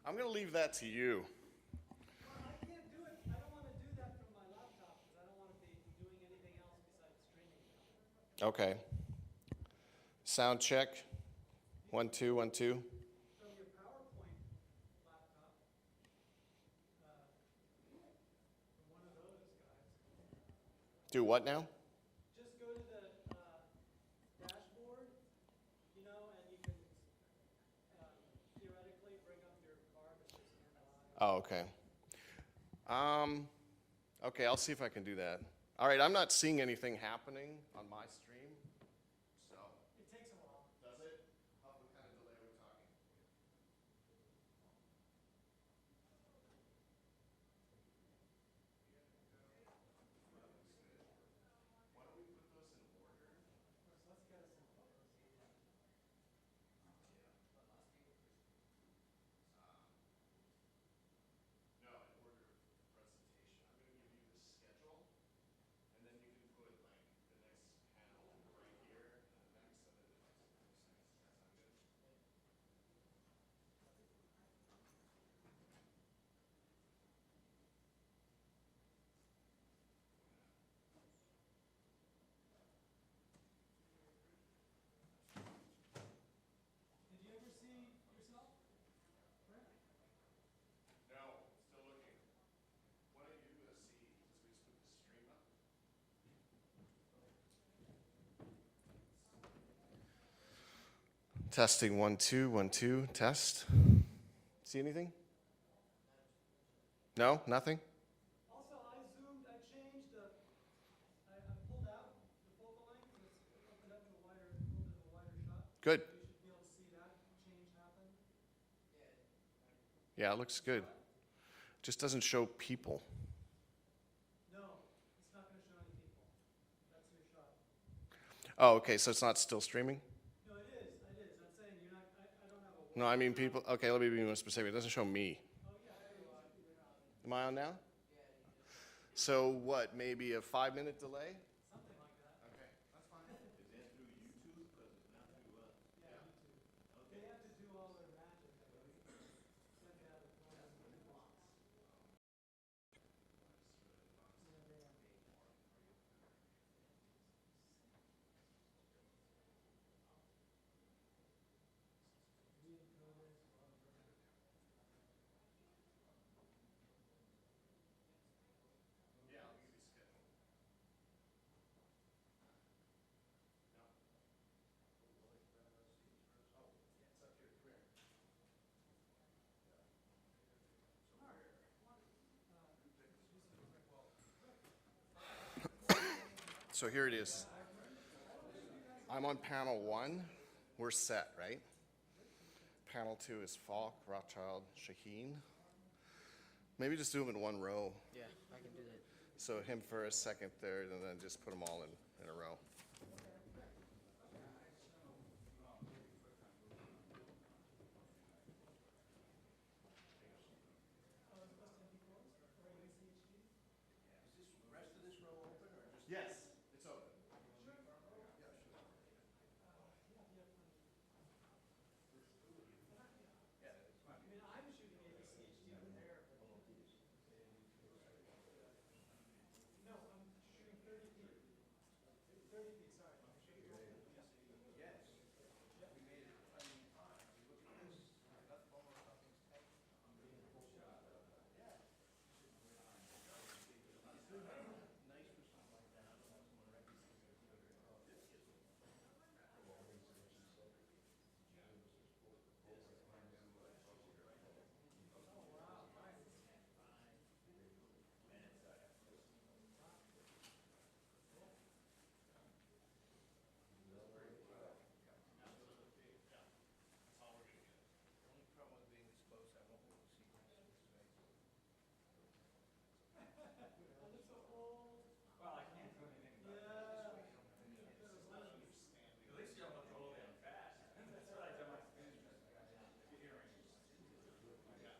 I'm going to leave that to you. Well, I can't do it. I don't want to do that from my laptop because I don't want to be doing anything else besides streaming. Okay. Sound check. 1, 2, 1, 2. From your PowerPoint laptop, from one of those guys. Do what now? Just go to the dashboard, you know, and you can theoretically bring up your card if it's nearby. Oh, okay. Okay, I'll see if I can do that. All right, I'm not seeing anything happening on my stream. So. It takes a while. Does it? What kind of delay are we talking? Why don't we put those in order? Let's get us in order. No, in order of presentation. I'm going to give you the schedule, and then you can put like the next panel right here, and the next, and then the next. Does that sound good? Did you ever see yourself? No, still looking. What are you going to see? Because we just put the stream up. Testing 1, 2, 1, 2. Test. See anything? No, nothing. Also, I zoomed, I changed I pulled out the focal length and it's opened up to a little bit of a wider shot. Good. You should be able to see that change happen. Yeah, it looks good. Just doesn't show people. No, it's not going to show any people. That's your shot. Oh, okay, so it's not still streaming? No, it is. It is. I'm saying you're not, I don't have a... No, I mean people. Okay, let me be more specific. It doesn't show me. Oh, yeah, there you are. Am I on now? So what, maybe a 5-minute delay? Something like that. Okay, that's fine. Is that through YouTube? Because it's not through us. Yeah, YouTube. They have to do all their magic. Send out a phone box. Yeah, I'll give you a schedule. No. Oh, yeah, it's up here. Come here. So here it is. I'm on panel 1. We're set, right? Panel 2 is Falk, Rothschild, Shaheen. Maybe just do them in one row. Yeah, I can do that. So him first, second, third, and then just put them all in a row. Is this the rest of this row open or just? Yes, it's open. I mean, I'm shooting ADCHD over there, but... No, I'm shooting 30 feet. 30 feet, sorry. Yes. We made it plenty of time. Look at this. Nothing, almost nothing's taken. Yeah. Nice for something like that. I don't want someone recognizing the only problem with being this close, I won't be able to see my face. And it's a whole... Well, I can't do anything about it. Yeah. At least you don't have to hold it fast. That's what I tell my students. Hearing. Students can do it.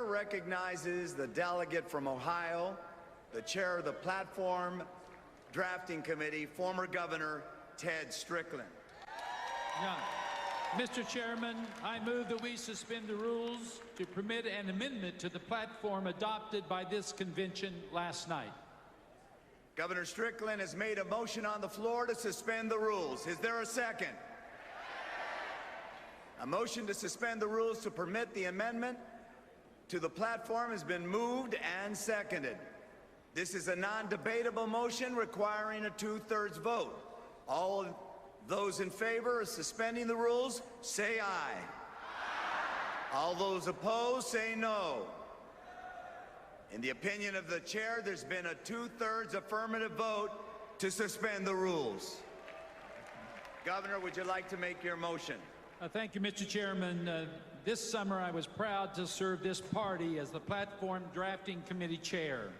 recognizes the delegate from Ohio, the chair of the Platform Drafting Committee, former Governor Ted Strickland. Yeah. Mr. Chairman, I move that we suspend the rules to permit an amendment to the platform adopted by this convention last night. Governor Strickland has made a motion on the floor to suspend the rules. Is there a second? A motion to suspend the rules to permit the amendment to the platform has been moved and seconded. This is a non-debatable motion requiring a 2/3 vote. All those in favor of suspending the rules, say aye. All those opposed, say no. In the opinion of the chair, there's been a 2/3 affirmative vote to suspend the rules. Governor, would you like to make your motion? Thank you, Mr. Chairman. This summer, I was proud to serve this party as the Platform Drafting Committee Chair.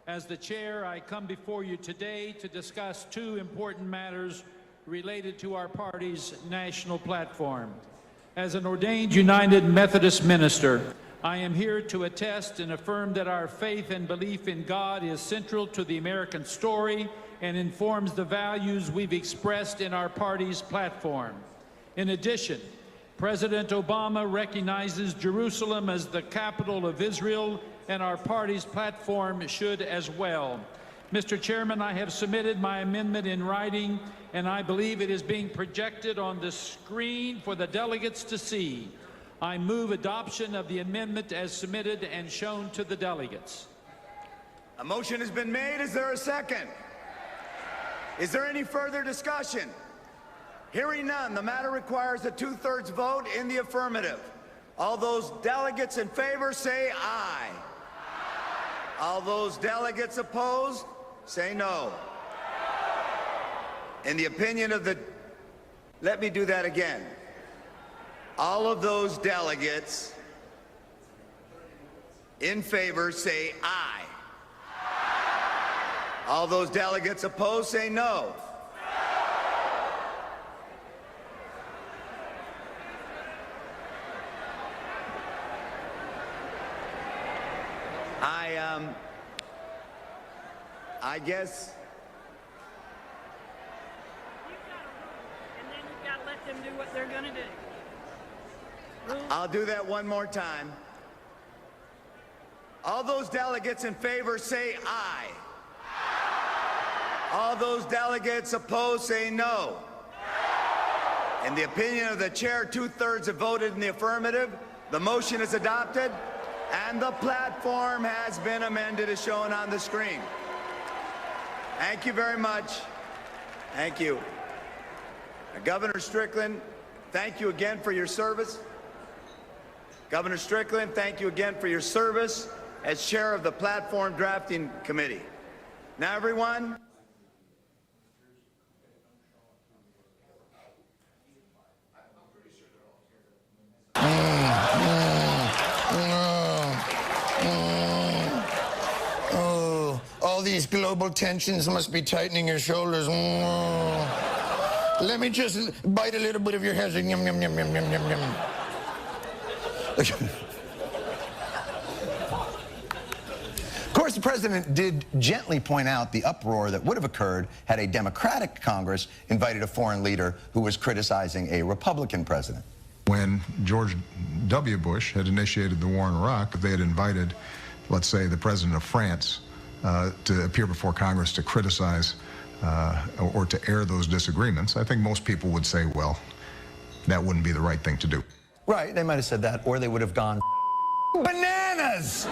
As the Chair, I come before you today to discuss two important matters related to our party's national platform. As an ordained United Methodist minister, I am here to attest and affirm that our faith and belief in God is central to the American story and informs the values we've expressed in our party's platform. In addition, President Obama recognizes Jerusalem as the capital of Israel, and our party's platform should as well. Mr. Chairman, I have submitted my amendment in writing, and I believe it is being projected on the screen for the delegates to see. I move adoption of the amendment as submitted and shown to the delegates. A motion has been made. Is there a second? Is there any further discussion? Hearing none, the matter requires a 2/3 vote in the affirmative. All those delegates in favor say aye. All those delegates opposed say no. In the opinion of the... Let me do that again. All of those delegates in favor say aye. All those delegates opposed say no. I guess... And then you've got to let them do what they're going to do. I'll do that one more time. All those delegates in favor say aye. All those delegates opposed say no. In the opinion of the chair, 2/3 have voted in the affirmative. The motion is adopted, and the platform has been amended as shown on the screen. Thank you very much. Thank you. Governor Strickland, thank you again for your service. Governor Strickland, thank you again for your service as chair of the Platform Drafting Committee. Now, everyone. All these global tensions must be tightening your shoulders. Let me just bite a little bit of your hair. Yum, yum, yum, yum, yum, yum, yum. Of course, the president did gently point out the uproar that would have occurred had a Democratic Congress invited a foreign leader who was criticizing a Republican president. When George W. Bush had initiated the war in Iraq, if they had invited, let's say, the president of France to appear before Congress to criticize or to air those disagreements, I think most people would say, well, that wouldn't be the right thing to do. Right, they might have said that, or they would have gone bananas!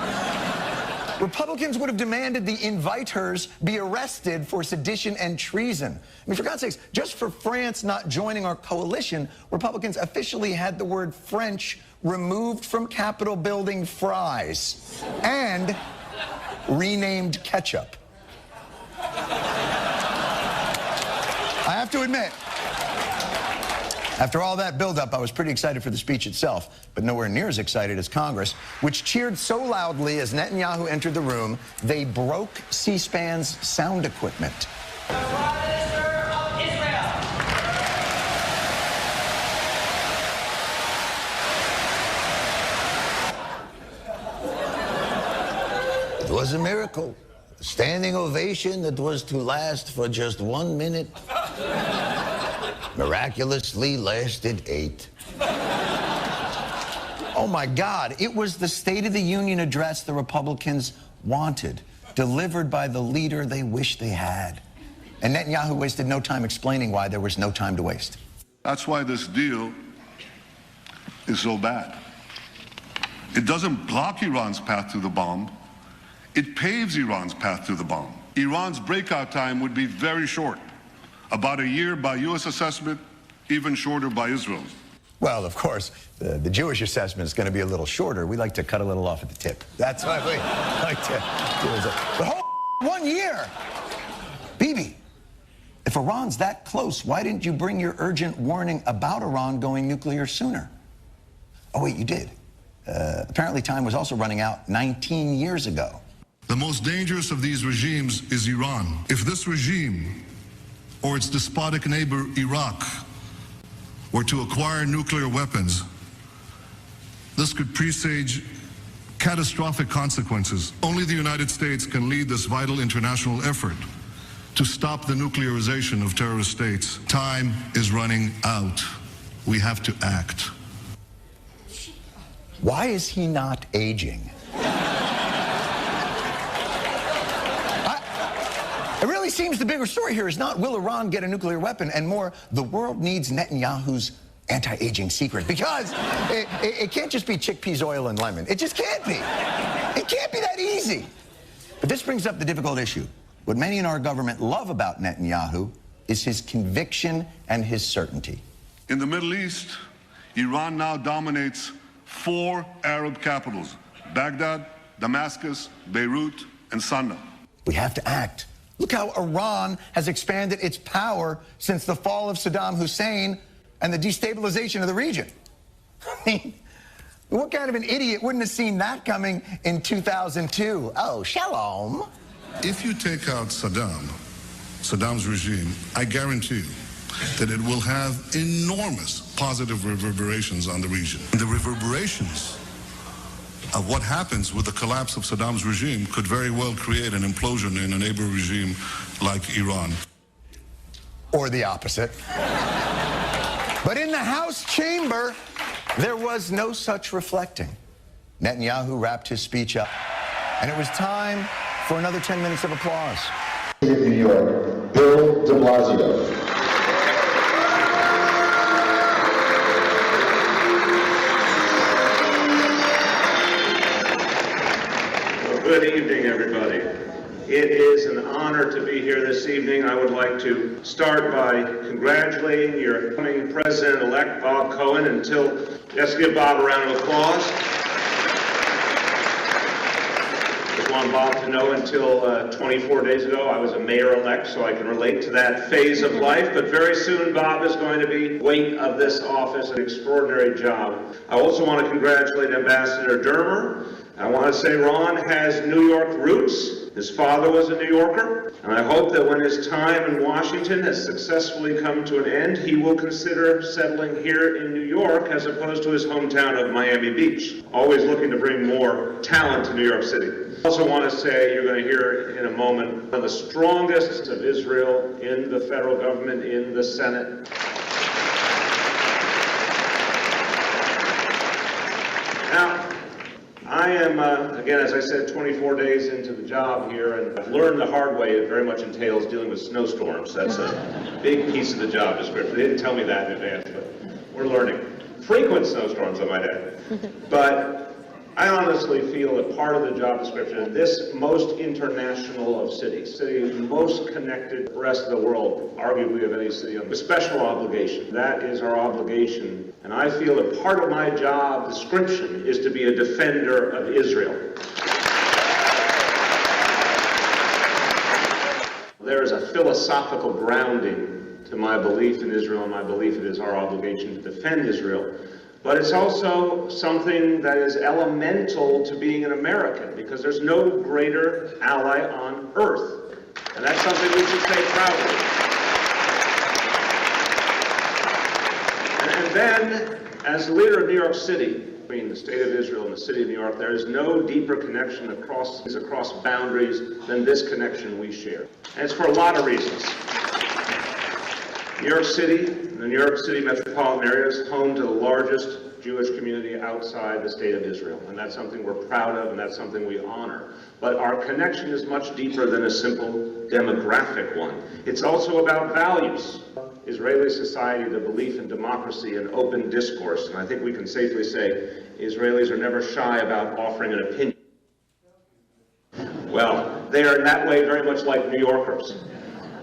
Republicans would have demanded the inviters be arrested for sedition and treason. I mean, for God's sakes, just for France not joining our coalition, Republicans officially had the word French removed from Capitol building fries and renamed ketchup. I have to admit, after all that buildup, I was pretty excited for the speech itself, but nowhere near as excited as Congress, which cheered so loudly as Netanyahu entered the room, they broke C-SPAN's sound equipment. It was a miracle. A standing ovation that was to last for just 1 minute miraculously lasted 8. Oh my God, it was the State of the Union address the Republicans wanted, delivered by the leader they wished they had. And Netanyahu wasted no time explaining why there was no time to waste. That's why this deal is so bad. It doesn't block Iran's path to the bomb. It paves Iran's path to the bomb. Iran's breakout time would be very short, about a year by U.S. assessment, even shorter by Israel. Well, of course, the Jewish assessment is going to be a little shorter. We like to cut a little off at the tip. That's why we like to do it. The whole 1 year. Bibi, if Iran's that close, why didn't you bring your urgent warning about Iran going nuclear sooner? Oh, wait, you did. Apparently time was also running out 19 years ago. The most dangerous of these regimes is Iran. If this regime or its despotic neighbor Iraq were to acquire nuclear weapons, this could presage catastrophic consequences. Only the United States can lead this vital international effort to stop the nuclearization of terrorist states. Time is running out. We have to act. Why is he not aging? It really seems the bigger story here is not will Iran get a nuclear weapon, and more, the world needs Netanyahu's anti-aging secret. Because it can't just be chickpeas, oil, and lemon. It just can't be. It can't be that easy. But this brings up the difficult issue. What many in our government love about Netanyahu is his conviction and his certainty. In the Middle East, Iran now dominates 4 Arab capitals: Baghdad, Damascus, Beirut, and Sana'a. We have to act. Look how Iran has expanded its power since the fall of Saddam Hussein and the destabilization of the region. I mean, what kind of an idiot wouldn't have seen that coming in 2002? Oh, shalom. If you take out Saddam's regime, I guarantee you that it will have enormous positive reverberations on the region. The reverberations of what happens with the collapse of Saddam's regime could very well create an implosion in a neighbor regime like Iran. Or the opposite. But in the House chamber, there was no such reflecting. Netanyahu wrapped his speech up, and it was time for another 10 minutes of applause. New York, Bill de Blasio. Good evening, everybody. It is an honor to be here this evening. I would like to start by congratulating your coming President-elect, Bob Cohen. Let's give Bob a round of applause. Just want Bob to know until 24 days ago, I was a mayor-elect, so I can relate to that phase of life. But very soon, Bob is going to be weight of this office, an extraordinary job. I also want to congratulate Ambassador Dermer. I want to say Ron has New York roots. His father was a New Yorker, and I hope that when his time in Washington has successfully come to an end, he will consider settling here in New York as opposed to his hometown of Miami Beach, always looking to bring more talent to New York City. I also want to say, you're going to hear in a moment, one of the strongest of Israel in the federal government, in the Senate. Now, I am, again, as I said, 24 days into the job here, and I've learned the hard way it very much entails dealing with snowstorms. That's a big piece of the job description. They didn't tell me that in advance, but we're learning. Frequent snowstorms, I might add. But I honestly feel that part of the job description, this most international of cities, city most connected to the rest of the world, arguably of any city, a special obligation. That is our obligation. And I feel that part of my job description is to be a defender of Israel. There is a philosophical grounding to my belief in Israel and my belief it is our obligation to defend Israel. But it's also something that is elemental to being an American, because there's no greater ally on earth. And that's something we should say proudly. And then, as the leader of New York City, between the State of Israel and the City of New York. There is no deeper connection across boundaries than this connection we share. And it's for a lot of reasons. New York City, the New York City metropolitan area, is home to the largest Jewish community outside the State of Israel. And that's something we're proud of, and that's something we honor. But our connection is much deeper than a simple demographic one. It's also about values. Israeli society, the belief in democracy and open discourse. And I think we can safely say Israelis are never shy about offering an opinion. Well, they are in that way very much like New Yorkers.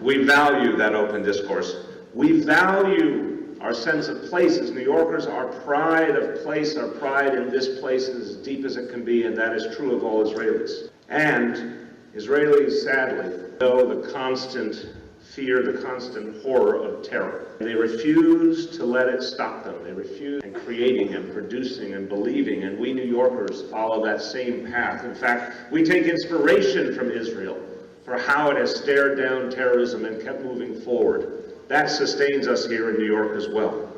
We value that open discourse. We value our sense of place as New Yorkers. Our pride of place, our pride in this place is as deep as it can be, and that is true of all Israelis. And Israelis, sadly, know the constant fear, the constant horror of terror. They refuse to let it stop them. They refuse and creating and producing and believing, and we New Yorkers follow that same path. In fact, we take inspiration from Israel for how it has stared down terrorism and kept moving forward. That sustains us here in New York as well.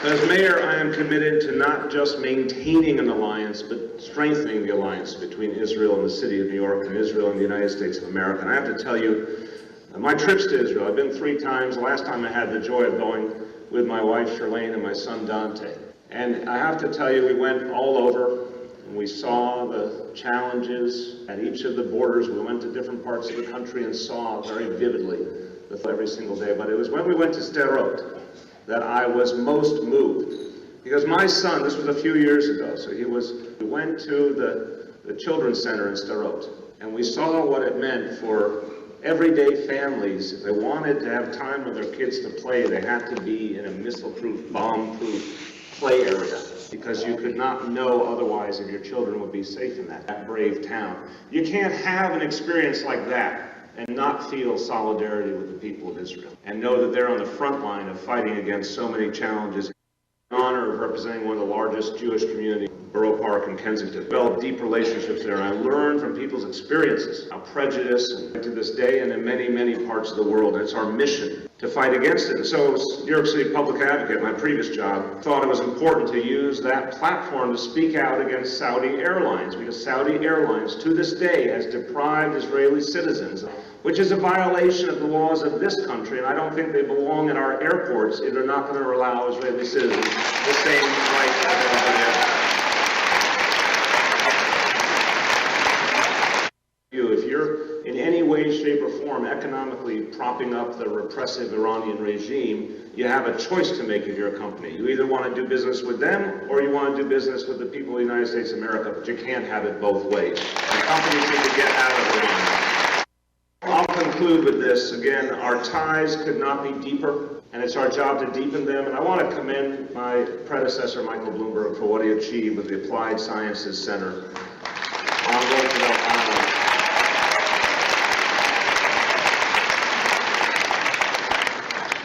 As mayor, I am committed to not just maintaining an alliance, but strengthening the alliance between Israel and the City of New York, and Israel and the United States of America. And I have to tell you, my trips to Israel, I've been 3 times. The last time I had the joy of going with my wife, Charlene, and my son, Dante. And I have to tell you, we went all over, and we saw the challenges at each of the borders. We went to different parts of the country and saw very vividly every single day. But it was when we went to Sderot that I was most moved. Because my son, this was a few years ago, so we went to the children's center in Sderot, and we saw what it meant for everyday families. If they wanted to have time with their kids to play, they had to be in a missile-proof, bomb-proof play area, because you could not know otherwise if your children would be safe in that brave town. You can't have an experience like that and not feel solidarity with the people of Israel, and know that they're on the front line of fighting against so many challenges. The honor of representing one of the largest Jewish communities, Borough Park in Kensington. Developed deep relationships there, and I learned from people's experiences how prejudice, and to this day and in many, many parts of the world, and it's our mission to fight against it. And so, as New York City Public Advocate, my previous job, thought it was important to use that platform to speak out against Saudi Airlines, because Saudi Airlines, to this day, has deprived Israeli citizens, which is a violation of the laws of this country, and I don't think they belong in our airports if they're not going to allow Israeli citizens the same rights as everybody else. If you're in any way, shape, or form economically propping up the repressive Iranian regime, you have a choice to make if you're a company. You either want to do business with them or you want to do business with the people of the United States of America, but you can't have it both ways. And companies need to get out of Iran. I'll conclude with this. Again, our ties could not be deeper, and it's our job to deepen them. And I want to commend my predecessor, Michael Bloomberg, for what he achieved with the Applied Sciences Center on Roosevelt Island.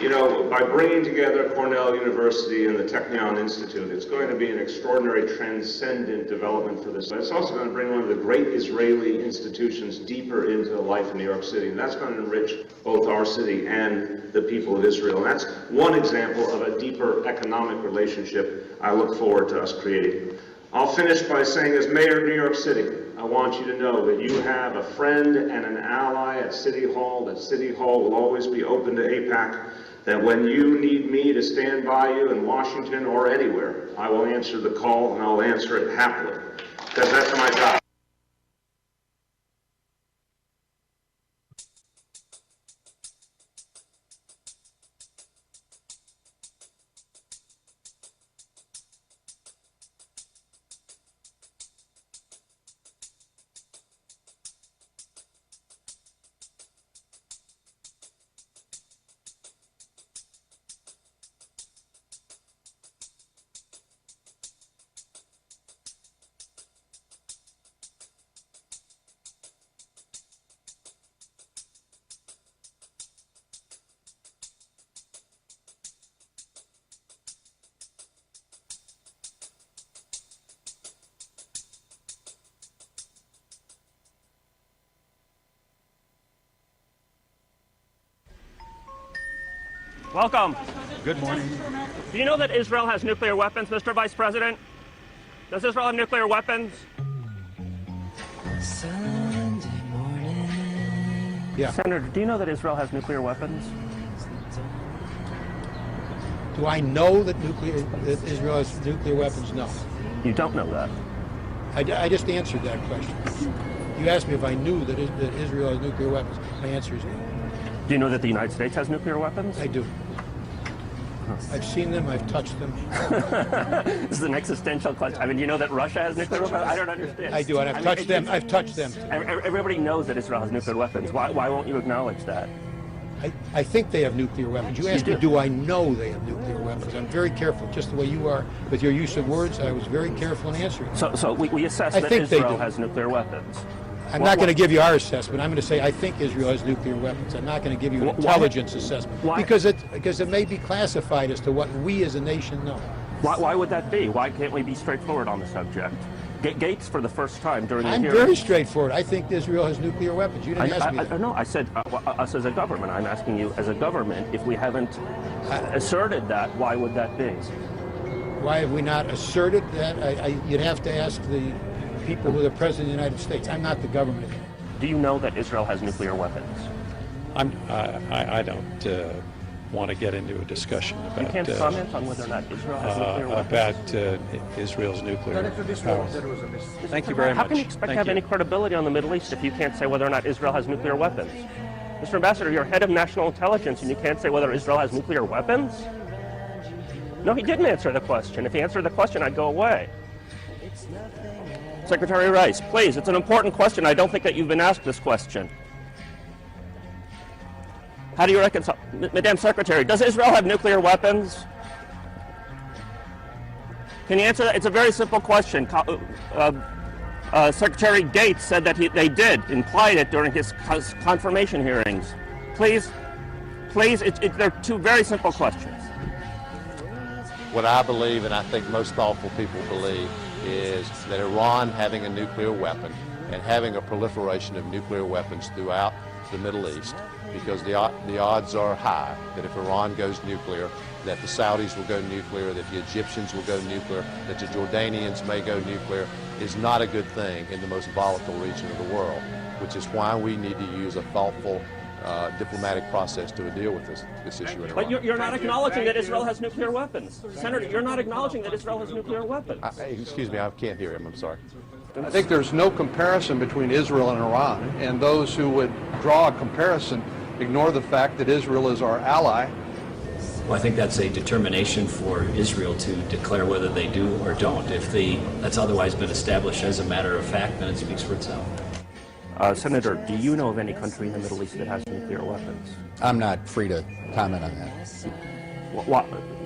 You know, by bringing together Cornell University and the Technion Institute, it's going to be an extraordinary, transcendent development for this. It's also going to bring one of the great Israeli institutions deeper into the life of New York City, and that's going to enrich both our city and the people of Israel. And that's one example of a deeper economic relationship I look forward to us creating. I'll finish by saying, as mayor of New York City, I want you to know that you have a friend and an ally at City Hall, that City Hall will always be open to AIPAC, that when you need me to stand by you in Washington or anywhere, I will answer the call, and I'll answer it happily, because that's my job. Welcome. Good morning. Do you know that Israel has nuclear weapons, Mr. Vice President? Does Israel have nuclear weapons? Sunday morning. Yeah. Senator, do you know that Israel has nuclear weapons? Do I know that Israel has nuclear weapons? No. You don't know that. I just answered that question. You asked me if I knew that Israel has nuclear weapons. My answer is no. Do you know that the United States has nuclear weapons? I do. I've seen them. I've touched them. This is an existential question. I mean, you know that Russia has nuclear weapons? I don't understand. I do, and I've touched them. I've touched them. Everybody knows that Israel has nuclear weapons. Why won't you acknowledge that? I think they have nuclear weapons. You asked me, do I know they have nuclear weapons? I'm very careful, just the way you are with your use of words. I was very careful in answering. So we assess that Israel has nuclear weapons. I'm not going to give you our assessment. I'm going to say I think Israel has nuclear weapons. I'm not going to give you an intelligence assessment because it may be classified as to what we as a nation know. Why would that be? Why can't we be straightforward on the subject? Gates, for the first time during the hearing. I'm very straightforward. I think Israel has nuclear weapons. You didn't ask me that. No, I said us as a government. I'm asking you as a government, if we haven't asserted that, why would that be? Why have we not asserted that? You'd have to ask the people who are the President of the United States. I'm not the government. Do you know that Israel has nuclear weapons? I don't want to get into a discussion about... You can't comment on whether or not Israel has nuclear weapons? About Israel's nuclear powers. Thank you very much. How can you expect to have any credibility on the Middle East if you can't say whether or not Israel has nuclear weapons? Mr. Ambassador, you're head of national intelligence and you can't say whether Israel has nuclear weapons? No, he didn't answer the question. If he answered the question, I'd go away. Secretary Rice, please, it's an important question. I don't think that you've been asked this question. How do you reconcile? Madam Secretary, does Israel have nuclear weapons? Can you answer that? It's a very simple question. Secretary Gates said that they did, implied it during his confirmation hearings. Please, they're two very simple questions. What I believe, and I think most thoughtful people believe, is that Iran having a nuclear weapon and having a proliferation of nuclear weapons throughout the Middle East, because the odds are high that if Iran goes nuclear, that the Saudis will go nuclear, that the Egyptians will go nuclear, that the Jordanians may go nuclear, is not a good thing in the most volatile region of the world, which is why we need to use a thoughtful diplomatic process to deal with this issue in Iran. But you're not acknowledging that Israel has nuclear weapons. Senator, you're not acknowledging that Israel has nuclear weapons. Excuse me, I can't hear him, I'm sorry. I think there's no comparison between Israel and Iran, and those who would draw a comparison ignore the fact that Israel is our ally. Well, I think that's a determination for Israel to declare whether they do or don't. If that's otherwise been established as a matter of fact, then it speaks for itself. Senator, do you know of any country in the Middle East that has nuclear weapons? I'm not free to comment on that.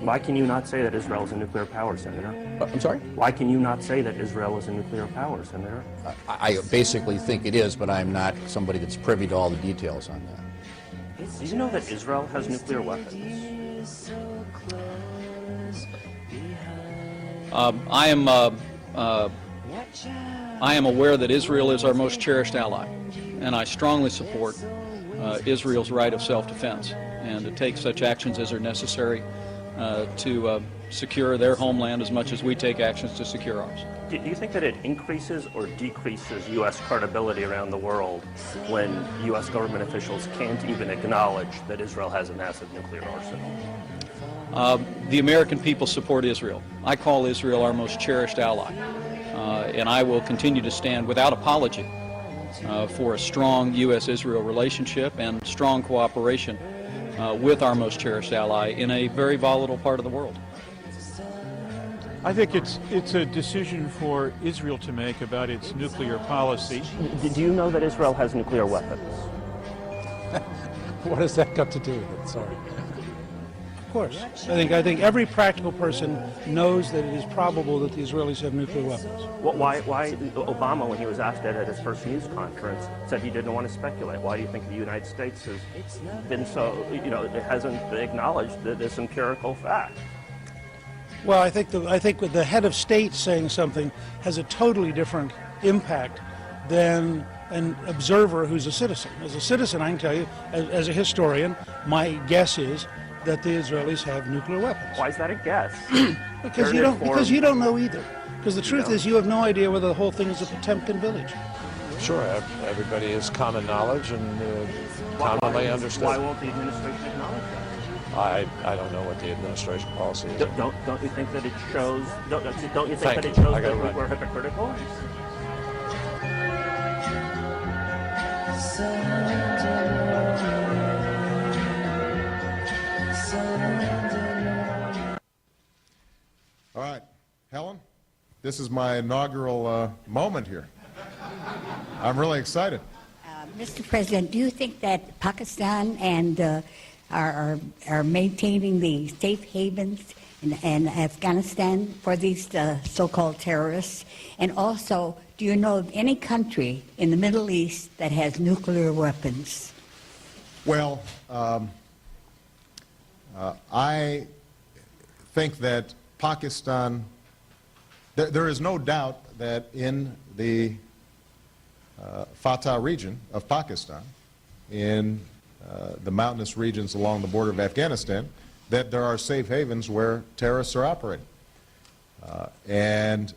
Why can you not say that Israel is a nuclear power, Senator? I'm sorry? Why can you not say that Israel is a nuclear power, Senator? I basically think it is, but I'm not somebody that's privy to all the details on that. Do you know that Israel has nuclear weapons? I am aware that Israel is our most cherished ally, and I strongly support Israel's right of self-defense and to take such actions as are necessary to secure their homeland as much as we take actions to secure ours. Do you think that it increases or decreases U.S. credibility around the world when U.S. government officials can't even acknowledge that Israel has a massive nuclear arsenal? The American people support Israel. I call Israel our most cherished ally, and I will continue to stand without apology for a strong U.S.-Israel relationship and strong cooperation with our most cherished ally in a very volatile part of the world. I think it's a decision for Israel to make about its nuclear policy. Do you know that Israel has nuclear weapons? What has that got to do with it? Sorry. Of course. I think every practical person knows that it is probable that the Israelis have nuclear weapons. Why Obama, when he was asked at his first news conference, said he didn't want to speculate? Why do you think the United States has been so, it hasn't acknowledged this empirical fact? Well, I think with the head of state saying something has a totally different impact than an observer who's a citizen. As a citizen, I can tell you, as a historian, my guess is that the Israelis have nuclear weapons. Why is that a guess? Because you don't know either. Because the truth is, you have no idea whether the whole thing is a Potemkin village. Sure, everybody has common knowledge and commonly understood. Why won't the administration acknowledge that? I don't know what the administration policy is. Don't you think that it shows? Don't you think that it shows that we're hypocritical? All right, Helen, this is my inaugural moment here. I'm really excited. Mr. President, do you think that Pakistan and are maintaining the safe havens in Afghanistan for these so-called terrorists? And also, do you know of any country in the Middle East that has nuclear weapons? Well, I think that Pakistan, there is no doubt that in the Fatah region of Pakistan, in the mountainous regions along the border of Afghanistan, that there are safe havens where terrorists are operating. And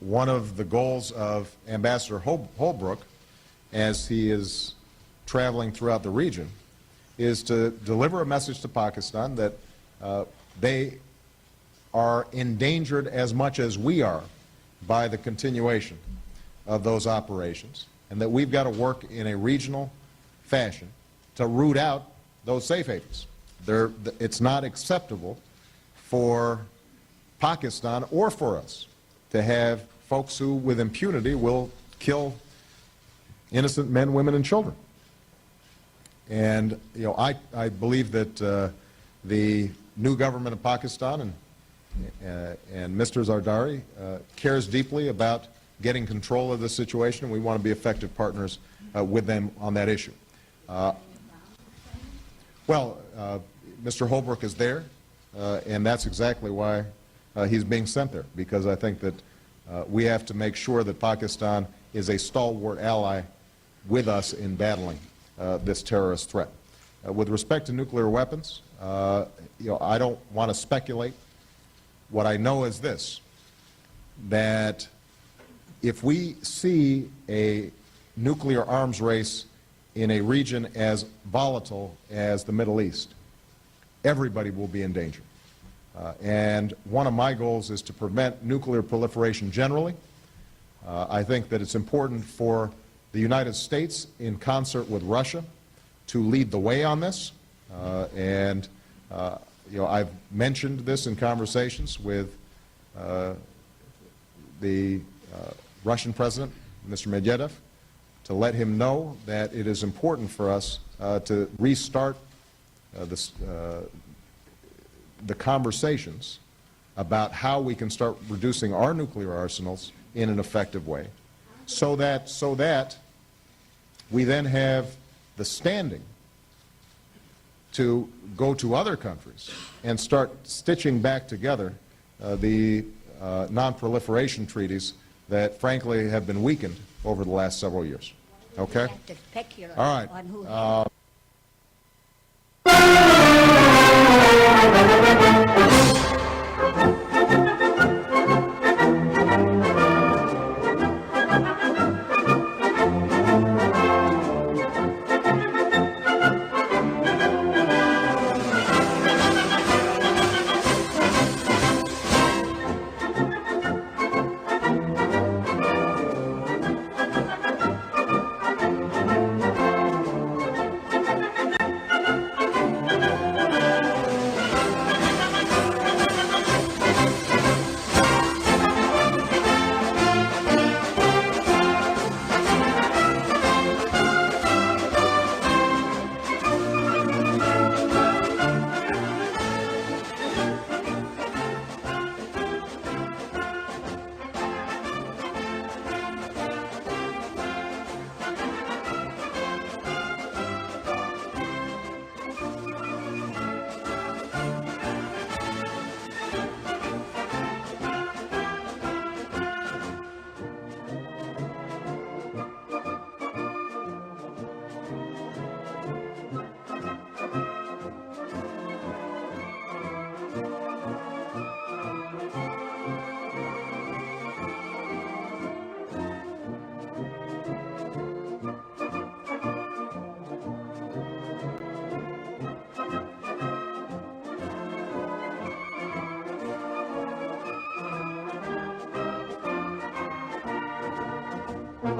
one of the goals of Ambassador Holbrooke, as he is traveling throughout the region, is to deliver a message to Pakistan that they are endangered as much as we are by the continuation of those operations, and that we've got to work in a regional fashion to root out those safe havens. It's not acceptable for Pakistan or for us to have folks who with impunity will kill innocent men, women, and children. And I believe that the new government of Pakistan and Mr. Zardari cares deeply about getting control of the situation, and we want to be effective partners with them on that issue. Mr. Holbrooke is there, and that's exactly why he's being sent there, because I think that we have to make sure that Pakistan is a stalwart ally with us in battling this terrorist threat. With respect to nuclear weapons, I don't want to speculate. What I know is this, that if we see a nuclear arms race in a region as volatile as the Middle East, everybody will be in danger. And one of my goals is to prevent nuclear proliferation generally. I think that it's important for the United States, in concert with Russia, to lead the way on this. I've mentioned this in conversations with the Russian President, Mr. Medvedev, to let him know that it is important for us to restart the conversations about how we can start reducing our nuclear arsenals in an effective way, so that we then have the standing to go to other countries and start stitching back together the non-proliferation treaties that frankly have been weakened over the last several years. Okay? All right. The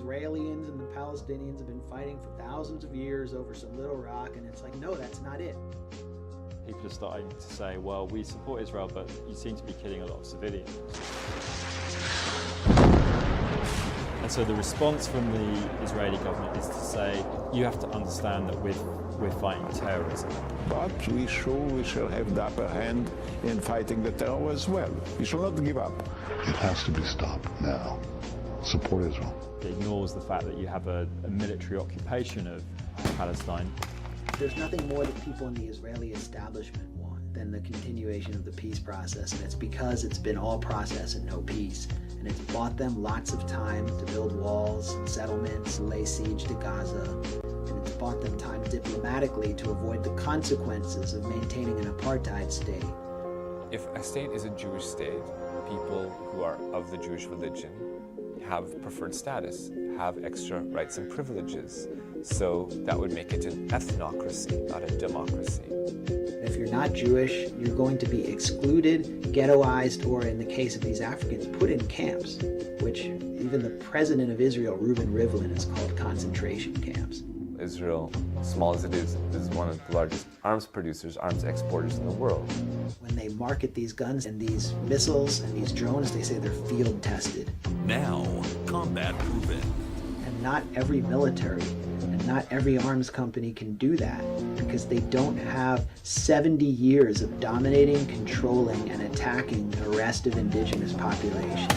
Israelis and the Palestinians have been fighting for thousands of years over some little rock, and it's like, no, that's not it. People are starting to say, well, we support Israel, but you seem to be killing a lot of civilians. And so the response from the Israeli government is to say, you have to understand that we're fighting terrorism. But we shall have the upper hand in fighting the terror as well. We shall not give up. It has to be stopped now. Support Israel. It ignores the fact that you have a military occupation of Palestine. There's nothing more that people in the Israeli establishment want than the continuation of the peace process, and it's because it's been all process and no peace. And it's bought them lots of time to build walls and settlements, lay siege to Gaza, and it's bought them time diplomatically to avoid the consequences of maintaining an apartheid state. If a state is a Jewish state, people who are of the Jewish religion have preferred status, have extra rights and privileges. So that would make it an ethnocracy, not a democracy. If you're not Jewish, you're going to be excluded, ghettoized, or in the case of these Africans, put in camps, which even the president of Israel, Reuven Rivlin, has called concentration camps. Israel, small as it is one of the largest arms producers, arms exporters in the world. When they market these guns and these missiles and these drones, they say they're field tested. Now, combat proven. And not every military and not every arms company can do that because they don't have 70 years of dominating, controlling, and attacking the rest of indigenous population.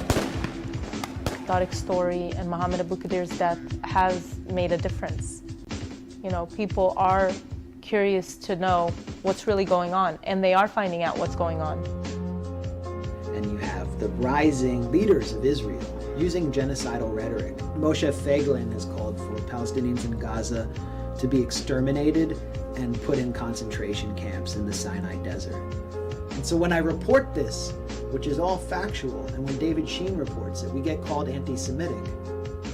Tariq's story and Mohammed Abu Qadir's death has made a difference. You know, people are curious to know what's really going on, and they are finding out what's going on. And you have the rising leaders of Israel using genocidal rhetoric. Moshe Feiglin has called for Palestinians in Gaza to be exterminated and put in concentration camps in the Sinai Desert. And so when I report this, which is all factual, and when David Sheen reports it, we get called anti-Semitic.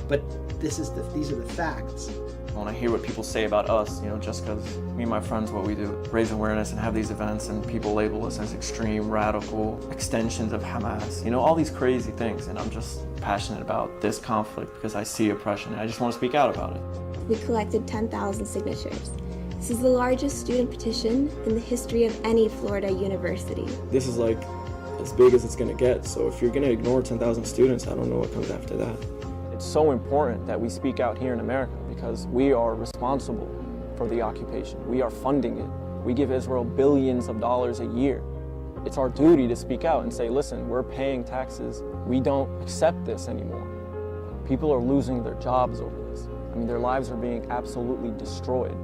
But these are the facts. When I hear what people say about us, you know, just because me and my friends, what we do, raise awareness and have these events, and people label us as extreme, radical extensions of Hamas, you know, all these crazy things. And I'm just passionate about this conflict because I see oppression and I just want to speak out about it. We collected 10,000 signatures. This is the largest student petition in the history of any Florida university. This is like as big as it's going to get. So if you're going to ignore 10,000 students, I don't know what comes after that. It's so important that we speak out here in America because we are responsible for the occupation. We are funding it. We give Israel billions of dollars a year. It's our duty to speak out and say, listen, we're paying taxes. We don't accept this anymore. People are losing their jobs over this. I mean, their lives are being absolutely destroyed.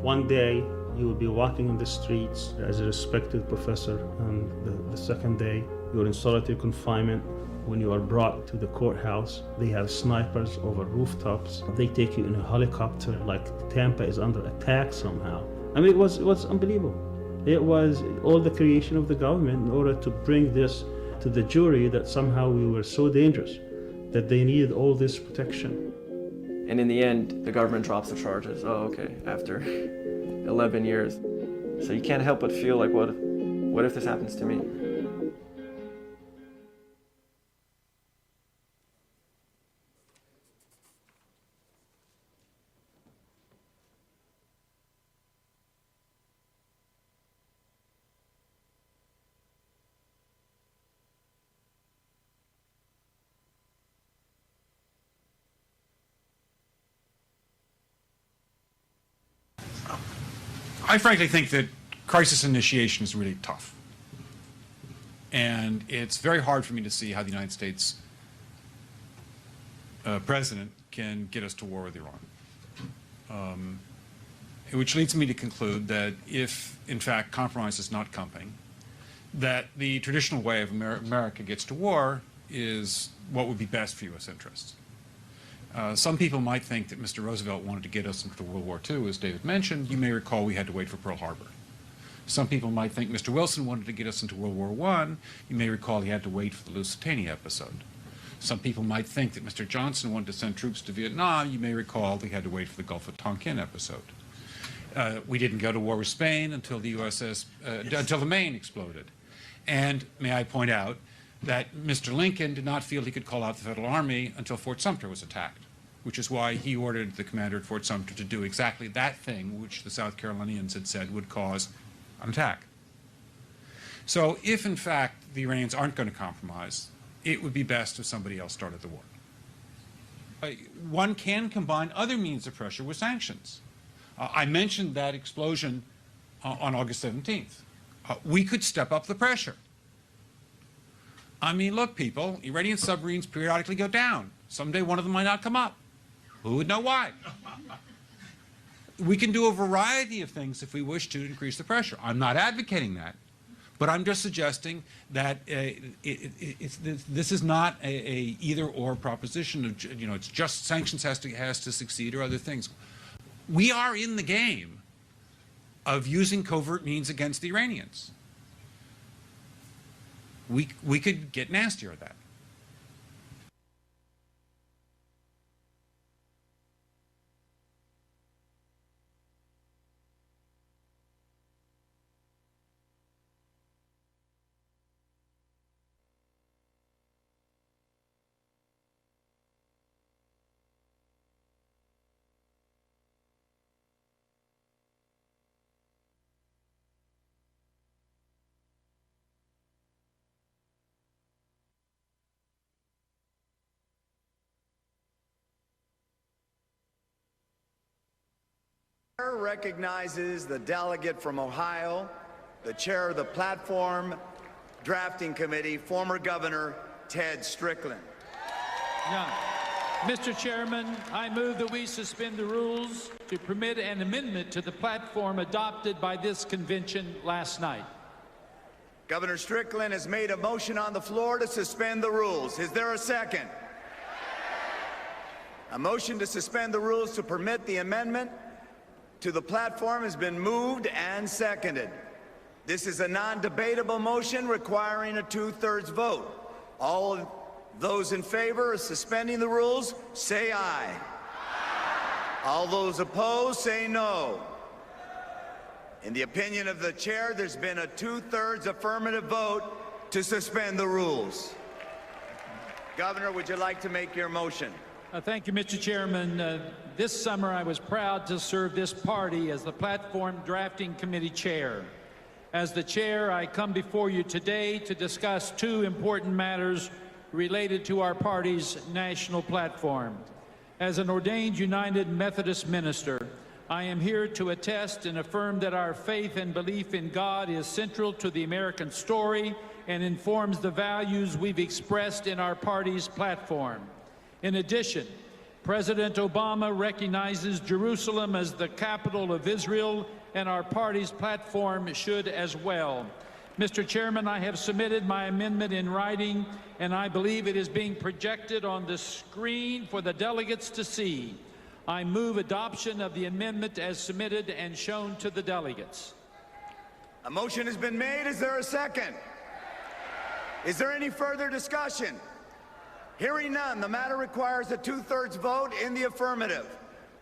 One day, you will be walking in the streets as a respected professor, and the second day, you're in solitary confinement. When you are brought to the courthouse, they have snipers over rooftops. They take you in a helicopter, like Tampa is under attack somehow. I mean, it was unbelievable. It was all the creation of the government in order to bring this to the jury that somehow we were so dangerous that they needed all this protection. And in the end, the government drops the charges. Oh, okay, after 11 years. So you can't help but feel like, what if this happens to me? I frankly think that crisis initiation is really tough. And it's very hard for me to see how the United States president can get us to war with Iran. Which leads me to conclude that if, in fact, compromise is not coming, that the traditional way of America gets to war is what would be best for U.S. interests. Some people might think that Mr. Roosevelt wanted to get us into World War II, as David mentioned. You may recall we had to wait for Pearl Harbor. Some people might think Mr. Wilson wanted to get us into World War I. You may recall he had to wait for the Lusitania episode. Some people might think that Mr. Johnson wanted to send troops to Vietnam. You may recall they had to wait for the Gulf of Tonkin episode. We didn't go to war with Spain until the until the Maine exploded. And may I point out that Mr. Lincoln did not feel he could call out the Federal Army until Fort Sumter was attacked, which is why he ordered the commander at Fort Sumter to do exactly that thing which the South Carolinians had said would cause an attack. So if, in fact, the Iranians aren't going to compromise, it would be best if somebody else started the war. One can combine other means of pressure with sanctions. I mentioned that explosion on August 17th. We could step up the pressure. I mean, look, people, Iranian submarines periodically go down. Someday one of them might not come up. Who would know why? We can do a variety of things if we wish to increase the pressure. I'm not advocating that, but I'm just suggesting that this is not a either-or proposition of, it's just sanctions has to succeed or other things. We are in the game of using covert means against the Iranians. We could get nastier at that. Recognizes the delegate from Ohio, the chair of the Platform Drafting Committee, former Governor Ted Strickland. Yeah. Mr. Chairman, I move that we suspend the rules to permit an amendment to the platform adopted by this convention last night. Governor Strickland has made a motion on the floor to suspend the rules. Is there a second? A motion to suspend the rules to permit the amendment to the platform has been moved and seconded. This is a non-debatable motion requiring a 2/3 vote. All those in favor of suspending the rules, say aye. All those opposed, say no. In the opinion of the chair, there's been a 2/3 affirmative vote to suspend the rules. Governor, would you like to make your motion? Thank you, Mr. Chairman. This summer, I was proud to serve this party as the Platform Drafting Committee Chair. As the Chair, I come before you today to discuss two important matters related to our party's national platform. As an ordained United Methodist minister, I am here to attest and affirm that our faith and belief in God is central to the American story and informs the values we've expressed in our party's platform. In addition, President Obama recognizes Jerusalem as the capital of Israel, and our party's platform should as well. Mr. Chairman, I have submitted my amendment in writing, and I believe it is being projected on the screen for the delegates to see. I move adoption of the amendment as submitted and shown to the delegates. A motion has been made. Is there a second? Is there any further discussion? Hearing none, the matter requires a 2/3 vote in the affirmative.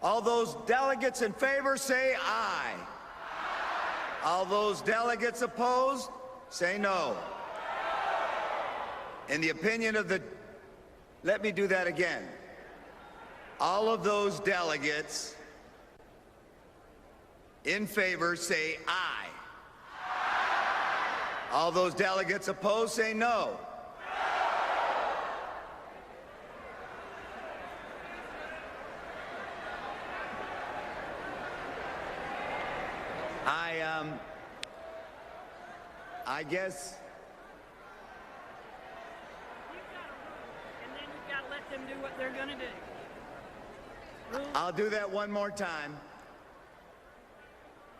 All those delegates in favor say aye. All those delegates opposed say no. In the opinion of the... Let me do that again. All of those delegates in favor say aye. All those delegates opposed say no. I guess... And then you've got to let them do what they're going to do. I'll do that one more time.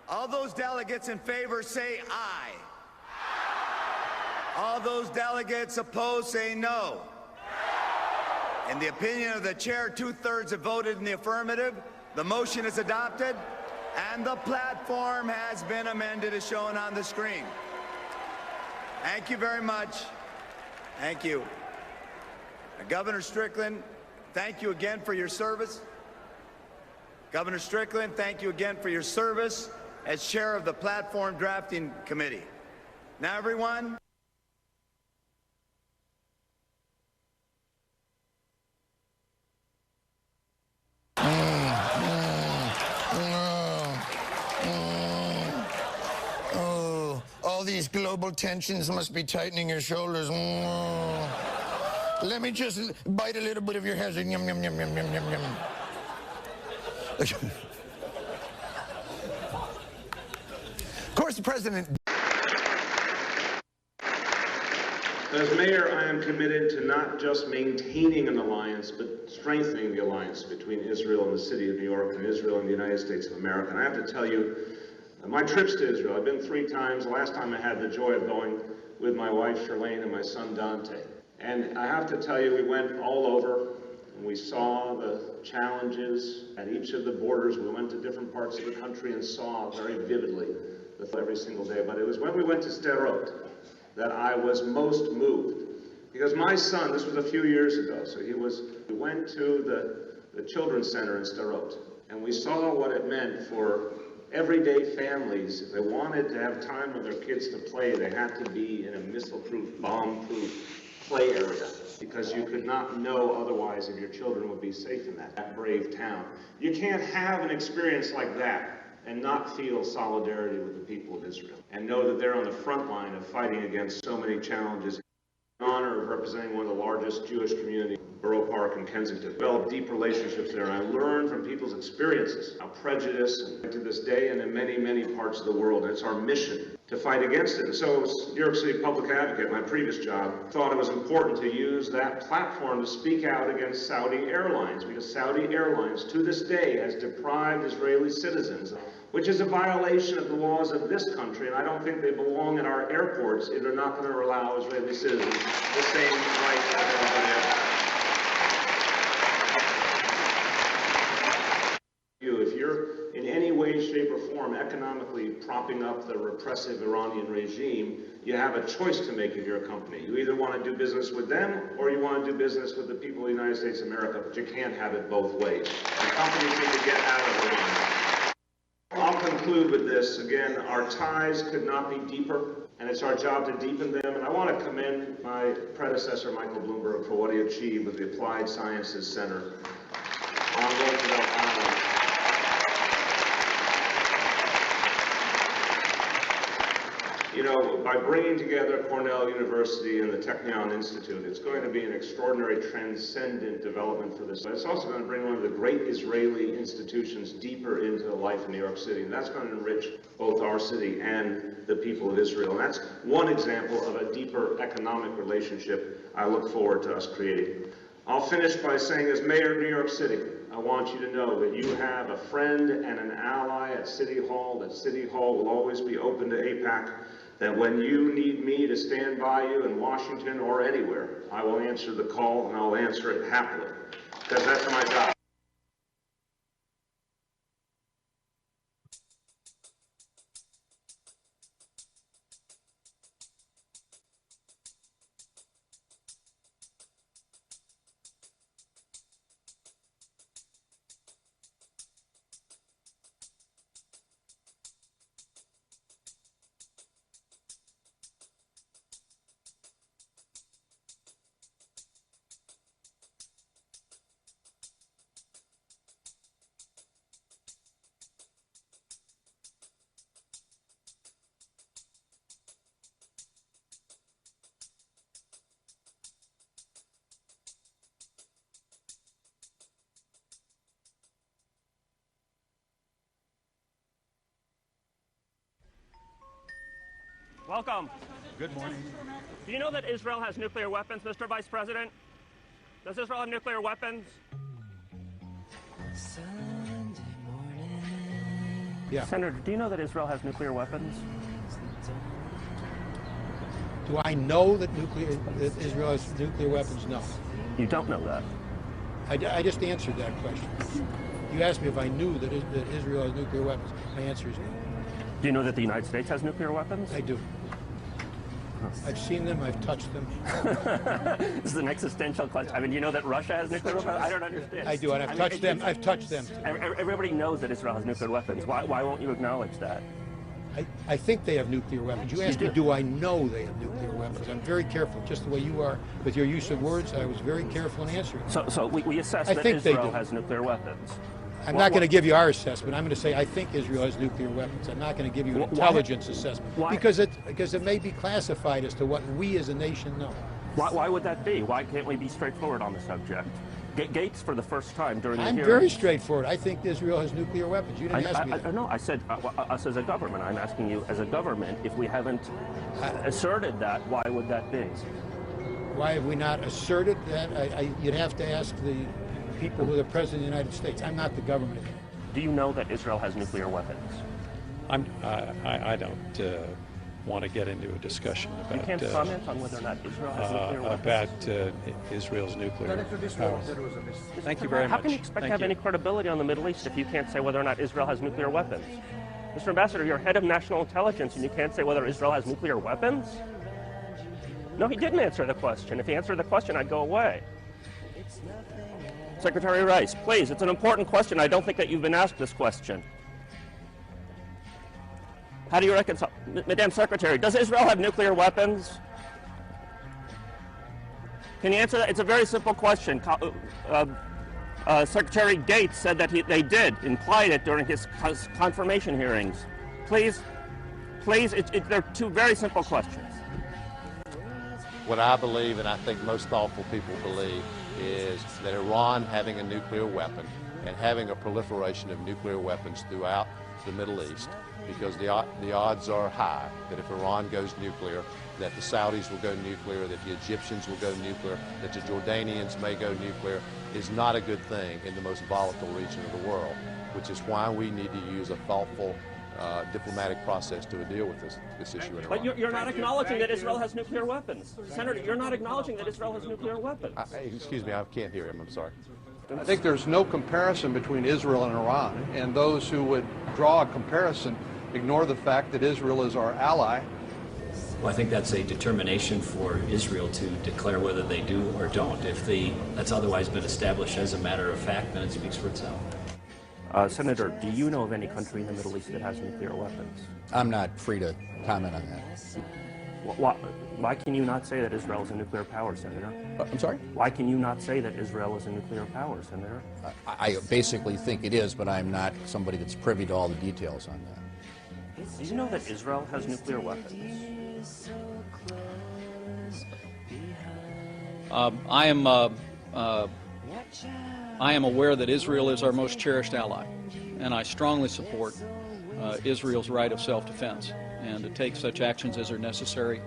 All those delegates in favor say aye. All those delegates opposed say no. In the opinion of the chair, 2/3 have voted in the affirmative. The motion is adopted, and the platform has been amended as shown on the screen. Thank you very much. Thank you. Governor Strickland, thank you again for your service. Governor Strickland, thank you again for your service as chair of the Platform Drafting Committee. Now, everyone. All these global tensions must be tightening your shoulders. Let me just bite a little bit of your hair. Yum, yum, yum, yum, yum, yum, yum. Of course, the president... As mayor, I am committed to not just maintaining an alliance, but strengthening the alliance between Israel and the city of New York and Israel and the United States of America. And I have to tell you, my trips to Israel, I've been 3 times. The last time I had the joy of going with my wife, Charlene, and my son, Dante. And I have to tell you, we went all over, and we saw the challenges at each of the borders. We went to different parts of the country and saw very vividly every single day. But it was when we went to Sderot that I was most moved. Because my son, this was a few years ago, so we went to the Children's Center in Sderot, and we saw what it meant for everyday families. If they wanted to have time with their kids to play, they had to be in a missile-proof, bomb-proof play area, because you could not know otherwise if your children would be safe in that brave town. You can't have an experience like that and not feel solidarity with the people of Israel, and know that they're on the front line of fighting against so many challenges. The honor of representing one of the largest Jewish communities, Borough Park in Kensington. Developed deep relationships there, and I learned from people's experiences how prejudice, and to this day and in many, many parts of the world, and it's our mission to fight against it. And so, as New York City Public Advocate, my previous job, thought it was important to use that platform to speak out against Saudi Airlines, because Saudi Airlines, to this day, has deprived Israeli citizens, which is a violation of the laws of this country, and I don't think they belong in our airports if they're not going to allow Israeli citizens the same rights as everybody else. If you're in any way, shape, or form economically propping up the repressive Iranian regime, you have a choice to make if you're a company. You either want to do business with them, or you want to do business with the people of the United States of America, but you can't have it both ways. And companies need to get out of Iran. I'll conclude with this. Again, our ties could not be deeper, and it's our job to deepen them. And I want to commend my predecessor, Michael Bloomberg, for what he achieved with the Applied Sciences Center on Roosevelt Island. You know, by bringing together Cornell University and the Technion Institute, it's going to be an extraordinary transcendent development for this. It's also going to bring one of the great Israeli institutions deeper into life in New York City, and that's going to enrich both our city and the people of Israel. And that's one example of a deeper economic relationship I look forward to us creating. I'll finish by saying, as mayor of New York City, I want you to know that you have a friend and an ally at City Hall, that City Hall will always be open to AIPAC, that when you need me to stand by you in Washington or anywhere, I will answer the call, and I'll answer it happily, because that's my job. Welcome. Good morning. Do you know that Israel has nuclear weapons, Mr. Vice President? Does Israel have nuclear weapons? Yeah. Senator, do you know that Israel has nuclear weapons? Do I know that Israel has nuclear weapons? No. You don't know that? I just answered that question. You asked me if I knew that Israel has nuclear weapons. My answer is no. Do you know that the United States has nuclear weapons? I do. I've seen them. I've touched them. This is an existential question. I mean, you know that Russia has nuclear weapons? I don't understand. I do, and I've touched them. I've touched them. Everybody knows that Israel has nuclear weapons. Why won't you acknowledge that? I think they have nuclear weapons. You asked me, do I know they have nuclear weapons? I'm very careful, just the way you are with your use of words. I was very careful in answering. So we assess that Israel has nuclear weapons. I'm not going to give you our assessment. I'm going to say I think Israel has nuclear weapons. I'm not going to give you an intelligence assessment because it may be classified as to what we as a nation know. Why would that be? Why can't we be straightforward on the subject? Gates, for the first time during the hearing. I'm very straightforward. I think Israel has nuclear weapons. You didn't ask me that. No, I said us as a government. I'm asking you as a government, if we haven't asserted that, why would that be? Why have we not asserted that? You'd have to ask the people who are the President of the United States. I'm not the government. Do you know that Israel has nuclear weapons? I don't want to get into a discussion about. You can't comment on whether or not Israel has nuclear weapons? About Israel's nuclear powers. Thank you very much. How can you expect to have any credibility on the Middle East if you can't say whether or not Israel has nuclear weapons? Mr. Ambassador, you're head of national intelligence and you can't say whether Israel has nuclear weapons? No, he didn't answer the question. If he answered the question, I'd go away. Secretary Rice, please, it's an important question. I don't think that you've been asked this question. How do you reconcile? Madam Secretary, does Israel have nuclear weapons? Can you answer that? It's a very simple question. Secretary Gates said that they did, implied it during his confirmation hearings. Please, they're two very simple questions. What I believe, and I think most thoughtful people believe, is that Iran having a nuclear weapon and having a proliferation of nuclear weapons throughout the Middle East, because the odds are high that if Iran goes nuclear, that the Saudis will go nuclear, that the Egyptians will go nuclear, that the Jordanians may go nuclear, is not a good thing in the most volatile region of the world, which is why we need to use a thoughtful diplomatic process to deal with this issue in Iran. But you're not acknowledging that Israel has nuclear weapons. Senator, you're not acknowledging that Israel has nuclear weapons. Excuse me, I can't hear him, I'm sorry. I think there's no comparison between Israel and Iran, and those who would draw a comparison ignore the fact that Israel is our ally. Well, I think that's a determination for Israel to declare whether they do or don't. If that's otherwise been established as a matter of fact, then it speaks for itself. Senator, do you know of any country in the Middle East that has nuclear weapons? I'm not free to comment on that. Why can you not say that Israel is a nuclear power, Senator? I'm sorry? Why can you not say that Israel is a nuclear power, Senator? I basically think it is, but I'm not somebody that's privy to all the details on that. Do you know that Israel has nuclear weapons? I am aware that Israel is our most cherished ally, and I strongly support Israel's right of self-defense and to take such actions as are necessary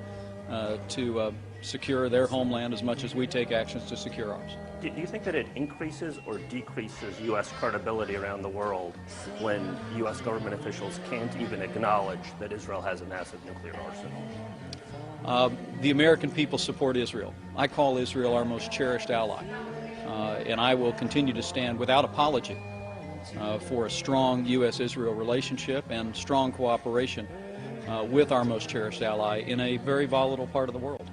to secure their homeland as much as we take actions to secure ours. Do you think that it increases or decreases U.S. credibility around the world when U.S. government officials can't even acknowledge that Israel has a massive nuclear arsenal? The American people support Israel. I call Israel our most cherished ally, and I will continue to stand without apology for a strong U.S.-Israel relationship and strong cooperation with our most cherished ally in a very volatile part of the world.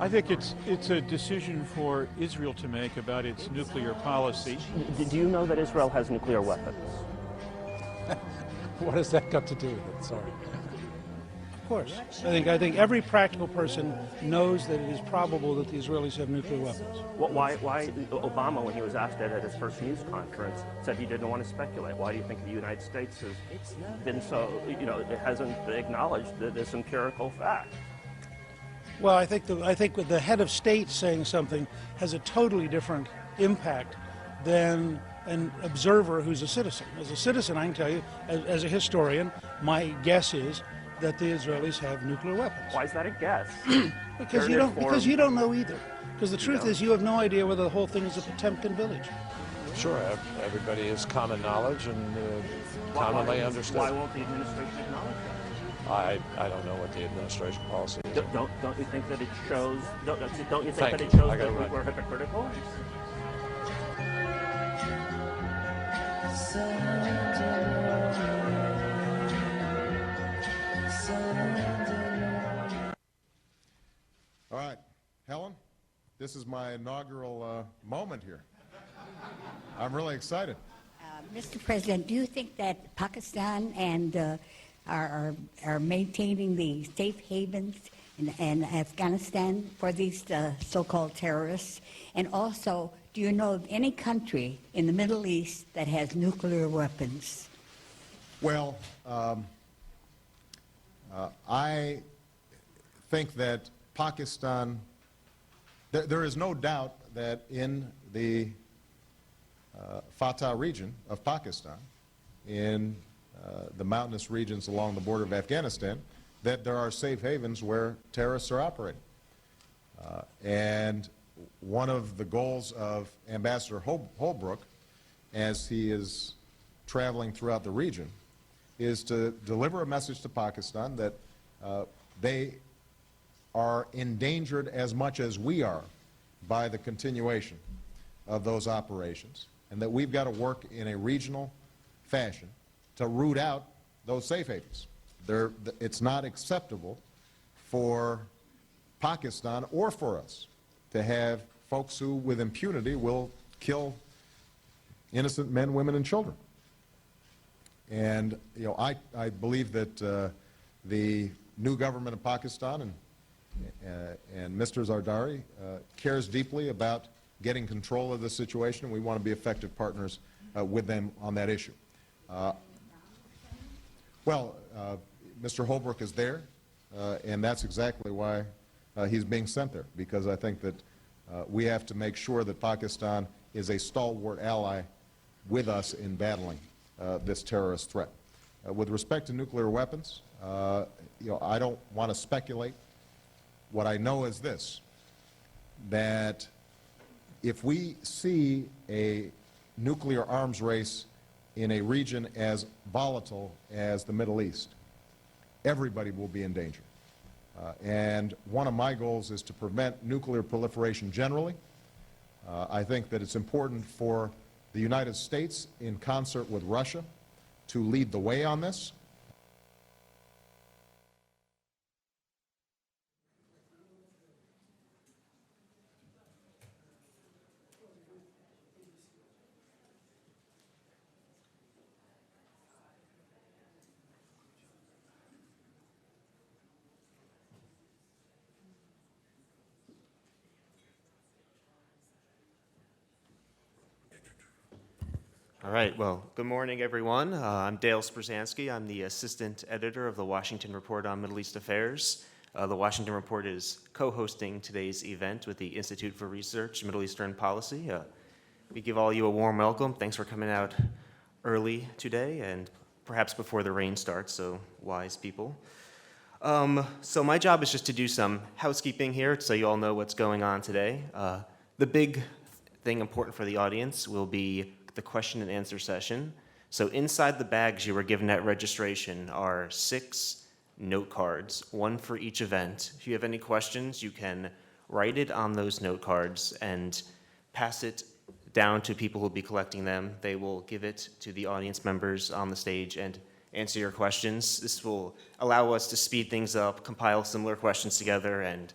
I think it's a decision for Israel to make about its nuclear policy. Do you know that Israel has nuclear weapons? What has that got to do with it? Sorry. Of course. I think every practical person knows that it is probable that the Israelis have nuclear weapons. Why Obama, when he was asked that at his first news conference, said he didn't want to speculate? Why do you think the United States has been so, it hasn't acknowledged this empirical fact? Well, I think with the head of state saying something has a totally different impact than an observer who's a citizen. As a citizen, I can tell you, as a historian, my guess is that the Israelis have nuclear weapons. Why is that a guess? Because you don't know either. Because the truth is, you have no idea whether the whole thing is a Potemkin village. Sure, everybody has common knowledge and commonly understood. Why won't the administration acknowledge that? I don't know what the administration policy is. Don't you think that it shows? Don't you think that it you. shows I gotta that run. we're hypocritical? All right, Helen, this is my inaugural moment here. I'm really excited. Mr. President, do you think that Pakistan and are maintaining the safe havens in Afghanistan for these so-called terrorists? And also, do you know of any country in the Middle East that has nuclear weapons? Well, I think that Pakistan, there is no doubt that in the Fatah region of Pakistan, in the mountainous regions along the border of Afghanistan, that there are safe havens where terrorists are operating. And one of the goals of Ambassador Holbrooke, as he is traveling throughout the region, is to deliver a message to Pakistan that they are endangered as much as we are by the continuation of those operations, and that we've got to work in a regional fashion to root out those safe havens. It's not acceptable for Pakistan or for us to have folks who with impunity will kill innocent men, women, and children. And I believe that the new government of Pakistan and Mr. Zardari cares deeply about getting control of the situation, and we want to be effective partners with them on that issue. Mr. Holbrooke is there, and that's exactly why he's being sent there, because I think that we have to make sure that Pakistan is a stalwart ally with us in battling this terrorist threat. With respect to nuclear weapons, I don't want to speculate. What I know is this, that if we see a nuclear arms race in a region as volatile as the Middle East, everybody will be in danger. And one of my goals is to prevent nuclear proliferation generally. I think that it's important for the United States, in concert with Russia, to lead the way on this. All right, well, good morning, everyone. I'm Dale Sprzansky. I'm the assistant editor of the Washington Report on Middle East Affairs. The Washington Report is co-hosting today's event with the Institute for Research, Middle Eastern Policy. We give all you a warm welcome. Thanks for coming out early today and perhaps before the rain starts, so wise people. So my job is just to do some housekeeping here so you all know what's going on today. The big thing important for the audience will be the question and answer session. So inside the bags you were given at registration are 6 note cards, 1 for each event. If you have any questions, you can write it on those note cards and pass it down to people who will be collecting them. They will give it to the audience members on the stage and answer your questions. This will allow us to speed things up, compile similar questions together, and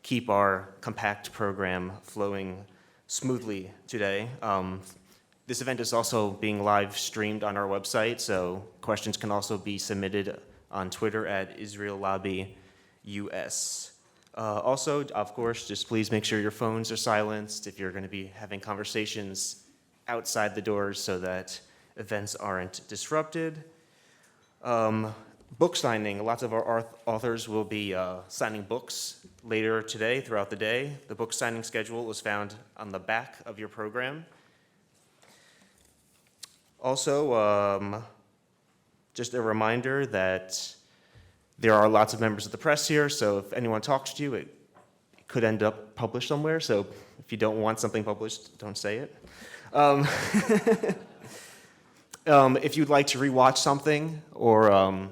keep our compact program flowing smoothly today. This event is also being live streamed on our website, so questions can also be submitted on Twitter at Israel Lobby US. Also, of course, just please make sure your phones are silenced if you're going to be having conversations outside the doors so that events aren't disrupted. Book signing. Lots of our authors will be signing books later today, throughout the day. The book signing schedule is found on the back of your program. Also, just a reminder that there are lots of members of the press here, so if anyone talks to you, it could end up published somewhere, so if you don't want something published, don't say it. If you'd like to rewatch something or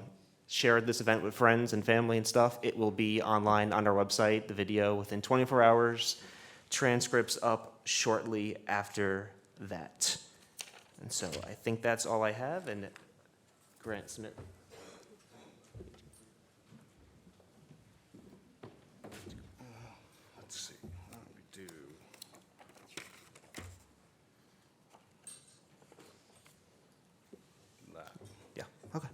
share this event with friends and family and stuff, it will be online on our website, the video, within 24 hours. Transcripts up shortly after that. And so I think that's all I have, and Grant Smith. Let's see, what do we do? Yeah, okay.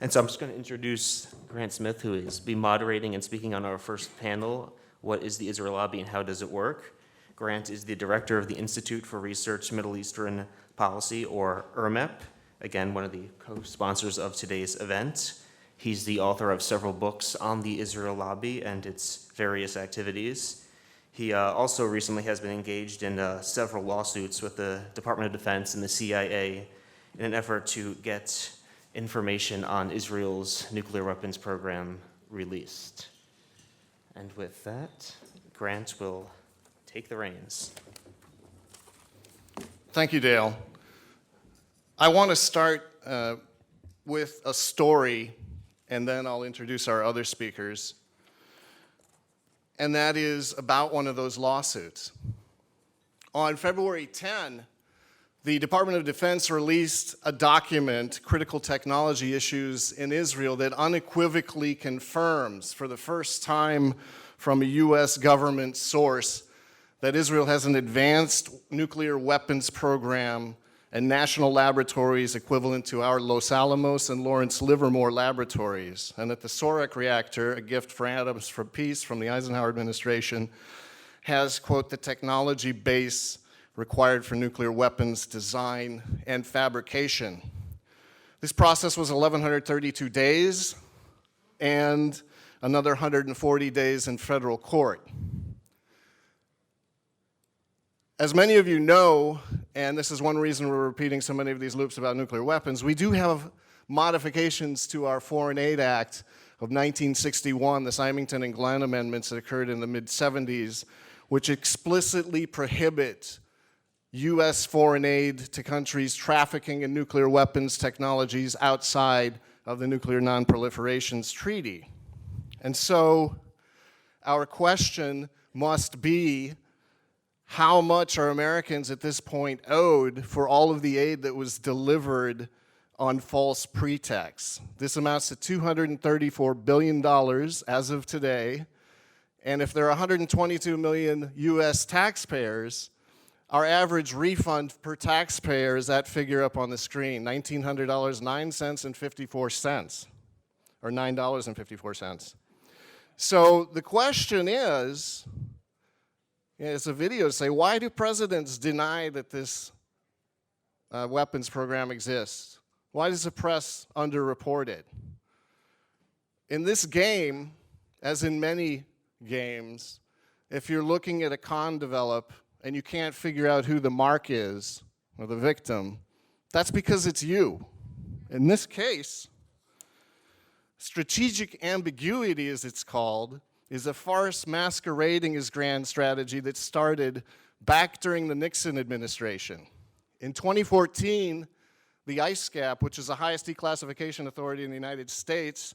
And so I'm just going to introduce Grant Smith, who is be moderating and speaking on our first panel, What is the Israel Lobby and How Does It Work? Grant is the director of the Institute for Research Middle Eastern Policy, or IRmep, again, one of the co-sponsors of today's event. He's the author of several books on the Israel Lobby and its various activities. He also recently has been engaged in several lawsuits with the Department of Defense and the CIA in an effort to get information on Israel's nuclear weapons program released. And with that, Grant will take the reins. Thank you, Dale. I want to start with a story, and then I'll introduce our other speakers. And that is about one of those lawsuits. On February 10, the Department of Defense released a document, Critical Technology Issues in Israel, that unequivocally confirms for the first time from a U.S. government source that Israel has an advanced nuclear weapons program and national laboratories equivalent to our Los Alamos and Lawrence Livermore laboratories, and that the Sorek reactor, a gift for Atoms for Peace from the Eisenhower administration, has, quote, the technology base required for nuclear weapons design and fabrication. This process was 1,132 days and another 140 days in federal court. As many of you know, and this is one reason we're repeating so many of these loops about nuclear weapons, we do have modifications to our Foreign Aid Act of 1961, the Symington and Glenn amendments that occurred in the mid-70s, which explicitly prohibit U.S. foreign aid to countries trafficking in nuclear weapons technologies outside of the Nuclear Non-Proliferations Treaty. And so our question must be, how much are Americans at this point owed for all of the aid that was delivered on false pretexts? This amounts to $234 billion as of today. And if there are 122 million US taxpayers, our average refund per taxpayer is that figure up on the screen, $1,900.09 and 54 cents, or $9.54. So the question is, it's a video to say, why do presidents deny that this weapons program exists? Why does the press underreport it? In this game, as in many games, if you're looking at a con develop and you can't figure out who the mark is or the victim, that's because it's you. In this case, strategic ambiguity, as it's called, is a farce masquerading as grand strategy that started back during the Nixon administration. In 2014, the ISCAP, which is the highest declassification authority in the United States,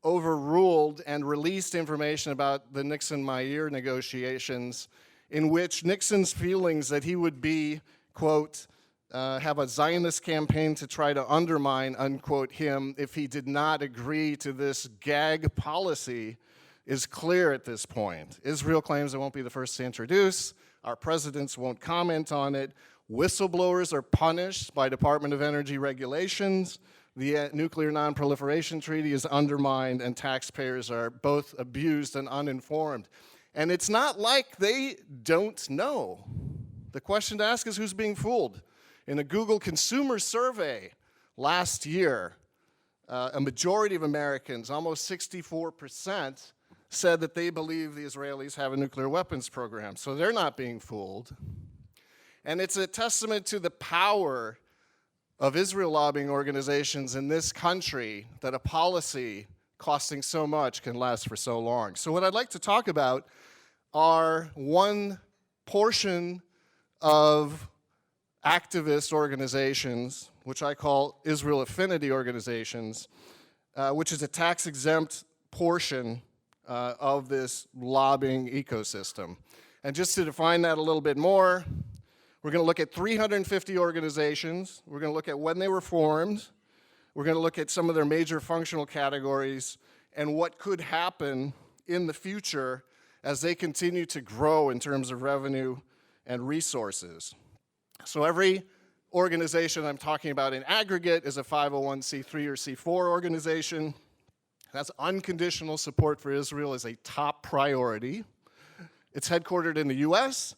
overruled and released information about the Nixon-Meyer negotiations in which Nixon's feelings that he would be, quote, have a Zionist campaign to try to undermine, unquote, him if he did not agree to this gag policy is clear at this point. Israel claims it won't be the first to introduce. Our presidents won't comment on it. Whistleblowers are punished by Department of Energy regulations. The Nuclear Non-Proliferation Treaty is undermined, and taxpayers are both abused and uninformed. And it's not like they don't know. The question to ask is who's being fooled. In a Google consumer survey last year, a majority of Americans, almost 64%, said that they believe the Israelis have a nuclear weapons program. So they're not being fooled. And it's a testament to the power of Israel lobbying organizations in this country that a policy costing so much can last for so long. So what I'd like to talk about are one portion of activist organizations, which I call Israel affinity organizations, which is a tax-exempt portion of this lobbying ecosystem. And just to define that a little bit more, we're going to look at 350 organizations. We're going to look at when they were formed. We're going to look at some of their major functional categories and what could happen in the future as they continue to grow in terms of revenue and resources. So every organization I'm talking about in aggregate is a 501c3 or C4 organization. That's unconditional support for Israel is a top priority. It's headquartered in the US,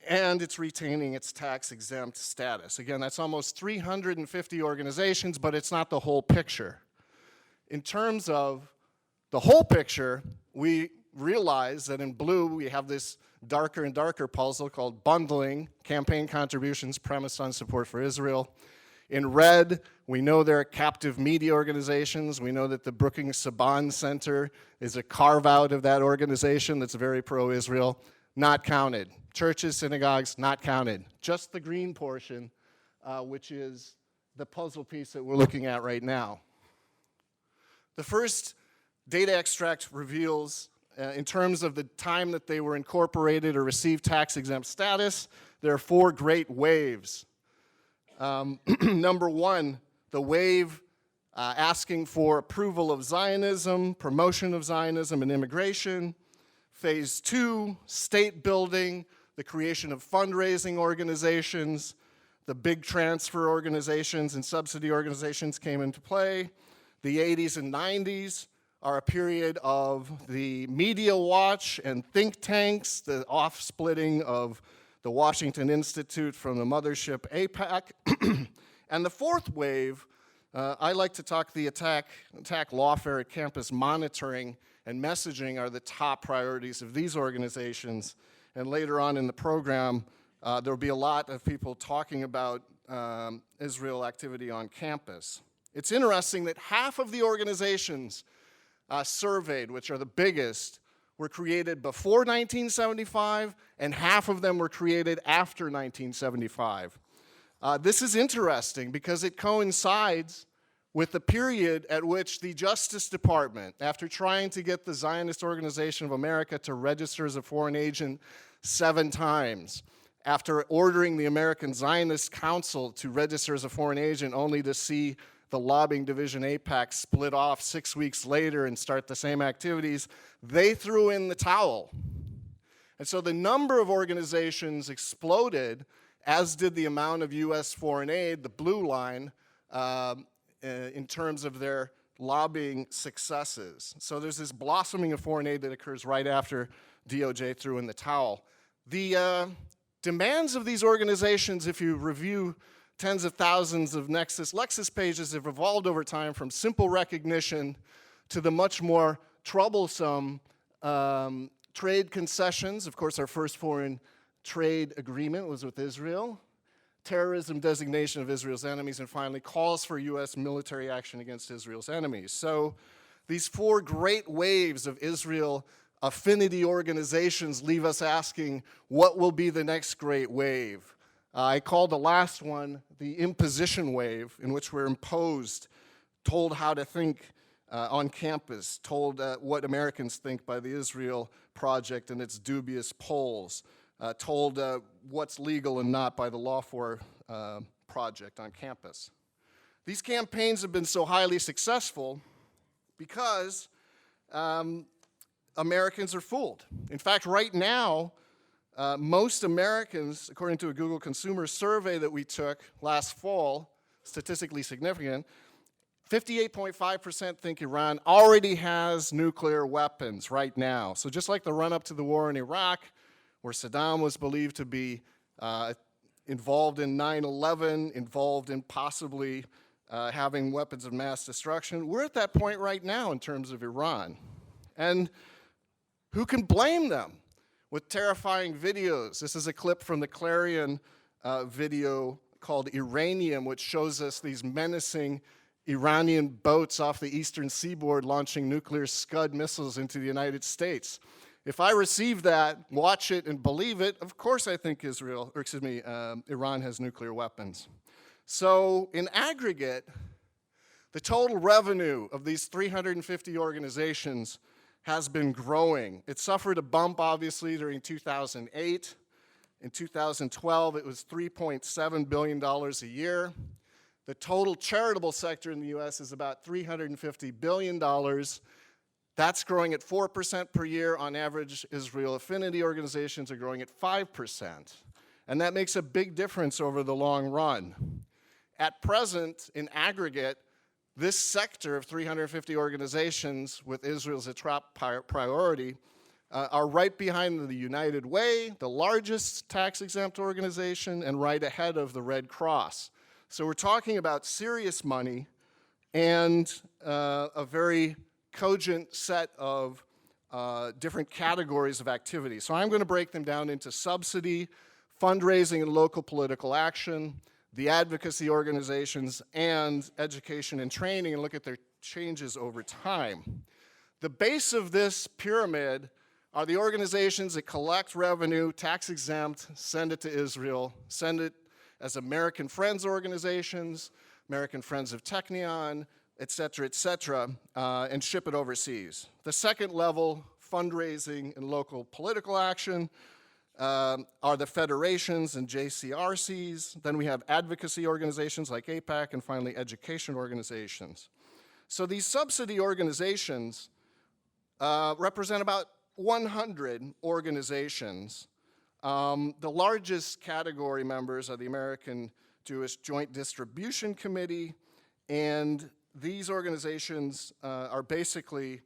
and it's retaining its tax-exempt status. Again, that's almost 350 organizations, but it's not the whole picture. In terms of the whole picture, we realize that in blue we have this darker and darker puzzle called bundling, campaign contributions premised on support for Israel. In red, we know there are captive media organizations. We know that the Brookings Saban Center is a carve-out of that organization that's very pro-Israel, not counted. Churches, synagogues, not counted. Just the green portion, which is the puzzle piece that we're looking at right now. The first data extract reveals, in terms of the time that they were incorporated or received tax-exempt status, there are 4 great waves. Number 1, the wave asking for approval of Zionism, promotion of Zionism and immigration. Phase 2, state building, the creation of fundraising organizations, the big transfer organizations and subsidy organizations came into play. The 80s and 90s are a period of the media watch and think tanks, the off-splitting of the Washington Institute from the mothership AIPAC. And the 4th wave, I like to talk the attack lawfare at campus monitoring and messaging are the top priorities of these organizations. And later on in the program, there will be a lot of people talking about Israel activity on campus. It's interesting that half of the organizations surveyed, which are the biggest, were created before 1975, and half of them were created after 1975. This is interesting because it coincides with the period at which the Justice Department, after trying to get the Zionist Organization of America to register as a foreign agent 7 times, after ordering the American Zionist Council to register as a foreign agent only to see the lobbying division AIPAC split off 6 weeks later and start the same activities, they threw in the towel. And so the number of organizations exploded, as did the amount of US foreign aid, the blue line, in terms of their lobbying successes. So there's this blossoming of foreign aid that occurs right after DOJ threw in the towel. The demands of these organizations, if you review tens of thousands of Lexis pages have evolved over time from simple recognition to the much more troublesome trade concessions. Of course, our first foreign trade agreement was with Israel. Terrorism designation of Israel's enemies, and finally calls for U.S. military action against Israel's enemies. So these four great waves of Israel affinity organizations leave us asking, what will be the next great wave? I called the last one the imposition wave, in which we're imposed, told how to think on campus, told what Americans think by the Israel Project and its dubious polls, told what's legal and not by the Law4 Project on campus. These campaigns have been so highly successful because Americans are fooled. In fact, right now, most Americans, according to a Google consumer survey that we took last fall, statistically significant, 58.5% think Iran already has nuclear weapons right now. So just like the run-up to the war in Iraq, where Saddam was believed to be involved in 9/11, involved in possibly having weapons of mass destruction, we're at that point right now in terms of Iran. And who can blame them with terrifying videos? This is a clip from the Clarion video called Iranium, which shows us these menacing Iranian boats off the eastern seaboard launching nuclear Scud missiles into the United States. If I receive that, watch it, and believe it, of course I think Iran has nuclear weapons. So in aggregate, the total revenue of these 350 organizations has been growing. It suffered a bump, obviously, during 2008. In 2012, it was $3.7 billion a year. The total charitable sector in the US is about $350 billion. That's growing at 4% per year. On average, Israel affinity organizations are growing at 5%. And that makes a big difference over the long run. At present, in aggregate, this sector of 350 organizations with Israel as a top priority are right behind the United Way, the largest tax-exempt organization, and right ahead of the Red Cross. So we're talking about serious money and a very cogent set of different categories of activity. So I'm going to break them down into subsidy, fundraising and local political action, the advocacy organizations, and education and training, and look at their changes over time. The base of this pyramid are the organizations that collect revenue, tax-exempt, send it to Israel, send it as American Friends organizations, American Friends of Technion, et cetera, and ship it overseas. The second level, fundraising and local political action, are the federations and JCRCs. Then we have advocacy organizations like AIPAC, and finally education organizations. So these subsidy organizations represent about 100 organizations. The largest category members are the American Jewish Joint Distribution Committee, and these organizations are basically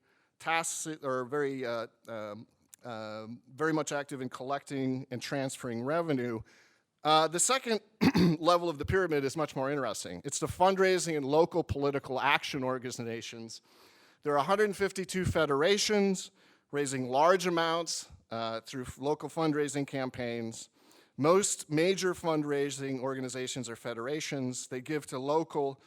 very much active in collecting and transferring revenue. The second level of the pyramid is much more interesting. It's the fundraising and local political action organizations. There are 152 federations raising large amounts through local fundraising campaigns. Most major fundraising organizations are federations. They give to local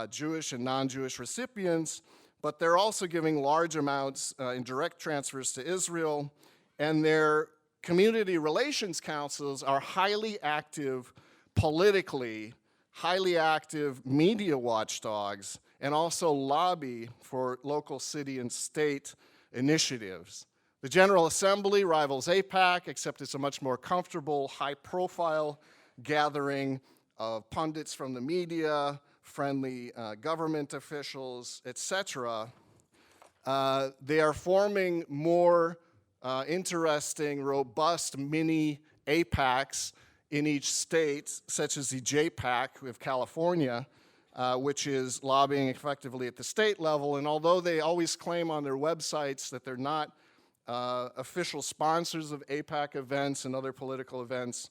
Jewish and non-Jewish recipients, but they're also giving large amounts in direct transfers to Israel, and their community relations councils are highly active politically, highly active media watchdogs, and also lobby for local city and state initiatives. The General Assembly rivals AIPAC, except it's a much more comfortable, high-profile gathering of pundits from the media, friendly government officials, etc. They are forming more interesting, robust mini AIPACs in each state, such as the JPAC of California, which is lobbying effectively at the state level. And although they always claim on their websites that they're not official sponsors of AIPAC events and other political events,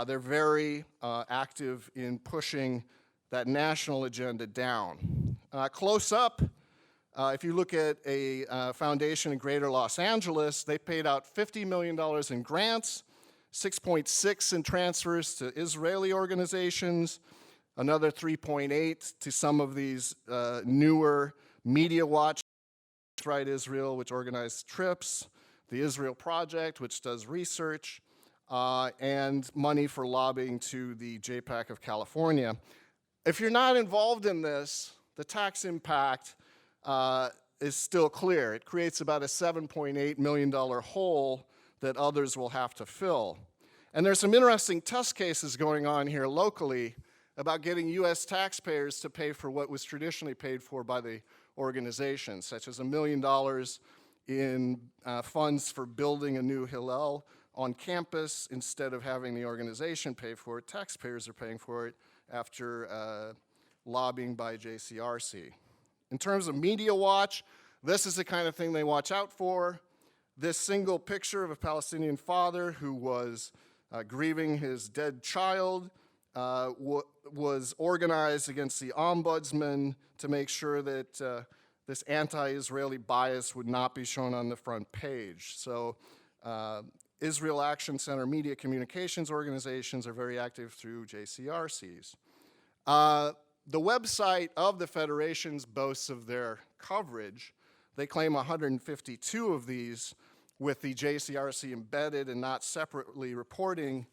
They're very active in pushing that national agenda down. Close up, if you look at a foundation in Greater Los Angeles, they paid out $50 million in grants, 6.6 in transfers to Israeli organizations, another 3.8 to some of these newer Media Watch, Right Israel, which organized trips, the Israel Project, which does research, and money for lobbying to the JPAC of California. If you're not involved in this, the tax impact is still clear. It creates about a $7.8 million hole that others will have to fill. And there's some interesting test cases going on here locally about getting US taxpayers to pay for what was traditionally paid for by the organization, such as $1 million in funds for building a new Hillel on campus. Instead of having the organization pay for it, taxpayers are paying for it after lobbying by JCRC. In terms of Media Watch, this is the kind of thing they watch out for. This single picture of a Palestinian father who was grieving his dead child was organized against the ombudsman to make sure that this anti-Israeli bias would not be shown on the front page. So Israel Action Center media communications organizations are very active through JCRCs. The website of the federations boasts of their coverage. They claim 152 of these with the JCRC embedded and not separately reporting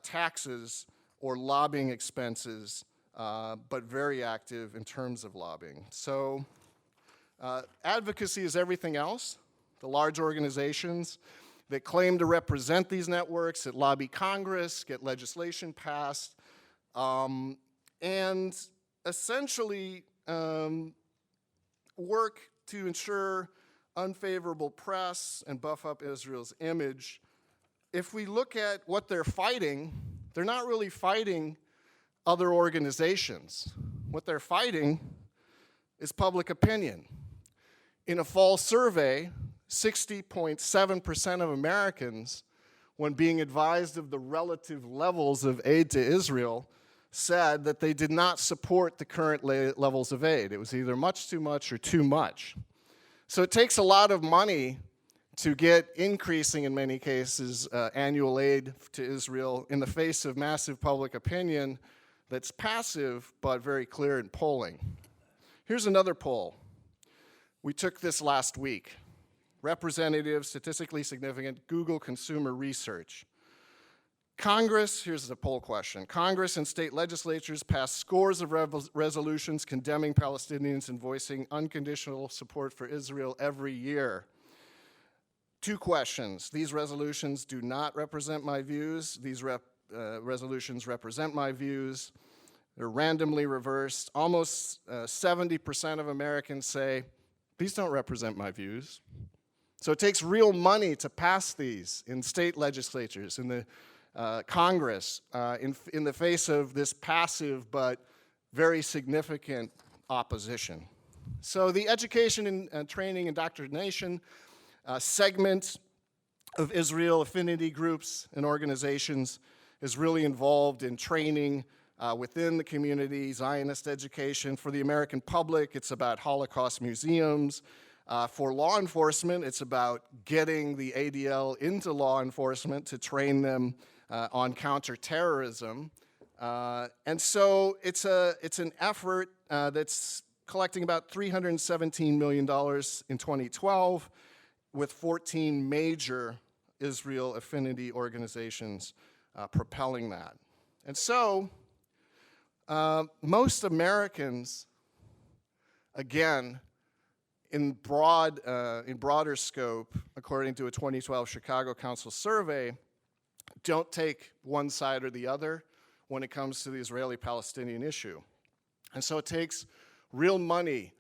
taxes or lobbying expenses, but very active in terms of lobbying. So advocacy is everything else. The large organizations that claim to represent these networks, that lobby Congress, get legislation passed, and essentially work to ensure unfavorable press and buff up Israel's image. If we look at what they're fighting, they're not really fighting other organizations. What they're fighting is public opinion. In a fall survey, 60.7% of Americans, when being advised of the relative levels of aid to Israel, said that they did not support the current levels of aid. It was either much too much or too much. So it takes a lot of money to get increasing, in many cases, annual aid to Israel in the face of massive public opinion that's passive but very clear in polling. Here's another poll. We took this last week. Representative, statistically significant, Google Consumer Research. Congress, here's the poll question. Congress and state legislatures passed scores of resolutions condemning Palestinians and voicing unconditional support for Israel every year. 2 questions. These resolutions do not represent my views. These resolutions represent my views. They're randomly reversed. Almost 70% of Americans say, these don't represent my views. So it takes real money to pass these in state legislatures, in the Congress, in the face of this passive but very significant opposition. So the education and training indoctrination segment of Israel affinity groups and organizations is really involved in training within the community, Zionist education. For the American public, it's about Holocaust museums. For law enforcement, it's about getting the ADL into law enforcement to train them on counterterrorism. And so it's an effort that's collecting about $317 million in 2012 with 14 major Israel affinity organizations propelling that. And so most Americans, again, in broader scope, according to a 2012 Chicago Council survey, don't take one side or the other when it comes to the Israeli-Palestinian issue. And so it takes real money,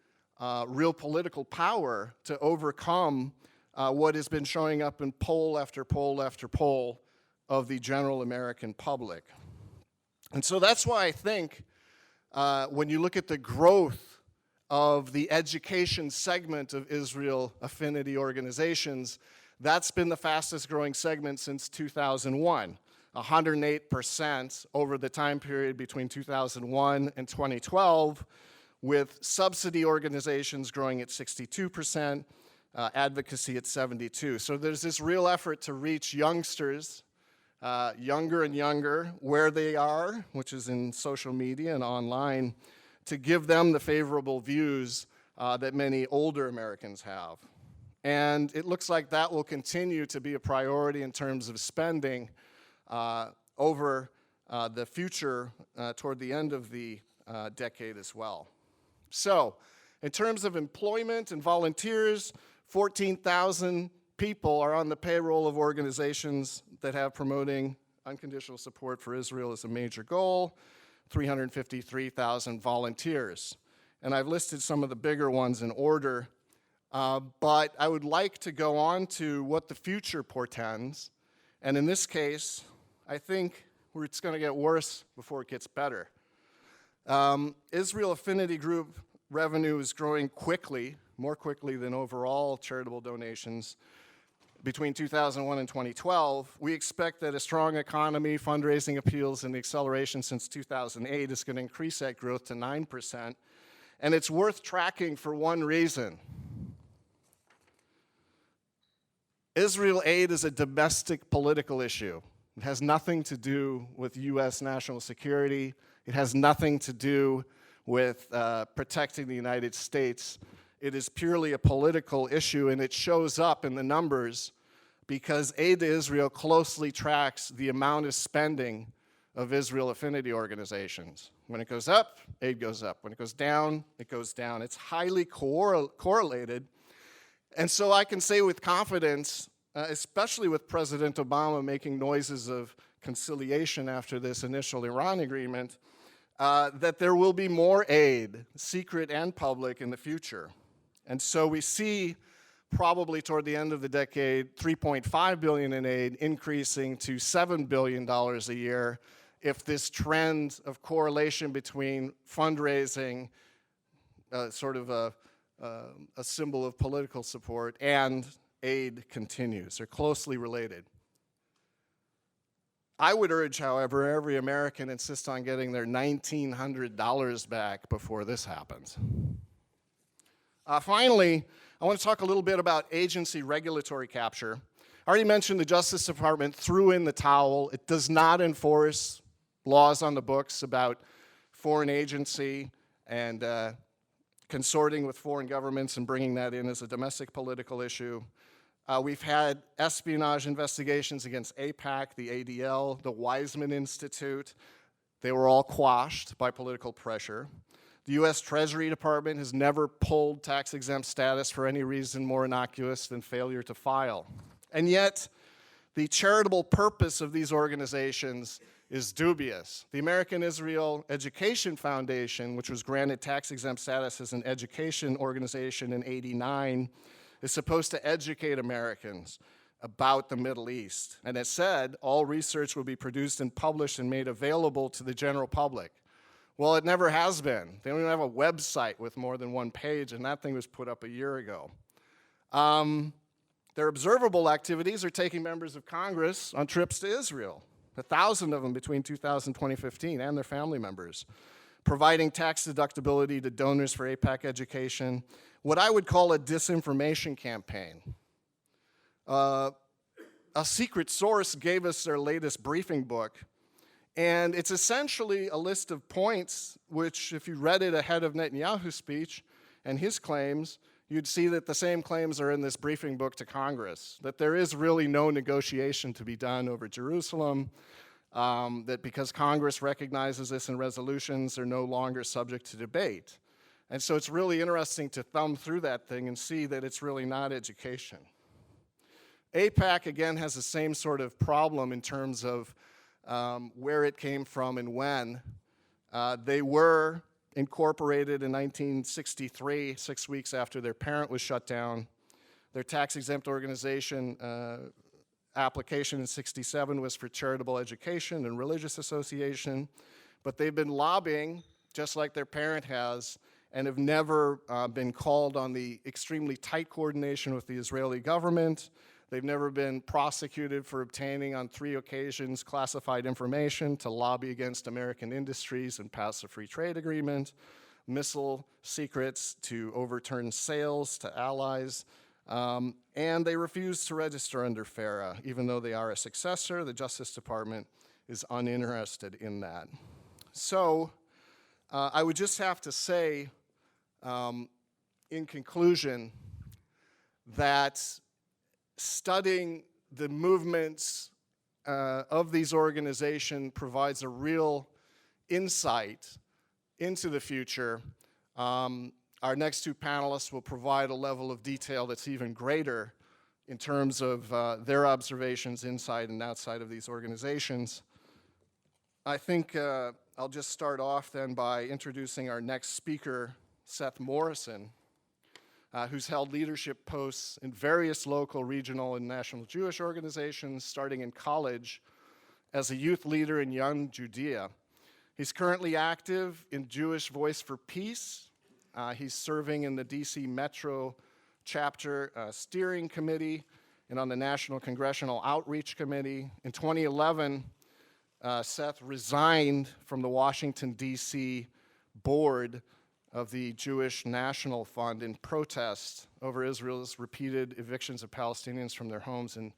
real political power to overcome what has been showing up in poll after poll after poll of the general American public. And so that's why I think when you look at the growth of the education segment of Israel affinity organizations, that's been the fastest growing segment since 2001. 108% over the time period between 2001 and 2012, with subsidy organizations growing at 62%, advocacy at 72%. So there's this real effort to reach youngsters, younger and younger, where they are, which is in social media and online, to give them the favorable views that many older Americans have. And it looks like that will continue to be a priority in terms of spending over the future toward the end of the decade as well. So, in terms of employment and volunteers, 14,000 people are on the payroll of organizations that have promoting unconditional support for Israel as a major goal, 353,000 volunteers. And I've listed some of the bigger ones in order, but I would like to go on to what the future portends. And in this case, I think it's going to get worse before it gets better. Israel Affinity Group revenue is growing quickly, more quickly than overall charitable donations. Between 2001 and 2012, we expect that a strong economy, fundraising appeals, and the acceleration since 2008 is going to increase that growth to 9%. And it's worth tracking for one reason. Israel aid is a domestic political issue. It has nothing to do with U.S. national security. It has nothing to do with protecting the United States. It is purely a political issue, and it shows up in the numbers because aid to Israel closely tracks the amount of spending of Israel affinity organizations. When it goes up, aid goes up. When it goes down, it goes down. It's highly correlated. And so I can say with confidence, especially with President Obama making noises of conciliation after this initial Iran agreement, that there will be more aid, secret and public, in the future. And so we see probably toward the end of the decade, $3.5 billion in aid increasing to $7 billion a year if this trend of correlation between fundraising, sort of a symbol of political support, and aid continues. They're closely related. I would urge, however, every American insist on getting their $1,900 back before this happens. Finally, I want to talk a little bit about agency regulatory capture. I already mentioned the Justice Department threw in the towel. It does not enforce laws on the books about foreign agency and consorting with foreign governments and bringing that in as a domestic political issue. We've had espionage investigations against AIPAC, the ADL, the Weizmann Institute. They were all quashed by political pressure. The U.S. Treasury Department has never pulled tax-exempt status for any reason more innocuous than failure to file. And yet, the charitable purpose of these organizations is dubious. The American Israel Education Foundation, which was granted tax-exempt status as an education organization in '89, is supposed to educate Americans about the Middle East. And it said all research will be produced and published and made available to the general public. Well, it never has been. They don't even have a website with more than one page, and that thing was put up a year ago. Their observable activities are taking members of Congress on trips to Israel, 1,000 of them between 2000 and 2015, and their family members, providing tax deductibility to donors for AIPAC education, what I would call a disinformation campaign. A secret source gave us their latest briefing book, and it's essentially a list of points which, if you read it ahead of Netanyahu's speech and his claims, you'd see that the same claims are in this briefing book to Congress, that there is really no negotiation to be done over Jerusalem, that because Congress recognizes this in resolutions, they're no longer subject to debate. And so it's really interesting to thumb through that thing and see that it's really not education. AIPAC, again, has the same sort of problem in terms of where it came from and when. They were incorporated in 1963, 6 weeks after their parent was shut down. Their tax-exempt organization application in '67 was for charitable education and religious association, but they've been lobbying, just like their parent has, and have never been called on the extremely tight coordination with the Israeli government, They've never been prosecuted for obtaining on 3 occasions classified information to lobby against American industries and pass a free trade agreement, missile secrets to overturn sales to allies, and they refuse to register under FARA. Even though they are a successor, the Justice Department is uninterested in that. So I would just have to say, in conclusion, that studying the movements of these organizations provides a real insight into the future. Our next 2 panelists will provide a level of detail that's even greater in terms of their observations inside and outside of these organizations. I think I'll just start off then by introducing our next speaker, Seth Morrison, who's held leadership posts in various local, regional, and national Jewish organizations, starting in college as a youth leader in Young Judea. He's currently active in Jewish Voice for Peace. He's serving in the DC Metro Chapter Steering Committee and on the National Congressional Outreach Committee. In 2011, Seth resigned from the Washington, D.C. board of the Jewish National Fund in protest over Israel's repeated evictions of Palestinians from their homes in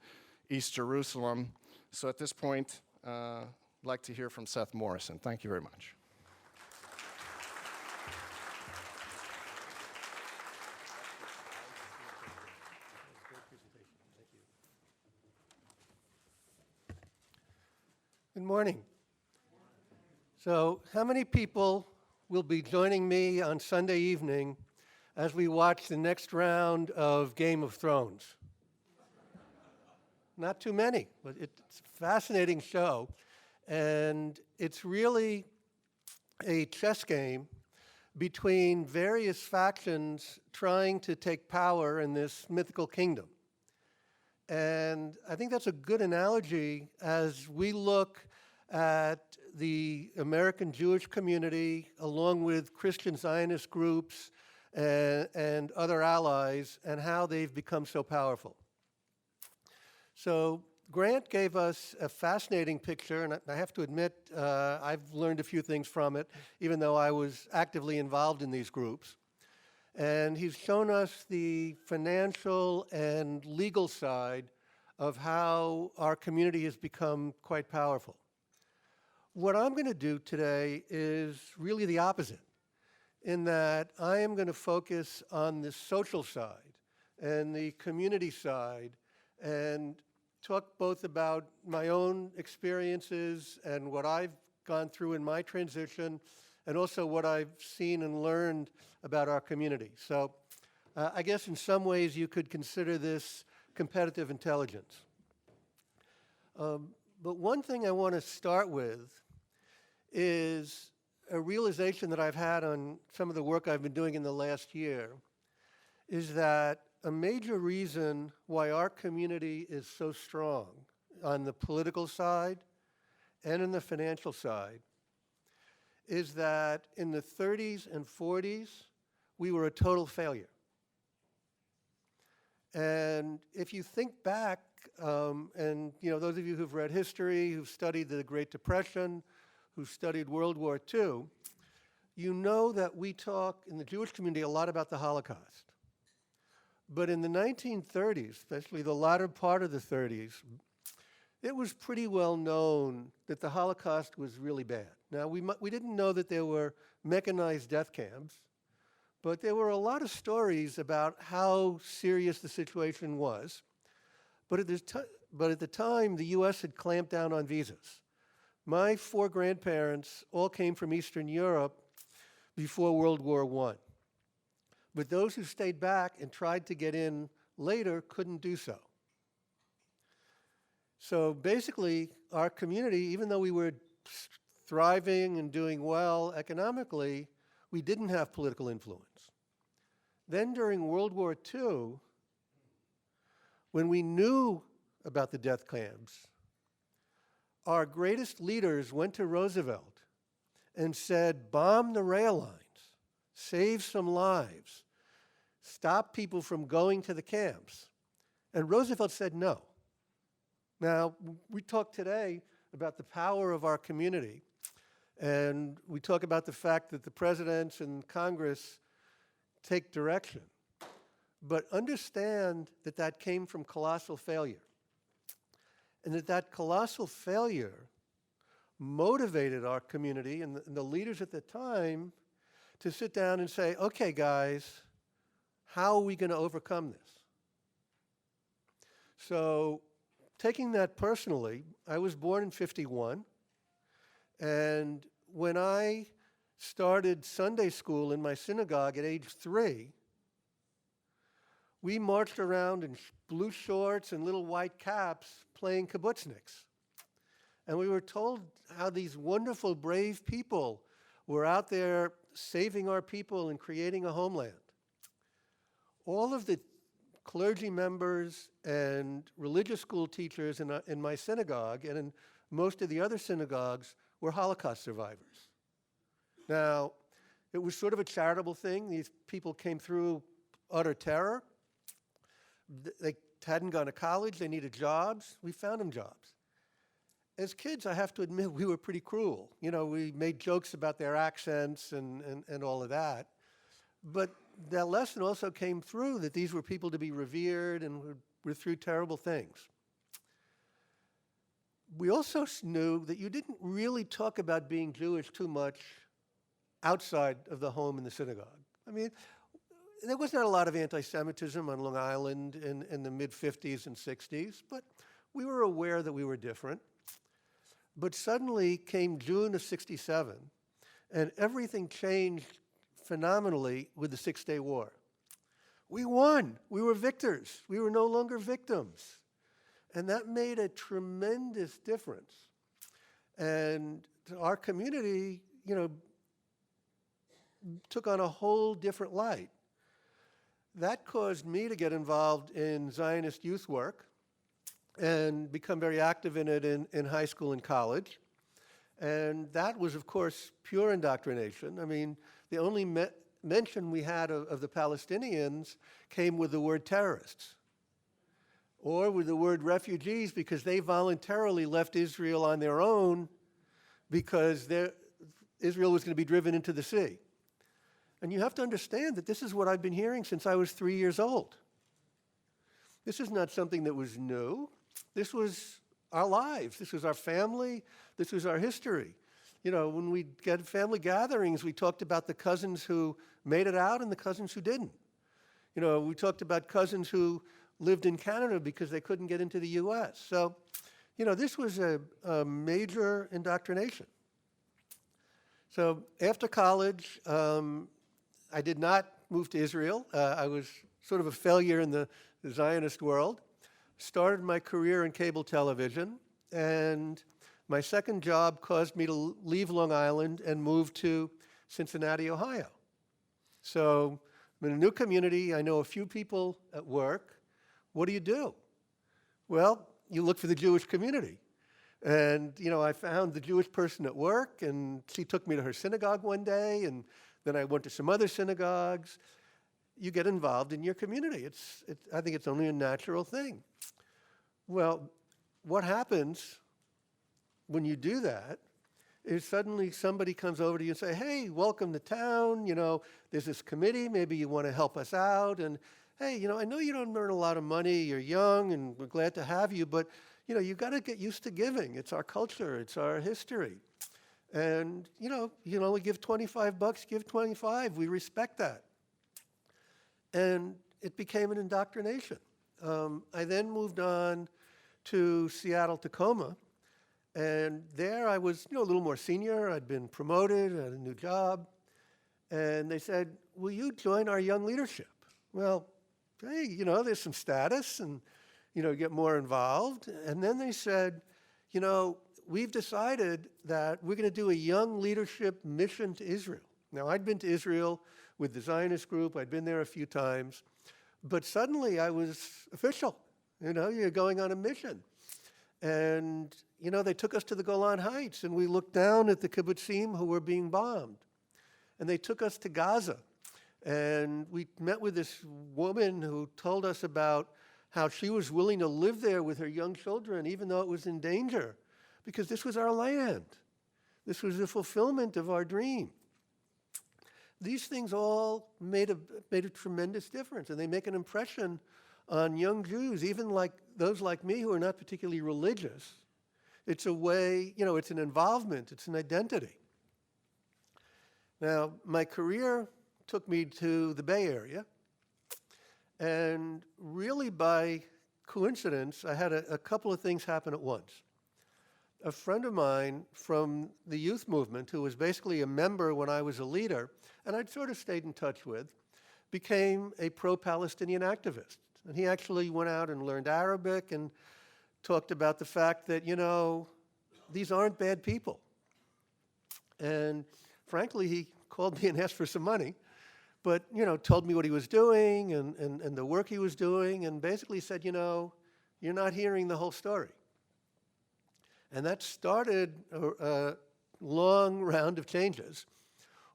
East Jerusalem. So at this point, I'd like to hear from Seth Morrison. Thank you very much. Good morning. So, how many people will be joining me on Sunday evening as we watch the next round of Game of Thrones? Not too many, but it's a fascinating show. And it's really a chess game between various factions trying to take power in this mythical kingdom. And I think that's a good analogy as we look at the American Jewish community along with Christian Zionist groups and other allies and how they've become so powerful. So Grant gave us a fascinating picture, and I have to admit I've learned a few things from it, even though I was actively involved in these groups. And he's shown us the financial and legal side of how our community has become quite powerful. What I'm going to do today is really the opposite, in that I am going to focus on the social side and the community side and talk both about my own experiences and what I've gone through in my transition, and also what I've seen and learned about our community. So I guess in some ways you could consider this competitive intelligence. But one thing I want to start with is a realization that I've had on some of the work I've been doing in the last year, is that a major reason why our community is so strong on the political side and in the financial side is that in the 30s and 40s, we were a total failure. And if you think back, and those of you who've read history, who've studied the Great Depression, who've studied World War II, you know that we talk in the Jewish community a lot about the Holocaust. But in the 1930s, especially the latter part of the 30s, it was pretty well known that the Holocaust was really bad. Now, we didn't know that there were mechanized death camps, but there were a lot of stories about how serious the situation was. But at the time, the U.S. had clamped down on visas. My 4 grandparents all came from Eastern Europe before World War I. But those who stayed back and tried to get in later couldn't do so. So basically, our community, even though we were thriving and doing well economically, we didn't have political influence. Then during World War II, when we knew about the death camps, our greatest leaders went to Roosevelt and said, bomb the rail lines, save some lives, stop people from going to the camps. And Roosevelt said no. Now, we talked today about the power of our community, and we talk about the fact that the presidents and Congress take direction. But understand that that came from colossal failure, and that colossal failure motivated our community and the leaders at the time to sit down and say, okay, guys, how are we going to overcome this? So taking that personally, I was born in '51, and when I started Sunday school in my synagogue at age 3, we marched around in blue shorts and little white caps playing kibbutzniks. And we were told how these wonderful, brave people were out there saving our people and creating a homeland. All of the clergy members and religious school teachers in my synagogue and in most of the other synagogues were Holocaust survivors. Now, it was sort of a charitable thing. These people came through utter terror. They hadn't gone to college. They needed jobs. We found them jobs. As kids, I have to admit, we were pretty cruel. You know, we made jokes about their accents and all of that. But that lesson also came through that these were people to be revered and were through terrible things. We also knew that you didn't really talk about being Jewish too much outside of the home in the synagogue. I mean, there was not a lot of anti-Semitism on Long Island in the mid-50s and 60s, but we were aware that we were different. But suddenly came June of '67, and everything changed phenomenally with the Six-Day War. We won. We were victors. We were no longer victims. And that made a tremendous difference. And our community, you know, took on a whole different light. That caused me to get involved in Zionist youth work and become very active in it in high school and college. And that was, of course, pure indoctrination. I mean, the only mention we had of the Palestinians came with the word terrorists or with the word refugees, because they voluntarily left Israel on their own because Israel was going to be driven into the sea. And you have to understand that this is what I've been hearing since I was 3 years old. This is not something that was new. This was our lives. This was our family. This was our history. You know, when we get family gatherings, we talked about the cousins who made it out and the cousins who didn't. You know, we talked about cousins who lived in Canada because they couldn't get into the U.S. So, you know, this was a major indoctrination. So after college, I did not move to Israel. I was sort of a failure in the Zionist world. Started my career in cable television, and my second job caused me to leave Long Island and move to Cincinnati, Ohio. So I'm in a new community. I know a few people at work. What do? Well, you look for the Jewish community. And, you know, I found the Jewish person at work, and she took me to her synagogue one day, and then I went to some other synagogues. You get involved in your community. I think it's only a natural thing. Well, what happens when you do that is suddenly somebody comes over to you and say, hey, welcome to town. You know, there's this committee. Maybe you want to help us out. And, hey, you know, I know you don't earn a lot of money. You're young, and we're glad to have you. But, you know, you got to get used to giving. It's our culture. It's our history. And, you know, you can only give $25, give 25. We respect that. And it became an indoctrination. I then moved on to Seattle, Tacoma. And there I was, you know, a little more senior. I'd been promoted, I had a new job. And they said, will you join our young leadership? Well, hey, you know, there's some status and, you know, get more involved. And then they said, you know, we've decided that we're going to do a young leadership mission to Israel. Now, I'd been to Israel with the Zionist group. I'd been there a few times. But suddenly I was official. You know, you're going on a mission. And, you know, they took us to the Golan Heights, and we looked down at the kibbutzim who were being bombed. And they took us to Gaza. And we met with this woman who told us about how she was willing to live there with her young children, even though it was in danger, because this was our land. This was the fulfillment of our dream. These things all made a tremendous difference, and they make an impression on young Jews, even like those like me who are not particularly religious. It's a way, it's an involvement, it's an identity. Now, my career took me to the Bay Area, and really by coincidence, I had a couple of things happen at once. A friend of mine from the youth movement, who was basically a member when I was a leader, and I'd sort of stayed in touch with, became a pro-Palestinian activist. And he actually went out and learned Arabic and talked about the fact that, these aren't bad people. And frankly, he called me and asked for some money, but, told me what he was doing and the work he was doing, and basically said, you're not hearing the whole story. And that started a long round of changes.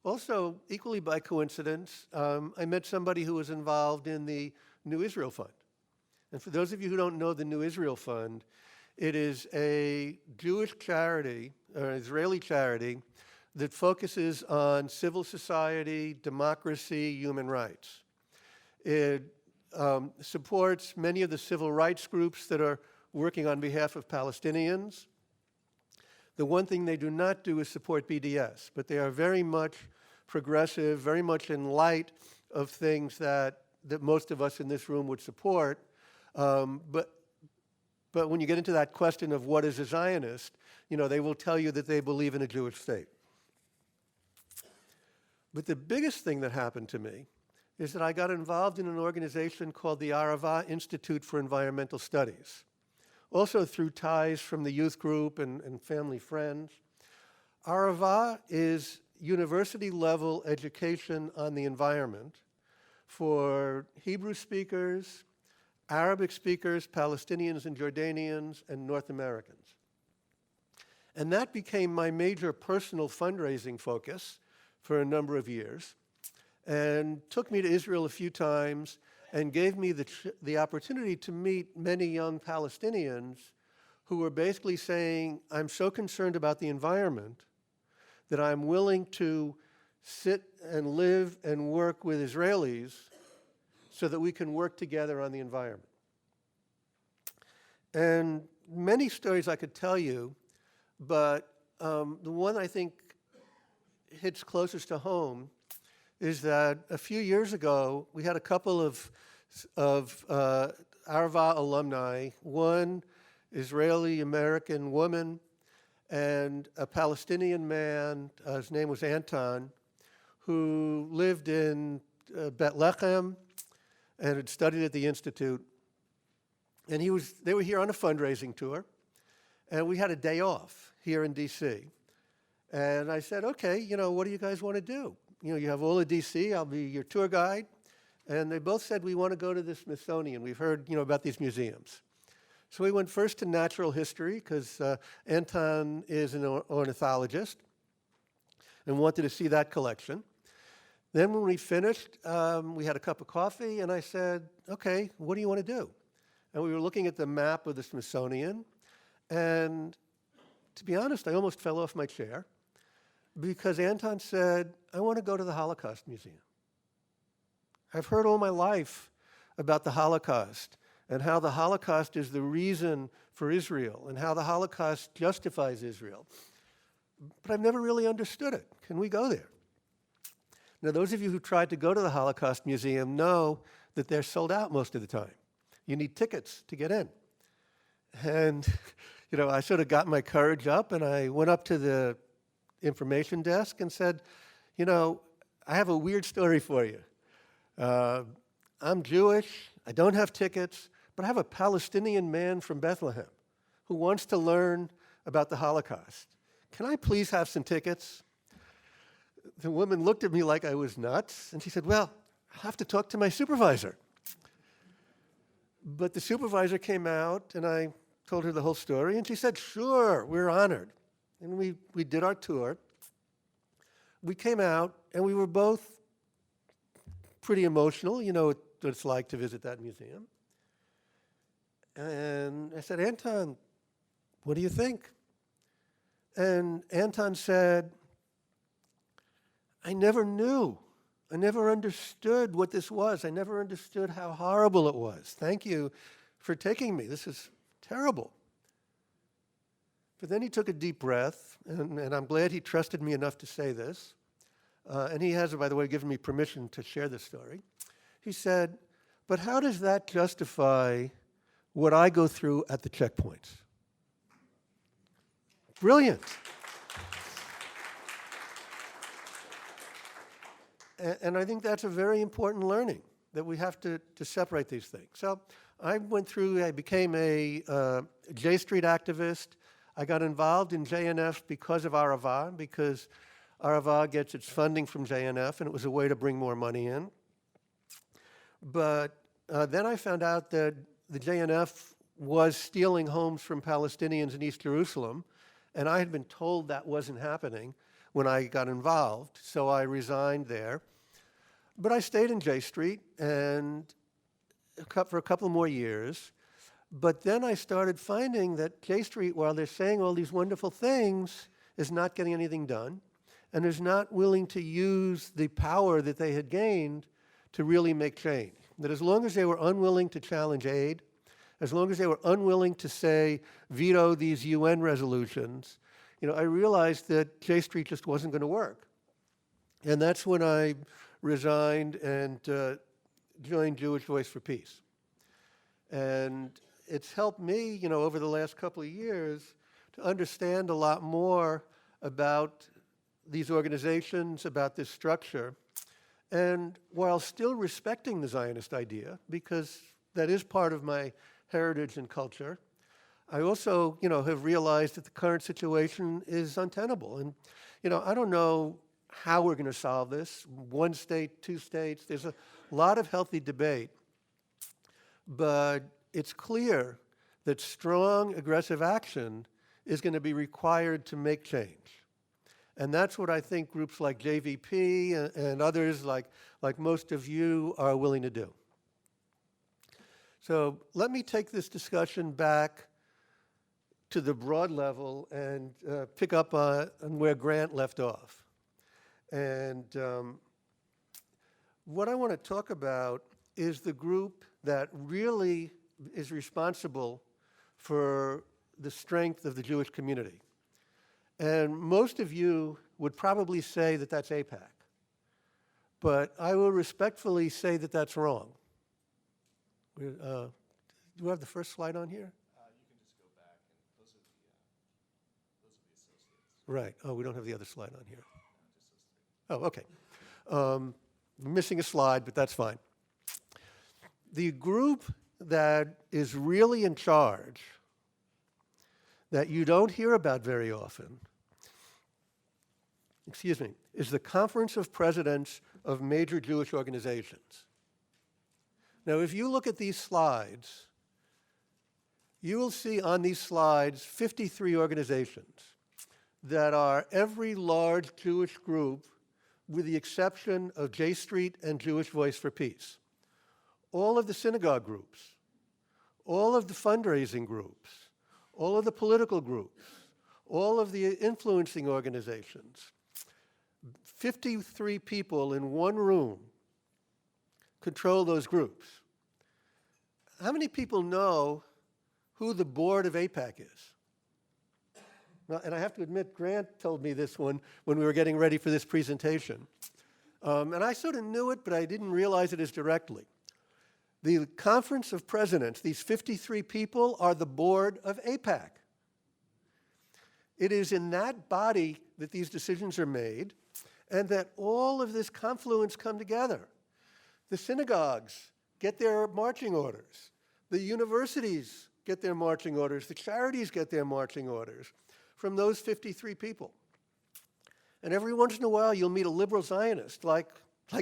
Also, equally by coincidence, I met somebody who was involved in the New Israel Fund. And for those of you who don't know the New Israel Fund, it is a Jewish charity, or an Israeli charity, that focuses on civil society, democracy, human rights. It supports many of the civil rights groups that are working on behalf of Palestinians. The one thing they do not do is support BDS, but they are very much progressive, very much in light of things that most of us in this room would support. But when you get into that question of what is a Zionist, they will tell you that they believe in a Jewish state. But the biggest thing that happened to me is that I got involved in an organization called the Arava Institute for Environmental Studies, also through ties from the youth group and family friends. Arava is university-level education on the environment for Hebrew speakers, Arabic speakers, Palestinians and Jordanians, and North Americans. And that became my major personal fundraising focus for a number of years, and took me to Israel a few times and gave me the opportunity to meet many young Palestinians who were basically saying, I'm so concerned about the environment that I'm willing to sit and live and work with Israelis so that we can work together on the environment. And many stories I could tell you, but the one I think hits closest to home is that a few years ago, we had a couple of Arava alumni, one Israeli-American woman and a Palestinian man, his name was Anton, who lived in Bethlehem and had studied at the Institute. And they were here on a fundraising tour, and we had a day off here in DC. And I said, okay, what do you guys want to do? You have all of DC, I'll be your tour guide. And they both said, we want to go to the Smithsonian. We've heard, about these museums. So we went first to natural history, because Anton is an ornithologist and wanted to see that collection. Then when we finished, we had a cup of coffee, and I said, okay, what do you want to do? And we were looking at the map of the Smithsonian, and to be honest, I almost fell off my chair, because Anton said, I want to go to the Holocaust Museum. I've heard all my life about the Holocaust and how the Holocaust is the reason for Israel and how the Holocaust justifies Israel. But I've never really understood it. Can we go there? Now, those of you who tried to go to the Holocaust Museum know that they're sold out most of the time. You need tickets to get in. And, I sort of got my courage up, and I went up to the information desk and said, I have a weird story for you. I'm Jewish, I don't have tickets, but I have a Palestinian man from Bethlehem who wants to learn about the Holocaust. Can I please have some tickets? The woman looked at me like I was nuts, and she said, well, I'll have to talk to my supervisor. But the supervisor came out, and I told her the whole story, and she said, sure, we're honored. And we did our tour. We came out, and we were both pretty emotional. You know what it's like to visit that museum. And I said, Anton, what do you think? And Anton said, I never knew. I never understood what this was. I never understood how horrible it was. Thank you for taking me. This is terrible. But then he took a deep breath, and I'm glad he trusted me enough to say this. And he has, by the way, given me permission to share this story. He said, but how does that justify what I go through at the checkpoints? Brilliant. And I think that's a very important learning, that we have to separate these things. So I became a J Street activist. I got involved in JNF because of Arava, because Arava gets its funding from JNF, and it was a way to bring more money in. But then I found out that the JNF was stealing homes from Palestinians in East Jerusalem, and I had been told that wasn't happening when I got involved, so I resigned there. But I stayed in J Street and for a couple more years. But then I started finding that J Street, while they're saying all these wonderful things, is not getting anything done, and is not willing to use the power that they had gained to really make change. That as long as they were unwilling to challenge aid, as long as they were unwilling to say, veto these UN resolutions, I realized that J Street just wasn't going to work. And that's when I resigned and joined Jewish Voice for Peace. And it's helped me, over the last couple of years to understand a lot more about these organizations, about this structure, and while still respecting the Zionist idea, because that is part of my heritage and culture, I also, have realized that the current situation is untenable. And, I don't know how we're going to solve this. 1 state, 2 states, there's a lot of healthy debate. But it's clear that strong, aggressive action is going to be required to make change. And that's what I think groups like JVP and others like most of you are willing to do. So let me take this discussion back to the broad level and pick up on where Grant left off. And what I want to talk about is the group that really is responsible for the strength of the Jewish community. And most of you would probably say that that's AIPAC. But I will respectfully say that that's wrong. Do we have the first slide on here? You can just go back, and those are the associates. Right. Oh, we don't have the other slide on here. Oh, okay. We're missing a slide, but that's fine. The group that is really in charge, that you don't hear about very often, is the Conference of Presidents of Major Jewish Organizations. Now, if you look at these slides, you will see on these slides 53 organizations that are every large Jewish group with the exception of J Street and Jewish Voice for Peace. All of the synagogue groups, all of the fundraising groups, all of the political groups, all of the influencing organizations. 53 people in one room control those groups. How many people know who the board of AIPAC is? Well, and I have to admit, Grant told me this one when we were getting ready for this presentation. And I sort of knew it, but I didn't realize it as directly. The Conference of Presidents, these 53 people, are the board of AIPAC. It is in that body that these decisions are made, and that all of this confluence come together. The synagogues get their marching orders. The universities get their marching orders. The charities get their marching orders from those 53 people. And every once in a while, you'll meet a liberal Zionist, like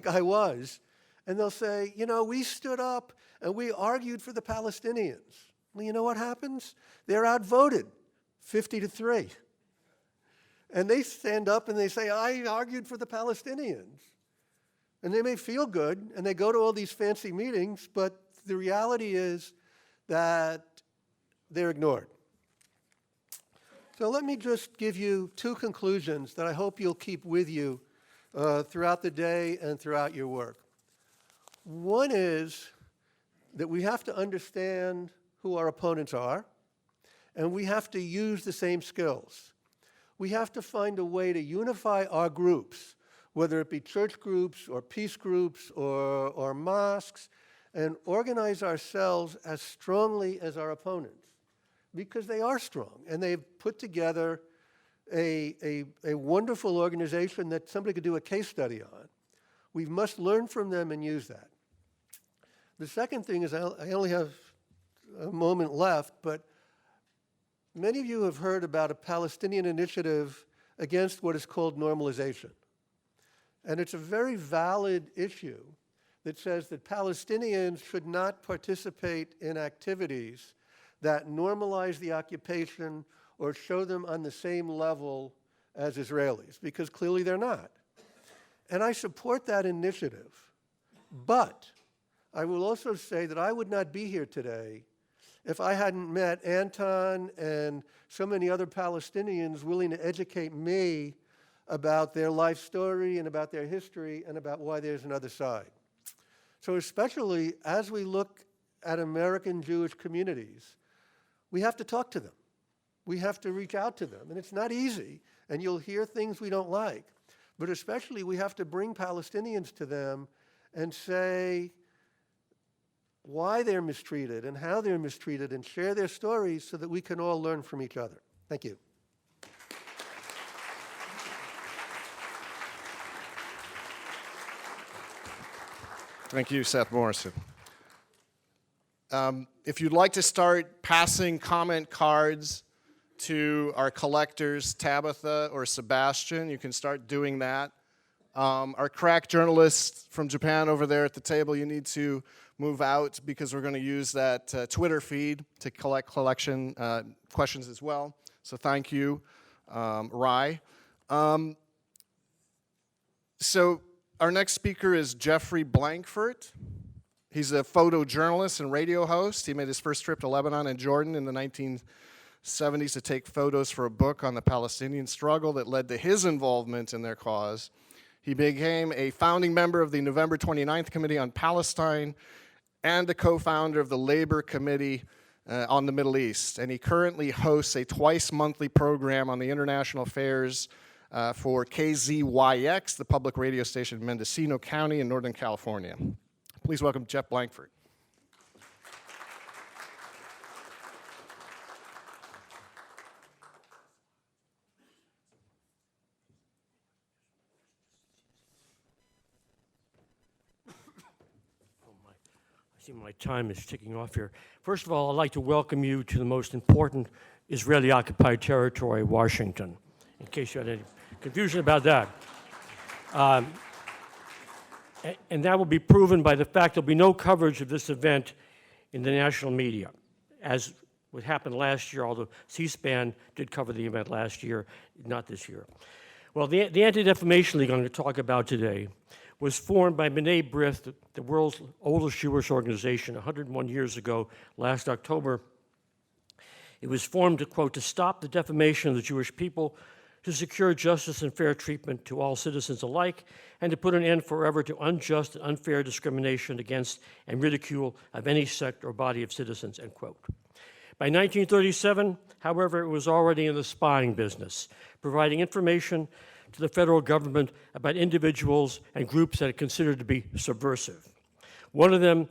I was, and they'll say, we stood up and we argued for the Palestinians. Well, you know what happens? They're outvoted, 50-3. And they stand up and they say, I argued for the Palestinians. And they may feel good, and they go to all these fancy meetings, but the reality is that they're ignored. So let me just give you two conclusions that I hope you'll keep with you throughout the day and throughout your work. One is that we have to understand who our opponents are, and we have to use the same skills. We have to find a way to unify our groups, whether it be church groups or peace groups or mosques, and organize ourselves as strongly as our opponents, because they are strong, and they've put together a wonderful organization that somebody could do a case study on. We must learn from them and use that. The second thing is, I only have a moment left, but many of you have heard about a Palestinian initiative against what is called normalization. And it's a very valid issue that says that Palestinians should not participate in activities that normalize the occupation or show them on the same level as Israelis, because clearly they're not. And I support that initiative. But I will also say that I would not be here today if I hadn't met Anton and so many other Palestinians willing to educate me about their life story and about their history and about why there's another side. So especially as we look at American Jewish communities, we have to talk to them. We have to reach out to them. And it's not easy, and you'll hear things we don't like. But especially we have to bring Palestinians to them and say why they're mistreated and how they're mistreated and share their stories so that we can all learn from each other. Thank you. Thank you, Seth Morrison. If you'd like to start passing comment cards to our collectors, Tabitha or Sebastian, you can start doing that. Our crack journalists from Japan over there at the table, you need to move out because we're going to use that Twitter feed to collect questions as well. So thank you, Rai. So our next speaker is Jeffrey Blankfurt. He's a photojournalist and radio host. He made his first trip to Lebanon and Jordan in the 1970s to take photos for a book on the Palestinian struggle that led to his involvement in their cause. He became a founding member of the November 29th Committee on Palestine and a co-founder of the Labor Committee on the Middle East. And he currently hosts a twice-monthly program on the international affairs for KZYX, the public radio station in Mendocino County in Northern California. Please welcome Jeff Blankfurt. I see my time is ticking off here. First of all, I'd like to welcome you to the most important Israeli-occupied territory, Washington, in case you had any confusion about that. And that will be proven by the fact there'll be no coverage of this event in the national media, as what happened last year, although C-SPAN did cover the event last year, not this year. Well, the Anti-Defamation League I'm going to talk about today was formed by B'nai B'rith, the world's oldest Jewish organization, 101 years ago, last October. It was formed to, quote, to stop the defamation of the Jewish people, to secure justice and fair treatment to all citizens alike, and to put an end forever to unjust and unfair discrimination against and ridicule of any sect or body of citizens, end quote. By 1937, however, it was already in the spying business, providing information to the federal government about individuals and groups that it considered to be subversive. One of them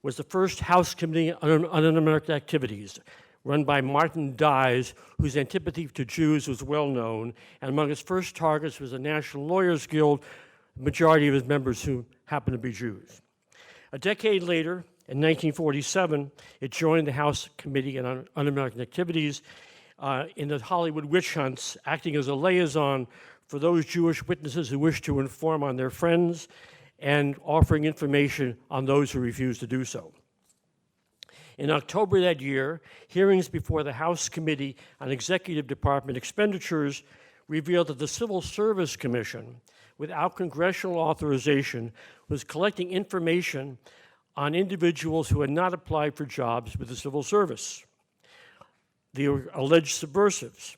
was the first House Committee on Un-American Activities, run by Martin Dies, whose antipathy to Jews was well known, and among his first targets was the National Lawyers Guild, the majority of his members who happened to be Jews. A decade later, in 1947, it joined the House Committee on Un-American Activities in the Hollywood witch hunts, acting as a liaison for those Jewish witnesses who wished to inform on their friends and offering information on those who refused to do so. In October that year, hearings before the House Committee on Executive Department Expenditures revealed that the Civil Service Commission, without congressional authorization, was collecting information on individuals who had not applied for jobs with the civil service. the alleged subversives.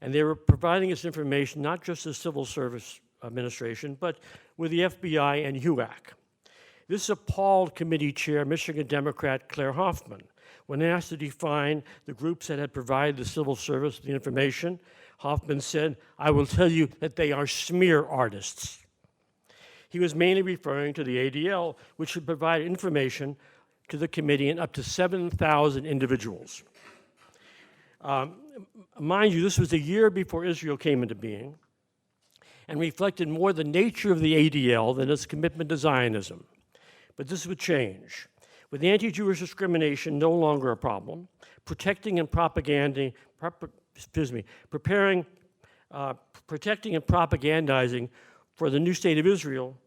And they were providing this information not just to the Civil Service Administration, but with the FBI and HUAC. This appalled committee chair, Michigan Democrat Claire Hoffman. When asked to define the groups that had provided the civil service the information, Hoffman said, "I will tell you that they are smear artists." He was mainly referring to the ADL, which should provide information to the committee and up to 7,000 individuals. Mind you, this was a year before Israel came into being and reflected more the nature of the ADL than its commitment to Zionism. But this would change. With anti-Jewish discrimination no longer a problem, protecting and propagandizing for the new state of Israel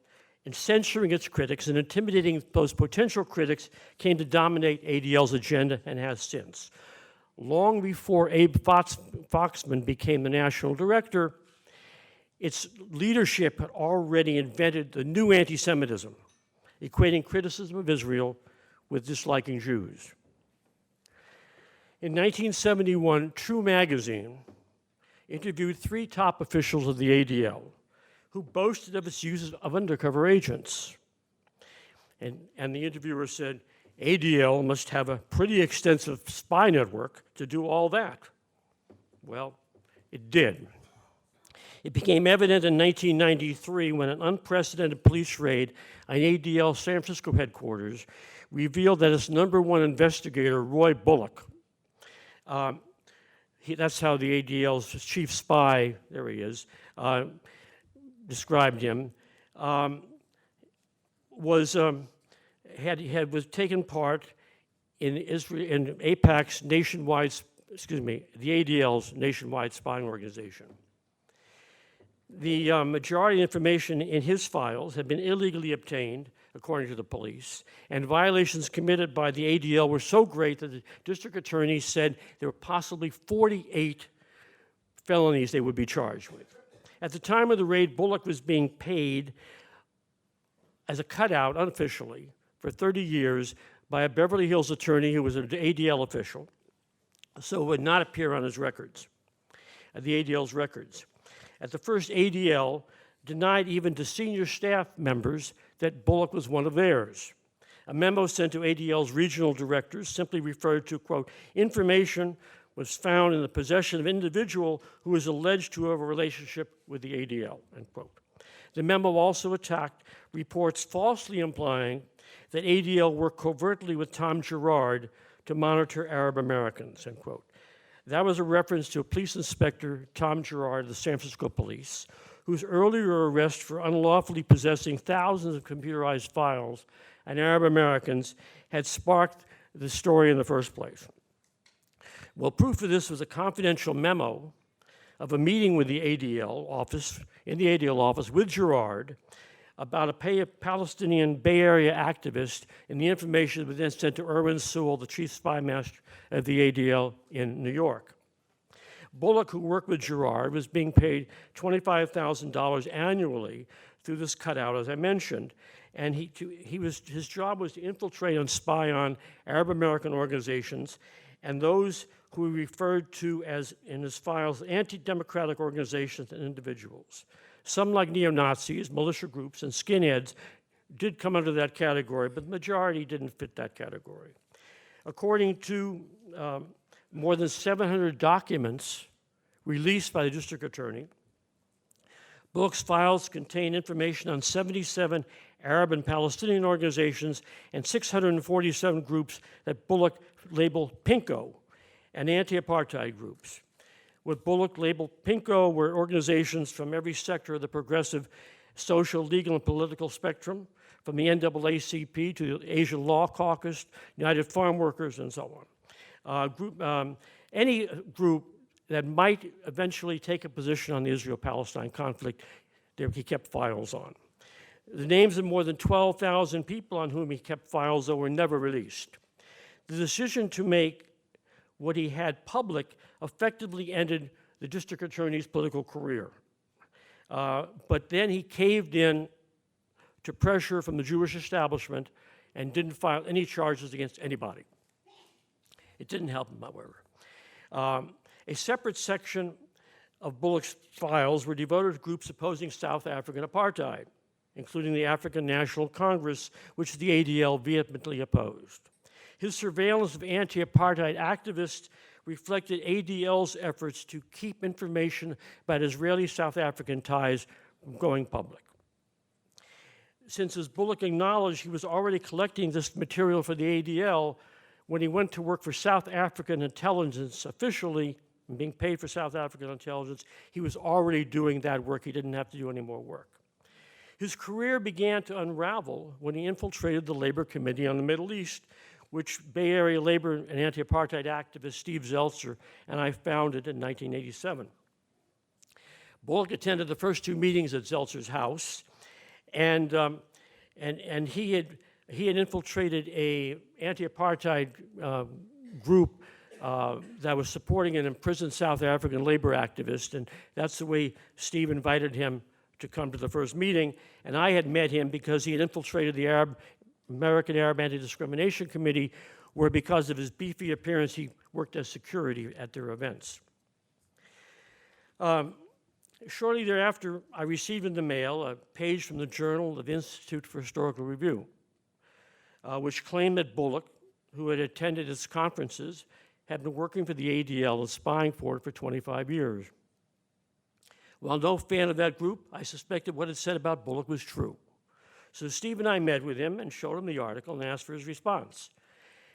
and censoring its critics and intimidating those potential critics came to dominate ADL's agenda and has since. Long before Abe Foxman became the national director, its leadership had already invented the new anti-Semitism, equating criticism of Israel with disliking Jews. In 1971, True magazine interviewed 3 top officials of the ADL who boasted of its use of undercover agents. And the interviewer said, ADL must have a pretty extensive spy network to do all that. Well, it did. It became evident in 1993 when an unprecedented police raid on ADL San Francisco headquarters revealed that its #1 investigator, Roy Bullock, that's how the ADL's chief spy, there he is, described him, was taken part in Israel in AIPAC's nationwide, the ADL's nationwide spying organization. The majority of information in his files had been illegally obtained, according to the police, and violations committed by the ADL were so great that the district attorney said there were possibly 48 felonies they would be charged with. At the time of the raid, Bullock was being paid as a cutout, unofficially, for 30 years by a Beverly Hills attorney who was an ADL official, so it would not appear on his records, the ADL's records. At the first, ADL denied even to senior staff members that Bullock was one of theirs. A memo sent to ADL's regional directors simply referred to, quote, information was found in the possession of an individual who was alleged to have a relationship with the ADL, end quote. The memo also attacked reports falsely implying that ADL worked covertly with Tom Girard to monitor Arab Americans, end quote. That was a reference to a police inspector, Tom Girard of the San Francisco Police, whose earlier arrest for unlawfully possessing thousands of computerized files on Arab Americans had sparked the story in the first place. Well, proof of this was a confidential memo of a meeting with the ADL office, in the ADL office with Girard, about a Palestinian Bay Area activist, and the information was then sent to Erwin Sewell, the chief spy master of the ADL in New York. Bullock, who worked with Girard, was being paid $25,000 annually through this cutout, as I mentioned, and his job was to infiltrate and spy on Arab American organizations and those who he referred to as, in his files, anti-democratic organizations and individuals. Some, like neo-Nazis, militia groups, and skinheads, did come under that category, but the majority didn't fit that category. According to more than 700 documents released by the district attorney, Bullock's files contain information on 77 Arab and Palestinian organizations and 647 groups that Bullock labeled Pinko and anti-apartheid groups. What Bullock labeled Pinko were organizations from every sector of the progressive social, legal, and political spectrum, from the NAACP to the Asian Law Caucus, United Farm Workers, and so on. Any group that might eventually take a position on the Israel-Palestine conflict, he kept files on. The names of more than 12,000 people on whom he kept files, though, were never released. The decision to make what he had public effectively ended the district attorney's political career. But then he caved in to pressure from the Jewish establishment and didn't file any charges against anybody. It didn't help him, however. A separate section of Bullock's files were devoted to groups opposing South African apartheid, including the African National Congress, which the ADL vehemently opposed. His surveillance of anti-apartheid activists reflected ADL's efforts to keep information about Israeli-South African ties from going public. Since, as Bullock acknowledged, he was already collecting this material for the ADL, when he went to work for South African intelligence officially, and being paid for South African intelligence, he was already doing that work. He didn't have to do any more work. His career began to unravel when he infiltrated the Labor Committee on the Middle East, which Bay Area labor and anti-apartheid activist Steve Zeltzer and I founded in 1987. Bullock attended the first two meetings at Zeltzer's house, and he had infiltrated a anti-apartheid group that was supporting an imprisoned South African labor activist, and that's the way Steve invited him to come to the first meeting. And I had met him because he had infiltrated the American Arab Anti-Discrimination Committee, where because of his beefy appearance, he worked as security at their events. Shortly thereafter, I received in the mail a page from the Journal of the Institute for Historical Review, which claimed that Bullock, who had attended its conferences, had been working for the ADL and spying for it for 25 years. While no fan of that group, I suspected what it said about Bullock was true. So Steve and I met with him and showed him the article and asked for his response.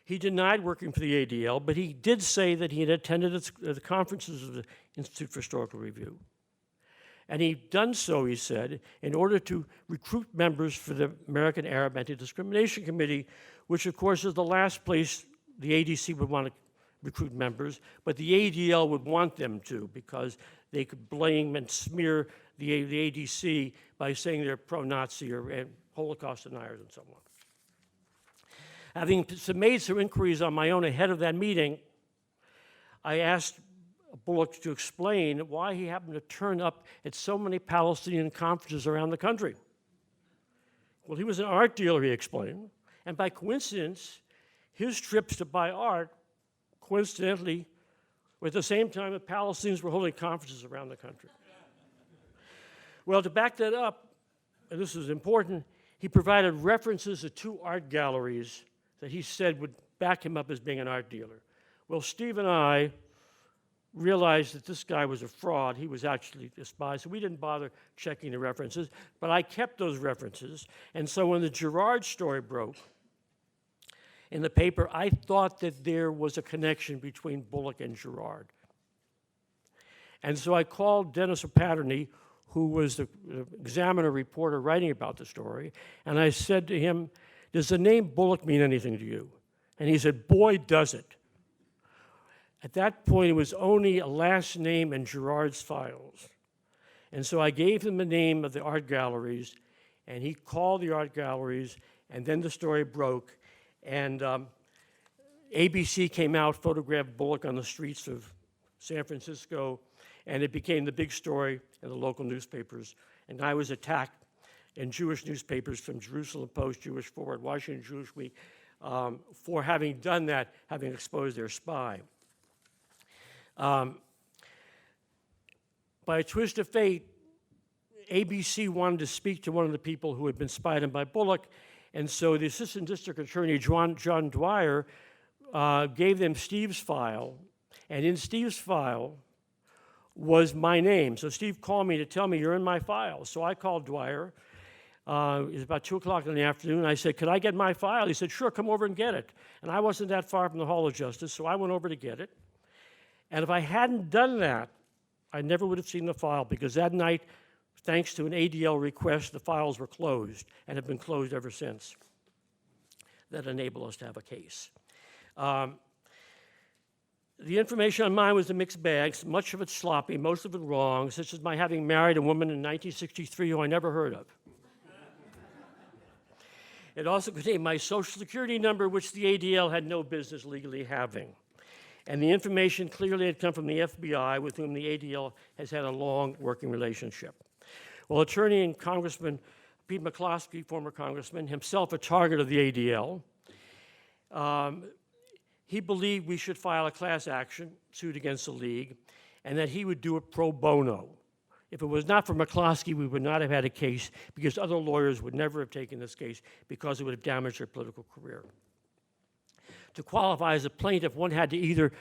He denied working for the ADL, but he did say that he had attended the conferences of the Institute for Historical Review. And he'd done so, he said, in order to recruit members for the American Arab Anti-Discrimination Committee, which of course is the last place the ADC would want to recruit members, but the ADL would want them to because they could blame and smear the ADC by saying they're pro-Nazi or Holocaust deniers and so on. Having made some inquiries on my own ahead of that meeting, I asked Bullock to explain why he happened to turn up at so many Palestinian conferences around the country. Well, he was an art dealer, he explained, and by coincidence, his trips to buy art, coincidentally, were at the same time that Palestinians were holding conferences around the country. Well, to back that up, and this is important, he provided references to two art galleries that he said would back him up as being an art dealer. Well, Steve and I realized that this guy was a fraud. He was actually a spy, so we didn't bother checking the references, but I kept those references. And so when the Girard story broke in the paper, I thought that there was a connection between Bullock and Girard. And so I called Dennis O'Patterney, who was the Examiner reporter writing about the story, and I said to him, "Does the name Bullock mean anything to you?" And he said, "Boy, does it." At that point, it was only a last name in Girard's files. And so I gave him the name of the art galleries, and he called the art galleries, and then the story broke, and ABC came out, photographed Bullock on the streets of San Francisco, and it became the big story in the local newspapers. And I was attacked in Jewish newspapers from Jerusalem Post, Jewish Forward, Washington Jewish Week, for having done that, having exposed their spy. By a twist of fate, ABC wanted to speak to one of the people who had been spied on by Bullock, and so the Assistant District Attorney, John Dwyer, gave them Steve's file, and in Steve's file was my name. So Steve called me to tell me, "You're in my file." So I called Dwyer. It was about 2 o'clock in the afternoon. I said, "Could I get my file?" He said, "Sure, come over and get it." And I wasn't that far from the Hall of Justice, so I went over to get it. And if I hadn't done that, I never would have seen the file, because that night, thanks to an ADL request, the files were closed and have been closed ever since. That enabled us to have a case. The information on mine was a mixed bag, much of it sloppy, most of it wrong, such as my having married a woman in 1963 who I never heard of. It also contained my Social Security number, which the ADL had no business legally having. And the information clearly had come from the FBI, with whom the ADL has had a long working relationship. Well, attorney and Congressman Pete McCloskey, former congressman, himself a target of the ADL, he believed we should file a class action suit against the League, and that he would do it pro bono. If it was not for McCloskey, we would not have had a case, because other lawyers would never have taken this case because it would have damaged their political career. To qualify as a plaintiff, one had to either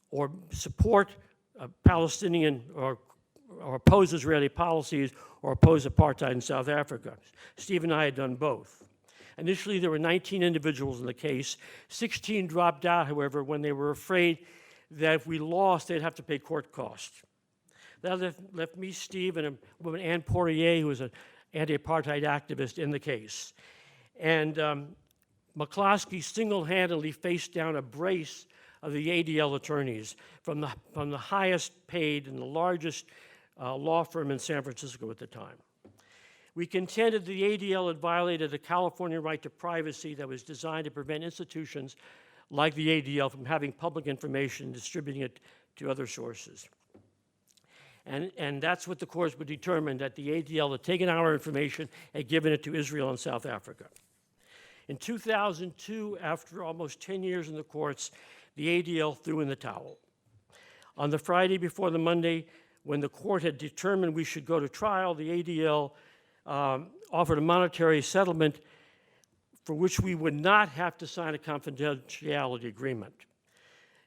or support Palestinian or oppose Israeli policies or oppose apartheid in South Africa. Steve and I had done both. Initially, there were 19 individuals in the case. 16 dropped out, however, when they were afraid that if we lost, they'd have to pay court costs. That left me, Steve, and a woman, Anne Poirier, who was an anti-apartheid activist, in the case. And McCloskey single-handedly faced down a brace of the ADL attorneys from the highest paid and the largest law firm in San Francisco at the time. We contended the ADL had violated a California right to privacy that was designed to prevent institutions like the ADL from having public information and distributing it to other sources. And that's what the courts would determine, that the ADL had taken our information and given it to Israel and South Africa. In 2002, after almost 10 years in the courts, the ADL threw in the towel. On the Friday before the Monday, when the court had determined we should go to trial, the ADL offered a monetary settlement for which we would not have to sign a confidentiality agreement,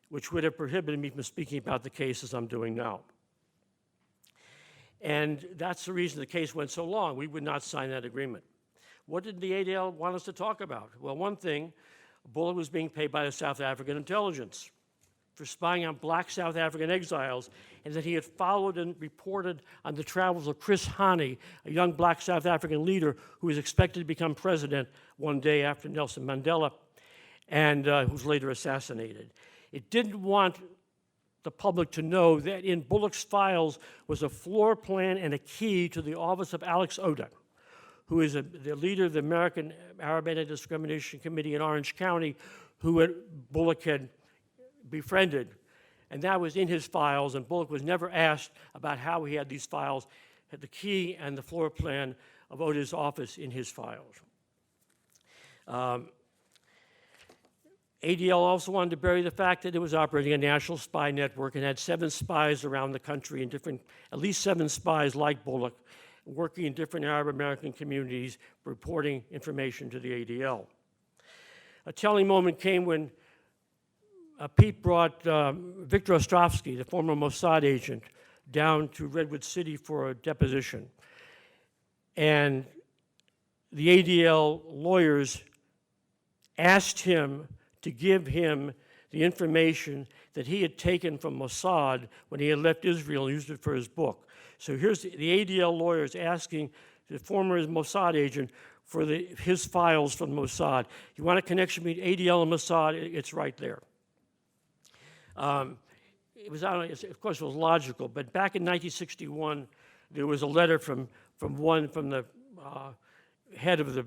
which would have prohibited me from speaking about the case as I'm doing now. And that's the reason the case went so long. We would not sign that agreement. What did the ADL want us to talk about? Well, one thing, Bullock was being paid by the South African intelligence for spying on black South African exiles, and that he had followed and reported on the travels of Chris Hani, a young black South African leader who was expected to become president one day after Nelson Mandela, and who was later assassinated. It didn't want the public to know that in Bullock's files was a floor plan and a key to the office of Alex Oda, who is the leader of the American Arab Anti-Discrimination Committee in Orange County, who Bullock had befriended. And that was in his files, and Bullock was never asked about how he had these files, had the key and the floor plan of Oda's office in his files. ADL also wanted to bury the fact that it was operating a national spy network and had 7 spies around the country, and at least 7 spies like Bullock, working in different Arab American communities, reporting information to the ADL. A telling moment came when Pete brought Victor Ostrovsky, the former Mossad agent, down to Redwood City for a deposition. And the ADL lawyers asked him to give him the information that he had taken from Mossad when he had left Israel and used it for his book. So here's the ADL lawyers asking the former Mossad agent for his files from Mossad. You want a connection between ADL and Mossad? It's right there. It was, of course, it was logical, but back in 1961, there was a letter from the head of the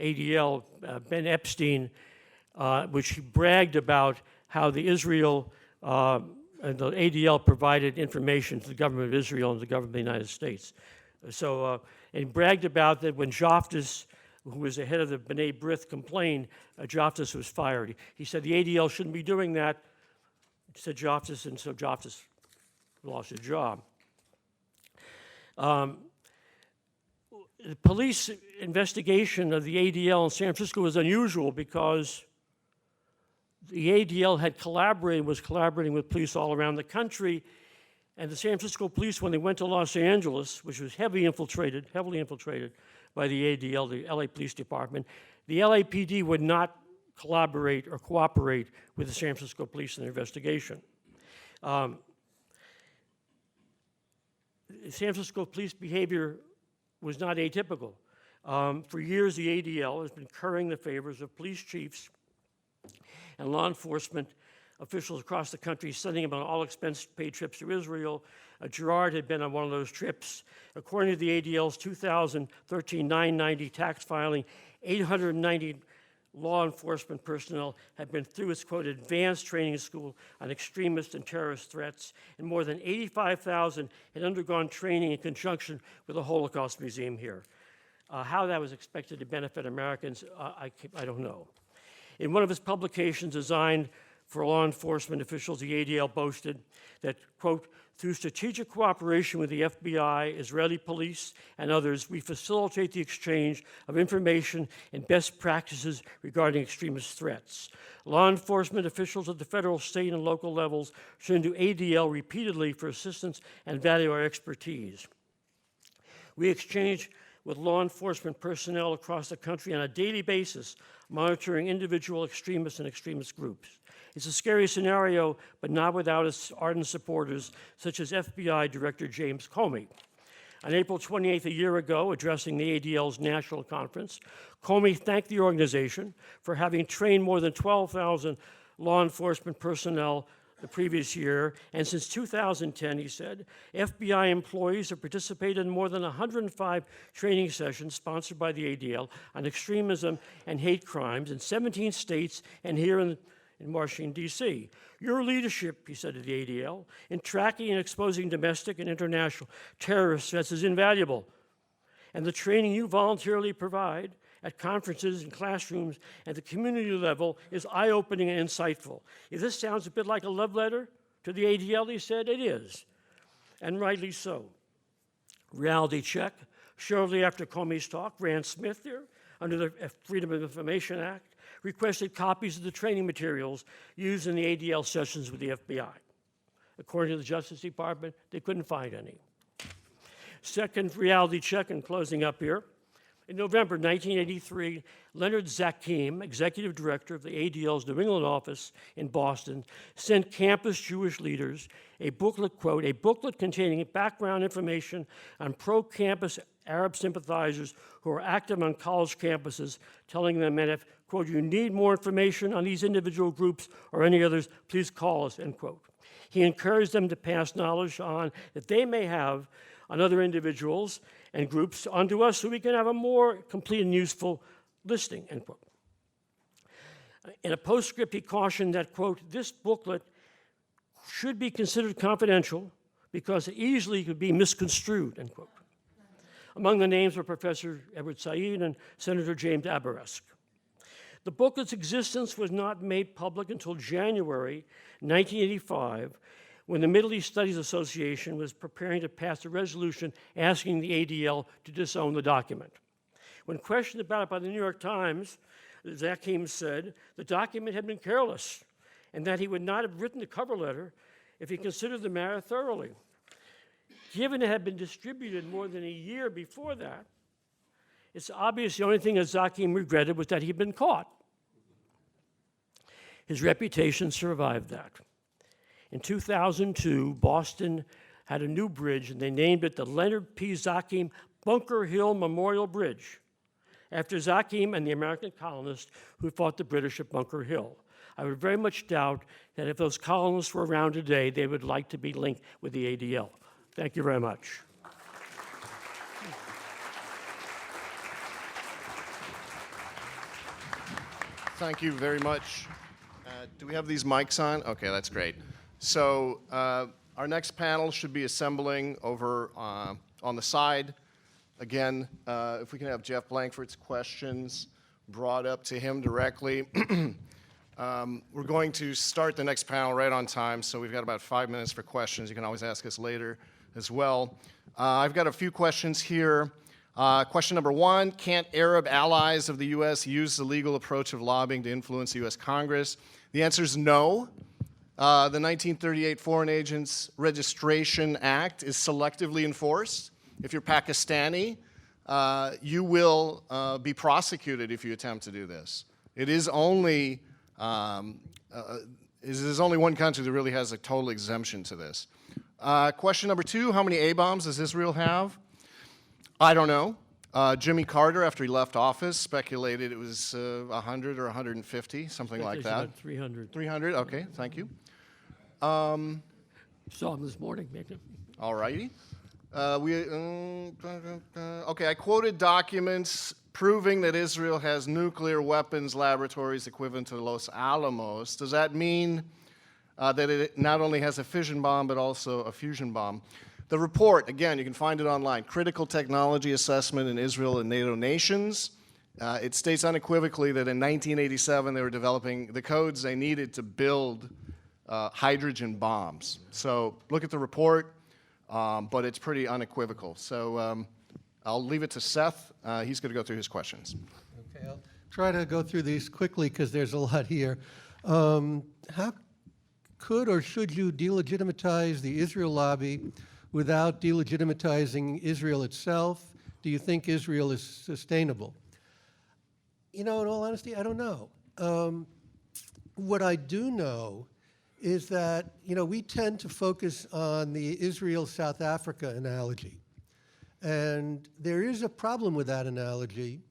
ADL, Ben Epstein, which he bragged about how the ADL provided information to the government of Israel and the government of the United States. So, and bragged about that when Joftis, who was the head of the B'nai B'rith, complained, Joftis was fired. He said the ADL shouldn't be doing that, said Joftis, and so Joftis lost his job. The police investigation of the ADL in San Francisco was unusual because the ADL was collaborating with police all around the country, and the San Francisco police, when they went to Los Angeles, which was heavily infiltrated by the ADL, the LA Police Department, the LAPD would not collaborate or cooperate with the San Francisco police in their investigation. The San Francisco police behavior was not atypical. For years, the ADL has been currying the favors of police chiefs and law enforcement officials across the country, sending them on all expense-paid trips to Israel. Gerard had been on one of those trips. According to the ADL's 2013 990 tax filing, 890 law enforcement personnel had been through its, quote, advanced training school on extremist and terrorist threats, and more than 85,000 had undergone training in conjunction with the Holocaust Museum here. How that was expected to benefit Americans, I don't know. In one of his publications designed for law enforcement officials, the ADL boasted that, quote, through strategic cooperation with the FBI, Israeli police, and others, we facilitate the exchange of information and best practices regarding extremist threats. Law enforcement officials at the federal, state, and local levels turn to ADL repeatedly for assistance and value our expertise. We exchange with law enforcement personnel across the country on a daily basis, monitoring individual extremists and extremist groups. It's a scary scenario, but not without its ardent supporters, such as FBI Director James Comey. On April 28th, a year ago, addressing the ADL's national conference, Comey thanked the organization for having trained more than 12,000 law enforcement personnel the previous year, and since 2010, he said, FBI employees have participated in more than 105 training sessions sponsored by the ADL on extremism and hate crimes in 17 states and here in Washington, D.C. Your leadership, he said to the ADL, in tracking and exposing domestic and international terrorist threats is invaluable. And the training you voluntarily provide at conferences and classrooms at the community level is eye-opening and insightful. If this sounds a bit like a love letter to the ADL, he said, it is, and rightly so. Reality check. Shortly after Comey's talk, Rand Smith here, under the Freedom of Information Act, requested copies of the training materials used in the ADL sessions with the FBI. According to the Justice Department, they couldn't find any. Second reality check, and closing up here. In November 1983, Leonard Zakim, executive director of the ADL's New England office in Boston, sent campus Jewish leaders a booklet, quote, a booklet containing background information on pro-campus Arab sympathizers who are active on college campuses, telling them that if, quote, you need more information on these individual groups or any others, please call us, end quote. He encouraged them to pass knowledge on that they may have on other individuals and groups onto us so we can have a more complete and useful listing, end quote. In a postscript, he cautioned that, quote, this booklet should be considered confidential because it easily could be misconstrued, end quote. Among the names were Professor Edward Said and Senator James Aberesk. The booklet's existence was not made public until January 1985, when the Middle East Studies Association was preparing to pass a resolution asking the ADL to disown the document. When questioned about it by the New York Times, Zakim said the document had been careless and that he would not have written the cover letter if he considered the matter thoroughly. Given it had been distributed more than a year before that, it's obvious the only thing that Zakim regretted was that he'd been caught. His reputation survived that. In 2002, Boston had a new bridge, and they named it the Leonard P. Zakim Bunker Hill Memorial Bridge, after Zakim and the American colonists who fought the British at Bunker Hill. I would very much doubt that if those colonists were around today, they would like to be linked with the ADL. Thank you very much. Thank you very much. Do we have these mics on? Okay, that's great. So our next panel should be assembling over on the side. Again, if we can have Jeff Blankford's questions brought up to him directly. We're going to start the next panel right on time, so we've got about 5 minutes for questions. You can always ask us later as well. I've got a few questions here. Question number one, can't Arab allies of the U.S. use the legal approach of lobbying to influence the U.S. Congress? The answer is no. The 1938 Foreign Agents Registration Act is selectively enforced. If you're Pakistani, you will be prosecuted if you attempt to do this. It is only one country that really has a total exemption to this. Question number two, how many A-bombs does Israel have? I don't know. Jimmy Carter, after he left office, speculated it was 100 or 150, something like that. About 300. 300, okay, thank you. Saw him this morning, maybe. All righty. Okay, I quoted documents proving that Israel has nuclear weapons laboratories equivalent to Los Alamos. Does that mean that it not only has a fission bomb, but also a fusion bomb? The report, again, you can find it online, Critical Technology Assessment in Israel and NATO Nations. It states unequivocally that in 1987 they were developing the codes they needed to build hydrogen bombs. So look at the report, but it's pretty unequivocal. So I'll leave it to Seth. He's going to go through his questions. Okay, I'll try to go through these quickly because there's a lot here. How could or should you delegitimize the Israel lobby without delegitimatizing Israel itself? Do you think Israel is sustainable? You know, in all honesty, I don't know. What I do know is that, you know, we tend to focus on the Israel-South Africa analogy. And there is a problem with that analogy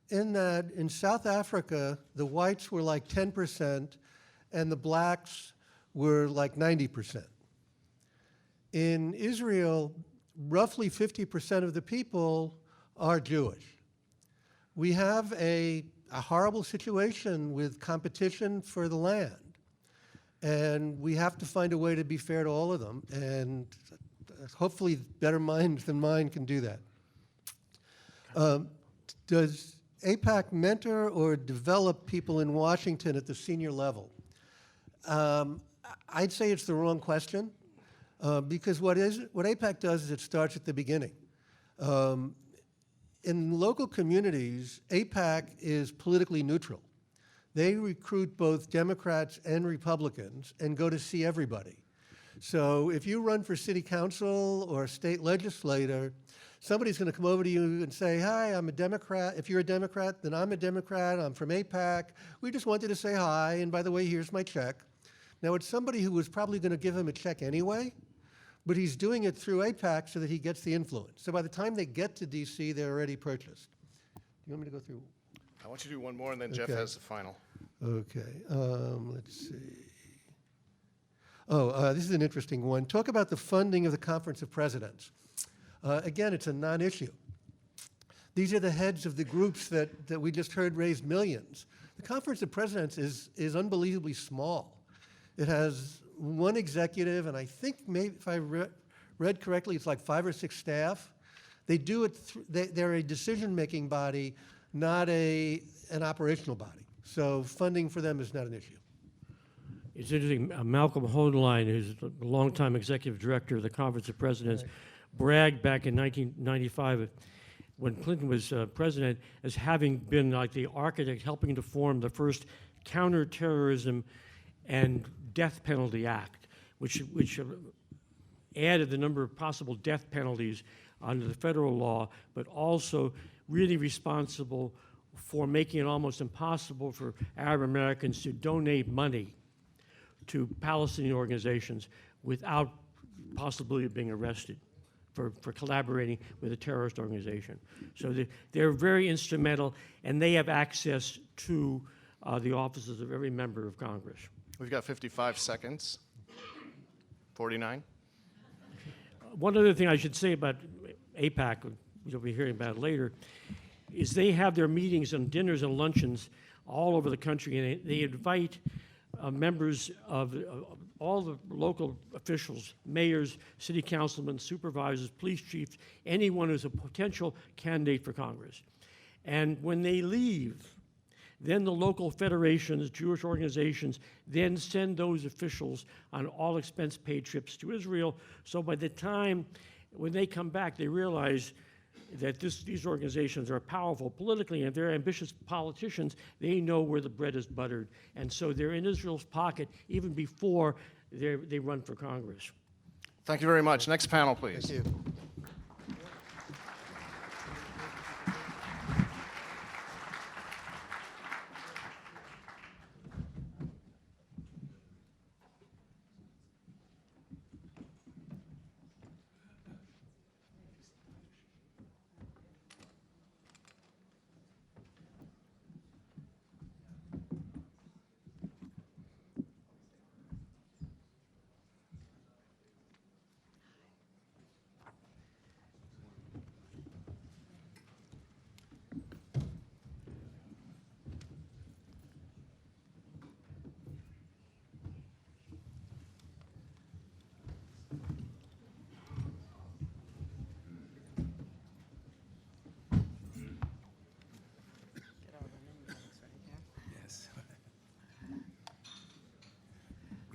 in that in South Africa, the whites were like 10% and the blacks were like 90%. In Israel, roughly 50% of the people are Jewish. We have a horrible situation with competition for the land. And we have to find a way to be fair to all of them. And hopefully better minds than mine can do that. Does AIPAC mentor or develop people in Washington at the senior level? I'd say it's the wrong question because what AIPAC does is it starts at the beginning. In local communities, AIPAC is politically neutral. They recruit both Democrats and Republicans and go to see everybody. So if you run for city council or state legislator, somebody's going to come over to you and say, hi, I'm a Democrat. If you're a Democrat, then I'm a Democrat. I'm from AIPAC. We just wanted to say hi, and by the way, here's my check. Now, it's somebody who was probably going to give him a check anyway, but he's doing it through AIPAC so that he gets the influence. So by the time they get to D.C., they're already purchased. Do you want me to go through? I want you to do one more, and then Okay. Jeff has the final. Okay, let's see. Oh, this is an interesting one. Talk about the funding of the Conference of Presidents. Again, it's a non-issue. These are the heads of the groups that we just heard raised millions. The Conference of Presidents is unbelievably small. It has one executive, and I think maybe if I read correctly, it's like 5 or 6 staff. They do it, they're a decision-making body, not an operational body. So funding for them is not an issue. It's interesting, Malcolm Hohenlein, who's the longtime executive director of the Conference of Presidents, bragged back in 1995 when Clinton was president as having been like the architect helping to form the first counterterrorism and death penalty act, which added the number of possible death penalties under the federal law, but also really responsible for making it almost impossible for Arab Americans to donate money to Palestinian organizations without possibility of being arrested for collaborating with a terrorist organization. So they're very instrumental, and they have access to the offices of every member of Congress. We've got 55 seconds. 49. One other thing I should say about AIPAC, you'll be hearing about it later, is they have their meetings and dinners and luncheons all over the country, and they invite members of all the local officials, mayors, city councilmen, supervisors, police chiefs, anyone who's a potential candidate for Congress. And when they leave, then the local federations, Jewish organizations, then send those officials on all expense-paid trips to Israel. So by the time when they come back, they realize that these organizations are powerful politically, and if they're ambitious politicians, they know where the bread is buttered. And so they're in Israel's pocket even before they run for Congress. Thank you very much. Next panel, please. Thank you.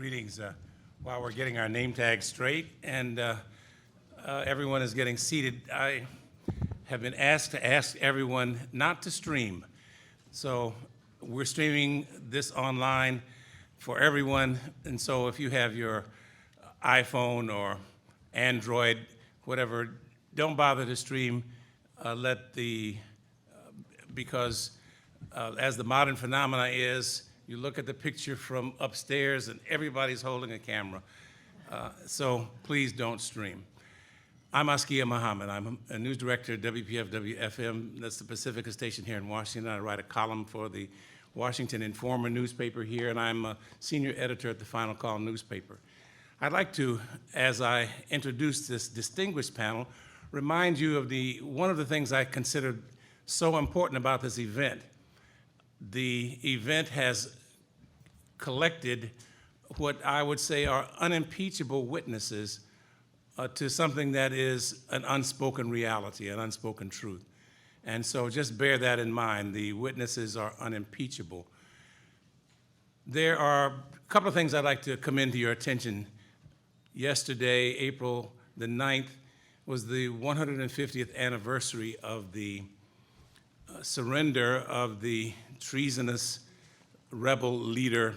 Greetings. While we're getting our name tags straight and everyone is getting seated, I have been asked to ask everyone not to stream. So we're streaming this online for everyone, and so if you have your iPhone or Android, whatever, don't bother to stream. Because as the modern phenomena is, you look at the picture from upstairs and everybody's holding a camera. So please don't stream. I'm Askia Muhammad. I'm a news director at WPFW-FM. That's the Pacifica station here in Washington. I write a column for the Washington Informer newspaper here, and I'm a senior editor at the Final Call newspaper. I'd like to, as I introduce this distinguished panel, remind you of one of the things I considered so important about this event. The event has collected what I would say are unimpeachable witnesses to something that is an unspoken reality, an unspoken truth. And so just bear that in mind. The witnesses are unimpeachable. There are a couple of things I'd like to commend to your attention. Yesterday, April the 9th, was the 150th anniversary of the surrender of the treasonous rebel leader,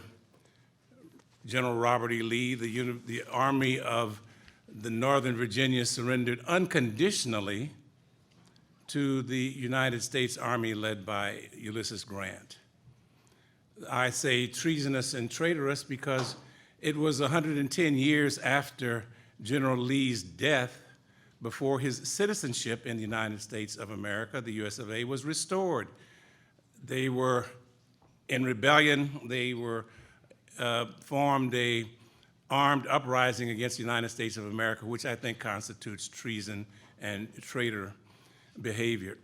General Robert E. Lee. The Army of the Northern Virginia surrendered unconditionally to the United States Army led by Ulysses Grant. I say treasonous and traitorous because it was 110 years after General Lee's death before his citizenship in the United States of America, the US of A, was restored. They were in rebellion. They formed a armed uprising against the United States of America, which I think constitutes treason and traitor behavior.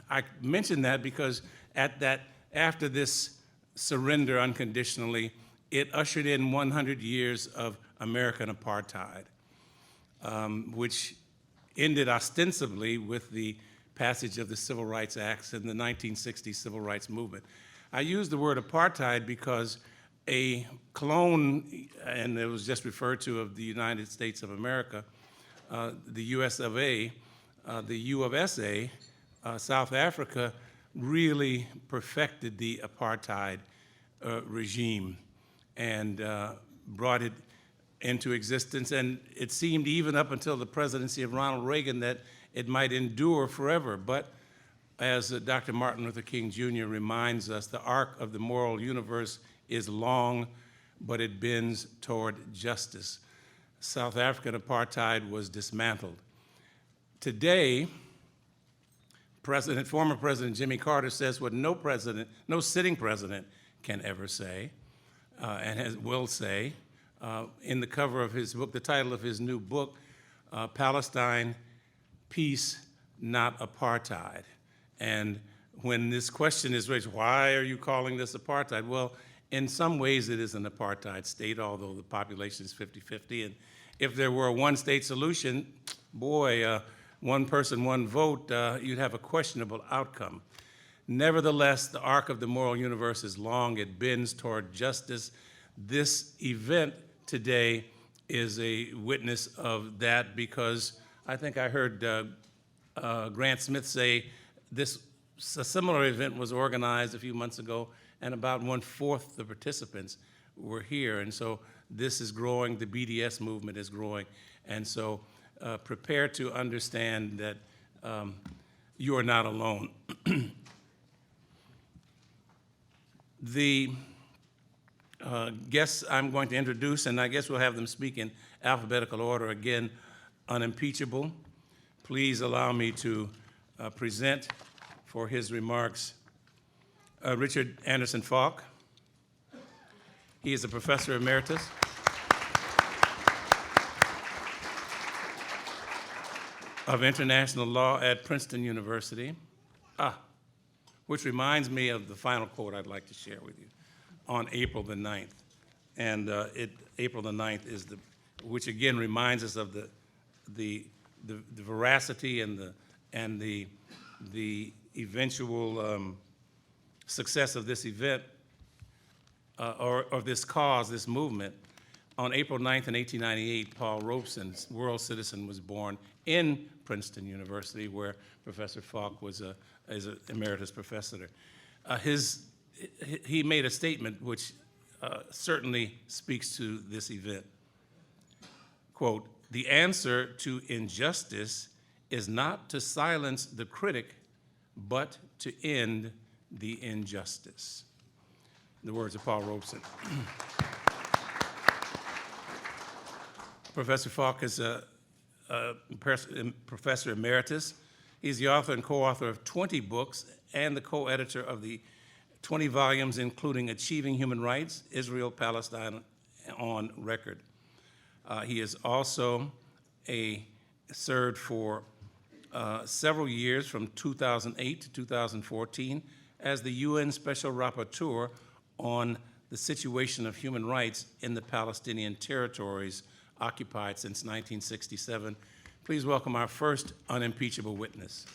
I mention that because after this surrender unconditionally, it ushered in 100 years of American apartheid, which ended ostensibly with the passage of the Civil Rights Acts and the 1960 Civil Rights Movement. I use the word apartheid because a clone, and it was just referred to, of the United States of America, the US of A, the U of SA, South Africa, really perfected the apartheid regime and brought it into existence. And it seemed even up until the presidency of Ronald Reagan that it might endure forever. But as Dr. Martin Luther King Jr. reminds us, the arc of the moral universe is long, but it bends toward justice. South African apartheid was dismantled. Today, former President Jimmy Carter says what no sitting president can ever say, and will say, in the cover of his book, the title of his new book, Palestine, Peace, Not Apartheid. And when this question is raised, why are you calling this apartheid? Well, in some ways it is an apartheid state, although the population is 50-50. And if there were a one-state solution, boy, one person, one vote, you'd have a questionable outcome. Nevertheless, the arc of the moral universe is long. It bends toward justice. This event today is a witness of that because I think I heard Grant Smith say a similar event was organized a few months ago, and about 1/4 the participants were here. And so this is growing, the BDS movement is growing. And so prepare to understand that you are not alone. The guests I'm going to introduce, and I guess we'll have them speak in alphabetical order again, unimpeachable. Please allow me to present for his remarks Richard Anderson Falk. He is a professor emeritus of international law at Princeton University. Which reminds me of the final quote I'd like to share with you on April the 9th. And April the 9th is which again reminds us of the veracity and the eventual success of this event or this cause, this movement. On April 9th, in 1898, Paul Robeson, world citizen, was born in Princeton University, where Professor Falk was an emeritus professor. He made a statement which certainly speaks to this event. Quote, "The answer to injustice is not to silence the critic, but to end the injustice." The words of Paul Robeson. Professor Falk is a professor emeritus. He's the author and co-author of 20 books and the co-editor of the 20 volumes, including Achieving Human Rights, Israel, Palestine on Record. He is also served for several years, from 2008 to 2014, as the UN Special Rapporteur on the situation of human rights in the Palestinian territories occupied since 1967. Please welcome our first unimpeachable witness.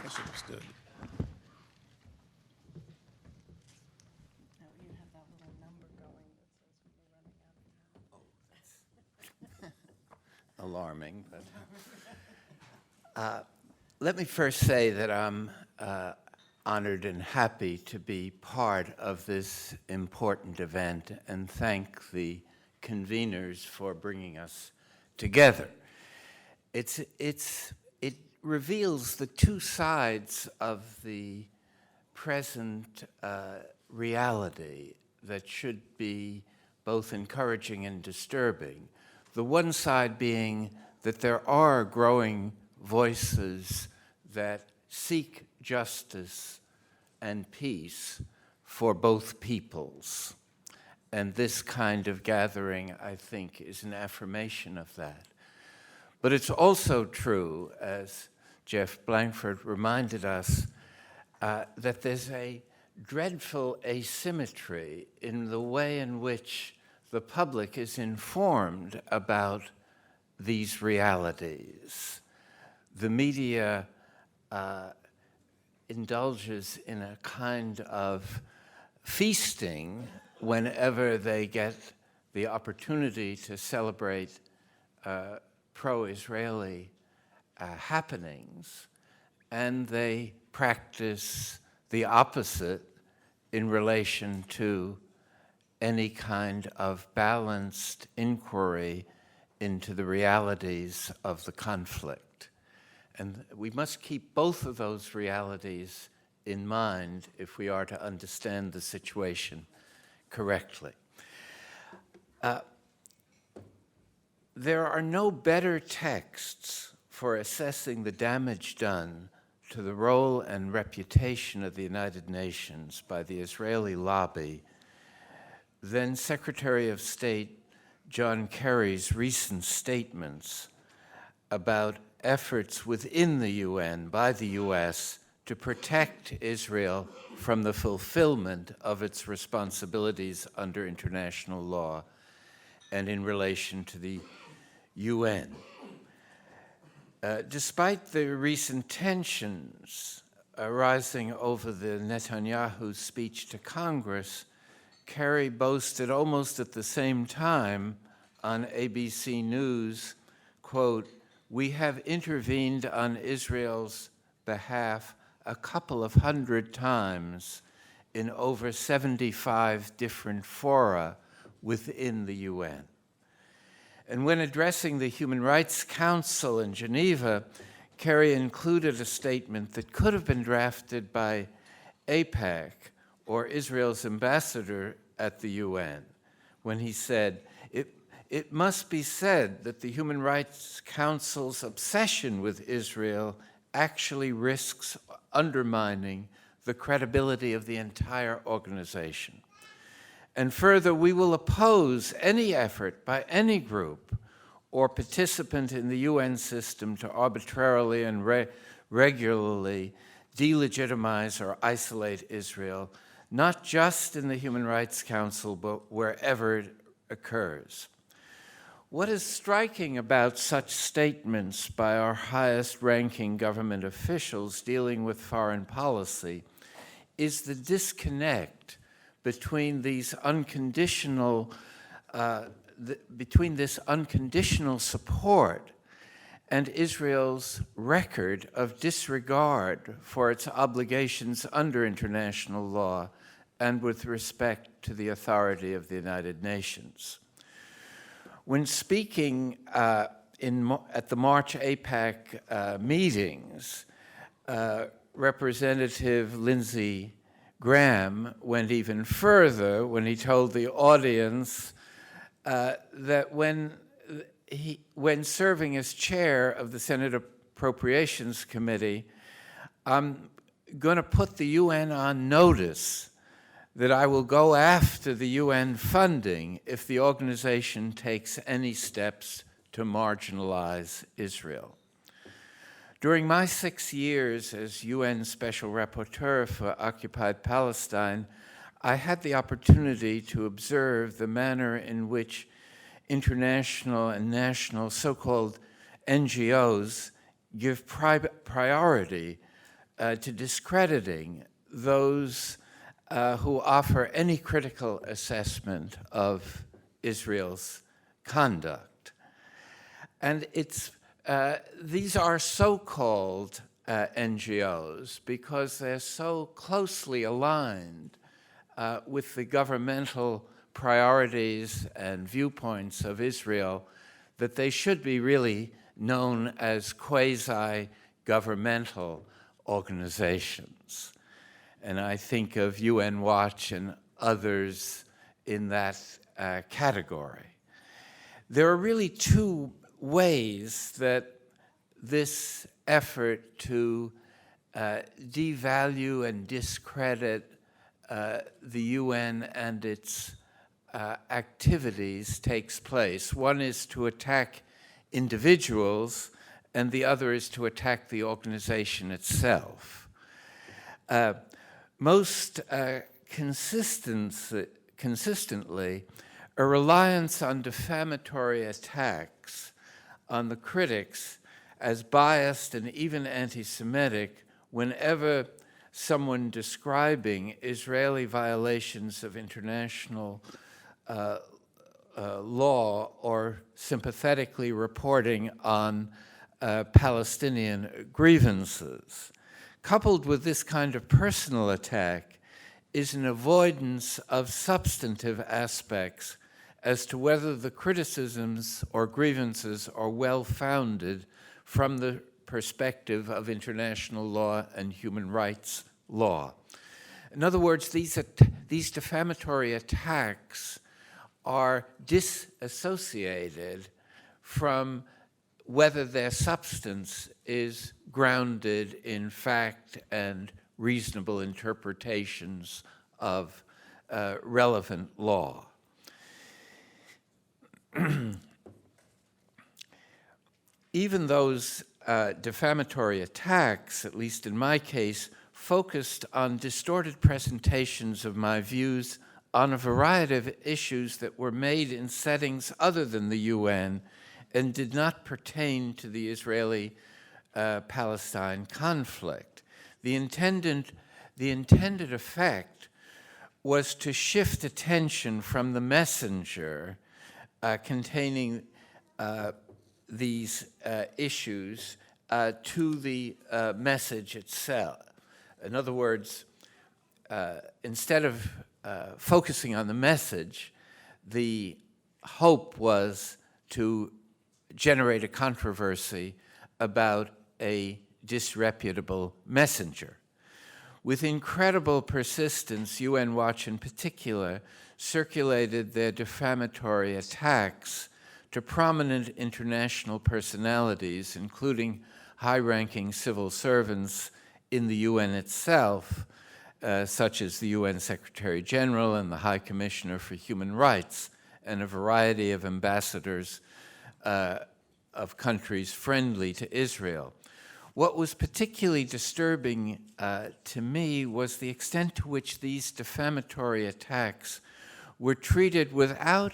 I should have stood. Alarming, but let me first say that I'm honored and happy to be part of this important event and thank the conveners for bringing us together. It reveals the two sides of the present reality that should be both encouraging and disturbing. The one side being that there are growing voices that seek justice and peace for both peoples. And this kind of gathering, I think, is an affirmation of that. But it's also true, as Jeff Blankford reminded us, that there's a dreadful asymmetry in the way in which the public is informed about these realities. The media indulges in a kind of feasting whenever they get the opportunity to celebrate pro-Israeli happenings, and they practice the opposite in relation to any kind of balanced inquiry into the realities of the conflict. And we must keep both of those realities in mind if we are to understand the situation correctly. There are no better texts for assessing the damage done to the role and reputation of the United Nations by the Israeli lobby than Secretary of State John Kerry's recent statements about efforts within the UN by the US to protect Israel from the fulfillment of its responsibilities under international law and in relation to the UN. Despite the recent tensions arising over the Netanyahu speech to Congress, Kerry boasted almost at the same time on ABC News, quote, "We have intervened on Israel's behalf a couple of hundred times in over 75 different fora within the UN." And when addressing the Human Rights Council in Geneva, Kerry included a statement that could have been drafted by AIPAC or Israel's ambassador at the UN, when he said, it must be said that the Human Rights Council's obsession with Israel actually risks undermining the credibility of the entire organization. And further, we will oppose any effort by any group or participant in the UN system to arbitrarily and regularly delegitimize or isolate Israel, not just in the Human Rights Council, but wherever it occurs. What is striking about such statements by our highest-ranking government officials dealing with foreign policy is the disconnect between these unconditional, between this unconditional support and Israel's record of disregard for its obligations under international law and with respect to the authority of the United Nations. When speaking at the March AIPAC meetings, Representative Lindsey Graham went even further when he told the audience that when serving as chair of the Senate Appropriations Committee, I'm going to put the UN on notice that I will go after the UN funding if the organization takes any steps to marginalize Israel. During my 6 years as UN Special Rapporteur for Occupied Palestine, I had the opportunity to observe the manner in which international and national so-called NGOs give priority to discrediting those who offer any critical assessment of Israel's conduct. And these are so-called NGOs because they're so closely aligned with the governmental priorities and viewpoints of Israel that they should be really known as quasi-governmental organizations. And I think of UN Watch and others in that category. There are really two ways that this effort to devalue and discredit the UN and its activities takes place. One is to attack individuals, and the other is to attack the organization itself. Most consistently, a reliance on defamatory attacks on the critics as biased and even anti-Semitic whenever someone describing Israeli violations of international law or sympathetically reporting on Palestinian grievances. Coupled with this kind of personal attack is an avoidance of substantive aspects as to whether the criticisms or grievances are well-founded from the perspective of international law and human rights law. In other words, these defamatory attacks are disassociated from whether their substance is grounded in fact and reasonable interpretations of relevant law. Even those defamatory attacks, at least in my case, focused on distorted presentations of my views on a variety of issues that were made in settings other than the UN and did not pertain to the Israeli-Palestine conflict. The intended effect was to shift attention from the messenger containing these issues to the message itself. In other words, instead of focusing on the message, the hope was to generate a controversy about a disreputable messenger. With incredible persistence, UN Watch in particular circulated their defamatory attacks to prominent international personalities, including high-ranking civil servants in the UN itself, such as the UN Secretary General and the High Commissioner for Human Rights, and a variety of ambassadors of countries friendly to Israel. What was particularly disturbing to me was the extent to which these defamatory attacks were treated without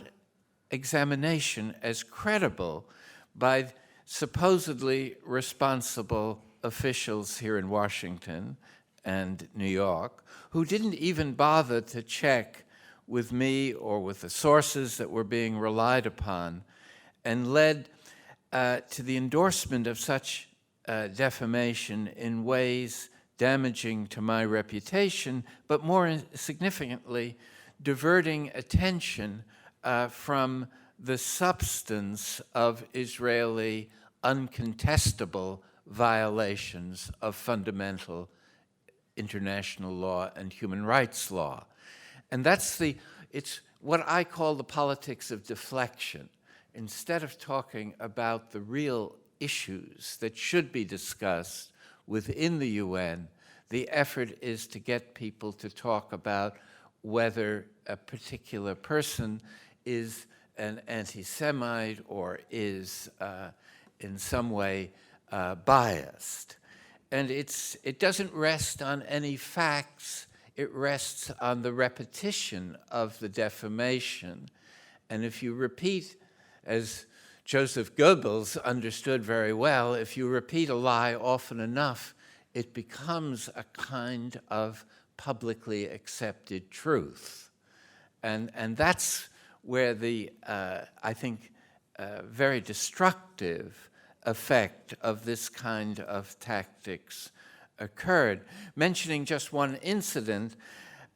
examination as credible by supposedly responsible officials here in Washington and New York, who didn't even bother to check with me or with the sources that were being relied upon, and led to the endorsement of such defamation in ways damaging to my reputation, but more significantly, diverting attention from the substance of Israeli uncontestable violations of fundamental international law and human rights law. And it's what I call the politics of deflection. Instead of talking about the real issues that should be discussed within the UN, the effort is to get people to talk about whether a particular person is an anti-Semite or is in some way biased. And it doesn't rest on any facts, it rests on the repetition of the defamation. And if you repeat, as Joseph Goebbels understood very well, if you repeat a lie often enough, it becomes a kind of publicly accepted truth. And that's where the, I think, very destructive effect of this kind of tactics occurred. Mentioning just one incident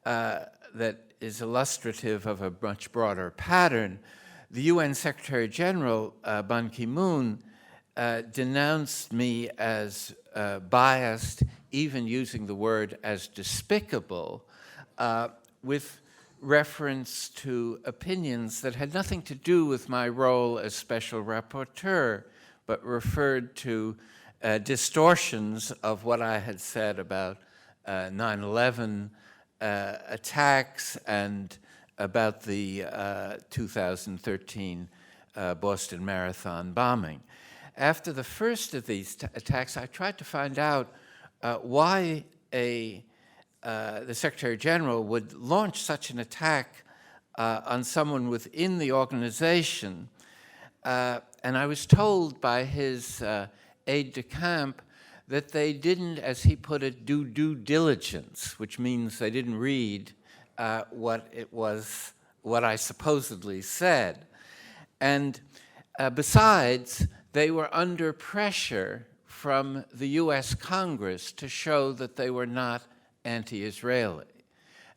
that is illustrative of a much broader pattern, the UN Secretary General, Ban Ki-moon, denounced me as biased, even using the word as despicable, with reference to opinions that had nothing to do with my role as special rapporteur, but referred to distortions of what I had said about 9/11 attacks and about the 2013 Boston Marathon bombing. After the first of these attacks, I tried to find out why the Secretary General would launch such an attack on someone within the organization. And I was told by his aide-de-camp that they didn't, as he put it, do due diligence, which means they didn't read what I supposedly said. And besides, they were under pressure from the US Congress to show that they were not anti-Israeli.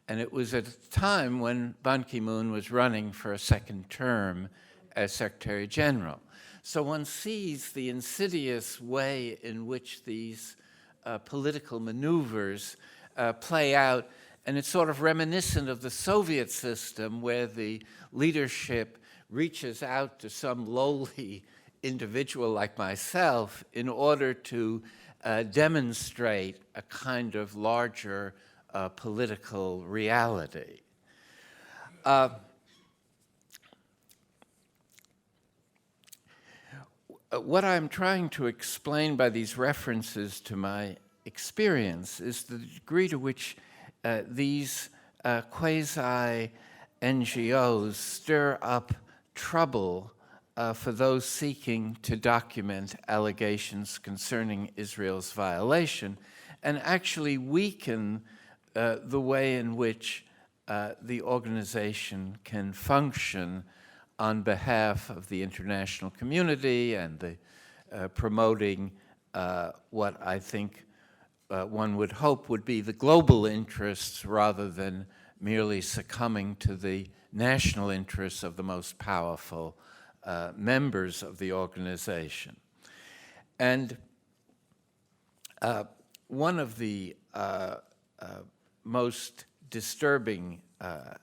And it was at a time when Ban Ki-moon was running for a second term as Secretary General. So one sees the insidious way in which these political maneuvers play out, and it's sort of reminiscent of the Soviet system where the leadership reaches out to some lowly individual like myself in order to demonstrate a kind of larger political reality. What I'm trying to explain by these references to my experience is the degree to which these quasi-NGOs stir up trouble for those seeking to document allegations concerning Israel's violation, and actually weaken the way in which the organization can function on behalf of the international community and the promoting what I think one would hope would be the global interests rather than merely succumbing to the national interests of the most powerful members of the organization. And one of the most disturbing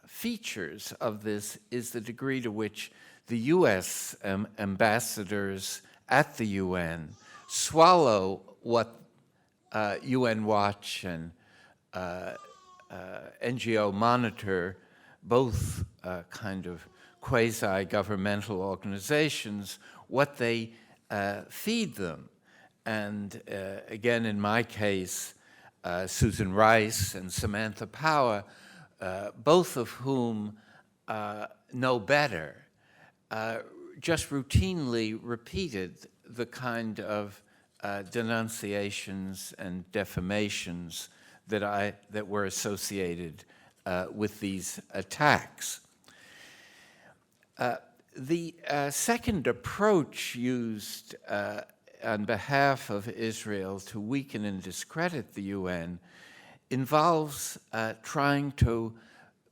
features of this is the degree to which the US ambassadors at the UN swallow what UN Watch and NGO Monitor, both kind of quasi-governmental organizations, what they feed them. And again, in my case, Susan Rice and Samantha Power, both of whom know better, just routinely repeated the kind of denunciations and defamations that were associated with these attacks. The second approach used on behalf of Israel to weaken and discredit the UN involves trying to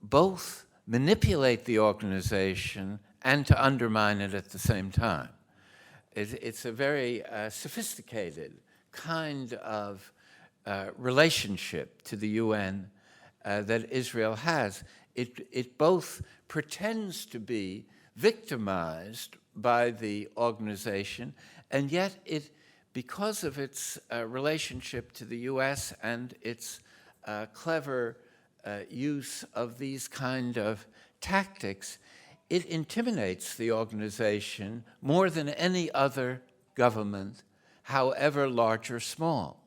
both manipulate the organization and to undermine it at the same time. It's a very sophisticated kind of relationship to the UN that Israel has. It both pretends to be victimized by the organization, and yet because of its relationship to the US and its clever use of these kind of tactics, it intimidates the organization more than any other government, however large or small.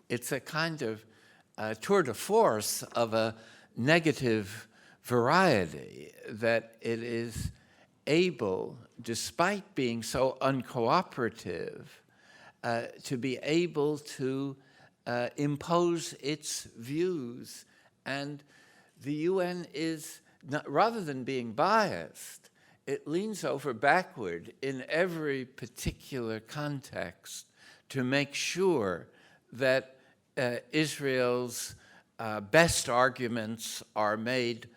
It's a kind of tour de force of a negative variety that it is able, despite being so uncooperative, to be able to impose its views. And the UN is, rather than being biased, it leans over backward in every particular context to make sure that Israel's best arguments are made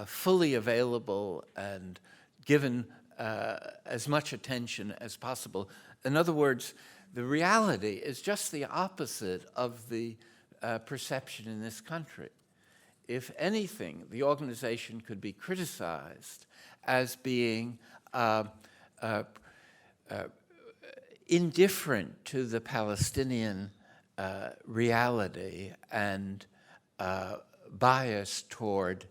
fully available and given as much attention as possible. In other words, the reality is just the opposite of the perception in this country. If anything, the organization could be criticized as being indifferent to the Palestinian reality and biased toward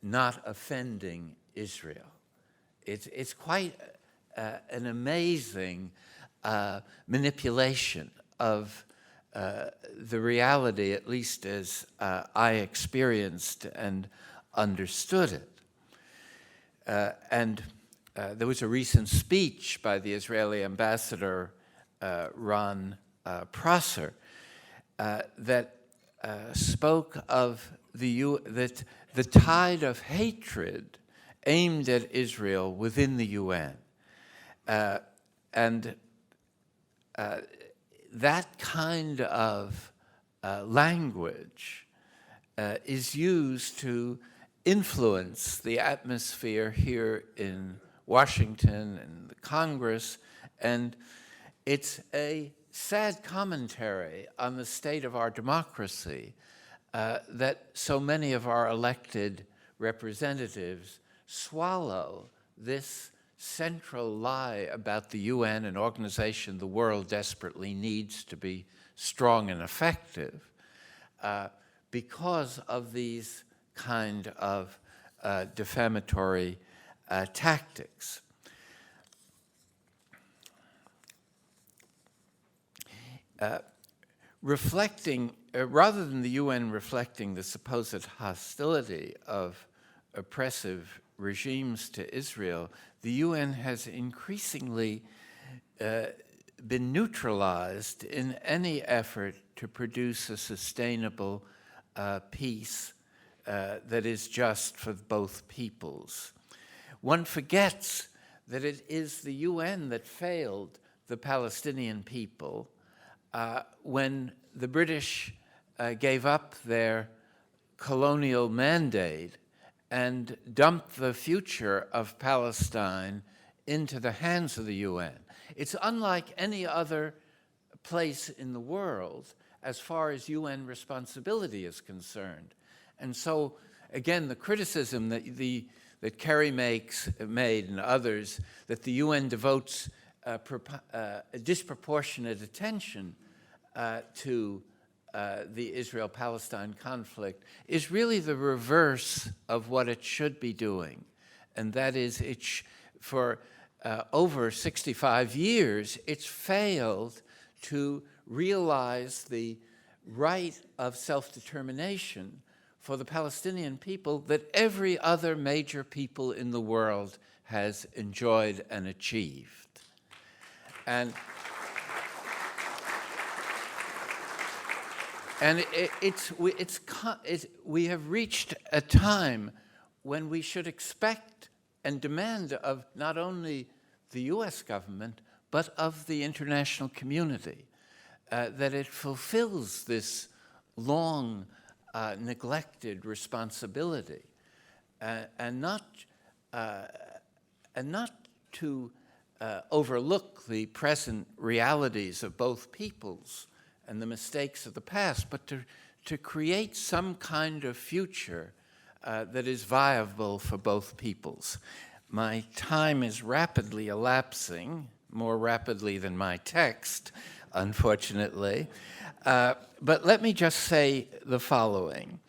not offending Israel. It's quite an amazing manipulation of the reality, at least as I experienced and understood it. And there was a recent speech by the Israeli ambassador, Ron Prosser, that spoke of that the tide of hatred aimed at Israel within the UN. And that kind of language is used to influence the atmosphere here in Washington and the Congress, and it's a sad commentary on the state of our democracy that so many of our elected representatives swallow this central lie about the UN, an organization the world desperately needs to be strong and effective, because of these kind of defamatory tactics. Rather than the UN reflecting the supposed hostility of oppressive regimes to Israel, the UN has increasingly been neutralized in any effort to produce a sustainable peace that is just for both peoples. One forgets that it is the UN that failed the Palestinian people when the British gave up their colonial mandate and dumped the future of Palestine into the hands of the UN. It's unlike any other place in the world as far as UN responsibility is concerned. And so, again, the criticism that Kerry made and others, that the UN devotes a disproportionate attention to the Israel-Palestine conflict, is really the reverse of what it should be doing. And that is, for over 65 years, it's failed to realize the right of self-determination for the Palestinian people that every other major people in the world has enjoyed and achieved. And we have reached a time when we should expect and demand of not only the U.S. government, but of the international community, that it fulfills this long neglected responsibility, and not to overlook the present realities of both peoples and the mistakes of the past, but to create some kind of future that is viable for both peoples. My time is rapidly elapsing, more rapidly than my text, unfortunately. But let me just say the following,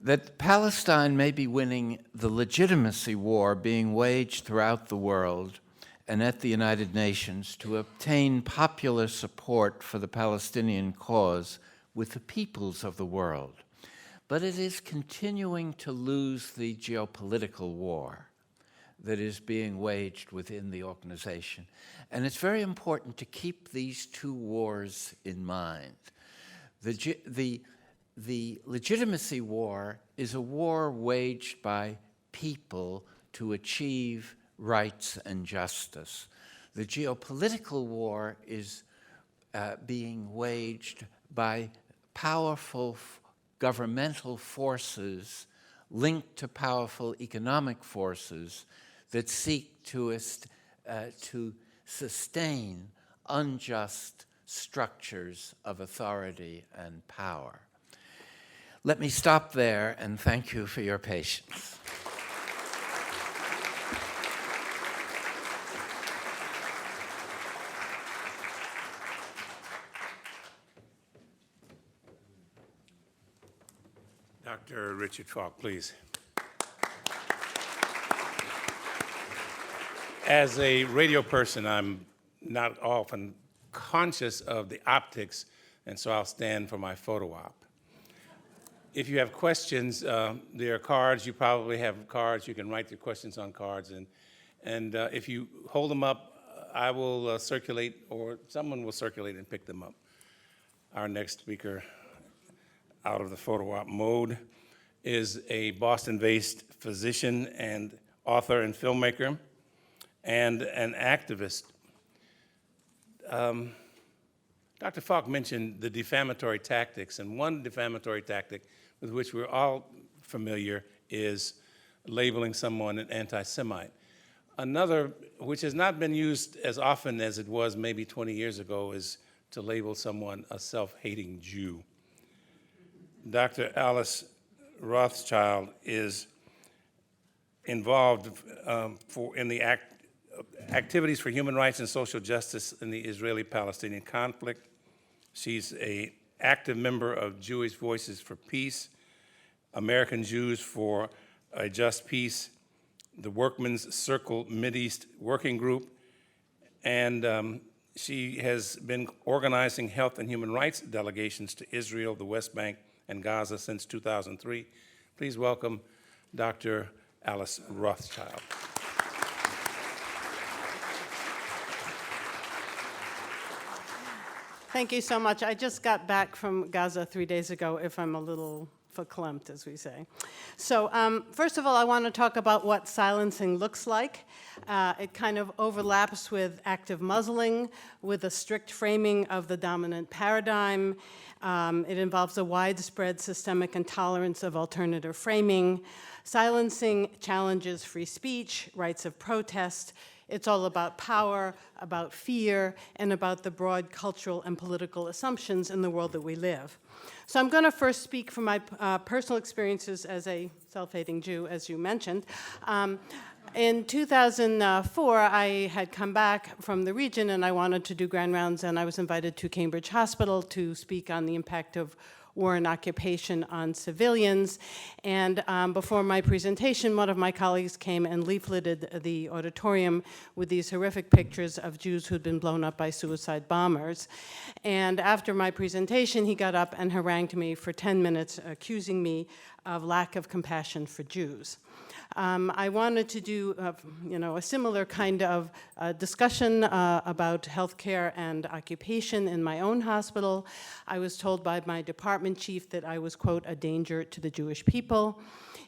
that Palestine may be winning the legitimacy war being waged throughout the world and at the United Nations to obtain popular support for the Palestinian cause with the peoples of the world. But it is continuing to lose the geopolitical war that is being waged within the organization. And it's very important to keep these two wars in mind. The legitimacy war is a war waged by people to achieve rights and justice. The geopolitical war is being waged by powerful governmental forces linked to powerful economic forces that seek to sustain unjust structures of authority and power. Let me stop there and thank you for your patience. Dr. Richard Falk, please. As a radio person, I'm not often conscious of the optics, and so I'll stand for my photo op. If you have questions, there are cards. You probably have cards. You can write your questions on cards, and if you hold them up, I will circulate, or someone will circulate and pick them up. Our next speaker, out of the photo op mode, is a Boston-based physician and author and filmmaker and an activist. Dr. Falk mentioned the defamatory tactics, and one defamatory tactic with which we're all familiar is labeling someone an anti-Semite. Another, which has not been used as often as it was maybe 20 years ago, is to label someone a self-hating Jew. Dr. Alice Rothschild is involved in the activities for human rights and social justice in the Israeli-Palestinian conflict. She's an active member of Jewish Voices for Peace, American Jews for a Just Peace, the Workmen's Circle Mideast Working Group, and she has been organizing health and human rights delegations to Israel, the West Bank, and Gaza since 2003. Please welcome Dr. Alice Rothschild. Thank you so much. I just got back from Gaza 3 days ago, if I'm a little verklempt, as we say. So first of all, I want to talk about what silencing looks like. It kind of overlaps with active muzzling, with a strict framing of the dominant paradigm. It involves a widespread systemic intolerance of alternative framing. Silencing challenges free speech, rights of protest. It's all about power, about fear, and about the broad cultural and political assumptions in the world that we live. So I'm going to first speak from my personal experiences as a self-hating Jew, as you mentioned. In 2004, I had come back from the region, and I wanted to do grand rounds, and I was invited to Cambridge Hospital to speak on the impact of war and occupation on civilians. And before my presentation, one of my colleagues came and leafleted the auditorium with these horrific pictures of Jews who'd been blown up by suicide bombers. And after my presentation, he got up and harangued me for 10 minutes, accusing me of lack of compassion for Jews. I wanted to do, a similar kind of discussion about healthcare and occupation in my own hospital. I was told by my department chief that I was, quote, a danger to the Jewish people.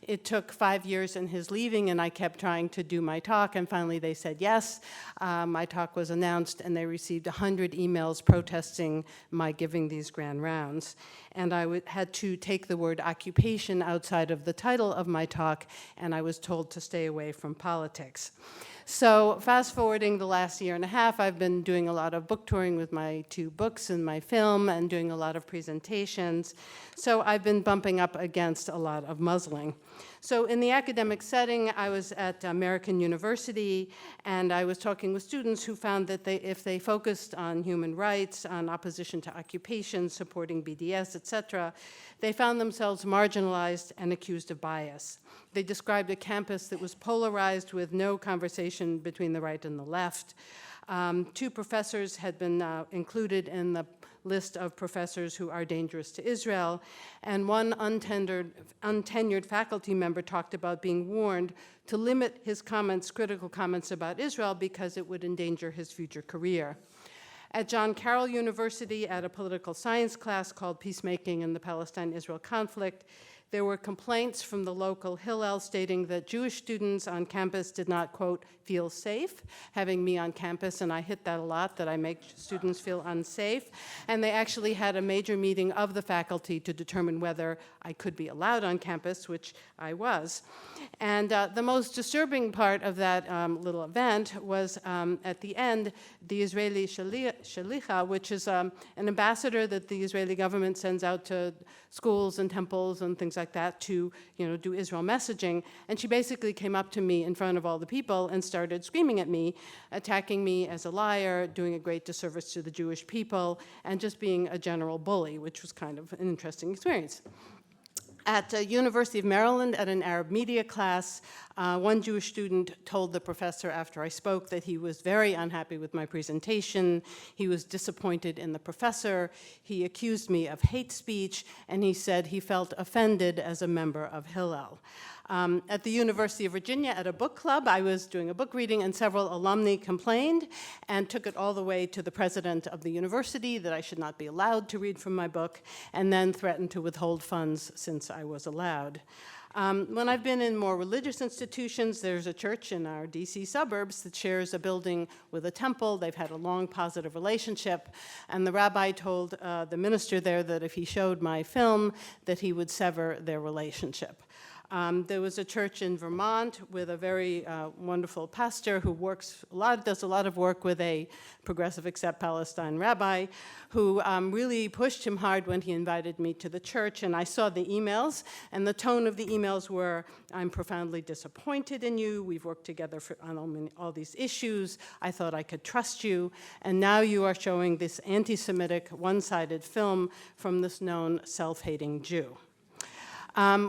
It took 5 years in his leaving, and I kept trying to do my talk, and finally they said yes. My talk was announced, and they received 100 emails protesting my giving these grand rounds. And I had to take the word occupation outside of the title of my talk, and I was told to stay away from politics. So fast forwarding the last year and a half, I've been doing a lot of book touring with my 2 books and my film and doing a lot of presentations. So I've been bumping up against a lot of muzzling. So in the academic setting, I was at American University, and I was talking with students who found that if they focused on human rights, on opposition to occupation, supporting BDS, etc., they found themselves marginalized and accused of bias. They described a campus that was polarized with no conversation between the right and the left. 2 professors had been included in the list of professors who are dangerous to Israel, and one untenured faculty member talked about being warned to limit his comments, critical comments about Israel, because it would endanger his future career. At John Carroll University, at a political science class called Peacemaking in the Palestine-Israel Conflict, there were complaints from the local Hillel stating that Jewish students on campus did not, quote, feel safe having me on campus, and I hit that a lot, that I make students feel unsafe. And they actually had a major meeting of the faculty to determine whether I could be allowed on campus, which I was. And the most disturbing part of that little event was at the end, the Israeli shalicha, which is an ambassador that the Israeli government sends out to schools and temples and things like that to, do Israel messaging. And she basically came up to me in front of all the people and started screaming at me, attacking me as a liar, doing a great disservice to the Jewish people, and just being a general bully, which was kind of an interesting experience. At the University of Maryland, at an Arab media class, one Jewish student told the professor after I spoke that he was very unhappy with my presentation. He was disappointed in the professor. He accused me of hate speech, and he said he felt offended as a member of Hillel. At the University of Virginia, at a book club, I was doing a book reading, and several alumni complained and took it all the way to the president of the university that I should not be allowed to read from my book, and then threatened to withhold funds since I was allowed. When I've been in more religious institutions, there's a church in our DC suburbs that shares a building with a temple. They've had a long positive relationship, and the rabbi told the minister there that if he showed my film, that he would sever their relationship. There was a church in Vermont with a very wonderful pastor who does a lot of work with a progressive accept Palestine rabbi who really pushed him hard when he invited me to the church. And I saw the emails, and the tone of the emails were, I'm profoundly disappointed in you. We've worked together on all these issues. I thought I could trust you. And now you are showing this anti-Semitic, one-sided film from this known self-hating Jew.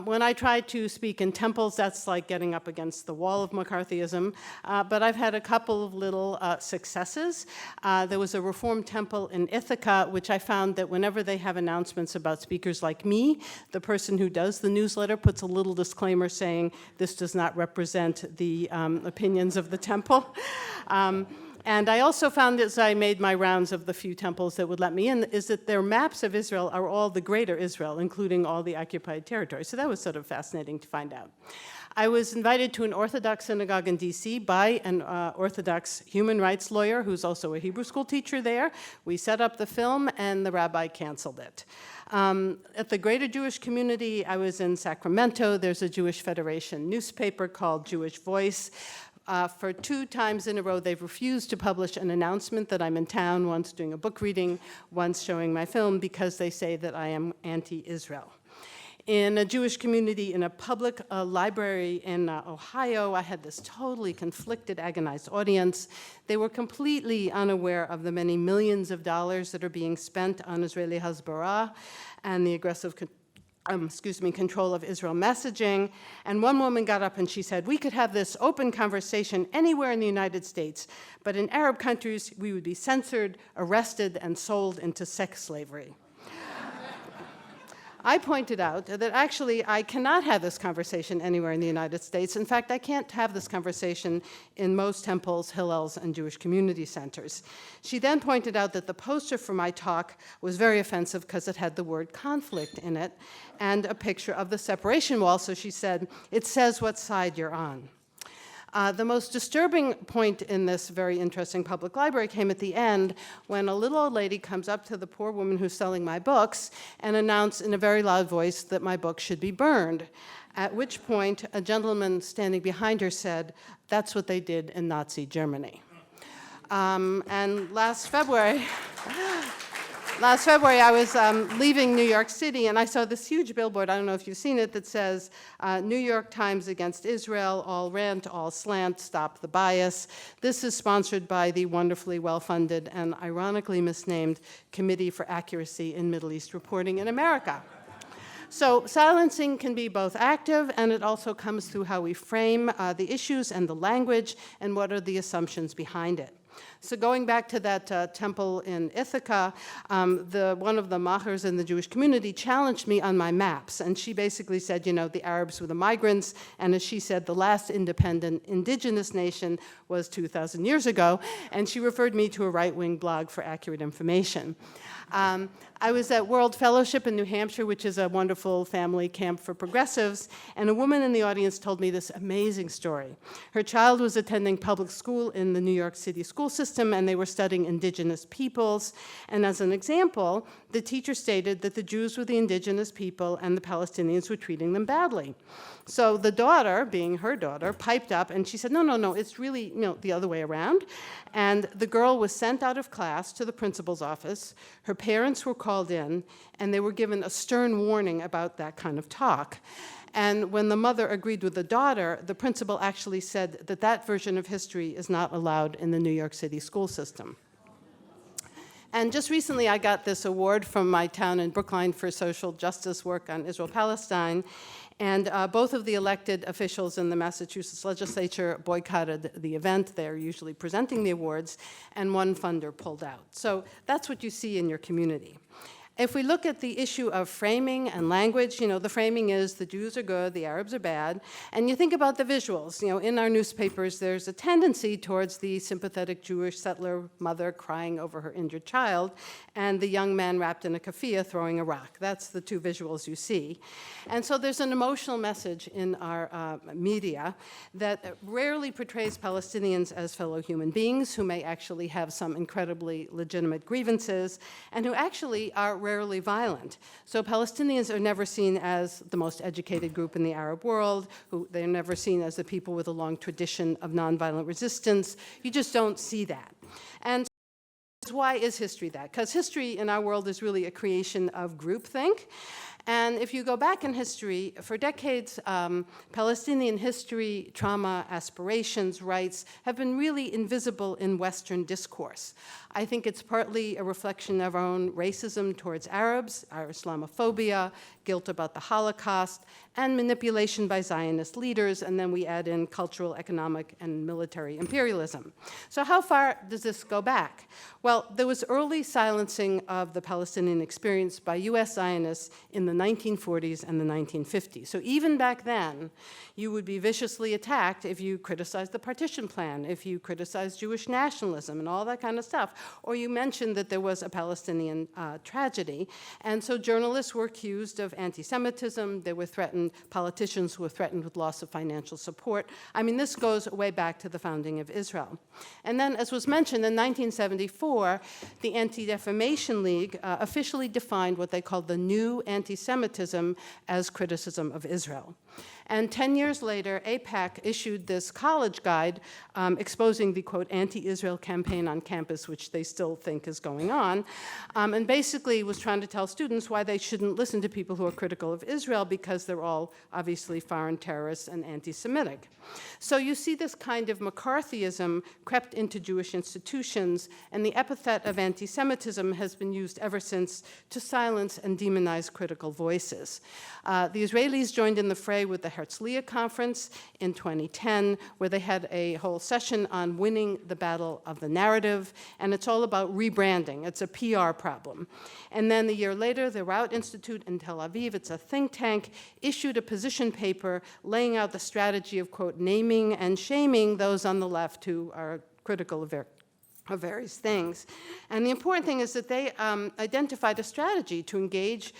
When I try to speak in temples, that's like getting up against the wall of McCarthyism, but I've had a couple of little successes. There was a Reform temple in Ithaca, which I found that whenever they have announcements about speakers like me, the person who does the newsletter puts a little disclaimer saying this does not represent the opinions of the temple. And I also found, as I made my rounds of the few temples that would let me in, is that their maps of Israel are all the greater Israel, including all the occupied territory. So that was sort of fascinating to find out. I was invited to an Orthodox synagogue in DC by an Orthodox human rights lawyer who's also a Hebrew school teacher there. We set up the film, and the rabbi canceled it. At the greater Jewish community, I was in Sacramento. There's a Jewish Federation newspaper called Jewish Voice. For 2 times in a row, they've refused to publish an announcement that I'm in town, once doing a book reading, once showing my film, because they say that I am anti-Israel. In a Jewish community, in a public library in Ohio, I had this totally conflicted, agonized audience. They were completely unaware of the many millions of dollars that are being spent on Israeli Hasbara and the aggressive control of Israel messaging. And one woman got up and she said, we could have this open conversation anywhere in the United States, but in Arab countries, we would be censored, arrested, and sold into sex slavery. I pointed out that actually I cannot have this conversation anywhere in the United States. In fact, I can't have this conversation in most temples, hillels, and Jewish community centers. She then pointed out that the poster for my talk was very offensive because it had the word conflict in it and a picture of the separation wall. So she said, it says what side you're on. The most disturbing point in this very interesting public library came at the end when a little old lady comes up to the poor woman who's selling my books and announced in a very loud voice that my book should be burned, at which point a gentleman standing behind her said, "That's what they did in Nazi Germany." And last February, I was leaving New York City, and I saw this huge billboard, I don't know if you've seen it, that says, New York Times against Israel, all rant, all slant, stop the bias. This is sponsored by the wonderfully well-funded and ironically misnamed Committee for Accuracy in Middle East Reporting in America. So silencing can be both active, and it also comes through how we frame the issues and the language, and what are the assumptions behind it. So going back to that temple in Ithaca, one of the mahers in the Jewish community challenged me on my maps, and she basically said, you know, the Arabs were the migrants, and as she said, the last independent indigenous nation was 2,000 years ago, and she referred me to a right-wing blog for accurate information. I was at World Fellowship in New Hampshire, which is a wonderful family camp for progressives, and a woman in the audience told me this amazing story. Her child was attending public school in the New York City school system, and they were studying indigenous peoples. And as an example, the teacher stated that the Jews were the indigenous people and the Palestinians were treating them badly. So the daughter, being her daughter, piped up and she said, no, it's really, the other way around. And the girl was sent out of class to the principal's office. Her parents were called in, and they were given a stern warning about that kind of talk. And when the mother agreed with the daughter, the principal actually said that that version of history is not allowed in the New York City school system. And just recently, I got this award from my town in Brookline for social justice work on Israel-Palestine. And both of the elected officials in the Massachusetts legislature boycotted the event. They're usually presenting the awards, and one funder pulled out. So that's what you see in your community. If we look at the issue of framing and language, the framing is the Jews are good, the Arabs are bad, and you think about the visuals. In our newspapers, there's a tendency towards the sympathetic Jewish settler mother crying over her injured child, and the young man wrapped in a keffiyeh throwing a rock. That's the two visuals you see. And so there's an emotional message in our media that rarely portrays Palestinians as fellow human beings who may actually have some incredibly legitimate grievances, and who actually are rarely violent. So Palestinians are never seen as the most educated group in the Arab world, they're never seen as the people with a long tradition of nonviolent resistance. You just don't see that. And why is history that? Because history in our world is really a creation of groupthink. And if you go back in history, for decades, Palestinian history, trauma, aspirations, rights have been really invisible in Western discourse. I think it's partly a reflection of our own racism towards Arabs, our Islamophobia, guilt about the Holocaust, and manipulation by Zionist leaders, and then we add in cultural, economic, and military imperialism. So how far does this go back? Well, there was early silencing of the Palestinian experience by US Zionists in the 1940s and the 1950s. So even back then, you would be viciously attacked if you criticized the partition plan, if you criticized Jewish nationalism and all that kind of stuff, or you mentioned that there was a Palestinian tragedy. And so journalists were accused of anti-Semitism. They were threatened, politicians were threatened with loss of financial support. I mean, this goes way back to the founding of Israel. And then, as was mentioned, in 1974, the Anti-Defamation League officially defined what they called the new anti-Semitism as criticism of Israel. And 10 years later, AIPAC issued this college guide exposing the, quote, anti-Israel campaign on campus, which they still think is going on, and basically was trying to tell students why they shouldn't listen to people who are critical of Israel because they're all obviously foreign terrorists and anti-Semitic. So you see this kind of McCarthyism crept into Jewish institutions, and the epithet of anti-Semitism has been used ever since to silence and demonize critical voices. The Israelis joined in the fray with the Herzliya Conference in 2010, where they had a whole session on winning the battle of the narrative, and it's all about rebranding. It's a PR problem. And then a year later, the Rout Institute in Tel Aviv, it's a think tank, issued a position paper laying out the strategy of, quote, naming and shaming those on the left who are critical of various things. And the important thing is that they identified a strategy to engage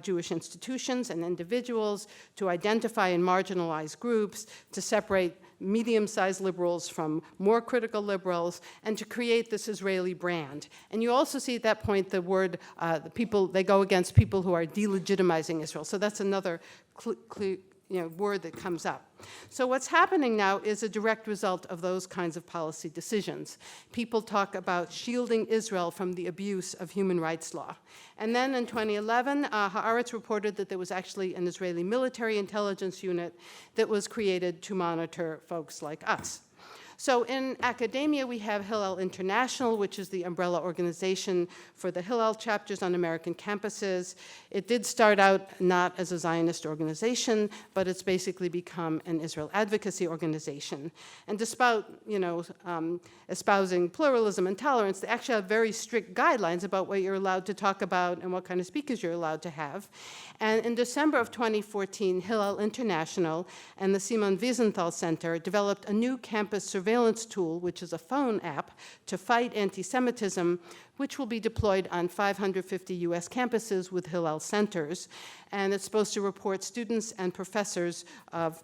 Jewish institutions and individuals, to identify and marginalize groups, to separate medium-sized liberals from more critical liberals, and to create this Israeli brand. And you also see at that point the word, they go against people who are delegitimizing Israel. So that's another word that comes up. So what's happening now is a direct result of those kinds of policy decisions. People talk about shielding Israel from the abuse of human rights law. And then in 2011, Haaretz reported that there was actually an Israeli military intelligence unit that was created to monitor folks like us. So in academia, we have Hillel International, which is the umbrella organization for the Hillel chapters on American campuses. It did start out not as a Zionist organization, but it's basically become an Israel advocacy organization. And despite, espousing pluralism and tolerance, they actually have very strict guidelines about what you're allowed to talk about and what kind of speakers you're allowed to have. And in December of 2014, Hillel International and the Simon Wiesenthal Center developed a new campus surveillance tool, which is a phone app, to fight anti-Semitism, which will be deployed on 550 US campuses with Hillel centers. And it's supposed to report students and professors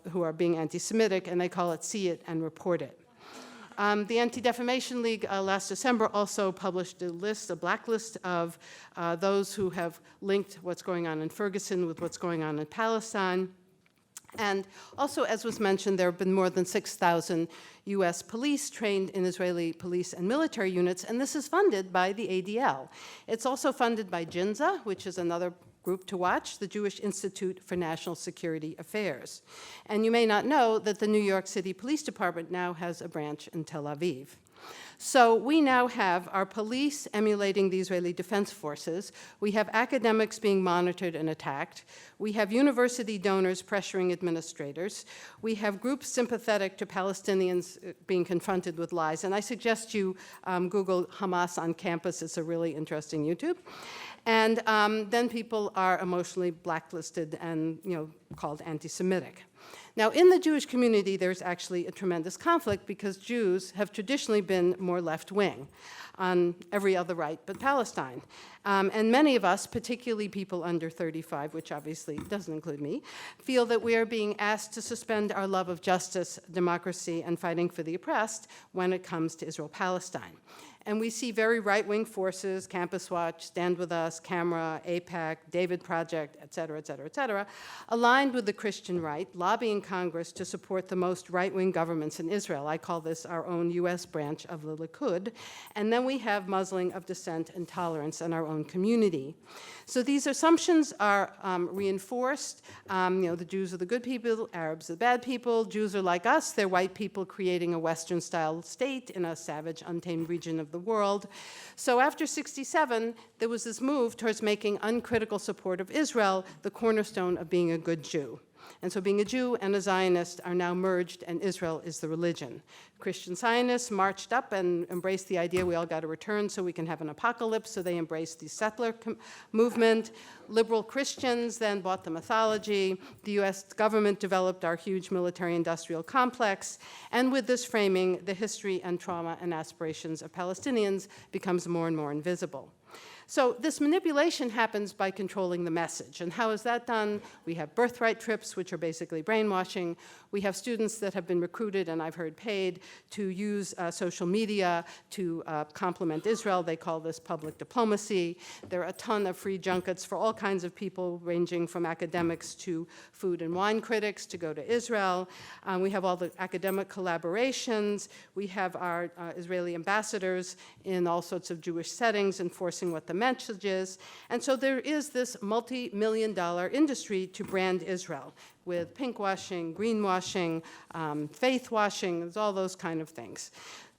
who are being anti-Semitic, and they call it See It and Report It. The Anti-Defamation League last December also published a blacklist of those who have linked what's going on in Ferguson with what's going on in Palestine. And also, as was mentioned, there have been more than 6,000 US police trained in Israeli police and military units, and this is funded by the ADL. It's also funded by JINZA, which is another group to watch, the Jewish Institute for National Security Affairs. And you may not know that the New York City Police Department now has a branch in Tel Aviv. So we now have our police emulating the Israeli Defense Forces. We have academics being monitored and attacked. We have university donors pressuring administrators. We have groups sympathetic to Palestinians being confronted with lies. And I suggest you Google Hamas on campus. It's a really interesting YouTube. And then people are emotionally blacklisted and called anti-Semitic. Now, in the Jewish community, there's actually a tremendous conflict because Jews have traditionally been more left-wing on every other right but Palestine. And many of us, particularly people under 35, which obviously doesn't include me, feel that we are being asked to suspend our love of justice, democracy, and fighting for the oppressed when it comes to Israel-Palestine. And we see very right-wing forces, Campus Watch, Stand With Us, Camera, AIPAC, David Project, et cetera, aligned with the Christian right, lobbying Congress to support the most right-wing governments in Israel. I call this our own US branch of the Likud. And then we have muzzling of dissent and tolerance in our own community. So these assumptions are reinforced. The Jews are the good people, Arabs are the bad people, Jews are like us, they're white people creating a Western-style state in a savage, untamed region of the world. So after 1967, there was this move towards making uncritical support of Israel the cornerstone of being a good Jew. And so being a Jew and a Zionist are now merged, and Israel is the religion. Christian Zionists marched up and embraced the idea we all got to return so we can have an apocalypse, so they embraced the settler movement. Liberal Christians then bought the mythology. The US government developed our huge military-industrial complex. And with this framing, the history and trauma and aspirations of Palestinians becomes more and more invisible. So this manipulation happens by controlling the message. And how is that done? We have birthright trips, which are basically brainwashing. We have students that have been recruited, and I've heard paid, to use social media to compliment Israel. They call this public diplomacy. There are a ton of free junkets for all kinds of people, ranging from academics to food and wine critics, to go to Israel. We have all the academic collaborations. We have our Israeli ambassadors in all sorts of Jewish settings enforcing what the message is. And so there is this multi-million-dollar industry to brand Israel with pinkwashing, greenwashing, faith washing, all those kind of things.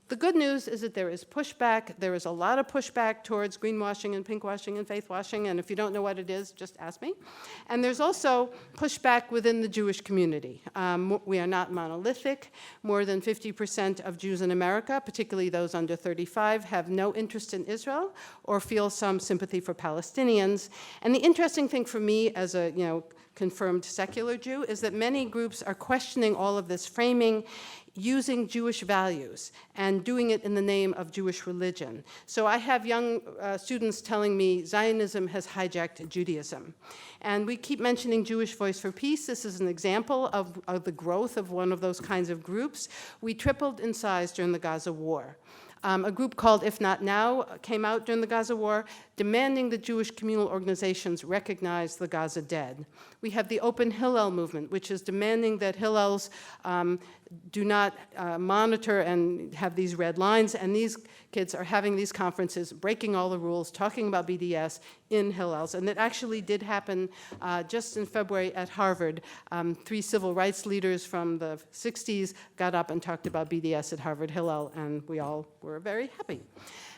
The good news is that there is pushback. There is a lot of pushback towards greenwashing and pinkwashing and faithwashing, and if you don't know what it is, just ask me. And there's also pushback within the Jewish community. We are not monolithic. More than 50% of Jews in America, particularly those under 35, have no interest in Israel or feel some sympathy for Palestinians. And the interesting thing for me as a confirmed secular Jew is that many groups are questioning all of this framing using Jewish values and doing it in the name of Jewish religion. So I have young students telling me Zionism has hijacked Judaism. And we keep mentioning Jewish Voice for Peace. This is an example of the growth of one of those kinds of groups. We tripled in size during the Gaza war. A group called If Not Now came out during the Gaza war, demanding that Jewish communal organizations recognize the Gaza dead. We have the Open Hillel movement, which is demanding that Hillels do not monitor and have these red lines, and these kids are having these conferences, breaking all the rules, talking about BDS in Hillels. And that actually did happen just in February at Harvard. 3 civil rights leaders from the 60s got up and talked about BDS at Harvard Hillel, and we all were very happy.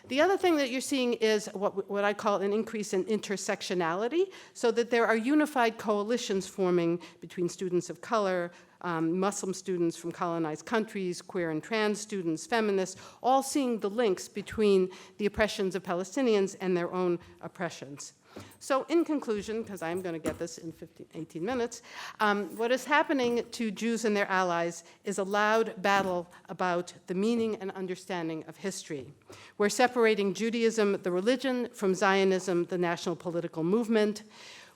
The other thing that you're seeing is what I call an increase in intersectionality, so that there are unified coalitions forming between students of color, Muslim students from colonized countries, queer and trans students, feminists, all seeing the links between the oppressions of Palestinians and their own oppressions. So in conclusion, because I'm going to get this in 18 minutes, what is happening to Jews and their allies is a loud battle about the meaning and understanding of history. We're separating Judaism, the religion, from Zionism, the national political movement.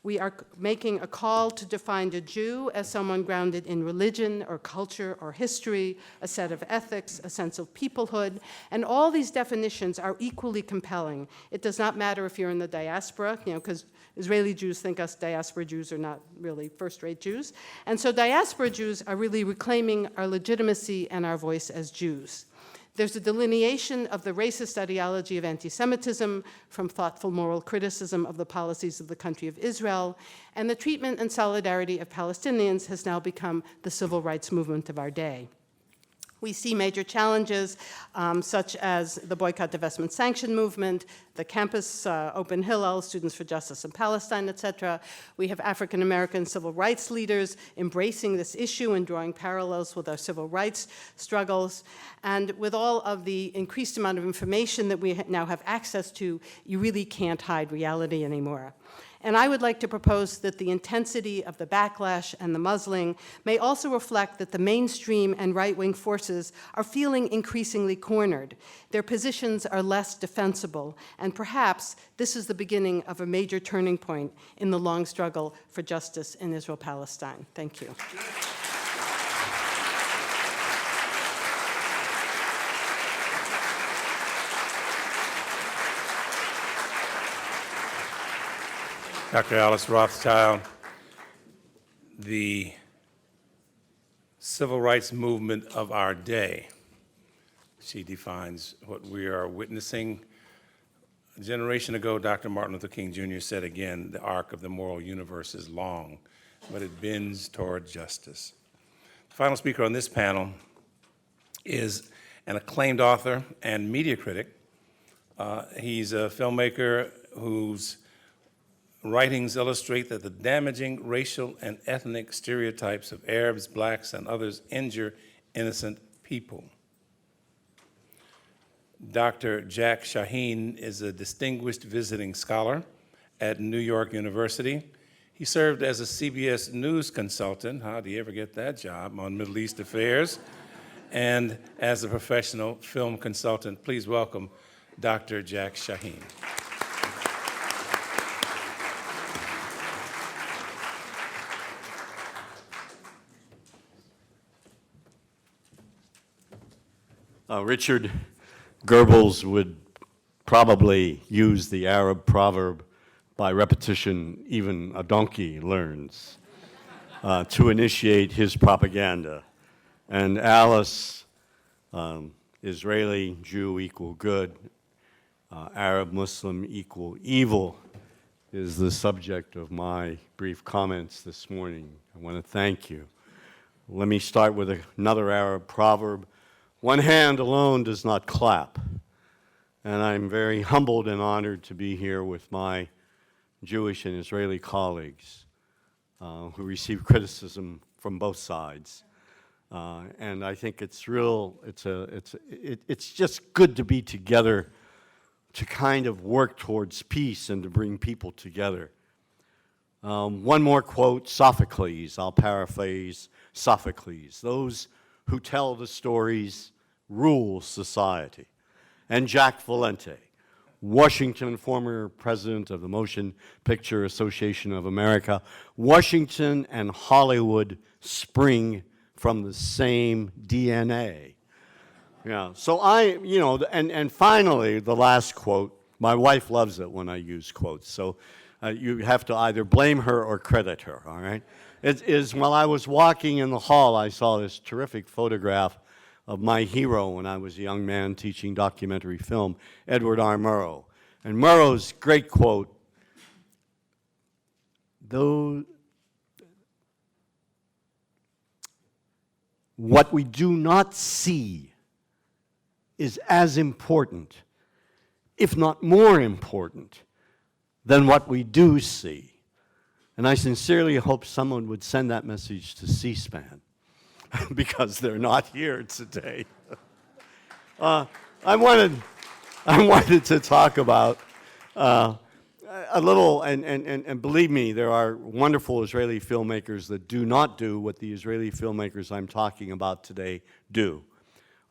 We are making a call to define a Jew as someone grounded in religion or culture or history, a set of ethics, a sense of peoplehood, and all these definitions are equally compelling. It does not matter if you're in the diaspora, because Israeli Jews think us diaspora Jews are not really first-rate Jews. And so diaspora Jews are really reclaiming our legitimacy and our voice as Jews. There's a delineation of the racist ideology of anti-Semitism from thoughtful moral criticism of the policies of the country of Israel, and the treatment and solidarity of Palestinians has now become the civil rights movement of our day. We see major challenges such as the boycott, divestment, sanction movement, the campus Open Hillel, Students for Justice in Palestine, et cetera. We have African American civil rights leaders embracing this issue and drawing parallels with our civil rights struggles. And with all of the increased amount of information that we now have access to, you really can't hide reality anymore. And I would like to propose that the intensity of the backlash and the muzzling may also reflect that the mainstream and right-wing forces are feeling increasingly cornered. Their positions are less defensible, and perhaps this is the beginning of a major turning point in the long struggle for justice in Israel-Palestine. Thank you. Dr. Alice Rothschild, the civil rights movement of our day. She defines what we are witnessing. A generation ago, Dr. Martin Luther King Jr. said again, the arc of the moral universe is long, but it bends toward justice. The final speaker on this panel is an acclaimed author and media critic. He's a filmmaker whose writings illustrate that the damaging racial and ethnic stereotypes of Arabs, blacks, and others injure innocent people. Dr. Jack Shaheen is a distinguished visiting scholar at New York University. He served as a CBS News consultant, how do you ever get that job, on Middle East affairs, and as a professional film consultant. Please welcome Dr. Jack Shaheen. Richard Goebbels would probably use the Arab proverb, by repetition even a donkey learns, to initiate his propaganda. And Alice, Israeli Jew equal good, Arab Muslim equal evil, is the subject of my brief comments this morning. I want to thank you. Let me start with another Arab proverb. One hand alone does not clap. And I'm very humbled and honored to be here with my Jewish and Israeli colleagues who receive criticism from both sides. And I think it's just good to be together to kind of work towards peace and to bring people together. One more quote, Sophocles, I'll paraphrase Sophocles. Those who tell the stories rule society. And Jack Valente, Washington, former president of the Motion Picture Association of America. Washington and Hollywood spring from the same DNA. Yeah, so and finally, the last quote, my wife loves it when I use quotes, so you have to either blame her or credit her, all right? It is, while I was walking in the hall, I saw this terrific photograph of my hero when I was a young man teaching documentary film, Edward R. Murrow. And Murrow's great quote, though what we do not see is as important, if not more important, than what we do see. And I sincerely hope someone would send that message to C-SPAN, because they're not here today. I wanted to talk about a little, and believe me, there are wonderful Israeli filmmakers that do not do what the Israeli filmmakers I'm talking about today do.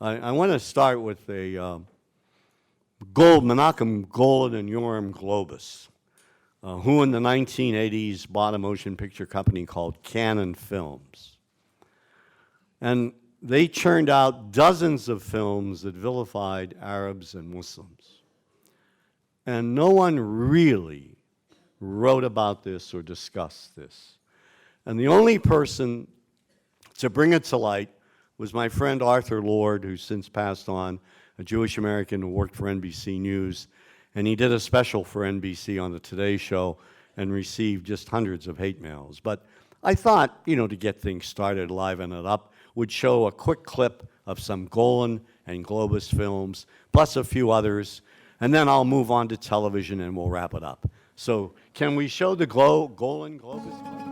I want to start with Menachem Golan and Yoram Globus, who in the 1980s bought a motion picture company called Canon Films. And they churned out dozens of films that vilified Arabs and Muslims. And no one really wrote about this or discussed this. And the only person to bring it to light was my friend Arthur Lord, who's since passed on, a Jewish American who worked for NBC News. And he did a special for NBC on the Today Show and received just hundreds of hate mails. But I thought, to get things started, liven it up, would show a quick clip of some Golan and Globus films, plus a few others, and then I'll move on to television and we'll wrap it up. So can we show the Golan Globus clip?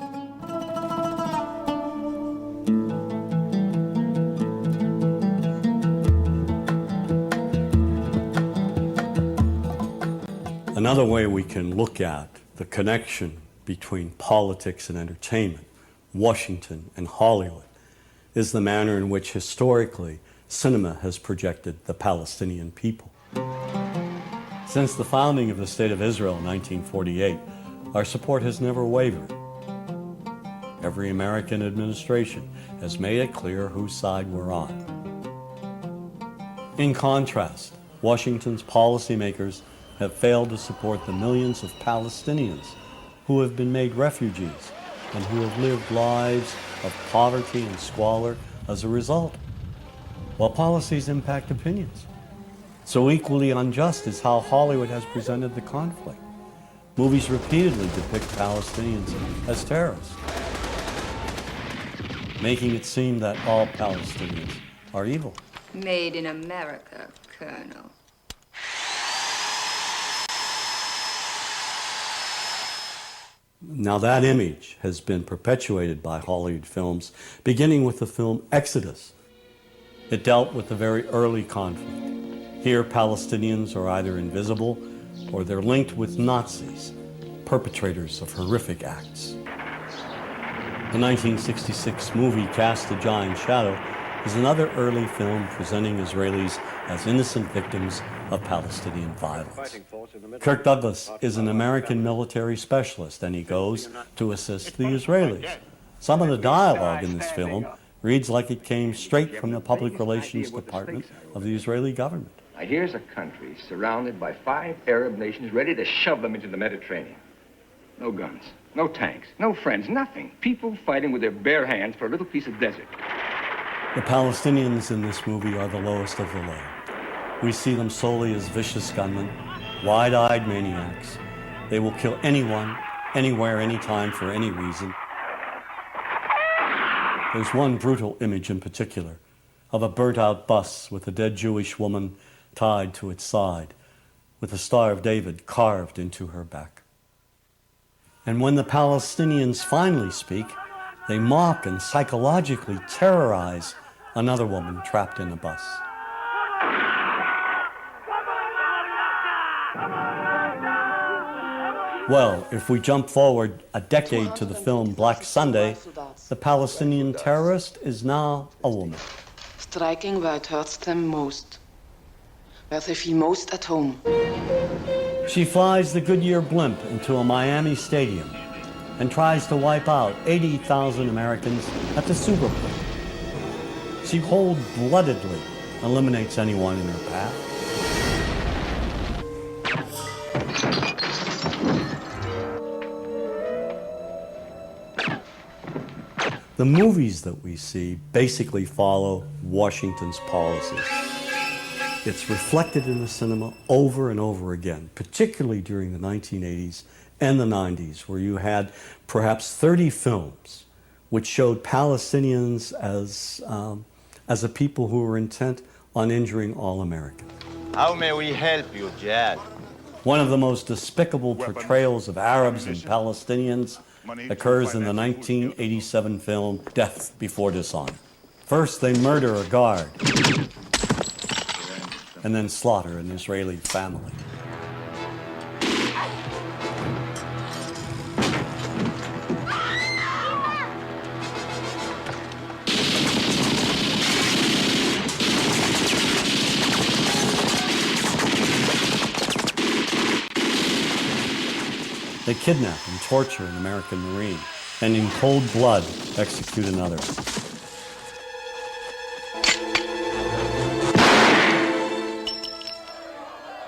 Another way we can look at the connection between politics and entertainment, Washington and Hollywood, is the manner in which historically cinema has projected the Palestinian people. Since the founding of the State of Israel in 1948, our support has never wavered. Every American administration has made it clear whose side we're on. In contrast, Washington's policymakers have failed to support the millions of Palestinians who have been made refugees and who have lived lives of poverty and squalor as a result, while policies impact opinions. So equally unjust is how Hollywood has presented the conflict. Movies repeatedly depict Palestinians as terrorists, making it seem that all Palestinians are evil. Made in America, Colonel. Now that image has been perpetuated by Hollywood films, beginning with the film Exodus. It dealt with the very early conflict. Here, Palestinians are either invisible or they're linked with Nazis, perpetrators of horrific acts. The 1966 movie Cast a Giant Shadow is another early film presenting Israelis as innocent victims of Palestinian violence. Kirk Douglas is an American military specialist, and he goes to assist the Israelis. Some of the dialogue in this film reads like it came straight from the public relations department of the Israeli government. Now, here's a country surrounded by 5 Arab nations ready to shove them into the Mediterranean. No guns, no tanks, no friends, nothing. People fighting with their bare hands for a little piece of desert. The Palestinians in this movie are the lowest of the low. We see them solely as vicious gunmen, wide-eyed maniacs. They will kill anyone, anywhere, anytime, for any reason. There's one brutal image in particular, of a burnt-out bus with a dead Jewish woman tied to its side, with the Star of David carved into her back. And when the Palestinians finally speak, they mock and psychologically terrorize another woman trapped in a bus. Well, if we jump forward a decade to the film Black Sunday, the Palestinian terrorist is now a woman. Striking where it hurts them most, where they feel most at home. She flies the Goodyear blimp into a Miami stadium and tries to wipe out 80,000 Americans at the Super Bowl. She cold-bloodedly eliminates anyone in her path. The movies that we see basically follow Washington's policies. It's reflected in the cinema over and over again, particularly during the 1980s and the 90s, where you had perhaps 30 films which showed Palestinians as a people who were intent on injuring all Americans. How may we help you, Jad? One of the most despicable portrayals of Arabs and Palestinians occurs in the 1987 film Death Before Dishonor. First, they murder a guard and then slaughter an Israeli family. They kidnap and torture an American Marine, and in cold blood execute another.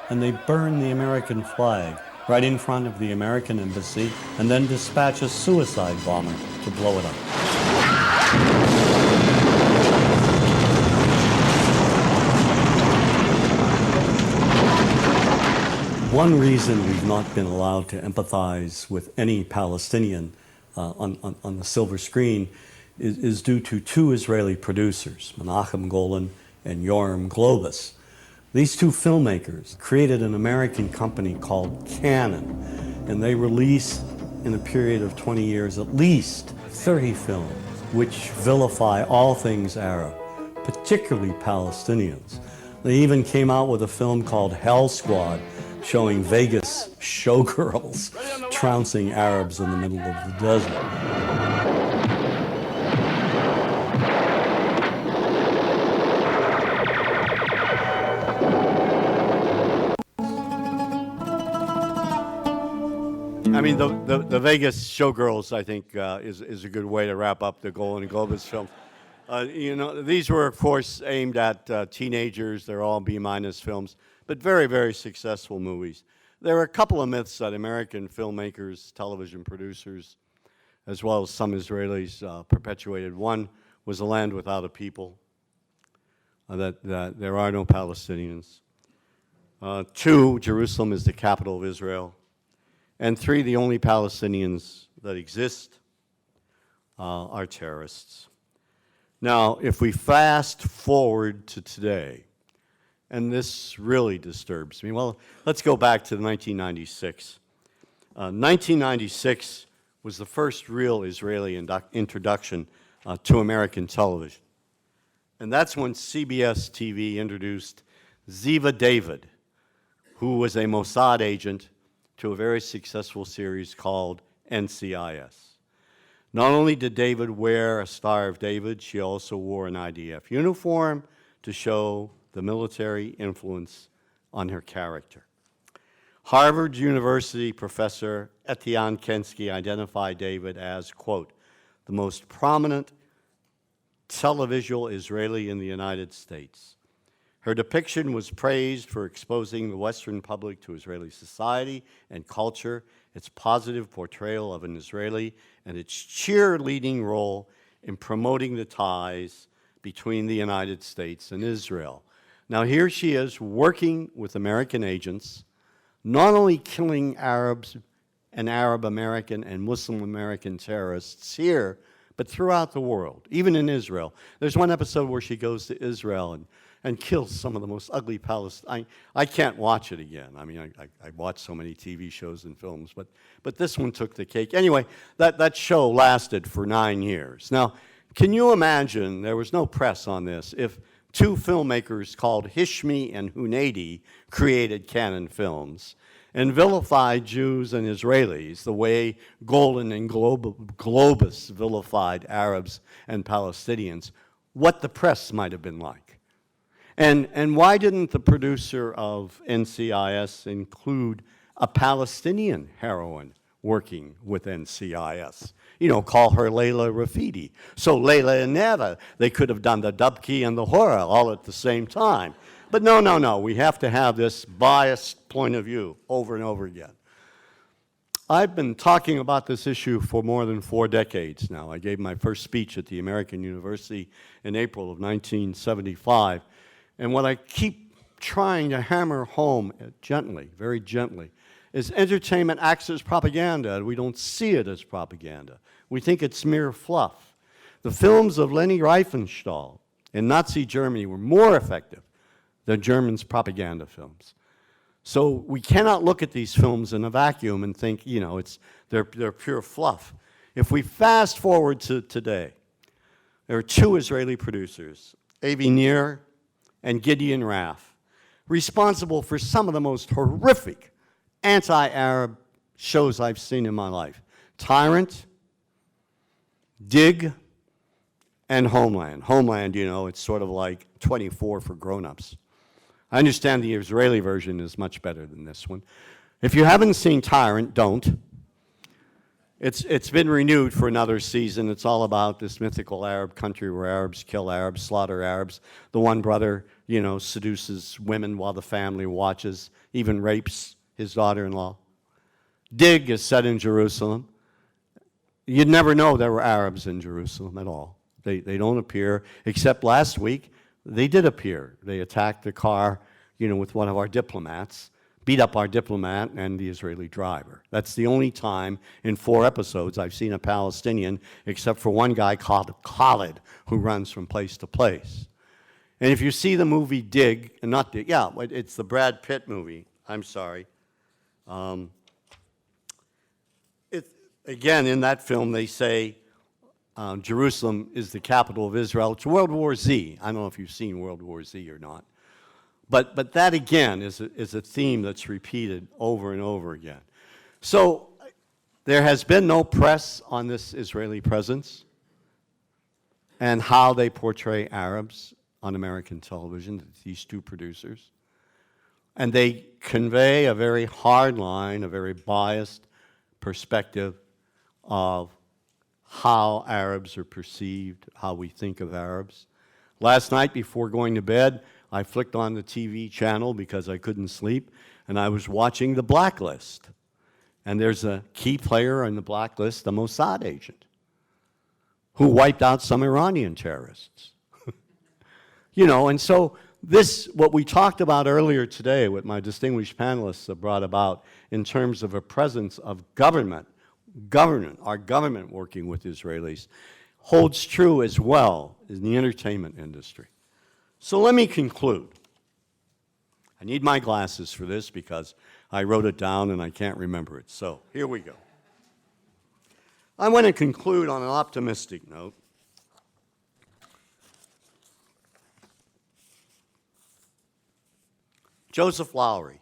And they burn the American flag right in front of the American embassy, and then dispatch a suicide bomber to blow it up. One reason we've not been allowed to empathize with any Palestinian on the silver screen is due to two Israeli producers, Menachem Golan and Yoram Globus. These two filmmakers created an American company called Canon, and they release in a period of 20 years at least 30 films which vilify all things Arab, particularly Palestinians. They even came out with a film called Hell Squad, showing Vegas showgirls trouncing Arabs in the middle of the desert. I mean, the Vegas showgirls, I think, is a good way to wrap up the Golan and Globus film. You know, these were, of course, aimed at teenagers. They're all B-minus films, but very, very successful movies. There are a couple of myths that American filmmakers, television producers, as well as some Israelis perpetuated. One was a land without a people, that there are no Palestinians. Two, Jerusalem is the capital of Israel. And three, the only Palestinians that exist are terrorists. Now, if we fast forward to today, and this really disturbs me. Well, let's go back to 1996. 1996 was the first real Israeli introduction to American television. And that's when CBS TV introduced Ziva David, who was a Mossad agent, to a very successful series called NCIS. Not only did David wear a Star of David, she also wore an IDF uniform to show the military influence on her character. Harvard University professor Etienne Kensky identified David as, quote, the most prominent televisual Israeli in the United States. Her depiction was praised for exposing the Western public to Israeli society and culture, its positive portrayal of an Israeli, and its cheerleading role in promoting the ties between the United States and Israel. Now here she is working with American agents, not only killing Arabs and Arab American and Muslim American terrorists here, but throughout the world, even in Israel. There's one episode where she goes to Israel and kills some of the most ugly Palestinians. I can't watch it again. I mean, I watch so many TV shows and films, but this one took the cake. Anyway, that show lasted for 9 years. Now, can you imagine, there was no press on this, if two filmmakers called Hishmi and Hunedi created Canon Films and vilified Jews and Israelis the way Golan and Globus vilified Arabs and Palestinians, what the press might have been like. And why didn't the producer of NCIS include a Palestinian heroine working with NCIS? You know, call her Layla Rafidi. So Layla and Neva, they could have done the Dubki and the Hora all at the same time. But no, we have to have this biased point of view over and over again. I've been talking about this issue for more than 4 decades now. I gave my first speech at the American University in April of 1975. And what I keep trying to hammer home gently, very gently, is entertainment acts as propaganda, and we don't see it as propaganda. We think it's mere fluff. The films of Leni Riefenstahl in Nazi Germany were more effective than Germany's propaganda films. So we cannot look at these films in a vacuum and think, you know, they're pure fluff. If we fast forward to today, there are 2 Israeli producers, Avi Nir and Gideon Raff, responsible for some of the most horrific anti-Arab shows I've seen in my life. Tyrant, Dig, and Homeland. Homeland, you know, it's sort of like 24 for grown-ups. I understand the Israeli version is much better than this one. If you haven't seen Tyrant, don't. It's been renewed for another season. It's all about this mythical Arab country where Arabs kill Arabs, slaughter Arabs. The one brother, you know, seduces women while the family watches, even rapes his daughter-in-law. Dig is set in Jerusalem. You'd never know there were Arabs in Jerusalem at all. They don't appear, except last week, they did appear. They attacked the car, you know, with one of our diplomats, beat up our diplomat and the Israeli driver. That's the only time in 4 episodes I've seen a Palestinian, except for one guy called Khalid, who runs from place to place. And if you see the movie Dig, and not Dig, yeah, it's the Brad Pitt movie, I'm sorry. Again, in that film, they say Jerusalem is the capital of Israel. It's World War Z. I don't know if you've seen World War Z or not. But that, again, is a theme that's repeated over and over again. So there has been no press on this Israeli presence and how they portray Arabs on American television, these 2 producers. And they convey a very hard line, a very biased perspective of how Arabs are perceived, how we think of Arabs. Last night, before going to bed, I flicked on the TV channel because I couldn't sleep, and I was watching The Blacklist. And there's a key player on The Blacklist, the Mossad agent, who wiped out some Iranian terrorists. You know, and so what we talked about earlier today, what my distinguished panelists have brought about in terms of a presence of our government working with Israelis, holds true as well in the entertainment industry. So let me conclude. I need my glasses for this because I wrote it down and I can't remember it. So here we go. I want to conclude on an optimistic note. Joseph Lowery,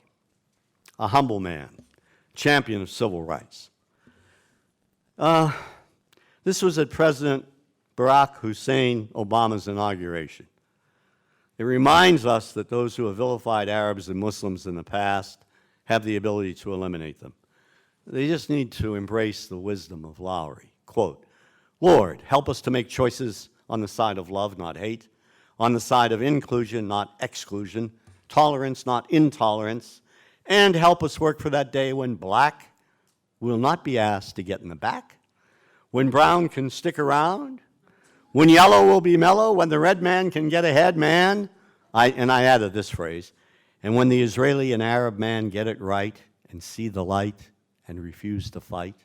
a humble man, champion of civil rights. This was at President Barack Hussein Obama's inauguration. It reminds us that those who have vilified Arabs and Muslims in the past have the ability to eliminate them. They just need to embrace the wisdom of Lowery. Quote, "Lord, help us to make choices on the side of love, not hate, on the side of inclusion, not exclusion, tolerance, not intolerance, and help us work for that day when black will not be asked to get in the back, when brown can stick around, when yellow will be mellow, when the red man can get ahead, man." And I added this phrase, "and when the Israeli and Arab man get it right and see the light and refuse to fight."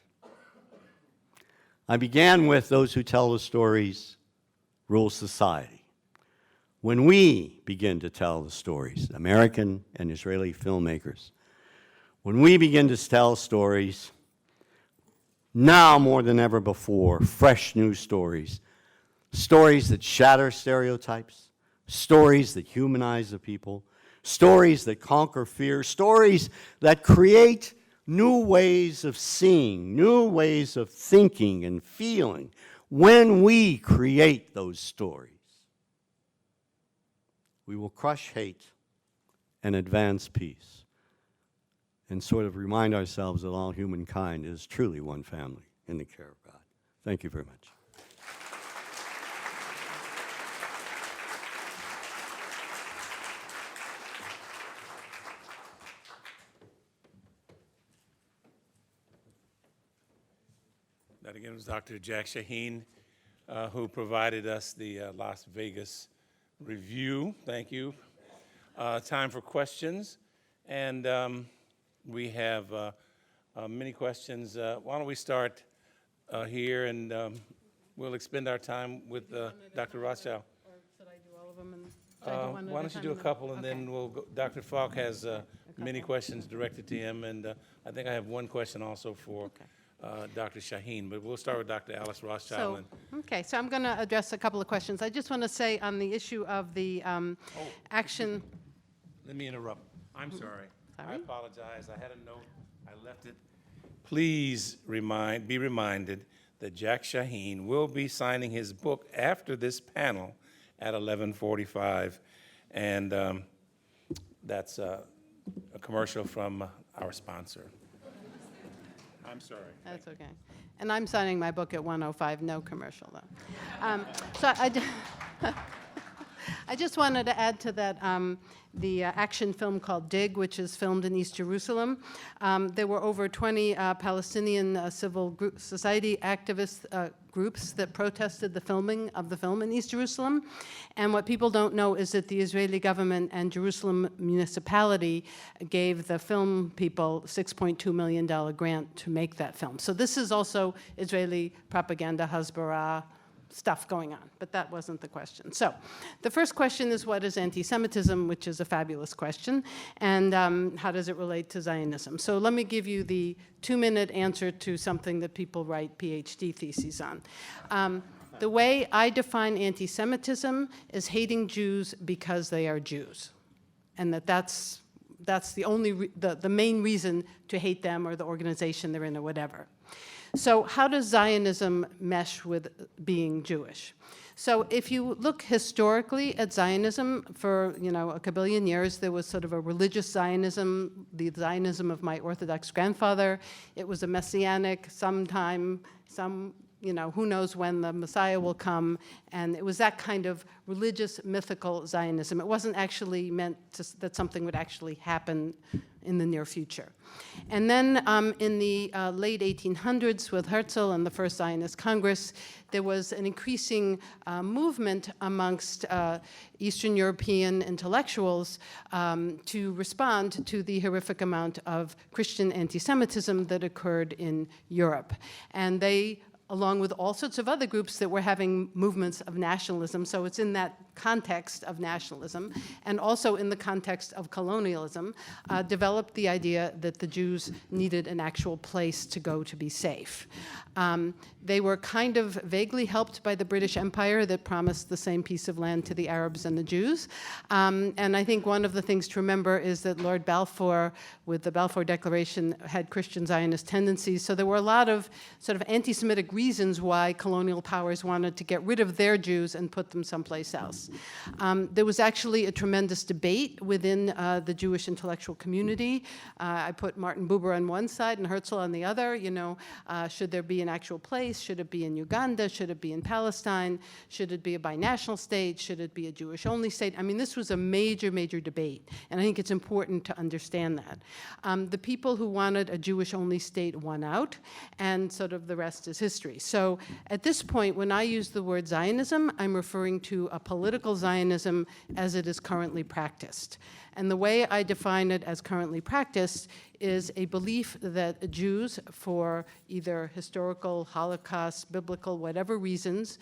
I began with those who tell the stories rule society. When we begin to tell the stories, American and Israeli filmmakers, when we begin to tell stories, now more than ever before, fresh new stories, stories that shatter stereotypes, stories that humanize the people, stories that conquer fear, stories that create new ways of seeing, new ways of thinking and feeling. When we create those stories, we will crush hate and advance peace and sort of remind ourselves that all humankind is truly one family in the care of God. Thank you very much. That again was Dr. Jack Shaheen, who provided us the Las Vegas review. Thank you. Time for questions. And we have many questions. Why don't we start here, and we'll expend our time with Dr. Rothschild. Or should I do all of them? And Why don't you do a couple, and then we'll go. Dr. Falk has many questions directed to him, and I think I have one question also for Dr. Shaheen, but we'll start with Dr. Alice Rothschild. Okay, so I'm going to address a couple of questions. I just want to say on the issue of the action. Let me interrupt. I'm sorry. I apologize. I had a note. I left it. Please be reminded that Jack Shaheen will be signing his book after this panel at 11:45, and that's a commercial from our sponsor. I'm sorry. That's okay. And I'm signing my book at 1:05, no commercial though. I just wanted to add to that the action film called Dig, which is filmed in East Jerusalem. There were over 20 Palestinian civil society activist groups that protested the filming of the film in East Jerusalem. And what people don't know is that the Israeli government and Jerusalem municipality gave the film people $6.2 million grant to make that film. So this is also Israeli propaganda, hasbara, stuff going on, but that wasn't the question. So the first question is, what is anti-Semitism, which is a fabulous question, and how does it relate to Zionism? So let me give you the 2-minute answer to something that people write PhD theses on. The way I define anti-Semitism is hating Jews because they are Jews, and that's the main reason to hate them or the organization they're in or whatever. So how does Zionism mesh with being Jewish? So if you look historically at Zionism, for a kabillion years, there was sort of a religious Zionism, the Zionism of my Orthodox grandfather. It was a messianic, who knows when the Messiah will come, and it was that kind of religious, mythical Zionism. It wasn't actually meant that something would actually happen in the near future. And then in the late 1800s with Herzl and the First Zionist Congress, there was an increasing movement amongst Eastern European intellectuals to respond to the horrific amount of Christian anti-Semitism that occurred in Europe. And they, along with all sorts of other groups that were having movements of nationalism, so it's in that context of nationalism, and also in the context of colonialism, developed the idea that the Jews needed an actual place to go to be safe. They were kind of vaguely helped by the British Empire that promised the same piece of land to the Arabs and the Jews. And I think one of the things to remember is that Lord Balfour, with the Balfour Declaration, had Christian Zionist tendencies. So there were a lot of sort of anti-Semitic reasons why colonial powers wanted to get rid of their Jews and put them someplace else. There was actually a tremendous debate within the Jewish intellectual community. I put Martin Buber on one side and Herzl on the other. Should there be an actual place? Should it be in Uganda? Should it be in Palestine? Should it be a binational state? Should it be a Jewish-only state? I mean, this was a major, major debate, and I think it's important to understand that. The people who wanted a Jewish-only state won out, and sort of the rest is history. history. So at this point, when I use the word Zionism, I'm referring to a political Zionism as it is currently practiced. And the way I define it as currently practiced is a belief that Jews, for either historical, Holocaust, biblical, whatever reasons,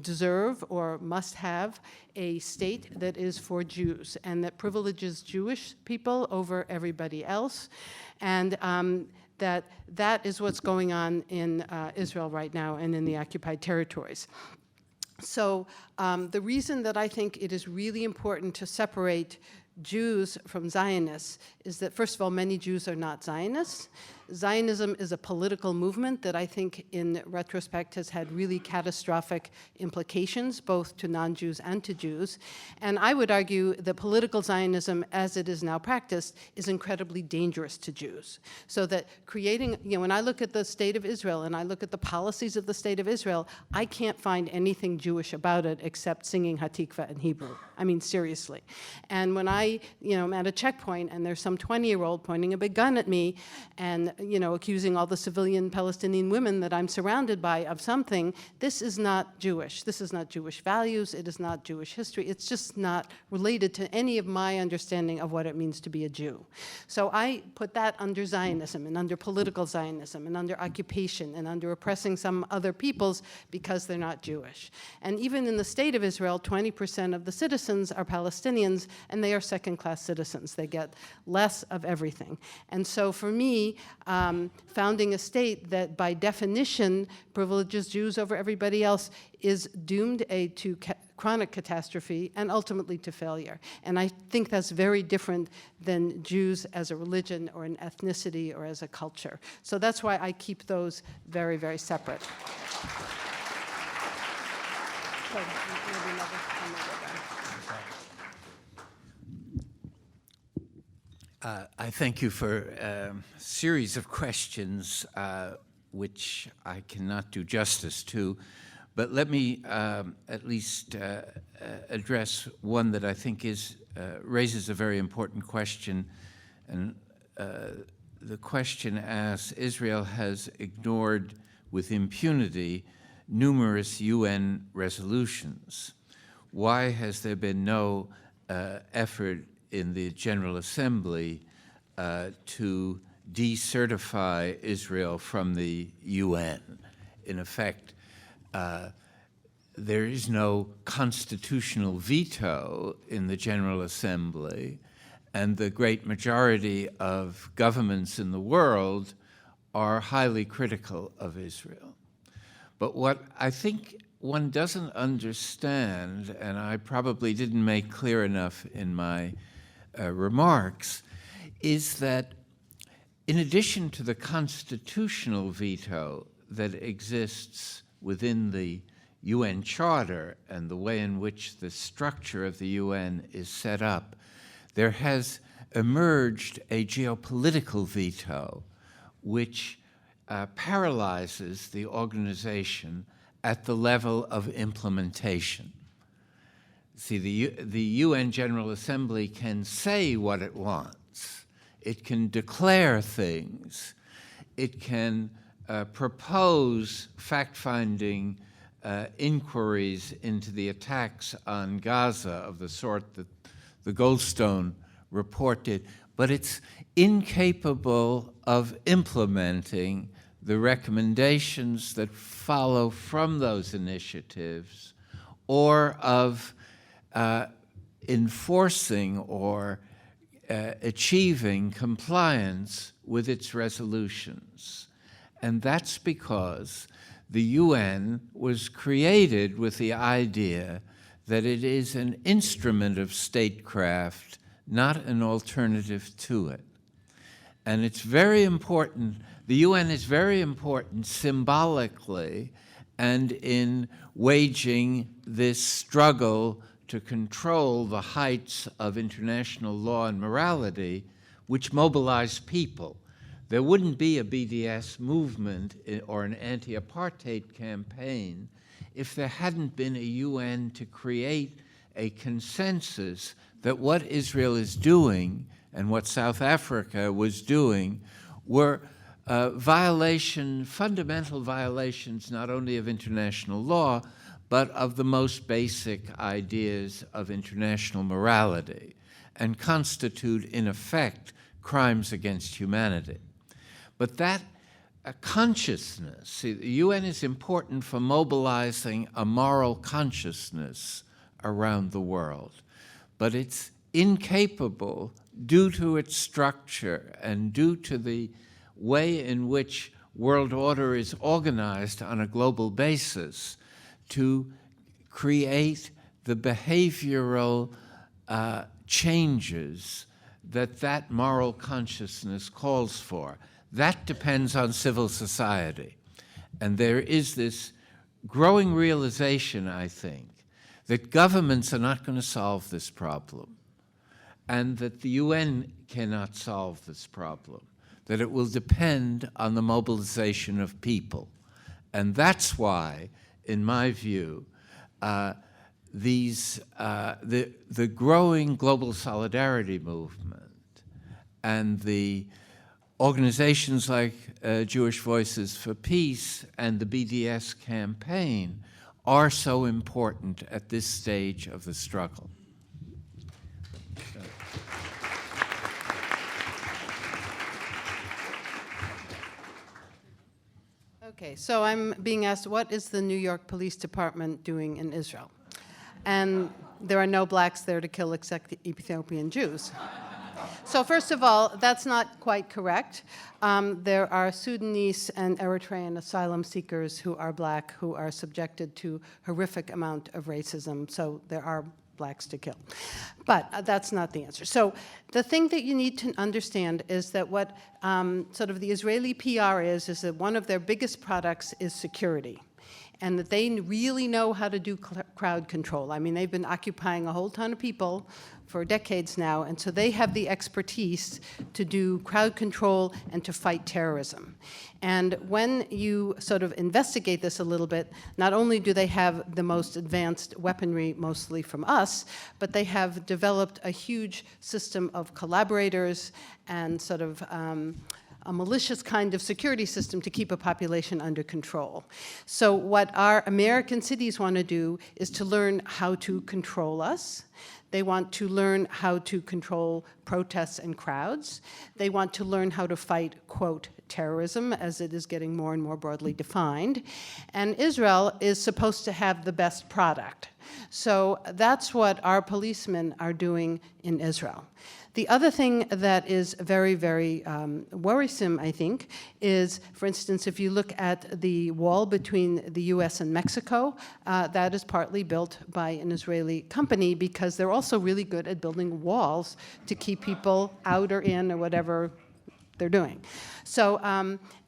deserve or must have a state that is for Jews and that privileges Jewish people over everybody else. And that is what's going on in Israel right now and in the occupied territories. So the reason that I think it is really important to separate Jews from Zionists is that, first of all, many Jews are not Zionists. Zionism is a political movement that I think in retrospect has had really catastrophic implications, both to non-Jews and to Jews. And I would argue that political Zionism, as it is now practiced, is incredibly dangerous to Jews. So that creating, when I look at the state of Israel and I look at the policies of the state of Israel, I can't find anything Jewish about it except singing Hatikva in Hebrew. I mean, seriously. And when I, am at a checkpoint and there's some 20-year-old pointing a big gun at me and accusing all the civilian Palestinian women that I'm surrounded by of something, this is not Jewish. This is not Jewish values. It is not Jewish history. It's just not related to any of my understanding of what it means to be a Jew. So I put that under Zionism and under political Zionism and under occupation and under oppressing some other peoples because they're not Jewish. And even in the state of Israel, 20% of the citizens are Palestinians, and they are second-class citizens. They get less of everything. And so for me, founding a state that by definition privileges Jews over everybody else is doomed to chronic catastrophe and ultimately to failure. And I think that's very different than Jews as a religion or an ethnicity or as a culture. So that's why I keep those very, very separate. I thank you for a series of questions which I cannot do justice to, but let me at least address one that I think raises a very important question. And the question asks, Israel has ignored with impunity numerous UN resolutions. Why has there been no effort in the General Assembly to decertify Israel from the UN? In effect, there is no constitutional veto in the General Assembly, and the great majority of governments in the world are highly critical of Israel. But what I think one doesn't understand, and I probably didn't make clear enough in my remarks, is that in addition to the constitutional veto that exists within the UN Charter and the way in which the structure of the UN is set up, there has emerged a geopolitical veto which paralyzes the organization at the level of implementation. See, the UN General Assembly can say what it wants. It can declare things. It can propose fact-finding inquiries into the attacks on Gaza of the sort that the Goldstone report did, but it's incapable of implementing the recommendations that follow from those initiatives or of enforcing or achieving compliance with its resolutions. And that's because the UN was created with the idea that it is an instrument of statecraft, not an alternative to it. And it's very important, the UN is very important symbolically and in waging this struggle to control the heights of international law and morality, which mobilize people. There wouldn't be a BDS movement or an anti-apartheid campaign if there hadn't been a UN to create a consensus that what Israel is doing and what South Africa was doing were fundamental violations not only of international law, but of the most basic ideas of international morality, and constitute, in effect, crimes against humanity. But that consciousness, see, the UN is important for mobilizing a moral consciousness around the world, but it's incapable, due to its structure and due to the way in which world order is organized on a global basis, to create the behavioral changes that moral consciousness calls for. That depends on civil society. And there is this growing realization, I think, that governments are not going to solve this problem, and that the UN cannot solve this problem, that it will depend on the mobilization of people. And that's why, in my view, the growing global solidarity movement and the organizations like Jewish Voices for Peace and the BDS campaign are so important at this stage of the struggle. Okay, so I'm being asked, what is the New York Police Department doing in Israel? And there are no blacks there to kill except the Ethiopian Jews. So first of all, that's not quite correct. There are Sudanese and Eritrean asylum seekers who are black who are subjected to horrific amount of racism, so there are blacks to kill. But that's not the answer. So the thing that you need to understand is that what sort of the Israeli PR is that one of their biggest products is security, and that they really know how to do crowd control. I mean, they've been occupying a whole ton of people for decades now, and so they have the expertise to do crowd control and to fight terrorism. And when you sort of investigate this a little bit, not only do they have the most advanced weaponry, mostly from us, but they have developed a huge system of collaborators and sort of a malicious kind of security system to keep a population under control. So what our American cities want to do is to learn how to control us. They want to learn how to control protests and crowds. They want to learn how to fight, quote, terrorism, as it is getting more and more broadly defined. And Israel is supposed to have the best product. So that's what our policemen are doing in Israel. The other thing that is very, very worrisome, I think, is, for instance, if you look at the wall between the US and Mexico, that is partly built by an Israeli company because they're also really good at building walls to keep people out or in or whatever they're doing. So,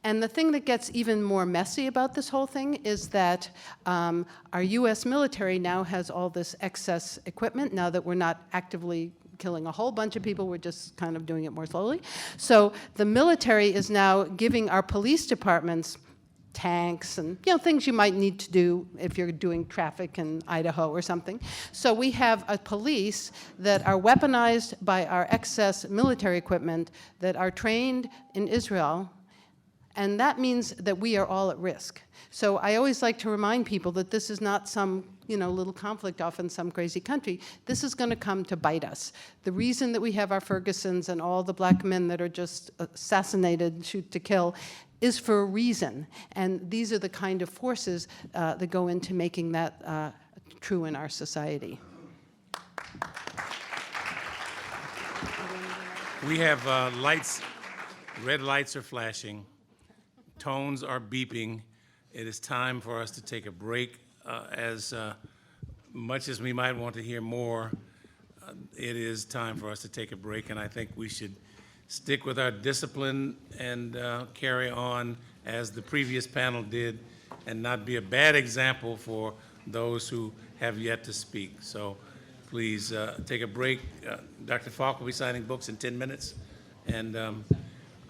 and the thing that gets even more messy about this whole thing is that our US military now has all this excess equipment, now that we're not actively killing a whole bunch of people, we're just kind of doing it more slowly. So the military is now giving our police departments tanks and things you might need to do if you're doing traffic in Idaho or something. So we have a police that are weaponized by our excess military equipment, that are trained in Israel, and that means that we are all at risk. So I always like to remind people that this is not some little conflict off in some crazy country. This is going to come to bite us. The reason that we have our Fergusons and all the black men that are just assassinated, shoot to kill, is for a reason. And these are the kind of forces that go into making that true in our society. We have lights, red lights are flashing, tones are beeping. It is time for us to take a break. As much as we might want to hear more, it is time for us to take a break, and I think we should stick with our discipline and carry on as the previous panel did, and not be a bad example for those who have yet to speak. So please take a break. Dr. Falk will be signing books in 10 minutes, and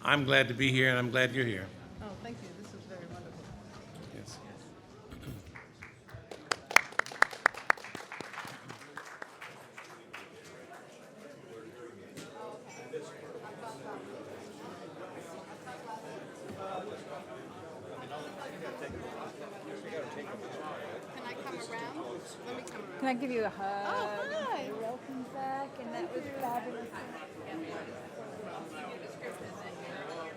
I'm glad to be here, and I'm glad you're here. Oh, thank you. This is very wonderful. Yes. Can I give you a hug? Oh, hi. You're welcome back, and that was fabulous.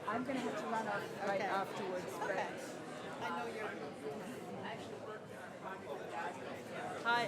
I'm going to have to run off right afterwards. Okay. I know you're... Hi.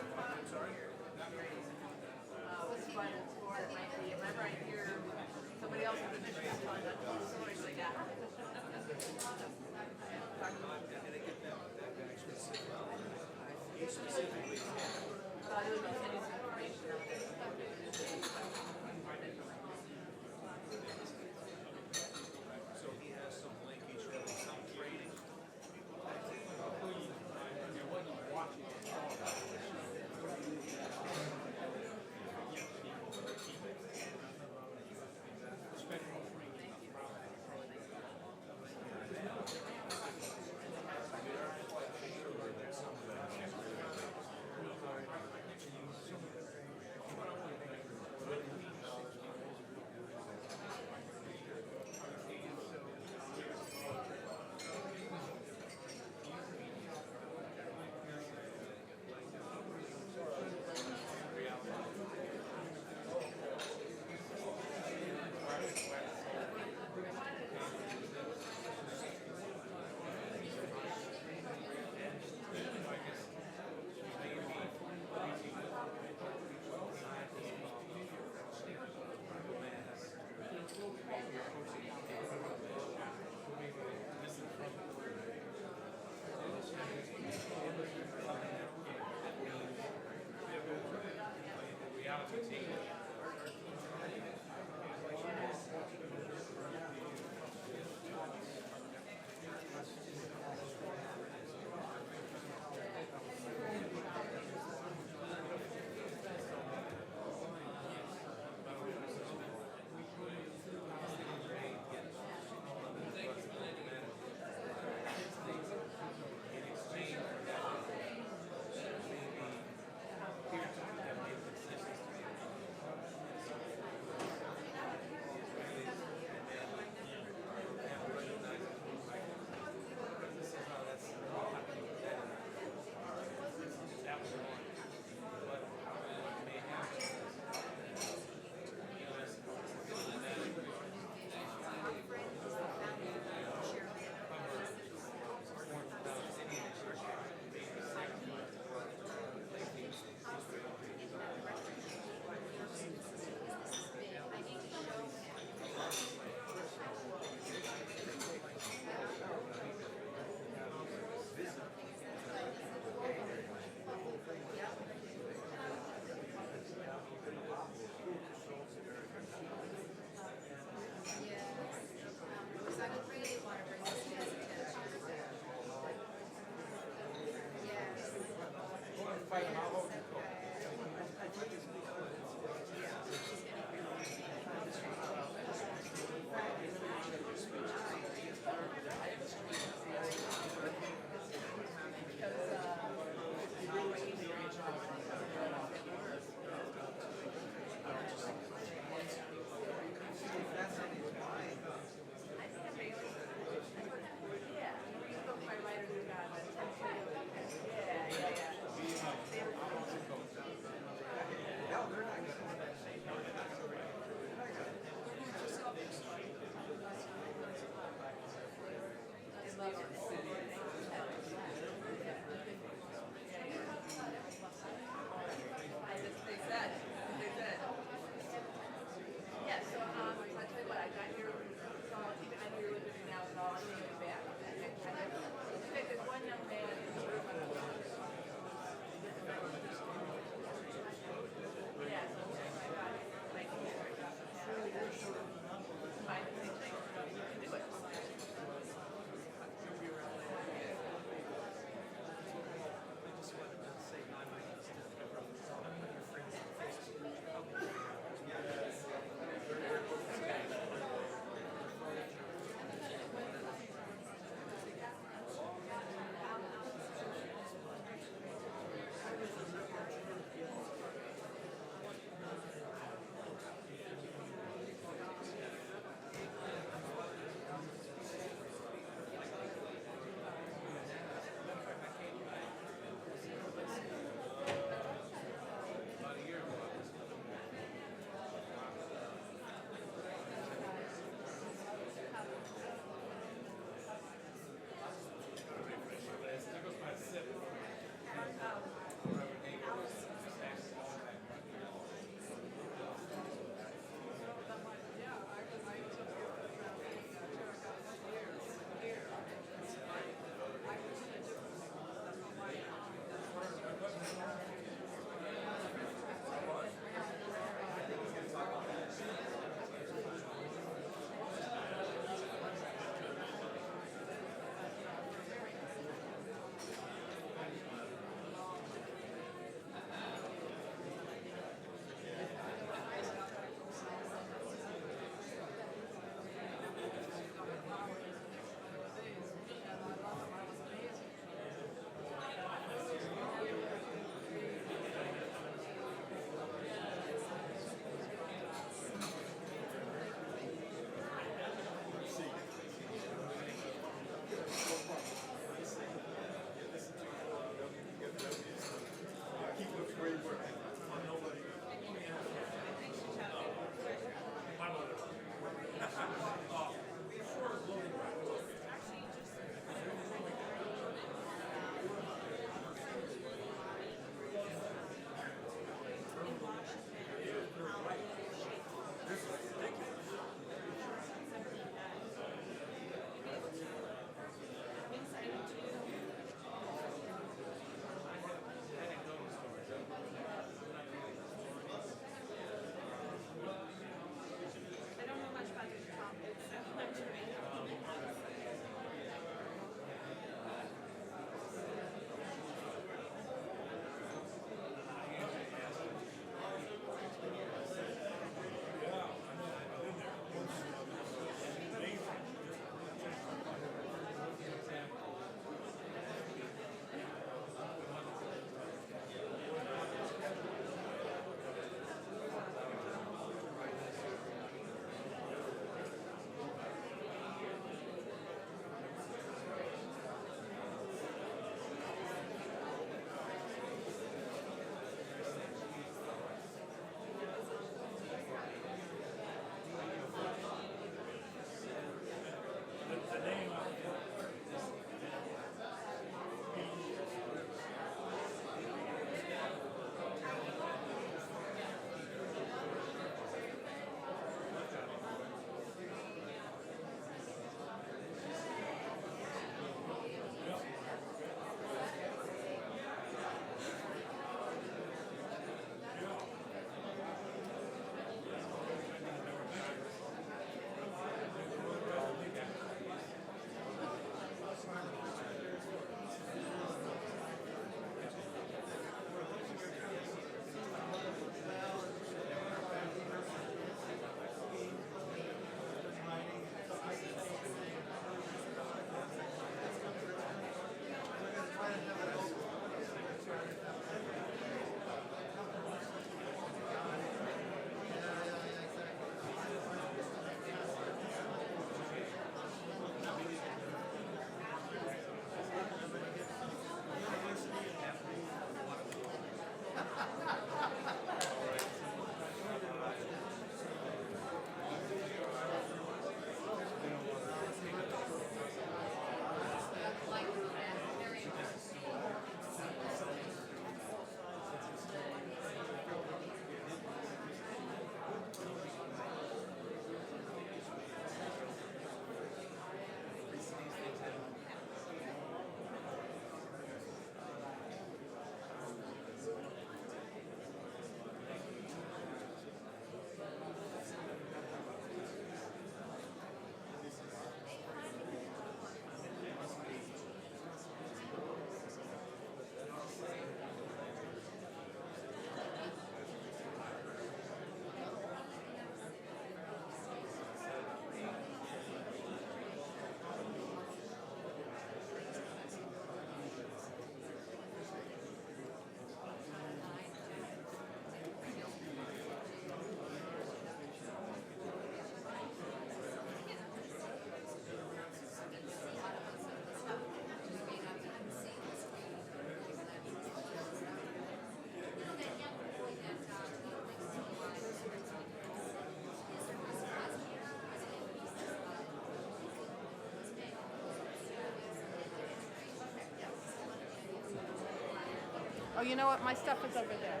Oh, you know what? My stuff is over there.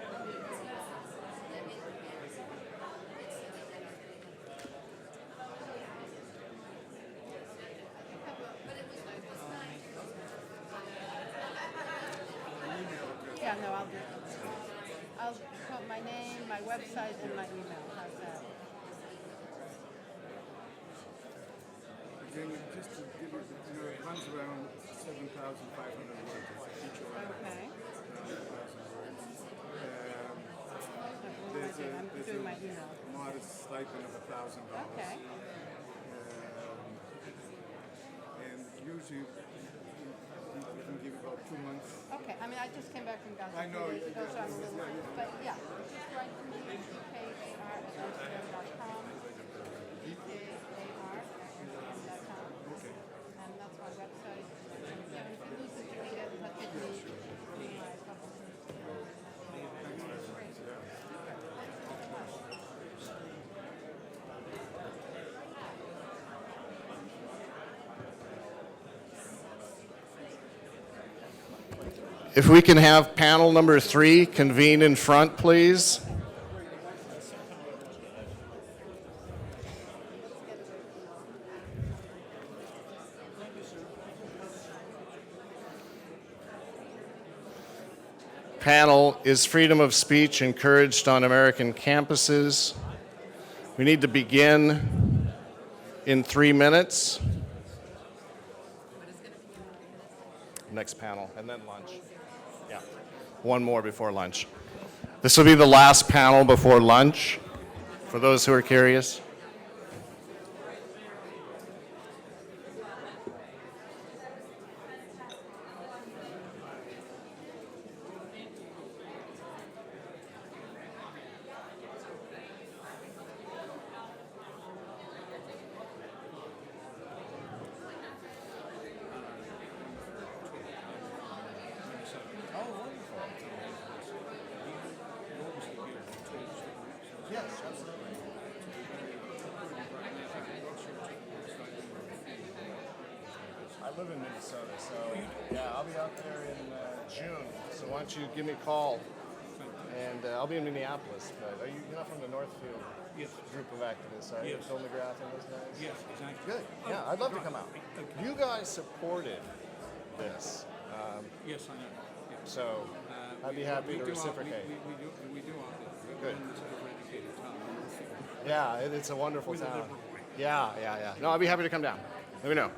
Yeah, no, I'll do it. I'll put my name, my website, and my email. How's that? Again, just to give you, it runs around 7,500 words each one. Okay. There's I'm doing my email. a modest stipend of $1,000. Okay. And usually we can give about 2 months. Okay, I mean, I just came back from Gaza. I know, 2 days ago, so I'm a little, yeah. but yeah, just write to me, dkar@amsterdam.com, dkar@amsterdam.com, and that's my website. Yeah, if you lose it, you can get in touch with me. My publishing. Great. If we can have panel number 3 convene in front, please. Panel, is freedom of speech encouraged on American campuses? We need to begin in 3 minutes. Next panel, and then lunch. Yeah, one more before lunch. This will be the last panel before lunch, for those who are curious. I live in Minnesota, so yeah, I'll be out there in June. So why don't you give me a call, and I'll be in Minneapolis. But are you're not from the Northfield group of activists, are you? Yes. Phil McGrath and those guys? Yes, exactly. Good. Yeah, I'd love to come out. You guys supported this. Yes, I know. Yeah. So I'd be happy to reciprocate. We do all this. Good. We're in sort of educated town. Yeah, it's a wonderful With a town. liberal way. Yeah. No, I'd be happy to come down. Let me know.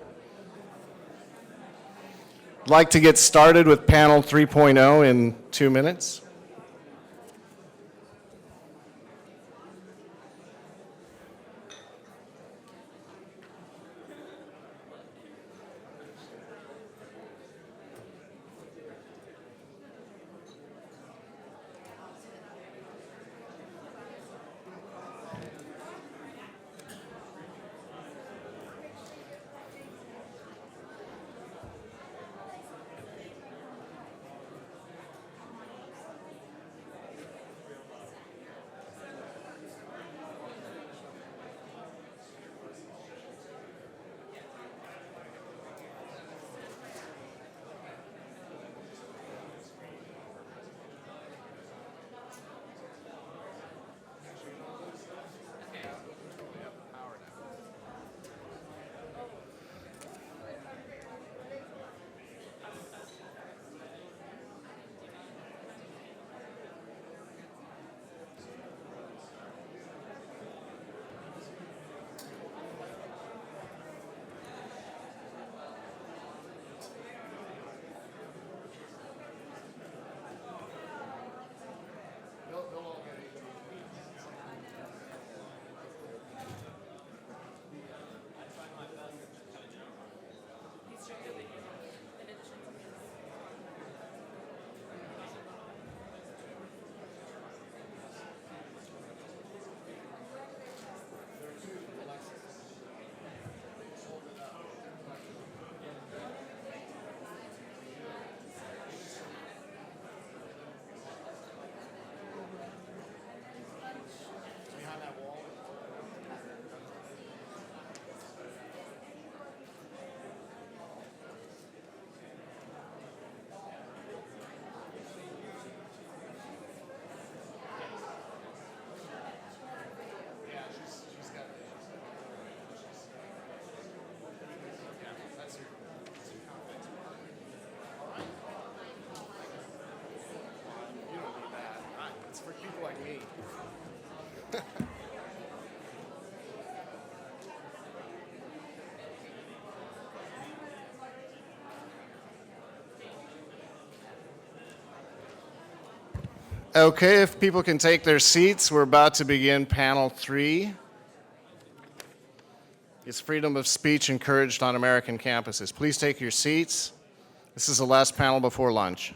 I'd like to get started with panel 3.0 in 2 minutes. Okay, if people can take their seats, we're about to begin panel 3. Is freedom of speech encouraged on American campuses? Please take your seats. This is the last panel before lunch.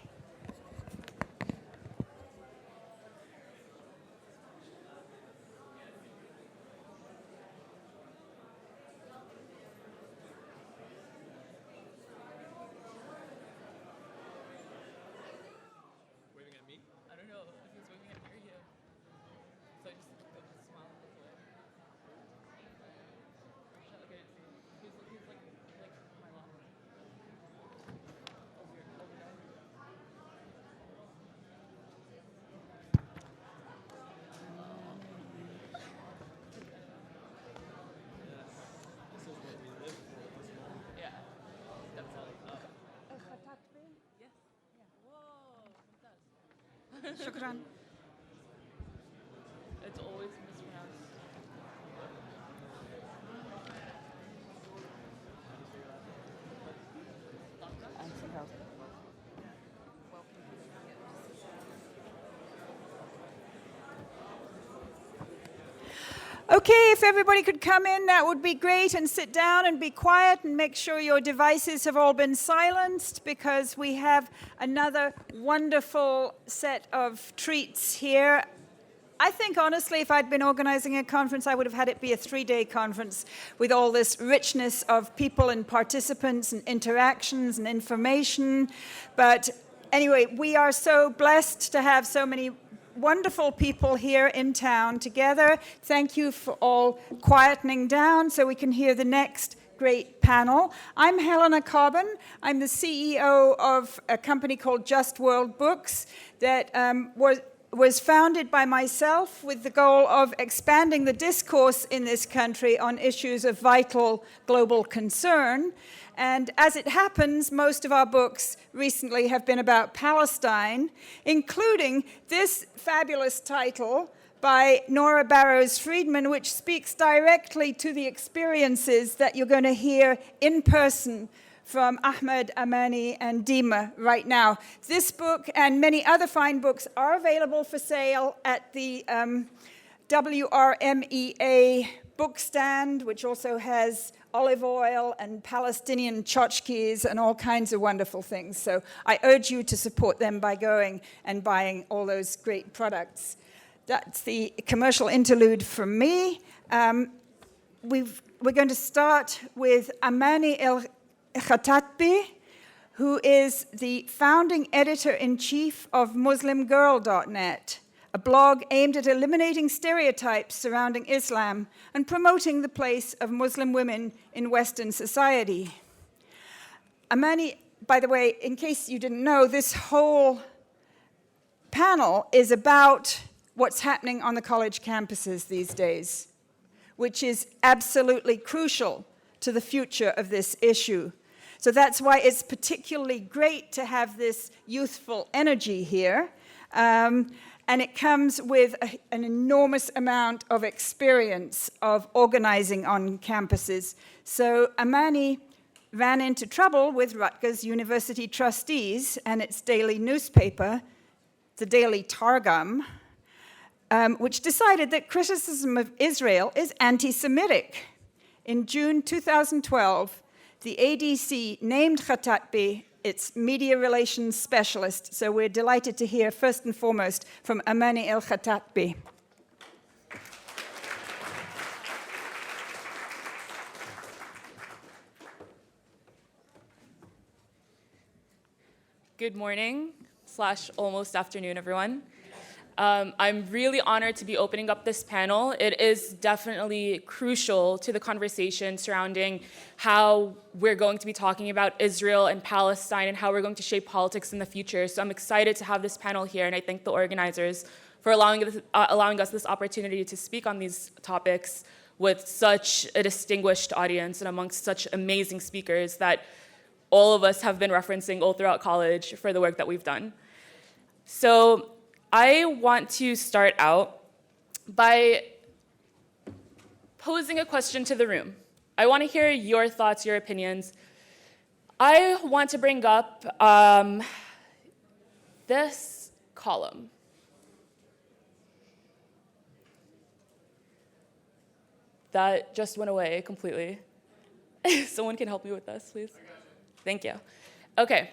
Shukran. It's always mispronounced. Okay, if everybody could come in, that would be great, and sit down and be quiet and make sure your devices have all been silenced, because we have another wonderful set of treats here. I think, honestly, if I'd been organizing a conference, I would have had it be a 3-day conference with all this richness of people and participants and interactions and information. But anyway, we are so blessed to have so many wonderful people here in town together. Thank you for all quietening down so we can hear the next great panel. I'm Helena Cobbin. I'm the CEO of a company called Just World Books that was founded by myself with the goal of expanding the discourse in this country on issues of vital global concern. And as it happens, most of our books recently have been about Palestine, including this fabulous title by Nora Barrows-Friedman, which speaks directly to the experiences that you're going to hear in person from Ahmed, Amani, and Dima right now. This book and many other fine books are available for sale at the WRMEA book stand, which also has olive oil and Palestinian tchotchkes and all kinds of wonderful things. So I urge you to support them by going and buying all those great products. That's the commercial interlude from me. We're going to start with Amani El-Khattatbi, who is the founding editor-in-chief of MuslimGirl.net, a blog aimed at eliminating stereotypes surrounding Islam and promoting the place of Muslim women in Western society. Amani, by the way, in case you didn't know, this whole panel is about what's happening on the college campuses these days, which is absolutely crucial to the future of this issue. So that's why it's particularly great to have this youthful energy here. And it comes with an enormous amount of experience of organizing on campuses. So Amani ran into trouble with Rutgers University trustees and its daily newspaper, the Daily Targum, which decided that criticism of Israel is anti-Semitic. In June 2012, the ADC named Khattatbi its media relations specialist. So we're delighted to hear first and foremost from Amani El-Khattatbi. Good morning / almost afternoon, everyone. I'm really honored to be opening up this panel. It is definitely crucial to the conversation surrounding how we're going to be talking about Israel and Palestine and how we're going to shape politics in the future. So I'm excited to have this panel here, and I thank the organizers for allowing us this opportunity to speak on these topics with such a distinguished audience and amongst such amazing speakers that all of us have been referencing all throughout college for the work that we've done. So I want to start out by posing a question to the room. I want to hear your thoughts, your opinions. I want to bring up this column. That just went away completely. Someone can help me with this, please? Thank you. Okay.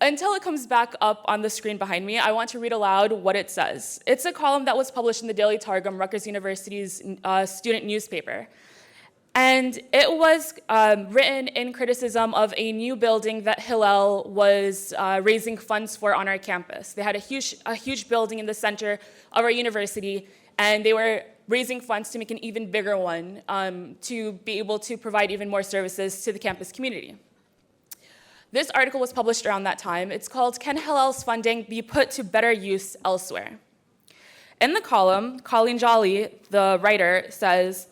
Until it comes back up on the screen behind me, I want to read aloud what it says. It's a column that was published in the Daily Targum, Rutgers University's student newspaper. And it was written in criticism of a new building that Hillel was raising funds for on our campus. They had a huge building in the center of our university, and they were raising funds to make an even bigger one to be able to provide even more services to the campus community. This article was published around that time. It's called, "Can Hillel's Funding Be Put to Better Use Elsewhere?" In the column, Colleen Jolly, the writer, says,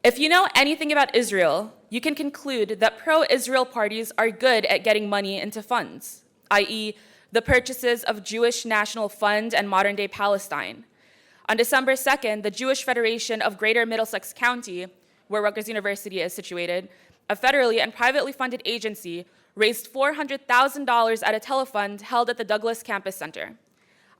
"If you know anything about Israel, you can conclude that pro-Israel parties are good at getting money into funds, i.e., the purchases of Jewish National Fund and modern-day Palestine. On December 2nd, the Jewish Federation of Greater Middlesex County, where Rutgers University is situated, a federally and privately funded agency, raised $400,000 at a telefund held at the Douglas Campus Center.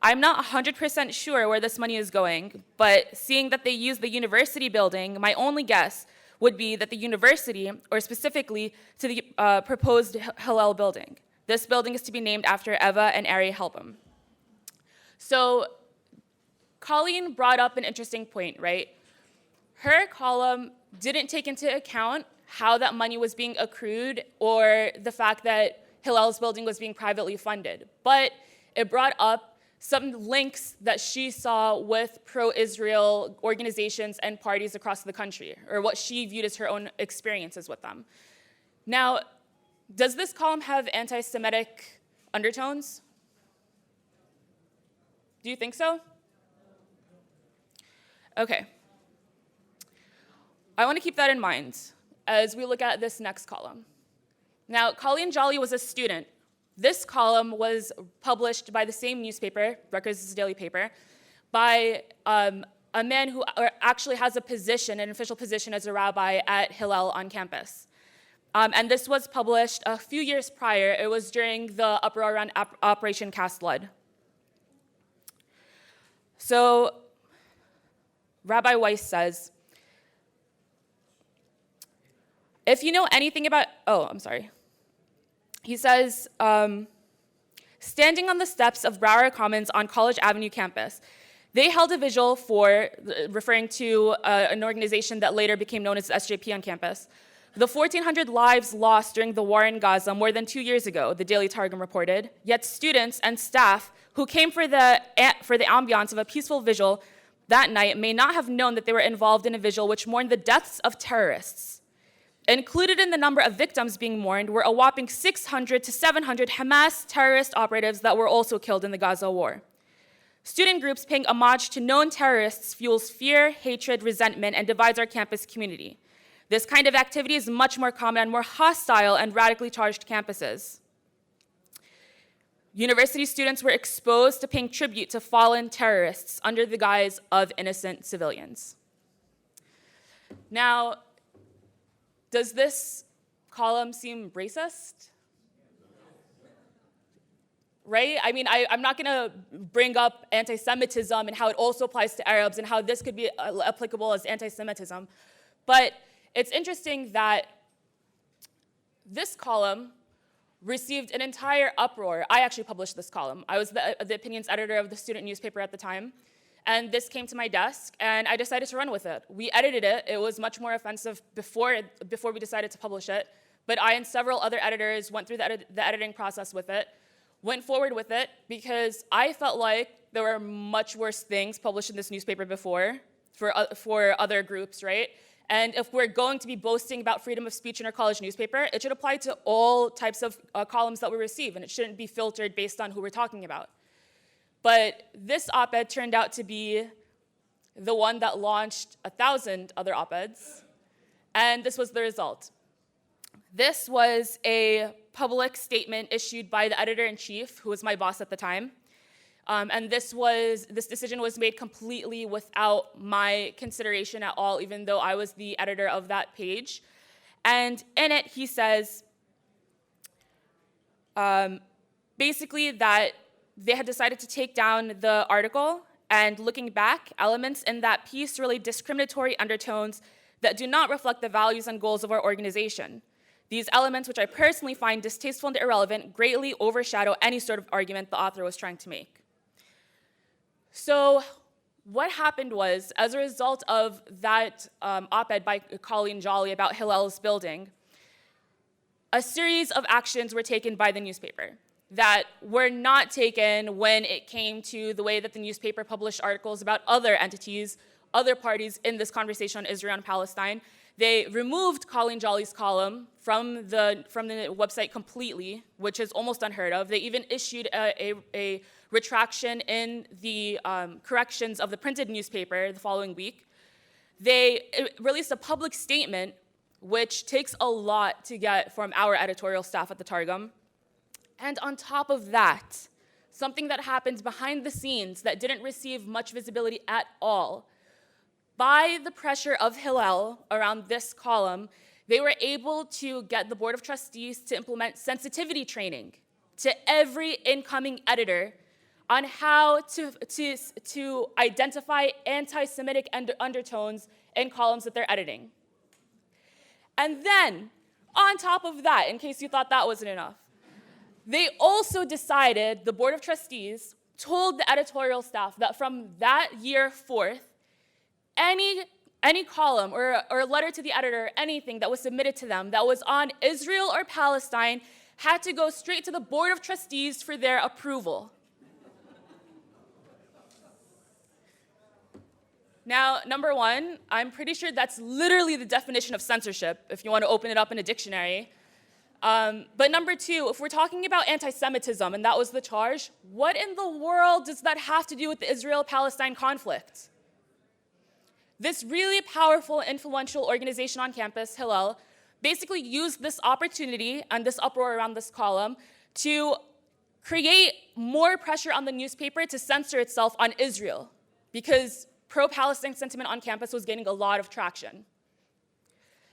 I'm not 100% sure where this money is going, but seeing that they use the university building, my only guess would be that the university, or specifically to the proposed Hillel building. This building is to be named after Eva and Ari Helpem." So Colleen brought up an interesting point, right? Her column didn't take into account how that money was being accrued or the fact that Hillel's building was being privately funded, but it brought up some links that she saw with pro-Israel organizations and parties across the country, or what she viewed as her own experiences with them. Now, does this column have anti-Semitic undertones? Do you think so? Okay. I want to keep that in mind as we look at this next column. Now, Colleen Jolly was a student. This column was published by the same newspaper, Rutgers' daily paper, by a man who actually has a position, an official position as a rabbi at Hillel on campus. And this was published a few years prior. It was during the uproar around Operation Cast Lead. So Rabbi Weiss says, if you know anything about, he says, standing on the steps of Broward Commons on College Avenue campus, they held a vigil for, referring to an organization that later became known as SJP on campus, the 1,400 lives lost during the war in Gaza more than 2 years ago, the Daily Targum reported, yet students and staff who came for the ambiance of a peaceful vigil that night may not have known that they were involved in a vigil which mourned the deaths of terrorists. Included in the number of victims being mourned were a whopping 600 to 700 Hamas terrorist operatives that were also killed in the Gaza war. Student groups paying homage to known terrorists fuels fear, hatred, resentment, and divides our campus community. This kind of activity is much more common on more hostile and radically charged campuses. University students were exposed to paying tribute to fallen terrorists under the guise of innocent civilians. Now, does this column seem racist? Right? I mean, I'm not going to bring up anti-Semitism and how it also applies to Arabs and how this could be applicable as anti-Semitism. But it's interesting that this column received an entire uproar. I actually published this column. I was the opinions editor of the student newspaper at the time. And this came to my desk, and I decided to run with it. We edited it. It was much more offensive before we decided to publish it. But I and several other editors went through the editing process with it, went forward with it, because I felt like there were much worse things published in this newspaper before for other groups, right? And if we're going to be boasting about freedom of speech in our college newspaper, it should apply to all types of columns that we receive, and it shouldn't be filtered based on who we're talking about. But this op-ed turned out to be the one that launched 1,000 other op-eds, and this was the result. This was a public statement issued by the editor-in-chief, who was my boss at the time. And this decision was made completely without my consideration at all, even though I was the editor of that page. And in it, he says, basically that they had decided to take down the article, and looking back, elements in that piece relay discriminatory undertones that do not reflect the values and goals of our organization. These elements, which I personally find distasteful and irrelevant, greatly overshadow any sort of argument the author was trying to make. So what happened was, as a result of that op-ed by Colleen Jolly about Hillel's building, a series of actions were taken by the newspaper that were not taken when it came to the way that the newspaper published articles about other entities, other parties in this conversation on Israel and Palestine. They removed Colleen Jolly's column from the website completely, which is almost unheard of. They even issued a retraction in the corrections of the printed newspaper the following week. They released a public statement, which takes a lot to get from our editorial staff at the Targum. And on top of that, something that happened behind the scenes that didn't receive much visibility at all, by the pressure of Hillel around this column, they were able to get the Board of Trustees to implement sensitivity training to every incoming editor on how to identify anti-Semitic undertones in columns that they're editing. And then, on top of that, in case you thought that wasn't enough, they also decided, the Board of Trustees told the editorial staff that from that year forth, any column or letter to the editor, anything that was submitted to them that was on Israel or Palestine had to go straight to the Board of Trustees for their approval. Now, number one, I'm pretty sure that's literally the definition of censorship, if you want to open it up in a dictionary. But number two, if we're talking about anti-Semitism, and that was the charge, what in the world does that have to do with the Israel-Palestine conflict? This really powerful, influential organization on campus, Hillel, basically used this opportunity and this uproar around this column to create more pressure on the newspaper to censor itself on Israel, because pro-Palestine sentiment on campus was gaining a lot of traction.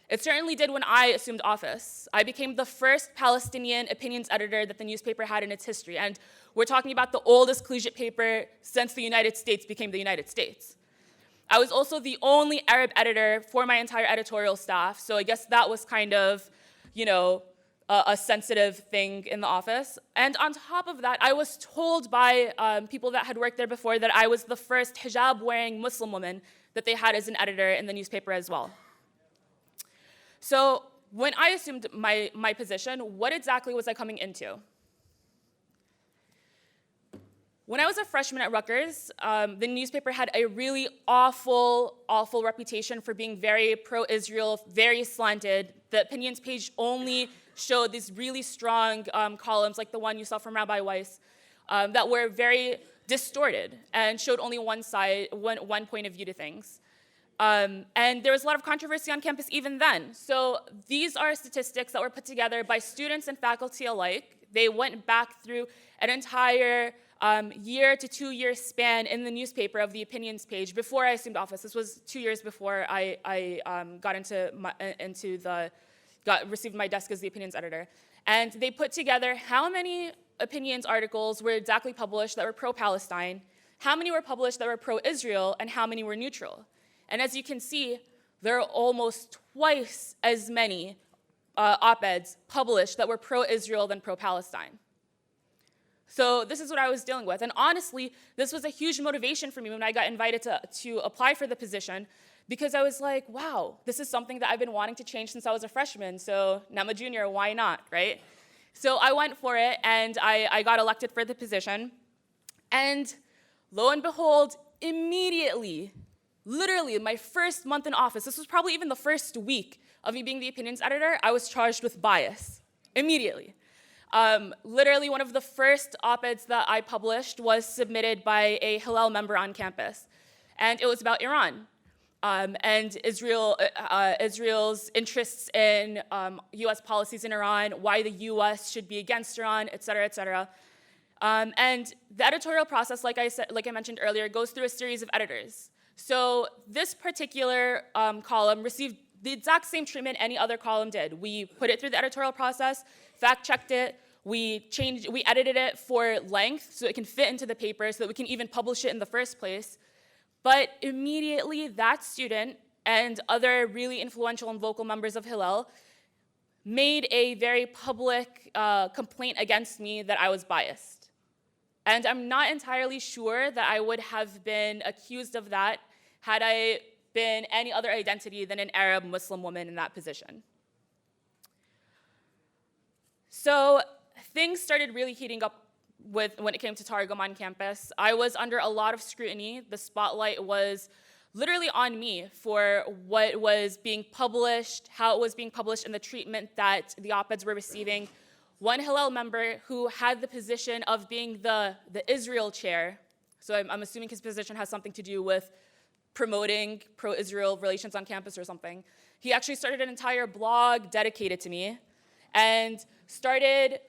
It certainly did when I assumed office. I became the first Palestinian opinions editor that the newspaper had in its history, and we're talking about the oldest collegiate paper since the United States became the United States. I was also the only Arab editor for my entire editorial staff, so I guess that was kind of, a sensitive thing in the office. And on top of that, I was told by people that had worked there before that I was the first hijab-wearing Muslim woman that they had as an editor in the newspaper as well. So when I assumed my position, what exactly was I coming into? When I was a freshman at Rutgers, the newspaper had a really awful reputation for being very pro-Israel, very slanted. The opinions page only showed these really strong columns, like the one you saw from Rabbi Weiss, that were very distorted and showed only one side, one point of view to things. And there was a lot of controversy on campus even then. So these are statistics that were put together by students and faculty alike. They went back through an entire year to 2 year span in the newspaper of the opinions page before I assumed office. This was 2 years before I received my desk as the opinions editor. And they put together how many opinions articles were exactly published that were pro-Palestine, how many were published that were pro-Israel, and how many were neutral. And as you can see, there are almost twice as many op-eds published that were pro-Israel than pro-Palestine. So this is what I was dealing with. And honestly, this was a huge motivation for me when I got invited to apply for the position, because I was like, wow, this is something that I've been wanting to change since I was a freshman. So now I'm a junior, why not, right? So I went for it, and I got elected for the position. And lo and behold, immediately, literally my first month in office, this was probably even the first week of me being the opinions editor, I was charged with bias, immediately. Literally one of the first op-eds that I published was submitted by a Hillel member on campus, and it was about Iran and Israel's interests in US policies in Iran, why the US should be against Iran, et cetera, et cetera. And the editorial process, like I mentioned earlier, goes through a series of editors. So this particular column received the exact same treatment any other column did. We put it through the editorial process, fact-checked it, we edited it for length so it can fit into the paper so that we can even publish it in the first place. But immediately that student and other really influential and vocal members of Hillel made a very public complaint against me that I was biased. And I'm not entirely sure that I would have been accused of that had I been any other identity than an Arab Muslim woman in that position. So things started really heating up when it came to Targum on campus. I was under a lot of scrutiny. The spotlight was literally on me for what was being published, how it was being published, and the treatment that the op-eds were receiving. One Hillel member who had the position of being the Israel chair, so I'm assuming his position has something to do with promoting pro-Israel relations on campus or something. He actually started an entire blog dedicated to me and started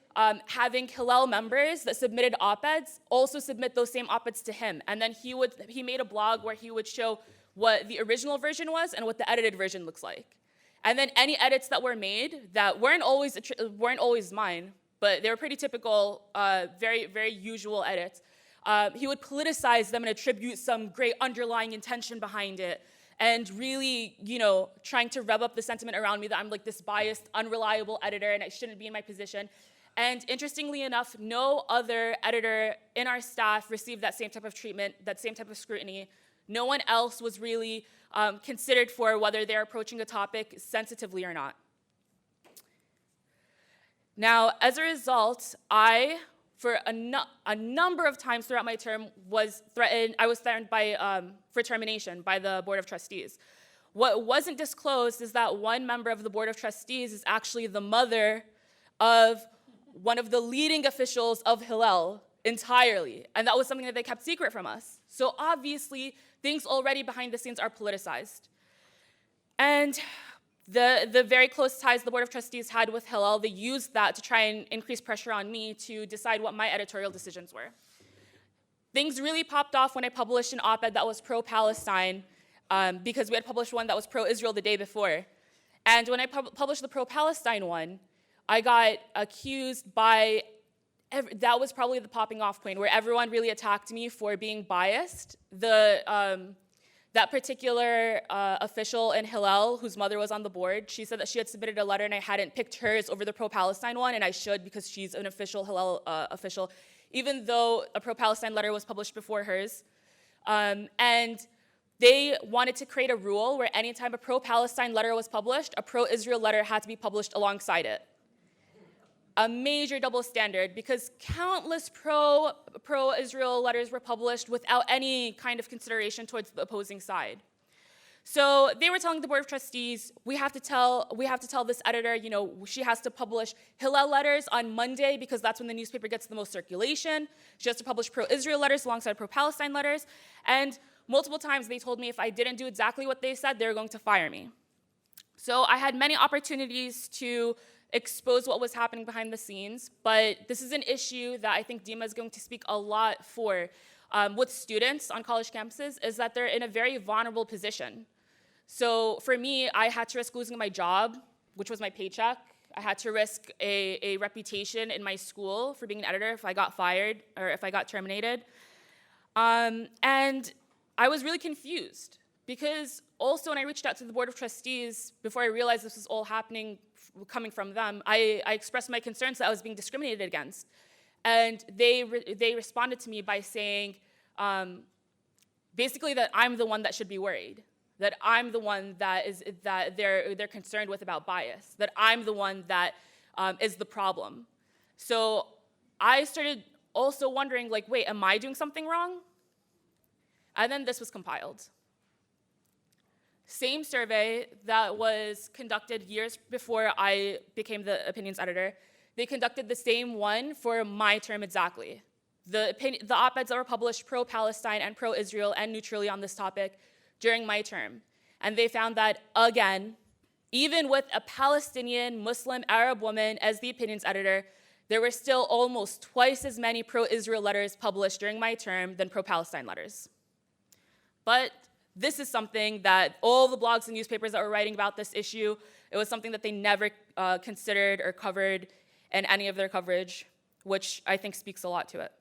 having Hillel members that submitted op-eds also submit those same op-eds to him. And then he made a blog where he would show what the original version was and what the edited version looks like. And then any edits that were made that weren't always mine, but they were pretty typical, very, very usual edits. He would politicize them and attribute some great underlying intention behind it, and really, trying to rev up the sentiment around me that I'm like this biased, unreliable editor and I shouldn't be in my position. And interestingly enough, no other editor in our staff received that same type of treatment, that same type of scrutiny. No one else was really considered for whether they're approaching a topic sensitively or not. Now, as a result, I, for a number of times throughout my term, was threatened for termination by the Board of Trustees. What wasn't disclosed is that one member of the Board of Trustees is actually the mother of one of the leading officials of Hillel entirely, and that was something that they kept secret from us. So obviously, things already behind the scenes are politicized. And the very close ties the Board of Trustees had with Hillel, they used that to try and increase pressure on me to decide what my editorial decisions were. Things really popped off when I published an op-ed that was pro-Palestine, because we had published one that was pro-Israel the day before. And when I published the pro-Palestine one, I got accused by, that was probably the popping off point where everyone really attacked me for being biased. That particular official in Hillel, whose mother was on the board, she said that she had submitted a letter and I hadn't picked hers over the pro-Palestine one, and I should because she's an official Hillel official, even though a pro-Palestine letter was published before hers. And they wanted to create a rule where anytime a pro-Palestine letter was published, a pro-Israel letter had to be published alongside it. A major double standard, because countless pro-Israel letters were published without any kind of consideration towards the opposing side. So they were telling the Board of Trustees, we have to tell this editor, she has to publish Hillel letters on Monday because that's when the newspaper gets the most circulation. She has to publish pro-Israel letters alongside pro-Palestine letters. And multiple times they told me if I didn't do exactly what they said, they were going to fire me. So I had many opportunities to expose what was happening behind the scenes, but this is an issue that I think Dima is going to speak a lot for with students on college campuses, is that they're in a very vulnerable position. So for me, I had to risk losing my job, which was my paycheck. I had to risk a reputation in my school for being an editor if I got fired or if I got terminated. And I was really confused because also when I reached out to the Board of Trustees, before I realized this was all coming from them, I expressed my concerns that I was being discriminated against. And they responded to me by saying, basically that I'm the one that should be worried, that I'm the one that they're concerned with about bias, that I'm the one that is the problem. So I started also wondering, wait, am I doing something wrong? And then this was compiled. Same survey that was conducted years before I became the opinions editor. They conducted the same one for my term exactly. The op-eds that were published pro-Palestine and pro-Israel and neutrally on this topic during my term. And they found that, again, even with a Palestinian Muslim Arab woman as the opinions editor, there were still almost twice as many pro-Israel letters published during my term than pro-Palestine letters. But this is something that all the blogs and newspapers that were writing about this issue, it was something that they never considered or covered in any of their coverage, which I think speaks a lot to it.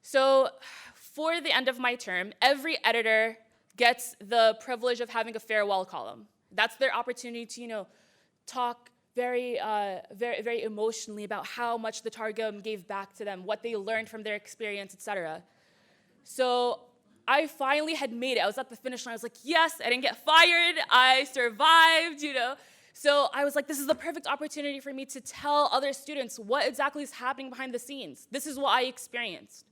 So for the end of my term, every editor gets the privilege of having a farewell column. That's their opportunity to, talk very emotionally about how much the Targum gave back to them, what they learned from their experience, etc. So I finally had made it. I was at the finish line. I was like, yes, I didn't get fired. I survived, So I was like, this is the perfect opportunity for me to tell other students what exactly is happening behind the scenes. This is what I experienced.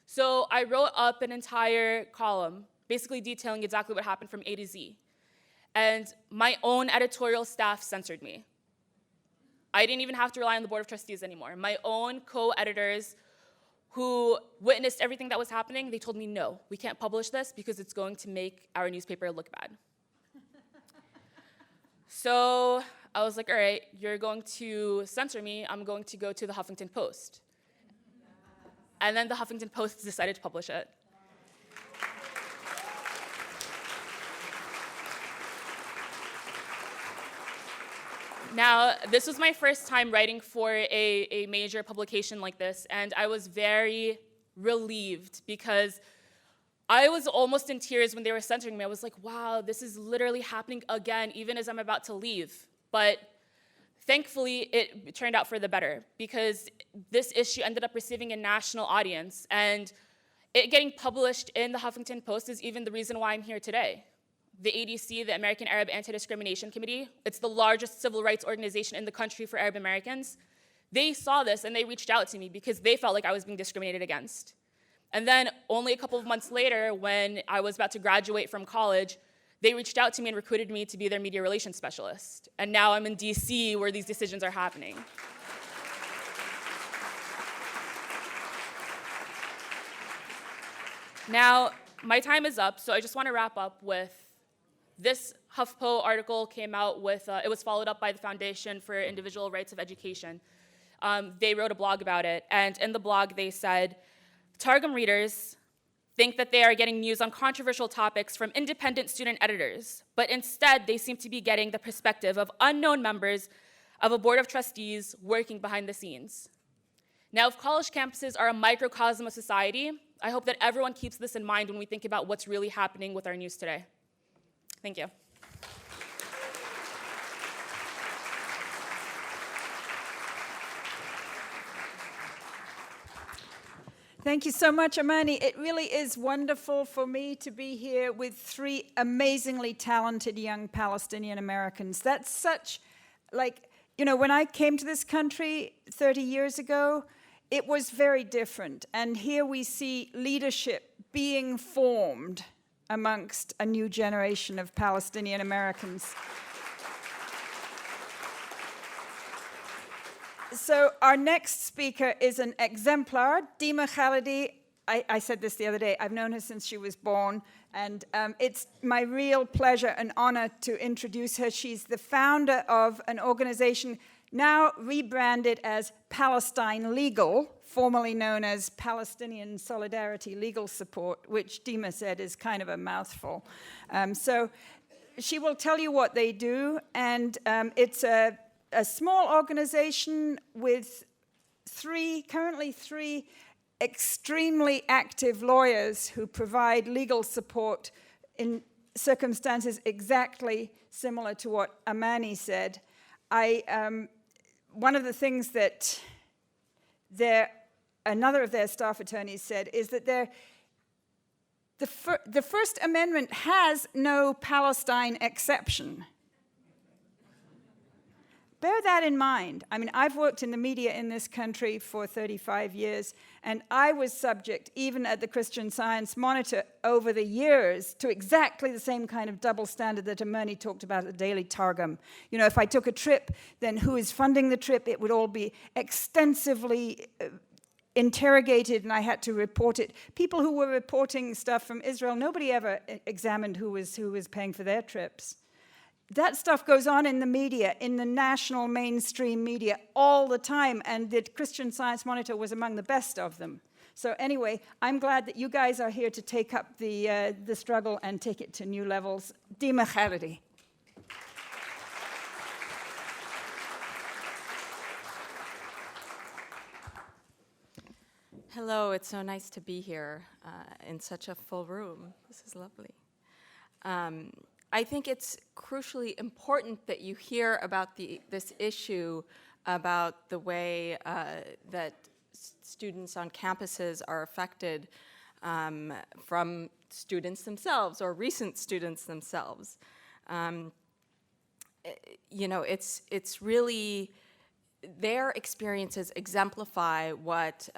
So I wrote up an entire column, basically detailing exactly what happened from A to Z. And my own editorial staff censored me. I didn't even have to rely on the Board of Trustees anymore. My own co-editors who witnessed everything that was happening, they told me, no, we can't publish this because it's going to make our newspaper look bad. So I was like, all right, you're going to censor me. I'm going to go to the Huffington Post. And then the Huffington Post decided to publish it. Now, this was my first time writing for a major publication like this, and I was very relieved because I was almost in tears when they were censoring me. I was like, wow, this is literally happening again, even as I'm about to leave. But thankfully, it turned out for the better because this issue ended up receiving a national audience, and it getting published in the Huffington Post is even the reason why I'm here today. The ADC, the American Arab Anti-Discrimination Committee, it's the largest civil rights organization in the country for Arab Americans. They saw this and they reached out to me because they felt like I was being discriminated against. And then only a couple of months later, when I was about to graduate from college, they reached out to me and recruited me to be their media relations specialist. And now I'm in DC where these decisions are happening. Now, my time is up, so I just want to wrap up with this HuffPo article came out with, it was followed up by the Foundation for Individual Rights of Education. They wrote a blog about it, and in the blog they said, Targum readers think that they are getting news on controversial topics from independent student editors, but instead they seem to be getting the perspective of unknown members of a board of trustees working behind the scenes. Now, if college campuses are a microcosm of society, I hope that everyone keeps this in mind when we think about what's really happening with our news today. Thank you. Thank you so much, Amani. It really is wonderful for me to be here with three amazingly talented young Palestinian Americans. That's such, when I came to this country 30 years ago, it was very different. And here we see leadership being formed amongst a new generation of Palestinian Americans. So our next speaker is an exemplar, Dima Khalidi. I said this the other day. I've known her since she was born, and it's my real pleasure and honor to introduce her. She's the founder of an organization now rebranded as Palestine Legal, formerly known as Palestinian Solidarity Legal Support, which Dima said is kind of a mouthful. So she will tell you what they do, and it's a small organization with currently three extremely active lawyers who provide legal support in circumstances exactly similar to what Amani said. One of the things that another of their staff attorneys said is that the First Amendment has no Palestine exception. Bear that in mind. I mean, I've worked in the media in this country for 35 years, and I was subject, even at the Christian Science Monitor over the years, to exactly the same kind of double standard that Amani talked about at the Daily Targum. If I took a trip, then who is funding the trip? It would all be extensively interrogated, and I had to report it. People who were reporting stuff from Israel, nobody ever examined who was paying for their trips. that stuff goes on in the media, in the national mainstream media all the time, and the Christian Science Monitor was among the best of them. So anyway, I'm glad that you guys are here to take up the struggle and take it to new levels. Dima Kharidi. Hello, it's so nice to be here in such a full room. This is lovely. I think it's crucially important that you hear about this issue about the way that students on campuses are affected from students themselves or recent students themselves. You know, it's really, their experiences exemplify what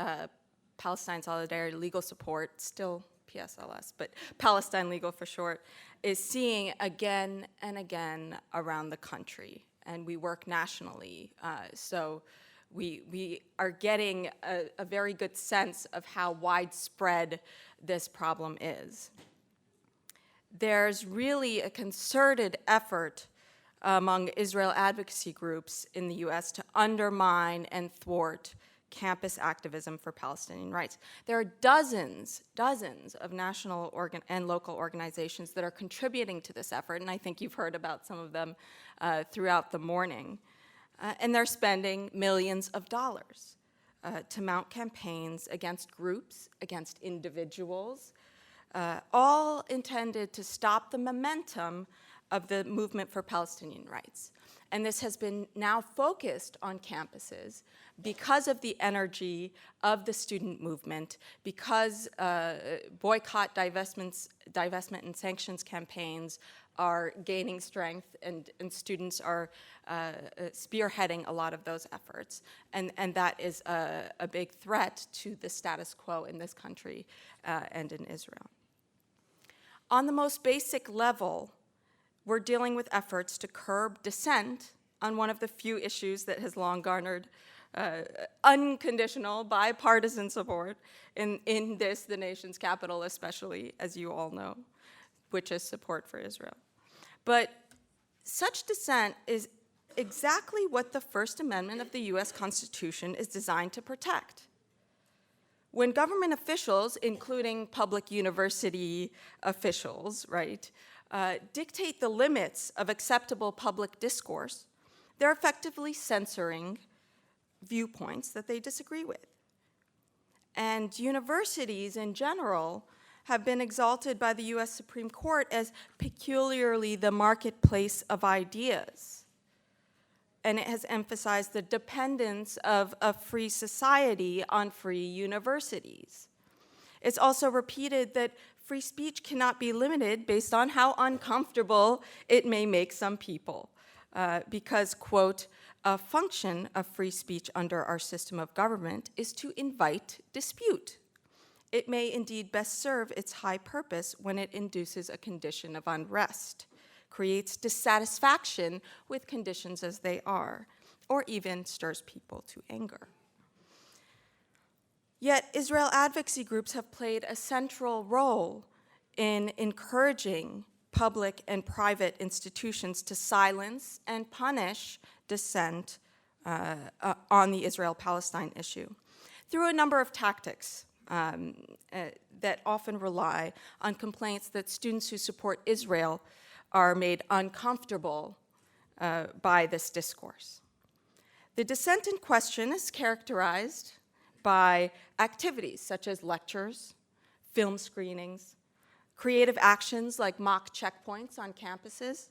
Palestine Solidarity Legal Support, still PSLS, but Palestine Legal for short, is seeing again and again around the country. And we work nationally, so we are getting a very good sense of how widespread this problem is. There's really a concerted effort among Israel advocacy groups in the US to undermine and thwart campus activism for Palestinian rights. There are dozens of national and local organizations that are contributing to this effort, and I think you've heard about some of them throughout the morning. And they're spending millions of dollars to mount campaigns against groups, against individuals, all intended to stop the momentum of the movement for Palestinian rights. And this has been now focused on campuses because of the energy of the student movement, because boycott, divestment, and sanctions campaigns are gaining strength, and students are spearheading a lot of those efforts. And that is a big threat to the status quo in this country and in Israel. On the most basic level, we're dealing with efforts to curb dissent on one of the few issues that has long garnered unconditional, bipartisan support in this, the nation's capital especially, as you all know, which is support for Israel. But such dissent is exactly what the First Amendment of the US Constitution is designed to protect. When government officials, including public university officials, right, dictate the limits of acceptable public discourse, they're effectively censoring viewpoints that they disagree with. And universities in general have been exalted by the US Supreme Court as peculiarly the marketplace of ideas. And it has emphasized the dependence of a free society on free universities. It's also repeated that free speech cannot be limited based on how uncomfortable it may make some people, because, quote, a function of free speech under our system of government is to invite dispute. It may indeed best serve its high purpose when it induces a condition of unrest, creates dissatisfaction with conditions as they are, or even stirs people to anger. Yet Israel advocacy groups have played a central role in encouraging public and private institutions to silence and punish dissent on the Israel-Palestine issue through a number of tactics that often rely on complaints that students who support Israel are made uncomfortable by this discourse. The dissent in question is characterized by activities such as lectures, film screenings, creative actions like mock checkpoints on campuses,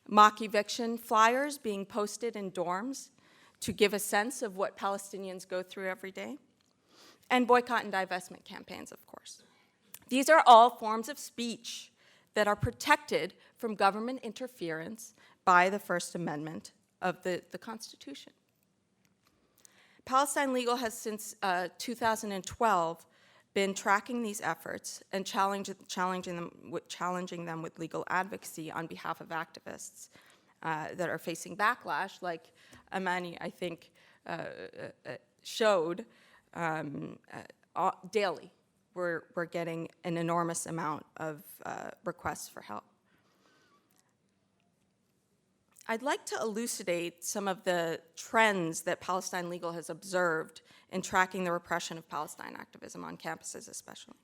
mock eviction flyers being posted in dorms to give a sense of what Palestinians go through every day, and boycott and divestment campaigns, of course. These are all forms of speech that are protected from government interference by the First Amendment of the Constitution. Palestine Legal has since 2012 been tracking these efforts and challenging them with legal advocacy on behalf of activists that are facing backlash, like Amani, I think, showed daily. We're getting an enormous amount of requests for help. I'd like to elucidate some of the trends that Palestine Legal has observed in tracking the repression of Palestine activism on campuses especially.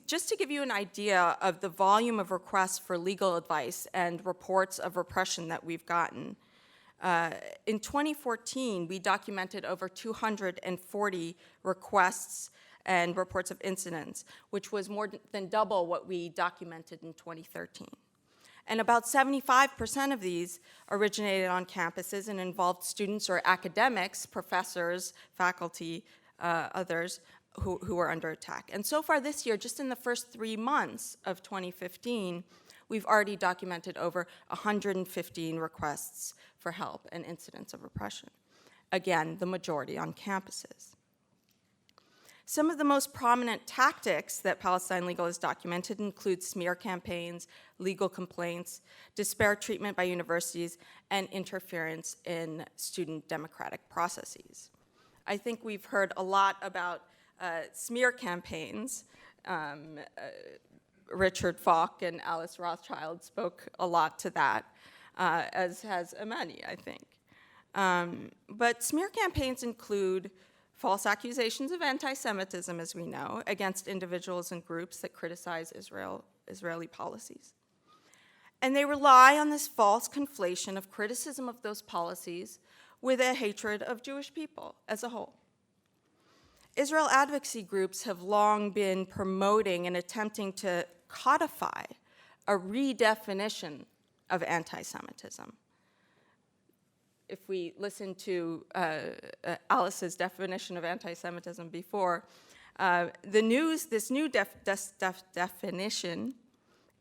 Just to give you an idea of the volume of requests for legal advice and reports of repression that we've gotten, in 2014, we documented over 240 requests and reports of incidents, which was more than double what we documented in 2013. And about 75% of these originated on campuses and involved students or academics, professors, faculty, others, who were under attack. And so far this year, just in the first 3 months of 2015, we've already documented over 115 requests for help and incidents of repression. Again, the majority on campuses. Some of the most prominent tactics that Palestine Legal has documented include smear campaigns, legal complaints, disparate treatment by universities, and interference in student democratic processes. I think we've heard a lot about smear campaigns. Richard Falk and Alice Rothschild spoke a lot to that, as has Amani, I think. But smear campaigns include false accusations of anti-Semitism, as we know, against individuals and groups that criticize Israeli policies. And they rely on this false conflation of criticism of those policies with a hatred of Jewish people as a whole. Israel advocacy groups have long been promoting and attempting to codify a redefinition of anti-Semitism. If we listen to Alice's definition of anti-Semitism before, this new definition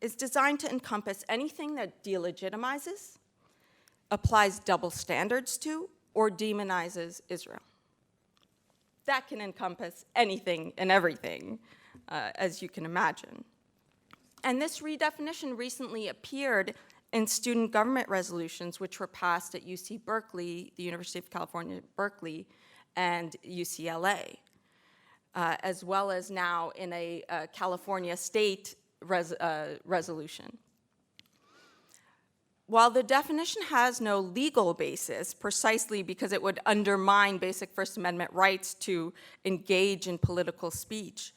is designed to encompass anything that delegitimizes, applies double standards to, or demonizes Israel. That can encompass anything and everything, as you can imagine. And this redefinition recently appeared in student government resolutions, which were passed at UC Berkeley, the University of California, Berkeley, and UCLA, as well as now in a California state resolution. While the definition has no legal basis, precisely because it would undermine basic First Amendment rights to engage in political speech,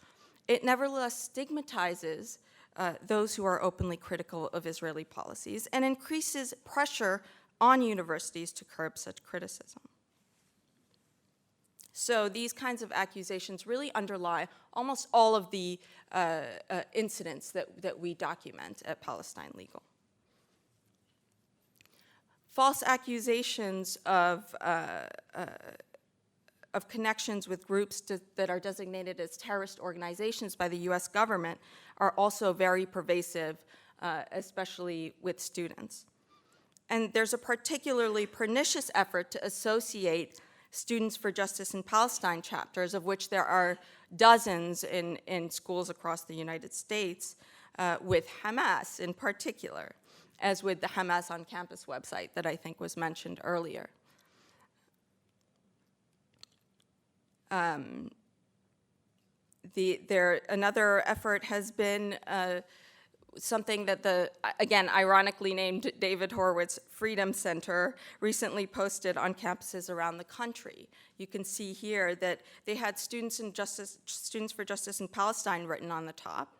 it nevertheless stigmatizes those who are openly critical of Israeli policies and increases pressure on universities to curb such criticism. So these kinds of accusations really underlie almost all of the incidents that we document at Palestine Legal. False accusations of connections with groups that are designated as terrorist organizations by the US government are also very pervasive, especially with students. And there's a particularly pernicious effort to associate Students for Justice in Palestine chapters, of which there are dozens in schools across the United States, with Hamas in particular, as with the Hamas on Campus website that I think was mentioned earlier. Another effort has been something that again, ironically named David Horowitz Freedom Center recently posted on campuses around the country. You can see here that they had Students for Justice in Palestine written on the top,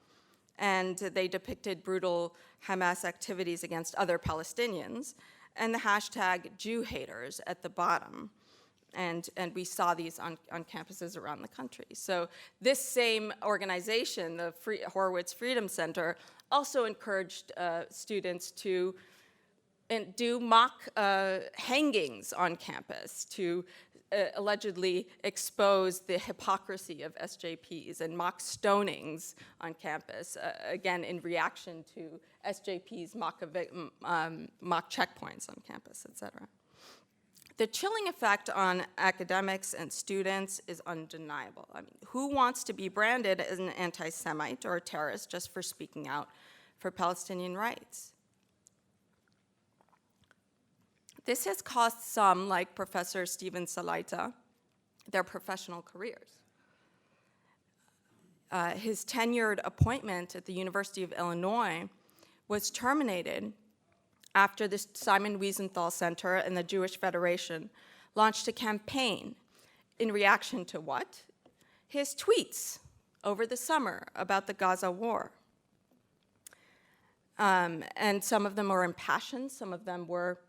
and they depicted brutal Hamas activities against other Palestinians, and the hashtag Jew haters at the bottom. And we saw these on campuses around the country. So this same organization, the Horowitz Freedom Center, also encouraged students to do mock hangings on campus to allegedly expose the hypocrisy of SJPs, and mock stonings on campus, again, in reaction to SJP's mock checkpoints on campus, et cetera. The chilling effect on academics and students is undeniable. I mean, who wants to be branded as an anti-Semite or a terrorist just for speaking out for Palestinian rights? This has cost some, like Professor Steven Salaita, their professional careers. His tenured appointment at the University of Illinois was terminated after the Simon Wiesenthal Center and the Jewish Federation launched a campaign in reaction to what? His tweets over the summer about the Gaza war. And some of them were impassioned, some of them were,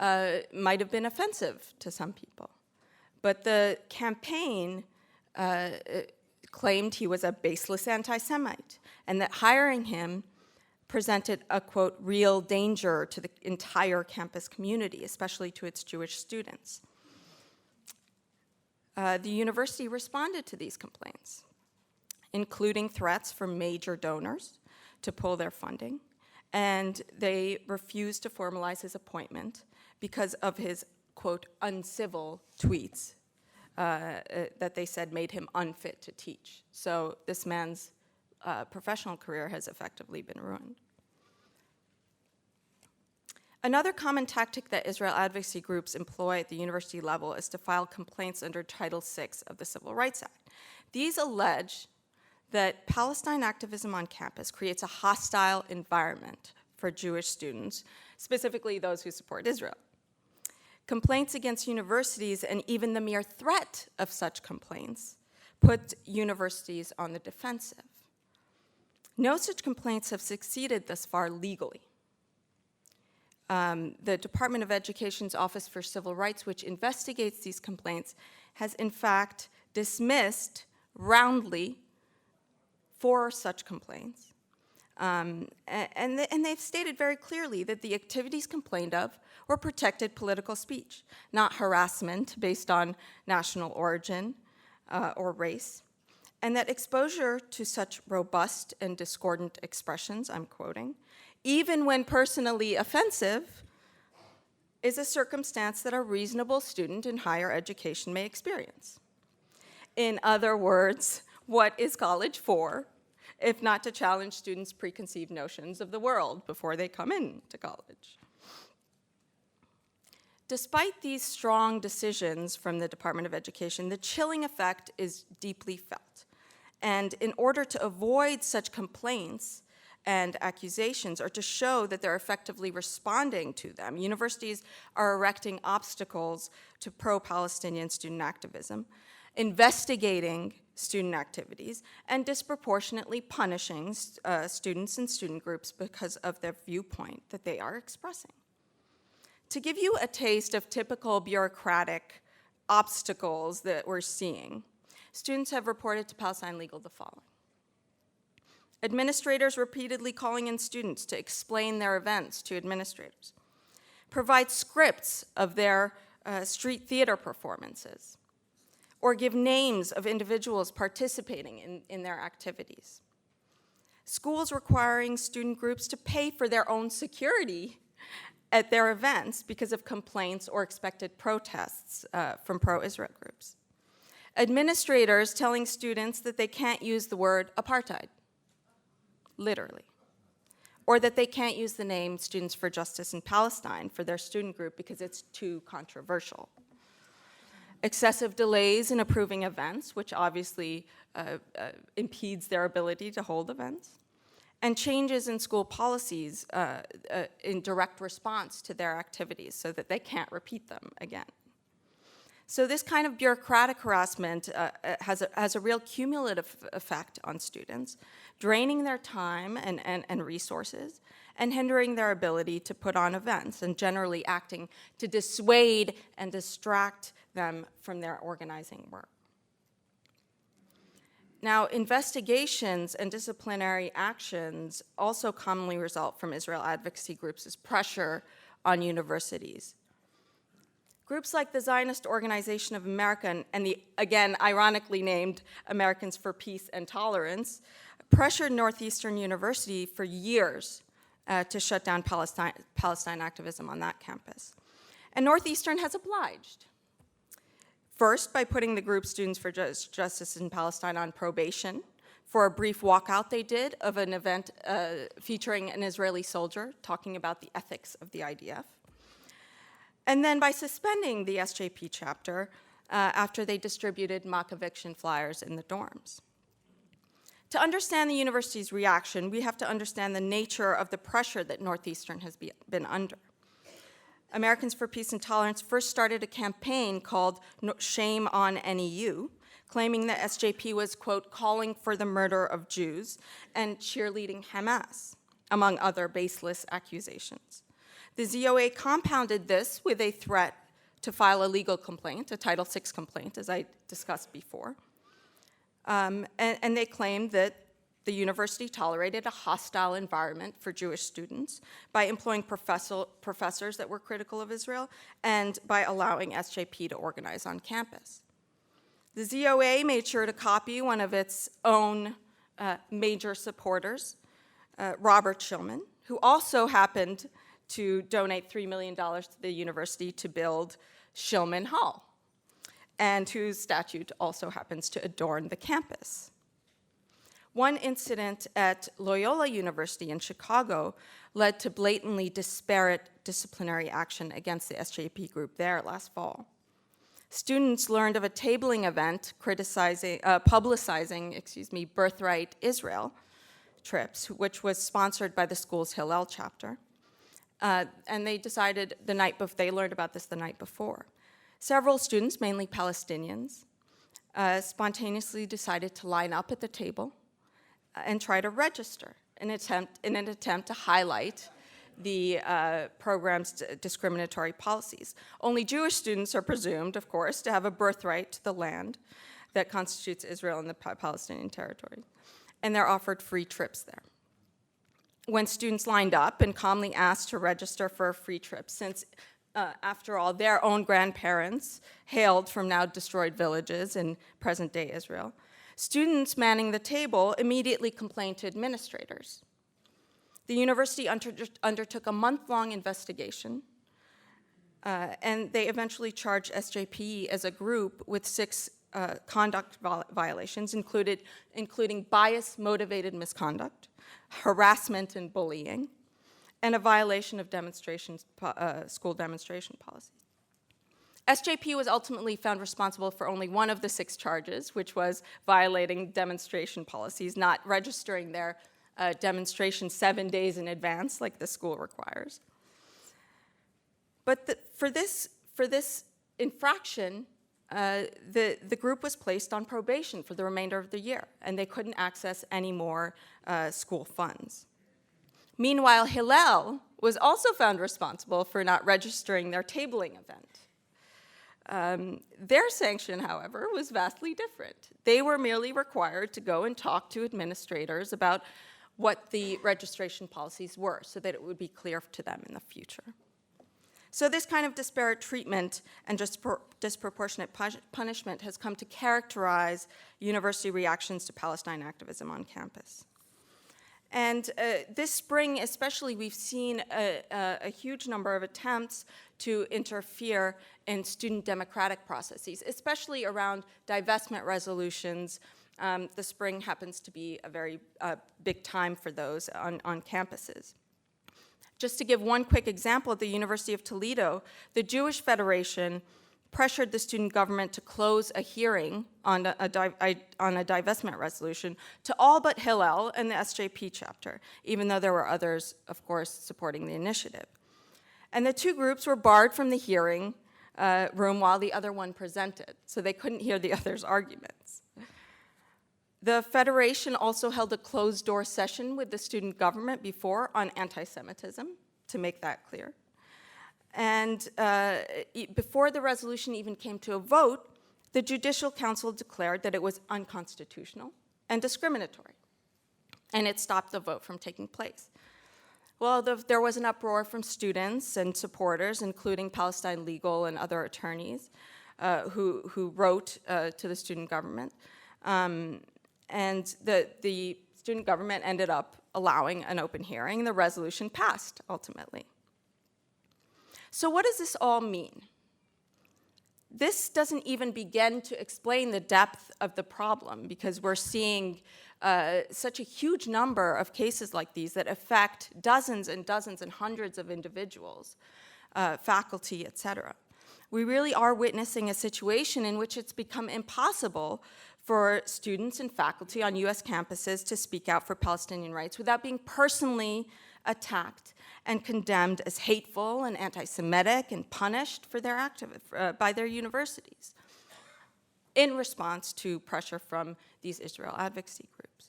might have been offensive to some people. But the campaign claimed he was a baseless anti-Semite, and that hiring him presented a, quote, real danger to the entire campus community, especially to its Jewish students. The university responded to these complaints, including threats from major donors to pull their funding, and they refused to formalize his appointment because of his, quote, uncivil tweets that they said made him unfit to teach. So this man's professional career has effectively been ruined. Another common tactic that Israel advocacy groups employ at the university level is to file complaints under Title VI of the Civil Rights Act. These allege that Palestine activism on campus creates a hostile environment for Jewish students, specifically those who support Israel. Complaints against universities and even the mere threat of such complaints put universities on the defensive. No such complaints have succeeded thus far legally. The Department of Education's Office for Civil Rights, which investigates these complaints, has in fact dismissed roundly 4 such complaints. And they've stated very clearly that the activities complained of were protected political speech, not harassment based on national origin or race, and that exposure to such robust and discordant expressions, I'm quoting, even when personally offensive, is a circumstance that a reasonable student in higher education may experience. In other words, what is college for, if not to challenge students' preconceived notions of the world before they come into college? Despite these strong decisions from the Department of Education, the chilling effect is deeply felt. And in order to avoid such complaints and accusations, or to show that they're effectively responding to them, universities are erecting obstacles to pro-Palestinian student activism, investigating student activities, and disproportionately punishing students and student groups because of their viewpoint that they are expressing. To give you a taste of typical bureaucratic obstacles that we're seeing, students have reported to Palestine Legal the following. Administrators repeatedly calling in students to explain their events to administrators. Provide scripts of their street theater performances, or give names of individuals participating in their activities. Schools requiring student groups to pay for their own security at their events because of complaints or expected protests from pro-Israel groups. Administrators telling students that they can't use the word apartheid, literally, or that they can't use the name Students for Justice in Palestine for their student group because it's too controversial. Excessive delays in approving events, which obviously impedes their ability to hold events, and changes in school policies in direct response to their activities so that they can't repeat them again. So this kind of bureaucratic harassment has a real cumulative effect on students, draining their time and resources, and hindering their ability to put on events, and generally acting to dissuade and distract them from their organizing work. Now, investigations and disciplinary actions also commonly result from Israel advocacy groups' pressure on universities. Groups like the Zionist Organization of America and the, again, ironically named Americans for Peace and Tolerance pressured Northeastern University for years to shut down Palestine activism on that campus. And Northeastern has obliged. First, by putting the group Students for Justice in Palestine on probation for a brief walkout they did of an event featuring an Israeli soldier talking about the ethics of the IDF. And then by suspending the SJP chapter after they distributed mock eviction flyers in the dorms. To understand the university's reaction, we have to understand the nature of the pressure that Northeastern has been under. Americans for Peace and Tolerance first started a campaign called Shame on NEU, claiming that SJP was, quote, calling for the murder of Jews and cheerleading Hamas, among other baseless accusations. The ZOA compounded this with a threat to file a legal complaint, a Title VI complaint, as I discussed before. And they claimed that the university tolerated a hostile environment for Jewish students by employing professors that were critical of Israel and by allowing SJP to organize on campus. The ZOA made sure to copy one of its own major supporters, Robert Shillman, who also happened to donate $3 million to the university to build Shillman Hall, and whose statue also happens to adorn the campus. One incident at Loyola University in Chicago led to blatantly disparate disciplinary action against the SJP group there last fall. Students learned of a tabling event publicizing Birthright Israel trips, which was sponsored by the school's Hillel chapter. And they decided they learned about this the night before. Several students, mainly Palestinians, spontaneously decided to line up at the table and try to register in an attempt to highlight the program's discriminatory policies. Only Jewish students are presumed, of course, to have a birthright to the land that constitutes Israel and the Palestinian territories, and they're offered free trips there. When students lined up and calmly asked to register for a free trip, since, after all, their own grandparents hailed from now destroyed villages in present-day Israel, students manning the table immediately complained to administrators. The university undertook a month-long investigation, and they eventually charged SJP as a group with 6 conduct violations, including bias-motivated misconduct, harassment and bullying, and a violation of school demonstration policies. SJP was ultimately found responsible for only one of the 6 charges, which was violating demonstration policies, not registering their demonstration 7 days in advance like the school requires. But for this infraction, the group was placed on probation for the remainder of the year, and they couldn't access any more school funds. Meanwhile, Hillel was also found responsible for not registering their tabling event. Their sanction, however, was vastly different. They were merely required to go and talk to administrators about what the registration policies were so that it would be clear to them in the future. So this kind of disparate treatment and disproportionate punishment has come to characterize university reactions to Palestine activism on campus. And this spring especially, we've seen a huge number of attempts to interfere in student democratic processes, especially around divestment resolutions. The spring happens to be a very big time for those on campuses. Just to give one quick example, at the University of Toledo, the Jewish Federation pressured the student government to close a hearing on a divestment resolution to all but Hillel and the SJP chapter, even though there were others, of course, supporting the initiative. And the 2 groups were barred from the hearing room while the other one presented, so they couldn't hear the other's arguments. The Federation also held a closed-door session with the student government before on anti-Semitism, to make that clear. And before the resolution even came to a vote, the Judicial Council declared that it was unconstitutional and discriminatory, and it stopped the vote from taking place. Well, there was an uproar from students and supporters, including Palestine Legal and other attorneys who wrote to the student government. And the student government ended up allowing an open hearing, and the resolution passed, ultimately. So what does this all mean? This doesn't even begin to explain the depth of the problem, because we're seeing such a huge number of cases like these that affect dozens and dozens and hundreds of individuals, faculty, et cetera. We really are witnessing a situation in which it's become impossible for students and faculty on US campuses to speak out for Palestinian rights without being personally attacked and condemned as hateful and anti-Semitic and punished for their by their universities in response to pressure from these Israel advocacy groups.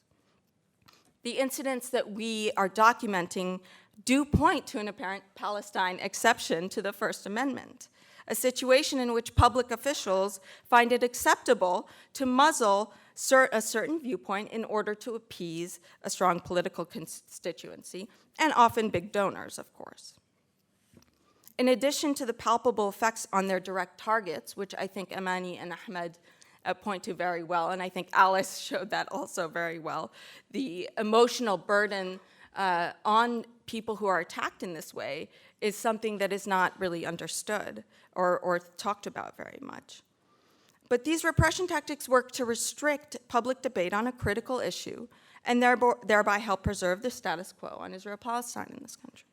The incidents that we are documenting do point to an apparent Palestine exception to the First Amendment, a situation in which public officials find it acceptable to muzzle a certain viewpoint in order to appease a strong political constituency, and often big donors, of course. In addition to the palpable effects on their direct targets, which I think Amani and Ahmed point to very well, and I think Alice showed that also very well, the emotional burden on people who are attacked in this way is something that is not really understood or talked about very much. But these repression tactics work to restrict public debate on a critical issue and thereby help preserve the status quo on Israel-Palestine in this country.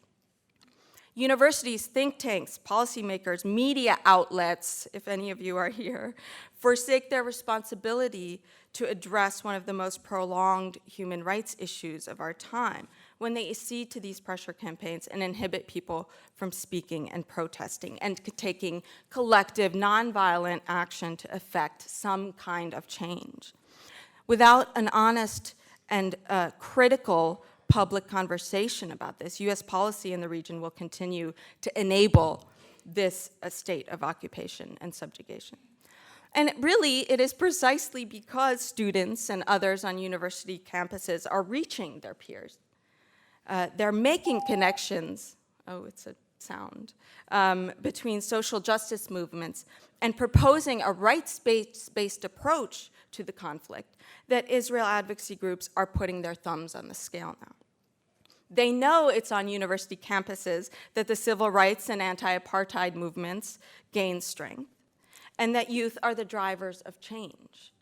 Universities, think tanks, policymakers, media outlets, if any of you are here, forsake their responsibility to address one of the most prolonged human rights issues of our time when they accede to these pressure campaigns and inhibit people from speaking and protesting and taking collective, nonviolent action to effect some kind of change. Without an honest and critical public conversation about this, US policy in the region will continue to enable this state of occupation and subjugation. And really, it is precisely because students and others on university campuses are reaching their peers. They're making connections, it's a sound, between social justice movements and proposing a rights-based approach to the conflict that Israel advocacy groups are putting their thumbs on the scale now. They know it's on university campuses that the civil rights and anti-apartheid movements gain strength, and that youth are the drivers of change.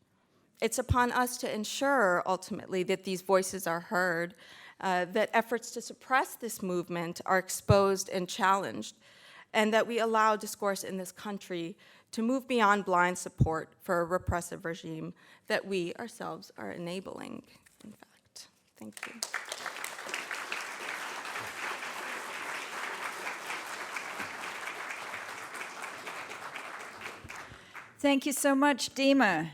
It's upon us to ensure, ultimately, that these voices are heard, that efforts to suppress this movement are exposed and challenged, and that we allow discourse in this country to move beyond blind support for a repressive regime that we ourselves are enabling, in fact. Thank you. Thank you so much, Dima.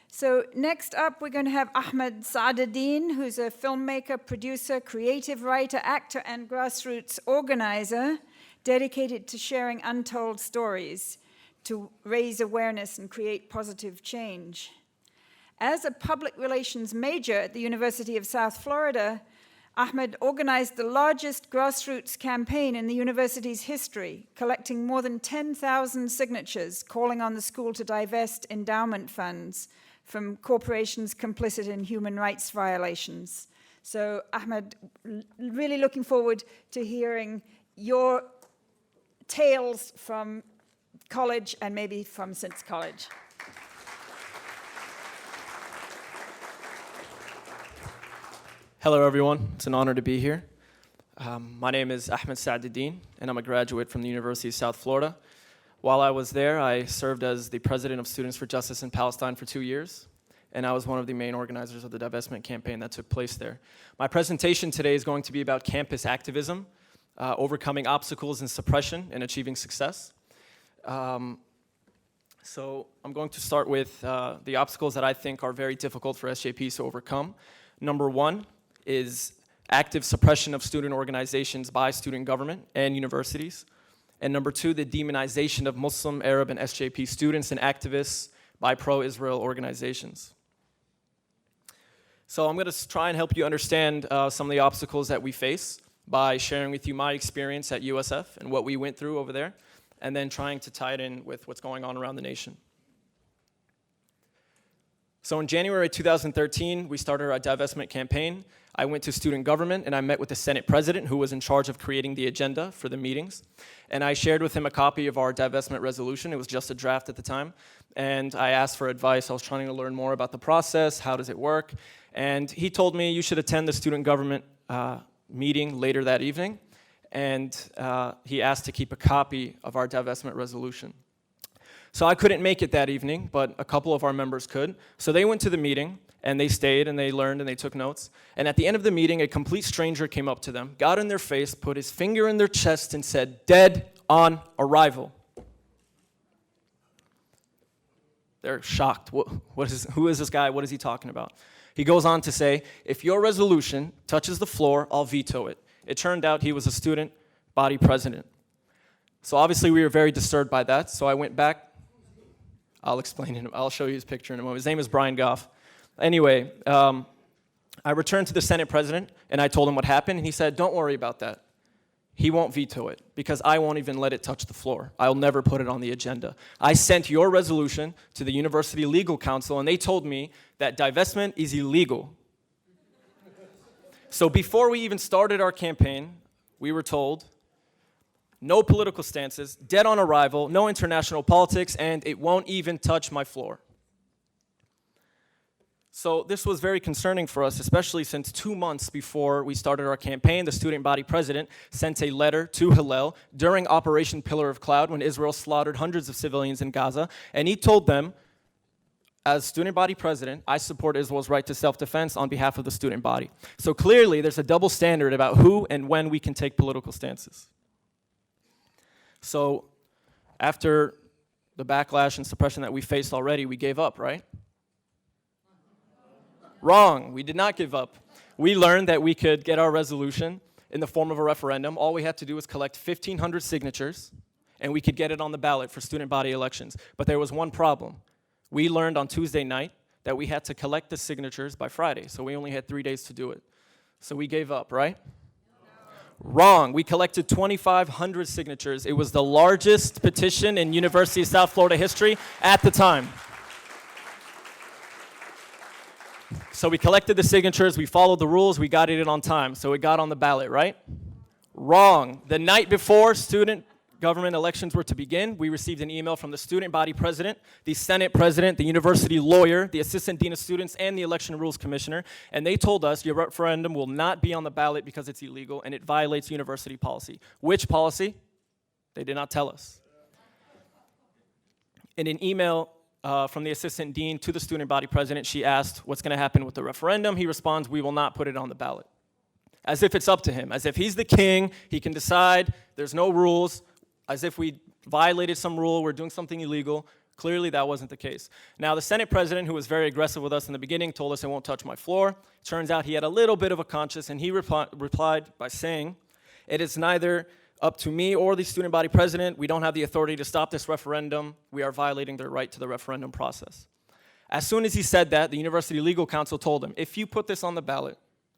So next up, we're going to have Ahmed Saadeddin, who's a filmmaker, producer, creative writer, actor, and grassroots organizer dedicated to sharing untold stories to raise awareness and create positive change. As a public relations major at the University of South Florida, Ahmed organized the largest grassroots campaign in the university's history, collecting more than 10,000 signatures, calling on the school to divest endowment funds from corporations complicit in human rights violations. So, Ahmed, really looking forward to hearing your tales from college and maybe from since college. Hello, everyone. It's an honor to be here. My name is Ahmed Saadeddin, and I'm a graduate from the University of South Florida. While I was there, I served as the president of Students for Justice in Palestine for 2 years, and I was one of the main organizers of the divestment campaign that took place there. My presentation today is going to be about campus activism, overcoming obstacles and suppression, and achieving success. So I'm going to start with the obstacles that I think are very difficult for SJPs to overcome. Number one is active suppression of student organizations by student government and universities. And number two, the demonization of Muslim, Arab, and SJP students and activists by pro-Israel organizations. So I'm going to try and help you understand some of the obstacles that we face by sharing with you my experience at USF and what we went through over there, and then trying to tie it in with what's going on around the nation. So in January 2013, we started our divestment campaign. I went to student government and I met with the Senate president, who was in charge of creating the agenda for the meetings. And I shared with him a copy of our divestment resolution. It was just a draft at the time. And I asked for advice. I was trying to learn more about the process. How does it work? And he told me you should attend the student government meeting later that evening. And he asked to keep a copy of our divestment resolution. So I couldn't make it that evening, but a couple of our members could. So they went to the meeting, and they stayed, and they learned, and they took notes. And at the end of the meeting, a complete stranger came up to them, got in their face, put his finger in their chest, and said, "Dead on arrival." They're shocked. Who is this guy? What is he talking about? He goes on to say, "If your resolution touches the floor, I'll veto it." It turned out he was a student body president. So obviously we were very disturbed by that, so I went back. I'll explain it. I'll show you his picture in a moment. His name is Brian Goff. Anyway, I returned to the Senate president, and I told him what happened, and he said, "Don't worry about that. He won't veto it, because I won't even let it touch the floor. I'll never put it on the agenda. I sent your resolution to the University Legal Counsel, and they told me that divestment is illegal." So before we even started our campaign, we were told, no political stances, dead on arrival, no international politics, and it won't even touch my floor. So this was very concerning for us, especially since 2 months before we started our campaign, the student body president sent a letter to Hillel during Operation Pillar of Cloud when Israel slaughtered hundreds of civilians in Gaza, and he told them, as student body president, I support Israel's right to self-defense on behalf of the student body. So clearly there's a double standard about who and when we can take political stances. So after the backlash and suppression that we faced already, we gave up, right? Wrong, we did not give up. We learned that we could get our resolution in the form of a referendum. All we had to do was collect 1,500 signatures, and we could get it on the ballot for student body elections. But there was one problem. We learned on Tuesday night that we had to collect the signatures by Friday, so we only had 3 days to do it. So we gave up, right? Wrong. We collected 2,500 signatures. It was the largest petition in University of South Florida history at the time. So we collected the signatures, we followed the rules, we got it in on time, so it got on the ballot, right? Wrong. The night before student government elections were to begin, we received an email from the student body president, the Senate president, the university lawyer, the assistant dean of students, and the election rules commissioner, and they told us your referendum will not be on the ballot because it's illegal and it violates university policy. Which policy? They did not tell us. In an email from the assistant dean to the student body president, she asked, what's going to happen with the referendum? He responds, we will not put it on the ballot. As if it's up to him, as if he's the king, he can decide, there's no rules, as if we violated some rule, we're doing something illegal. Clearly that wasn't the case. Now the Senate president, who was very aggressive with us in the beginning, told us it won't touch my floor. Turns out he had a little bit of a conscience, and he replied by saying, it is neither up to me or the student body president. We don't have the authority to stop this referendum. We are violating their right to the referendum process. As soon as he said that, the University Legal Counsel told him, if you put this on the ballot,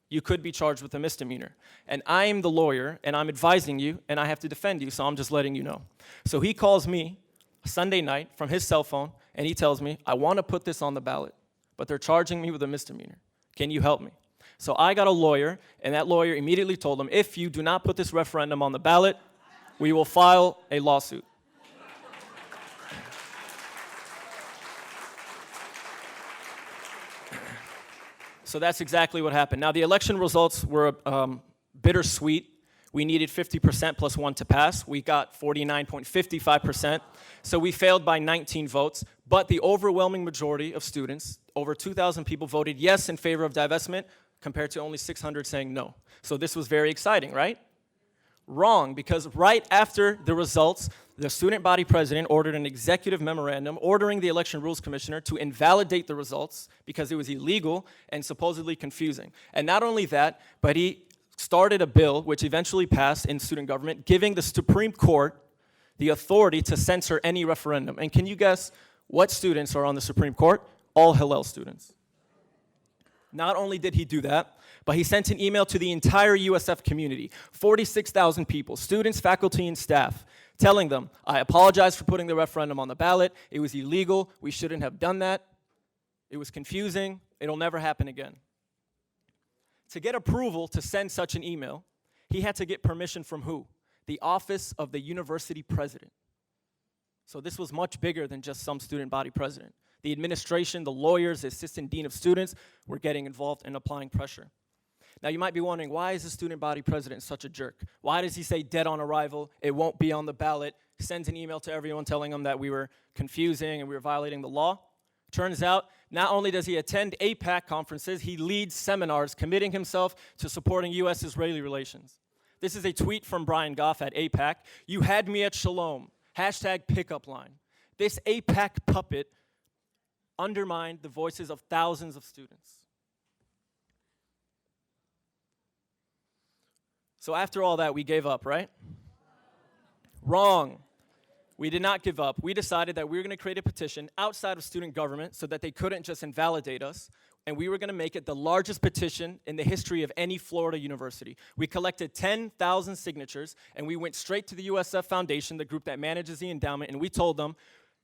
you could be charged with a misdemeanor. And I am the lawyer, and I'm advising you, and I have to defend you, so I'm just letting you know. So he calls me Sunday night from his cell phone, and he tells me, I want to put this on the ballot, but they're charging me with a misdemeanor. Can you help me? So I got a lawyer, and that lawyer immediately told him, if you do not put this referendum on the ballot, we will file a lawsuit. So that's exactly what happened. Now, the election results were bittersweet. We needed 50% plus 1 to pass. We got 49.55%. So we failed by 19 votes. But the overwhelming majority of students, over 2,000 people, voted yes in favor of divestment, compared to only 600 saying no. So this was very exciting, right? Wrong, because right after the results, the student body president ordered an executive memorandum ordering the election rules commissioner to invalidate the results because it was illegal and supposedly confusing. And not only that, but he started a bill which eventually passed in student government giving the Supreme Court the authority to censor any referendum. And can you guess what students are on the Supreme Court? All Hillel students. Not only did he do that, but he sent an email to the entire USF community, 46,000 people, students, faculty, and staff, telling them, I apologize for putting the referendum on the ballot. It was illegal. We shouldn't have done that. It was confusing. It'll never happen again. To get approval to send such an email, he had to get permission from who? The office of the university president. So this was much bigger than just some student body president. The administration, the lawyers, the assistant dean of students were getting involved and applying pressure. Now you might be wondering, why is the student body president such a jerk? Why does he say dead on arrival, it won't be on the ballot, sends an email to everyone telling them that we were confusing and we were violating the law. Turns out, not only does he attend AIPAC conferences, he leads seminars committing himself to supporting U.S.-Israeli relations. This is a tweet from Brian Goff at AIPAC. "You had me at shalom. Hashtag pickup line." This AIPAC puppet undermined the voices of thousands of students. So after all that, we gave up, right? Wrong. We did not give up. We decided that we were going to create a petition outside of student government so that they couldn't just invalidate us, and we were going to make it the largest petition in the history of any Florida university. We collected 10,000 signatures, and we went straight to the USF Foundation, the group that manages the endowment, and we told them,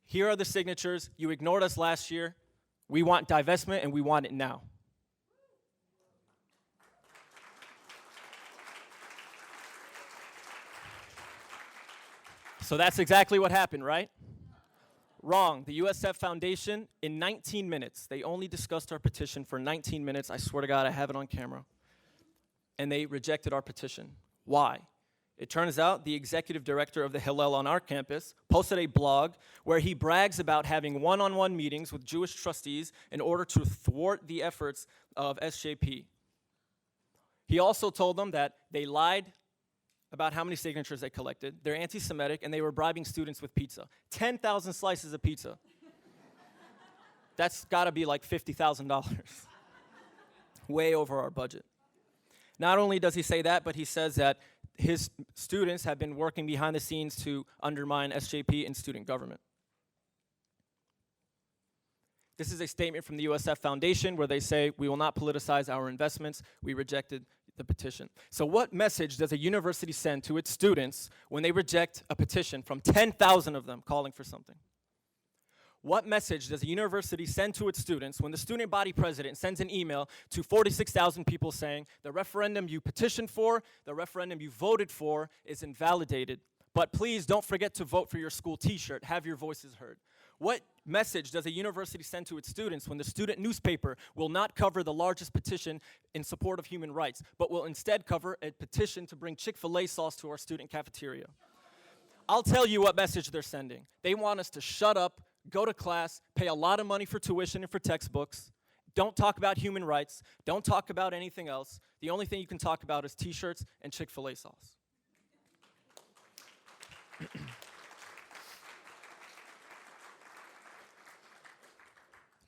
here are the signatures. You ignored us last year. We want divestment, and we want it now. So that's exactly what happened, right? Wrong. The USF Foundation, in 19 minutes, they only discussed our petition for 19 minutes. I swear to God, I have it on camera. And they rejected our petition. Why? It turns out the executive director of the Hillel on our campus posted a blog where he brags about having one-on-one meetings with Jewish trustees in order to thwart the efforts of SJP. He also told them that they lied about how many signatures they collected. They're anti-Semitic, and they were bribing students with pizza. 10,000 slices of pizza. That's gotta be like $50,000. Way over our budget. Not only does he say that, but he says that his students have been working behind the scenes to undermine SJP and student government. This is a statement from the USF Foundation where they say, we will not politicize our investments. We rejected the petition. So what message does a university send to its students when they reject a petition from 10,000 of them calling for something? What message does a university send to its students when the student body president sends an email to 46,000 people saying, the referendum you petitioned for, the referendum you voted for is invalidated, but please don't forget to vote for your school t-shirt, have your voices heard? What message does a university send to its students when the student newspaper will not cover the largest petition in support of human rights, but will instead cover a petition to bring Chick-fil-A sauce to our student cafeteria? I'll tell you what message they're sending. They want us to shut up, go to class, pay a lot of money for tuition and for textbooks, don't talk about human rights, don't talk about anything else. The only thing you can talk about is t-shirts and Chick-fil-A sauce.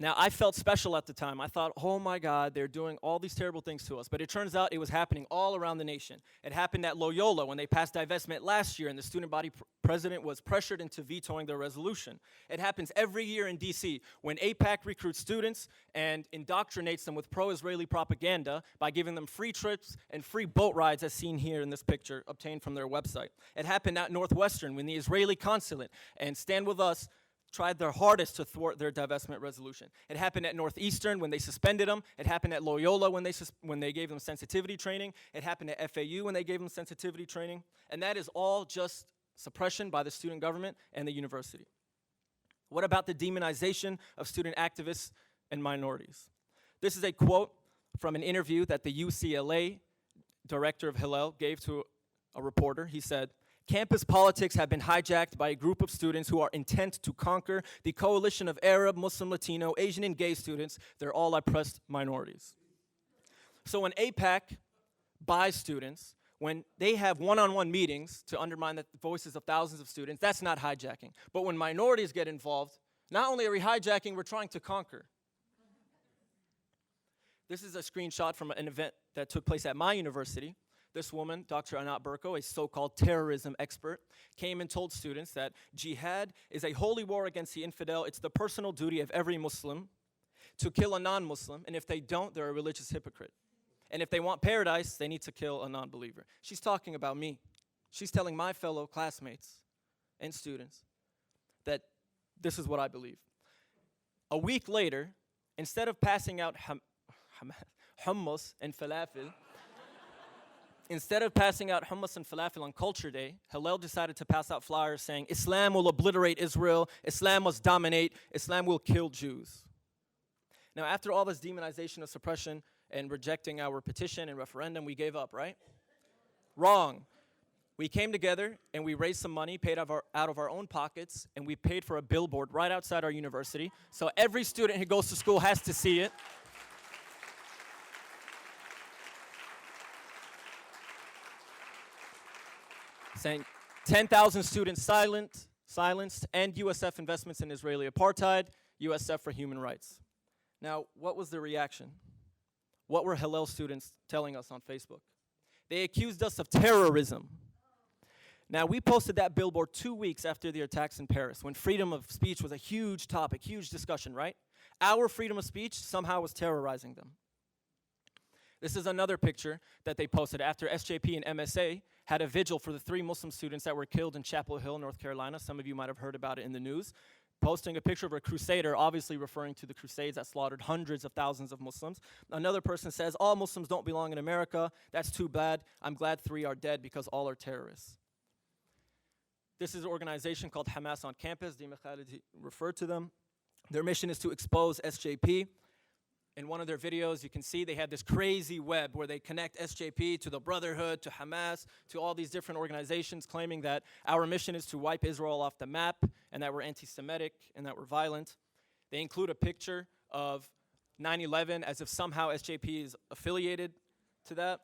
Now, I felt special at the time. I thought, oh my God, they're doing all these terrible things to us. But it turns out it was happening all around the nation. It happened at Loyola when they passed divestment last year and the student body president was pressured into vetoing their resolution. It happens every year in DC when AIPAC recruits students and indoctrinates them with pro-Israeli propaganda by giving them free trips and free boat rides as seen here in this picture obtained from their website. It happened at Northwestern when the Israeli consulate and Stand With Us tried their hardest to thwart their divestment resolution. It happened at Northeastern when they suspended them. It happened at Loyola when they gave them sensitivity training. It happened at FAU when they gave them sensitivity training. And that is all just suppression by the student government and the university. What about the demonization of student activists and minorities? This is a quote from an interview that the UCLA director of Hillel gave to a reporter. He said, "Campus politics have been hijacked by a group of students who are intent to conquer the coalition of Arab, Muslim, Latino, Asian, and gay students. They're all oppressed minorities." So when AIPAC buys students, when they have one-on-one meetings to undermine the voices of thousands of students, that's not hijacking. But when minorities get involved, not only are we hijacking, we're trying to conquer. This is a screenshot from an event that took place at my university. This woman, Dr. Anat Burko, a so-called terrorism expert, came and told students that jihad is a holy war against the infidel. It's the personal duty of every Muslim to kill a non-Muslim, and if they don't, they're a religious hypocrite. And if they want paradise, they need to kill a non-believer. She's talking about me. She's telling my fellow classmates and students that this is what I believe. A week later, instead of passing out hummus and falafel, on Culture Day, Hillel decided to pass out flyers saying, Islam will obliterate Israel, Islam must dominate, Islam will kill Jews. Now, after all this demonization of suppression and rejecting our petition and referendum, we gave up, right? Wrong. We came together and we raised some money, paid out of our own pockets, and we paid for a billboard right outside our university. So every student who goes to school has to see it. Saying 10,000 students silenced, and USF investments in Israeli apartheid, USF for human rights. Now, what was the reaction? What were Hillel students telling us on Facebook? They accused us of terrorism. Now, we posted that billboard 2 weeks after the attacks in Paris, when freedom of speech was a huge topic, huge discussion, right? Our freedom of speech somehow was terrorizing them. This is another picture that they posted after SJP and MSA had a vigil for the 3 Muslim students that were killed in Chapel Hill, North Carolina. Some of you might have heard about it in the news. Posting a picture of a crusader, obviously referring to the Crusades that slaughtered hundreds of thousands of Muslims. Another person says, all Muslims don't belong in America. That's too bad. I'm glad 3 are dead because all are terrorists. This is an organization called Hamas on Campus. Dima Khalid referred to them. Their mission is to expose SJP. In one of their videos, you can see they have this crazy web where they connect SJP to the Brotherhood, to Hamas, to all these different organizations claiming that our mission is to wipe Israel off the map and that we're anti-Semitic and that we're violent. They include a picture of 9/11 as if somehow SJP is affiliated to that.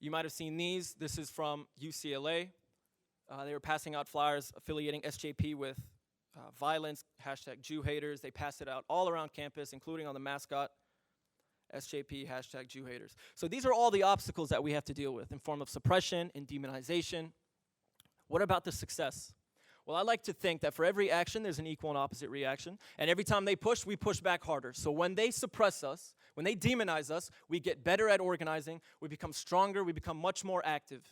You might have seen these. This is from UCLA. They were passing out flyers affiliating SJP with violence, hashtag Jew haters. They passed it out all around campus, including on the mascot, SJP, hashtag Jew haters. So these are all the obstacles that we have to deal with in form of suppression and demonization. What about the success? Well, I like to think that for every action, there's an equal and opposite reaction. And every time they push, we push back harder. So when they suppress us, when they demonize us, we get better at organizing, we become stronger, we become much more active.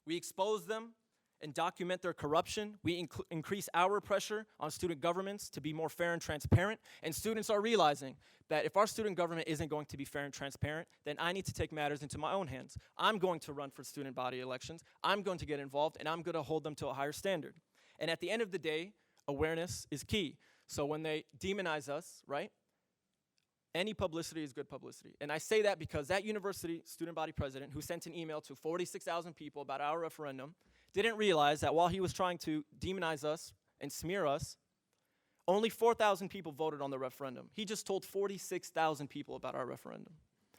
We expose them and document their corruption. We increase our pressure on student governments to be more fair and transparent. And students are realizing that if our student government isn't going to be fair and transparent, then I need to take matters into my own hands. I'm going to run for student body elections. I'm going to get involved, and I'm going to hold them to a higher standard. And at the end of the day, awareness is key. So when they demonize us, right, any publicity is good publicity. And I say that because that university student body president who sent an email to 46,000 people about our referendum didn't realize that while he was trying to demonize us and smear us, only 4,000 people voted on the referendum. He just told 46,000 people about our referendum.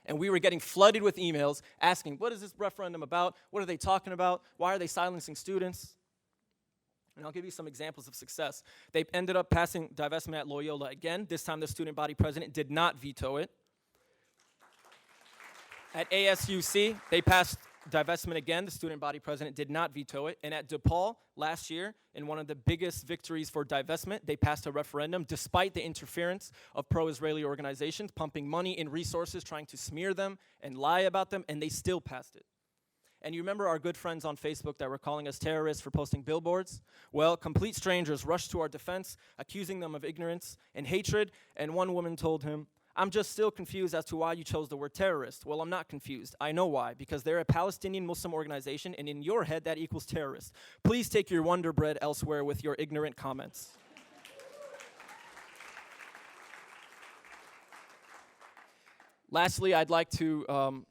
And we were getting flooded with emails asking, what is this referendum about? What are they talking about? Why are they silencing students? And I'll give you some examples of success. They ended up passing divestment at Loyola again. This time the student body president did not veto it. At ASUC, they passed divestment again. The student body president did not veto it. And at DePaul last year, in one of the biggest victories for divestment, they passed a referendum despite the interference of pro-Israeli organizations, pumping money and resources, trying to smear them and lie about them, and they still passed it. And you remember our good friends on Facebook that were calling us terrorists for posting billboards? Well, complete strangers rushed to our defense, accusing them of ignorance and hatred, and one woman told him, I'm just still confused as to why you chose the word terrorist. Well, I'm not confused. I know why, because they're a Palestinian Muslim organization, and in your head, that equals terrorist. Please take your Wonder Bread elsewhere with your ignorant comments. Lastly, I'd like to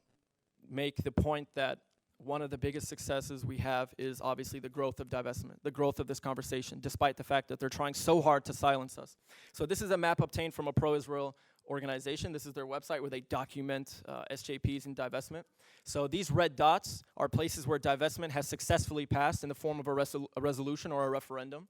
make the point that one of the biggest successes we have is obviously the growth of divestment, the growth of this conversation, despite the fact that they're trying so hard to silence us. So this is a map obtained from a pro-Israel organization. This is their website where they document SJPs and divestment. So these red dots are places where divestment has successfully passed in the form of a resolution or a referendum.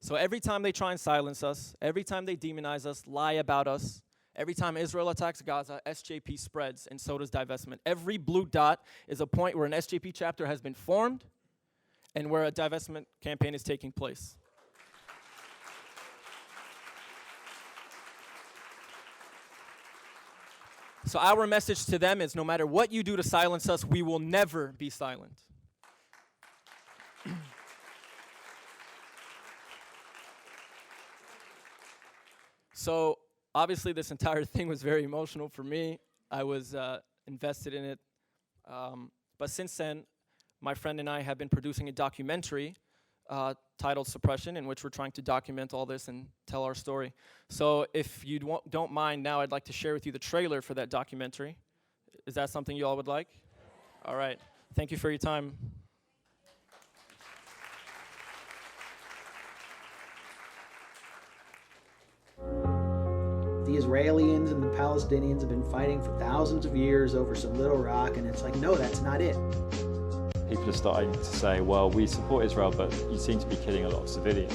So every time they try and silence us, every time they demonize us, lie about us, every time Israel attacks Gaza, SJP spreads, and so does divestment. Every blue dot is a point where an SJP chapter has been formed and where a divestment campaign is taking place. So our message to them is no matter what you do to silence us, we will never be silent. So obviously, this entire thing was very emotional for me. I was invested in it. But since then, my friend and I have been producing a documentary titled Suppression, in which we're trying to document all this and tell our story. So if you don't mind now, I'd like to share with you the trailer for that documentary. Is that something you all would like? All right. Thank you for your time. The Israelis and the Palestinians have been fighting for thousands of years over some little rock, and it's like, no, that's not it. People are starting to say, well, we support Israel, but you seem to be killing a lot of civilians.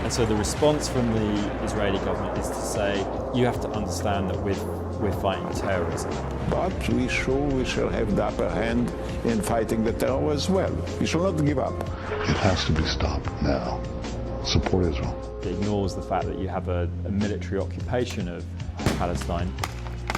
And so the response from the Israeli government is to say, you have to understand that we're fighting terrorism. But we shall have the upper hand in fighting the terror as well. We shall not give up. It has to be stopped now. Support Israel. It ignores the fact that you have a military occupation of Palestine.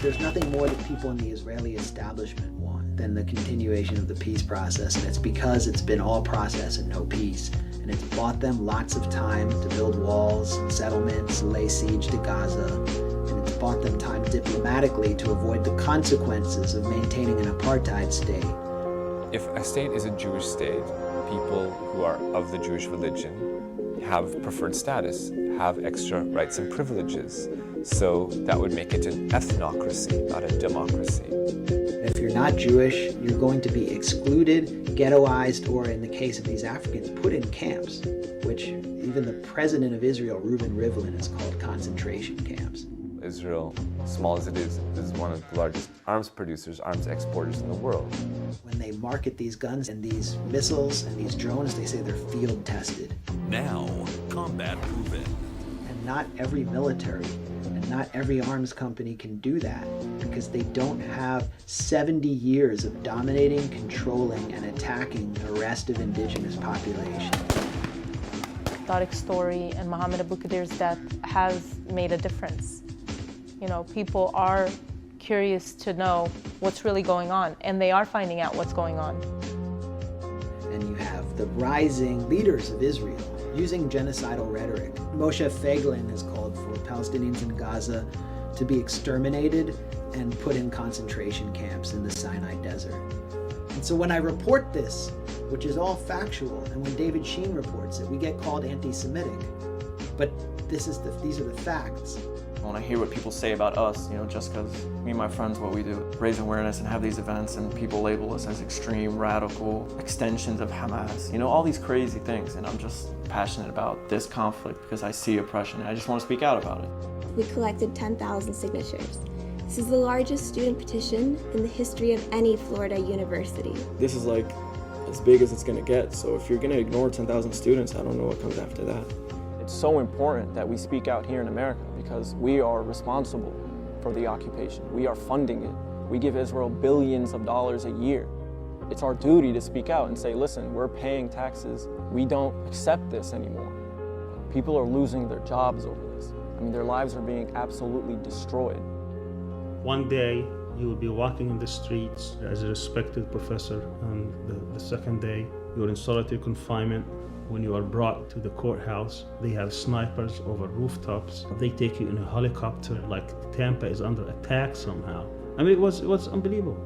There's nothing more that people in the Israeli establishment want than the continuation of the peace process, and it's because it's been all process and no peace. And it's bought them lots of time to build walls and settlements, lay siege to Gaza, and it's bought them time diplomatically to avoid the consequences of maintaining an apartheid state. If a state is a Jewish state, people who are of the Jewish religion have preferred status, have extra rights and privileges. So that would make it an ethnocracy, not a democracy. If you're not Jewish, you're going to be excluded, ghettoized, or in the case of these Africans, put in camps, which even the president of Israel, Reuven Rivlin, has called concentration camps. Israel, small as it is one of the largest arms producers, arms exporters in the world. When they market these guns and these missiles and these drones, they say they're field tested. Now, combat proven. And not every military and not every arms company can do that because they don't have 70 years of dominating, controlling, and attacking the rest of indigenous populations. Tariq's story and Mohammed Abu Qadir's death has made a difference. You know, people are curious to know what's really going on, and they are finding out what's going on. And you have the rising leaders of Israel using genocidal rhetoric. Moshe Feiglin has called for Palestinians in Gaza to be exterminated and put in concentration camps in the Sinai Desert. And so when I report this, which is all factual, and when David Sheen reports it, we get called anti-Semitic. But these are the facts. When I hear what people say about us, you know, just because me and my friends, what we do, raise awareness and have these events, and people label us as extreme, radical extensions of Hamas, you know, all these crazy things. And I'm just passionate about this conflict because I see oppression and I just want to speak out about it. We collected 10,000 signatures. This is the largest student petition in the history of any Florida university. This is like as big as it's going to get. So if you're going to ignore 10,000 students, I don't know what comes after that. It's so important that we speak out here in America because we are responsible for the occupation. We are funding it. We give Israel billions of dollars a year. It's our duty to speak out and say, listen, we're paying taxes. We don't accept this anymore. People are losing their jobs over this. I mean, their lives are being absolutely destroyed. One day, you will be walking in the streets as a respected professor, and the second day, you're in solitary confinement. When you are brought to the courthouse, they have snipers over rooftops. They take you in a helicopter like Tampa is under attack somehow. I mean, it was unbelievable.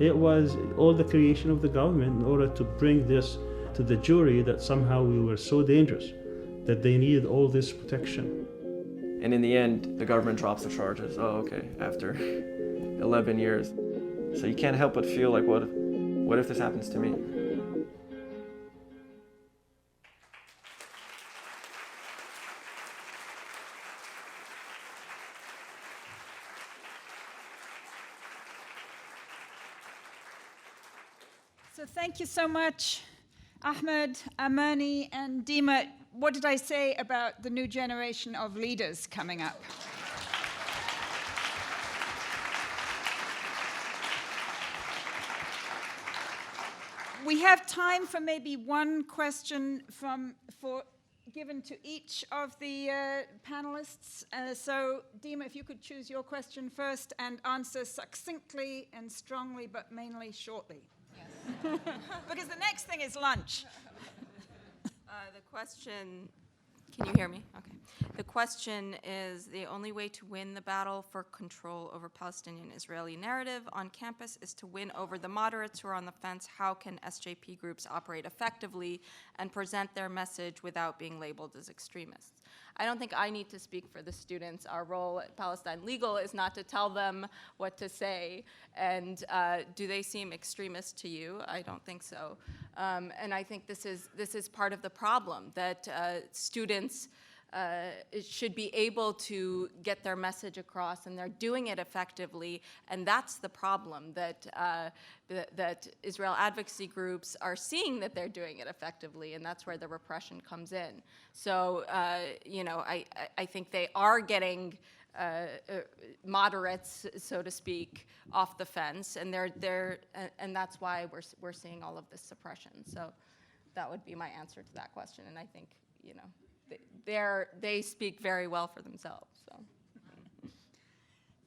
It was all the creation of the government in order to bring this to the jury that somehow we were so dangerous that they needed all this protection. And in the end, the government drops the charges. Oh, okay, after 11 years. So you can't help but feel like, what if this happens to me? So thank you so much, Ahmed, Amani, and Dima. What did I say about the new generation of leaders coming up? We have time for maybe one question given to each of the panelists. So, Dima, if you could choose your question first and answer succinctly and strongly, but mainly shortly. Yes. Because the next thing is lunch. The question, can you hear me? Okay. The question is, the only way to win the battle for control over Palestinian-Israeli narrative on campus is to win over the moderates who are on the fence. How can SJP groups operate effectively and present their message without being labeled as extremists? I don't think I need to speak for the students. Our role at Palestine Legal is not to tell them what to say. And do they seem extremist to you? I don't think so. And I think this is part of the problem, that students should be able to get their message across, and they're doing it effectively. And that's the problem, that that Israel advocacy groups are seeing that they're doing it effectively, and that's where the repression comes in. So, you know, I think they are getting moderates, so to speak, off the fence, and and that's why we're seeing all of this suppression. So, that would be my answer to that question. And I think, you know, they speak very well for themselves. So.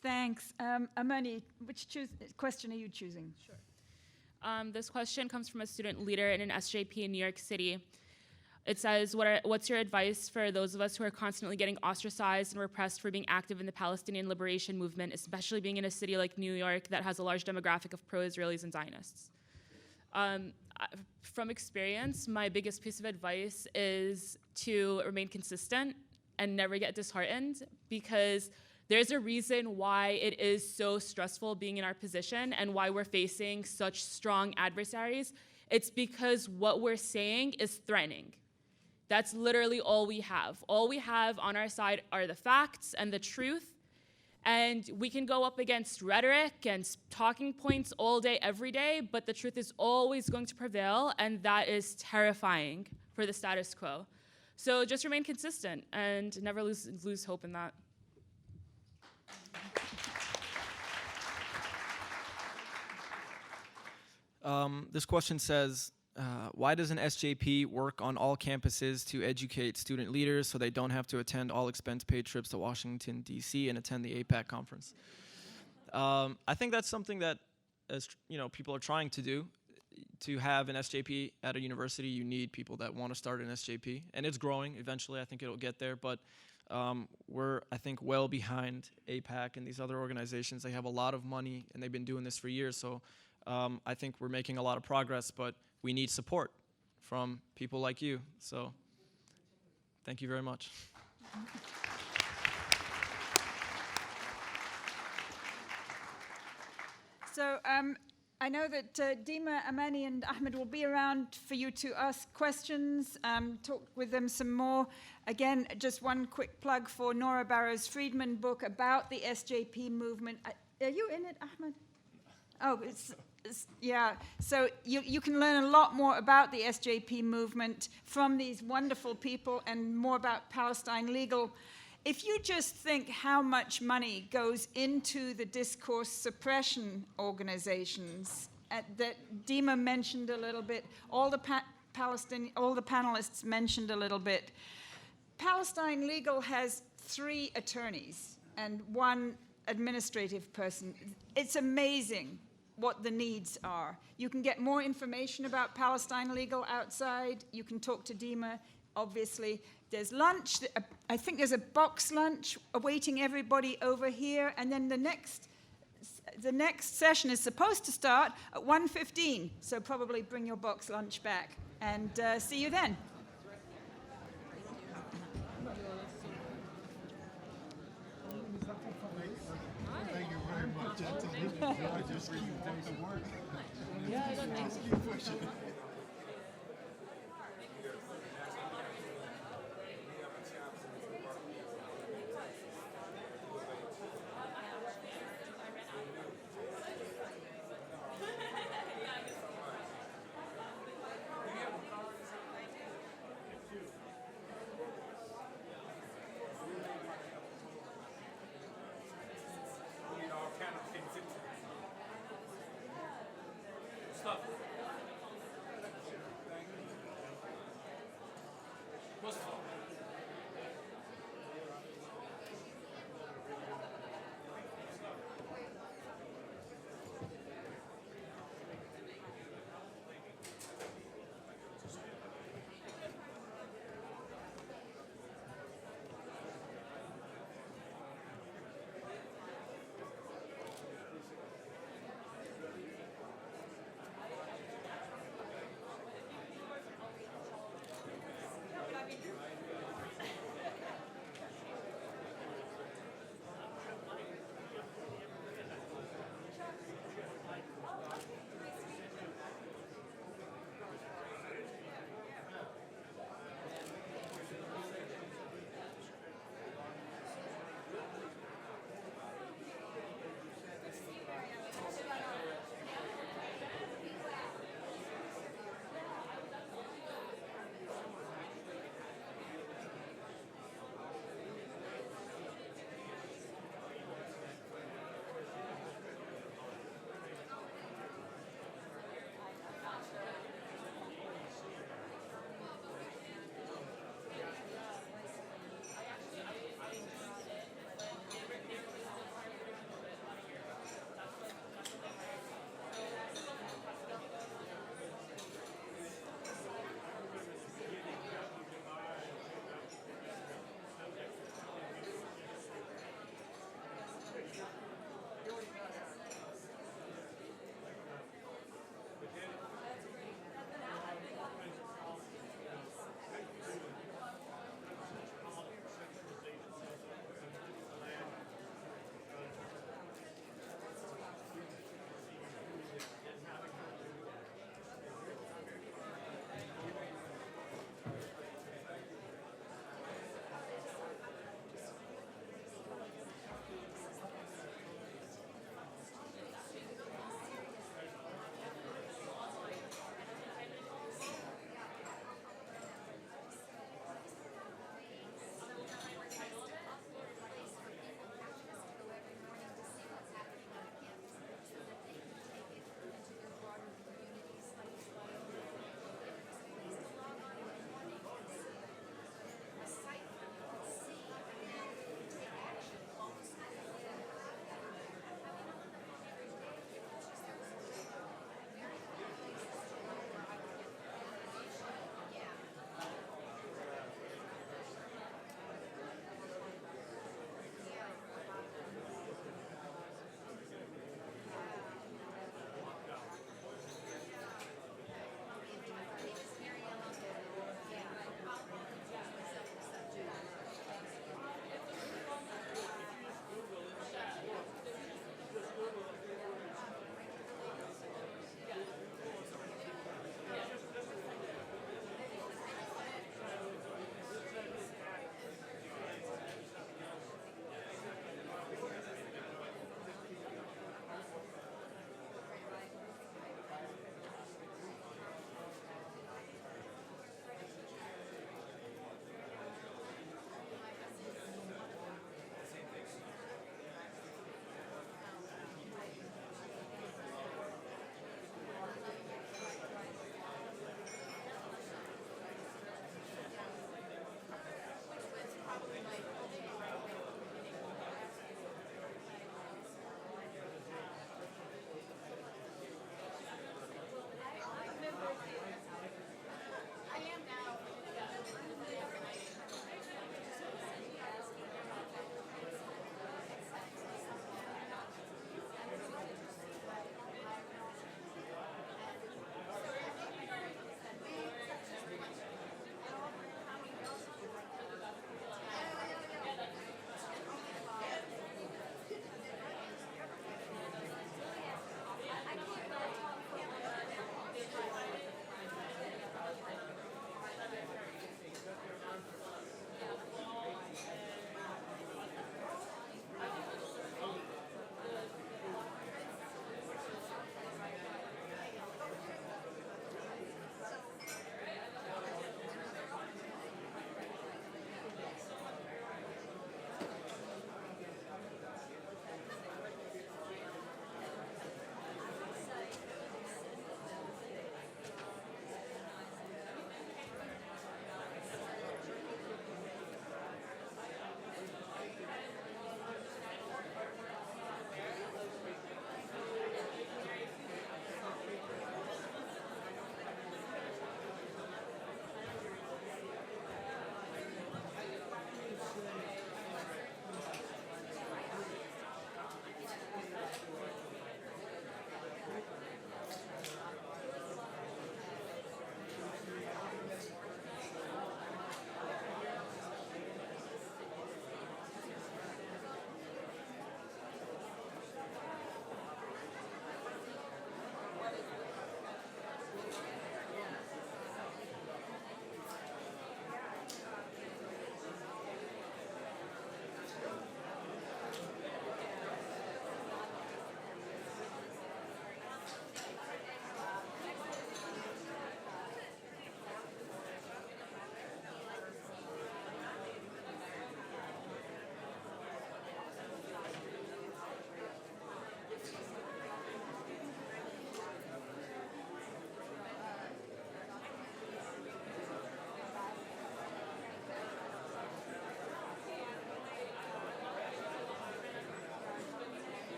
Thanks. Amani, which question are you choosing? Sure. This question comes from a student leader in an SJP in New York City. It says, what's your advice for those of us who are constantly getting ostracized and repressed for being active in the Palestinian liberation movement, especially being in a city like New York that has a large demographic of pro-Israelis and Zionists? From experience, my biggest piece of advice is to remain consistent and never get disheartened, because there's a reason why it is so stressful being in our position and why we're facing such strong adversaries. It's because what we're saying is threatening. That's literally all we have. All we have on our side are the facts and the truth. And we can go up against rhetoric and talking points all day, every day, but the truth is always going to prevail, and that is terrifying for the status quo. So just remain consistent and never lose hope in that. This question says, why does an SJP work on all campuses to educate student leaders so they don't have to attend all expense-paid trips to Washington, D.C. and attend the APAC conference? I think that's something that, as people are trying to do. To have an SJP at a university, you need people that want to start an SJP, and it's growing. Eventually, I think it'll get there, but we're, I think, well behind APAC and these other organizations. They have a lot of money, and they've been doing this for years, so I think we're making a lot of progress, but we need support from people like you. So thank you very much. So I know that Dima, Amani, and Ahmed will be around for you to ask questions, talk with them some more. Again, just one quick plug for Nora Barrows-Friedman book about the SJP movement. Are you in it, Ahmed? Oh, yeah. So you can learn a lot more about the SJP movement from these wonderful people, and more about Palestine Legal. If you just think how much money goes into the discourse suppression organizations that Dima mentioned a little bit, all the panelists mentioned a little bit, Palestine Legal has 3 attorneys and 1 administrative person. It's amazing what the needs are. You can get more information about Palestine Legal outside. You can talk to Dima, obviously. There's lunch. I think there's a box lunch awaiting everybody over here. And then the next session is supposed to start at 1:15. So probably bring your box lunch back. And see you then. Thank you very much. I just really want to work. Yeah, I don't think so.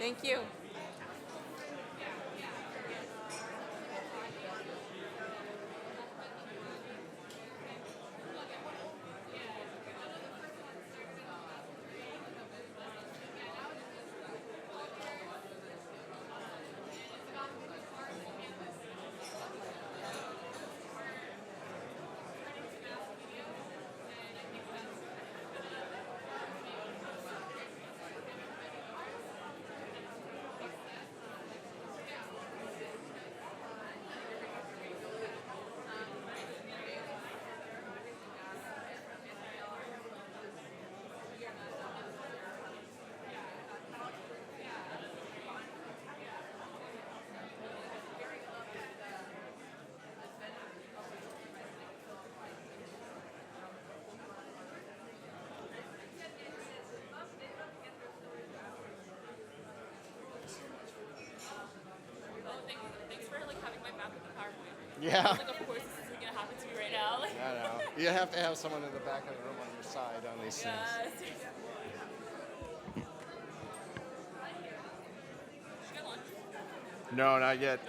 Thank you. Yeah. Like, of course, this isn't gonna happen to me right now. Like, I know. You have to have someone in the back of the room on your side on these things. No, not yet.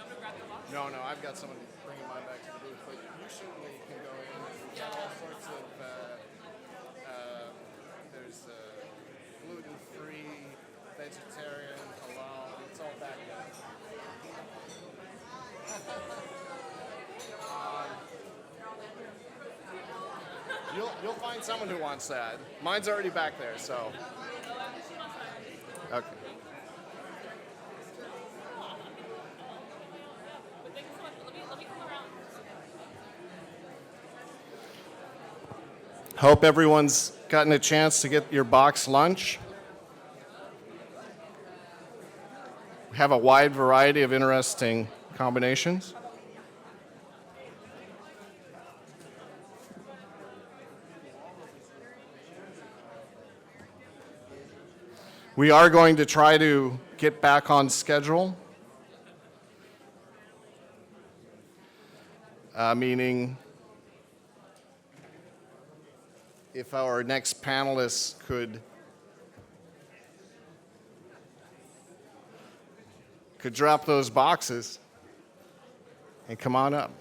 No, I've got someone bringing mine back to the booth, but you certainly can go in. We've got all sorts of, there's gluten-free, vegetarian, halal, it's all back there. You'll find someone who wants that. Mine's already back there, so. Okay. Hope everyone's gotten a chance to get your box lunch. We have a wide variety of interesting combinations. We are going to try to get back on schedule, meaning if our next panelists could drop those boxes and come on up.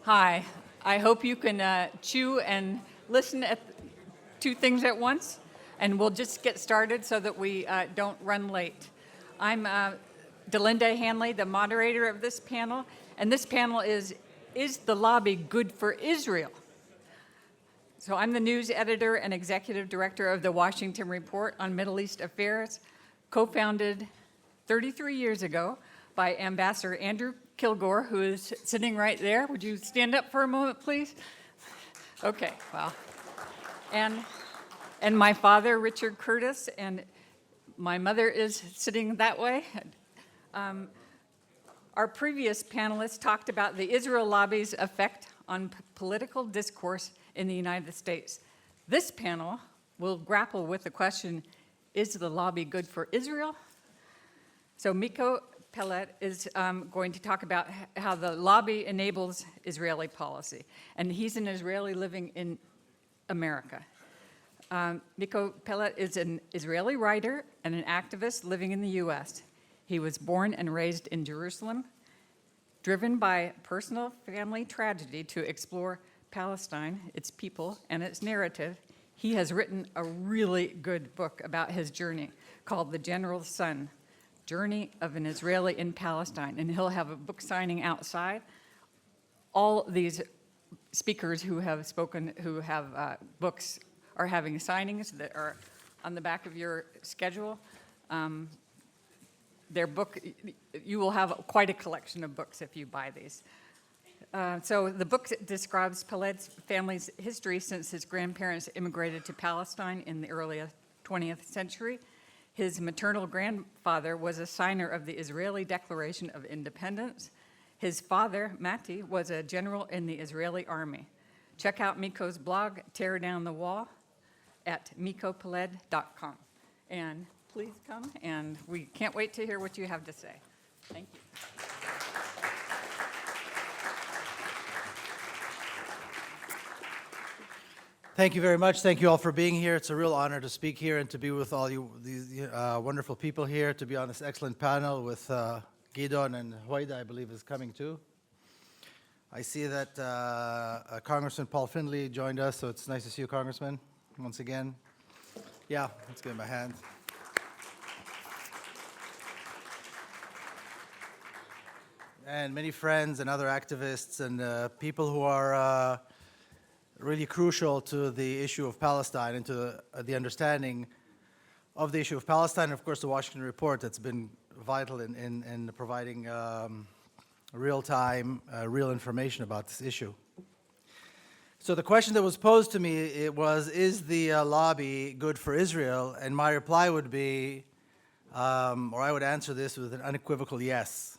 Hi. I hope you can chew and listen at two things at once, and we'll just get started so that we don't run late. I'm Delinda Hanley, the moderator of this panel, and this panel is the lobby good for Israel? So I'm the news editor and executive director of the Washington Report on Middle East Affairs, co-founded 33 years ago by Ambassador Andrew Kilgore, who is sitting right there. Would you stand up for a moment, please? Okay, well. And my father, Richard Curtis, and my mother is sitting that way. Our previous panelists talked about the Israel lobby's effect on political discourse in the United States. This panel will grapple with the question, is the lobby good for Israel? So Miko Pellet is going to talk about how the lobby enables Israeli policy. And he's an Israeli living in America. Miko Pellet is an Israeli writer and an activist living in the US. He was born and raised in Jerusalem, driven by personal family tragedy to explore Palestine, its people, and its narrative. He has written a really good book about his journey called The General's Son, Journey of an Israeli in Palestine, and he'll have a book signing outside. All these speakers who have spoken, who have books, are having signings that are on the back of your schedule. Their book, you will have quite a collection of books if you buy these. So the book describes Pellet's family's history since his grandparents immigrated to Palestine in the early 20th century. His maternal grandfather was a signer of the Israeli Declaration of Independence. His father, Mati, was a general in the Israeli army. Check out Miko's blog, Tear Down the Wall, at mikopeled.com. And please come, and we can't wait to hear what you have to say. Thank you. Thank you very much. Thank you all for being here. It's a real honor to speak here and to be with all you these wonderful people here, to be on this excellent panel with Gidon and Hoida, I believe, is coming too. I see that Congressman Paul Findley joined us, so it's nice to see you, Congressman, once again. Yeah, let's give him a hand. And many friends and other activists and people who are really crucial to the issue of Palestine and to the understanding of the issue of Palestine. And of course, the Washington Report that's been vital in providing real-time, real information about this issue. So the question that was posed to me, is the lobby good for Israel? And my reply would be, or I would answer this with an unequivocal yes.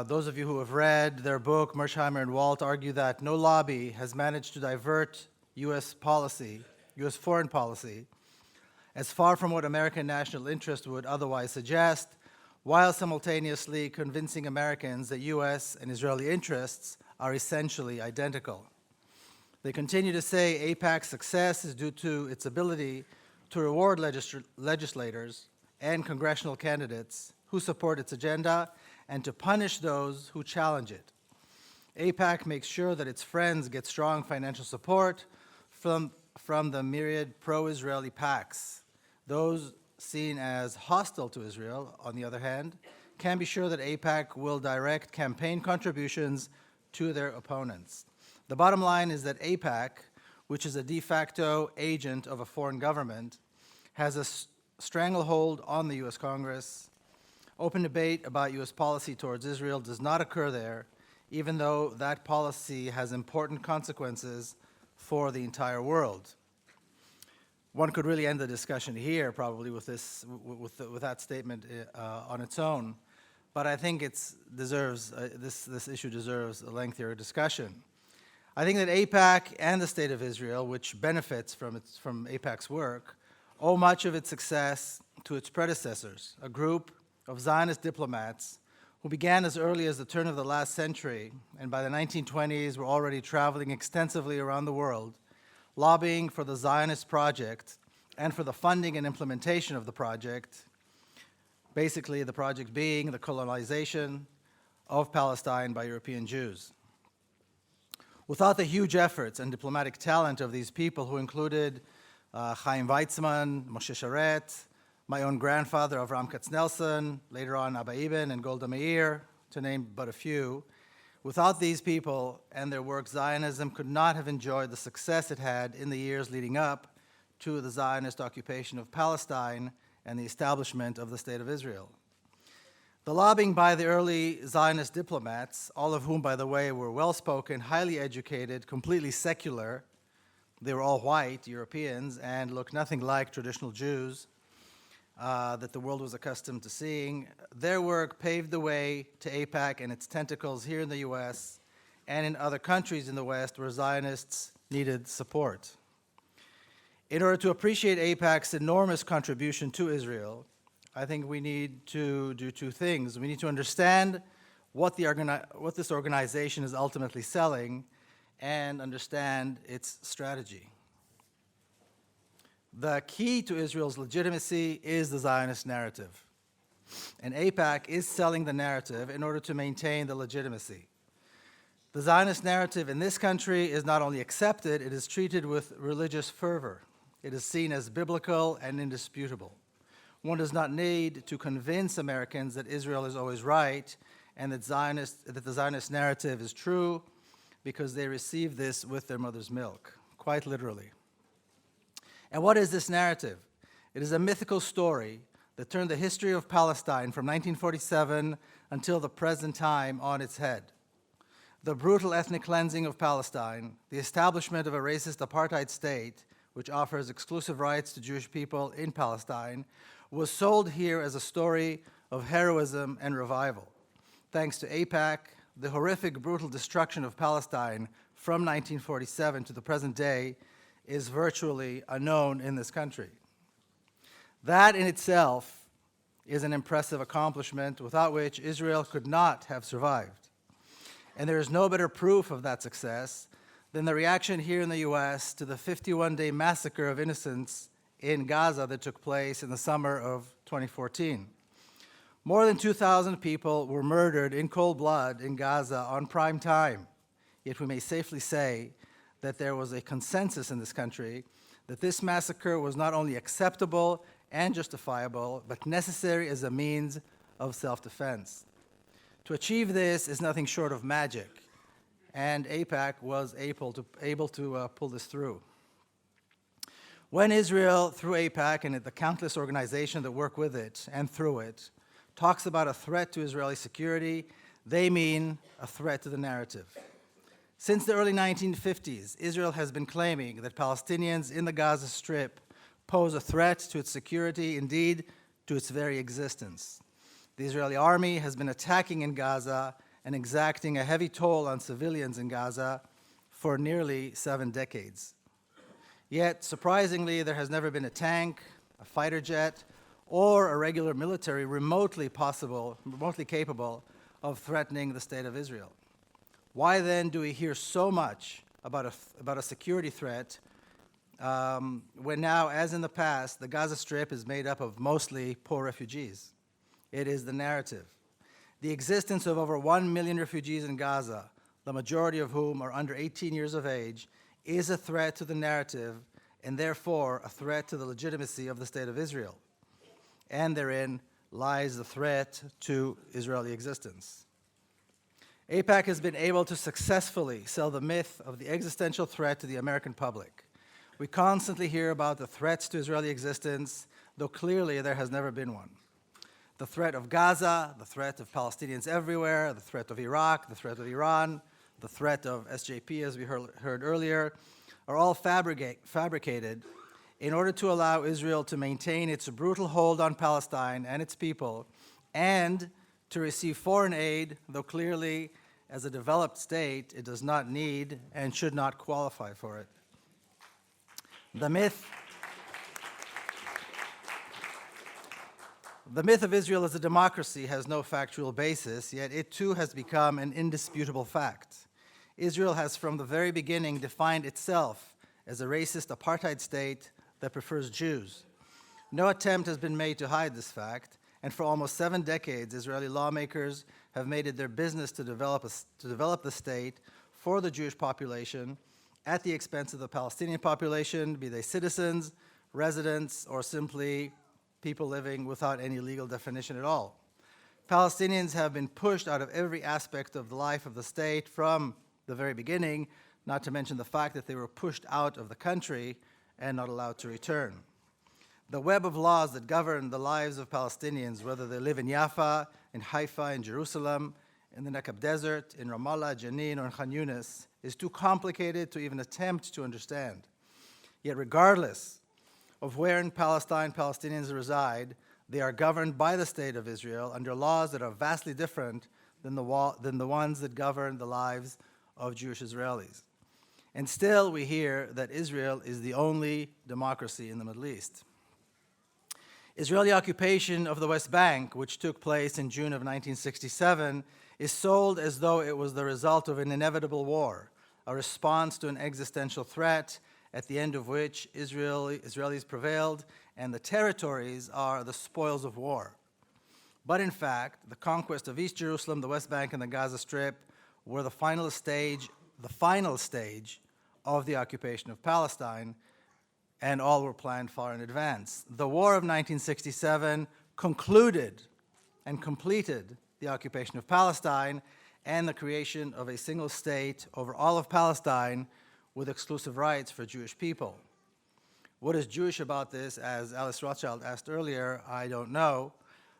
Those of you who have read their book, Mersheimer and Walt, argue that no lobby has managed to divert U.S. policy, U.S. foreign policy, as far from what American national interest would otherwise suggest, while simultaneously convincing Americans that U.S. and Israeli interests are essentially identical. They continue to say AIPAC's success is due to its ability to reward legislators and congressional candidates who support its agenda and to punish those who challenge it. AIPAC makes sure that its friends get strong financial support from the myriad pro-Israeli PACs. Those seen as hostile to Israel, on the other hand, can be sure that AIPAC will direct campaign contributions to their opponents. The bottom line is that AIPAC, which is a de facto agent of a foreign government, has a stranglehold on the U.S. Congress. Open debate about U.S. policy towards Israel does not occur there, even though that policy has important consequences for the entire world. One could really end the discussion here, probably, with that statement on its own, but I think this issue deserves a lengthier discussion. I think that AIPAC and the State of Israel, which benefits from AIPAC's work, owe much of its success to its predecessors, a group of Zionist diplomats who began as early as the turn of the last century, and by the 1920s were already traveling extensively around the world, lobbying for the Zionist project and for the funding and implementation of the project, basically the project being the colonization of Palestine by European Jews. Without the huge efforts and diplomatic talent of these people, who included Chaim Weizmann, Moshe Sharet, my own grandfather Avram Katznelson, later on Abba Eban and Golda Meir, to name but a few, without these people and their work, Zionism could not have enjoyed the success it had in the years leading up to the Zionist occupation of Palestine and the establishment of the State of Israel. The lobbying by the early Zionist diplomats, all of whom, by the way, were well-spoken, highly educated, completely secular, they were all white Europeans and looked nothing like traditional Jews that the world was accustomed to seeing. Their work paved the way to AIPAC and its tentacles here in the US and in other countries in the West where Zionists needed support. In order to appreciate AIPAC's enormous contribution to Israel, I think we need to do two things. We need to understand what this organization is ultimately selling and understand its strategy. The key to Israel's legitimacy is the Zionist narrative. And AIPAC is selling the narrative in order to maintain the legitimacy. The Zionist narrative in this country is not only accepted, it is treated with religious fervor. It is seen as biblical and indisputable. One does not need to convince Americans that Israel is always right and that the Zionist narrative is true, because they receive this with their mother's milk, quite literally. And what is this narrative? It is a mythical story that turned the history of Palestine from 1947 until the present time on its head. The brutal ethnic cleansing of Palestine, the establishment of a racist apartheid state, which offers exclusive rights to Jewish people in Palestine, was sold here as a story of heroism and revival. Thanks to AIPAC, the horrific, brutal destruction of Palestine from 1947 to the present day is virtually unknown in this country. That in itself is an impressive accomplishment without which Israel could not have survived. And there is no better proof of that success than the reaction here in the US to the 51-day massacre of innocents in Gaza that took place in the summer of 2014. More than 2,000 people were murdered in cold blood in Gaza on prime time. Yet we may safely say that there was a consensus in this country that this massacre was not only acceptable and justifiable, but necessary as a means of self-defense. To achieve this is nothing short of magic, and AIPAC was able to pull this through. When Israel, through AIPAC and the countless organizations that work with it and through it, talks about a threat to Israeli security, they mean a threat to the narrative. Since the early 1950s, Israel has been claiming that Palestinians in the Gaza Strip pose a threat to its security, indeed, to its very existence. The Israeli army has been attacking in Gaza and exacting a heavy toll on civilians in Gaza for nearly 7 decades. Yet, surprisingly, there has never been a tank, a fighter jet, or a regular military remotely capable of threatening the state of Israel. Why then do we hear so much about a security threat when now, as in the past, the Gaza Strip is made up of mostly poor refugees? It is the narrative. The existence of over 1 million refugees in Gaza, the majority of whom are under 18 years of age, is a threat to the narrative and therefore a threat to the legitimacy of the state of Israel. And therein lies the threat to Israeli existence. AIPAC has been able to successfully sell the myth of the existential threat to the American public. We constantly hear about the threats to Israeli existence, though clearly there has never been one. The threat of Gaza, the threat of Palestinians everywhere, the threat of Iraq, the threat of Iran, the threat of SJP, as we heard earlier, are all fabricated in order to allow Israel to maintain its brutal hold on Palestine and its people, and to receive foreign aid, though clearly, as a developed state, it does not need and should not qualify for it. The myth of Israel as a democracy has no factual basis, yet it too has become an indisputable fact. Israel has from the very beginning defined itself as a racist apartheid state that prefers Jews. No attempt has been made to hide this fact, And for almost 7 decades, Israeli lawmakers have made it their business to develop the state for the Jewish population at the expense of the Palestinian population, be they citizens, residents, or simply people living without any legal definition at all. Palestinians have been pushed out of every aspect of the life of the state from the very beginning, not to mention the fact that they were pushed out of the country and not allowed to return. The web of laws that govern the lives of Palestinians, whether they live in Jaffa, in Haifa, in Jerusalem, in the Negev Desert, in Ramallah, Jenin, or in Khan Yunis, is too complicated to even attempt to understand. Yet regardless of where in Palestine Palestinians reside, they are governed by the State of Israel under laws that are vastly different than the ones that govern the lives of Jewish Israelis. And still we hear that Israel is the only democracy in the Middle East. Israeli occupation of the West Bank, which took place in June of 1967, is sold as though it was the result of an inevitable war, a response to an existential threat, at the end of which Israelis prevailed, and the territories are the spoils of war. But in fact, the conquest of East Jerusalem, the West Bank, and the Gaza Strip were the final stage of the occupation of Palestine, and all were planned far in advance. The War of 1967 concluded and completed the occupation of Palestine and the creation of a single state over all of Palestine with exclusive rights for Jewish people. What is Jewish about this, as Alice Rothschild asked earlier, I don't know.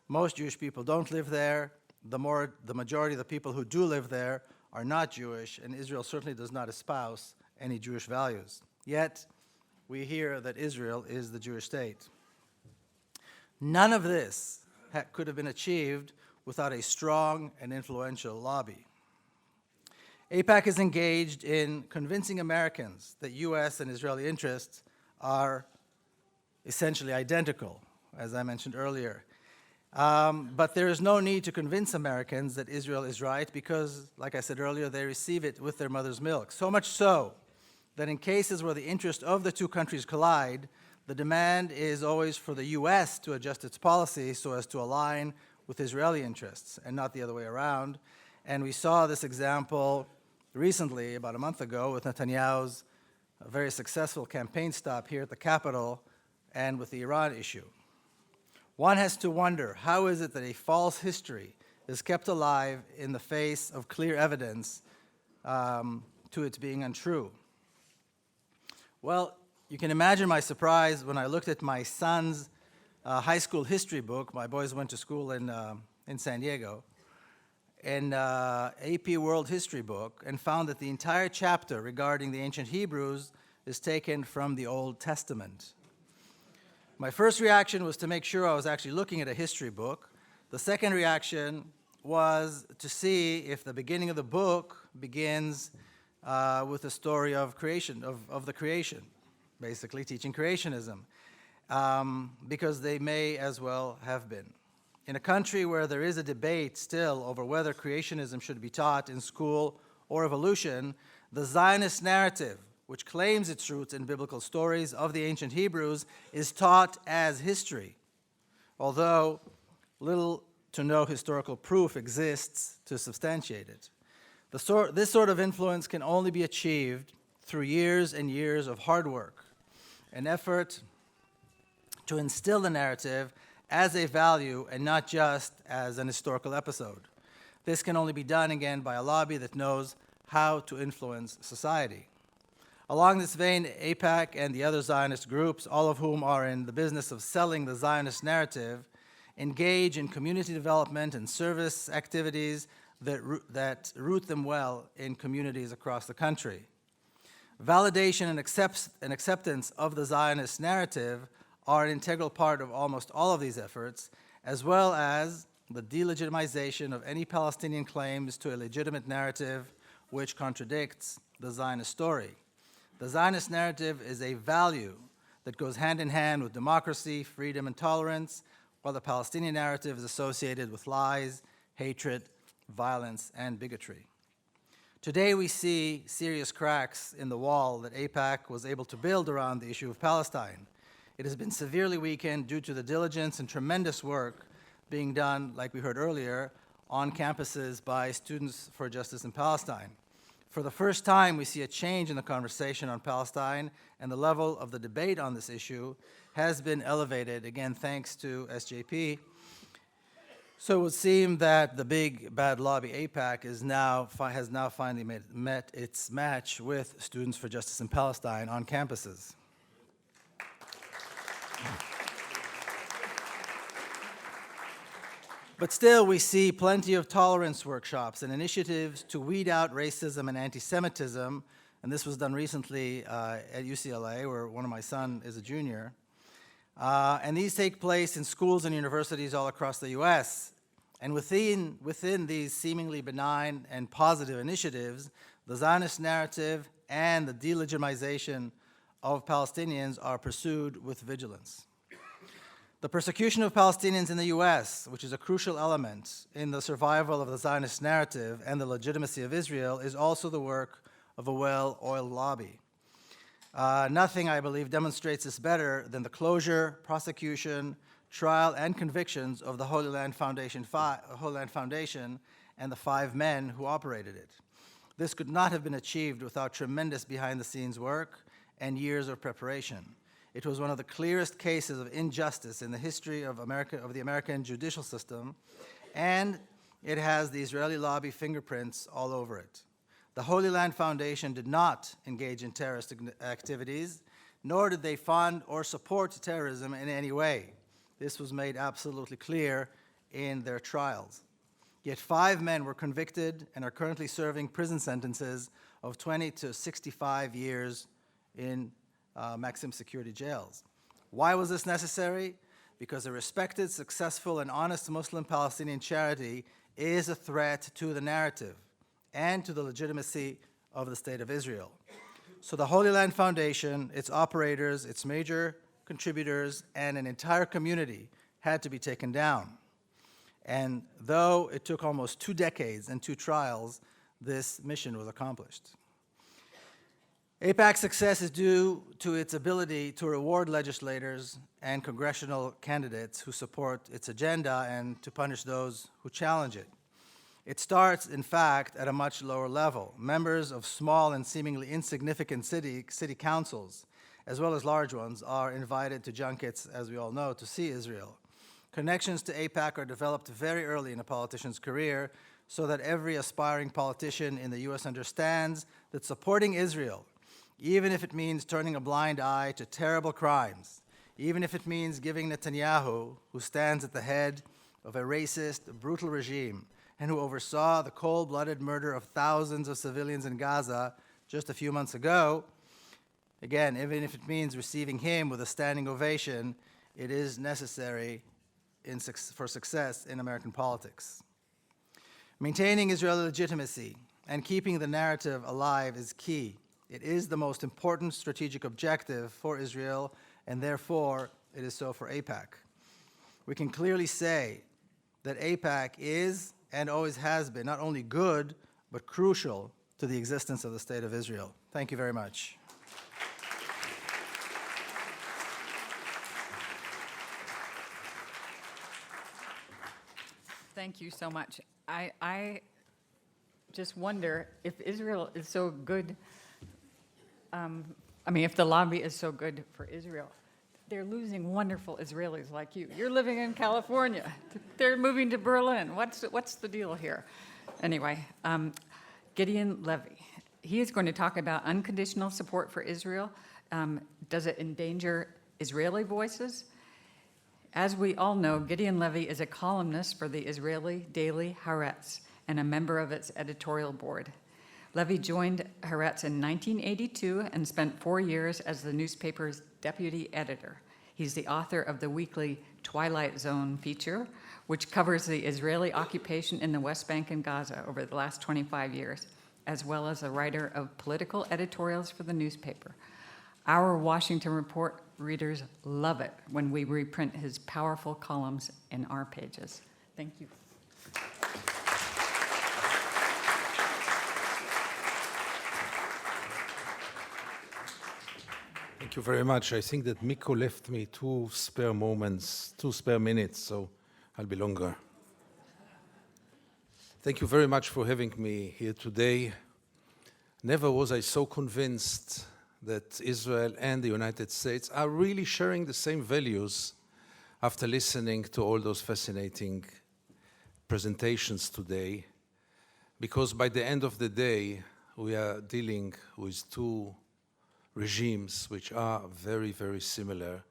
Most Jewish people don't live there. The majority of the people who do live there are not Jewish, and Israel certainly does not espouse any Jewish values. Yet, we hear that Israel is the Jewish state. None of this could have been achieved without a strong and influential lobby. AIPAC is engaged in convincing Americans that U.S. and Israeli interests are essentially identical, as I mentioned earlier. But there is no need to convince Americans that Israel is right because, like I said earlier, they receive it with their mother's milk. So much so that in cases where the interests of the two countries collide, the demand is always for the U.S. to adjust its policy so as to align with Israeli interests and not the other way around. And we saw this example recently, about a month ago, with Netanyahu's very successful campaign stop here at the Capitol and with the Iran issue. One has to wonder, how is it that a false history is kept alive in the face of clear evidence to its being untrue? Well, you can imagine my surprise when I looked at my son's high school history book. My boys went to school in San Diego, an AP World History book, and found that the entire chapter regarding the ancient Hebrews is taken from the Old Testament. My first reaction was to make sure I was actually looking at a history book. The second reaction was to see if the beginning of the book begins with the story of creation, of the creation, basically teaching creationism, because they may as well have been. In a country where there is a debate still over whether creationism should be taught in school or evolution, the Zionist narrative, which claims its roots in biblical stories of the ancient Hebrews, is taught as history, although little to no historical proof exists to substantiate it. This sort of influence can only be achieved through years and years of hard work, an effort to instill the narrative as a value and not just as an historical episode. This can only be done, again, by a lobby that knows how to influence society. Along this vein, AIPAC and the other Zionist groups, all of whom are in the business of selling the Zionist narrative, engage in community development and service activities that root them well in communities across the country. Validation and acceptance of the Zionist narrative are an integral part of almost all of these efforts, as well as the delegitimization of any Palestinian claims to a legitimate narrative which contradicts the Zionist story. The Zionist narrative is a value that goes hand in hand with democracy, freedom, and tolerance, while the Palestinian narrative is associated with lies, hatred, violence, and bigotry. Today we see serious cracks in the wall that AIPAC was able to build around the issue of Palestine. It has been severely weakened due to the diligence and tremendous work being done, like we heard earlier, on campuses by Students for Justice in Palestine. For the first time, we see a change in the conversation on Palestine, and the level of the debate on this issue has been elevated, again, thanks to SJP. So it would seem that the big bad lobby, AIPAC, has now finally met its match with Students for Justice in Palestine on campuses. But still, we see plenty of tolerance workshops and initiatives to weed out racism and anti-Semitism, and this was done recently at UCLA, where one of my sons is a junior. And these take place in schools and universities all across the US. And within these seemingly benign and positive initiatives, the Zionist narrative and the delegitimization of Palestinians are pursued with vigilance. The persecution of Palestinians in the US, which is a crucial element in the survival of the Zionist narrative and the legitimacy of Israel, is also the work of a well-oiled lobby. Nothing, I believe, demonstrates this better than the closure, prosecution, trial, and convictions of the Holy Land Foundation and the 5 men who operated it. This could not have been achieved without tremendous behind-the-scenes work and years of preparation. It was one of the clearest cases of injustice in the history of the American judicial system, and it has the Israeli lobby fingerprints all over it. The Holy Land Foundation did not engage in terrorist activities, nor did they fund or support terrorism in any way. This was made absolutely clear in their trials. Yet 5 men were convicted and are currently serving prison sentences of 20 to 65 years in maximum security jails. Why was this necessary? Because a respected, successful, and honest Muslim Palestinian charity is a threat to the narrative and to the legitimacy of the State of Israel. So the Holy Land Foundation, its operators, its major contributors, and an entire community had to be taken down. And though it took almost 2 decades and 2 trials, this mission was accomplished. AIPAC's success is due to its ability to reward legislators and congressional candidates who support its agenda and to punish those who challenge it. It starts, in fact, at a much lower level. Members of small and seemingly insignificant city councils, as well as large ones, are invited to junkets, as we all know, to see Israel. Connections to AIPAC are developed very early in a politician's career so that every aspiring politician in the US understands that supporting Israel, even if it means turning a blind eye to terrible crimes, even if it means giving Netanyahu, who stands at the head of a racist, brutal regime, and who oversaw the cold-blooded murder of thousands of civilians in Gaza just a few months ago, again, even if it means receiving him with a standing ovation, it is necessary for success in American politics. Maintaining Israeli legitimacy and keeping the narrative alive is key. It is the most important strategic objective for Israel, and therefore it is so for AIPAC. We can clearly say that AIPAC is and always has been not only good, but crucial to the existence of the State of Israel. Thank you very much. Thank you so much. I just wonder if Israel is so good, if the lobby is so good for Israel, they're losing wonderful Israelis like you. You're living in California. They're moving to Berlin. What's the deal here? Anyway, Gideon Levy. He is going to talk about unconditional support for Israel. Does it endanger Israeli voices? As we all know, Gideon Levy is a columnist for the Israeli daily Haaretz and a member of its editorial board. Levy joined Haaretz in 1982 and spent 4 years as the newspaper's deputy editor. He's the author of the weekly Twilight Zone feature, which covers the Israeli occupation in the West Bank and Gaza over the last 25 years, as well as a writer of political editorials for the newspaper. Our Washington Report readers love it when we reprint his powerful columns in our pages. Thank you. Thank you very much. I think that Miko left me 2 spare minutes, so I'll be longer. Thank you very much for having me here today. Never was I so convinced that Israel and the United States are really sharing the same values after listening to all those fascinating presentations today, because by the end of the day, we are dealing with two regimes which are very, very similar,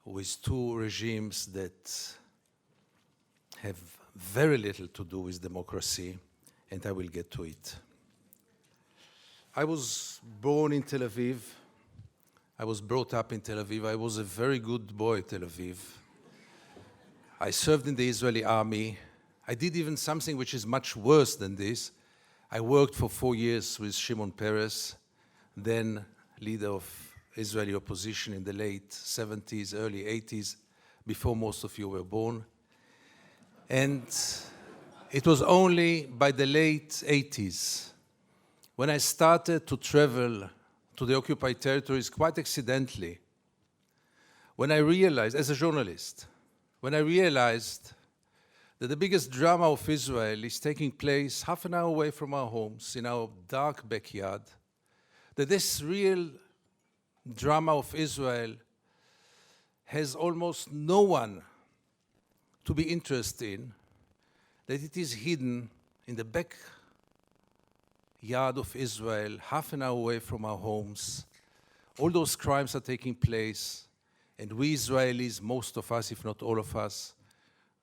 with two regimes that have very little to do with democracy, and I will get to it. I was born in Tel Aviv. I was brought up in Tel Aviv. I was a very good boy at Tel Aviv. I served in the Israeli army. I did even something which is much worse than this. I worked for 4 years with Shimon Peres, then leader of Israeli opposition in the late 70s, early 80s, before most of you were born. And it was only by the late 80s when I started to travel to the occupied territories quite accidentally, when I realized, as a journalist, when I realized that the biggest drama of Israel is taking place half an hour away from our homes, in our dark backyard, that this real drama of Israel has almost no one to be interested in, that it is hidden in the backyard of Israel, half an hour away from our homes. All those crimes are taking place, and we Israelis, most of us, if not all of us,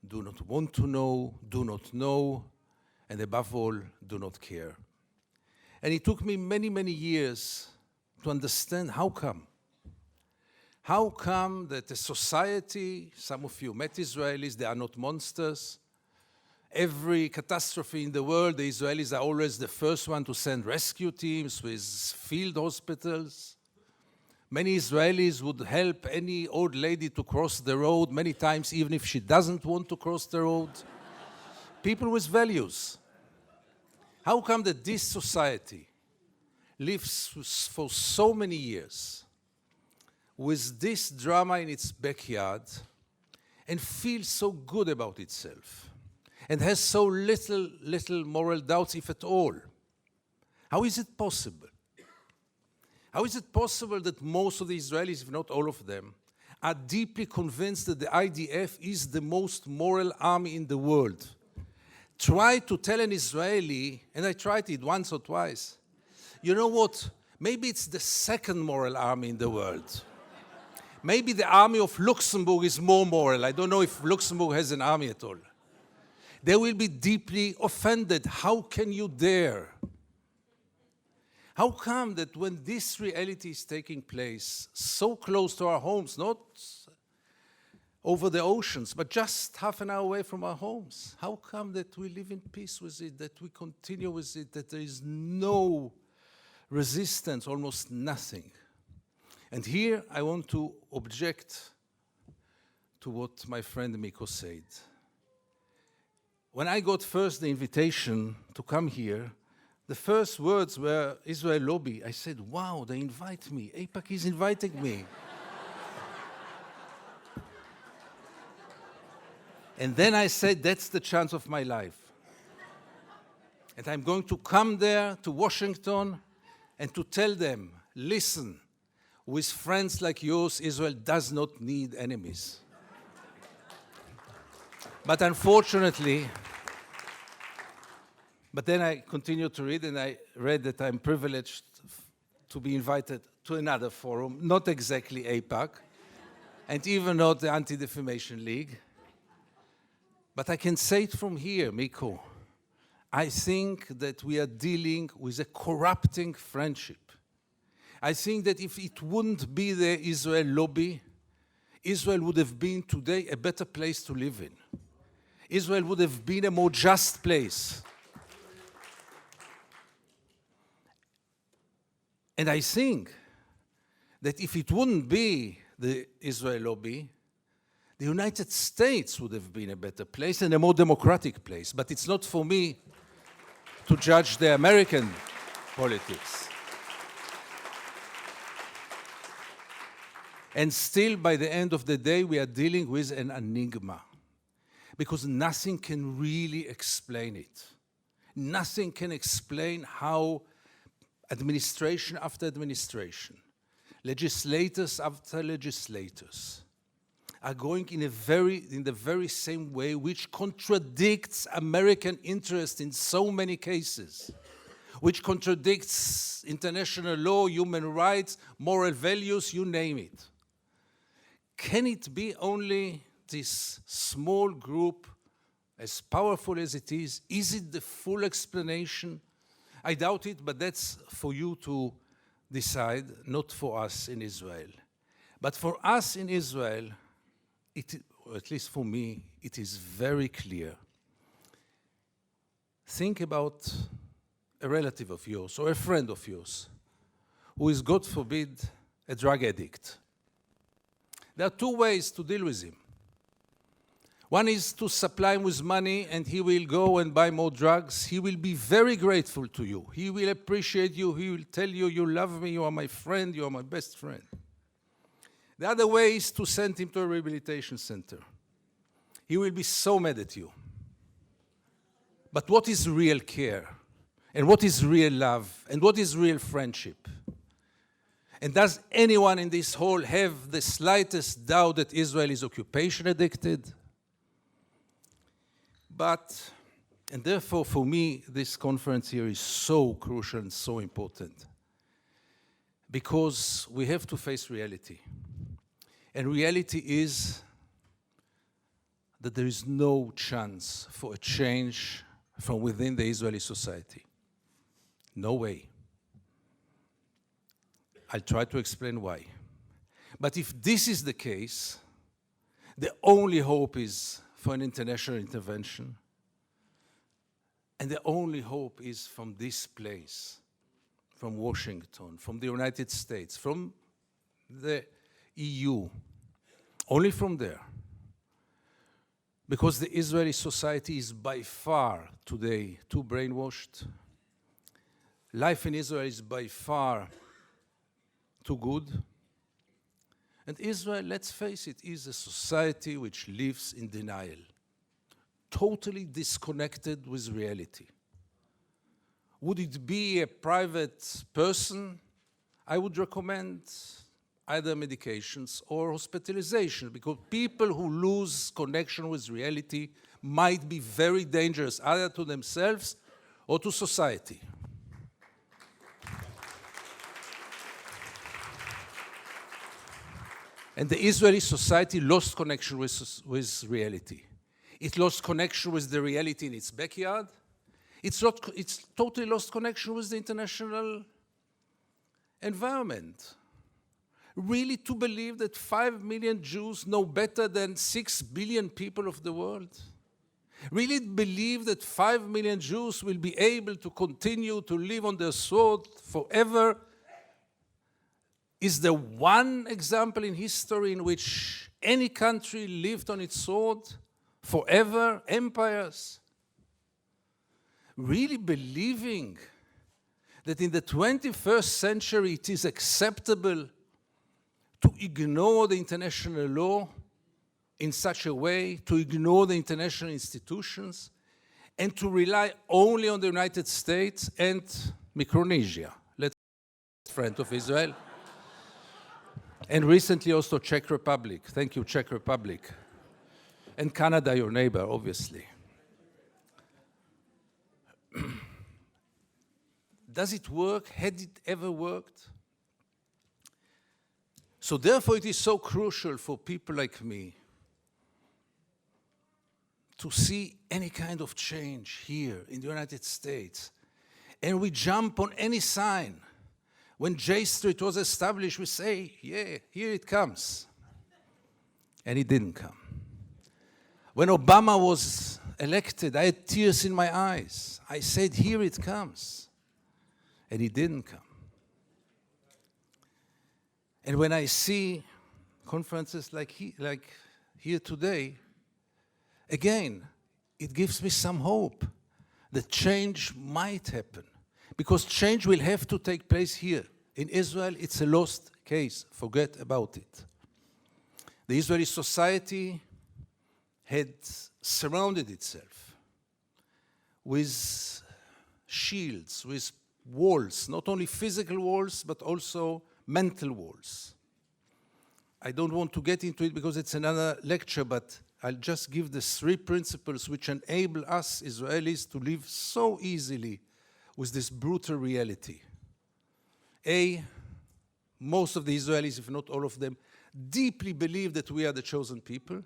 do not want to know, do not know, and above all, do not care. And it took me many, many years to understand how come. How come that a society, some of you met Israelis, they are not monsters. Every catastrophe in the world, the Israelis are always the first one to send rescue teams with field hospitals. Many Israelis would help any old lady to cross the road many times, even if she doesn't want to cross the road. People with values. How come that this society lives for so many years with this drama in its backyard and feels so good about itself and has so little moral doubts, if at all? How is it possible? How is it possible that most of the Israelis, if not all of them, are deeply convinced that the IDF is the most moral army in the world? Try to tell an Israeli, and I tried it once or twice, you know what, maybe it's the second moral army in the world. Maybe the army of Luxembourg is more moral. I don't know if Luxembourg has an army at all. They will be deeply offended. How can you dare? How come that when this reality is taking place so close to our homes, not over the oceans, but just half an hour away from our homes, how come that we live in peace with it, that we continue with it, that there is no resistance, almost nothing? And here I want to object to what my friend Miko said. When I got first the invitation to come here, the first words were Israel lobby. I said, wow, they invite me. AIPAC is inviting me. And then I said, that's the chance of my life. And I'm going to come there to Washington and to tell them, listen, with friends like yours, Israel does not need enemies. But unfortunately, but then I continued to read, and I read that I'm privileged to be invited to another forum, not exactly AIPAC, and even not the Anti-Defamation League. But I can say it from here, Miko. I think that we are dealing with a corrupting friendship. I think that if it wouldn't be the Israel lobby, Israel would have been today a better place to live in. Israel would have been a more just place. And I think that if it wouldn't be the Israel lobby, the United States would have been a better place and a more democratic place. But it's not for me to judge the American politics. And still, by the end of the day, we are dealing with an enigma. because nothing can really explain it. Nothing can explain how administration after administration, legislators after legislators, are going in the very same way, which contradicts American interest in so many cases, which contradicts international law, human rights, moral values, you name it. Can it be only this small group, as powerful as it is? Is it the full explanation? I doubt it, but that's for you to decide, not for us in Israel. But for us in Israel, or at least for me, it is very clear. Think about a relative of yours or a friend of yours who is, God forbid, a drug addict. There are two ways to deal with him. One is to supply him with money and he will go and buy more drugs. He will be very grateful to you. He will appreciate you. He will tell you, you love me, you are my friend, you are my best friend. The other way is to send him to a rehabilitation center. He will be so mad at you. But what is real care? And what is real love? And what is real friendship? And does anyone in this hall have the slightest doubt that Israel is occupation addicted? And therefore, for me, this conference here is so crucial and so important, because we have to face reality. And reality is that there is no chance for a change from within the Israeli society. No way. I'll try to explain why. But if this is the case, the only hope is for an international intervention. And the only hope is from this place, from Washington, from the United States, from the EU, only from there. Because the Israeli society is by far today too brainwashed. Life in Israel is by far too good. And Israel, let's face it, is a society which lives in denial, totally disconnected with reality. Would it be a private person? I would recommend either medications or hospitalization, because people who lose connection with reality might be very dangerous, either to themselves or to society. And the Israeli society lost connection with reality. It lost connection with the reality in its backyard. It's totally lost connection with the international environment. Really to believe that 5 million Jews know better than 6 billion people of the world? Really believe that 5 million Jews will be able to continue to live on their sword forever? Is there one example in history in which any country lived on its sword forever? Empires? Really believing that in the 21st century it is acceptable to ignore the international law in such a way, to ignore the international institutions, and to rely only on the United States and Micronesia, let's say, friend of Israel. And recently also Czech Republic. Thank you, Czech Republic. And Canada, your neighbor, obviously. Does it work? Had it ever worked? So therefore it is so crucial for people like me to see any kind of change here in the United States. And we jump on any sign. When J Street was established, we say, yeah, here it comes. And it didn't come. When Obama was elected, I had tears in my eyes. I said, here it comes. And it didn't come. And when I see conferences like here today, again, it gives me some hope that change might happen. Because change will have to take place here. In Israel, it's a lost case. Forget about it. The Israeli society had surrounded itself with shields, with walls, not only physical walls, but also mental walls. I don't want to get into it because it's another lecture, but I'll just give the 3 principles which enable us Israelis to live so easily with this brutal reality. A, most of the Israelis, if not all of them, deeply believe that we are the chosen people.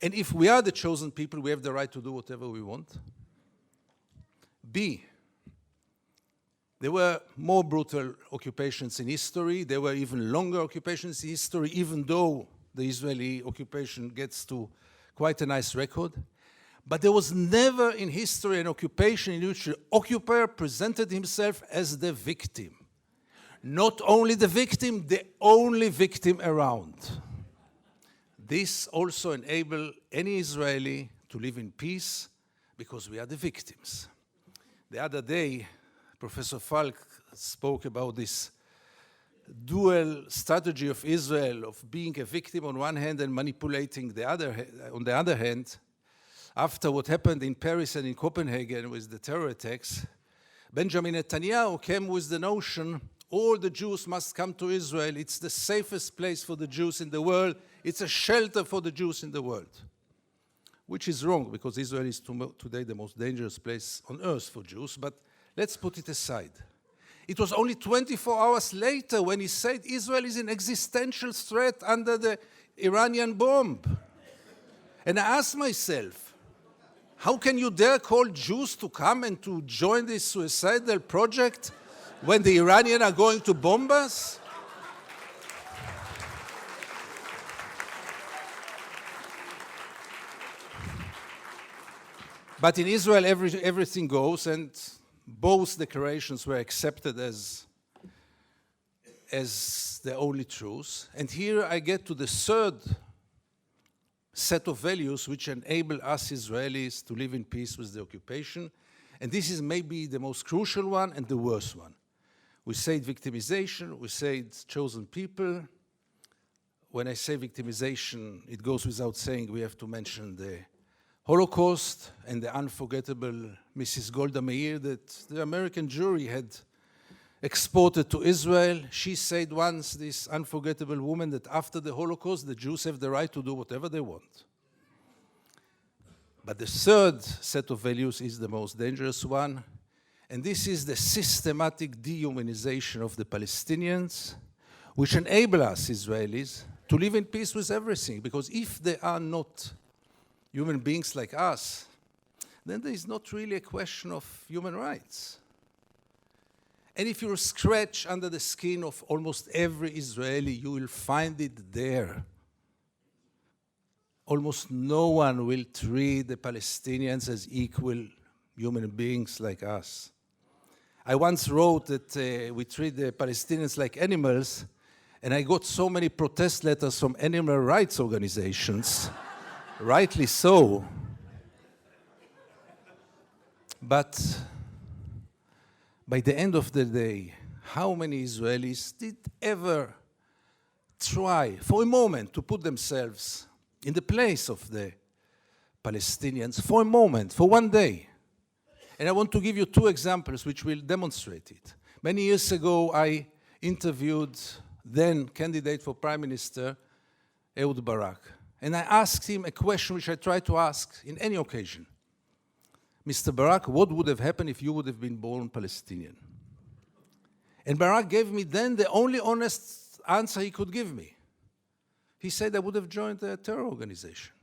And if we are the chosen people, we have the right to do whatever we want. B, there were more brutal occupations in history. There were even longer occupations in history, even though the Israeli occupation gets to quite a nice record. But there was never in history an occupation in which the occupier presented himself as the victim. Not only the victim, the only victim around. This also enables any Israeli to live in peace because we are the victims. The other day, Professor Falk spoke about this dual strategy of Israel of being a victim on one hand and manipulating on the other hand. After what happened in Paris and in Copenhagen with the terror attacks, Benjamin Netanyahu came with the notion all the Jews must come to Israel. It's the safest place for the Jews in the world. It's a shelter for the Jews in the world. Which is wrong, because Israel is today the most dangerous place on earth for Jews, but let's put it aside. It was only 24 hours later when he said Israel is an existential threat under the Iranian bomb. And I asked myself, how can you dare call Jews to come and to join this suicidal project when the Iranians are going to bomb us? But in Israel, everything goes, and both declarations were accepted as the only truth. And here I get to the 3rd set of values which enable us Israelis to live in peace with the occupation. And this is maybe the most crucial one and the worst one. We say victimization, we say chosen people. When I say victimization, it goes without saying we have to mention the Holocaust and the unforgettable Mrs. Golda Meir that the American jury had exported to Israel. She said once, this unforgettable woman, that after the Holocaust, the Jews have the right to do whatever they want. But the 3rd set of values is the most dangerous one, and this is the systematic dehumanization of the Palestinians, which enable us Israelis to live in peace with everything, because if they are not human beings like us, then there is not really a question of human rights. And if you scratch under the skin of almost every Israeli, you will find it there. Almost no one will treat the Palestinians as equal human beings like us. I once wrote that we treat the Palestinians like animals, and I got so many protest letters from animal rights organizations. Rightly so. But by the end of the day, how many Israelis did ever try for a moment to put themselves in the place of the Palestinians for a moment, for one day? And I want to give you 2 examples which will demonstrate it. Many years ago, I interviewed then candidate for Prime Minister Ehud Barak. And I asked him a question which I try to ask in any occasion. Mr. Barak, what would have happened if you would have been born Palestinian? And Barak gave me then the only honest answer he could give me. He said I would have joined a terror organization.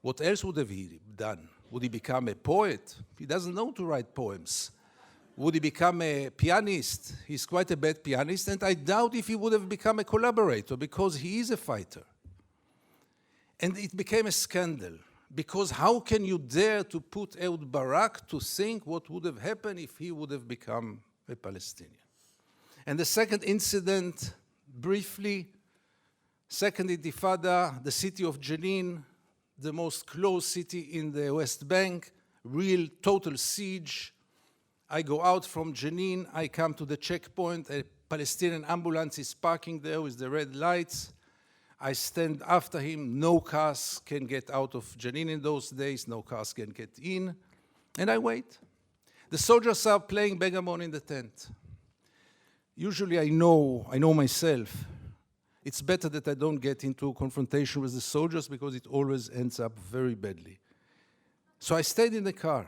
What else would have he done? Would he become a poet? He doesn't know to write poems. Would he become a pianist? He's quite a bad pianist, and I doubt if he would have become a collaborator, because he is a fighter. And it became a scandal, because how can you dare to put Ehud Barak to think what would have happened if he would have become a Palestinian? And the second incident, briefly, Second Intifada, the city of Jenin, the most closed city in the West Bank, real total siege. I go out from Jenin, I come to the checkpoint, a Palestinian ambulance is parking there with the red lights. I stand after him. No cars can get out of Jenin in those days. No cars can get in. And I wait. The soldiers are playing backgammon in the tent. Usually I know myself. It's better that I don't get into confrontation with the soldiers because it always ends up very badly. So I stayed in the car.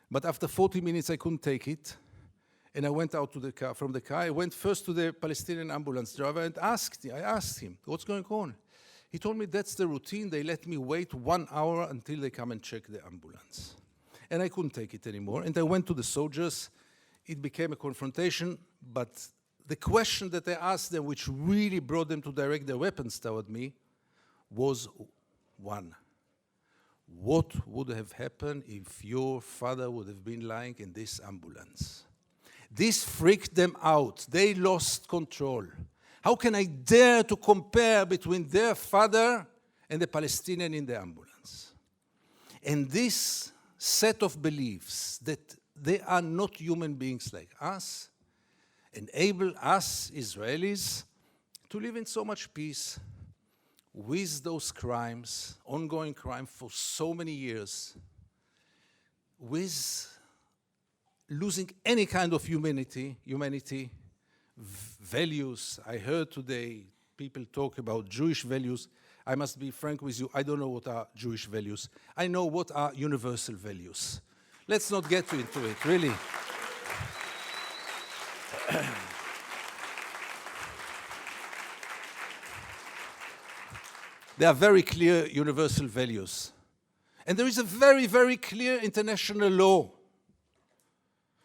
But after 40 minutes, I couldn't take it. And I went out to the car. From the car, I went first to the Palestinian ambulance driver and I asked him, what's going on? He told me that's the routine. They let me wait 1 hour until they come and check the ambulance. And I couldn't take it anymore. And I went to the soldiers. It became a confrontation, but the question that I asked them, which really brought them to direct their weapons toward me, was one. What would have happened if your father would have been lying in this ambulance? This freaked them out. They lost control. How can I dare to compare between their father and the Palestinian in the ambulance? And this set of beliefs that they are not human beings like us enable us, Israelis, to live in so much peace with those crimes, ongoing crime for so many years, with losing any kind of humanity, values. I heard today people talk about Jewish values. I must be frank with you, I don't know what are Jewish values. I know what are universal values. Let's not get into it, really. There are very clear universal values. And there is a very, very clear international law.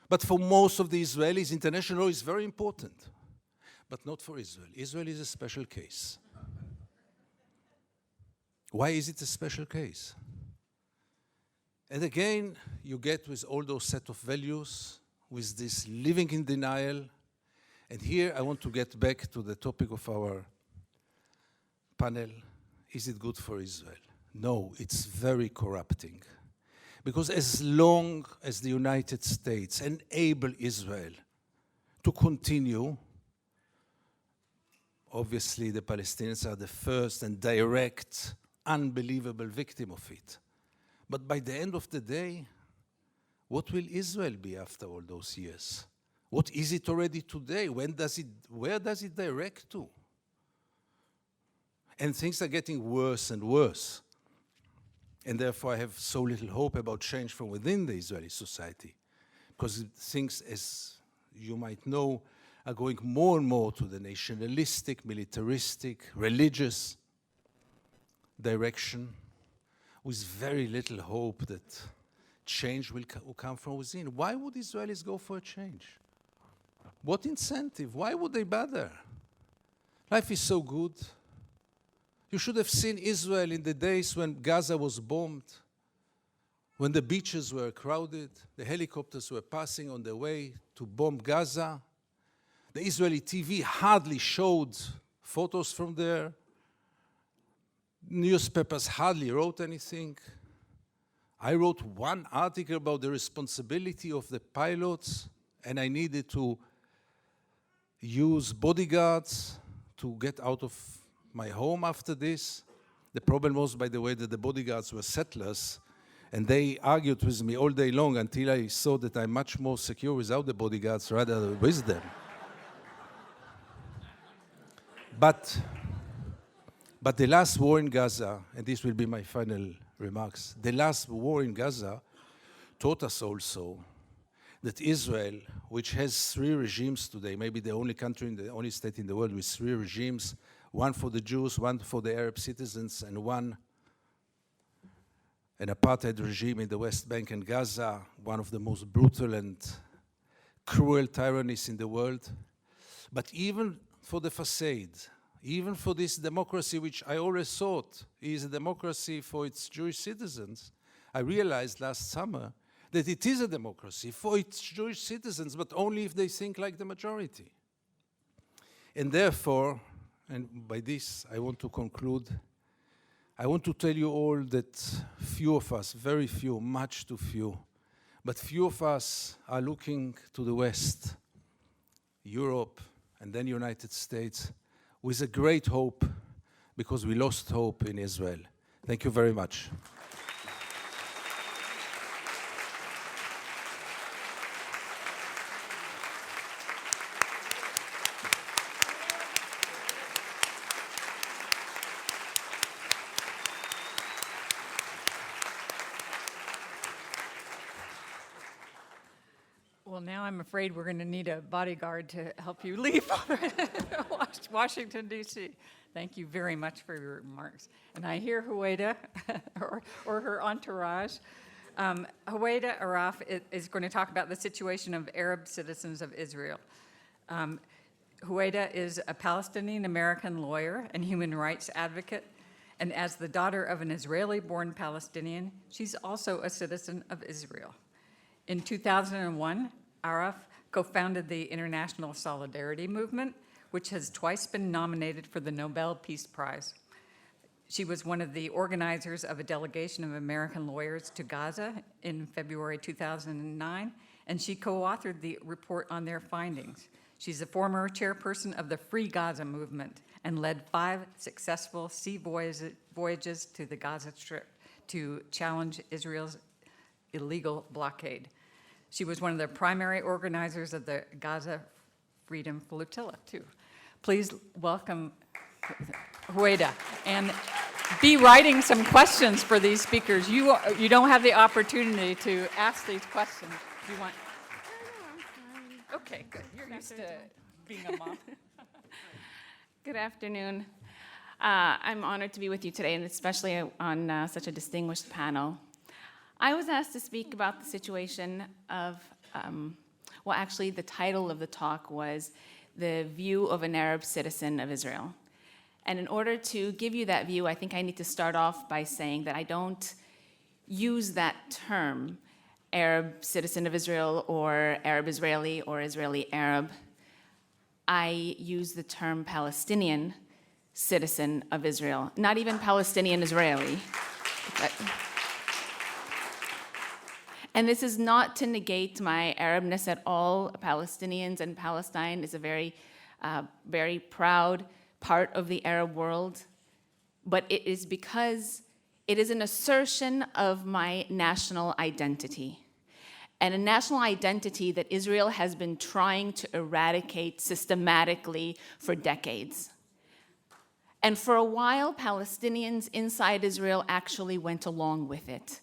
But for most of the Israelis, international law is very important. But not for Israel. Israel is a special case. Why is it a special case? And again, you get with all those set of values, with this living in denial. And here I want to get back to the topic of our panel. Is it good for Israel? No, it's very corrupting. Because as long as the United States enable Israel to continue, obviously the Palestinians are the first and direct, unbelievable victim of it. But by the end of the day, what will Israel be after all those years? What is it already today? Where does it direct to? And things are getting worse and worse. And therefore I have so little hope about change from within the Israeli society. Because things, as you might know, are going more and more to the nationalistic, militaristic, religious direction, with very little hope that change will come from within. Why would Israelis go for a change? What incentive? Why would they bother? Life is so good. You should have seen Israel in the days when Gaza was bombed, when the beaches were crowded, the helicopters were passing on their way to bomb Gaza. The Israeli TV hardly showed photos from there. Newspapers hardly wrote anything. I wrote one article about the responsibility of the pilots, and I needed to use bodyguards to get out of my home after this. The problem was, by the way, that the bodyguards were settlers, and they argued with me all day long until I saw that I'm much more secure without the bodyguards rather than with them. But the last war in Gaza, and this will be my final remarks, the last war in Gaza taught us also that Israel, which has 3 regimes today, maybe the only country, the only state in the world with 3 regimes, one for the Jews, one for the Arab citizens, and an apartheid regime in the West Bank and Gaza, one of the most brutal and cruel tyrannies in the world. But even for the facade, even for this democracy, which I always thought is a democracy for its Jewish citizens, I realized last summer that it is a democracy for its Jewish citizens, but only if they think like the majority. And therefore, and by this I want to conclude, I want to tell you all that few of us, very few, much too few, but few of us are looking to the West, Europe, and then United States, with a great hope because we lost hope in Israel. Thank you very much. Well, now I'm afraid we're going to need a bodyguard to help you leave Washington, D.C. Thank you very much for your remarks. And I hear Huwaida, or her entourage. Huwaida Araf is going to talk about the situation of Arab citizens of Israel. Huwaida is a Palestinian-American lawyer and human rights advocate, and as the daughter of an Israeli-born Palestinian, she's also a citizen of Israel. In 2001, Araf co-founded the International Solidarity Movement, which has twice been nominated for the Nobel Peace Prize. She was one of the organizers of a delegation of American lawyers to Gaza in February 2009, and she co-authored the report on their findings. She's a former chairperson of the Free Gaza movement and led 5 successful sea voyages to the Gaza Strip to challenge Israel's illegal blockade. She was one of the primary organizers of the Gaza Freedom Flotilla, too. Please welcome Huwaida. And be writing some questions for these speakers. You don't have the opportunity to ask these questions. Do you want? Okay, good. You're used to being a mom. Good afternoon. I'm honored to be with you today, and especially on such a distinguished panel. I was asked to speak about the situation of, well, actually, the title of the talk was The View of an Arab Citizen of Israel. And in order to give you that view, I think I need to start off by saying that I don't use that term, Arab citizen of Israel or Arab Israeli or Israeli Arab. I use the term Palestinian citizen of Israel, not even Palestinian Israeli. And this is not to negate my Arabness at all. Palestinians and Palestine is a very, very proud part of the Arab world. But it is because it is an assertion of my national identity. And a national identity that Israel has been trying to eradicate systematically for decades. And for a while, Palestinians inside Israel actually went along with it.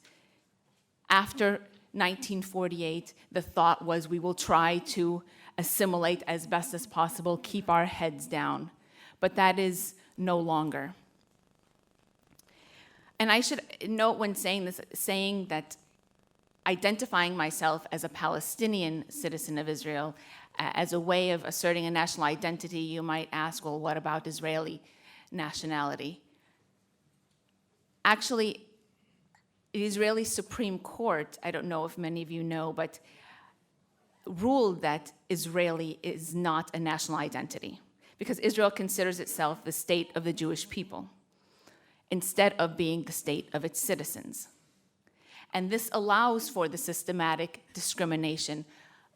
After 1948, the thought was we will try to assimilate as best as possible, keep our heads down. But that is no longer. And I should note when saying this, saying that identifying myself as a Palestinian citizen of Israel as a way of asserting a national identity, you might ask, well, what about Israeli nationality? Actually, the Israeli Supreme Court, I don't know if many of you know, but ruled that Israeli is not a national identity because Israel considers itself the state of the Jewish people instead of being the state of its citizens. And this allows for the systematic discrimination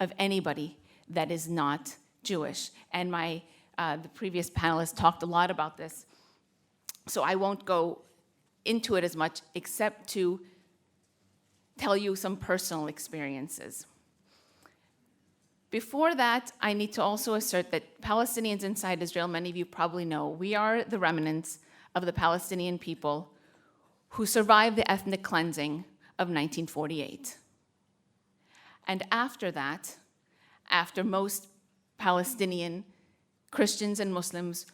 of anybody that is not Jewish. And the previous panelists talked a lot about this, so I won't go into it as much except to tell you some personal experiences. Before that, I need to also assert that Palestinians inside Israel, many of you probably know, we are the remnants of the Palestinian people who survived the ethnic cleansing of 1948. And after that, after most Palestinian Christians and Muslims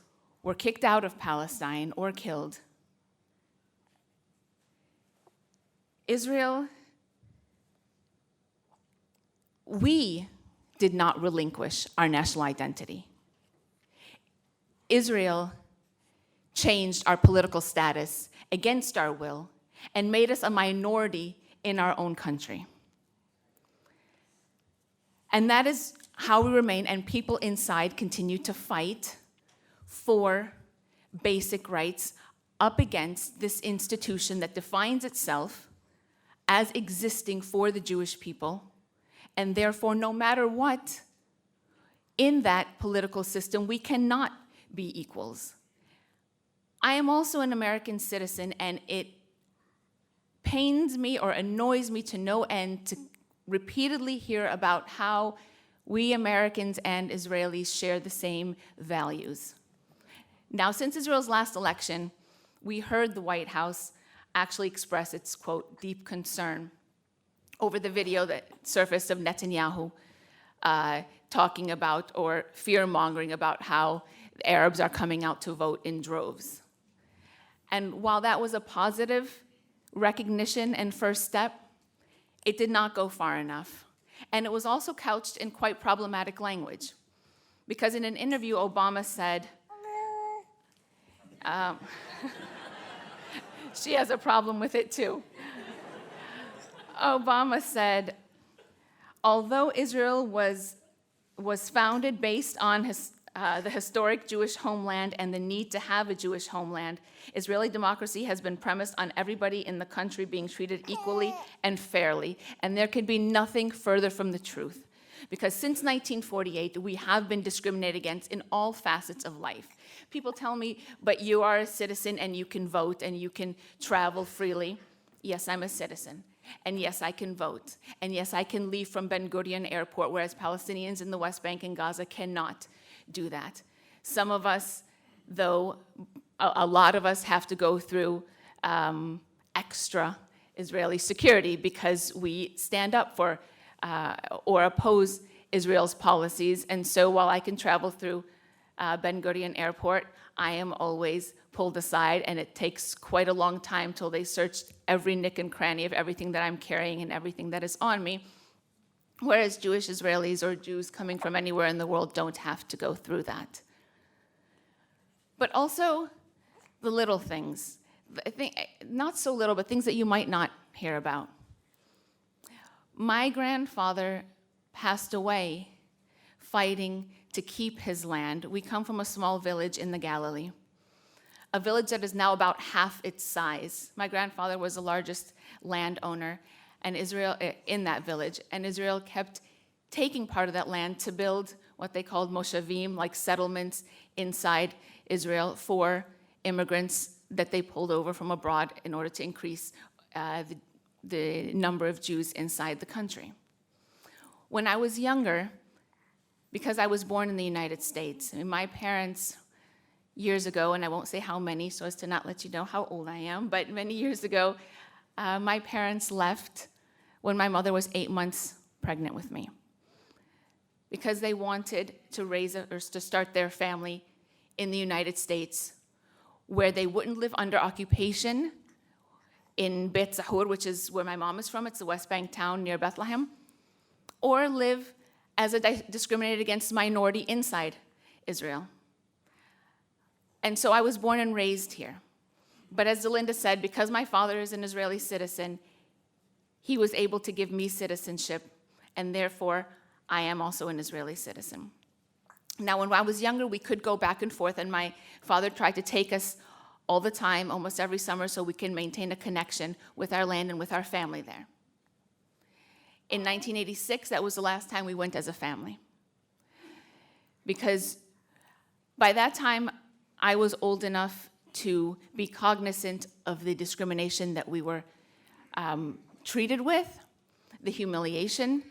were kicked out of Palestine or killed, Israel, we did not relinquish our national identity. Israel changed our political status against our will and made us a minority in our own country. And that is how we remain, and people inside continue to fight for basic rights up against this institution that defines itself as existing for the Jewish people, and therefore, no matter what, in that political system, we cannot be equals. I am also an American citizen, and it pains me or annoys me to no end to repeatedly hear about how we Americans and Israelis share the same values. Now, since Israel's last election, we heard the White House actually express its, quote, deep concern over the video that surfaced of Netanyahu talking about or fear-mongering about how Arabs are coming out to vote in droves. And while that was a positive recognition and first step, it did not go far enough. And it was also couched in quite problematic language. Because in an interview, Obama said, she has a problem with it too. Obama said, although Israel was founded based on the historic Jewish homeland and the need to have a Jewish homeland, Israeli democracy has been premised on everybody in the country being treated equally and fairly, and there could be nothing further from the truth. Because since 1948, we have been discriminated against in all facets of life. People tell me, but you are a citizen and you can vote and you can travel freely. Yes, I'm a citizen. And yes, I can vote. And yes, I can leave from Ben Gurion Airport, whereas Palestinians in the West Bank and Gaza cannot do that. Some of us, though, a lot of us have to go through extra Israeli security because we stand up for or oppose Israel's policies. And so while I can travel through Ben Gurion Airport, I am always pulled aside, and it takes quite a long time till they searched every nick and cranny of everything that I'm carrying and everything that is on me. Whereas Jewish Israelis or Jews coming from anywhere in the world don't have to go through that. But also the little things, I think, not so little, but things that you might not hear about. My grandfather passed away fighting to keep his land. We come from a small village in the Galilee, a village that is now about half its size. My grandfather was the largest landowner and Israel in that village, and Israel kept taking part of that land to build what they called moshavim, like settlements inside Israel for immigrants that they pulled over from abroad in order to increase the number of Jews inside the country. When I was younger, because I was born in the United States, I mean, my parents years ago, and I won't say how many so as to not let you know how old I am, but many years ago, my parents left when my mother was 8 months pregnant with me because they wanted to to start their family in the United States where they wouldn't live under occupation in Beit Zahur, which is where my mom is from. It's a West Bank town near Bethlehem, or live as a discriminated against minority inside Israel. And so I was born and raised here. But as Zelinda said, because my father is an Israeli citizen, he was able to give me citizenship, and therefore I am also an Israeli citizen. Now, when I was younger, we could go back and forth, and my father tried to take us all the time, almost every summer, so we can maintain a connection with our land and with our family there. In 1986, that was the last time we went as a family. Because by that time, I was old enough to be cognizant of the discrimination that we were treated with, the humiliation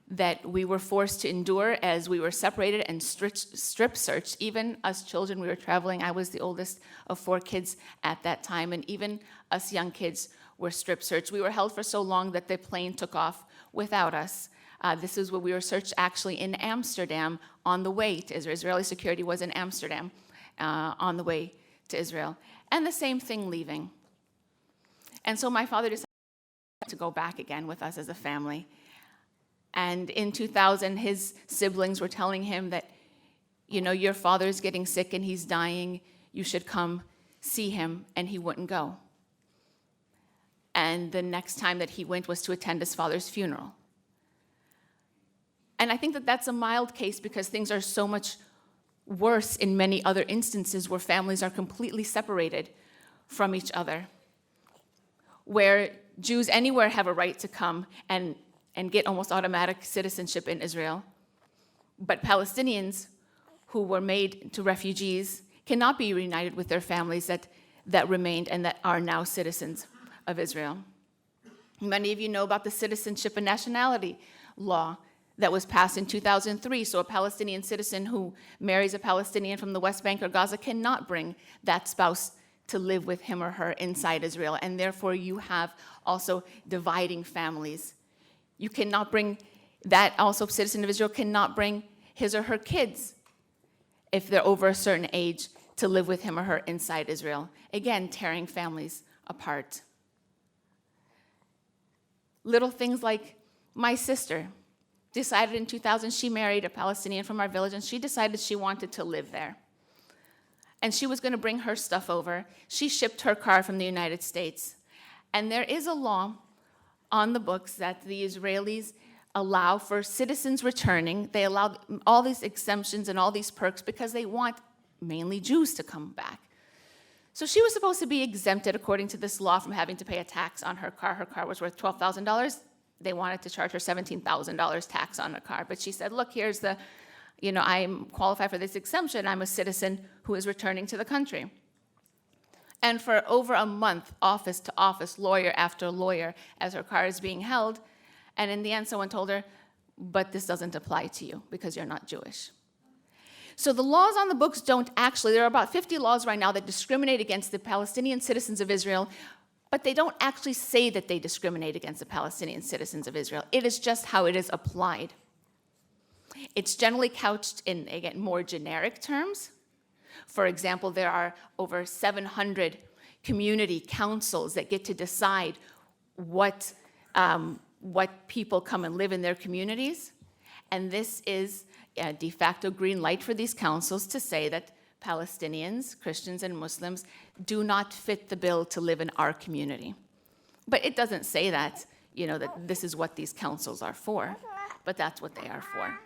that we were forced to endure as we were separated and strip searched. Even us children, we were traveling. I was the oldest of 4 kids at that time, and even us young kids were strip searched. We were held for so long that the plane took off without us. This is where we were searched actually in Amsterdam on the way to Israel. Israeli security was in Amsterdam on the way to Israel. And the same thing leaving. And so my father decided to go back again with us as a family. And in 2000, his siblings were telling him that, you know, your father's getting sick and he's dying. You should come see him, and he wouldn't go. And the next time that he went was to attend his father's funeral. And I think that that's a mild case because things are so much worse in many other instances where families are completely separated from each other, where Jews anywhere have a right to come and get almost automatic citizenship in Israel. But Palestinians who were made to refugees cannot be reunited with their families that that remained and that are now citizens of Israel. Many of you know about the Citizenship and Nationality Law that was passed in 2003. So a Palestinian citizen who marries a Palestinian from the West Bank or Gaza cannot bring that spouse to live with him or her inside Israel. And therefore, you have also dividing families. You cannot bring that, also citizen of Israel cannot bring his or her kids, if they're over a certain age, to live with him or her inside Israel. Again, tearing families apart. Little things like my sister decided in 2000, she married a Palestinian from our village, and she decided she wanted to live there. And she was going to bring her stuff over. She shipped her car from the United States. And there is a law on the books that the Israelis allow for citizens returning. They allow all these exemptions and all these perks because they want mainly Jews to come back. So she was supposed to be exempted according to this law from having to pay a tax on her car. Her car was worth $12,000. They wanted to charge her $17,000 tax on the car. But she said, look, here's the, I'm qualified for this exemption. I'm a citizen who is returning to the country. And for over a month, office to office, lawyer after lawyer, as her car is being held. And in the end, someone told her, but this doesn't apply to you because you're not Jewish. So the laws on the books don't actually, there are about 50 laws right now that discriminate against the Palestinian citizens of Israel, but they don't actually say that they discriminate against the Palestinian citizens of Israel. It is just how it is applied. It's generally couched in, again, more generic terms. For example, there are over 700 community councils that get to decide what people come and live in their communities. And this is a de facto green light for these councils to say that Palestinians, Christians, and Muslims do not fit the bill to live in our community. But it doesn't say that, that this is what these councils are for, but that's what they are for.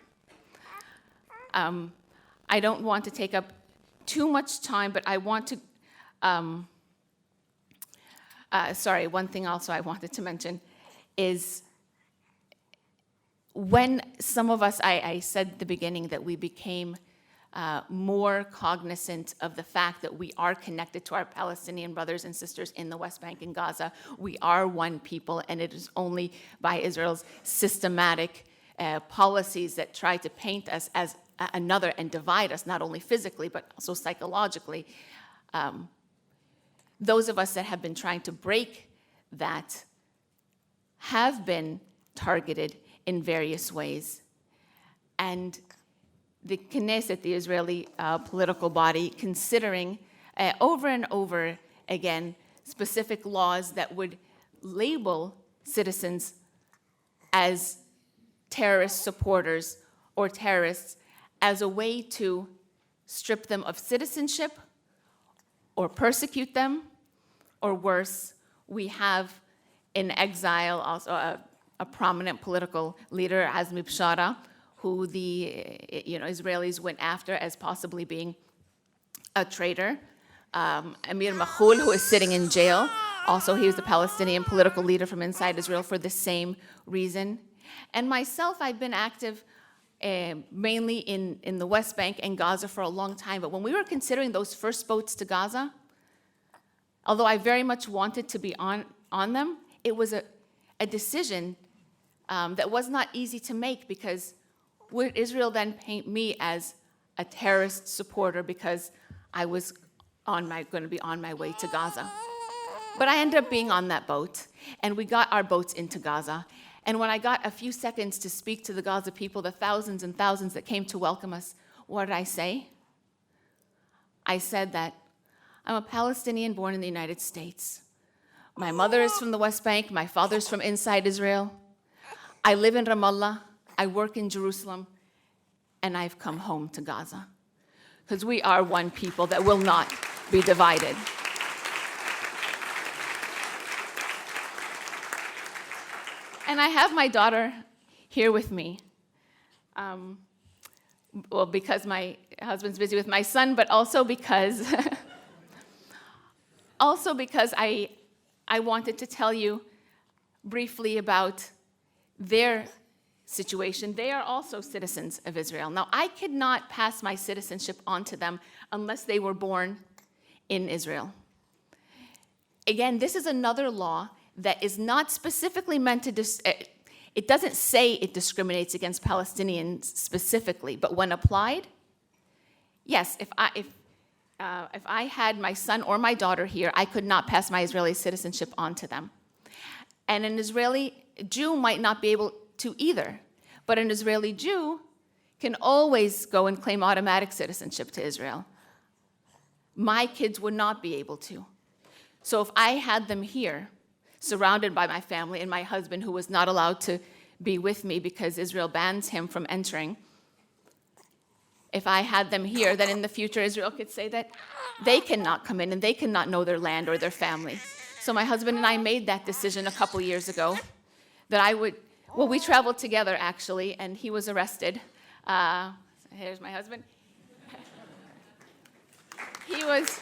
I don't want to take up too much time, but I want to, one thing also I wanted to mention is when some of us, I said at the beginning that we became more cognizant of the fact that we are connected to our Palestinian brothers and sisters in the West Bank and Gaza. We are one people, and it is only by Israel's systematic policies that try to paint us as another and divide us, not only physically, but also psychologically. Those of us that have been trying to break that have been targeted in various ways. And the Knesset, the Israeli political body, considering over and over again specific laws that would label citizens as terrorist supporters or terrorists as a way to strip them of citizenship or persecute them, or worse, we have in exile also a prominent political leader, Azmi Bishara, who the Israelis went after as possibly being a traitor. Amir Mahfouz, who is sitting in jail. Also, he was a Palestinian political leader from inside Israel for the same reason. And myself, I've been active mainly in the West Bank and Gaza for a long time. But when we were considering those first boats to Gaza, although I very much wanted to be on them, it was a decision that was not easy to make, because would Israel then paint me as a terrorist supporter because I was going to be on my way to Gaza? But I ended up being on that boat, and we got our boats into Gaza. And when I got a few seconds to speak to the Gaza people, the thousands and thousands that came to welcome us, what did I say? I said that I'm a Palestinian born in the United States. My mother is from the West Bank. My father's from inside Israel. I live in Ramallah. I work in Jerusalem. And I've come home to Gaza. Because we are one people that will not be divided. And I have my daughter here with me. Well, because my husband's busy with my son, but also because I wanted to tell you briefly about their situation. They are also citizens of Israel. Now, I could not pass my citizenship on to them unless they were born in Israel. again, this is another law that is not specifically meant to it doesn't say it discriminates against Palestinians specifically, but when applied, yes, if I had my son or my daughter here, I could not pass my Israeli citizenship on to them. And an Israeli Jew might not be able to either, but an Israeli Jew can always go and claim automatic citizenship to Israel. My kids would not be able to. So if I had them here, surrounded by my family and my husband, who was not allowed to be with me because Israel bans him from entering, if I had them here, then in the future Israel could say that they cannot come in and they cannot know their land or their family. So my husband and I made that decision a couple years ago that I would, well, we traveled together actually, and he was arrested. Here's my husband. He was,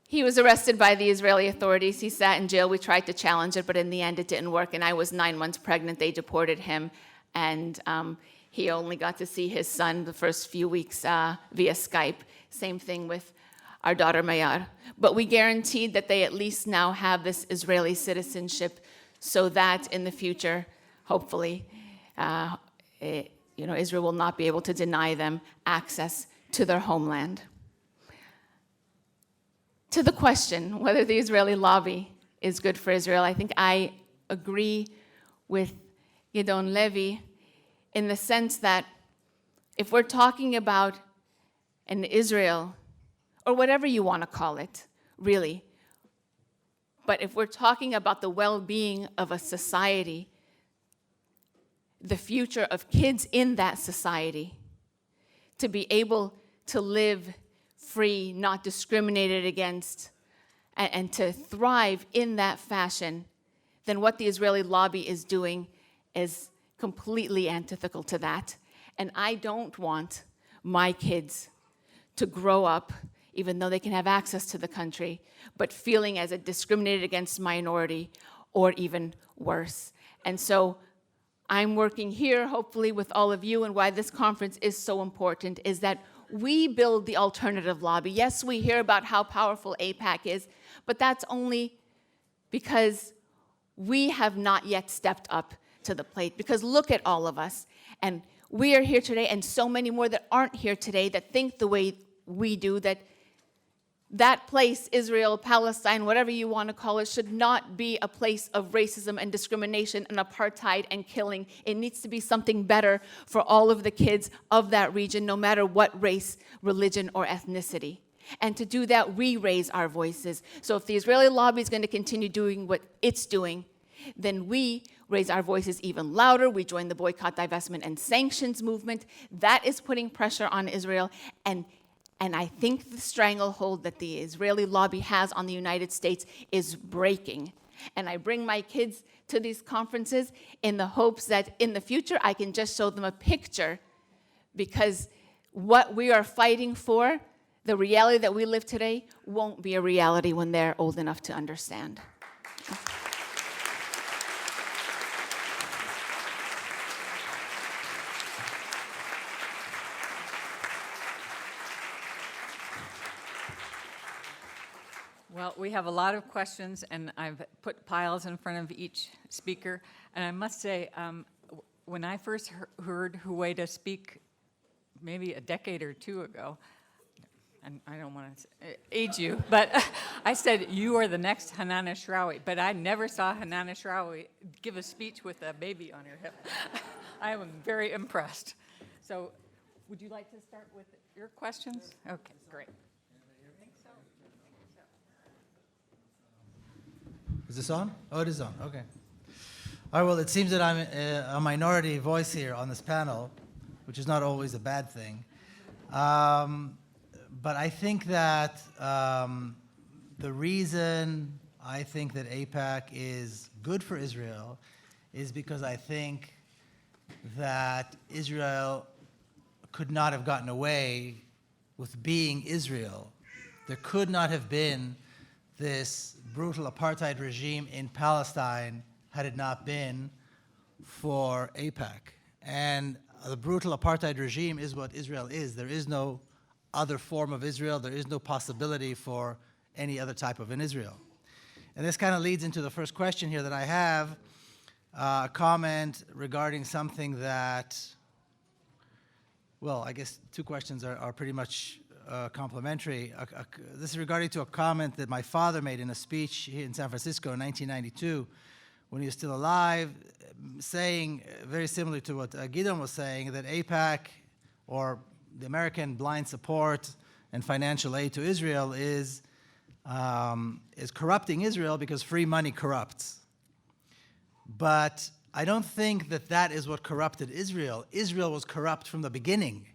he was arrested by the Israeli authorities. He sat in jail. We tried to challenge it, but in the end it didn't work. And I was 9 months pregnant. They deported him, and he only got to see his son the first few weeks via Skype. Same thing with our daughter Mayar. But we guaranteed that they at least now have this Israeli citizenship, so that in the future, hopefully, Israel will not be able to deny them access to their homeland. To the question whether the Israeli lobby is good for Israel, I think I agree with Gidon Levy in the sense that if we're talking about an Israel, or whatever you want to call it, really, but if we're talking about the well-being of a society, the future of kids in that society, to be able to live free, not discriminated against, and to thrive in that fashion, then what the Israeli lobby is doing is completely antithetical to that. And I don't want my kids to grow up, even though they can have access to the country, but feeling as a discriminated against minority, or even worse. And so I'm working here, hopefully, with all of you, and why this conference is so important is that we build the alternative lobby. Yes, we hear about how powerful AIPAC is, but that's only because we have not yet stepped up to the plate. Because look at all of us, and we are here today, and so many more that aren't here today that think the way we do, that place, Israel, Palestine, whatever you want to call it, should not be a place of racism and discrimination and apartheid and killing. It needs to be something better for all of the kids of that region, no matter what race, religion, or ethnicity. And to do that, we raise our voices. So if the Israeli lobby is going to continue doing what it's doing, then we raise our voices even louder. We join the boycott, divestment, and sanctions movement. That is putting pressure on Israel, and I think the stranglehold that the Israeli lobby has on the United States is breaking. And I bring my kids to these conferences in the hopes that in the future I can just show them a picture, because what we are fighting for, the reality that we live today, won't be a reality when they're old enough to understand. Well, we have a lot of questions, and I've put piles in front of each speaker. And I must say, when I first heard Huwaida speak, maybe a decade or two ago, and I don't want to age you, but I said, you are the next Hanan Ashrawi. But I never saw Hanan Ashrawi give a speech with a baby on her hip. I am very impressed. So would you like to start with your questions? Okay, great. Is this on? Oh, it is on. Okay. All right, well, it seems that I'm a minority voice here on this panel, which is not always a bad thing. But I think that the reason I think that AIPAC is good for Israel is because I think that Israel could not have gotten away with being Israel. There could not have been this brutal apartheid regime in Palestine had it not been for AIPAC. And the brutal apartheid regime is what Israel is. There is no other form of Israel. There is no possibility for any other type of an Israel. And this kind of leads into the first question here that I have, a comment regarding something that, well, I guess two questions are pretty much complementary. This is regarding to a comment that my father made in a speech here in San Francisco in 1992 when he was still alive, saying, very similar to what Gideon was saying, that AIPAC, or the American blind support and financial aid to Israel, is corrupting Israel because free money corrupts. But I don't think that that is what corrupted Israel. Israel was corrupt from the beginning.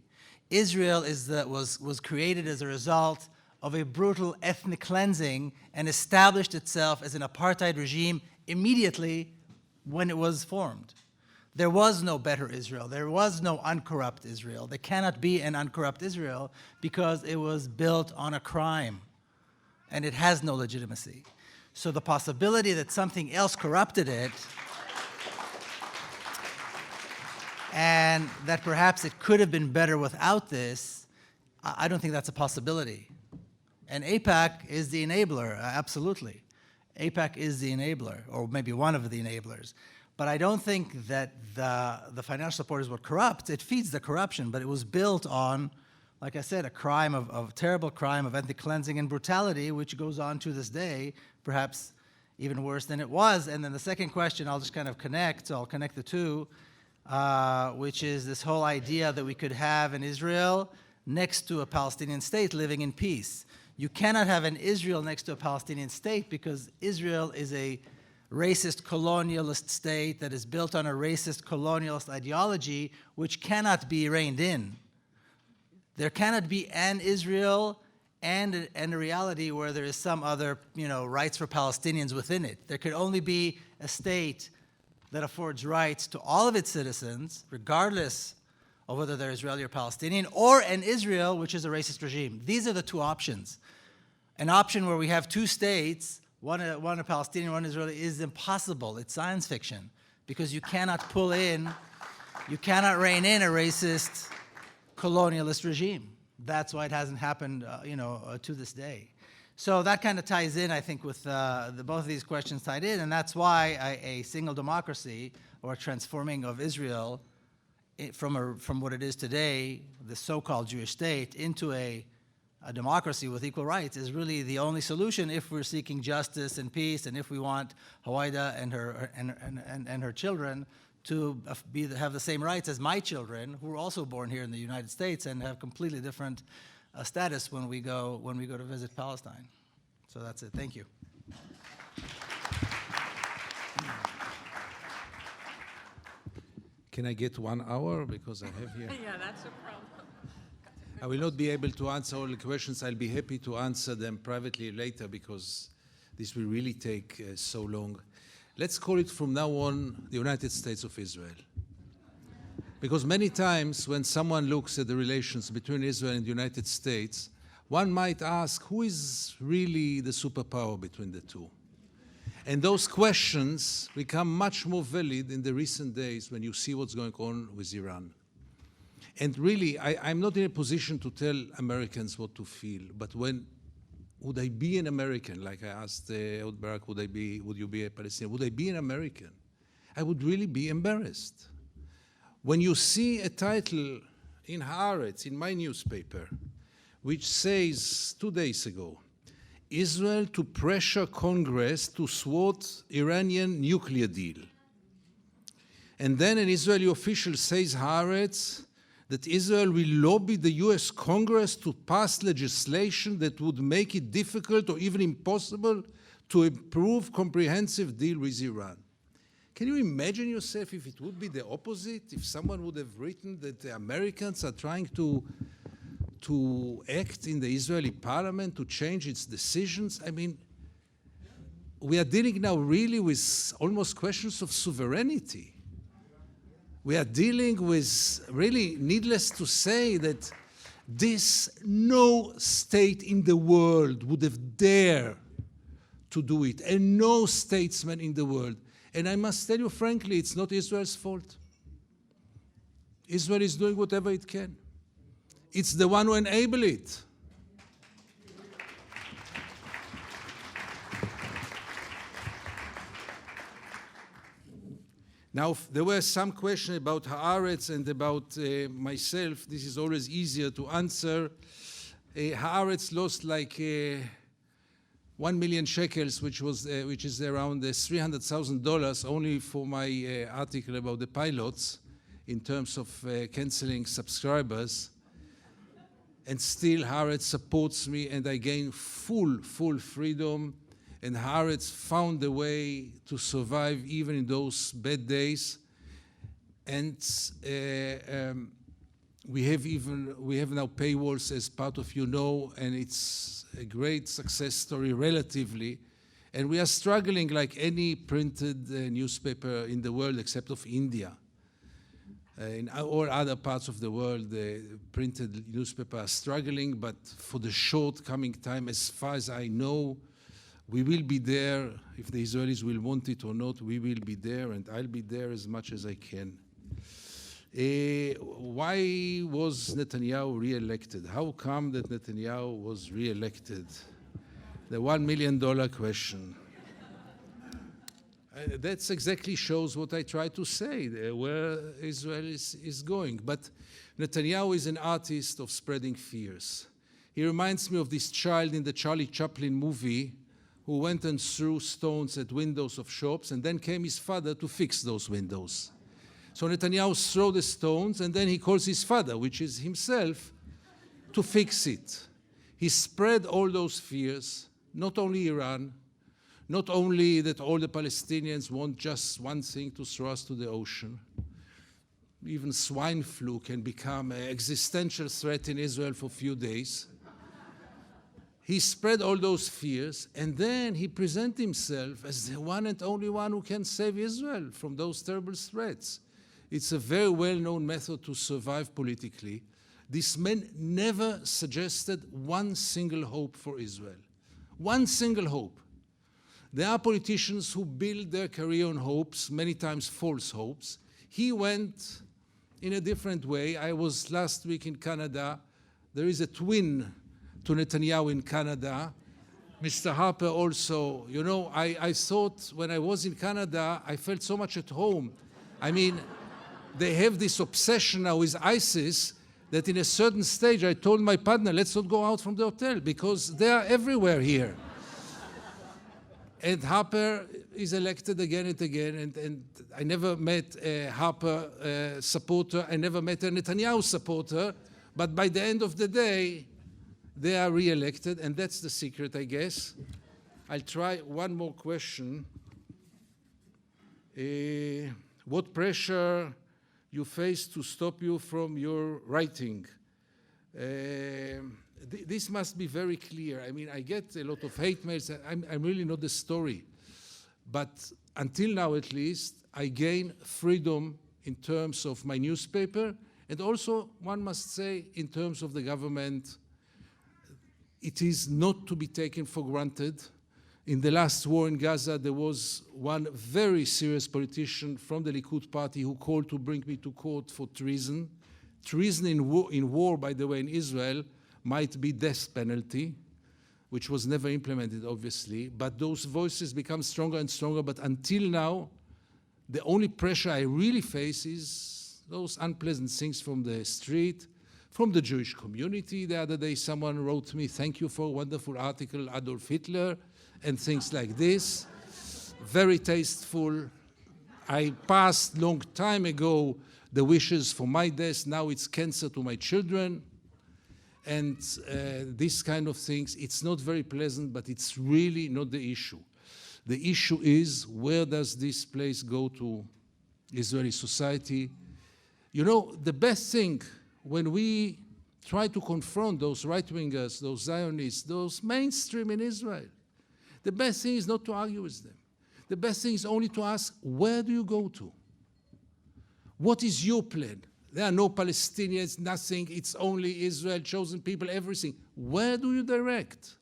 Israel was created as a result of a brutal ethnic cleansing and established itself as an apartheid regime immediately when it was formed. There was no better Israel. There was no uncorrupt Israel. There cannot be an uncorrupt Israel because it was built on a crime and it has no legitimacy. So the possibility that something else corrupted it and that perhaps it could have been better without this, I don't think that's a possibility. And AIPAC is the enabler, absolutely. AIPAC is the enabler, or maybe one of the enablers. But I don't think that the financial support is what corrupts. It feeds the corruption, but it was built on, like I said, a crime of terrible crime of ethnic cleansing and brutality, which goes on to this day, perhaps even worse than it was. And then the second question, I'll just kind of connect, so I'll connect the two, which is this whole idea that we could have an Israel next to a Palestinian state living in peace. You cannot have an Israel next to a Palestinian state because Israel is a racist colonialist state that is built on a racist colonialist ideology which cannot be reined in. There cannot be an Israel and a reality where there is some other, rights for Palestinians within it. There could only be a state that affords rights to all of its citizens, regardless of whether they're Israeli or Palestinian, or an Israel which is a racist regime. These are the two options. An option where we have two states, one a Palestinian, one Israeli, is impossible. It's science fiction because you cannot rein in a racist colonialist regime. That's why it hasn't happened, to this day. So that kind of ties in, I think, with both of these questions tied in, and that's why a single democracy or a transforming of Israel from what it is today, the so-called Jewish state, into a democracy with equal rights is really the only solution if we're seeking justice and peace, and if we want Hawaida and her children to have the same rights as my children, who were also born here in the United States and have completely different status when we go to visit Palestine. So that's it. Thank you. Can I get 1 hour because I have here? Yeah, that's a problem. I will not be able to answer all the questions. I'll be happy to answer them privately later because this will really take so long. Let's call it from now on the United States of Israel. Because many times when someone looks at the relations between Israel and the United States, one might ask, who is really the superpower between the two? And those questions become much more valid in the recent days when you see what's going on with Iran. And really, I'm not in a position to tell Americans what to feel, but would I be an American? Like I asked Ehud Barak, would you be a Palestinian? Would I be an American? I would really be embarrassed. When you see a title in Haaretz, in my newspaper, which says 2 days ago, Israel to pressure Congress to thwart Iranian nuclear deal. And then an Israeli official says, Haaretz, that Israel will lobby the US Congress to pass legislation that would make it difficult or even impossible to approve comprehensive deal with Iran. Can you imagine yourself if it would be the opposite? If someone would have written that the Americans are trying to act in the Israeli parliament to change its decisions? I mean, we are dealing now really with almost questions of sovereignty. We are dealing with, really, needless to say, that no state in the world would have dared to do it, and no statesman in the world. And I must tell you frankly, it's not Israel's fault. Israel is doing whatever it can. It's the one who enables it. Now, there were some questions about Haaretz and about myself. This is always easier to answer. Haaretz lost like 1 million shekels, which is around $300,000, only for my article about the pilots in terms of canceling subscribers. And still, Haaretz supports me, and I gain full freedom. And Haaretz found a way to survive even in those bad days. And we have now paywalls, as part of you know, and it's a great success story relatively. And we are struggling like any printed newspaper in the world except of India. In all other parts of the world, the printed newspapers are struggling, but for the short coming time, as far as I know, we will be there. If the Israelis will want it or not, we will be there, and I'll be there as much as I can. Why was Netanyahu re-elected? How come that Netanyahu was re-elected? The $1 million question. That exactly shows what I try to say, where Israel is going. But Netanyahu is an artist of spreading fears. He reminds me of this child in the Charlie Chaplin movie who went and threw stones at windows of shops, and then came his father to fix those windows. So Netanyahu threw the stones, and then he calls his father, which is himself, to fix it. He spread all those fears, not only Iran, not only that all the Palestinians want just one thing, to throw us to the ocean. Even swine flu can become an existential threat in Israel for a few days. He spread all those fears, and then he presented himself as the one and only one who can save Israel from those terrible threats. It's a very well-known method to survive politically. This man never suggested one single hope for Israel. One single hope. There are politicians who build their career on hopes, many times false hopes. He went in a different way. I was last week in Canada. There is a twin to Netanyahu in Canada. Mr. Harper also, you know, I thought when I was in Canada, I felt so much at home. I mean, they have this obsession now with ISIS that in a certain stage I told my partner, let's not go out from the hotel because they are everywhere here. And Harper is elected again and again, and I never met a Harper supporter, I never met a Netanyahu supporter, but by the end of the day, they are re-elected, and that's the secret, I guess. I'll try one more question. What pressure you face to stop you from your writing? This must be very clear. I mean, I get a lot of hate mails. I'm really not the story. But until now, at least, I gain freedom in terms of my newspaper, and also, one must say, in terms of the government. It is not to be taken for granted. In the last war in Gaza, there was one very serious politician from the Likud party who called to bring me to court for treason. Treason in war, by the way, in Israel, might be death penalty, which was never implemented, obviously. But those voices become stronger and stronger. But until now, the only pressure I really face is those unpleasant things from the street, from the Jewish community. The other day, someone wrote me, thank you for a wonderful article, Adolf Hitler, and things like this. Very tasteful. I passed long time ago the wishes for my death. Now it's cancer to my children. And these kind of things, it's not very pleasant, but it's really not the issue. The issue is, where does this place go to Israeli society? You know, the best thing when we try to confront those right-wingers, those Zionists, those mainstream in Israel, the best thing is not to argue with them. The best thing is only to ask, where do you go to? What is your plan? There are no Palestinians, nothing. It's only Israel, chosen people, everything. Where do you direct?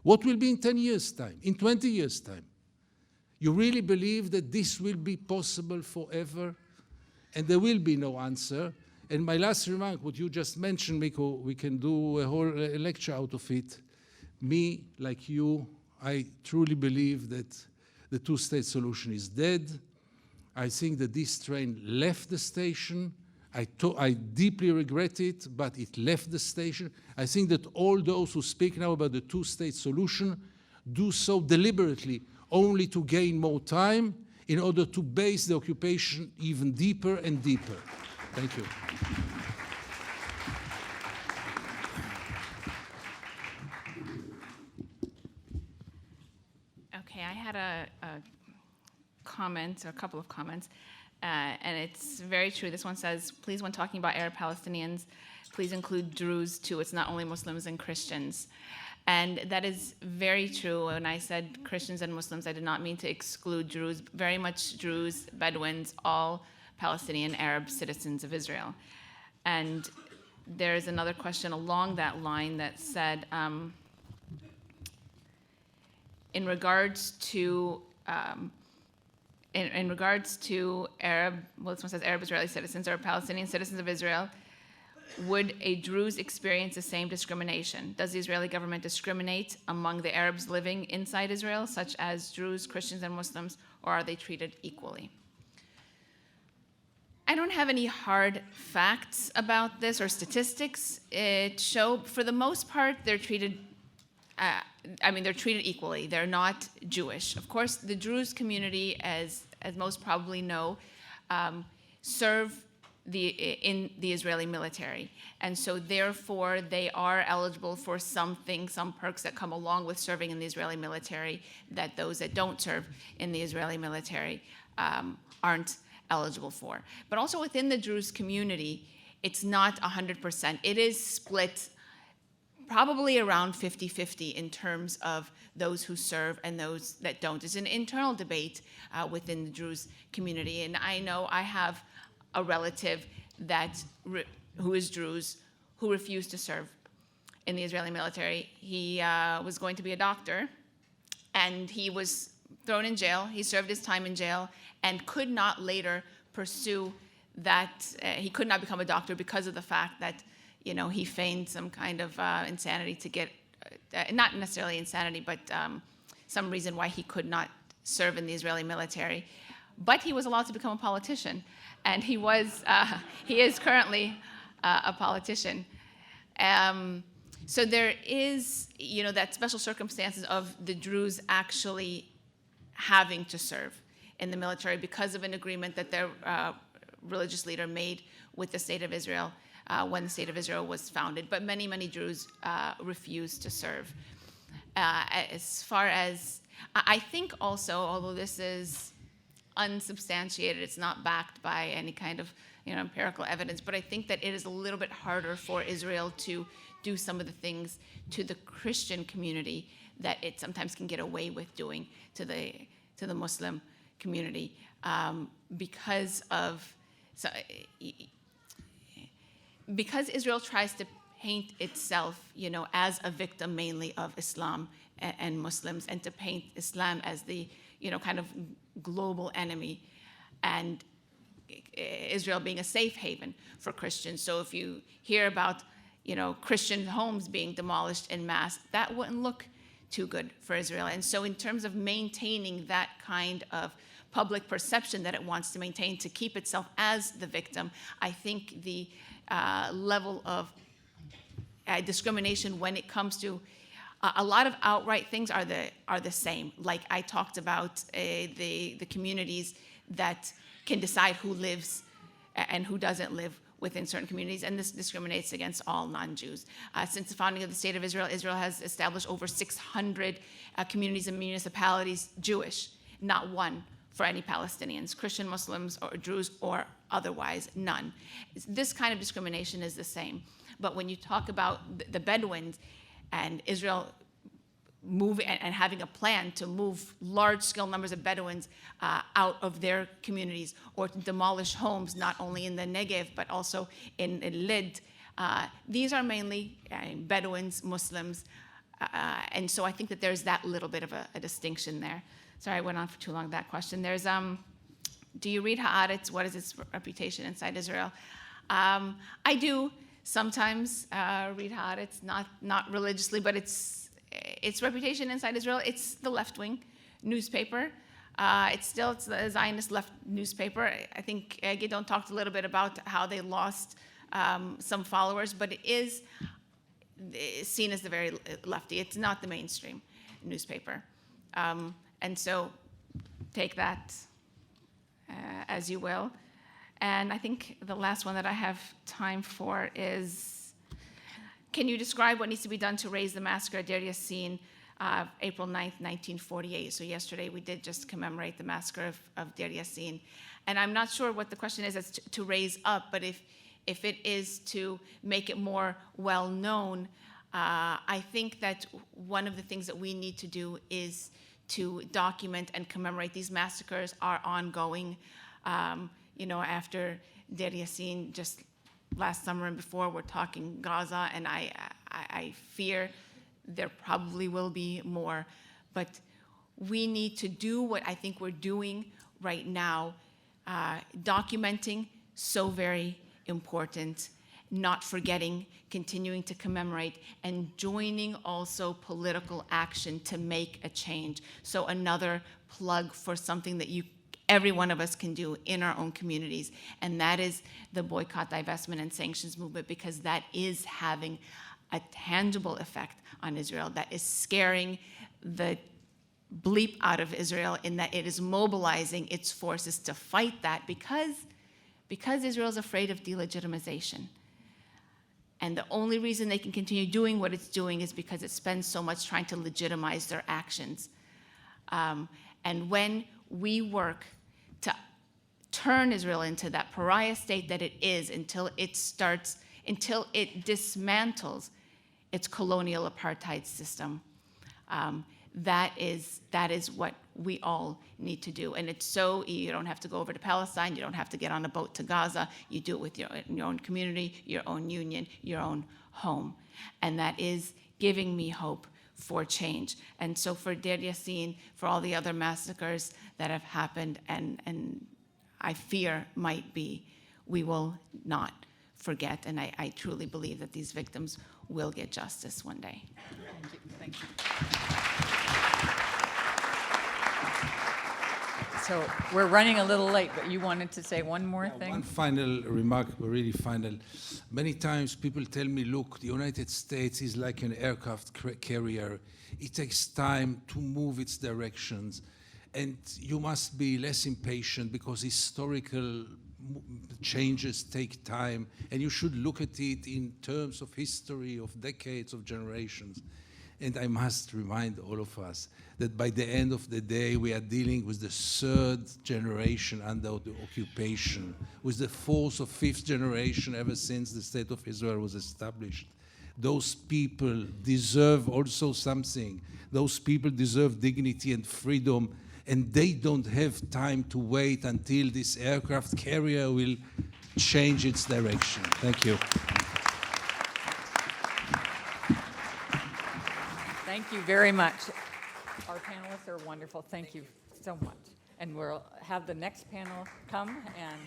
What will be in 10 years' time, in 20 years' time? You really believe that this will be possible forever? And there will be no answer. And my last remark, what you just mentioned, Miko, we can do a whole lecture out of it. Me, like you, I truly believe that the two-state solution is dead. I think that this train left the station. I deeply regret it, but it left the station. I think that all those who speak now about the two-state solution do so deliberately, only to gain more time in order to base the occupation even deeper and deeper. Thank you. Okay, I had a comment, or a couple of comments, and it's very true. This one says, please, when talking about Arab Palestinians, please include Druze too. It's not only Muslims and Christians. And that is very true. When I said Christians and Muslims, I did not mean to exclude Druze, very much Druze, Bedouins, all Palestinian Arab citizens of Israel. And there's another question along that line that said, in regards to Arab, well, this one says Arab Israeli citizens or Palestinian citizens of Israel, would a Druze experience the same discrimination? Does the Israeli government discriminate among the Arabs living inside Israel, such as Druze, Christians, and Muslims, or are they treated equally? I don't have any hard facts about this or statistics. It show, for the most part, they're treated, they're treated equally. They're not Jewish. Of course, the Druze community, as most probably know, serve in the Israeli military. And so therefore, they are eligible for some perks that come along with serving in the Israeli military that those that don't serve in the Israeli military aren't eligible for. But also within the Druze community, it's not 100%. It is split probably around 50-50 in terms of those who serve and those that don't. It's an internal debate within the Druze community. And I know I have a relative who is Druze who refused to serve in the Israeli military. He was going to be a doctor, and he was thrown in jail. He served his time in jail and could not later pursue that. He could not become a doctor because of the fact that, he feigned some kind of insanity to get, not necessarily insanity, but some reason why he could not serve in the Israeli military. But he was allowed to become a politician, and he is currently a politician. So there is, that special circumstances of the Druze actually having to serve in the military because of an agreement that their religious leader made with the State of Israel when the State of Israel was founded. But many, many Druze refused to serve. As far as, I think also, although this is unsubstantiated, it's not backed by any kind of empirical evidence, but I think that it is a little bit harder for Israel to do some of the things to the Christian community that it sometimes can get away with doing to the Muslim community because Israel tries to paint itself, as a victim mainly of Islam and Muslims, and to paint Islam as the kind of global enemy, and Israel being a safe haven for Christians. So if you hear about, Christian homes being demolished en masse, that wouldn't look too good for Israel. And so in terms of maintaining that kind of public perception that it wants to maintain to keep itself as the victim, I think the level of discrimination when it comes to a lot of outright things are the same. Like I talked about the communities that can decide who lives and who doesn't live within certain communities, and this discriminates against all non-Jews. Since the founding of the State of Israel, Israel has established over 600 communities and municipalities Jewish, not one for any Palestinians, Christian, Muslims, or Druze, or otherwise, none. This kind of discrimination is the same. But when you talk about the Bedouins and Israel moving and having a plan to move large-scale numbers of Bedouins out of their communities, or to demolish homes not only in the Negev but also in Lid, these are mainly Bedouins, Muslims, and so I think that there's that little bit of a distinction there. Sorry, I went on for too long that question. There's, do you read Haaretz? What is its reputation inside Israel? I do sometimes read Haaretz, not religiously, but its reputation inside Israel. It's the left-wing newspaper. It's the Zionist left newspaper. I think Gidon talked a little bit about how they lost some followers, but it is seen as the very lefty. It's not the mainstream newspaper. And so take that as you will. And I think the last one that I have time for is, can you describe what needs to be done to raise the massacre at Deir Yassin, April 9th, 1948? So yesterday we did just commemorate the massacre of Deir Yassin. And I'm not sure what the question is as to raise up, but if it is to make it more well-known, I think that one of the things that we need to do is to document and commemorate these massacres are ongoing. After Deir Yassin, just last summer and before, we're talking Gaza, and I fear there probably will be more. But we need to do what I think we're doing right now, documenting, so very important, not forgetting, continuing to commemorate, and joining also political action to make a change. So another plug for something that every one of us can do in our own communities, and that is the boycott, divestment, and sanctions movement, because that is having a tangible effect on Israel, that is scaring the bleep out of Israel, in that it is mobilizing its forces to fight that, because Israel is afraid of delegitimization. And the only reason they can continue doing what it's doing is because it spends so much trying to legitimize their actions. And when we work to turn Israel into that pariah state that it is until it dismantles its colonial apartheid system, that is what we all need to do. And it's so, you don't have to go over to Palestine, you don't have to get on a boat to Gaza, you do it with your own community, your own union, your own home. And that is giving me hope for change. And so for Deir Yassin, for all the other massacres that have happened and I fear might be, we will not forget. And I truly believe that these victims will get justice one day. Thank you. So we're running a little late, but you wanted to say one more thing? One final remark, really final. Many times people tell me, look, the United States is like an aircraft carrier. It takes time to move its directions. And you must be less impatient because historical changes take time. And you should look at it in terms of history, of decades, of generations. And I must remind all of us that by the end of the day, we are dealing with the third generation under the occupation, with the fourth or fifth generation ever since the State of Israel was established. Those people deserve also something. Those people deserve dignity and freedom, and they don't have time to wait until this aircraft carrier will change its direction. Thank you. Thank you very much. Our panelists are wonderful. Thank you so much. And we'll have the next panel come and...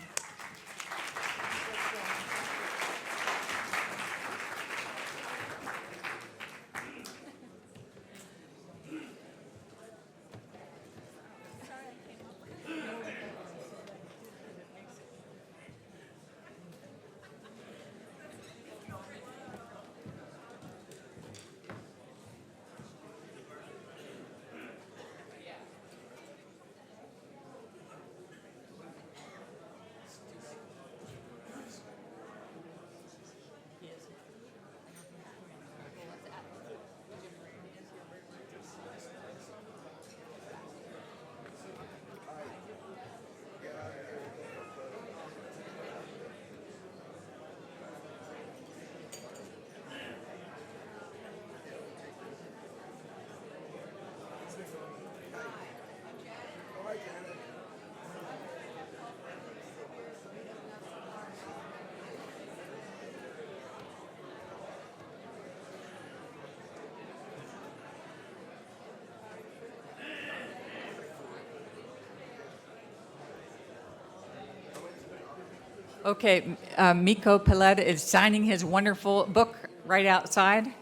Okay, Miko Peled is signing his wonderful book right outside,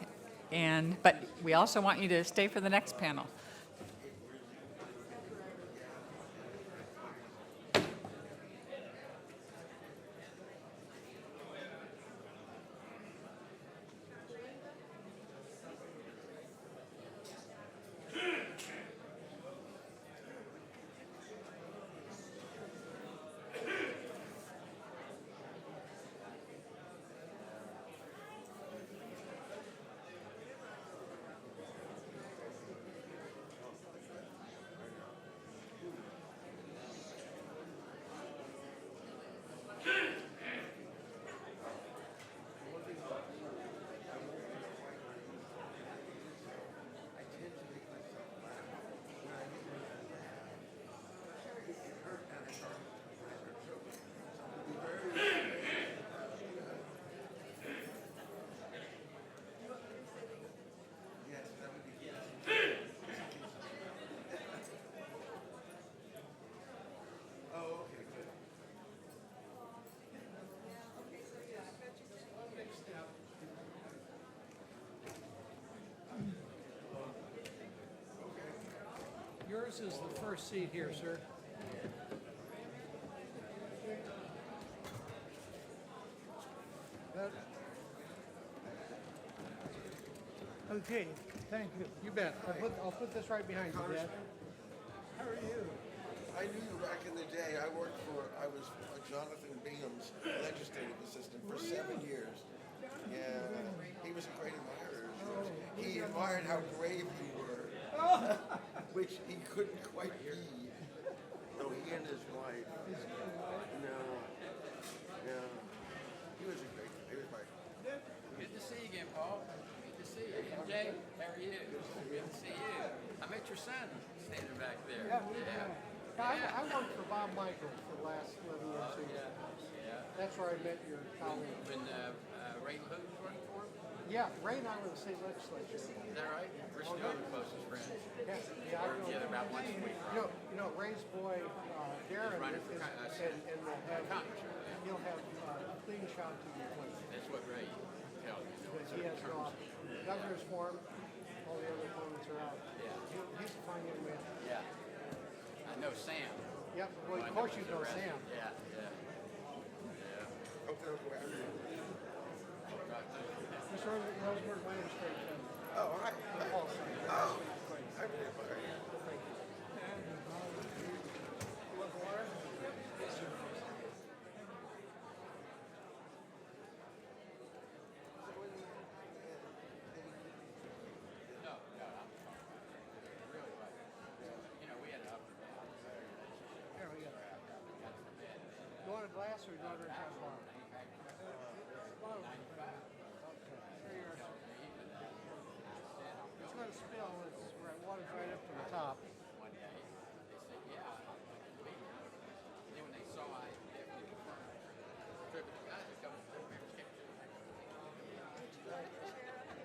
but we also want you to stay for the next panel. Yours is the first seat here, sir. Okay, thank you. You bet. I'll put this right behind you, Dad. How are you? I knew you back in the day. I was Jonathan Bingham's legislative assistant for 7 years. Yeah, he was a great admirer. He admired how brave you were, which he couldn't quite be. No, he and his wife. No. Yeah. He was a great, he was my... Good to see you again, Paul. Good to see you. MJ, how are you? Good to see you. I met your son standing back there. I worked for Bob Michael for the last 11 years. That's where I met your colleague. When Ray LaHood was working for him? Yeah, Ray and I were in the same legislature. Is that right? We're still the closest friends. Yeah, I work together about once a week. You know, Ray's boy, Darren, running for and he'll have a clean shot to your place. That's what Ray tells me. Because he has no governor's form, all the other opponents are out. Yeah. He's a fine young man. Yeah. I know Sam. Yep, well, of course you know Sam. Yeah. Mr. Rosenberg, my name is Craig. Oh, hi. Paul Simon. Oh, I really admire you. Thank you. You want water? Yes, sir. No, I'm really like, we had an up and down. Here we go. You want a glass or do you want a half water? It's going to spill. Water's right up to the top. One day, they said, yeah, then when they saw I definitely confirmed it. The guys are coming through here.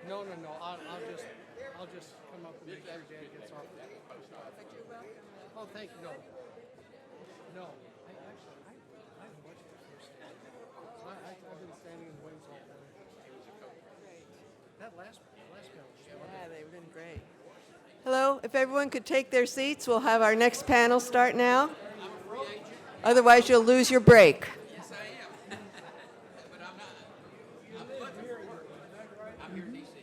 No. I'll just come up and make sure Dad gets off. Oh, thank you. No. I've watched the first day. I've been standing in the wings all day. That last panel. Yeah, they've been great. Hello, if everyone could take their seats, we'll have our next panel start now. Otherwise, you'll lose your break. Yes, I am. But I'm not. I'm here in D.C.,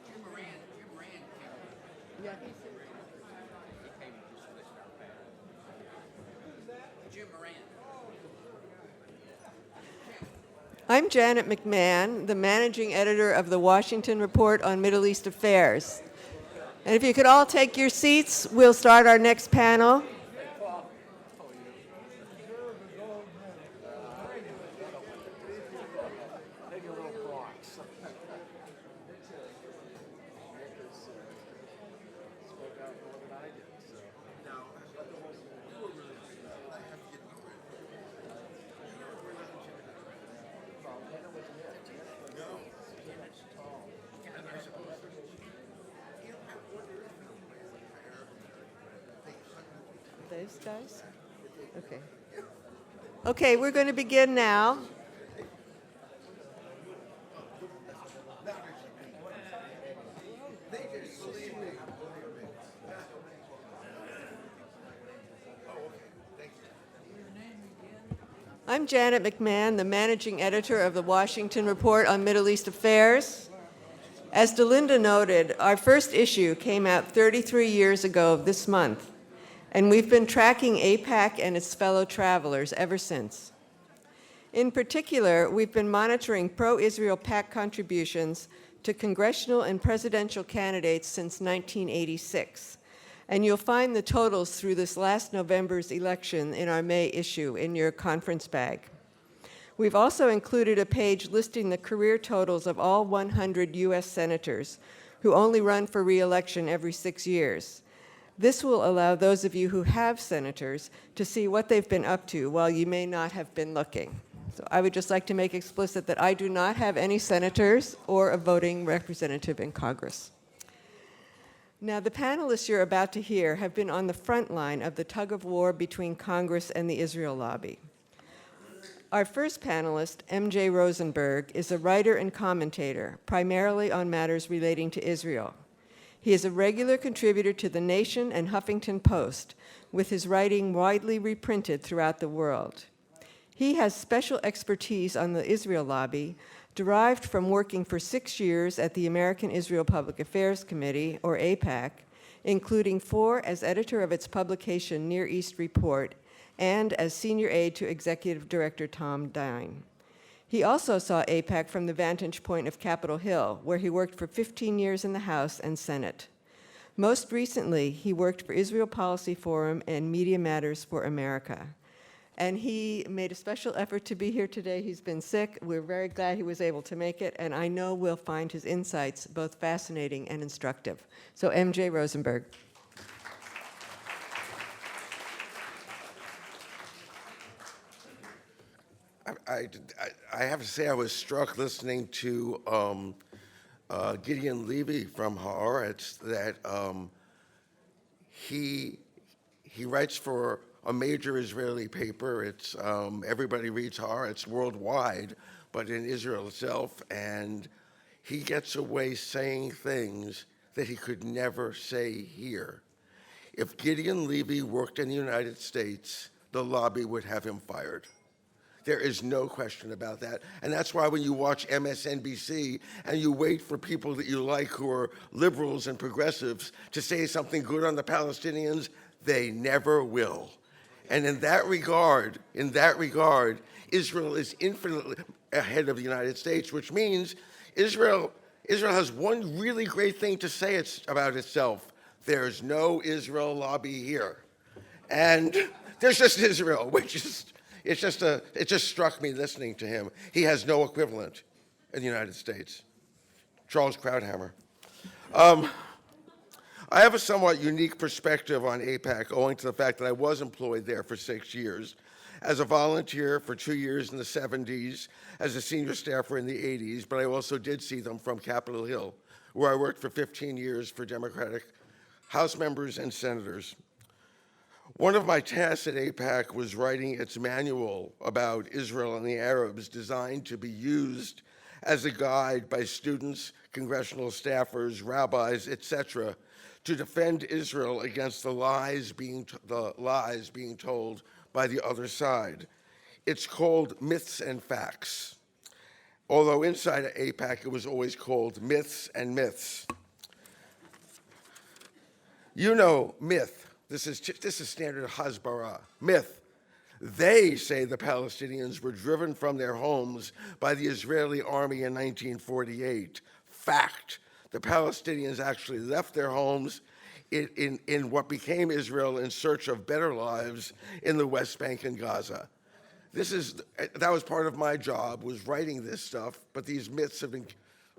Jim Moran came. Yeah, he came and just listened to our panel. Jim Moran. I'm Janet McMahon, the managing editor of the Washington Report on Middle East Affairs. And if you could all take your seats, we'll start our next panel. those guys? Okay. Okay, we're going to begin now. I'm Janet McMahon, the managing editor of the Washington Report on Middle East Affairs. As Delinda noted, our first issue came out 33 years ago this month, and we've been tracking AIPAC and its fellow travelers ever since. In particular, we've been monitoring pro-Israel PAC contributions to congressional and presidential candidates since 1986. And you'll find the totals through this last November's election in our May issue in your conference bag. We've also included a page listing the career totals of all 100 US senators who only run for re-election every 6 years. This will allow those of you who have senators to see what they've been up to while you may not have been looking. So I would just like to make explicit that I do not have any senators or a voting representative in Congress. Now, the panelists you're about to hear have been on the front line of the tug of war between Congress and the Israel lobby. Our first panelist, MJ Rosenberg, is a writer and commentator, primarily on matters relating to Israel. He is a regular contributor to The Nation and Huffington Post, with his writing widely reprinted throughout the world. He has special expertise on the Israel lobby, derived from working for 6 years at the American Israel Public Affairs Committee, or AIPAC, including 4 as editor of its publication Near East Report and as senior aide to Executive Director Tom Dine. He also saw AIPAC from the vantage point of Capitol Hill, where he worked for 15 years in the House and Senate. Most recently, he worked for Israel Policy Forum and Media Matters for America. And he made a special effort to be here today. He's been sick. We're very glad he was able to make it, and I know we'll find his insights both fascinating and instructive. So, MJ Rosenberg. I have to say I was struck listening to Gideon Levy from Haaretz that he writes for a major Israeli paper. It's everybody reads Haaretz worldwide, but in Israel itself, and he gets away saying things that he could never say here. If Gideon Levy worked in the United States, the lobby would have him fired. There is no question about that. And that's why when you watch MSNBC and you wait for people that you like who are liberals and progressives to say something good on the Palestinians, they never will. And in that regard, Israel is infinitely ahead of the United States, which means Israel has one really great thing to say about itself. There's no Israel lobby here. And there's just Israel, which is, it just struck me listening to him. He has no equivalent in the United States. Charles Krauthammer. I have a somewhat unique perspective on AIPAC owing to the fact that I was employed there for 6 years, as a volunteer for 2 years in the 70s, as a senior staffer in the 80s, but I also did see them from Capitol Hill, where I worked for 15 years for Democratic House members and senators. One of my tasks at AIPAC was writing its manual about Israel and the Arabs, designed to be used as a guide by students, congressional staffers, rabbis, etc., to defend Israel against the lies being told by the other side. It's called Myths and Facts, although inside of AIPAC it was always called Myths and Myths. You know, myth. This is standard Hasbara. Myth. They say the Palestinians were driven from their homes by the Israeli army in 1948. Fact. The Palestinians actually left their homes in what became Israel in search of better lives in the West Bank and Gaza. That was part of my job, was writing this stuff, but these myths have been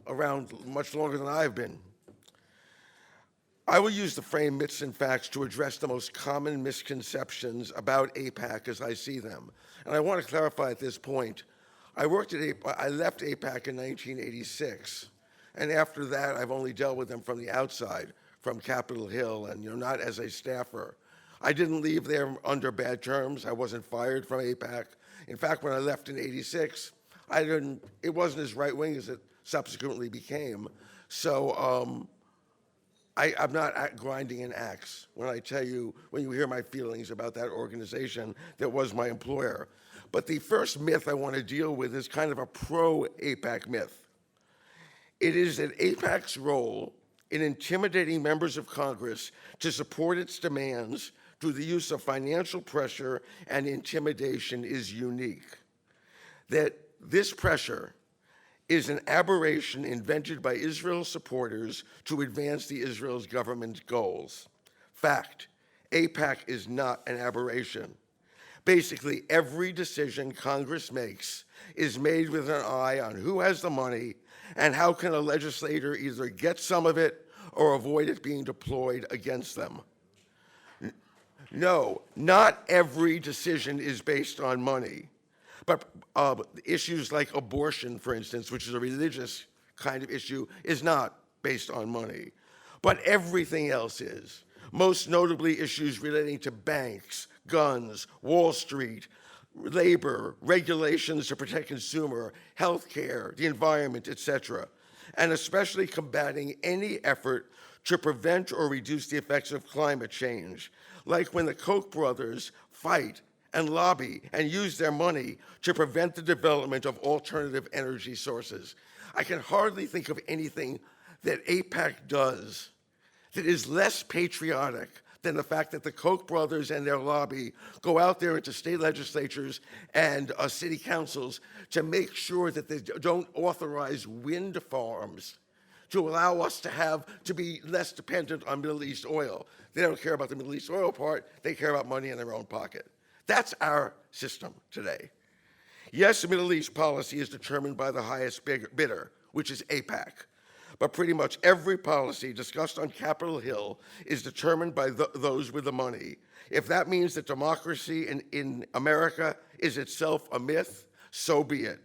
around much longer than I've been. I will use the frame myths and facts to address the most common misconceptions about AIPAC as I see them. And I want to clarify at this point, I left AIPAC in 1986. And after that, I've only dealt with them from the outside, from Capitol Hill, and not as a staffer. I didn't leave there under bad terms. I wasn't fired from AIPAC. In fact, when I left in '86, it wasn't as right-wing as it subsequently became. So I'm not grinding an axe when I tell you, when you hear my feelings about that organization that was my employer. But the first myth I want to deal with is kind of a pro-AIPAC myth. It is that AIPAC's role in intimidating members of Congress to support its demands through the use of financial pressure and intimidation is unique. That this pressure is an aberration invented by Israel's supporters to advance the Israel's government's goals. Fact, AIPAC is not an aberration. Basically, every decision Congress makes is made with an eye on who has the money and how can a legislator either get some of it or avoid it being deployed against them. No, not every decision is based on money. But issues like abortion, for instance, which is a religious kind of issue, is not based on money. But everything else is. Most notably, issues relating to banks, guns, Wall Street, labor, regulations to protect consumer, healthcare, the environment, etc. And especially combating any effort to prevent or reduce the effects of climate change, like when the Koch brothers fight and lobby and use their money to prevent the development of alternative energy sources. I can hardly think of anything that AIPAC does that is less patriotic than the fact that the Koch brothers and their lobby go out there into state legislatures and city councils to make sure that they don't authorize wind farms to allow us to be less dependent on Middle East oil. They don't care about the Middle East oil part, they care about money in their own pocket. That's our system today. Yes, the Middle East policy is determined by the highest bidder, which is AIPAC. But pretty much every policy discussed on Capitol Hill is determined by those with the money. If that means that democracy in America is itself a myth, so be it.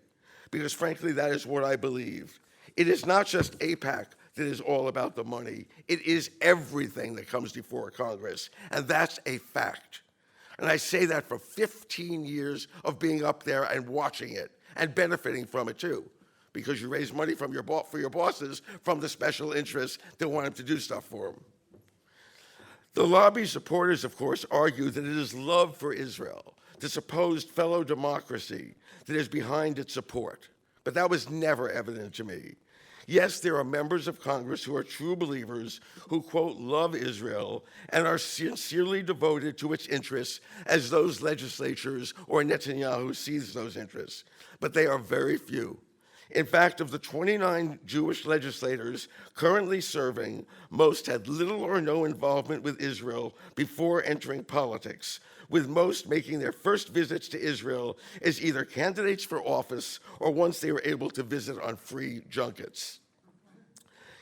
Because frankly, that is what I believe. It is not just AIPAC that is all about the money. It is everything that comes before Congress, and that's a fact. And I say that for 15 years of being up there and watching it and benefiting from it too, because you raise money from for your bosses from the special interests that want them to do stuff for them. The lobby supporters, of course, argue that it is love for Israel, the supposed fellow democracy, that is behind its support. But that was never evident to me. Yes, there are members of Congress who are true believers who, quote, love Israel and are sincerely devoted to its interests as those legislatures or Netanyahu sees those interests. But they are very few. In fact, of the 29 Jewish legislators currently serving, most had little or no involvement with Israel before entering politics, with most making their first visits to Israel as either candidates for office or once they were able to visit on free junkets.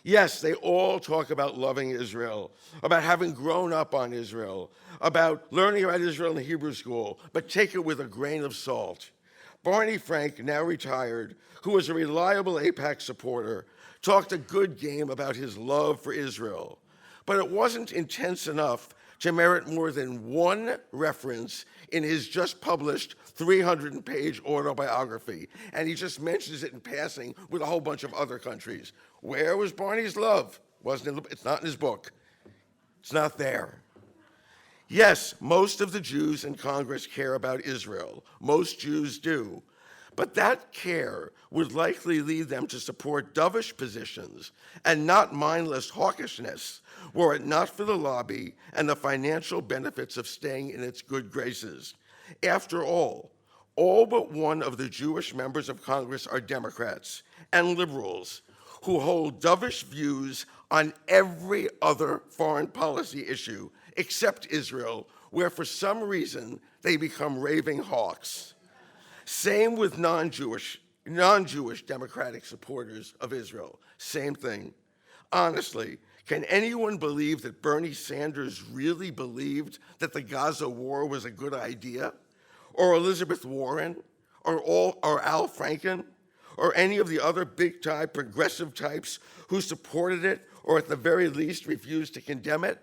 Yes, they all talk about loving Israel, about having grown up on Israel, about learning about Israel in Hebrew school, but take it with a grain of salt. Barney Frank, now retired, who was a reliable AIPAC supporter, talked a good game about his love for Israel, but it wasn't intense enough to merit more than one reference in his just published 300-page autobiography, and he just mentions it in passing with a whole bunch of other countries. Where was Barney's love? It's not in his book. It's not there. Yes, most of the Jews in Congress care about Israel. Most Jews do. But that care would likely lead them to support dovish positions and not mindless hawkishness, were it not for the lobby and the financial benefits of staying in its good graces. After all but one of the Jewish members of Congress are Democrats and liberals who hold dovish views on every other foreign policy issue except Israel, where for some reason they become raving hawks. Same with non-Jewish Democratic supporters of Israel. Same thing. Honestly, can anyone believe that Bernie Sanders really believed that the Gaza war was a good idea? Or Elizabeth Warren? Or Al Franken? Or any of the other big-time progressive types who supported it or at the very least refused to condemn it?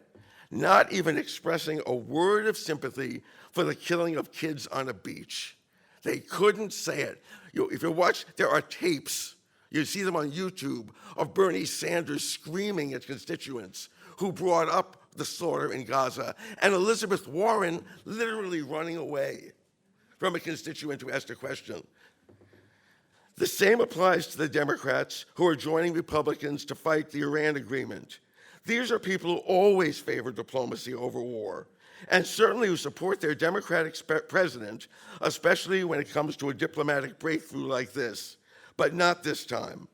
not even expressing a word of sympathy for the killing of kids on a beach. They couldn't say it. If you watch, there are tapes, you see them on YouTube, of Bernie Sanders screaming at constituents who brought up the slaughter in Gaza, and Elizabeth Warren literally running away from a constituent who asked a question. The same applies to the Democrats who are joining Republicans to fight the Iran agreement. These are people who always favor diplomacy over war, and certainly who support their Democratic president, especially when it comes to a diplomatic breakthrough like this, but not this time.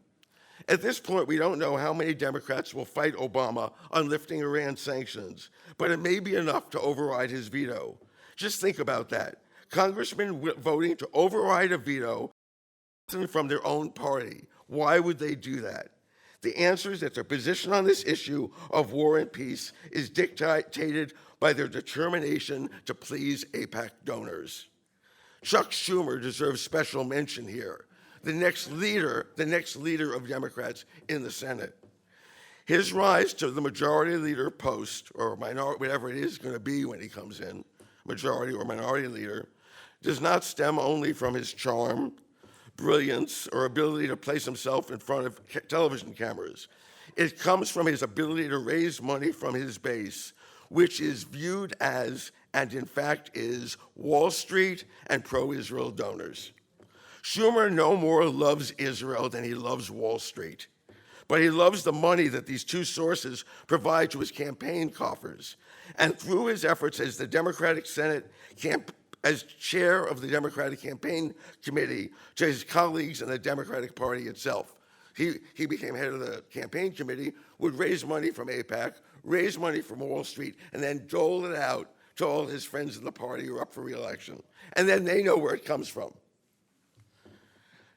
At this point, we don't know how many Democrats will fight Obama on lifting Iran sanctions, but it may be enough to override his veto. Just think about that. Congressmen voting to override a veto from their own party. Why would they do that? The answer is that their position on this issue of war and peace is dictated by their determination to please AIPAC donors. Chuck Schumer deserves special mention here, the next leader of Democrats in the Senate. His rise to the majority leader post, or minority, whatever it is going to be when he comes in, majority or minority leader, does not stem only from his charm, brilliance, or ability to place himself in front of television cameras. It comes from his ability to raise money from his base, which is viewed as, and in fact is, Wall Street and pro-Israel donors. Schumer no more loves Israel than he loves Wall Street, but he loves the money that these two sources provide to his campaign coffers. And through his efforts as the Democratic Senate as chair of the Democratic Campaign Committee to his colleagues in the Democratic Party itself. He became head of the campaign committee, would raise money from AIPAC, raise money from Wall Street, and then dole it out to all his friends in the party who are up for re-election. And then they know where it comes from.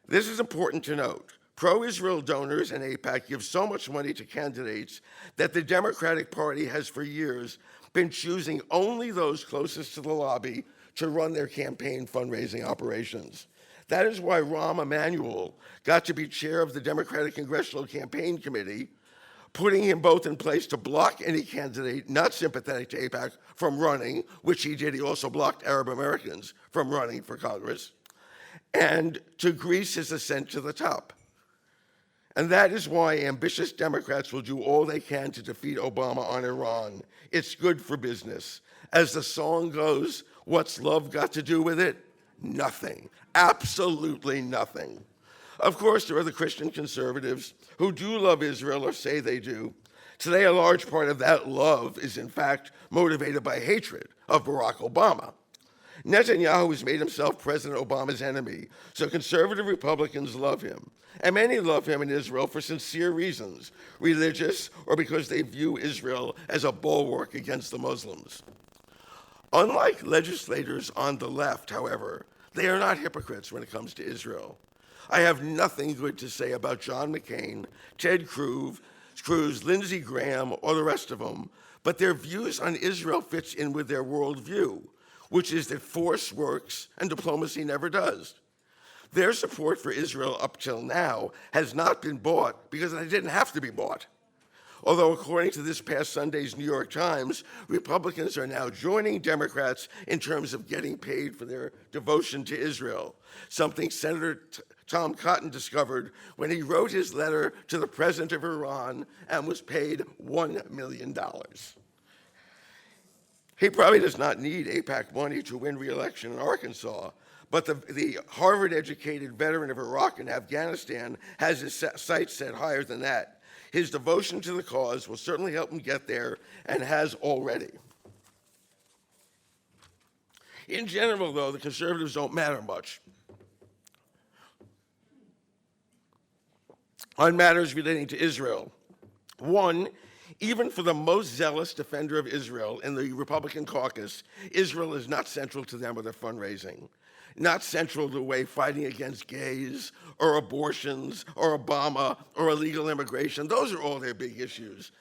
This is important to note. Pro-Israel donors and AIPAC give so much money to candidates that the Democratic Party has for years been choosing only those closest to the lobby to run their campaign fundraising operations. That is why Rahm Emanuel got to be chair of the Democratic Congressional Campaign Committee, putting him both in place to block any candidate not sympathetic to AIPAC from running, which he did. He also blocked Arab Americans from running for Congress, and to grease his ascent to the top. And that is why ambitious Democrats will do all they can to defeat Obama on Iran. It's good for business. As the song goes, what's love got to do with it? Nothing. Absolutely nothing. Of course, there are the Christian conservatives who do love Israel or say they do. Today, a large part of that love is, in fact, motivated by hatred of Barack Obama. Netanyahu has made himself President Obama's enemy, so conservative Republicans love him. And many love him in Israel for sincere reasons, religious or because they view Israel as a bulwark against the Muslims. Unlike legislators on the left, however, they are not hypocrites when it comes to Israel. I have nothing good to say about John McCain, Ted Cruz, Lindsey Graham, or the rest of them, but their views on Israel fits in with their worldview, which is that force works and diplomacy never does. Their support for Israel up till now has not been bought because it didn't have to be bought. Although, according to this past Sunday's New York Times, Republicans are now joining Democrats in terms of getting paid for their devotion to Israel, something Senator Tom Cotton discovered when he wrote his letter to the president of Iran and was paid $1 million. He probably does not need AIPAC money to win re-election in Arkansas, but the Harvard-educated veteran of Iraq and Afghanistan has his sights set higher than that. His devotion to the cause will certainly help him get there, and has already. In general, though, the conservatives don't matter much on matters relating to Israel. One, even for the most zealous defender of Israel in the Republican caucus, Israel is not central to them or their fundraising, not central to the way fighting against gays or abortions or Obama or illegal immigration. Those are all their big issues.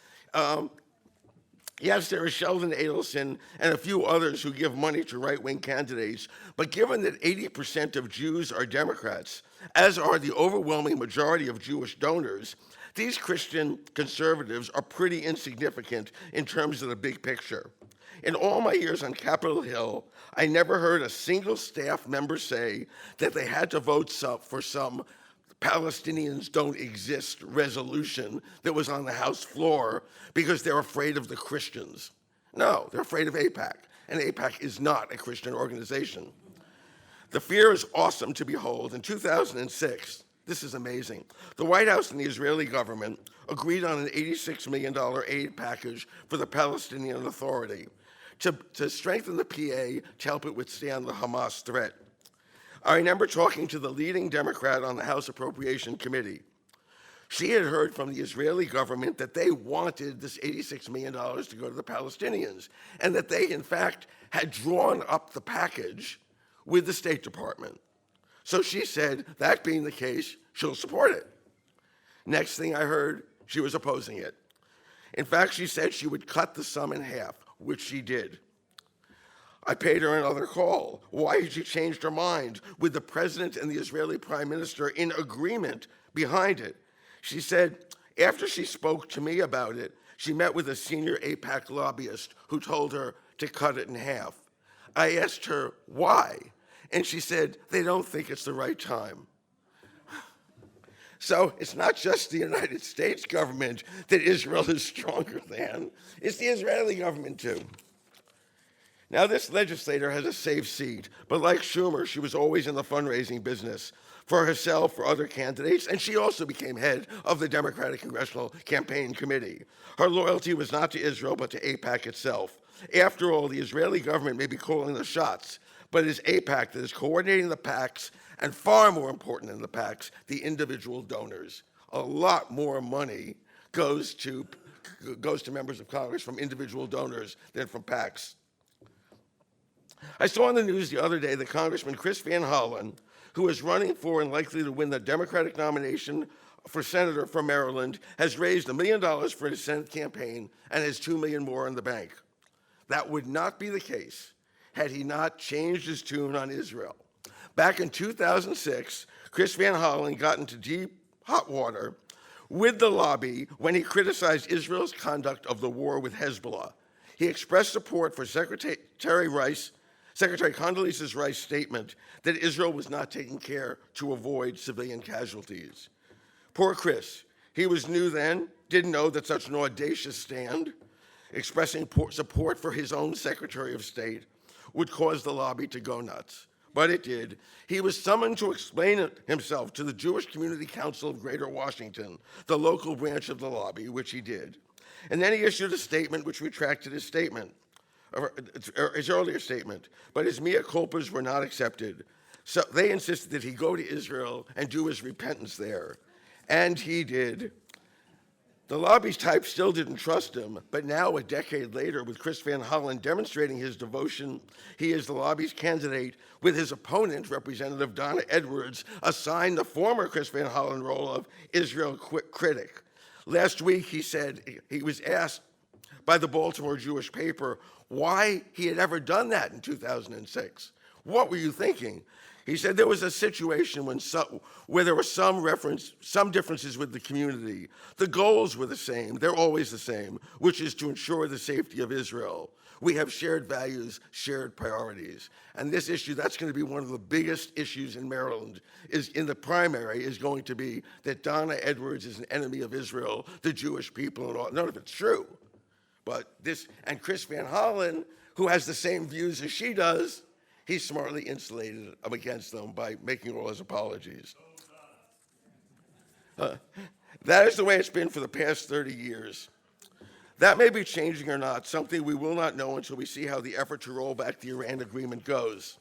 Yes, there is Sheldon Adelson and a few others who give money to right-wing candidates, but given that 80% of Jews are Democrats, as are the overwhelming majority of Jewish donors, These Christian conservatives are pretty insignificant in terms of the big picture. In all my years on Capitol Hill, I never heard a single staff member say that they had to vote for some Palestinians don't exist resolution that was on the House floor because they're afraid of the Christians. No, they're afraid of AIPAC, and AIPAC is not a Christian organization. The fear is awesome to behold. In 2006, this is amazing, the White House and the Israeli government agreed on an $86 million aid package for the Palestinian Authority to strengthen the PA to help it withstand the Hamas threat. I remember talking to the leading Democrat on the House Appropriation Committee. She had heard from the Israeli government that they wanted this $86 million to go to the Palestinians, and that they, in fact, had drawn up the package with the State Department. So she said, that being the case, she'll support it. Next thing I heard, she was opposing it. In fact, she said she would cut the sum in half, which she did. I paid her another call. Why had she changed her mind with the president and the Israeli prime minister in agreement behind it? She said, after she spoke to me about it, she met with a senior AIPAC lobbyist who told her to cut it in half. I asked her why, and she said, they don't think it's the right time. So it's not just the United States government that Israel is stronger than, it's the Israeli government too. Now, this legislator has a safe seat, but like Schumer, she was always in the fundraising business for herself, for other candidates, and she also became head of the Democratic Congressional Campaign Committee. Her loyalty was not to Israel, but to AIPAC itself. After all, the Israeli government may be calling the shots, but it is AIPAC that is coordinating the PACs, and far more important than the PACs, the individual donors. A lot more money goes to members of Congress from individual donors than from PACs. I saw on the news the other day that Congressman Chris Van Hollen, who is running for and likely to win the Democratic nomination for senator from Maryland, has raised $1 million for his Senate campaign and has $2 million more in the bank. That would not be the case had he not changed his tune on Israel. Back in 2006, Chris Van Hollen got into deep hot water with the lobby when he criticized Israel's conduct of the war with Hezbollah. He expressed support for Secretary Condoleezza Rice's statement that Israel was not taking care to avoid civilian casualties. Poor Chris. He was new then, didn't know that such an audacious stand, expressing support for his own Secretary of State, would cause the lobby to go nuts. But it did. He was summoned to explain himself to the Jewish Community Council of Greater Washington, the local branch of the lobby, which he did. And then he issued a statement which retracted his statement, or his earlier statement, but his mea culpas were not accepted. So they insisted that he go to Israel and do his repentance there. And he did. The lobby's type still didn't trust him, but now, a decade later, with Chris Van Hollen demonstrating his devotion, he is the lobby's candidate, with his opponent, Representative Donna Edwards, assigned the former Chris Van Hollen role of Israel critic. Last week, he said he was asked by the Baltimore Jewish paper why he had ever done that in 2006. What were you thinking? He said there was a situation where there were some differences with the community. The goals were the same. They're always the same, which is to ensure the safety of Israel. We have shared values, shared priorities. And this issue, that's going to be one of the biggest issues in Maryland, is in the primary, is going to be that Donna Edwards is an enemy of Israel, the Jewish people, and all. None of it's true. But this, and Chris Van Hollen, who has the same views as she does, he smartly insulated against them by making all his apologies. That is the way it's been for the past 30 years. That may be changing or not, something we will not know until we see how the effort to roll back the Iran agreement goes.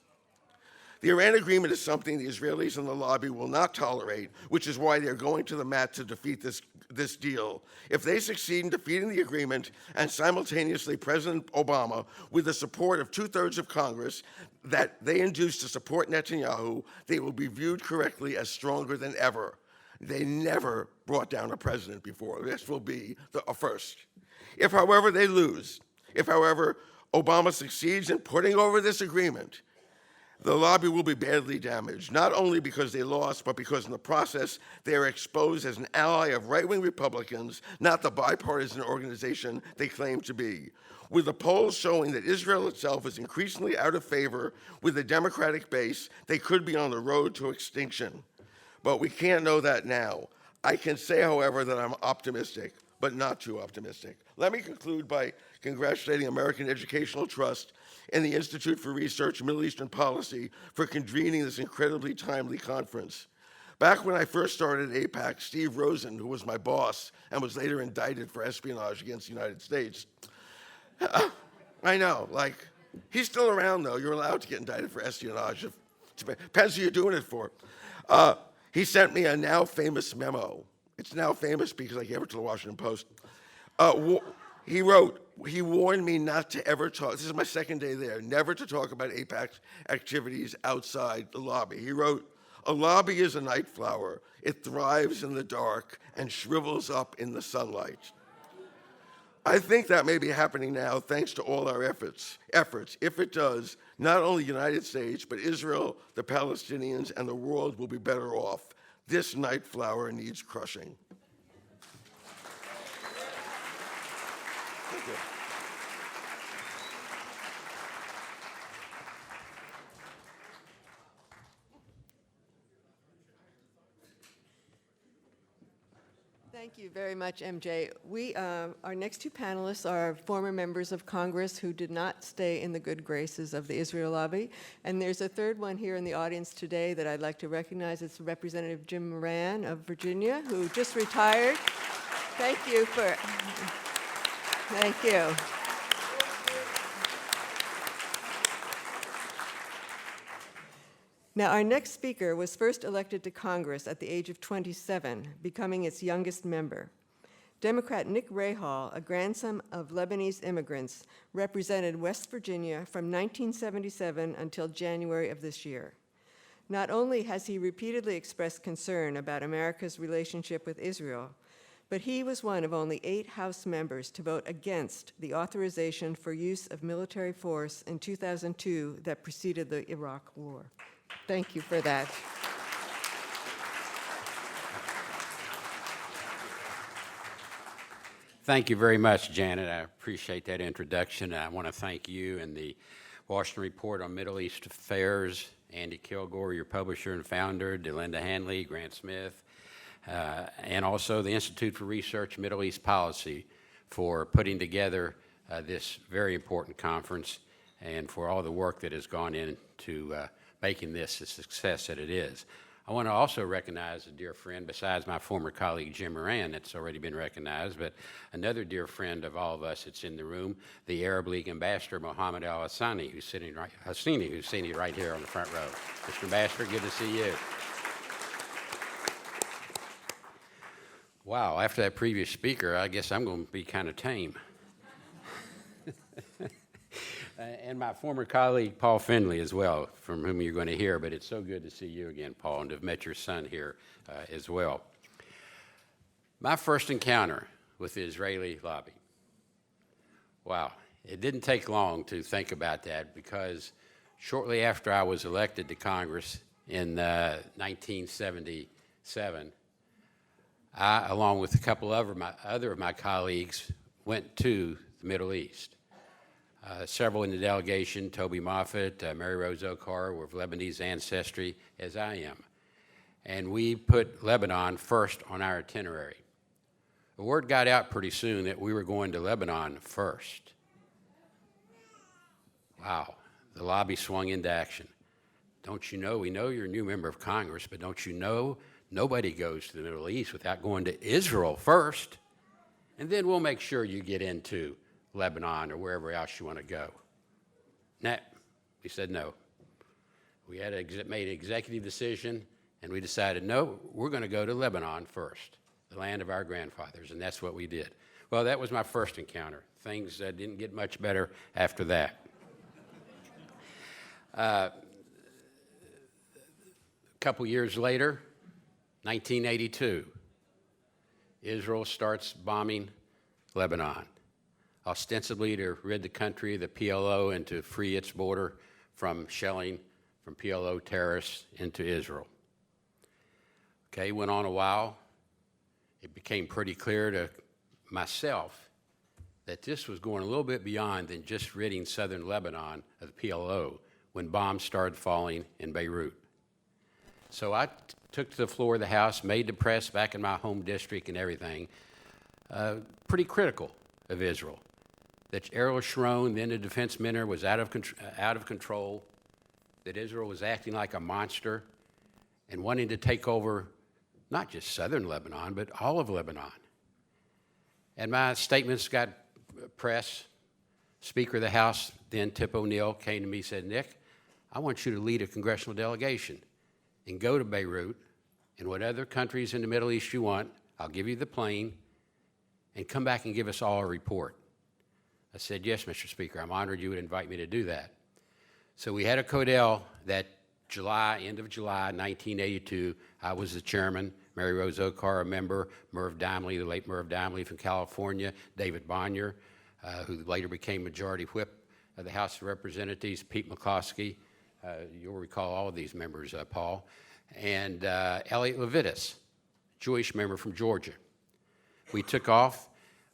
The Iran agreement is something the Israelis and the lobby will not tolerate, which is why they're going to the mat to defeat this deal. If they succeed in defeating the agreement and simultaneously President Obama, with the support of 2/3 of Congress that they induced to support Netanyahu, they will be viewed correctly as stronger than ever. They never brought down a president before. This will be a first. If, however, they lose, if, however, Obama succeeds in putting over this agreement, The lobby will be badly damaged, not only because they lost, but because in the process they are exposed as an ally of right-wing Republicans, not the bipartisan organization they claim to be. With the polls showing that Israel itself is increasingly out of favor with the Democratic base, they could be on the road to extinction. But we can't know that now. I can say, however, that I'm optimistic, but not too optimistic. Let me conclude by congratulating American Educational Trust and the Institute for Research in Middle Eastern Policy for convening this incredibly timely conference. Back when I first started AIPAC, Steve Rosen, who was my boss and was later indicted for espionage against the United States, I know, like, he's still around though. You're allowed to get indicted for espionage. Depends who you're doing it for. He sent me a now famous memo. It's now famous because I gave it to the Washington Post. He wrote, he warned me not to ever talk, this is my second day there, never to talk about AIPAC's activities outside the lobby. He wrote, "A lobby is a night flower. It thrives in the dark and shrivels up in the sunlight." I think that may be happening now thanks to all our efforts. If it does, not only the United States, but Israel, the Palestinians, and the world will be better off. This night flower needs crushing. Thank you. Thank you very much, MJ. Our next two panelists are former members of Congress who did not stay in the good graces of the Israel lobby. And there's a third one here in the audience today that I'd like to recognize. It's Representative Jim Moran of Virginia, who just retired. Thank you for, thank you. Now, our next speaker was first elected to Congress at the age of 27, becoming its youngest member. Democrat Nick Rahal, a grandson of Lebanese immigrants, represented West Virginia from 1977 until January of this year. Not only has he repeatedly expressed concern about America's relationship with Israel, but he was one of only 8 House members to vote against the authorization for use of military force in 2002 that preceded the Iraq War. Thank you for that. Thank you very much, Janet. I appreciate that introduction. I want to thank you and the Washington Report on Middle East Affairs, Andy Kilgore, your publisher and founder, Delinda Hanley, Grant Smith, and also the Institute for Research in Middle East Policy for putting together this very important conference and for all the work that has gone into making this the success that it is. I want to also recognize a dear friend, besides my former colleague Jim Moran, that's already been recognized, but another dear friend of all of us that's in the room, the Arab League Ambassador, Mohammed Al-Hassani, who's sitting right here on the front row. Mr. Ambassador, good to see you. Wow, after that previous speaker, I guess I'm going to be kind of tame. And my former colleague, Paul Finley, as well, from whom you're going to hear, but it's so good to see you again, Paul, and to have met your son here as well. My first encounter with the Israeli lobby. Wow, it didn't take long to think about that because shortly after I was elected to Congress in 1977, I, along with a couple of my colleagues, went to the Middle East. Several in the delegation, Toby Moffett, Mary Rose Okar, were of Lebanese ancestry, as I am. And we put Lebanon first on our itinerary. The word got out pretty soon that we were going to Lebanon first. Wow, the lobby swung into action. Don't you know, we know you're a new member of Congress, but don't you know nobody goes to the Middle East without going to Israel first? And then we'll make sure you get into Lebanon or wherever else you want to go. Nah, we said no. We had made an executive decision, and we decided, no, we're going to go to Lebanon first, the land of our grandfathers, and that's what we did. Well, that was my first encounter. Things didn't get much better after that. A couple years later, 1982, Israel starts bombing Lebanon, ostensibly to rid the country, the PLO, and to free its border from shelling from PLO terrorists into Israel. Okay, went on a while. It became pretty clear to myself that this was going a little bit beyond than just ridding southern Lebanon of the PLO when bombs started falling in Beirut. So I took to the floor of the House, made the press back in my home district and everything, pretty critical of Israel. That Ariel Sharon, then the defense minister, was out of control, that Israel was acting like a monster and wanting to take over not just southern Lebanon, but all of Lebanon. And my statements got press. Speaker of the House, then Tip O'Neill, came to me and said, Nick, I want you to lead a congressional delegation and go to Beirut and what other countries in the Middle East you want. I'll give you the plane and come back and give us all a report. I said, yes, Mr. Speaker, I'm honored you would invite me to do that. So we had a CODEL that end of July 1982. I was the chairman, Mary Rose Okar, a member, Merv Dimley, the late Merv Dimley from California, David Bonnier, who later became Majority Whip of the House of Representatives, Pete McCloskey. You'll recall all of these members, Paul, and Elliot Levitas, Jewish member from Georgia. We took off.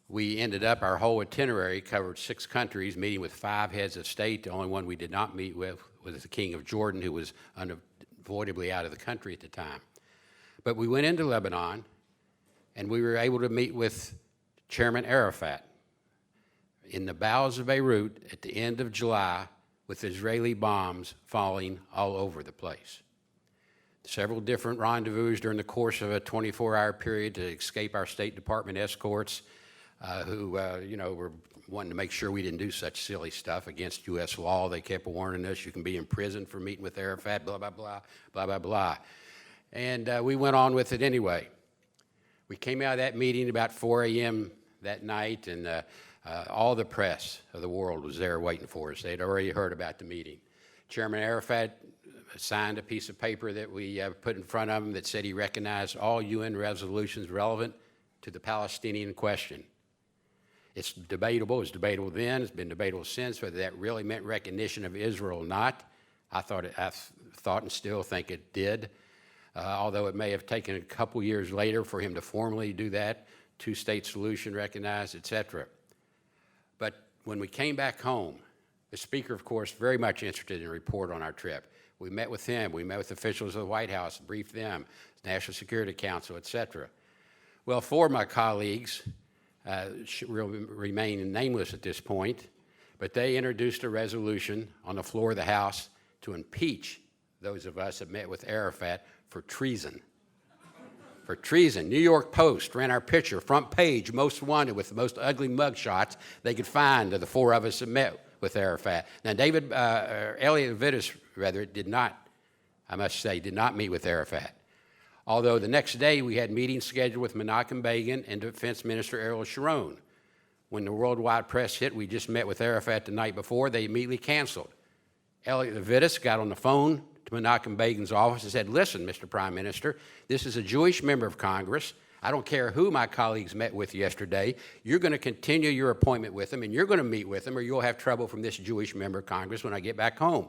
We ended up, our whole itinerary covered 6 countries, meeting with 5 heads of state. The only one we did not meet with was the King of Jordan, who was unavoidably out of the country at the time. But we went into Lebanon, and we were able to meet with Chairman Arafat in the bowels of Beirut at the end of July with Israeli bombs falling all over the place. Several different rendezvous during the course of a 24-hour period to escape our State Department escorts, who were wanting to make sure we didn't do such silly stuff against U.S. law. They kept warning us, you can be in prison for meeting with Arafat, blah, blah, blah, blah, blah, blah. And we went on with it anyway. We came out of that meeting about 4 a.m. that night, and all the press of the world was there waiting for us. They had already heard about the meeting. Chairman Arafat signed a piece of paper that we put in front of him that said he recognized all UN resolutions relevant to the Palestinian question. It's debatable. It was debatable then. It's been debatable since whether that really meant recognition of Israel or not. I thought and still think it did, although it may have taken a couple years later for him to formally do that, 2-state solution recognized, etc. But when we came back home, the Speaker, of course, very much interested in a report on our trip. We met with him. We met with officials of the White House, briefed them, National Security Council, etc. Well, 4 of my colleagues remain nameless at this point, but they introduced a resolution on the floor of the House to impeach those of us that met with Arafat for treason. For treason. New York Post ran our picture, front page, most wanted, with the most ugly mugshots they could find of the 4 of us that met with Arafat. Now, Elliot Levitas, did not, I must say, did not meet with Arafat. Although the next day we had meetings scheduled with Menachem Begin and Defense Minister Ariel Sharon. When the worldwide press hit, we just met with Arafat the night before, they immediately canceled. Elliot Levitas got on the phone to Menachem Begin's office and said, listen, Mr. Prime Minister, this is a Jewish member of Congress. I don't care who my colleagues met with yesterday. You're going to continue your appointment with them, and you're going to meet with them, or you'll have trouble from this Jewish member of Congress when I get back home.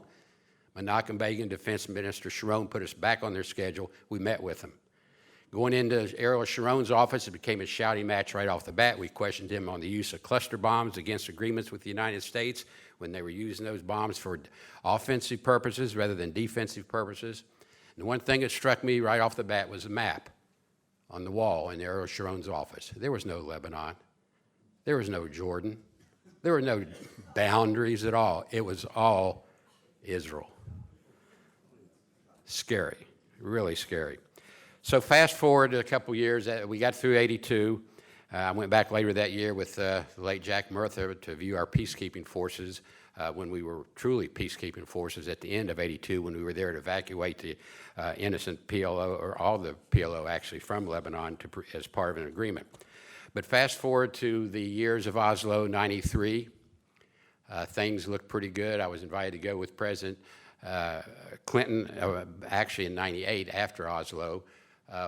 Menachem Begin, Defense Minister Sharon put us back on their schedule. We met with them. Going into Ariel Sharon's office, it became a shouting match right off the bat. We questioned him on the use of cluster bombs against agreements with the United States when they were using those bombs for offensive purposes rather than defensive purposes. And the one thing that struck me right off the bat was a map on the wall in Ariel Sharon's office. There was no Lebanon. There was no Jordan. There were no boundaries at all. It was all Israel. Scary, really scary. So fast forward a couple years, we got through 82. I went back later that year with the late Jack Murtha to view our peacekeeping forces when we were truly peacekeeping forces at the end of 82, when we were there to evacuate the innocent PLO, or all the PLO actually, from Lebanon as part of an agreement. But fast forward to the years of Oslo, 93, things looked pretty good. I was invited to go with President Clinton, actually in 98, after Oslo,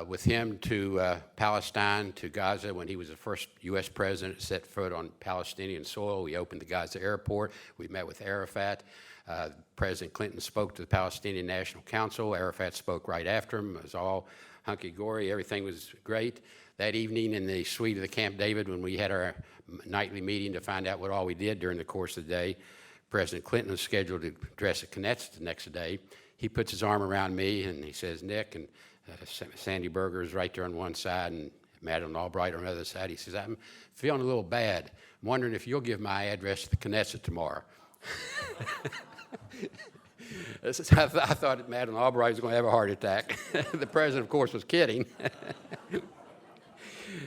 with him to Palestine, to Gaza, when he was the first U.S. president to set foot on Palestinian soil. We opened the Gaza airport. We met with Arafat. President Clinton spoke to the Palestinian National Council. Arafat spoke right after him. It was all hunky-dory. Everything was great. That evening in the suite of the Camp David, when we had our nightly meeting to find out what all we did during the course of the day, President Clinton was scheduled to address the Knesset the next day. He puts his arm around me and he says, Nick, and Sandy Berger is right there on one side and Madeleine Albright on the other side. He says, I'm feeling a little bad. I'm wondering if you'll give my address to the Knesset tomorrow. I thought that Madeleine Albright was going to have a heart attack. The president, of course, was kidding.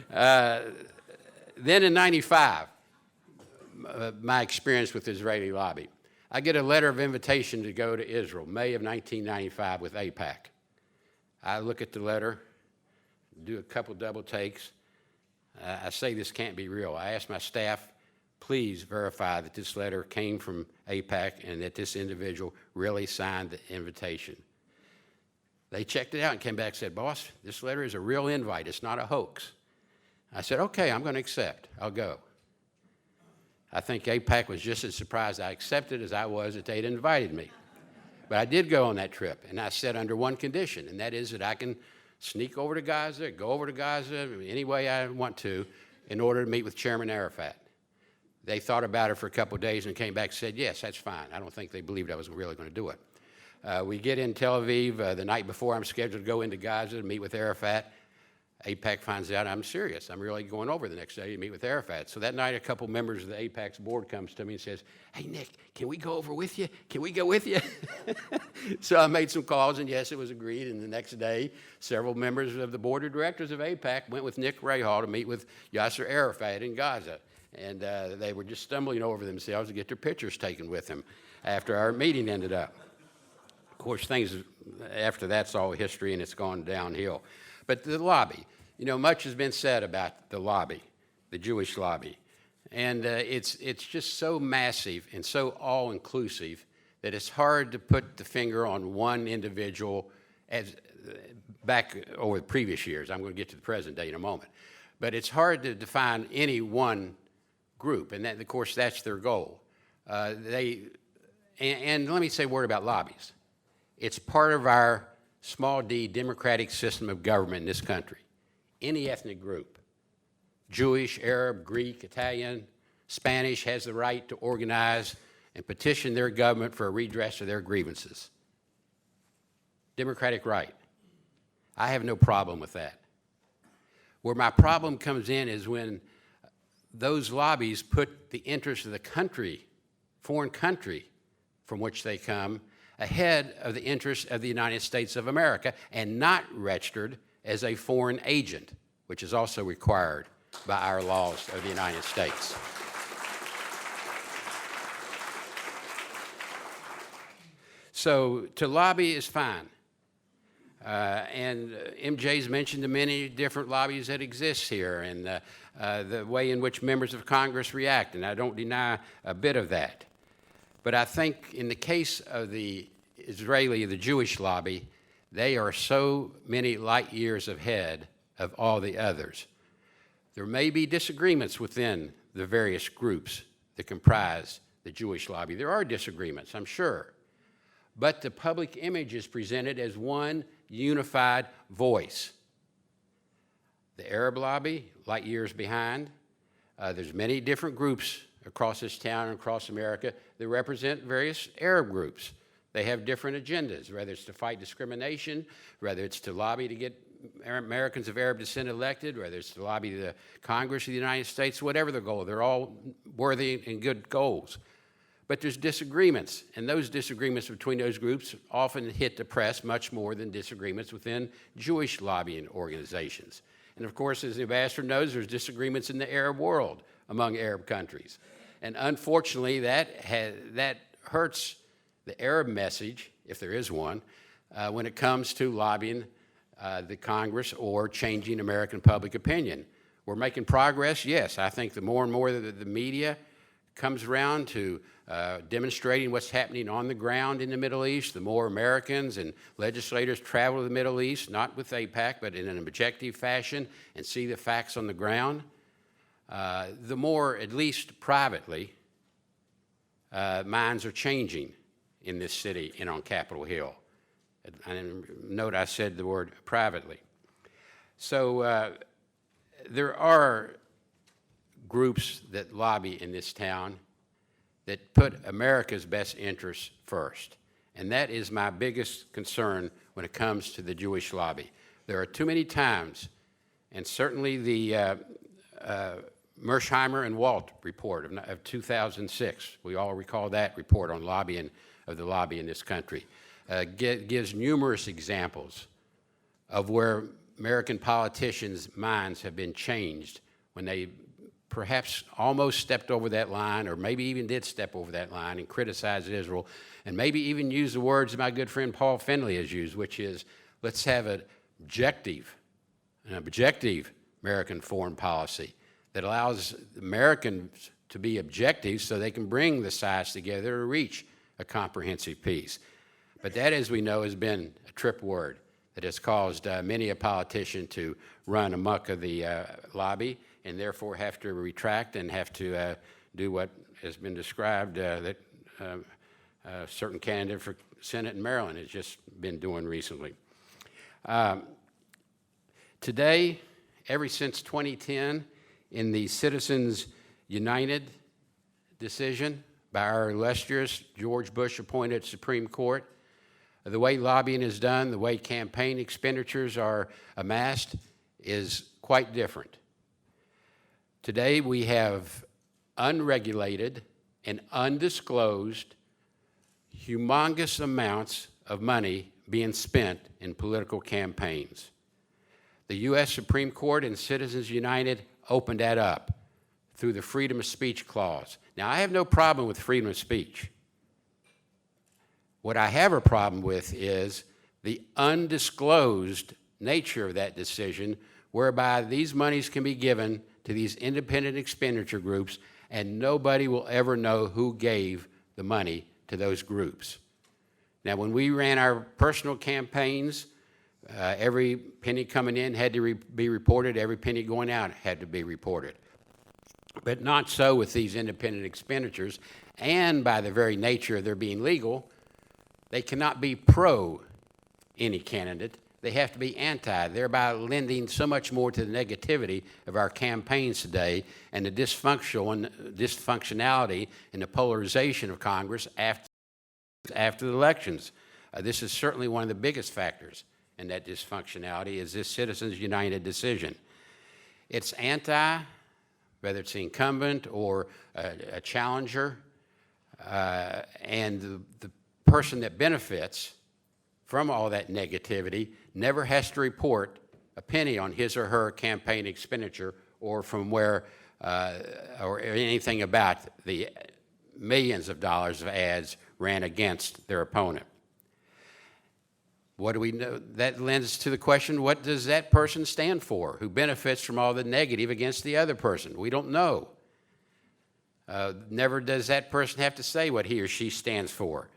Then in '95, my experience with the Israeli lobby. I get a letter of invitation to go to Israel, May of 1995 with AIPAC. I look at the letter, do a couple double takes. I say this can't be real. I ask my staff, please verify that this letter came from AIPAC and that this individual really signed the invitation. They checked it out and came back and said, boss, this letter is a real invite. It's not a hoax. I said, okay, I'm going to accept. I'll go. I think AIPAC was just as surprised I accepted as I was that they'd invited me. But I did go on that trip, and I said under one condition, and that is that I can sneak over to Gaza, go over to Gaza any way I want to in order to meet with Chairman Arafat. They thought about it for a couple of days and came back and said, yes, that's fine. I don't think they believed I was really going to do it. We get in Tel Aviv the night before I'm scheduled to go into Gaza to meet with Arafat. AIPAC finds out I'm serious. I'm really going over the next day to meet with Arafat. So that night, a couple members of the AIPAC's board comes to me and says, hey, Nick, can we go over with you? Can we go with you? So I made some calls, and yes, it was agreed. And the next day, several members of the board of directors of AIPAC went with Nick Rahal to meet with Yasser Arafat in Gaza. And they were just stumbling over themselves to get their pictures taken with him after our meeting ended up. Of course, things after that's all history, and it's gone downhill. But the lobby, you know, much has been said about the lobby, the Jewish lobby. And it's just so massive and so all-inclusive that it's hard to put the finger on one individual as back over the previous years. I'm going to get to the present day in a moment. But it's hard to define any one group, and that, of course, that's their goal. And let me say a word about lobbies. It's part of our small d democratic system of government in this country. Any ethnic group, Jewish, Arab, Greek, Italian, Spanish, has the right to organize and petition their government for a redress of their grievances. Democratic right. I have no problem with that. Where my problem comes in is when those lobbies put the interests of the country, foreign country from which they come, ahead of the interests of the United States of America and not registered as a foreign agent, which is also required by our laws of the United States. So to lobby is fine. And MJ's mentioned the many different lobbies that exist here and the way in which members of Congress react, and I don't deny a bit of that. But I think in the case of the the Jewish lobby, they are so many light years ahead of all the others. There may be disagreements within the various groups that comprise the Jewish lobby. There are disagreements, I'm sure. But the public image is presented as one unified voice. The Arab lobby, light years behind. There's many different groups across this town and across America that represent various Arab groups. They have different agendas, whether it's to fight discrimination, whether it's to lobby to get Americans of Arab descent elected, whether it's to lobby the Congress of the United States, whatever the goal. They're all worthy and good goals. But there's disagreements, and those disagreements between those groups often hit the press much more than disagreements within Jewish lobbying organizations. And of course, as the ambassador knows, there's disagreements in the Arab world among Arab countries. And unfortunately, that hurts the Arab message, if there is one, when it comes to lobbying the Congress or changing American public opinion. We're making progress, yes. I think the more and more that the media comes around to demonstrating what's happening on the ground in the Middle East. The more Americans and legislators travel to the Middle East, not with AIPAC, but in an objective fashion, and see the facts on the ground, the more, at least privately, minds are changing in this city and on Capitol Hill. And note I said the word privately. So there are groups that lobby in this town that put America's best interests first. And that is my biggest concern when it comes to the Jewish lobby. There are too many times, and certainly the Mersheimer and Walt report of 2006, we all recall that report on lobbying of the lobby in this country, gives numerous examples of where American politicians' minds have been changed when they perhaps almost stepped over that line, or maybe even did step over that line and criticized Israel, and maybe even used the words my good friend Paul Finley has used, which is, let's have an objective American foreign policy that allows Americans to be objective so they can bring the sides together to reach a comprehensive peace. But that, as we know, has been a trip word that has caused many a politician to run amok of the lobby and therefore have to retract and have to do what has been described that a certain candidate for Senate in Maryland has just been doing recently. Today, ever since 2010, in the Citizens United decision by our illustrious George Bush-appointed Supreme Court, the way lobbying is done, the way campaign expenditures are amassed is quite different. Today we have unregulated and undisclosed humongous amounts of money being spent in political campaigns. The U.S. Supreme Court and Citizens United opened that up through the Freedom of Speech Clause. Now, I have no problem with freedom of speech. What I have a problem with is the undisclosed nature of that decision, whereby these monies can be given to these independent expenditure groups, and nobody will ever know who gave the money to those groups. Now, when we ran our personal campaigns, every penny coming in had to be reported, every penny going out had to be reported. But not so with these independent expenditures, and by the very nature of their being legal, they cannot be pro any candidate. They have to be anti, thereby lending so much more to the negativity of our campaigns today and the dysfunctionality and the polarization of Congress after the elections. This is certainly one of the biggest factors in that dysfunctionality is this Citizens United decision. It's anti, whether it's the incumbent or a challenger, and the person that benefits from all that negativity never has to report a penny on his or her campaign expenditure or from where, or anything about the millions of dollars of ads ran against their opponent. What do we know? That lends to the question, what does that person stand for? Who benefits from all the negative against the other person? We don't know. Never does that person have to say what he or she stands for.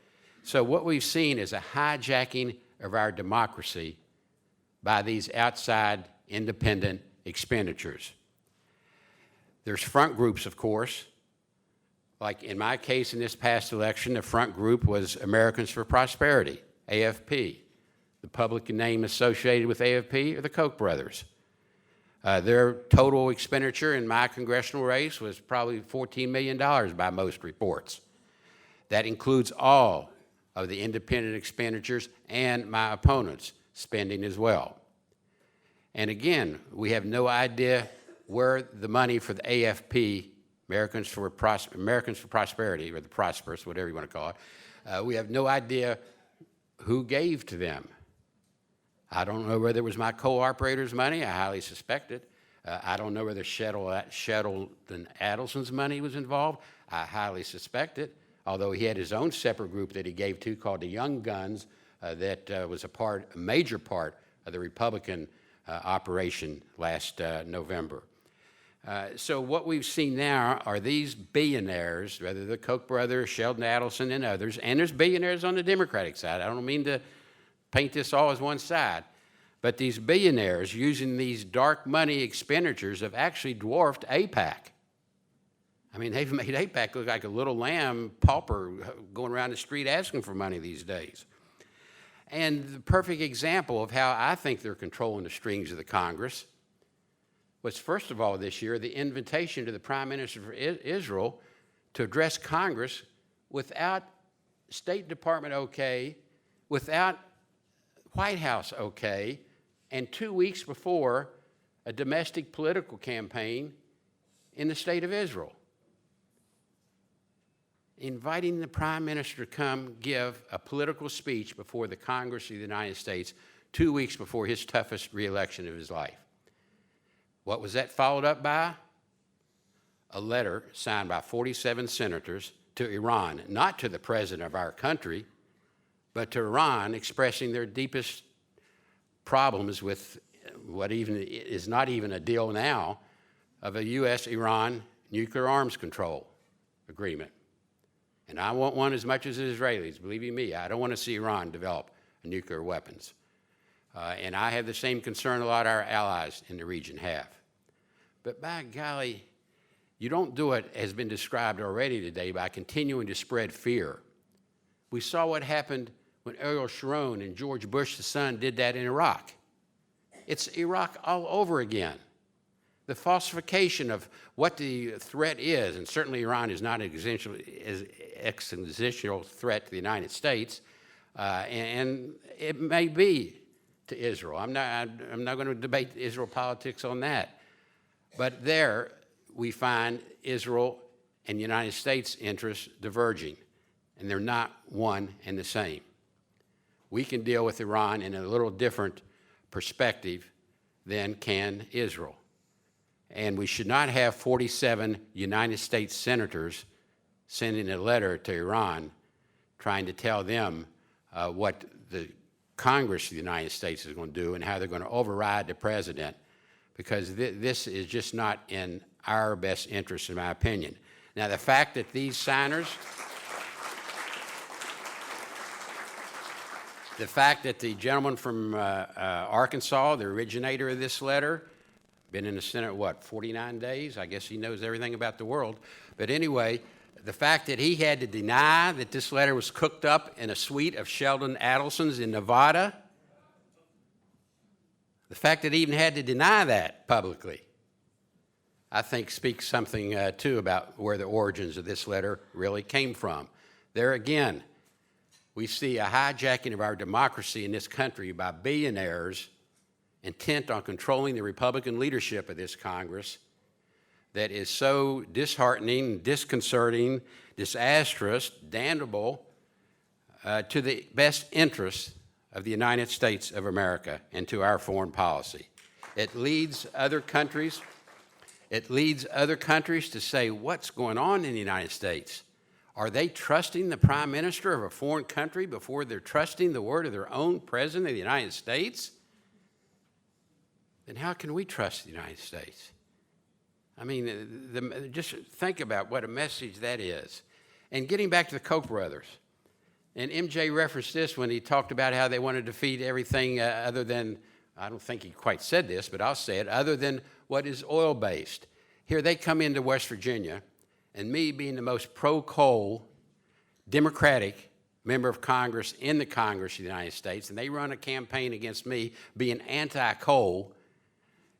So what we've seen is a hijacking of our democracy by these outside independent expenditures. There's front groups, of course. Like in my case in this past election, the front group was Americans for Prosperity, AFP. The public name associated with AFP are the Koch brothers. Their total expenditure in my congressional race was probably $14 million by most reports. That includes all of the independent expenditures and my opponent's spending as well. And again, we have no idea where the money for the AFP, Americans for Prosperity, or the Prosperous, whatever you want to call it, we have no idea who gave to them. I don't know whether it was my co-operator's money. I highly suspect it. I don't know whether Sheldon Adelson's money was involved. I highly suspect it, although he had his own separate group that he gave to called the Young Guns that was a major part of the Republican operation last November. So what we've seen now are these billionaires, whether the Koch brothers, Sheldon Adelson, and others, and there's billionaires on the Democratic side. I don't mean to paint this all as one side, but these billionaires using these dark money expenditures have actually dwarfed AIPAC. I mean, they've made AIPAC look like a little lamb pauper going around the street asking for money these days. And the perfect example of how I think they're controlling the strings of the Congress was, first of all, this year, the invitation to the Prime Minister of Israel to address Congress without State Department okay, without White House okay, and 2 weeks before a domestic political campaign in the state of Israel. Inviting the Prime Minister to come give a political speech before the Congress of the United States 2 weeks before his toughest re-election of his life. What was that followed up by? A letter signed by 47 senators to Iran, not to the president of our country, but to Iran, expressing their deepest problems with what even is not even a deal now of a U.S.-Iran nuclear arms control agreement. And I want one as much as the Israelis, believe you me. I don't want to see Iran develop nuclear weapons. And I have the same concern a lot of our allies in the region have. But by golly, you don't do it, as been described already today, by continuing to spread fear. We saw what happened when Ariel Sharon and George Bush, the son, did that in Iraq. It's Iraq all over again. The falsification of what the threat is, and certainly Iran is not an existential threat to the United States, and it may be to Israel. I'm not going to debate Israel politics on that. But there we find Israel and the United States interests diverging, and they're not one and the same. We can deal with Iran in a little different perspective than can Israel. And we should not have 47 United States senators sending a letter to Iran trying to tell them what the Congress of the United States is going to do and how they're going to override the president, because this is just not in our best interest, in my opinion. Now, the fact that these signers, the fact that the gentleman from Arkansas, the originator of this letter, been in the Senate, what, 49 days? I guess he knows everything about the world. But anyway, the fact that he had to deny that this letter was cooked up in a suite of Sheldon Adelson's in Nevada, the fact that he even had to deny that publicly, I think speaks something, too, about where the origins of this letter really came from. There again, we see a hijacking of our democracy in this country by billionaires intent on controlling the Republican leadership of this Congress that is so disheartening, disconcerting, disastrous, damnable to the best interests of the United States of America and to our foreign policy. It leads other countries to say, what's going on in the United States? Are they trusting the Prime Minister of a foreign country before they're trusting the word of their own President of the United States? Then how can we trust the United States? I mean, just think about what a message that is. And getting back to the Koch brothers, and MJ referenced this when he talked about how they want to defeat everything other than, I don't think he quite said this, but I'll say it, other than what is oil-based. Here they come into West Virginia, and me being the most pro-coal Democratic member of Congress in the Congress of the United States, and they run a campaign against me being anti-coal,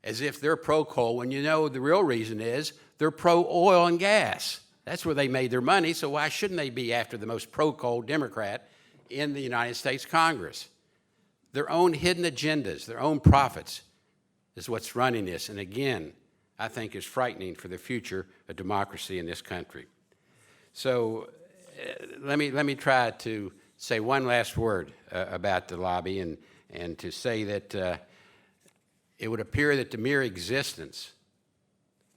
as if they're pro-coal, when you know the real reason is they're pro-oil and gas. That's where they made their money, so why shouldn't they be after the most pro-coal Democrat in the United States Congress? Their own hidden agendas, their own profits is what's running this, and again, I think is frightening for the future of democracy in this country. So let me try to say one last word about the lobby and to say that it would appear that the mere existence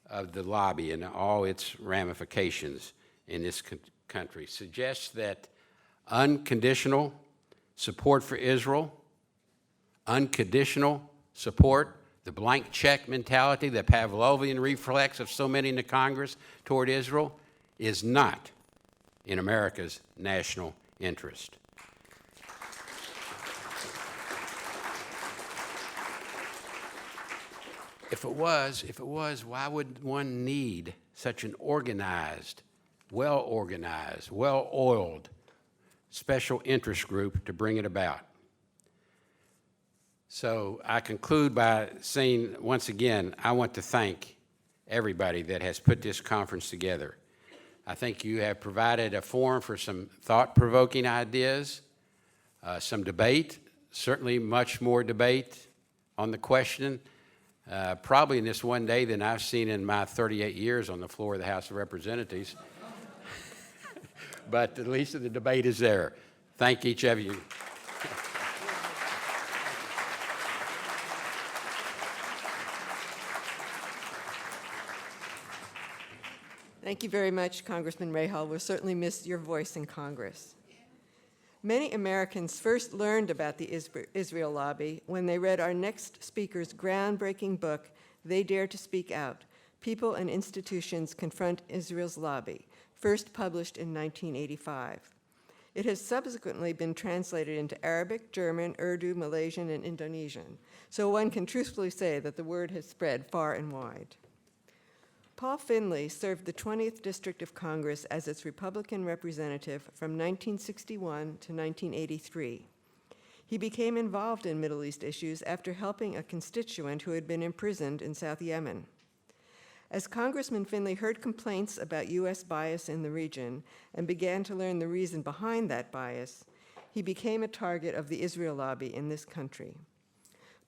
of the lobby and all its ramifications in this country suggests that unconditional support for Israel, unconditional support The blank check mentality, the Pavlovian reflex of so many in the Congress toward Israel is not in America's national interest. If it was, why would one need such an organized, well-oiled special interest group to bring it about? So I conclude by saying, once again, I want to thank everybody that has put this conference together. I think you have provided a forum for some thought-provoking ideas, some debate, certainly much more debate on the question, probably in this one day than I've seen in my 38 years on the floor of the House of Representatives. But at least the debate is there. Thank each of you. Thank you very much, Congressman Rahal. We'll certainly miss your voice in Congress. Many Americans first learned about the Israel lobby when they read our next speaker's groundbreaking book, They Dare to Speak Out: People and Institutions Confront Israel's Lobby, first published in 1985. It has subsequently been translated into Arabic, German, Urdu, Malaysian, and Indonesian, so one can truthfully say that the word has spread far and wide. Paul Finley served the 20th District of Congress as its Republican representative from 1961 to 1983. He became involved in Middle East issues after helping a constituent who had been imprisoned in South Yemen. As Congressman Finley heard complaints about U.S. bias in the region and began to learn the reason behind that bias, he became a target of the Israel lobby in this country.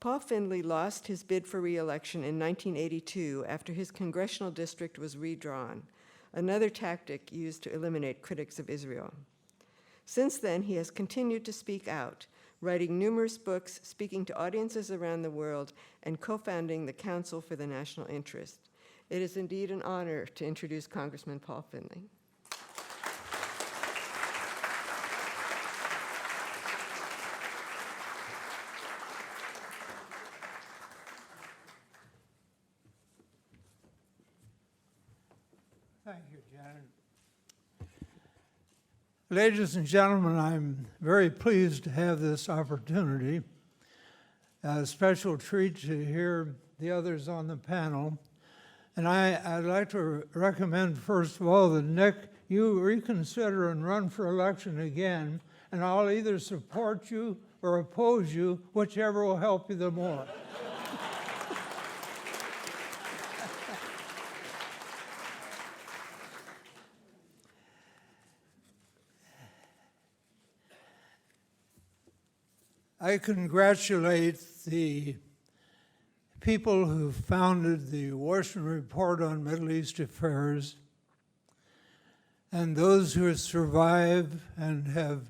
Paul Finley lost his bid for re-election in 1982 after his congressional district was redrawn, another tactic used to eliminate critics of Israel. Since then, he has continued to speak out, writing numerous books, speaking to audiences around the world, and co-founding the Council for the National Interest. It is indeed an honor to introduce Congressman Paul Finley. Thank you, Janet. Ladies and gentlemen, I'm very pleased to have this opportunity. A special treat to hear the others on the panel. And I'd like to recommend, first of all, that Nick, you reconsider and run for election again, and I'll either support you or oppose you, whichever will help you the more. I congratulate the people who founded the Washington Report on Middle East Affairs and those who have survived and have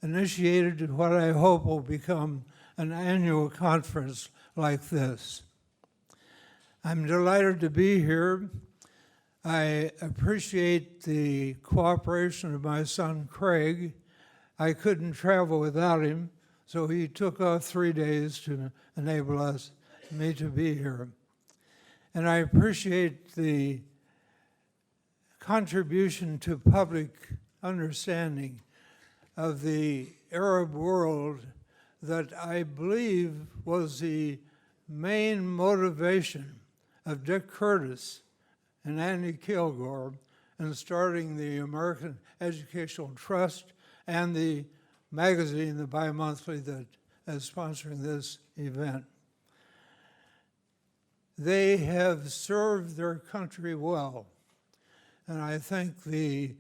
initiated what I hope will become an annual conference like this. I'm delighted to be here. I appreciate the cooperation of my son, Craig. I couldn't travel without him, so he took off 3 days to enable me to be here. And I appreciate the contribution to public understanding of the Arab world that I believe was the main motivation of Dick Curtis and Andy Kilgore in starting the American Educational Trust and the magazine, the bi-monthly, that is sponsoring this event. They have served their country well, and I think the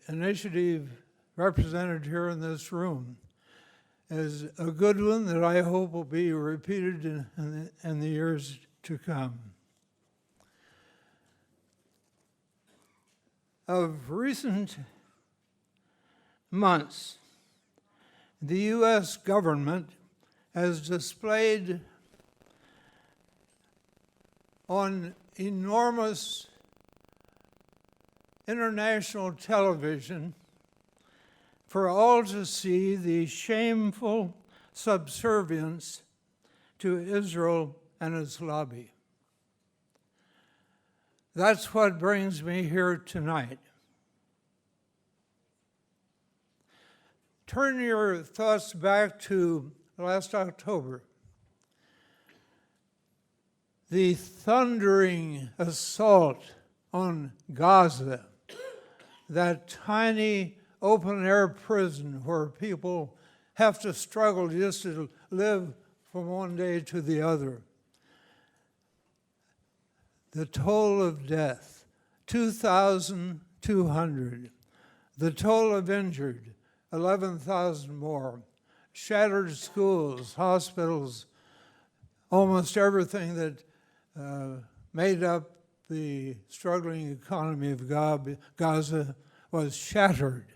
initiative represented here in this room is a good one that I hope will be repeated in the years to come. Of recent months, the U.S. government has displayed on enormous international television for all to see the shameful subservience to Israel and its lobby. That's what brings me here tonight. Turn your thoughts back to last October. The thundering assault on Gaza, that tiny open-air prison where people have to struggle just to live from one day to the other. The toll of death, 2,200. The toll of injured, 11,000 more. Shattered schools, hospitals, almost everything that made up the struggling economy of Gaza was shattered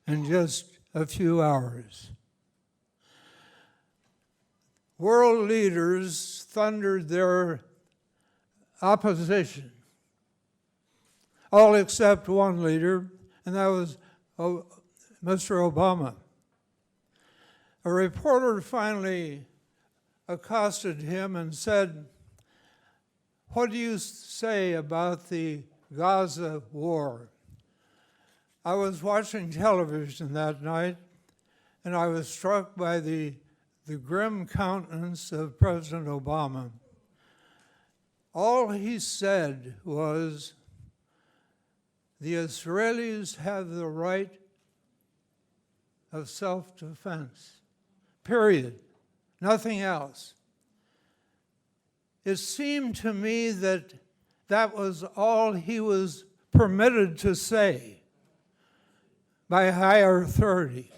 in just a few hours. World leaders thundered their opposition, all except one leader, and that was Mr. Obama. A reporter finally accosted him and said, "What do you say about the Gaza war?" I was watching television that night, and I was struck by the grim countenance of President Obama. All he said was, the Israelis have the right of self-defense, period, nothing else. It seemed to me that that was all he was permitted to say by higher authority.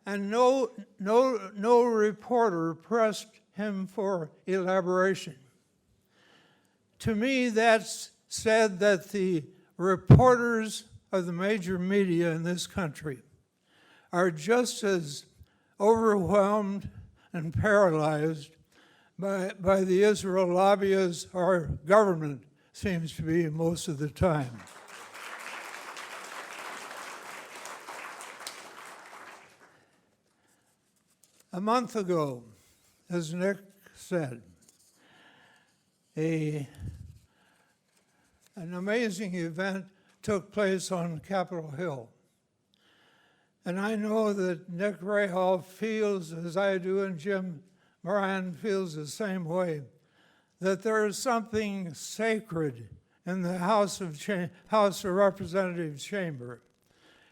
And no reporter pressed him for elaboration. To me, that's said that the reporters of the major media in this country are just as overwhelmed and paralyzed by the Israel lobby as our government seems to be most of the time. A month ago, as Nick said, an amazing event took place on Capitol Hill. And I know that Nick Rahal feels, as I do, and Jim Moran feels the same way, that there is something sacred in the House of Representatives chamber.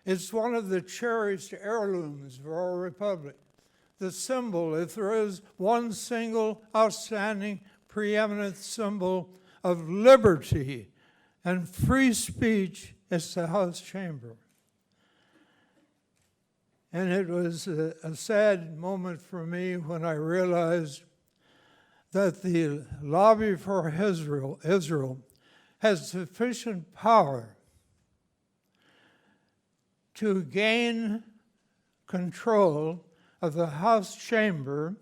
It's one of the cherished heirlooms of our republic. The symbol, if there is one single outstanding preeminent symbol of liberty and free speech, it's the House chamber. And it was a sad moment for me when I realized that the lobby for Israel has sufficient power to gain control of the House chamber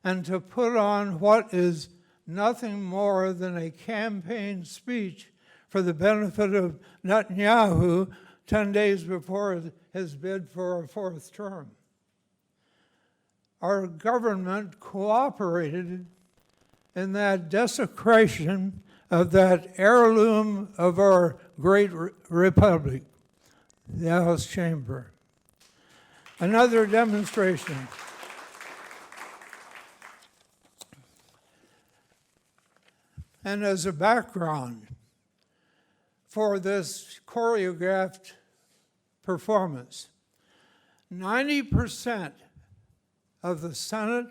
and to put on what is nothing more than a campaign speech for the benefit of Netanyahu 10 days before his bid for a fourth term. Our government cooperated in that desecration of that heirloom of our great republic, the House chamber. Another demonstration. And as a background for this choreographed performance, 90% of the Senate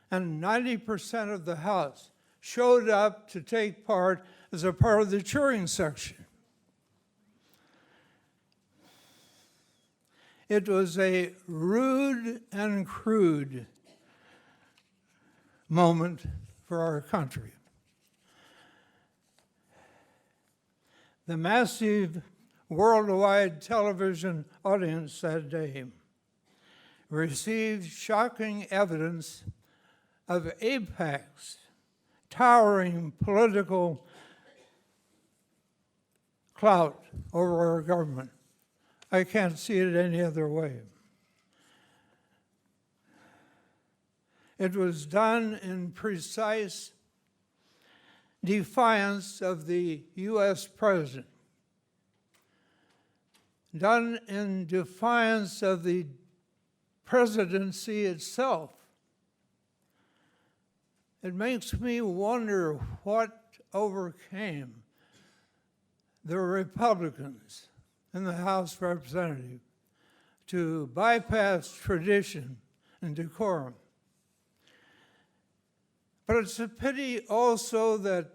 and 90% of the House showed up to take part as a part of the cheering section. It was a rude and crude moment for our country. The massive worldwide television audience that day received shocking evidence of AIPAC's towering political clout over our government. I can't see it any other way. It was done in precise defiance of the U.S. president, done in defiance of the presidency itself. It makes me wonder what overcame the Republicans in the House of Representatives to bypass tradition and decorum. But it's a pity also that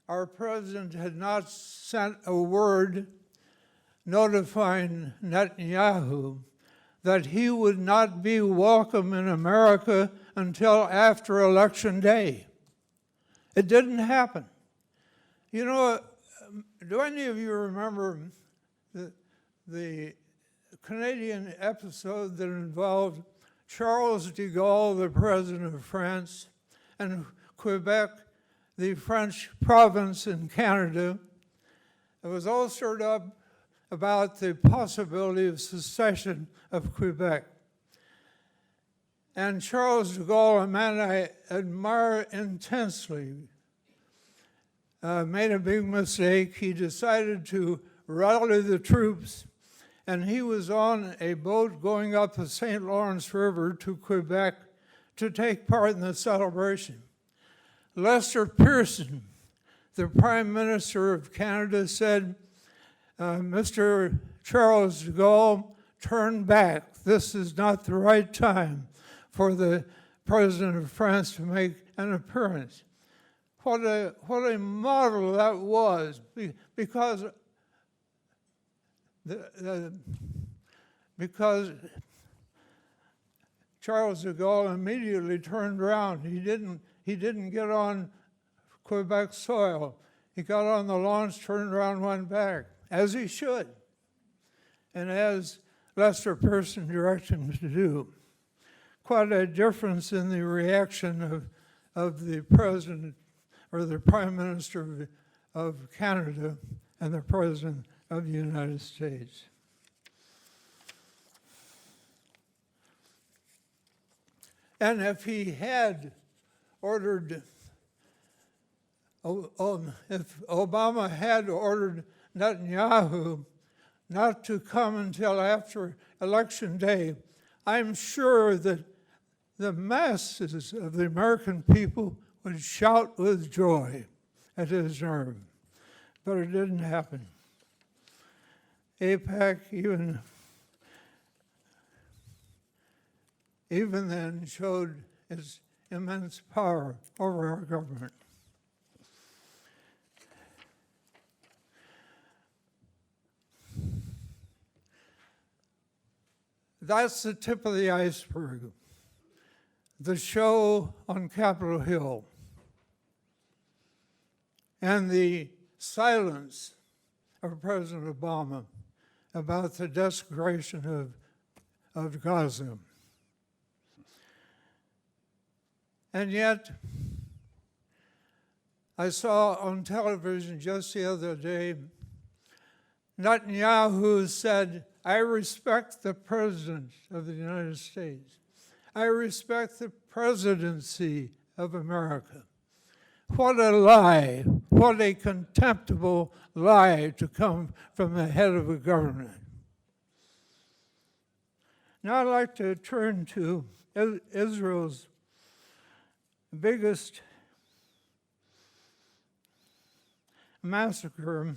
our president had not sent a word notifying Netanyahu that he would not be welcome in America until after Election Day. It didn't happen. You know, do any of you remember the Canadian episode that involved Charles de Gaulle, the president of France, and Quebec, the French province in Canada? It was all stirred up about the possibility of secession of Quebec. And Charles de Gaulle, a man I admire intensely, made a big mistake. He decided to rally the troops, and he was on a boat going up the St. Lawrence River to Quebec to take part in the celebration. Lester Pearson, the Prime Minister of Canada, said, Mr. Charles de Gaulle, turn back. This is not the right time for the President of France to make an appearance. What a model that was, because Charles de Gaulle immediately turned around. He didn't get on Quebec soil. He got on the launch, turned around, went back, as he should, and as Lester Pearson directed him to do. Quite a difference in the reaction of the president or the Prime Minister of Canada and the President of the United States. And if he had ordered, if Obama had ordered Netanyahu not to come until after Election Day, I'm sure that the masses of the American people would shout with joy at his nerve. But it didn't happen. AIPAC even then showed its immense power over our government. That's the tip of the iceberg. The show on Capitol Hill and the silence of President Obama about the desecration of Gaza. And yet, I saw on television just the other day, Netanyahu said, I respect the President of the United States. I respect the presidency of America. What a lie, what a contemptible lie to come from the head of a government. Now I'd like to turn to Israel's biggest massacre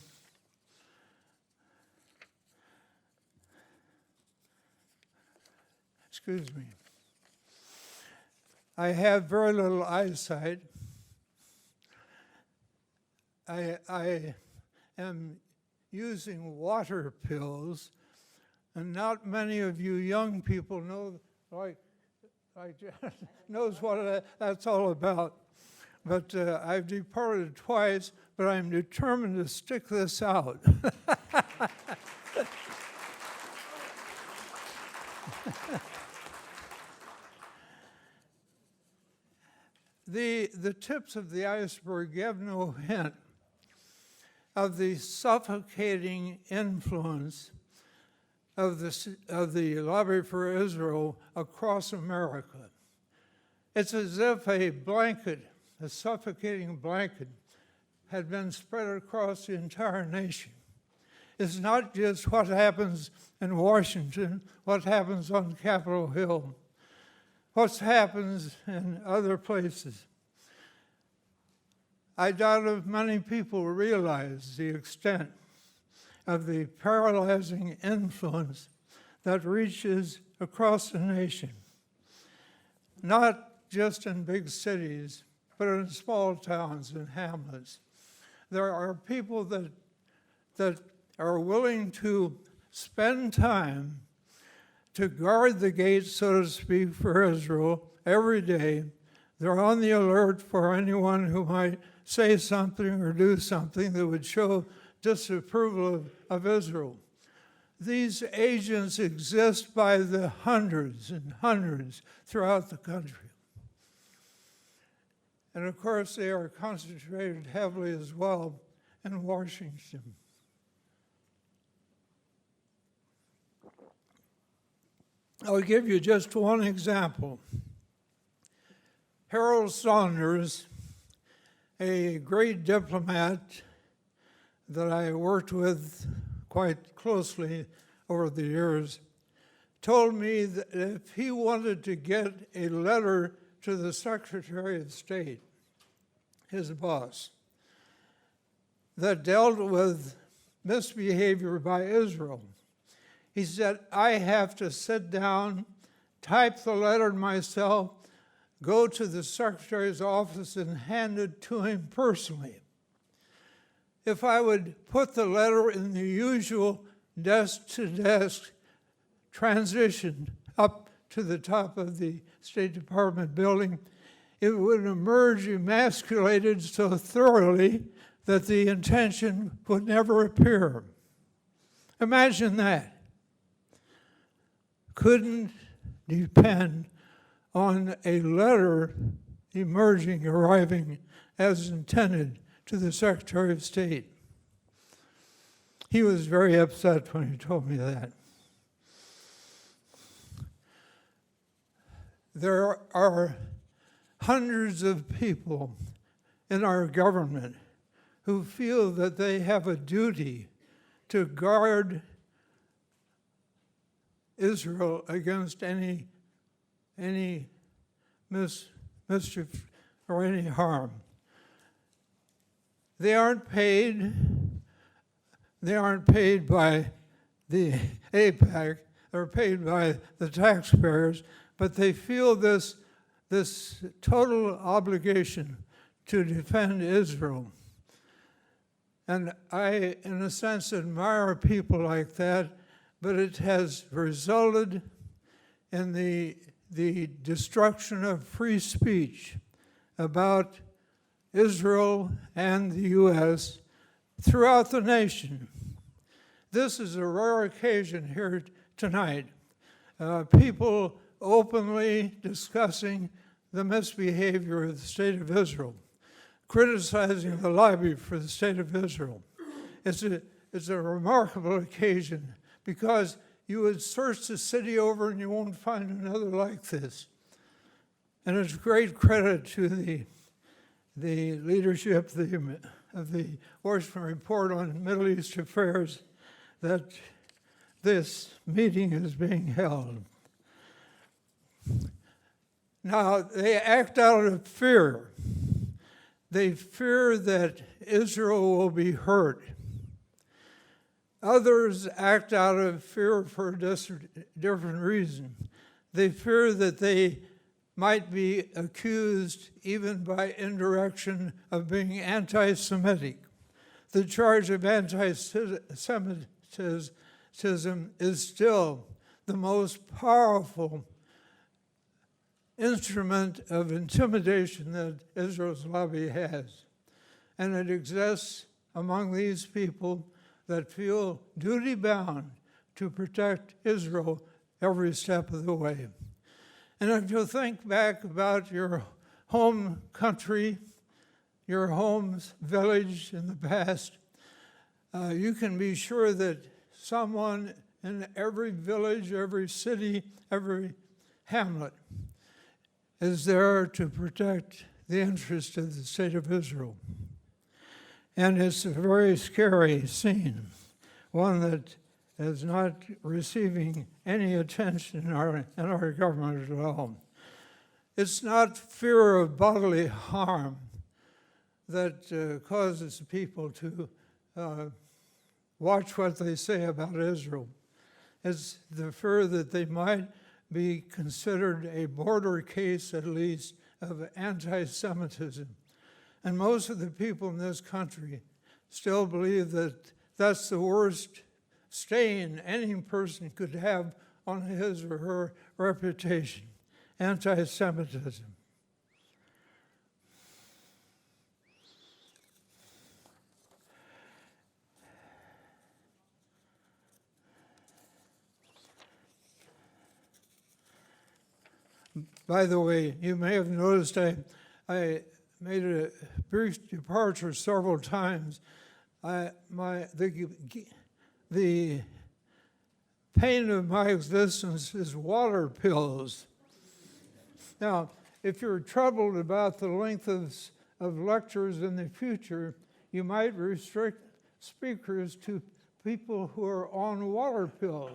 excuse me. I have very little eyesight. I am using water pills, and not many of you young people know, knows what that's all about. But I've departed twice, but I'm determined to stick this out. The tips of the iceberg give no hint of the suffocating influence of the lobby for Israel across America. It's as if a blanket, a suffocating blanket, had been spread across the entire nation. It's not just what happens in Washington, what happens on Capitol Hill, what happens in other places. I doubt if many people realize the extent of the paralyzing influence that reaches across the nation, not just in big cities, but in small towns and hamlets. There are people that are willing to spend time to guard the gates, so to speak, for Israel every day. They're on the alert for anyone who might say something or do something that would show disapproval of Israel. These agents exist by the hundreds and hundreds throughout the country. And of course, they are concentrated heavily as well in Washington. I'll give you just one example. Harold Saunders, a great diplomat that I worked with quite closely over the years, told me that if he wanted to get a letter to the Secretary of State, his boss, that dealt with misbehavior by Israel, he said, I have to sit down, type the letter myself, go to the Secretary's office and hand it to him personally. If I would put the letter in the usual desk-to-desk transition up to the top of the State Department building, it would emerge emasculated so thoroughly that the intention would never appear. Imagine that. Couldn't depend on a letter emerging, arriving as intended to the Secretary of State. He was very upset when he told me that. There are hundreds of people in our government who feel that they have a duty to guard Israel against any mischief or any harm. They aren't paid by the AIPAC, they're paid by the taxpayers, but they feel this total obligation to defend Israel. And I, in a sense, admire people like that, but it has resulted in the destruction of free speech about Israel and the U.S. throughout the nation. This is a rare occasion here tonight. People openly discussing the misbehavior of the State of Israel, criticizing the lobby for the State of Israel. It's a remarkable occasion because you would search the city over and you won't find another like this. And it's great credit to the leadership of the Washington Report on Middle East Affairs that this meeting is being held. Now, they act out of fear. They fear that Israel will be hurt. Others act out of fear for a different reason. They fear that they might be accused, even by indirection, of being anti-Semitic. The charge of anti-Semitism is still the most powerful instrument of intimidation that Israel's lobby has. And it exists among these people that feel duty-bound to protect Israel every step of the way. And if you think back about your home country, your home village in the past, you can be sure that someone in every village, every city, every hamlet is there to protect the interest of the state of Israel. And it's a very scary scene, one that is not receiving any attention in our government at all. It's not fear of bodily harm that causes people to watch what they say about Israel. It's the fear that they might be considered a border case, at least, of anti-Semitism. And most of the people in this country still believe that that's the worst stain any person could have on his or her reputation, anti-Semitism. By the way, you may have noticed I made a brief departure several times. The pain of my existence is water pills. Now, if you're troubled about the length of lectures in the future, you might restrict speakers to people who are on water pills.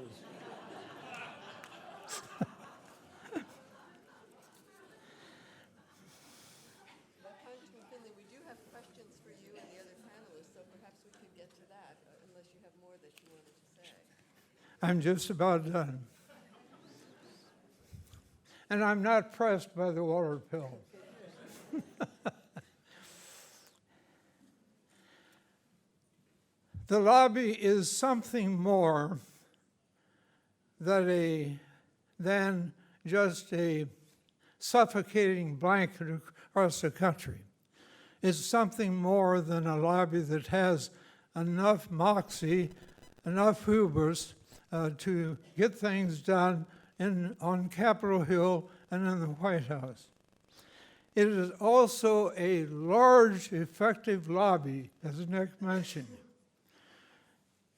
I'm just about done. And I'm not pressed by the water pill. The lobby is something more than just a suffocating blanket across the country. It's something more than a lobby that has enough moxie, enough hubris to get things done on Capitol Hill and in the White House. It is also a large, effective lobby, as Nick mentioned.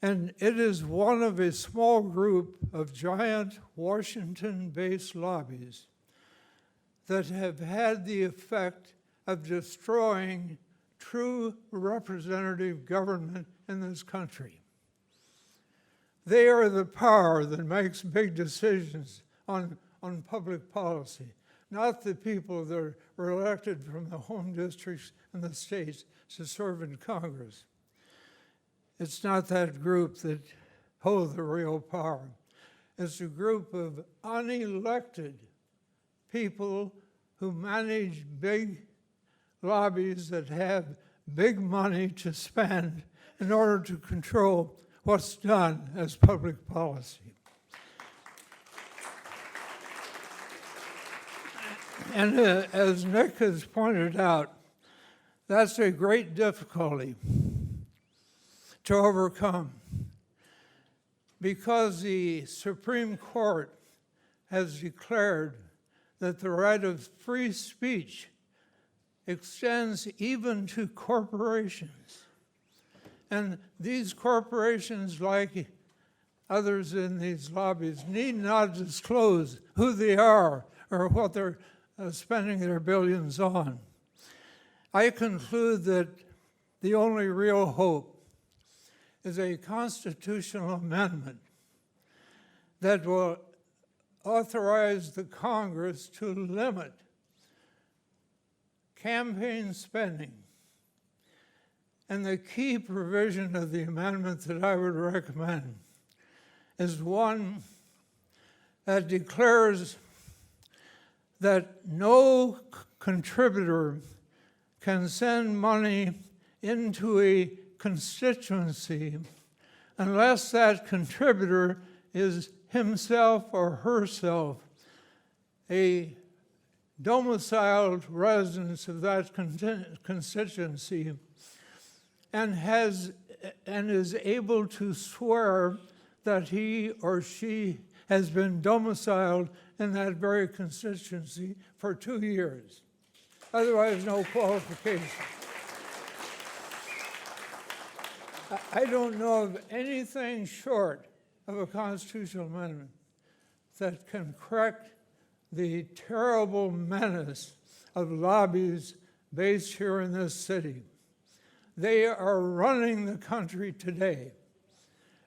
And it is one of a small group of giant Washington-based lobbies that have had the effect of destroying true representative government in this country. They are the power that makes big decisions on public policy, not the people that are elected from the home districts and the states to serve in Congress. It's not that group that holds the real power. It's a group of unelected people who manage big lobbies that have big money to spend in order to control what's done as public policy. And as Nick has pointed out, that's a great difficulty to overcome because the Supreme Court has declared that the right of free speech extends even to corporations. And these corporations, like others in these lobbies, need not disclose who they are or what they're spending their billions on. I conclude that the only real hope is a constitutional amendment that will authorize the Congress to limit campaign spending. And the key provision of the amendment that I would recommend is one that declares that no contributor can send money into a constituency unless that contributor is himself or herself a domiciled resident of that constituency and is able to swear that he or she has been domiciled in that very constituency for 2 years. Otherwise, no qualification. I don't know of anything short of a constitutional amendment that can correct the terrible menace of lobbies based here in this city. They are running the country today,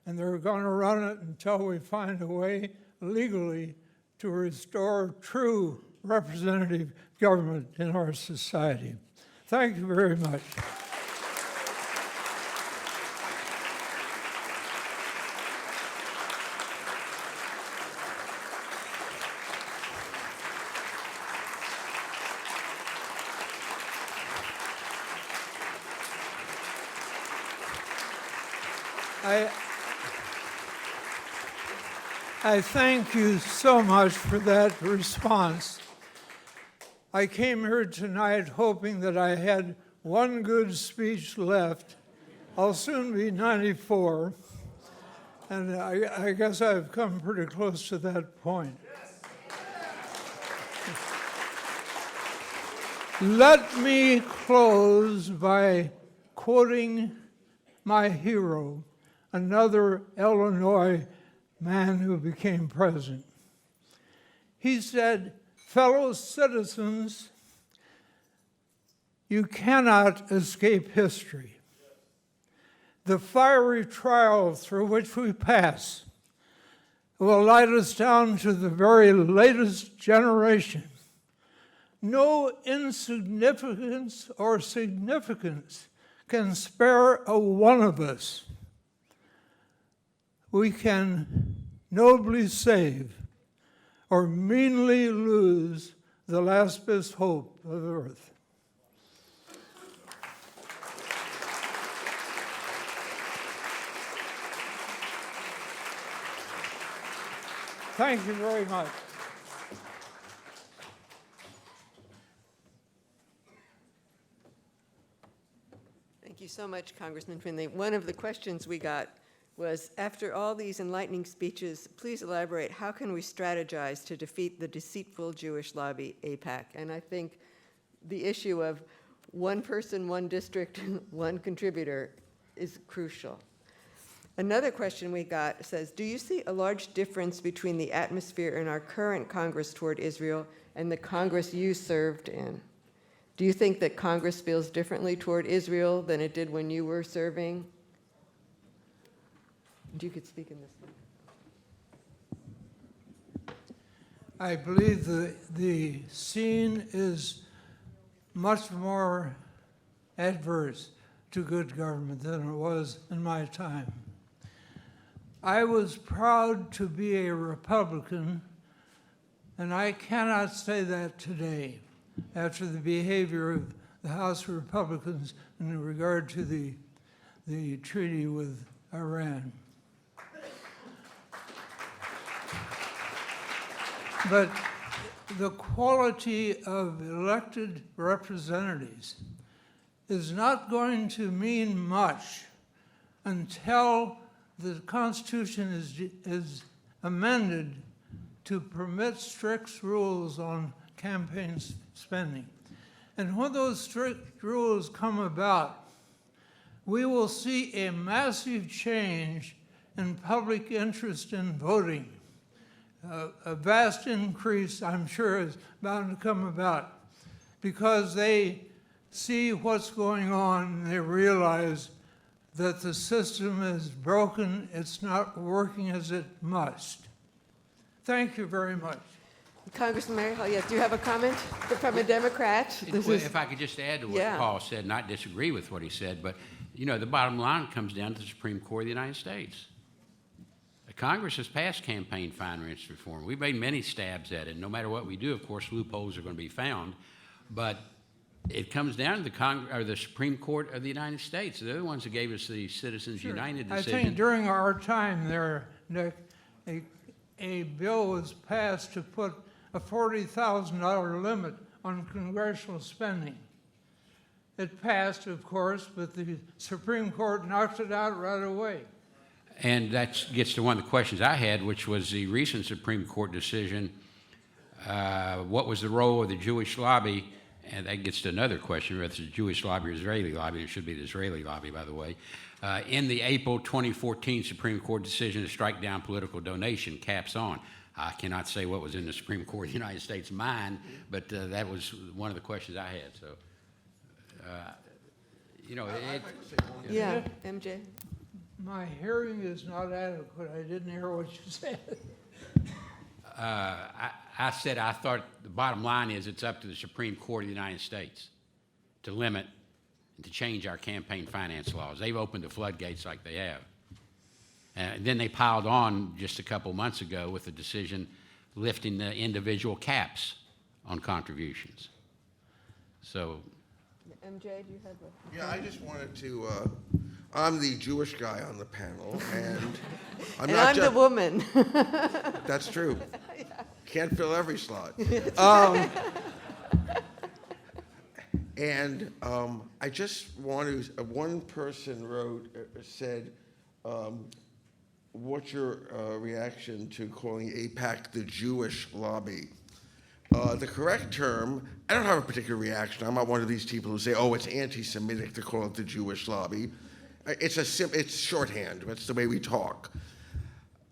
and they're going to run it until we find a way legally to restore true representative government in our society. Thank you very much. I thank you so much for that response. I came here tonight hoping that I had one good speech left. I'll soon be 94, and I guess I've come pretty close to that point. Let me close by quoting my hero, another Illinois man who became president. He said, "Fellow citizens, you cannot escape history. The fiery trial through which we pass will light us down to the very latest generation. No insignificance or significance can spare a one of us. We can nobly save or meanly lose the last best hope of earth." Thank you very much. Thank you so much, Congressman Finley. One of the questions we got was, after all these enlightening speeches, please elaborate, how can we strategize to defeat the deceitful Jewish lobby, AIPAC? And I think the issue of one person, one district, one contributor is crucial. Another question we got says, do you see a large difference between the atmosphere in our current Congress toward Israel and the Congress you served in? Do you think that Congress feels differently toward Israel than it did when you were serving? You could speak in this one. I believe the scene is much more adverse to good government than it was in my time. I was proud to be a Republican, and I cannot say that today after the behavior of the House Republicans in regard to the treaty with Iran. But the quality of elected representatives is not going to mean much until the Constitution is amended to permit strict rules on campaign spending. And when those strict rules come about, we will see a massive change in public interest in voting. A vast increase, I'm sure, is bound to come about because they see what's going on and they realize that the system is broken, it's not working as it must. Thank you very much. Congressman Maryhill, yes, do you have a comment from a Democrat? If I could just add to what Paul said, not disagree with what he said, but you know, the bottom line comes down to the Supreme Court of the United States. Congress has passed campaign finance reform. We've made many stabs at it. No matter what we do, of course, loopholes are going to be found. But it comes down to the Supreme Court of the United States. They're the ones who gave us the Citizens United decision. I think during our time there, Nick, a bill was passed to put a $40,000 limit on congressional spending. It passed, of course, but the Supreme Court knocked it out right away. And that gets to one of the questions I had, which was the recent Supreme Court decision. What was the role of the Jewish lobby and that gets to another question, whether it's a Jewish lobby or Israeli lobby. It should be the Israeli lobby, by the way. In the April 2014 Supreme Court decision to strike down political donation caps on, I cannot say what was in the Supreme Court of the United States mind, but that was one of the questions I had. So, you know, Yeah, MJ. My hearing is not adequate. I didn't hear what you said. I said I thought the bottom line is it's up to the Supreme Court of the United States to limit and to change our campaign finance laws. They've opened the floodgates like they have. And then they piled on just a couple months ago with the decision lifting the individual caps on contributions. So, MJ, do you have a... Yeah, I just wanted to, I'm the Jewish guy on the panel, and I'm the woman. That's true. Yeah. Can't fill every slot. And I just want to, one person said, what's your reaction to calling AIPAC the Jewish lobby? The correct term, I don't have a particular reaction. I'm not one of these people who say, oh, it's anti-Semitic to call it the Jewish lobby. It's shorthand. That's the way we talk.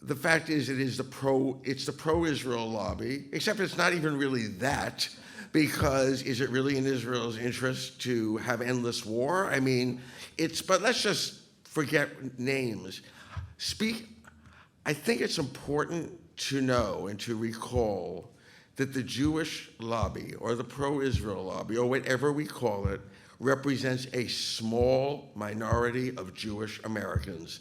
The fact is, it's the pro-Israel lobby, except it's not even really that, because is it really in Israel's interest to have endless war? I mean, but let's just forget names. I think it's important to know and to recall that the Jewish lobby, or the pro-Israel lobby, or whatever we call it, represents a small minority of Jewish Americans.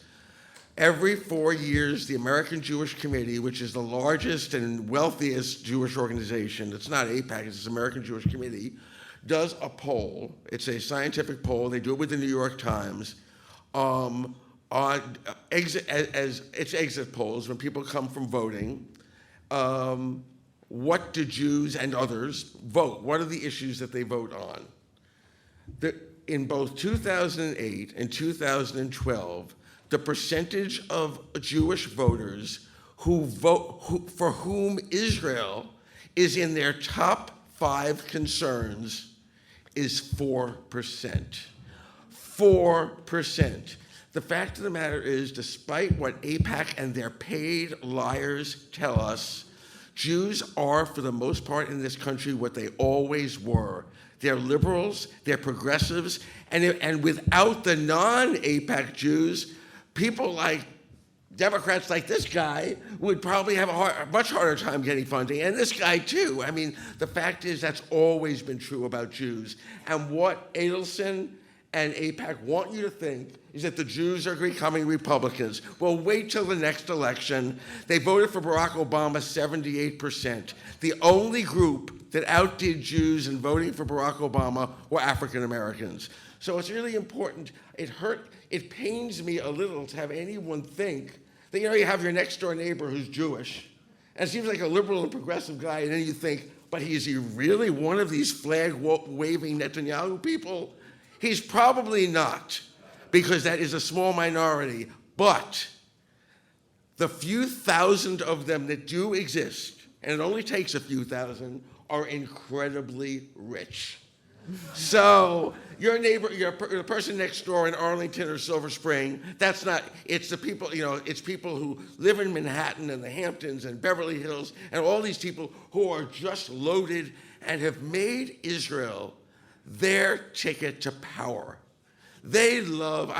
Every 4 years, the American Jewish Committee, which is the largest and wealthiest Jewish organization, it's not AIPAC, it's the American Jewish Committee, does a poll. It's a scientific poll. They do it with the New York Times. On exit polls, when people come from voting, what do Jews and others vote? What are the issues that they vote on? In both 2008 and 2012, the percentage of Jewish voters who vote, for whom Israel is in their top 5 concerns is 4%. 4%. The fact of the matter is, despite what AIPAC and their paid liars tell us, Jews are, for the most part in this country, what they always were. They're liberals, they're progressives, and without the non-AIPAC Jews, people like Democrats like this guy would probably have a much harder time getting funding, and this guy too. I mean, the fact is that's always been true about Jews. And what Adelson and AIPAC want you to think is that the Jews are becoming Republicans. Well, wait till the next election. They voted for Barack Obama 78%. The only group that outdid Jews in voting for Barack Obama were African Americans. So it's really important. It pains me a little to have anyone think that, you have your next door neighbor who's Jewish, and it seems like a liberal and progressive guy, and then you think, but is he really one of these flag-waving Netanyahu people? He's probably not, because that is a small minority, but the few thousand of them that do exist, and it only takes a few thousand, are incredibly rich. So your neighbor, the person next door in Arlington or Silver Spring, that's not, it's the people, it's people who live in Manhattan and the Hamptons and Beverly Hills and all these people who are just loaded and have made Israel their ticket to power. They love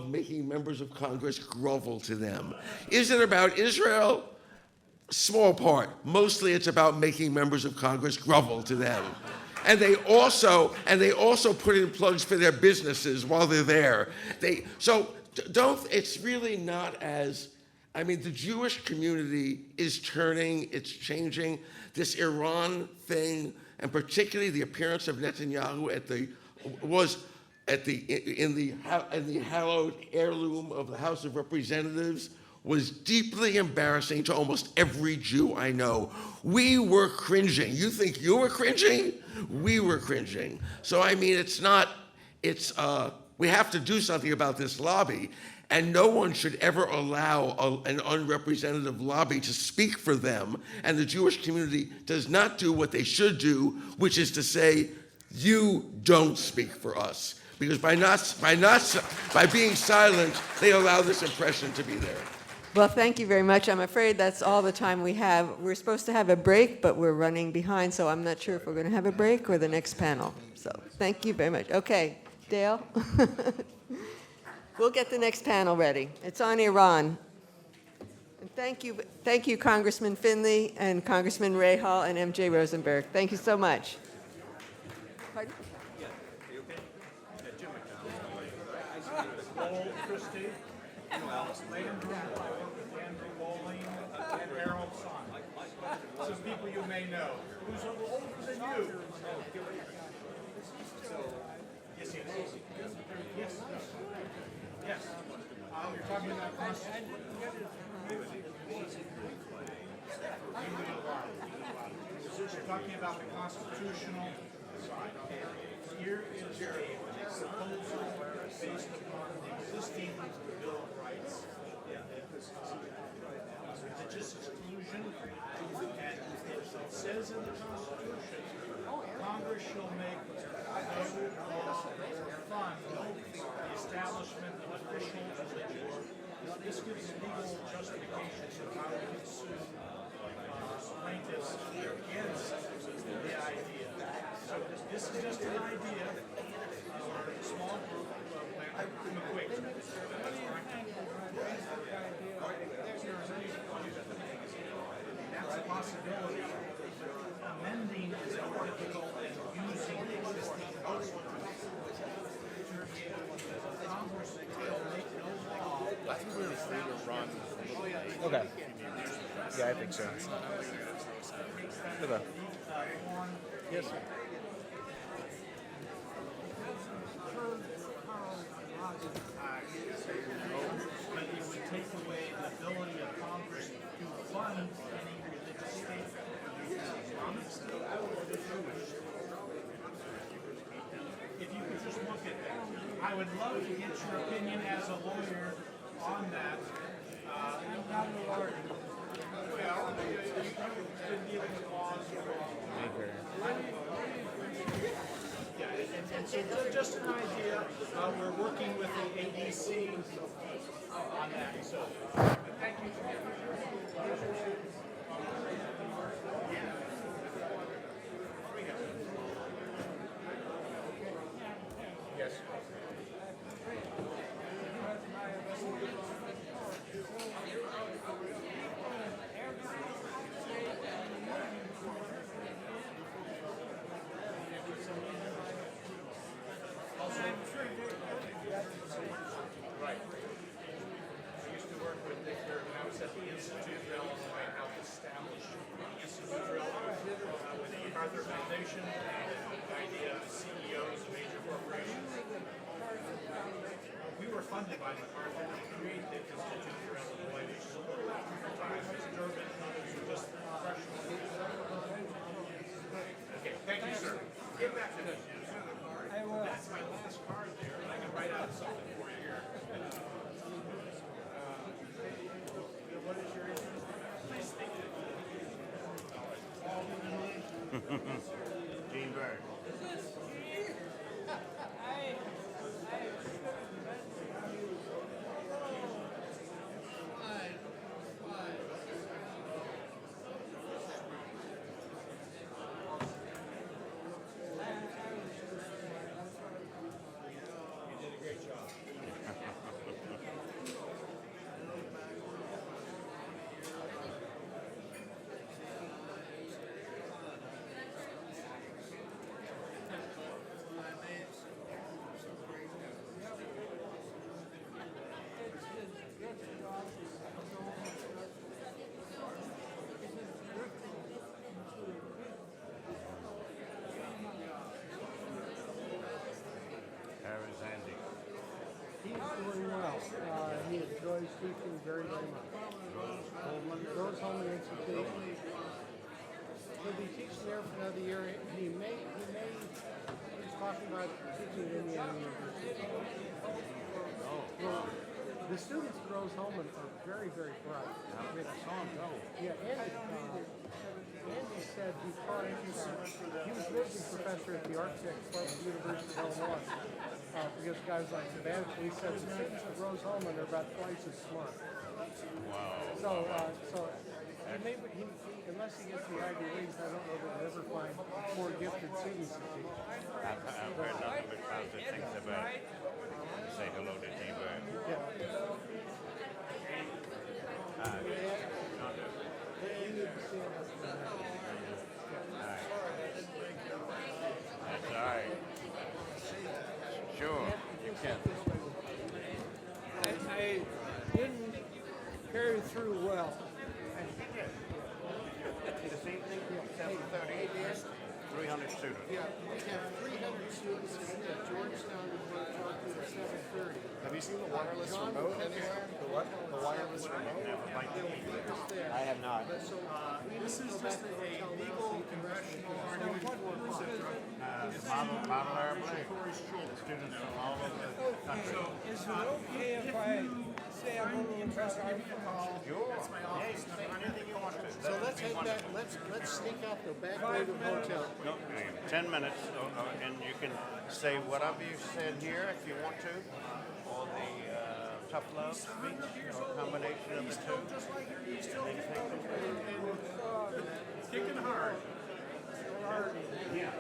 making members of Congress grovel to them. Is it about Israel? Small part. Mostly it's about making members of Congress grovel to them. And they also put in plugs for their businesses while they're there. It's really not as, the Jewish community is turning, it's changing. This Iran thing, and particularly the appearance of Netanyahu in the hallowed heirloom of the House of Representatives, was deeply embarrassing to almost every Jew I know. We were cringing. You think you were cringing? We were cringing. So we have to do something about this lobby. And no one should ever allow an unrepresentative lobby to speak for them. And the Jewish community does not do what they should do, which is to say, you don't speak for us. Because by being silent, they allow this impression to be there. Well, thank you very much. I'm afraid that's all the time we have. We're supposed to have a break, but we're running behind, so I'm not sure if we're going to have a break or the next panel. So thank you very much. Okay, Dale? We'll get the next panel ready. It's on Iran. And thank you, Congressman Finley and Congressman Rahal and MJ Rosenberg. Thank you so much. Pardon? Christie, Landon Andrew Bowling, and Harold Son. Some people you may know. Who's a little older than you? Yes, yes. Yes. Yes. You're talking about Constitution. You're talking about the constitutional side. Here is a proposal based upon the existing Bill of Rights. Religious exclusion, and it says in the Constitution, Congress shall make no law or fund the establishment of official religion. This gives legal justification of how we can sue plaintiffs against the idea. So this is just an idea. Our small group quick. That's a possibility. Amending is more difficult than using existing Congress will make no law. I think we were free to run. Okay. Yeah, I think so. Okay. Yes, sir. But it would take away the ability of Congress to fund any religious statement. If you could just look at that. I would love to get your opinion as a lawyer on that. I'm not a lawyer. Well, you've been dealing with laws for a long time. Yeah, and so just an idea, we're working with the ADC on that. So, thank you. Yes. Right. I used to work with Nick when I was at the Institute for Illinois, helped establish the Institute for Illinois with the MacArthur Foundation and the idea of CEOs of major corporations. We were funded by MacArthur to create the Institute for Illinois, which is a little different times. It's Durbin and others are just professionals. Okay, thank you, sir. Get back to this. I will. That's my last card there, and I can write out something for you here. What is your issue? Nice to meet you. Gene Bird. Doing well. He enjoys teaching very, very much. Goes home and institute. He'll be teaching there for another year. He's talking about teaching at Indiana University. Well, The students at Rose Holman are very, very bright. I saw him go. Yeah, Andy said he taught, he was visiting professor at the architects club at the University of Illinois. Because the guy was like sabbatical. He said the students at Rose Holman are about twice as smart. Wow. So unless he gets the Ivy Leagues, I don't know that we'll ever find more gifted students to teach. I've heard nothing but positive things about it. Say hello to T-Bird. Yeah. That's all right. Sure, you can. I didn't carry through well. This evening, 7:30, 300 students. Yeah, we have 300 students at Georgetown who are talking at 7:30. Have you seen the wireless remote anywhere? The what? The wireless remote? I have not. This is just a legal congressional argument for Model Arab League. Students from all over the country. So is it okay if I say I'm only interested in a call? That's my office number. Anything you want to. So let's head back. Let's sneak out the back way to the hotel. No, 10 minutes, and you can say whatever you said here if you want to, or the tough love speech, or a combination of the two. And then take them. Kicking hard. Yeah.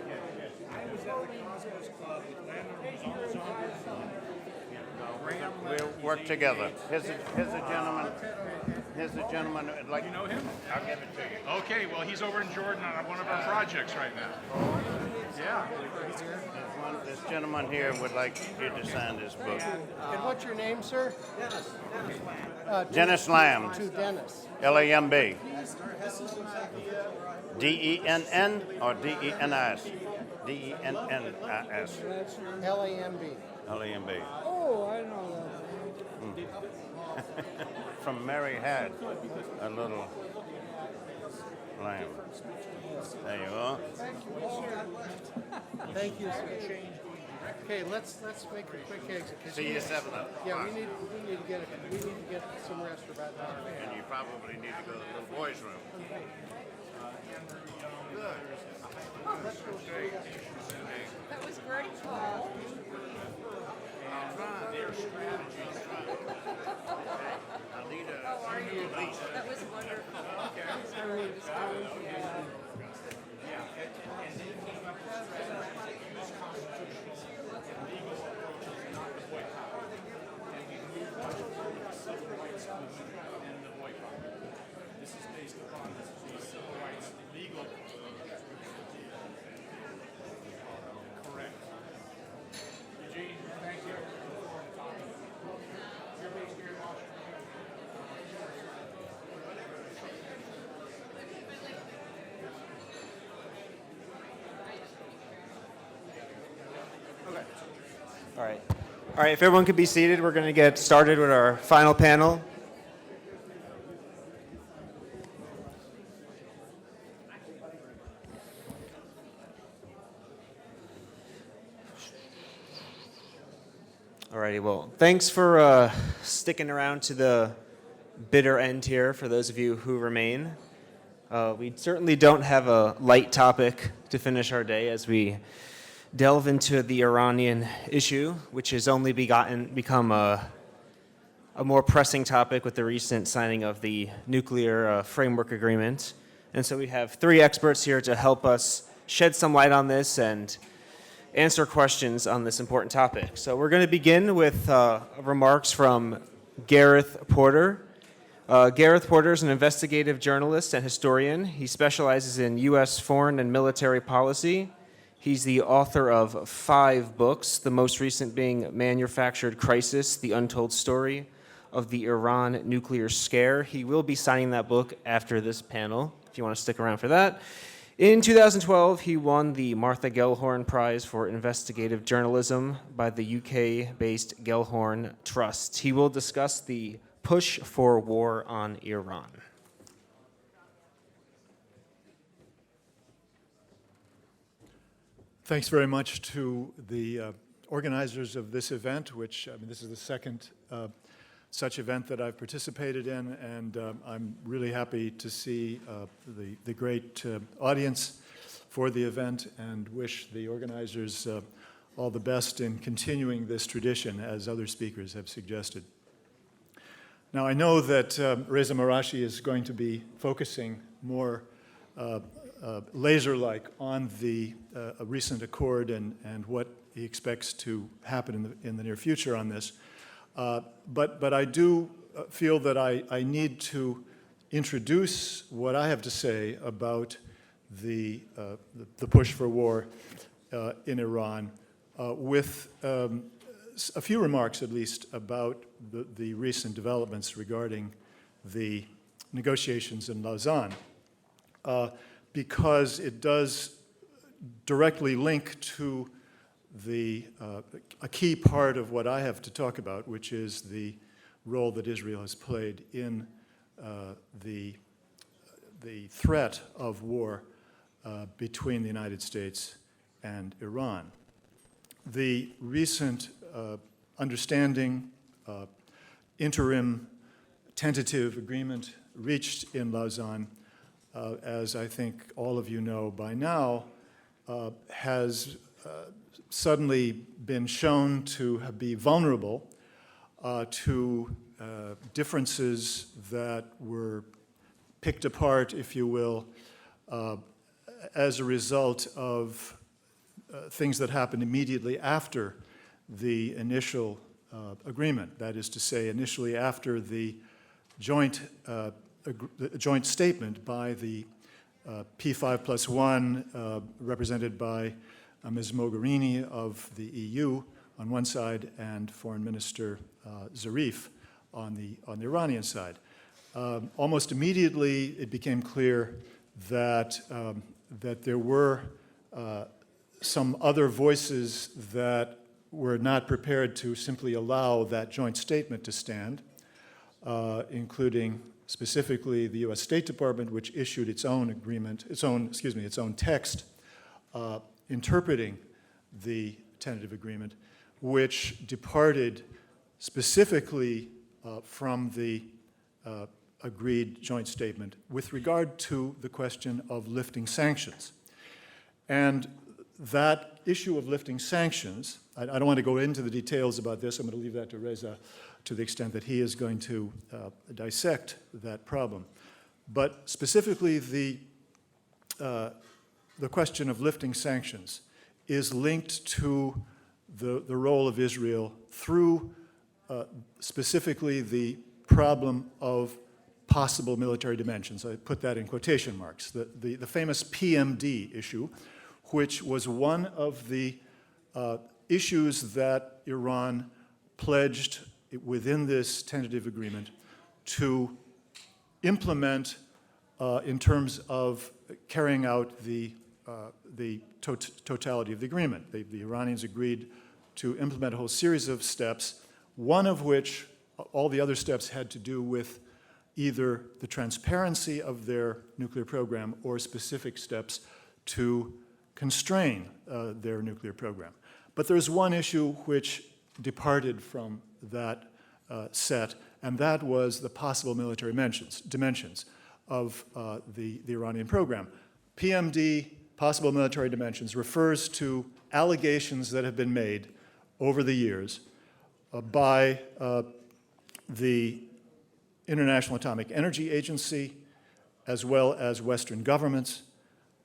I was at the Cosmos Club with landowners all the We'll work together. Here's a gentleman. Like, You know him? I'll give it to you. Okay, well, he's over in Jordan on one of our projects right now. Yeah. This gentleman here would like you to sign this book. And what's your name, sir? Dennis Lamb. To Dennis. L-A-M-B. D-E-N-N or D-E-N-I-S? D-E-N-N-I-S. L-A-M-B. L-A-M-B. Oh, I know that. From Mary Had, a little lamb. There you go. Thank you, sir. Okay, let's make a quick exit. See you at 7 o'clock. Yeah, we need to get some rest for about an hour. And you probably need to go to the little boys' room. Good. That was great, Paul. Their strategies. How are you? That was wonderful. This is based upon the civil rights legal. Correct. Eugene, thank you. You're based here in Washington. All right, if everyone could be seated, we're going to get started with our final panel. All righty, well, thanks for sticking around to the bitter end here for those of you who remain. We certainly don't have a light topic to finish our day as we delve into the Iranian issue, which has only become a more pressing topic with the recent signing of the nuclear framework agreement. And so we have three experts here to help us shed some light on this and answer questions on this important topic. So we're going to begin with remarks from Gareth Porter. Gareth Porter is an investigative journalist and historian. He specializes in U.S. foreign and military policy. He's the author of 5 books, the most recent being Manufactured Crisis, The Untold Story of the Iran Nuclear Scare. He will be signing that book after this panel, if you want to stick around for that. In 2012, he won the Martha Gellhorn Prize for Investigative Journalism by the UK-based Gellhorn Trust. He will discuss the push for war on Iran. Thanks very much to the organizers of this event, which, this is the second such event that I've participated in, and I'm really happy to see the great audience for the event and wish the organizers all the best in continuing this tradition, as other speakers have suggested. Now, I know that Reza Marashi is going to be focusing more laser-like on the recent accord and what he expects to happen in the near future on this. But I do feel that I need to introduce what I have to say about the push for war in Iran with a few remarks, at least, about the recent developments regarding the negotiations in Lausanne, because it does directly link to a key part of what I have to talk about, which is the role that Israel has played in the threat of war between the United States and Iran. The recent understanding, interim tentative agreement reached in Lausanne, as I think all of you know by now, has suddenly been shown to be vulnerable to differences that were picked apart, if you will, as a result of things that happened immediately after the initial agreement. That is to say, initially after the joint statement by the P5+1, represented by Ms. Mogherini of the EU on one side and Foreign Minister Zarif on the Iranian side. Almost immediately, it became clear that there were some other voices that were not prepared to simply allow that joint statement to stand, including specifically the U.S. State Department, which issued its own text interpreting the tentative agreement, which departed specifically from the agreed joint statement with regard to the question of lifting sanctions. And that issue of lifting sanctions, I don't want to go into the details about this. I'm going to leave that to Reza to the extent that he is going to dissect that problem. But specifically, the question of lifting sanctions is linked to the role of Israel through specifically the problem of possible military dimensions. I put that in quotation marks. The famous PMD issue, which was one of the issues that Iran pledged within this tentative agreement to implement in terms of carrying out the totality of the agreement. The Iranians agreed to implement a whole series of steps, one of which, all the other steps had to do with either the transparency of their nuclear program or specific steps to constrain their nuclear program. But there's one issue which departed from that set, and that was the possible military dimensions of the Iranian program. PMD, possible military dimensions, refers to allegations that have been made over the years by the International Atomic Energy Agency, as well as Western governments,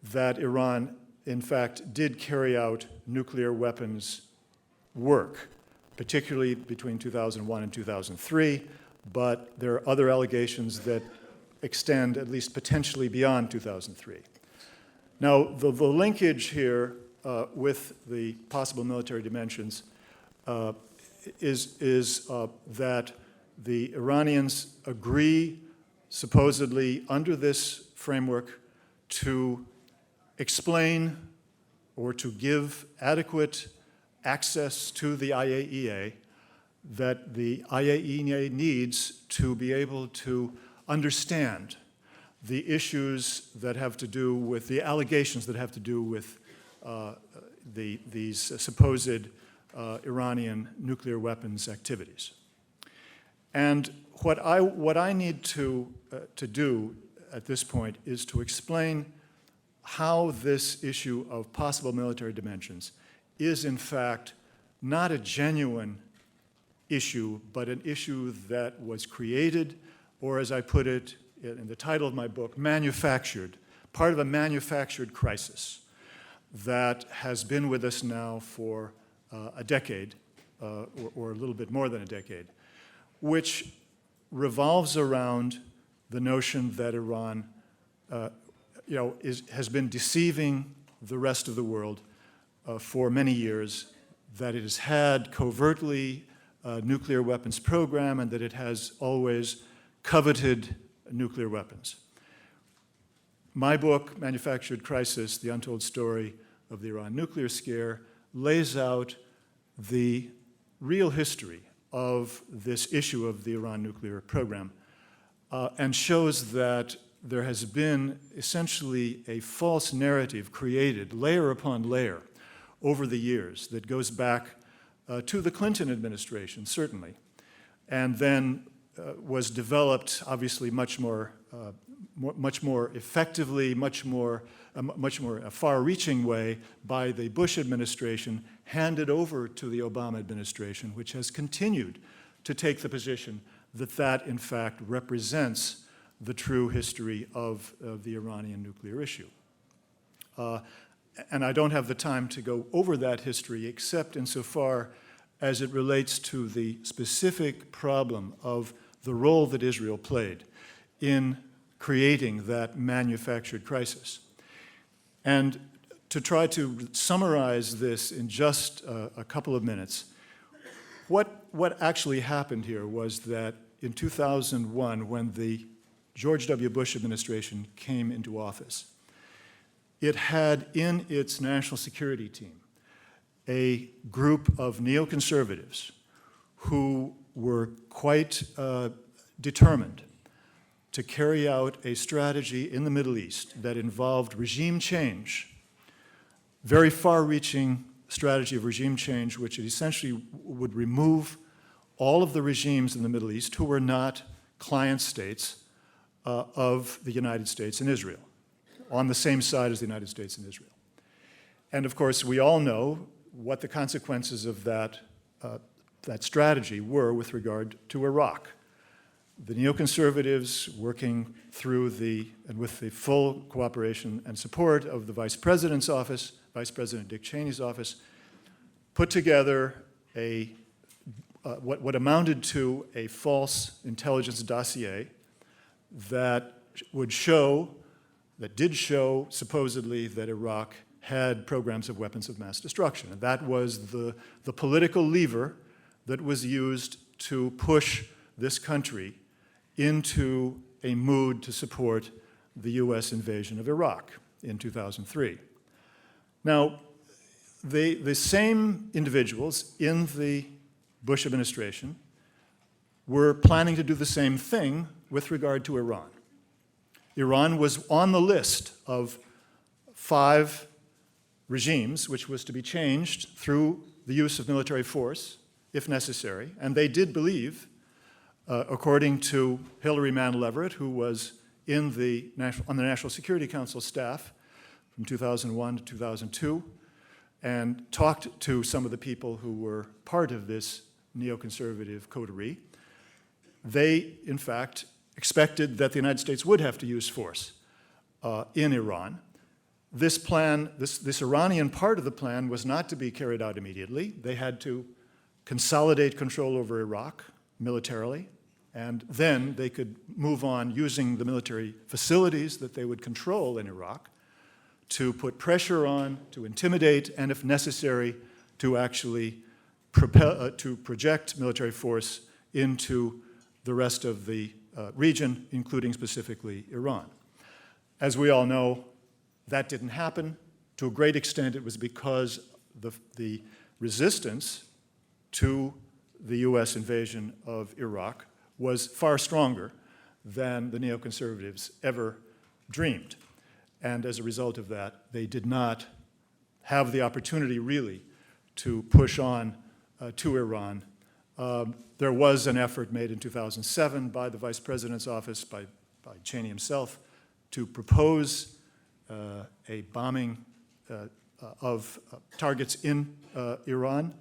that Iran, in fact, did carry out nuclear weapons work, particularly between 2001 and 2003, but there are other allegations that extend at least potentially beyond 2003. Now, the linkage here with the possible military dimensions is that the Iranians agree, supposedly under this framework, to explain or to give adequate access to the IAEA that the IAEA needs to be able to understand the issues that have to do with the allegations that have to do with these supposed Iranian nuclear weapons activities. And what I need to do at this point is to explain how this issue of possible military dimensions is in fact not a genuine issue, but an issue that was created, or as I put it in the title of my book, manufactured, part of a manufactured crisis that has been with us now for a decade, or a little bit more than a decade, which revolves around the notion that Iran has been deceiving the rest of the world for many years, that it has had covertly a nuclear weapons program, and that it has always coveted nuclear weapons. My book, Manufactured Crisis, The Untold Story of the Iran Nuclear Scare, lays out the real history of this issue of the Iran nuclear program, and shows that there has been essentially a false narrative created layer upon layer over the years that goes back to the Clinton administration, certainly, and then was developed, obviously, much more effectively, much more far-reaching way by the Bush administration, handed over to the Obama administration, which has continued to take the position that that, in fact, represents the true history of the Iranian nuclear issue. And I don't have the time to go over that history, except insofar as it relates to the specific problem of the role that Israel played in creating that manufactured crisis. And to try to summarize this in just a couple of minutes, what actually happened here was that in 2001, when the George W. Bush administration came into office, it had in its national security team a group of neoconservatives who were quite determined to carry out a strategy in the Middle East that involved regime change, very far-reaching strategy of regime change, which essentially would remove all of the regimes in the Middle East who were not client states of the United States and Israel, on the same side as the United States and Israel. And of course, we all know what the consequences of that strategy were with regard to Iraq. The neoconservatives, working through and with the full cooperation and support of the Vice President's office, Vice President Dick Cheney's office, put together what amounted to a false intelligence dossier that did show supposedly that Iraq had programs of weapons of mass destruction. And that was the political lever that was used to push this country into a mood to support the US invasion of Iraq in 2003. Now, the same individuals in the Bush administration were planning to do the same thing with regard to Iran. Iran was on the list of 5 regimes which was to be changed through the use of military force, if necessary, and they did believe, according to Hillary Mantel Everett, who was on the National Security Council staff from 2001 to 2002, and talked to some of the people who were part of this neoconservative coterie, they, in fact, expected that the United States would have to use force in Iran. This plan, this Iranian part of the plan was not to be carried out immediately. They had to consolidate control over Iraq militarily, and then they could move on using the military facilities that they would control in Iraq to put pressure on, to intimidate, and if necessary, to actually to project military force into the rest of the region, including specifically Iran. As we all know, that didn't happen. To a great extent, it was because the resistance to the US invasion of Iraq was far stronger than the neoconservatives ever dreamed. And as a result of that, they did not have the opportunity really to push on to Iran There was an effort made in 2007 by the Vice President's office, by Cheney himself, to propose a bombing of targets in Iran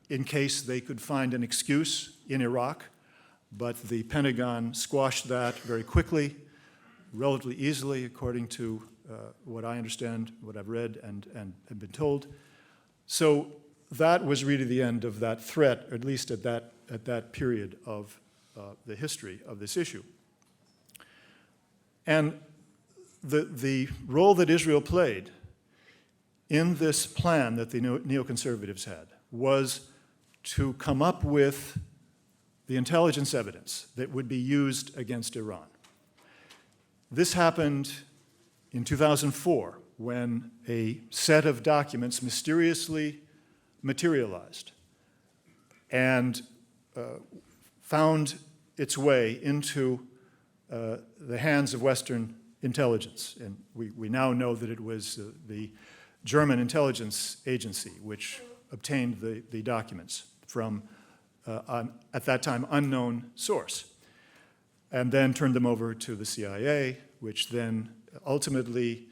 in case they could find an excuse in Iraq, but the Pentagon squashed that very quickly, relatively easily, according to what I understand, what I've read and have been told. So that was really the end of that threat, at least at that period of the history of this issue. And the role that Israel played in this plan that the neoconservatives had was to come up with the intelligence evidence that would be used against Iran. This happened in 2004 when a set of documents mysteriously materialized and found its way into the hands of Western intelligence. And we now know that it was the German intelligence agency which obtained the documents from, at that time, unknown source, and then turned them over to the CIA, which then ultimately,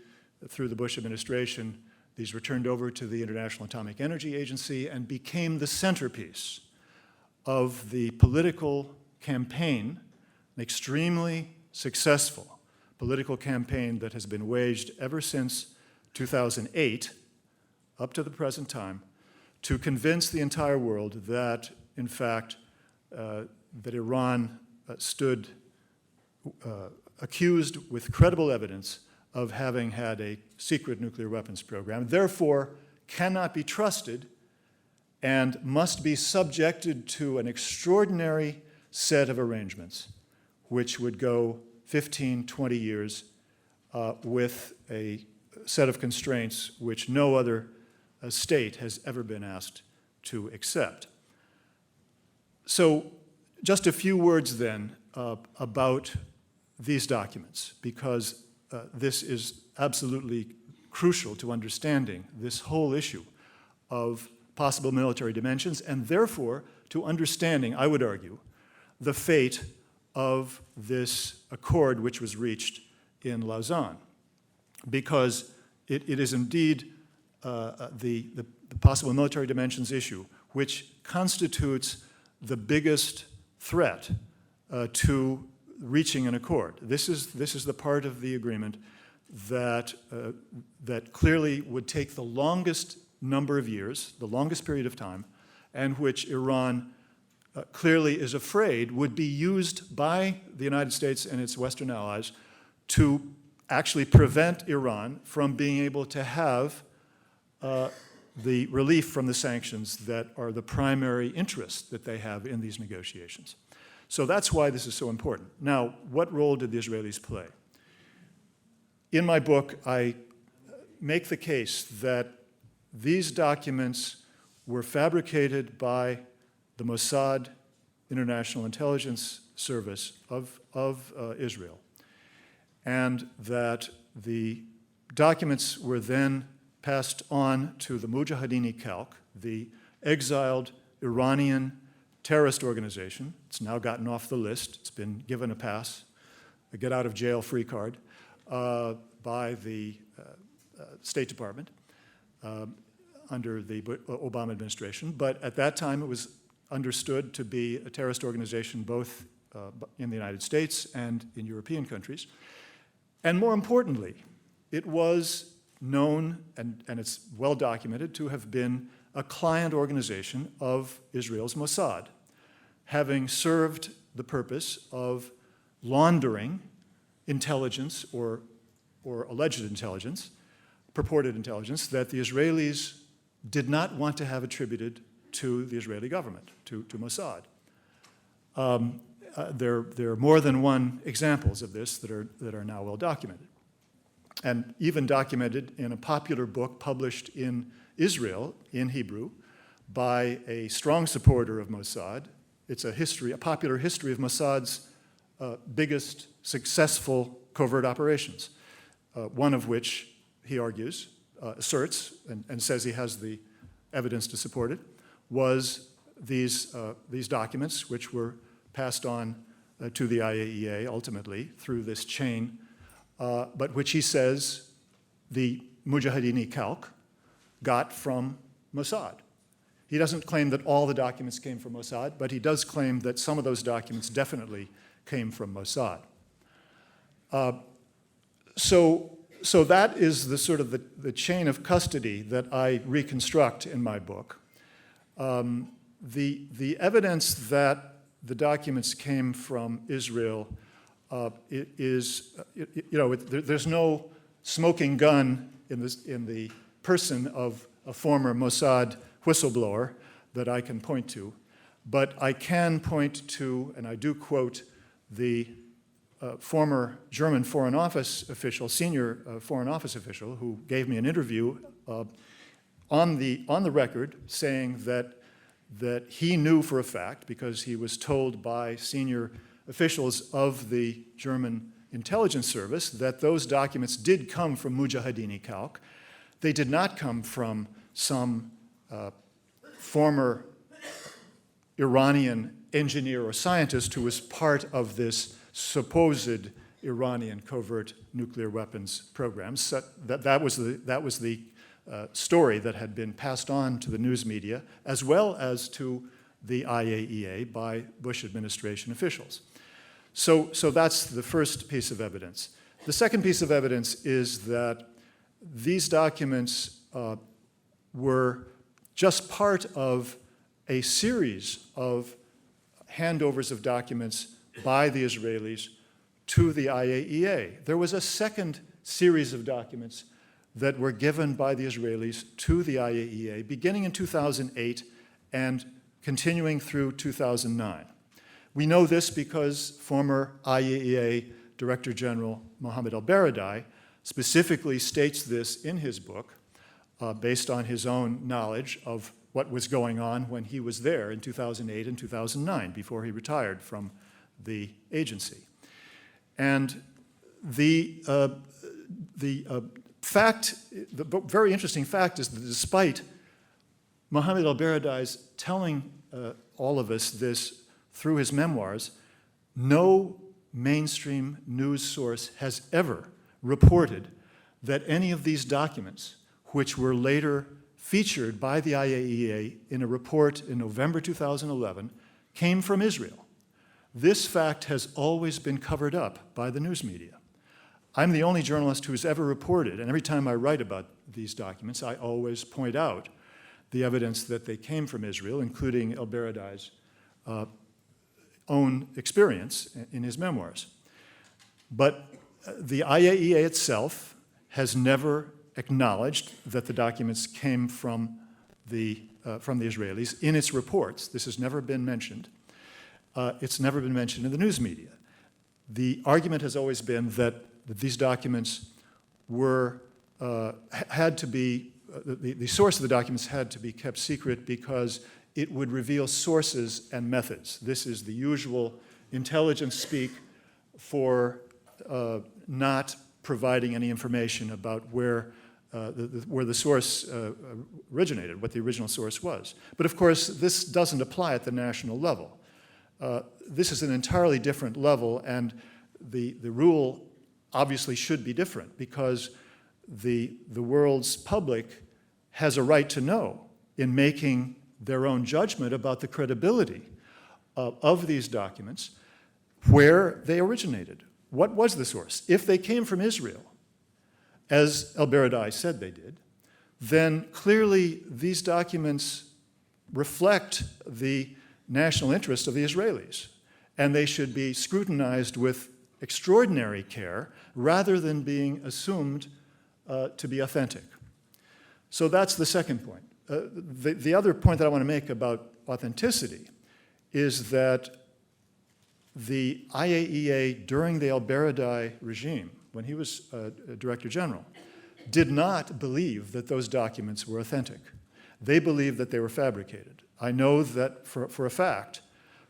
through the Bush administration, these were turned over to the International Atomic Energy Agency and became the centerpiece of the political campaign, an extremely successful political campaign that has been waged ever since 2008, up to the present time, to convince the entire world that, in fact, that Iran stood accused with credible evidence of having had a secret nuclear weapons program, therefore cannot be trusted and must be subjected to an extraordinary set of arrangements which would go 15, 20 years with a set of constraints which no other state has ever been asked to accept. So just a few words then about these documents, because this is absolutely crucial to understanding this whole issue of possible military dimensions, and therefore to understanding, I would argue, the fate of this accord which was reached in Lausanne, because it is indeed the possible military dimensions issue which constitutes the biggest threat to reaching an accord. This is the part of the agreement that clearly would take the longest number of years, the longest period of time, and which Iran clearly is afraid would be used by the United States and its Western allies to actually prevent Iran from being able to have the relief from the sanctions that are the primary interest that they have in these negotiations. So that's why this is so important. Now, what role did the Israelis play? In my book, I make the case that these documents were fabricated by the Mossad, International Intelligence Service of Israel, and that the documents were then passed on to the Mujahideen Khalq, the exiled Iranian terrorist organization. It's now gotten off the list. It's been given a pass, a get-out-of-jail-free card, by the State Department under the Obama administration. But at that time, it was understood to be a terrorist organization both in the United States and in European countries. And more importantly, it was known, and it's well documented, to have been a client organization of Israel's Mossad, having served the purpose of laundering intelligence or alleged intelligence, purported intelligence, that the Israelis did not want to have attributed to the Israeli government, to Mossad. There are more than one examples of this that are now well documented, and even documented in a popular book published in Israel in Hebrew by a strong supporter of Mossad. It's a popular history of Mossad's biggest successful covert operations, one of which he argues, asserts, and says he has the evidence to support it, was these documents, which were passed on to the IAEA ultimately through this chain, but which he says the Mujahideen Khalq got from Mossad. He doesn't claim that all the documents came from Mossad, but he does claim that some of those documents definitely came from Mossad. So that is the sort of the chain of custody that I reconstruct in my book. The evidence that the documents came from Israel there's no smoking gun in the person of a former Mossad whistleblower that I can point to, but I can point to, and I do quote, the former German Foreign Office official, senior Foreign Office official, who gave me an interview on the record saying that he knew for a fact, because he was told by senior officials of the German intelligence service, that those documents did come from Mujahideen Khalq. They did not come from some former Iranian engineer or scientist who was part of this supposed Iranian covert nuclear weapons program. So that was the story that had been passed on to the news media, as well as to the IAEA by Bush administration officials. So that's the first piece of evidence. The second piece of evidence is that these documents were just part of a series of handovers of documents by the Israelis to the IAEA. There was a second series of documents that were given by the Israelis to the IAEA beginning in 2008 and continuing through 2009. We know this because former IAEA Director General Mohammed al-Baradei specifically states this in his book based on his own knowledge of what was going on when he was there in 2008 and 2009 before he retired from the agency. And the very interesting fact is that despite Mohammed al-Baradei's telling all of us this through his memoirs, no mainstream news source has ever reported that any of these documents, which were later featured by the IAEA in a report in November 2011, came from Israel. This fact has always been covered up by the news media. I'm the only journalist who has ever reported, and every time I write about these documents, I always point out the evidence that they came from Israel, including al-Baradei's own experience in his memoirs. But the IAEA itself has never acknowledged that the documents came from the Israelis in its reports. This has never been mentioned. It's never been mentioned in the news media. The argument has always been that these documents were, had to be, the source of the documents had to be kept secret because it would reveal sources and methods. This is the usual intelligence speak for not providing any information about where the source originated, what the original source was. But of course, this doesn't apply at the national level. This is an entirely different level, and the rule obviously should be different because the world's public has a right to know in making their own judgment about the credibility of these documents, where they originated. What was the source? If they came from Israel, as al-Baradei said they did, then clearly these documents reflect the national interest of the Israelis, and they should be scrutinized with extraordinary care rather than being assumed to be authentic. So that's the second point. The other point that I want to make about authenticity is that the IAEA during the al-Baradei regime, when he was Director General, did not believe that those documents were authentic. They believed that they were fabricated. I know that for a fact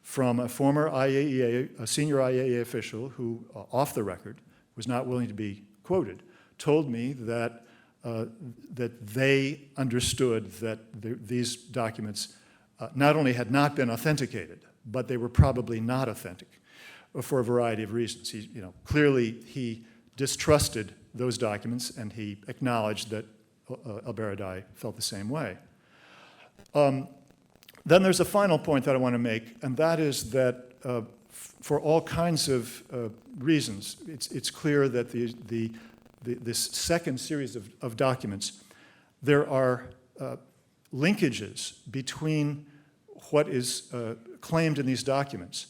from a former IAEA, a senior IAEA official who, off the record, was not willing to be quoted, told me that that they understood that these documents not only had not been authenticated, but they were probably not authentic for a variety of reasons. Clearly he distrusted those documents, and he acknowledged that al-Baradei felt the same way. Then there's a final point that I want to make, and that is that for all kinds of reasons, it's clear that this second series of documents, there are linkages between what is claimed in these documents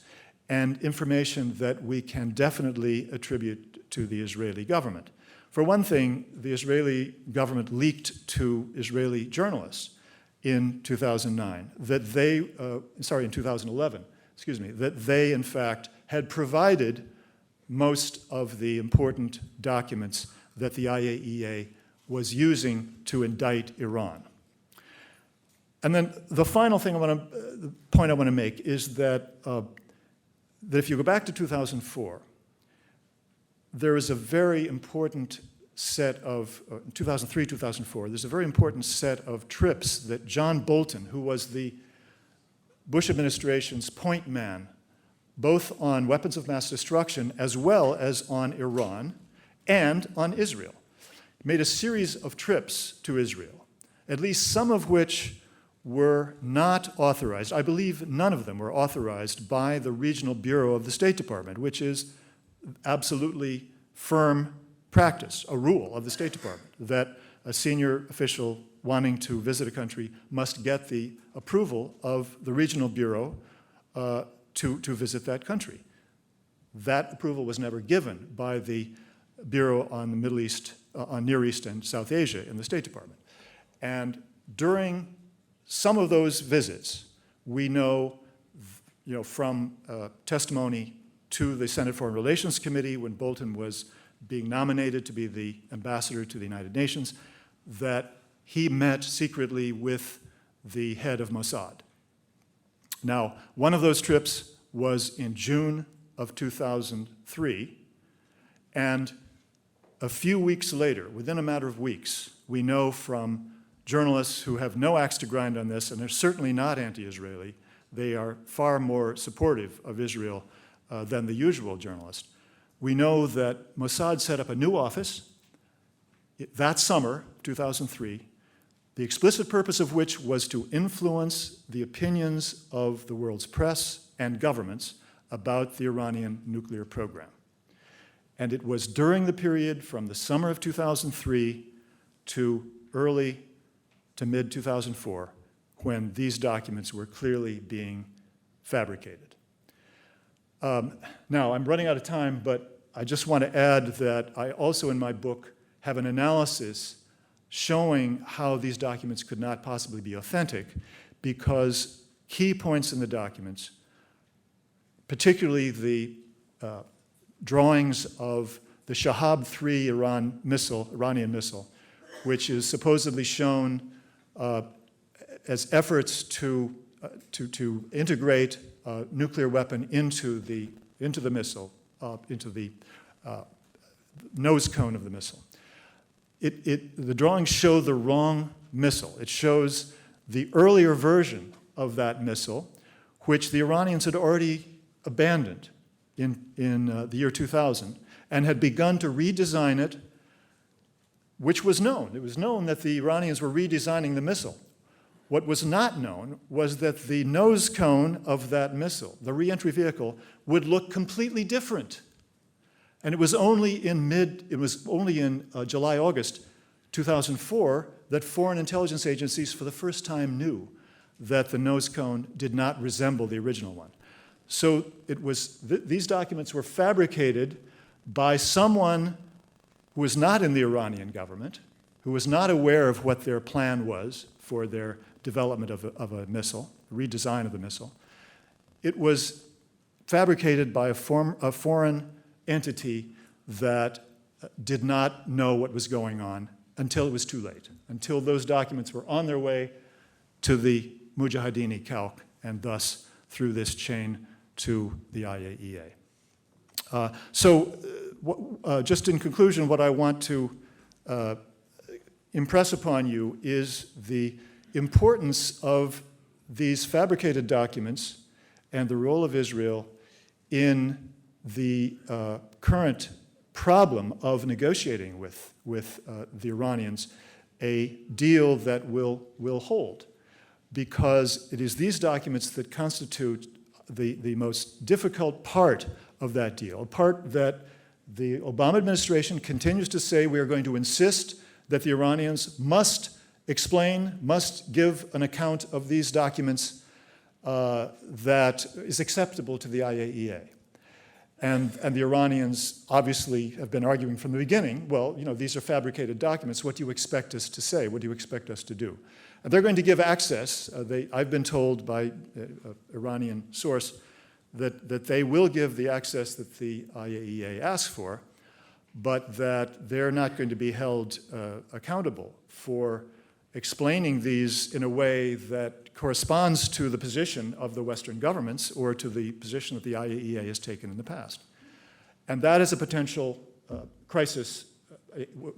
and information that we can definitely attribute to the Israeli government. For one thing, the Israeli government leaked to Israeli journalists in 2009 that they, in 2011, excuse me, that they in fact had provided most of the important documents that the IAEA was using to indict Iran. And then the final thing the point I want to make is that if you go back to 2004, there is a very important set of, 2003, 2004, there's a very important set of trips that John Bolton, who was the Bush administration's point man, both on weapons of mass destruction as well as on Iran and on Israel, made a series of trips to Israel, at least some of which were not authorized. I believe none of them were authorized by the Regional Bureau of the State Department, which is absolutely firm practice, a rule of the State Department, that a senior official wanting to visit a country must get the approval of the Regional Bureau to visit that country. That approval was never given by the Bureau on the Middle East, on Near East and South Asia in the State Department. And during some of those visits, we know, from testimony to the Senate Foreign Relations Committee when Bolton was being nominated to be the ambassador to the United Nations, that he met secretly with the head of Mossad. Now, one of those trips was in June of 2003, and a few weeks later, within a matter of weeks, we know from journalists who have no axe to grind on this, and they're certainly not anti-Israeli, they are far more supportive of Israel than the usual journalist. We know that Mossad set up a new office that summer, 2003, the explicit purpose of which was to influence the opinions of the world's press and governments about the Iranian nuclear program. And it was during the period from the summer of 2003 to early to mid-2004 when these documents were clearly being fabricated. Now, I'm running out of time, but I just want to add that I also in my book have an analysis showing how these documents could not possibly be authentic because key points in the documents, particularly the drawings of the Shahab-3 Iranian missile, which is supposedly shown as efforts to integrate a nuclear weapon into the missile, into the nose cone of the missile. The drawings show the wrong missile. It shows the earlier version of that missile, which the Iranians had already abandoned in the year 2000 and had begun to redesign it, which was known. It was known that the Iranians were redesigning the missile. What was not known was that the nose cone of that missile, the reentry vehicle, would look completely different. And it was only in July, August 2004 that foreign intelligence agencies for the first time knew that the nose cone did not resemble the original one. So these documents were fabricated by someone who was not in the Iranian government, who was not aware of what their plan was for their development of a missile, redesign of the missile. It was fabricated by a foreign entity that did not know what was going on until it was too late, until those documents were on their way to the Mujahideen calc and thus through this chain to the IAEA. Just in conclusion, what I want to impress upon you is the importance of these fabricated documents and the role of Israel in the current problem of negotiating with the Iranians a deal that will hold, because it is these documents that constitute the most difficult part of that deal, a part that the Obama administration continues to say we are going to insist that the Iranians must explain, must give an account of these documents that is acceptable to the IAEA. And the Iranians obviously have been arguing from the beginning, well, you know, these are fabricated documents. What do you expect us to say? What do you expect us to do? And they're going to give access. I've been told by an Iranian source that they will give the access that the IAEA asks for, but that they're not going to be held accountable for explaining these in a way that corresponds to the position of the Western governments or to the position that the IAEA has taken in the past. And that is a potential crisis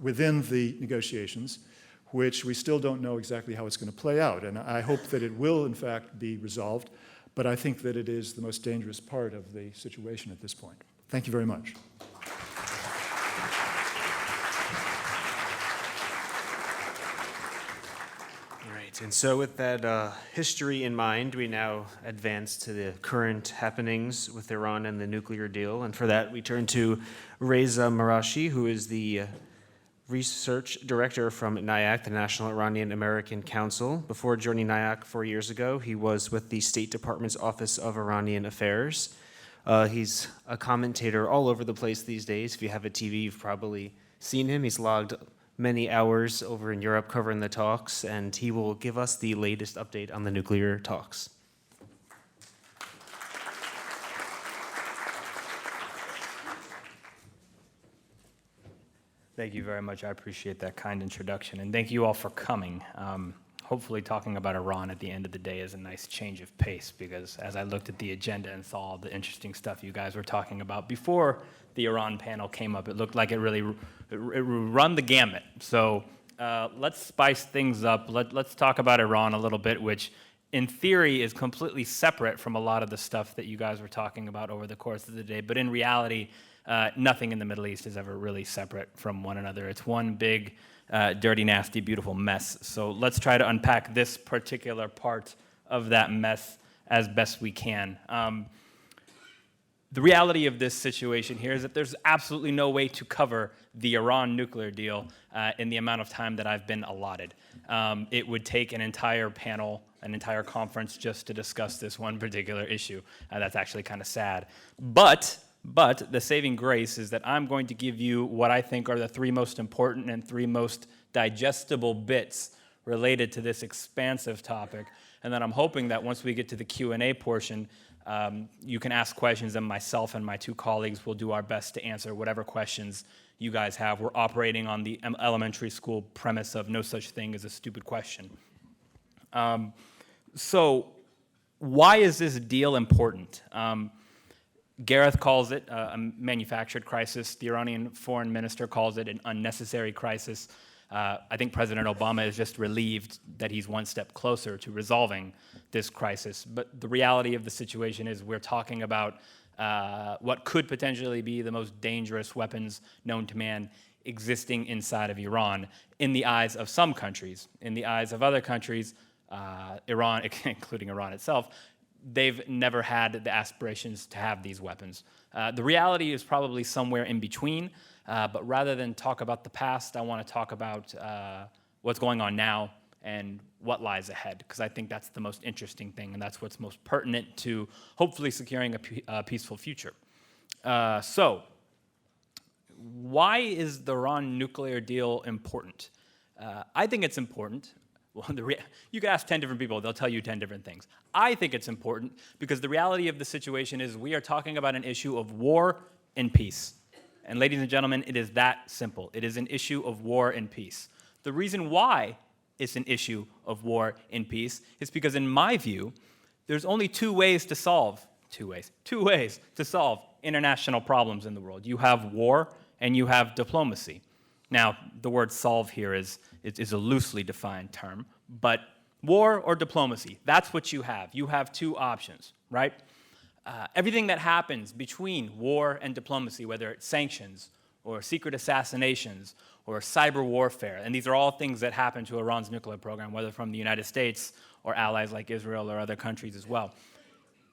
within the negotiations, which we still don't know exactly how it's going to play out. And I hope that it will, in fact, be resolved, but I think that it is the most dangerous part of the situation at this point. Thank you very much. And so with that history in mind, we now advance to the current happenings with Iran and the nuclear deal. And for that, we turn to Reza Marashi, who is the research director from NIAC, the National Iranian American Council. Before joining NIAC 4 years ago, he was with the State Department's Office of Iranian Affairs. He's a commentator all over the place these days. If you have a TV, you've probably seen him. He's logged many hours over in Europe covering the talks, and he will give us the latest update on the nuclear talks. Thank you very much. I appreciate that kind introduction, and thank you all for coming. Hopefully talking about Iran at the end of the day is a nice change of pace, because as I looked at the agenda and saw all the interesting stuff you guys were talking about before the Iran panel came up, it looked like it really run the gamut. So let's spice things up. Let's talk about Iran a little bit, which in theory is completely separate from a lot of the stuff that you guys were talking about over the course of the day. But in reality, nothing in the Middle East is ever really separate from one another. It's one big, dirty, nasty, beautiful mess. So let's try to unpack this particular part of that mess as best we can. The reality of this situation here is that there's absolutely no way to cover the Iran nuclear deal in the amount of time that I've been allotted. It would take an entire panel, an entire conference just to discuss this one particular issue. That's actually kind of sad. But the saving grace is that I'm going to give you what I think are the three most important and three most digestible bits related to this expansive topic. And then I'm hoping that once we get to the Q&A portion, you can ask questions, and myself and my two colleagues will do our best to answer whatever questions you guys have. We're operating on the elementary school premise of no such thing as a stupid question. So why is this deal important? Gareth calls it a manufactured crisis. The Iranian foreign minister calls it an unnecessary crisis. I think President Obama is just relieved that he's one step closer to resolving this crisis. But the reality of the situation is we're talking about what could potentially be the most dangerous weapons known to man existing inside of Iran in the eyes of some countries. In the eyes of other countries, Iran, including Iran itself, they've never had the aspirations to have these weapons. The reality is probably somewhere in between. But rather than talk about the past, I want to talk about what's going on now and what lies ahead, because I think that's the most interesting thing, and that's what's most pertinent to hopefully securing a peaceful future. So, why is the Iran nuclear deal important? I think it's important. Well, you can ask 10 different people, they'll tell you 10 different things. I think it's important because the reality of the situation is we are talking about an issue of war and peace. And ladies and gentlemen, it is that simple. It is an issue of war and peace. The reason why it's an issue of war and peace is because, in my view, there's only two ways to solve international problems in the world. You have war and you have diplomacy. Now, the word solve here is a loosely defined term, but War or diplomacy, that's what you have. You have two options, right? Everything that happens between war and diplomacy, whether it's sanctions or secret assassinations or cyber warfare, and these are all things that happen to Iran's nuclear program, whether from the United States or allies like Israel or other countries as well.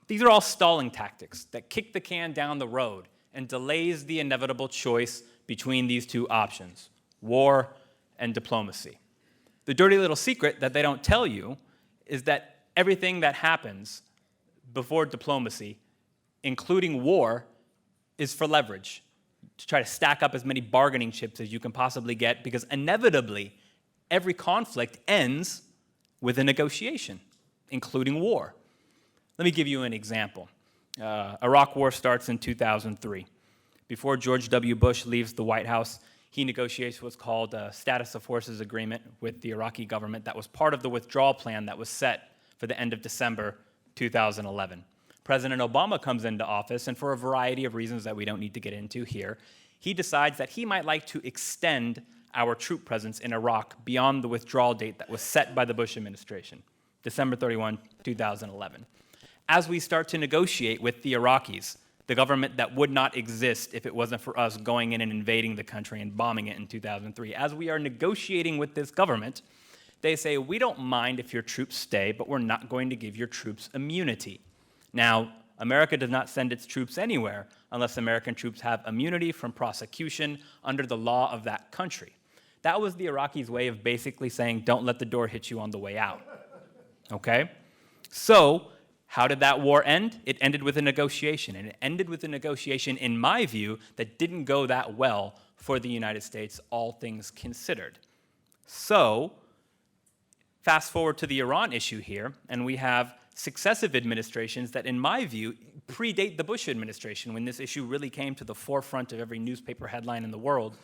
These are all stalling tactics that kick the can down the road and delays the inevitable choice between these two options, war and diplomacy. The dirty little secret that they don't tell you is that everything that happens before diplomacy, including war, is for leverage, to try to stack up as many bargaining chips as you can possibly get, because inevitably, every conflict ends with a negotiation, including war. Let me give you an example. Iraq War starts in 2003. Before George W. Bush leaves the White House, he negotiates what's called a Status of Forces Agreement with the Iraqi government that was part of the withdrawal plan that was set for the end of December 2011. President Obama comes into office, and for a variety of reasons that we don't need to get into here, he decides that he might like to extend our troop presence in Iraq beyond the withdrawal date that was set by the Bush administration, December 31, 2011. As we start to negotiate with the Iraqis, the government that would not exist if it wasn't for us going in and invading the country and bombing it in 2003. As we are negotiating with this government, they say, we don't mind if your troops stay, but we're not going to give your troops immunity. Now, America does not send its troops anywhere unless American troops have immunity from prosecution under the law of that country. That was the Iraqis' way of basically saying, don't let the door hit you on the way out. Okay? So, how did that war end? It ended with a negotiation, and it ended with a negotiation, in my view, that didn't go that well for the United States, all things considered. So, fast forward to the Iran issue here, and we have successive administrations that, in my view, predate the Bush administration when this issue really came to the forefront of every newspaper headline in the world.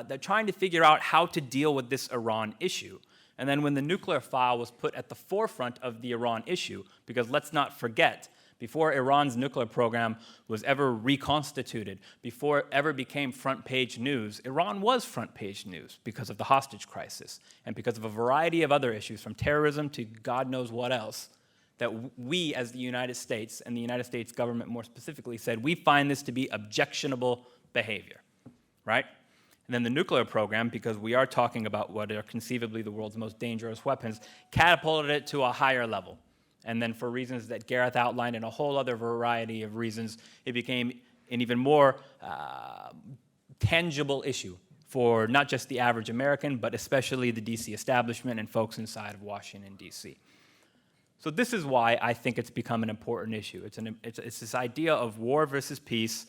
They're trying to figure out how to deal with this Iran issue. And then when the nuclear file was put at the forefront of the Iran issue, because let's not forget, before Iran's nuclear program was ever reconstituted, before it ever became front-page news, Iran was front-page news because of the hostage crisis and because of a variety of other issues, from terrorism to God knows what else, that we as the United States, and the United States government more specifically, said we find this to be objectionable behavior, right? And then the nuclear program, because we are talking about what are conceivably the world's most dangerous weapons, catapulted it to a higher level. And then for reasons that Gareth outlined and a whole other variety of reasons, it became an even more tangible issue for not just the average American, but especially the DC establishment and folks inside of Washington, DC. So this is why I think it's become an important issue. It's this idea of war versus peace.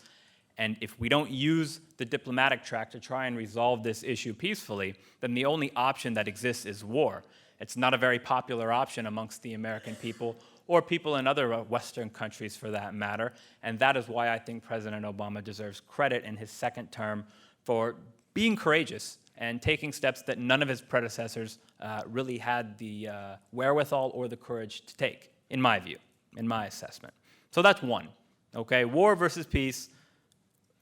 And if we don't use the diplomatic track to try and resolve this issue peacefully, then the only option that exists is war. It's not a very popular option amongst the American people or people in other Western countries for that matter. And that is why I think President Obama deserves credit in his second term for being courageous and taking steps that none of his predecessors really had the wherewithal or the courage to take, in my view, in my assessment. So that's one, okay? War versus peace.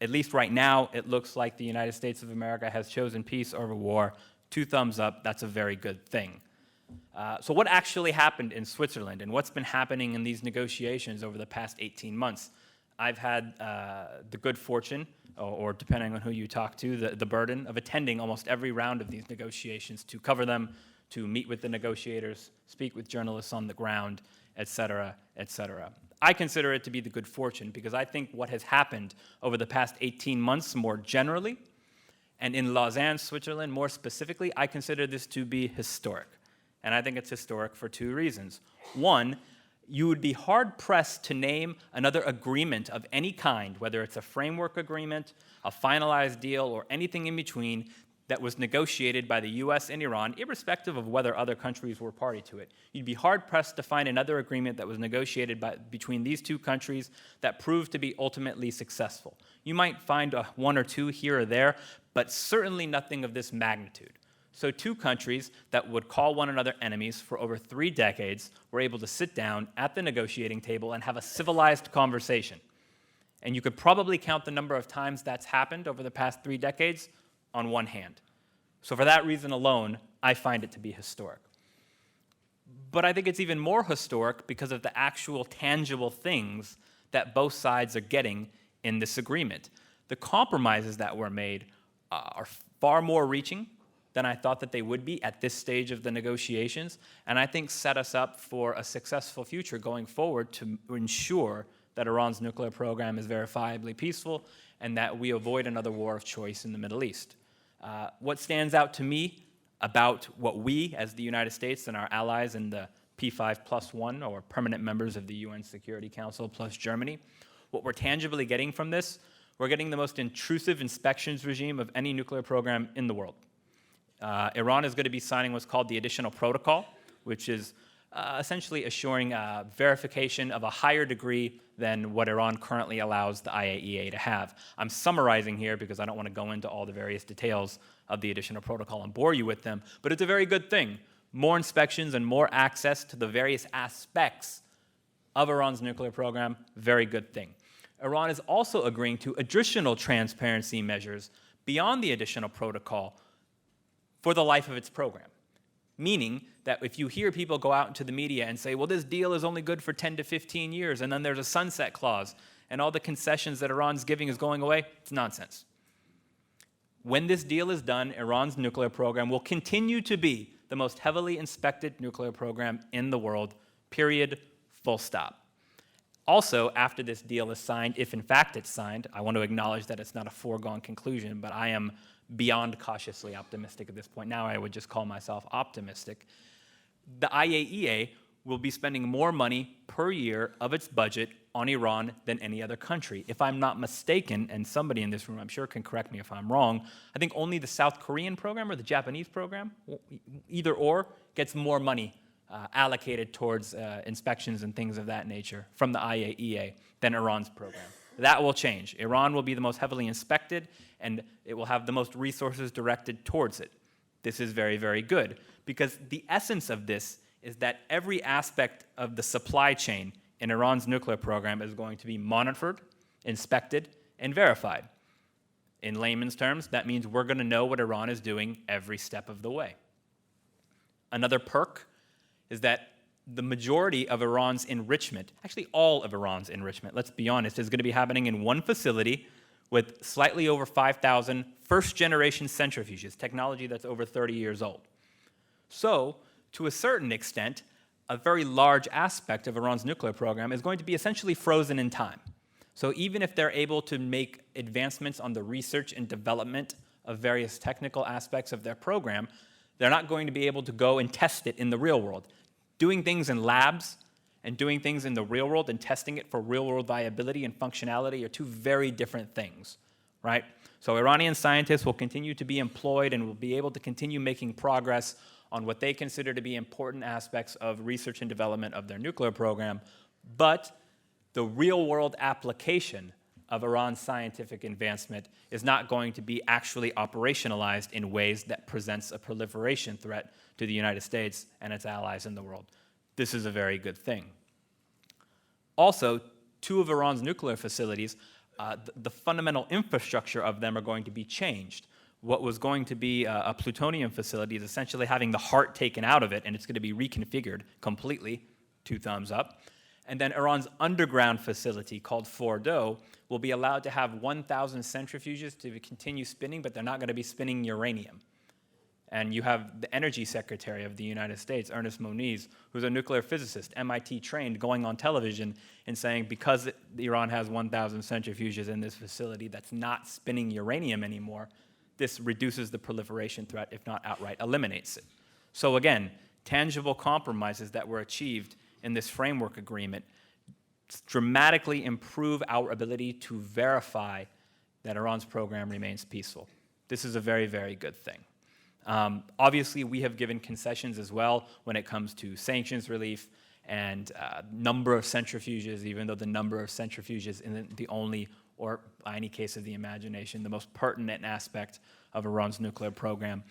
At least right now, it looks like the United States of America has chosen peace over war. 2 thumbs up, that's a very good thing. So what actually happened in Switzerland, and what's been happening in these negotiations over the past 18 months? I've had the good fortune, or depending on who you talk to, the burden of attending almost every round of these negotiations, to cover them, to meet with the negotiators, speak with journalists on the ground, et cetera, et cetera. I consider it to be the good fortune because I think what has happened over the past 18 months more generally, and in Lausanne, Switzerland more specifically, I consider this to be historic. And I think it's historic for 2 reasons. One, you would be hard-pressed to name another agreement of any kind, whether it's a framework agreement, a finalized deal, or anything in between, that was negotiated by the US and Iran, irrespective of whether other countries were party to it. You'd be hard-pressed to find another agreement that was negotiated between these 2 countries that proved to be ultimately successful. You might find 1 or 2 here or there, but certainly nothing of this magnitude. So 2 countries that would call one another enemies for over 3 decades were able to sit down at the negotiating table and have a civilized conversation. And you could probably count the number of times that's happened over the past 3 decades on one hand. So for that reason alone, I find it to be historic. But I think it's even more historic because of the actual tangible things that both sides are getting in this agreement. The compromises that were made are far more reaching than I thought that they would be at this stage of the negotiations, and I think set us up for a successful future going forward to ensure that Iran's nuclear program is verifiably peaceful and that we avoid another war of choice in the Middle East. What stands out to me about what we, as the United States and our allies in the P5+1, or permanent members of the UN Security Council plus Germany, what we're tangibly getting from this, we're getting the most intrusive inspections regime of any nuclear program in the world. Iran is going to be signing what's called the Additional Protocol, which is essentially assuring verification of a higher degree than what Iran currently allows the IAEA to have. I'm summarizing here because I don't want to go into all the various details of the Additional Protocol and bore you with them, but it's a very good thing. More inspections and more access to the various aspects of Iran's nuclear program, very good thing. Iran is also agreeing to additional transparency measures beyond the Additional Protocol for the life of its program. Meaning that if you hear people go out into the media and say, well, this deal is only good for 10 to 15 years, and then there's a sunset clause, and all the concessions that Iran's giving is going away, it's nonsense. When this deal is done, Iran's nuclear program will continue to be the most heavily inspected nuclear program in the world, period, full stop. Also, after this deal is signed, if in fact it's signed, I want to acknowledge that it's not a foregone conclusion, but I am beyond cautiously optimistic at this point. Now I would just call myself optimistic. The IAEA will be spending more money per year of its budget on Iran than any other country. If I'm not mistaken, and somebody in this room I'm sure can correct me if I'm wrong, I think only the South Korean program or the Japanese program, either or, gets more money allocated towards inspections and things of that nature from the IAEA than Iran's program. That will change. Iran will be the most heavily inspected, and it will have the most resources directed towards it. This is very, very good, because the essence of this is that every aspect of the supply chain in Iran's nuclear program is going to be monitored, inspected, and verified. In layman's terms, that means we're going to know what Iran is doing every step of the way. Another perk is that the majority of Iran's enrichment, actually all of Iran's enrichment, let's be honest, is going to be happening in one facility with slightly over 5,000 first-generation centrifuges, technology that's over 30 years old. So, to a certain extent, a very large aspect of Iran's nuclear program is going to be essentially frozen in time. So even if they're able to make advancements on the research and development of various technical aspects of their program, they're not going to be able to go and test it in the real world. Doing things in labs and doing things in the real world and testing it for real-world viability and functionality are two very different things, right? So Iranian scientists will continue to be employed and will be able to continue making progress on what they consider to be important aspects of research and development of their nuclear program, but the real-world application of Iran's scientific advancement is not going to be actually operationalized in ways that presents a proliferation threat to the United States and its allies in the world. This is a very good thing. Also, two of Iran's nuclear facilities, the fundamental infrastructure of them are going to be changed. What was going to be a plutonium facility is essentially having the heart taken out of it, and it's going to be reconfigured completely, 2 thumbs up. And then Iran's underground facility called Fordow will be allowed to have 1,000 centrifuges to continue spinning, but they're not going to be spinning uranium. And you have the Energy Secretary of the United States, Ernest Moniz, who's a nuclear physicist, MIT trained, going on television and saying because Iran has 1,000 centrifuges in this facility that's not spinning uranium anymore, this reduces the proliferation threat, if not outright eliminates it. So again, tangible compromises that were achieved in this framework agreement dramatically improve our ability to verify that Iran's program remains peaceful. This is a very, very good thing. Obviously, we have given concessions as well when it comes to sanctions relief and number of centrifuges, even though the number of centrifuges isn't the only, or by any case of the imagination, the most pertinent aspect of Iran's nuclear program.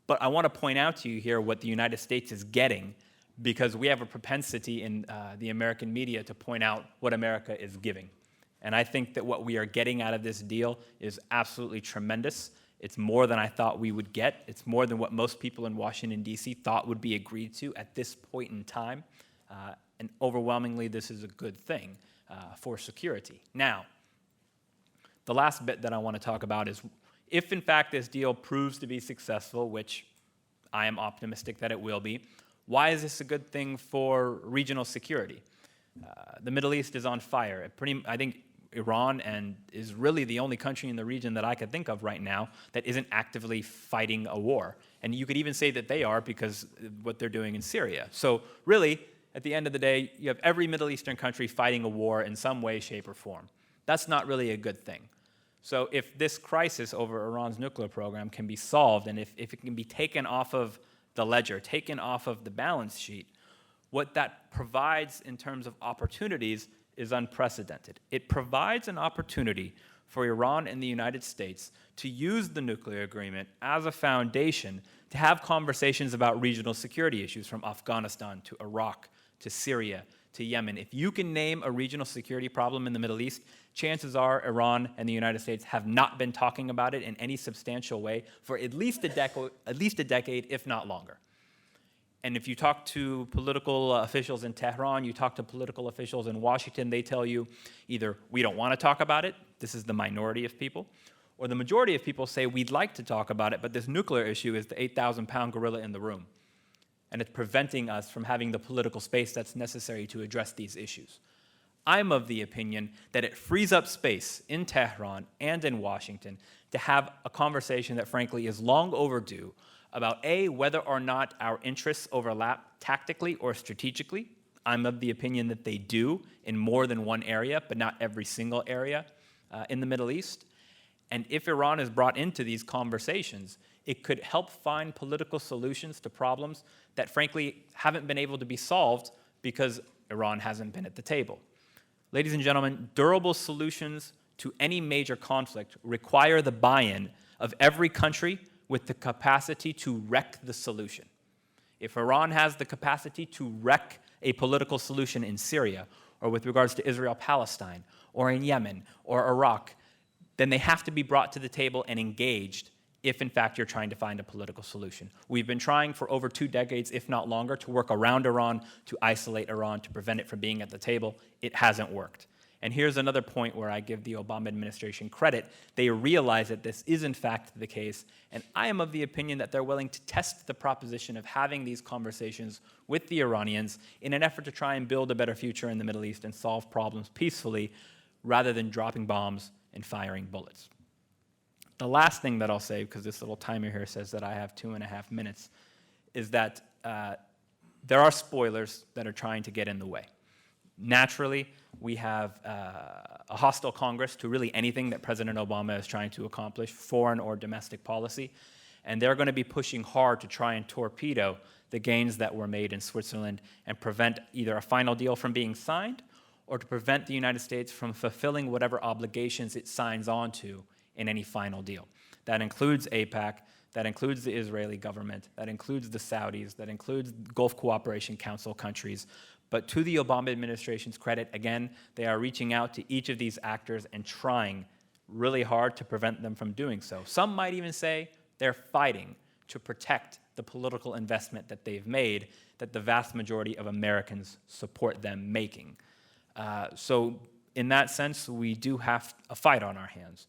But I want to point out to you here what the United States is getting, because we have a propensity in the American media to point out what America is giving. And I think that what we are getting out of this deal is absolutely tremendous. It's more than I thought we would get. It's more than what most people in Washington, D.C. thought would be agreed to at this point in time. And overwhelmingly, this is a good thing for security. Now, the last bit that I want to talk about is if, in fact, this deal proves to be successful, which I am optimistic that it will be, why is this a good thing for regional security? The Middle East is on fire. I think Iran is really the only country in the region that I could think of right now that isn't actively fighting a war. And you could even say that they are because of what they're doing in Syria. So really, at the end of the day, you have every Middle Eastern country fighting a war in some way, shape, or form. That's not really a good thing. So if this crisis over Iran's nuclear program can be solved, and if it can be taken off of the ledger, taken off of the balance sheet, what that provides in terms of opportunities is unprecedented. It provides an opportunity for Iran and the United States to use the nuclear agreement as a foundation to have conversations about regional security issues from Afghanistan to Iraq to Syria to Yemen. If you can name a regional security problem in the Middle East, chances are Iran and the United States have not been talking about it in any substantial way for at least a decade, if not longer. And if you talk to political officials in Tehran, you talk to political officials in Washington, they tell you either we don't want to talk about it, this is the minority of people, or the majority of people say we'd like to talk about it, but this nuclear issue is the 8,000-pound gorilla in the room. And it's preventing us from having the political space that's necessary to address these issues. I'm of the opinion that it frees up space in Tehran and in Washington to have a conversation that frankly is long overdue about A, whether or not our interests overlap tactically or strategically. I'm of the opinion that they do in more than one area, but not every single area in the Middle East. And if Iran is brought into these conversations, it could help find political solutions to problems that frankly haven't been able to be solved because Iran hasn't been at the table. Ladies and gentlemen, durable solutions to any major conflict require the buy-in of every country with the capacity to wreck the solution. If Iran has the capacity to wreck a political solution in Syria, or with regards to Israel-Palestine, or in Yemen, or Iraq, then they have to be brought to the table and engaged if, in fact, you're trying to find a political solution. We've been trying for over 2 decades, if not longer, to work around Iran, to isolate Iran, to prevent it from being at the table. It hasn't worked. And here's another point where I give the Obama administration credit. They realize that this is, in fact, the case, and I am of the opinion that they're willing to test the proposition of having these conversations with the Iranians in an effort to try and build a better future in the Middle East and solve problems peacefully, rather than dropping bombs and firing bullets. The last thing that I'll say, because this little timer here says that I have 2.5 minutes, is that there are spoilers that are trying to get in the way. Naturally, we have a hostile Congress to really anything that President Obama is trying to accomplish, foreign or domestic policy, and they're going to be pushing hard to try and torpedo the gains that were made in Switzerland and prevent either a final deal from being signed or to prevent the United States from fulfilling whatever obligations it signs on to in any final deal. That includes AIPAC, that includes the Israeli government, that includes the Saudis, that includes Gulf Cooperation Council countries. But to the Obama administration's credit, again, they are reaching out to each of these actors and trying really hard to prevent them from doing so. Some might even say they're fighting to protect the political investment that they've made, that the vast majority of Americans support them making. So in that sense, we do have a fight on our hands.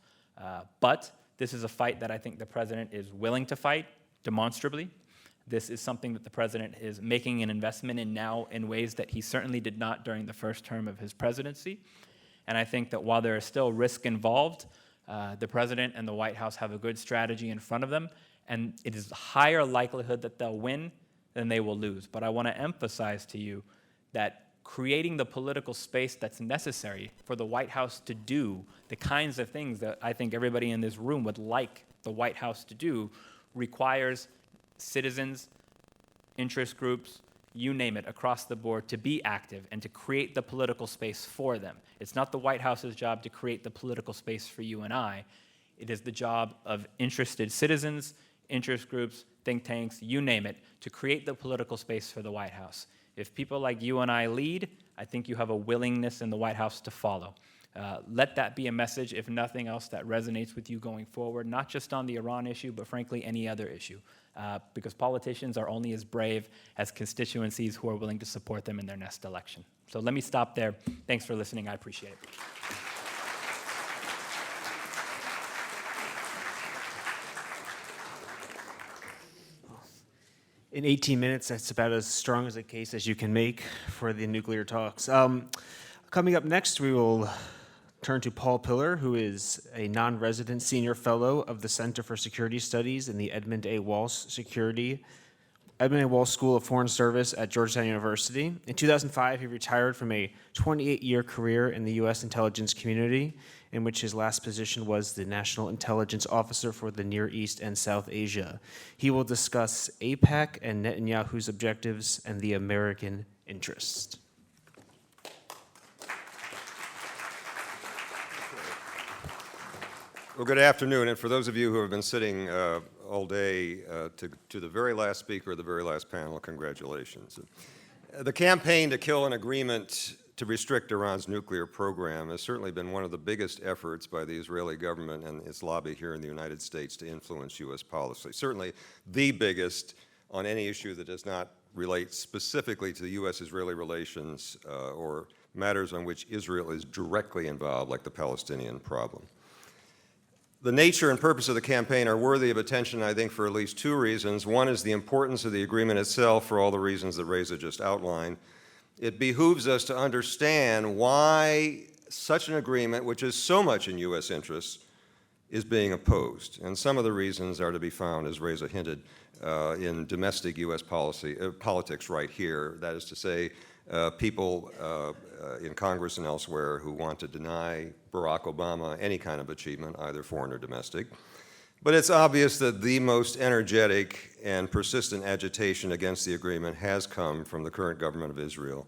But this is a fight that I think the president is willing to fight demonstrably. This is something that the president is making an investment in now in ways that he certainly did not during the first term of his presidency. And I think that while there is still risk involved, the president and the White House have a good strategy in front of them, and it is a higher likelihood that they'll win than they will lose. But I want to emphasize to you that creating the political space that's necessary for the White House to do the kinds of things that I think everybody in this room would like the White House to do requires citizens, interest groups, you name it, across the board to be active and to create the political space for them. It's not the White House's job to create the political space for you and I. It is the job of interested citizens, interest groups, think tanks, you name it, to create the political space for the White House. If people like you and I lead, I think you have a willingness in the White House to follow. Let that be a message, if nothing else, that resonates with you going forward, not just on the Iran issue, but frankly, any other issue. Because politicians are only as brave as constituencies who are willing to support them in their next election. So let me stop there. Thanks for listening. I appreciate it. In 18 minutes, that's about as strong as a case as you can make for the nuclear talks. Coming up next, we will turn to Paul Pillar, who is a non-resident senior fellow of the Center for Security Studies in the Edmund A. Walsh School of Foreign Service at Georgetown University. In 2005, he retired from a 28-year career in the U.S. intelligence community, in which his last position was the National Intelligence Officer for the Near East and South Asia. He will discuss AIPAC and Netanyahu's objectives and the American interest. Well, good afternoon, and for those of you who have been sitting all day, to the very last speaker of the very last panel, congratulations. The campaign to kill an agreement to restrict Iran's nuclear program has certainly been one of the biggest efforts by the Israeli government and its lobby here in the United States to influence U.S. policy. Certainly the biggest on any issue that does not relate specifically to the U.S.-Israeli relations or matters on which Israel is directly involved, like the Palestinian problem. The nature and purpose of the campaign are worthy of attention, I think, for at least two reasons. One is the importance of the agreement itself, for all the reasons that Reza just outlined. It behooves us to understand why such an agreement, which is so much in U.S. interests, is being opposed. And some of the reasons are to be found, as Reza hinted, in domestic U.S. politics right here. That is to say, people in Congress and elsewhere who want to deny Barack Obama any kind of achievement, either foreign or domestic. But it's obvious that the most energetic and persistent agitation against the agreement has come from the current government of Israel,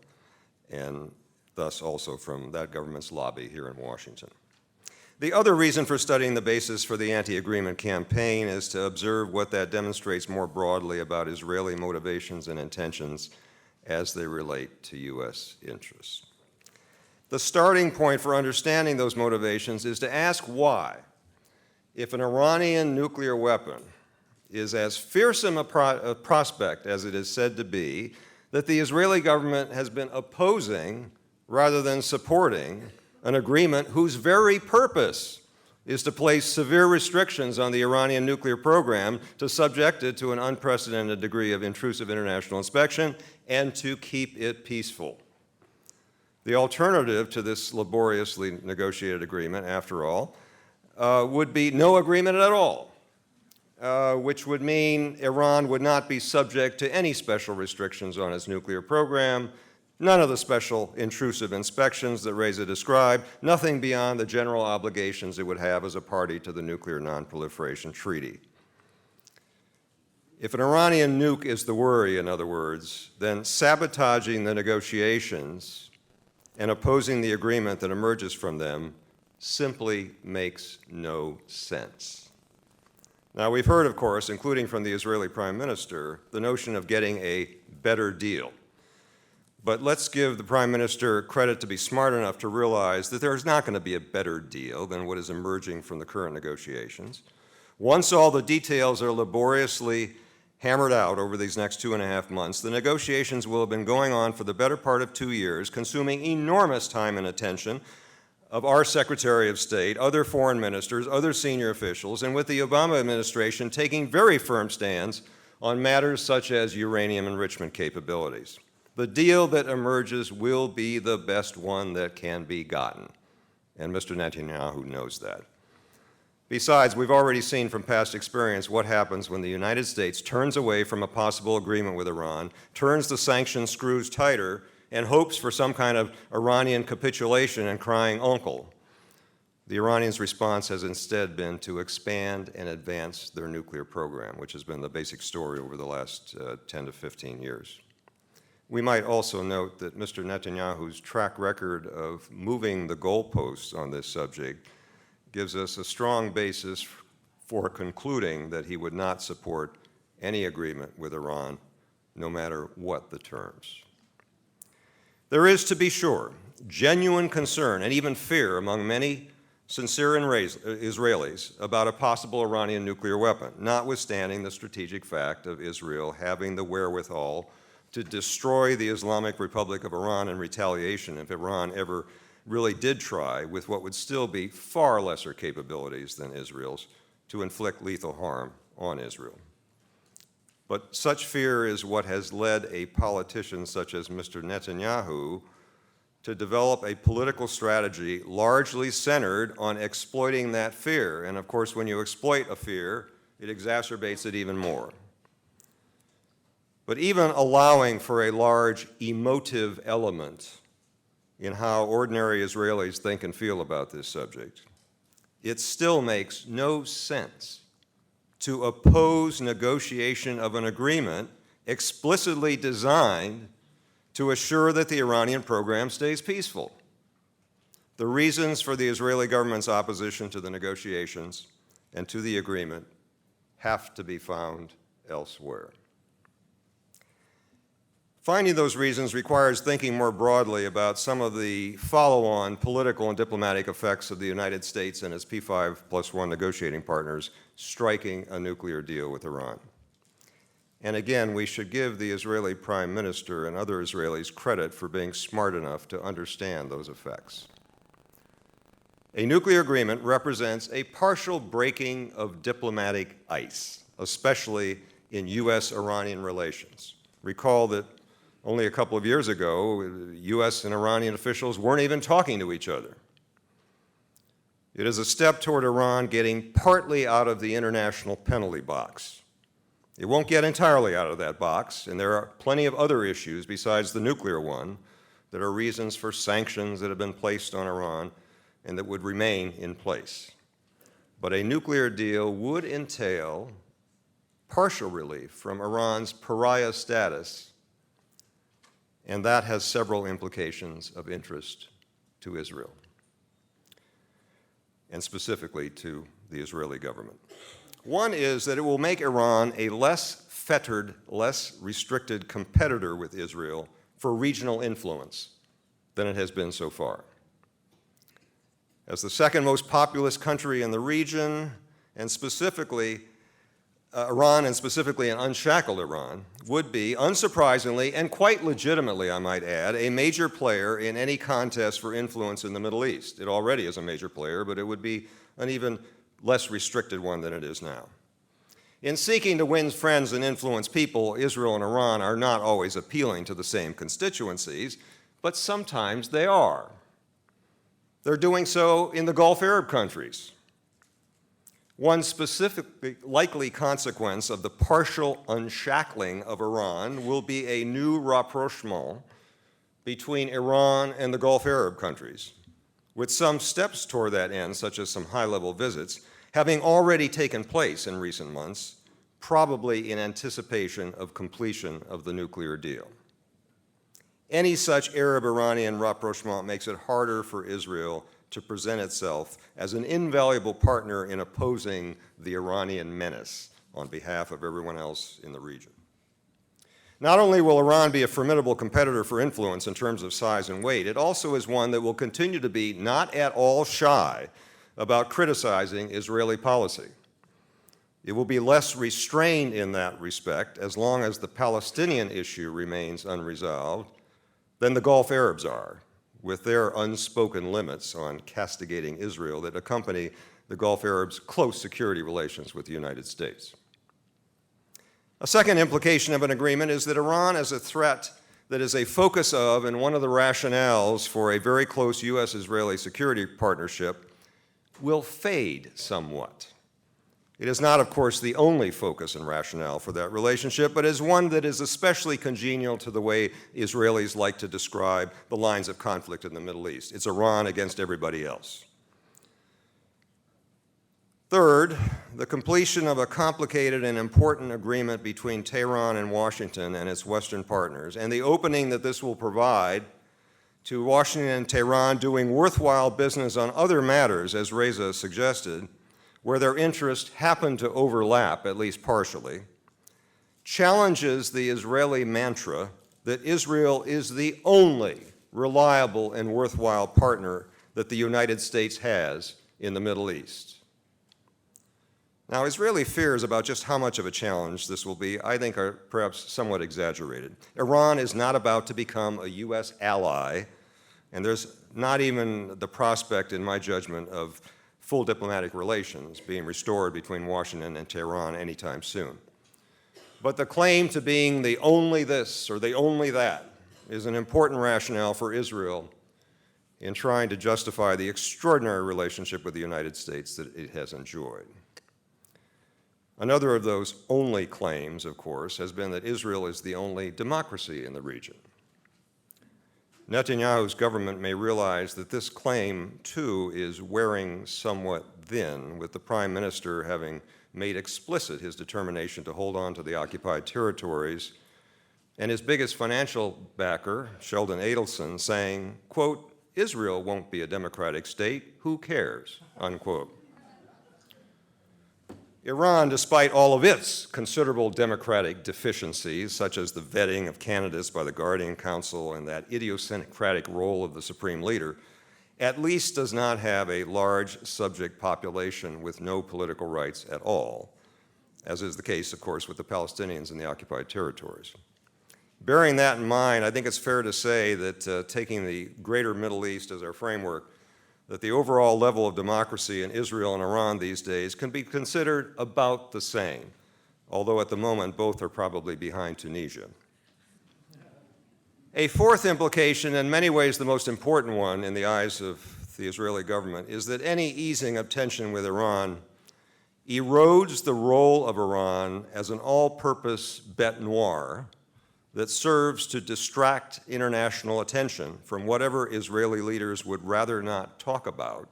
and thus also from that government's lobby here in Washington. The other reason for studying the basis for the anti-agreement campaign is to observe what that demonstrates more broadly about Israeli motivations and intentions as they relate to U.S. interests. The starting point for understanding those motivations is to ask why, if an Iranian nuclear weapon is as fearsome a prospect as it is said to be, that the Israeli government has been opposing rather than supporting an agreement whose very purpose is to place severe restrictions on the Iranian nuclear program, to subject it to an unprecedented degree of intrusive international inspection, and to keep it peaceful. The alternative to this laboriously negotiated agreement, after all, would be no agreement at all, which would mean Iran would not be subject to any special restrictions on its nuclear program, none of the special intrusive inspections that Reza described, nothing beyond the general obligations it would have as a party to the Nuclear Non-Proliferation Treaty. If an Iranian nuke is the worry, in other words, then sabotaging the negotiations and opposing the agreement that emerges from them simply makes no sense. Now, we've heard, of course, including from the Israeli Prime Minister, the notion of getting a better deal. But let's give the Prime Minister credit to be smart enough to realize that there's not going to be a better deal than what is emerging from the current negotiations. Once all the details are laboriously hammered out over these next 2.5 months, the negotiations will have been going on for the better part of 2 years, consuming enormous time and attention of our Secretary of State, other foreign ministers, other senior officials, and with the Obama administration taking very firm stands on matters such as uranium enrichment capabilities. The deal that emerges will be the best one that can be gotten, and Mr. Netanyahu knows that. Besides, we've already seen from past experience what happens when the United States turns away from a possible agreement with Iran, turns the sanction screws tighter, and hopes for some kind of Iranian capitulation and crying uncle. The Iranians' response has instead been to expand and advance their nuclear program, which has been the basic story over the last 10 to 15 years. We might also note that Mr. Netanyahu's track record of moving the goalposts on this subject gives us a strong basis for concluding that he would not support any agreement with Iran, no matter what the terms. There is, to be sure, genuine concern and even fear among many sincere Israelis about a possible Iranian nuclear weapon, notwithstanding the strategic fact of Israel having the wherewithal to destroy the Islamic Republic of Iran in retaliation if Iran ever really did try, with what would still be far lesser capabilities than Israel's, to inflict lethal harm on Israel. But such fear is what has led a politician such as Mr. Netanyahu to develop a political strategy largely centered on exploiting that fear. And of course, when you exploit a fear, it exacerbates it even more. But even allowing for a large emotive element in how ordinary Israelis think and feel about this subject, it still makes no sense to oppose negotiation of an agreement explicitly designed to assure that the Iranian program stays peaceful. The reasons for the Israeli government's opposition to the negotiations and to the agreement have to be found elsewhere. Finding those reasons requires thinking more broadly about some of the follow-on political and diplomatic effects of the United States and its P5+1 negotiating partners striking a nuclear deal with Iran. And again, we should give the Israeli Prime Minister and other Israelis credit for being smart enough to understand those effects. A nuclear agreement represents a partial breaking of diplomatic ice, especially in U.S.-Iranian relations. Recall that only a couple of years ago, U.S. and Iranian officials weren't even talking to each other. It is a step toward Iran getting partly out of the international penalty box. It won't get entirely out of that box, and there are plenty of other issues besides the nuclear one that are reasons for sanctions that have been placed on Iran and that would remain in place. But a nuclear deal would entail partial relief from Iran's pariah status, and that has several implications of interest to Israel, and specifically to the Israeli government. One is that it will make Iran a less fettered, less restricted competitor with Israel for regional influence than it has been so far. As the second most populous country in the region, and specifically Iran, and specifically an unshackled Iran, would be, unsurprisingly, and quite legitimately, I might add, a major player in any contest for influence in the Middle East. It already is a major player, but it would be an even less restricted one than it is now. In seeking to win friends and influence people, Israel and Iran are not always appealing to the same constituencies, but sometimes they are. They're doing so in the Gulf Arab countries. One specific likely consequence of the partial unshackling of Iran will be a new rapprochement between Iran and the Gulf Arab countries, with some steps toward that end, such as some high-level visits, having already taken place in recent months, probably in anticipation of completion of the nuclear deal. Any such Arab-Iranian rapprochement makes it harder for Israel to present itself as an invaluable partner in opposing the Iranian menace on behalf of everyone else in the region. Not only will Iran be a formidable competitor for influence in terms of size and weight, it also is one that will continue to be not at all shy about criticizing Israeli policy. It will be less restrained in that respect as long as the Palestinian issue remains unresolved than the Gulf Arabs are, with their unspoken limits on castigating Israel that accompany the Gulf Arabs' close security relations with the United States. A second implication of an agreement is that Iran is a threat that is a focus of and one of the rationales for a very close U.S.-Israeli security partnership will fade somewhat. It is not, of course, the only focus and rationale for that relationship, but is one that is especially congenial to the way Israelis like to describe the lines of conflict in the Middle East. It's Iran against everybody else. Third, the completion of a complicated and important agreement between Tehran and Washington and its Western partners, and the opening that this will provide to Washington and Tehran doing worthwhile business on other matters, as Reza suggested, where their interests happen to overlap, at least partially, challenges the Israeli mantra that Israel is the only reliable, and worthwhile partner that the United States has in the Middle East. Now, Israeli fears about just how much of a challenge this will be, I think, are perhaps somewhat exaggerated. Iran is not about to become a U.S. ally, and there's not even the prospect, in my judgment, of full diplomatic relations being restored between Washington and Tehran anytime soon. But the claim to being the only this or the only that is an important rationale for Israel in trying to justify the extraordinary relationship with the United States that it has enjoyed. Another of those only claims, of course, has been that Israel is the only democracy in the region. Netanyahu's government may realize that this claim, too, is wearing somewhat thin, with the Prime Minister having made explicit his determination to hold on to the occupied territories, and his biggest financial backer, Sheldon Adelson, saying, quote, "Israel won't be a democratic state, who cares," unquote. Iran, despite all of its considerable democratic deficiencies, such as the vetting of candidates by the Guardian Council and that idiosyncratic role of the supreme leader, at least does not have a large subject population with no political rights at all, as is the case, of course, with the Palestinians in the occupied territories. Bearing that in mind, I think it's fair to say that taking the greater Middle East as our framework, that the overall level of democracy in Israel and Iran these days can be considered about the same, although at the moment both are probably behind Tunisia. A fourth implication, in many ways the most important one in the eyes of the Israeli government, is that any easing of tension with Iran erodes the role of Iran as an all-purpose bête noire that serves to distract international attention from whatever Israeli leaders would rather not talk about,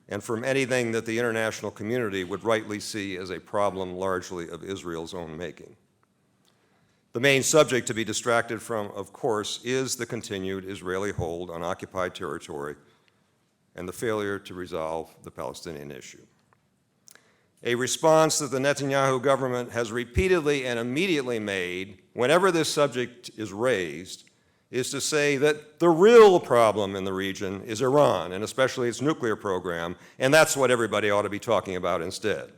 and from anything that the international community would rightly see as a problem largely of Israel's own making. The main subject to be distracted from, of course, is the continued Israeli hold on occupied territory and the failure to resolve the Palestinian issue. A response that the Netanyahu government has repeatedly and immediately made whenever this subject is raised is to say that the real problem in the region is Iran, and especially its nuclear program, and that's what everybody ought to be talking about instead.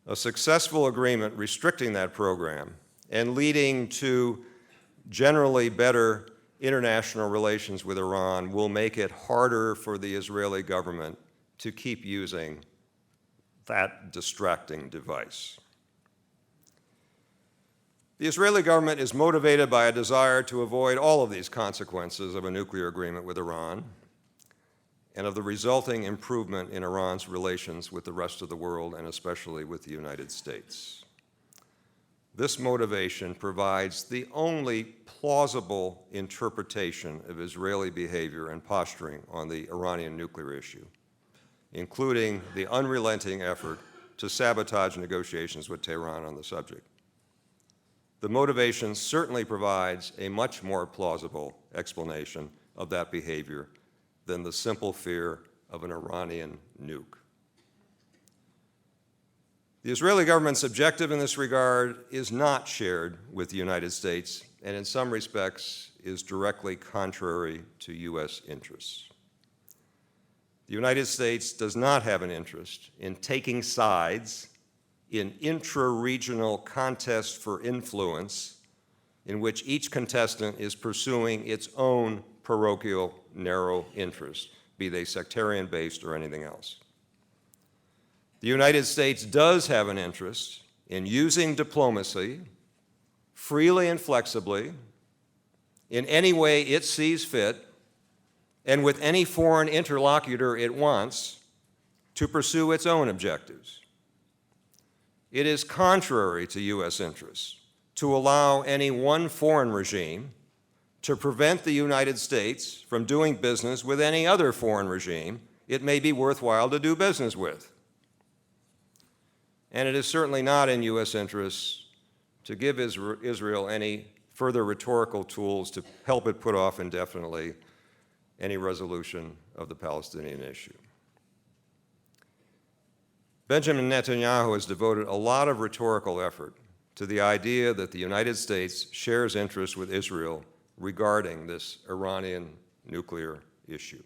A successful agreement restricting that program and leading to generally better international relations with Iran will make it harder for the Israeli government to keep using that distracting device. The Israeli government is motivated by a desire to avoid all of these consequences of a nuclear agreement with Iran and of the resulting improvement in Iran's relations with the rest of the world, and especially with the United States. This motivation provides the only plausible interpretation of Israeli behavior and posturing on the Iranian nuclear issue, including the unrelenting effort to sabotage negotiations with Tehran on the subject. The motivation certainly provides a much more plausible explanation of that behavior than the simple fear of an Iranian nuke. The Israeli government's objective in this regard is not shared with the United States, and in some respects is directly contrary to U.S. interests. The United States does not have an interest in taking sides in intra-regional contests for influence in which each contestant is pursuing its own parochial narrow interests, be they sectarian-based or anything else. The United States does have an interest in using diplomacy freely and flexibly in any way it sees fit and with any foreign interlocutor it wants to pursue its own objectives. It is contrary to U.S. interests to allow any one foreign regime to prevent the United States from doing business with any other foreign regime it may be worthwhile to do business with. And it is certainly not in U.S. interests to give Israel any further rhetorical tools to help it put off indefinitely any resolution of the Palestinian issue. Benjamin Netanyahu has devoted a lot of rhetorical effort to the idea that the United States shares interests with Israel regarding this Iranian nuclear issue.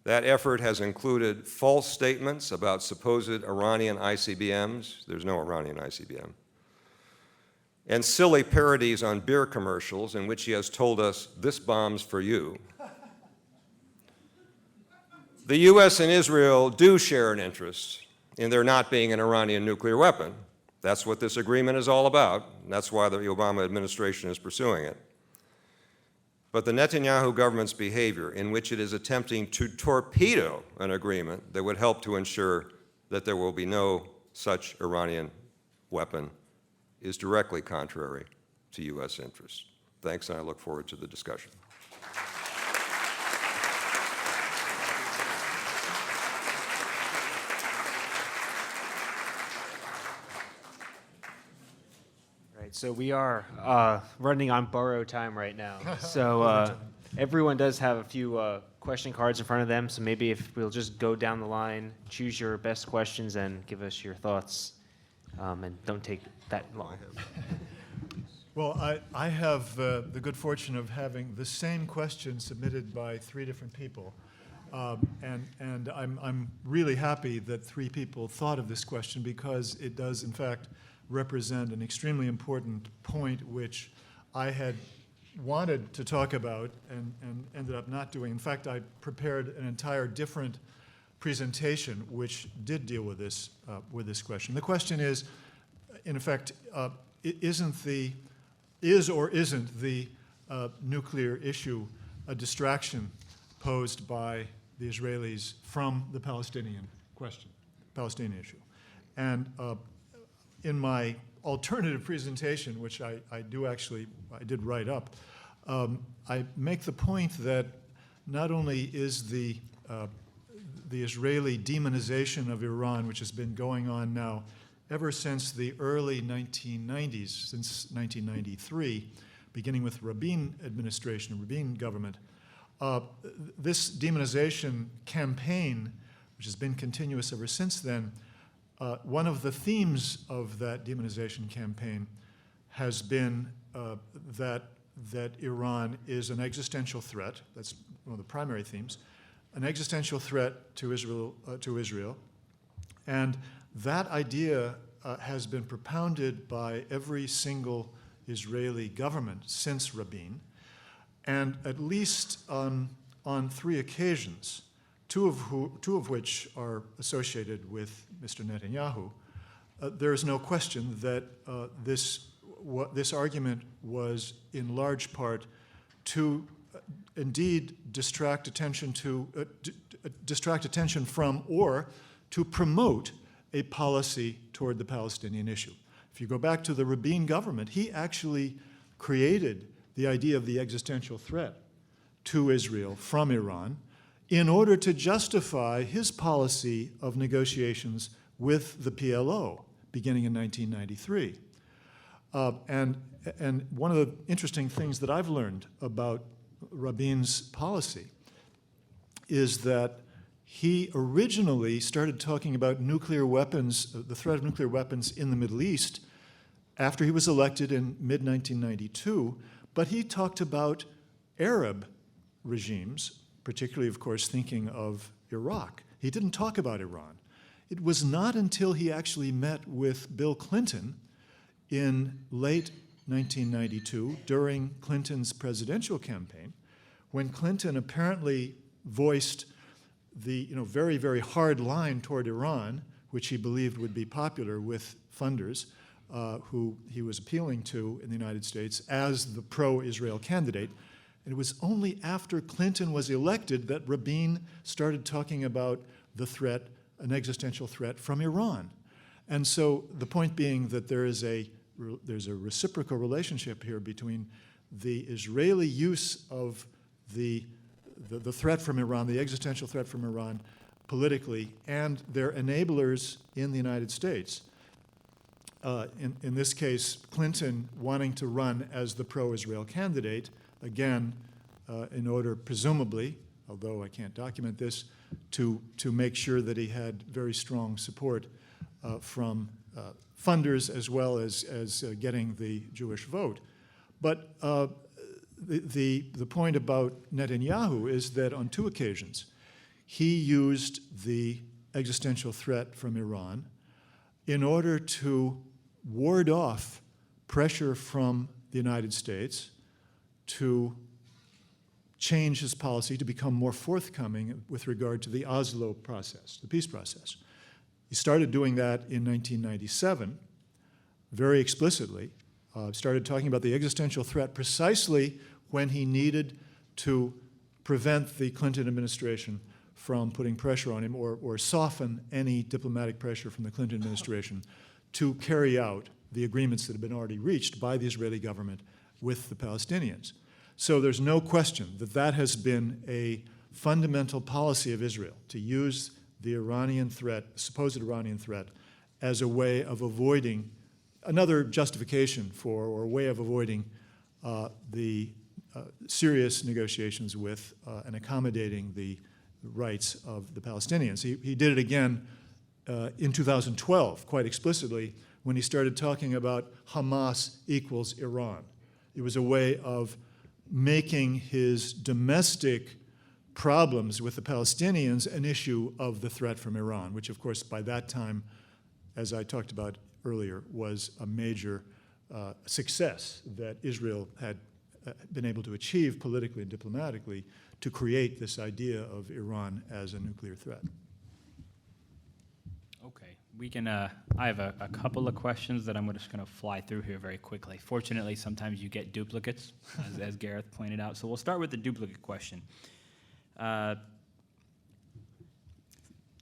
That effort has included false statements about supposed Iranian ICBMs. There's no Iranian ICBM. And silly parodies on beer commercials in which he has told us, "This bomb's for you." The US and Israel do share an interest in there not being an Iranian nuclear weapon. That's what this agreement is all about, and that's why the Obama administration is pursuing it. But the Netanyahu government's behavior, in which it is attempting to torpedo an agreement that would help to ensure that there will be no such Iranian weapon, is directly contrary to US interests. Thanks, and I look forward to the discussion. So we are running on borrowed time right now. So everyone does have a few question cards in front of them. So maybe if we'll just go down the line, choose your best questions and give us your thoughts. And don't take that long. Well, I have the good fortune of having the same question submitted by 3 different people. And I'm really happy that 3 people thought of this question, because it does, in fact, represent an extremely important point which I had wanted to talk about and ended up not doing. In fact, I prepared an entire different presentation which did deal with this question. The question is, in effect, is or isn't the nuclear issue a distraction posed by the Israelis from the Palestinian question, Palestinian issue? And in my alternative presentation, which I did write up, I make the point that not only is the Israeli demonization of Iran, which has been going on now ever since the early 1990s, since 1993, beginning with Rabin administration, Rabin government, this demonization campaign, which has been continuous ever since then, one of the themes of that demonization campaign has been that Iran is an existential threat. That's one of the primary themes, an existential threat to Israel, and that idea has been propounded by every single Israeli government since Rabin, and at least on 3 occasions, two of which are associated with Mr. Netanyahu, there is no question that this argument was in large part to indeed distract attention from or to promote a policy toward the Palestinian issue. If you go back to the Rabin government, he actually created the idea of the existential threat to Israel from Iran in order to justify his policy of negotiations with the PLO beginning in 1993. And one of the interesting things that I've learned about Rabin's policy is that he originally started talking about nuclear weapons, the threat of nuclear weapons in the Middle East after he was elected in mid-1992, but he talked about Arab regimes, particularly, of course, thinking of Iraq. He didn't talk about Iran. It was not until he actually met with Bill Clinton in late 1992, during Clinton's presidential campaign, when Clinton apparently voiced the very, very hard line toward Iran, which he believed would be popular with funders who he was appealing to in the United States as the pro-Israel candidate. And it was only after Clinton was elected that Rabin started talking about the threat, an existential threat from Iran. And so the point being that there's a reciprocal relationship here between the Israeli use of the threat from Iran, the existential threat from Iran politically, and their enablers in the United States. In this case, Clinton wanting to run as the pro-Israel candidate, again, in order, presumably, although I can't document this, to make sure that he had very strong support from funders as well as getting the Jewish vote. But the point about Netanyahu is that on 2 occasions, he used the existential threat from Iran in order to ward off pressure from the United States to change his policy to become more forthcoming with regard to the Oslo process, the peace process. He started doing that in 1997, very explicitly, started talking about the existential threat precisely when he needed to prevent the Clinton administration from putting pressure on him or soften any diplomatic pressure from the Clinton administration to carry out the agreements that have been already reached by the Israeli government with the Palestinians. So there's no question that that has been a fundamental policy of Israel, to use the Iranian threat, supposed Iranian threat, as a way of avoiding, another justification for, or a way of avoiding the serious negotiations with and accommodating the rights of the Palestinians. He did it again in 2012, quite explicitly, when he started talking about Hamas equals Iran. It was a way of making his domestic problems with the Palestinians an issue of the threat from Iran, which of course by that time, as I talked about earlier, was a major success that Israel had been able to achieve politically and diplomatically to create this idea of Iran as a nuclear threat. Okay, we can, I have a couple of questions that I'm just going to fly through here very quickly. Fortunately, sometimes you get duplicates, as Gareth pointed out. So we'll start with the duplicate question.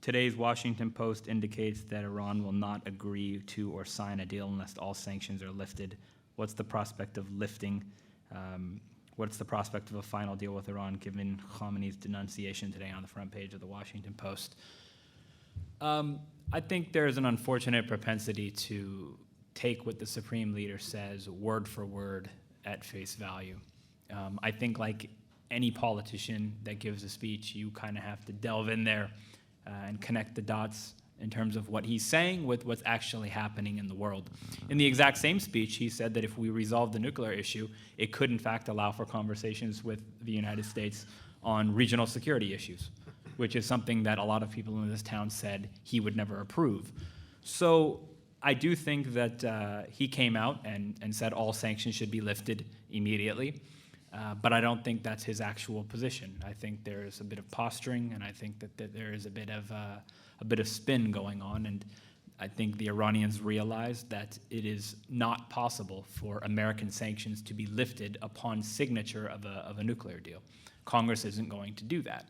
Today's Washington Post indicates that Iran will not agree to or sign a deal unless all sanctions are lifted. What's the prospect of lifting? What's the prospect of a final deal with Iran, given Khamenei's denunciation today on the front page of the Washington Post? I think there's an unfortunate propensity to take what the Supreme Leader says word for word at face value. I think like any politician that gives a speech, you kind of have to delve in there and connect the dots in terms of what he's saying with what's actually happening in the world. In the exact same speech, he said that if we resolve the nuclear issue, it could in fact allow for conversations with the United States on regional security issues, which is something that a lot of people in this town said he would never approve. So I do think that he came out and said all sanctions should be lifted immediately, but I don't think that's his actual position. I think there is a bit of posturing, and I think that there is a bit of spin going on, and I think the Iranians realize that it is not possible for American sanctions to be lifted upon signature of a nuclear deal. Congress isn't going to do that.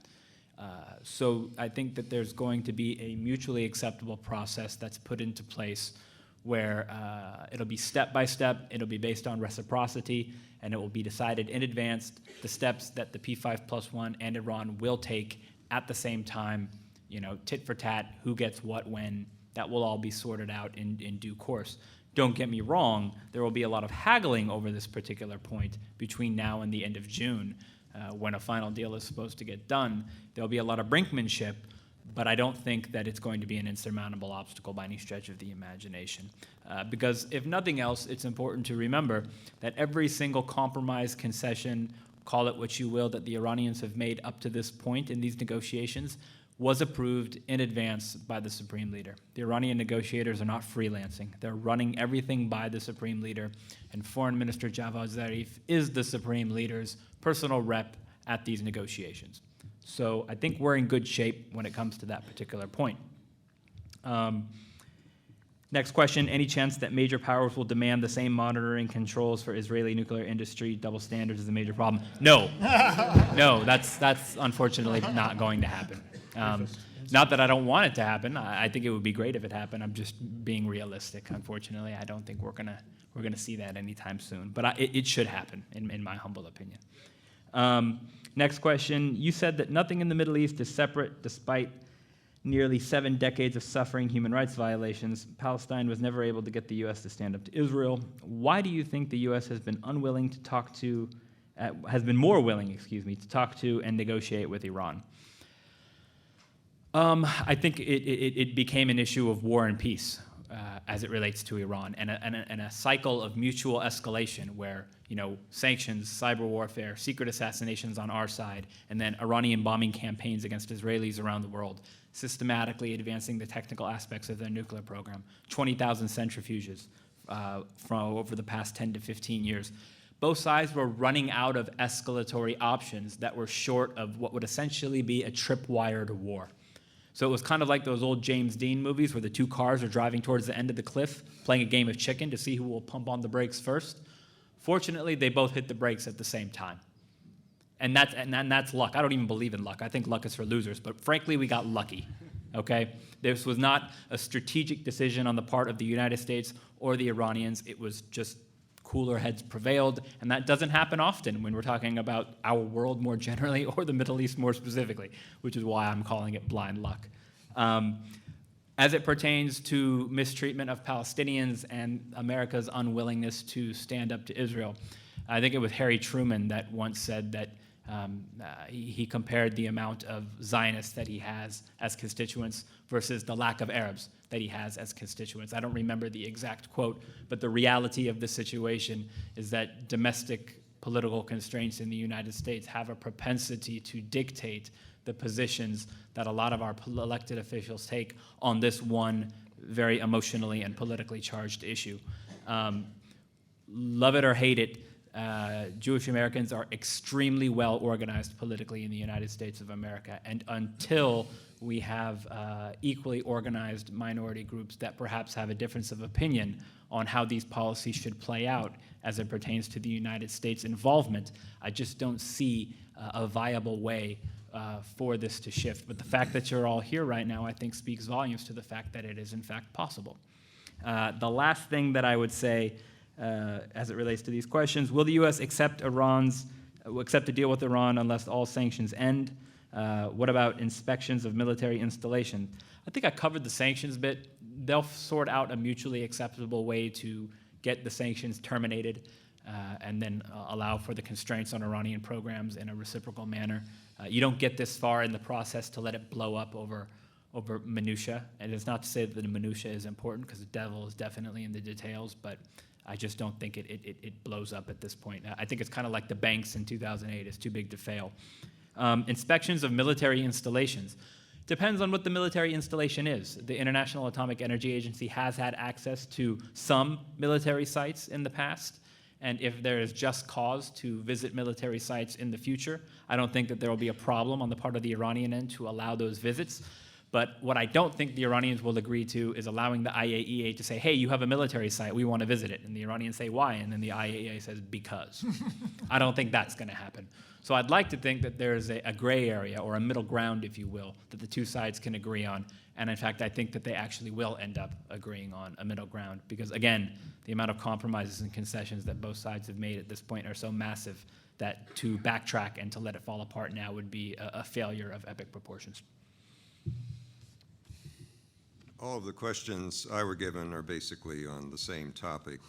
So I think that there's going to be a mutually acceptable process that's put into place where it'll be step by step, it'll be based on reciprocity, and it will be decided in advance the steps that the P5+1 and Iran will take at the same time, you know, tit for tat, who gets what when, that will all be sorted out in due course. Don't get me wrong, there will be a lot of haggling over this particular point between now and the end of June, when a final deal is supposed to get done. There'll be a lot of brinkmanship, but I don't think that it's going to be an insurmountable obstacle by any stretch of the imagination. Because if nothing else, it's important to remember that every single compromise, concession, call it what you will, that the Iranians have made up to this point in these negotiations was approved in advance by the Supreme Leader. The Iranian negotiators are not freelancing. They're running everything by the Supreme Leader, and Foreign Minister Javad Zarif is the Supreme Leader's personal rep at these negotiations. So I think we're in good shape when it comes to that particular point. Next question, any chance that major powers will demand the same monitoring controls for Israeli nuclear industry? Double standards is a major problem. No, no, that's unfortunately not going to happen. Not that I don't want it to happen. I think it would be great if it happened. I'm just being realistic. Unfortunately, I don't think we're gonna see that anytime soon. But it should happen, in my humble opinion. Next question. You said that nothing in the Middle East is separate despite nearly 7 decades of suffering human rights violations. Palestine was never able to get the U.S. to stand up to Israel. Why do you think the U.S. has been unwilling to talk to, has been more willing, to talk to and negotiate with Iran? I think it became an issue of war and peace. as it relates to Iran, and a cycle of mutual escalation where, sanctions, cyber warfare, secret assassinations on our side, and then Iranian bombing campaigns against Israelis around the world, systematically advancing the technical aspects of their nuclear program, 20,000 centrifuges from over the past 10 to 15 years. Both sides were running out of escalatory options that were short of what would essentially be a tripwired war. So it was kind of like those old James Dean movies where the two cars are driving towards the end of the cliff, playing a game of chicken to see who will pump on the brakes first. Fortunately, they both hit the brakes at the same time. And that's luck. I don't even believe in luck. I think luck is for losers. But frankly, we got lucky, okay? This was not a strategic decision on the part of the United States or the Iranians. It was just cooler heads prevailed. And that doesn't happen often when we're talking about our world more generally or the Middle East more specifically, which is why I'm calling it blind luck. As it pertains to mistreatment of Palestinians and America's unwillingness to stand up to Israel, I think it was Harry Truman that once said that he compared the amount of Zionists that he has as constituents versus the lack of Arabs that he has as constituents. I don't remember the exact quote, but the reality of the situation is that domestic political constraints in the United States have a propensity to dictate the positions that a lot of our elected officials take on this one very emotionally and politically charged issue. Love it or hate it, Jewish Americans are extremely well organized politically in the United States of America, and until we have equally organized minority groups that perhaps have a difference of opinion on how these policies should play out as it pertains to the United States involvement, I just don't see a viable way for this to shift. But the fact that you're all here right now, I think, speaks volumes to the fact that it is in fact possible. The last thing that I would say as it relates to these questions, will the U.S. accept a deal with Iran unless all sanctions end? What about inspections of military installations? I think I covered the sanctions bit. They'll sort out a mutually acceptable way to get the sanctions terminated and then allow for the constraints on Iranian programs in a reciprocal manner. You don't get this far in the process to let it blow up over minutia. And it's not to say that the minutia is important, because the devil is definitely in the details, but I just don't think it blows up at this point. I think it's kind of like the banks in 2008. It's too big to fail. Inspections of military installations. Depends on what the military installation is. The International Atomic Energy Agency has had access to some military sites in the past, and if there is just cause to visit military sites in the future, I don't think that there will be a problem on the part of the Iranian end to allow those visits. But what I don't think the Iranians will agree to is allowing the IAEA to say, hey, you have a military site, we want to visit it. And the Iranians say, why? And then the IAEA says, because. I don't think that's going to happen. So I'd like to think that there's a gray area, or a middle ground, if you will, that the two sides can agree on. And in fact, I think that they actually will end up agreeing on a middle ground. Because again, the amount of compromises and concessions that both sides have made at this point are so massive that to backtrack and to let it fall apart now would be a failure of epic proportions. All of the questions I were given are basically on the same topic,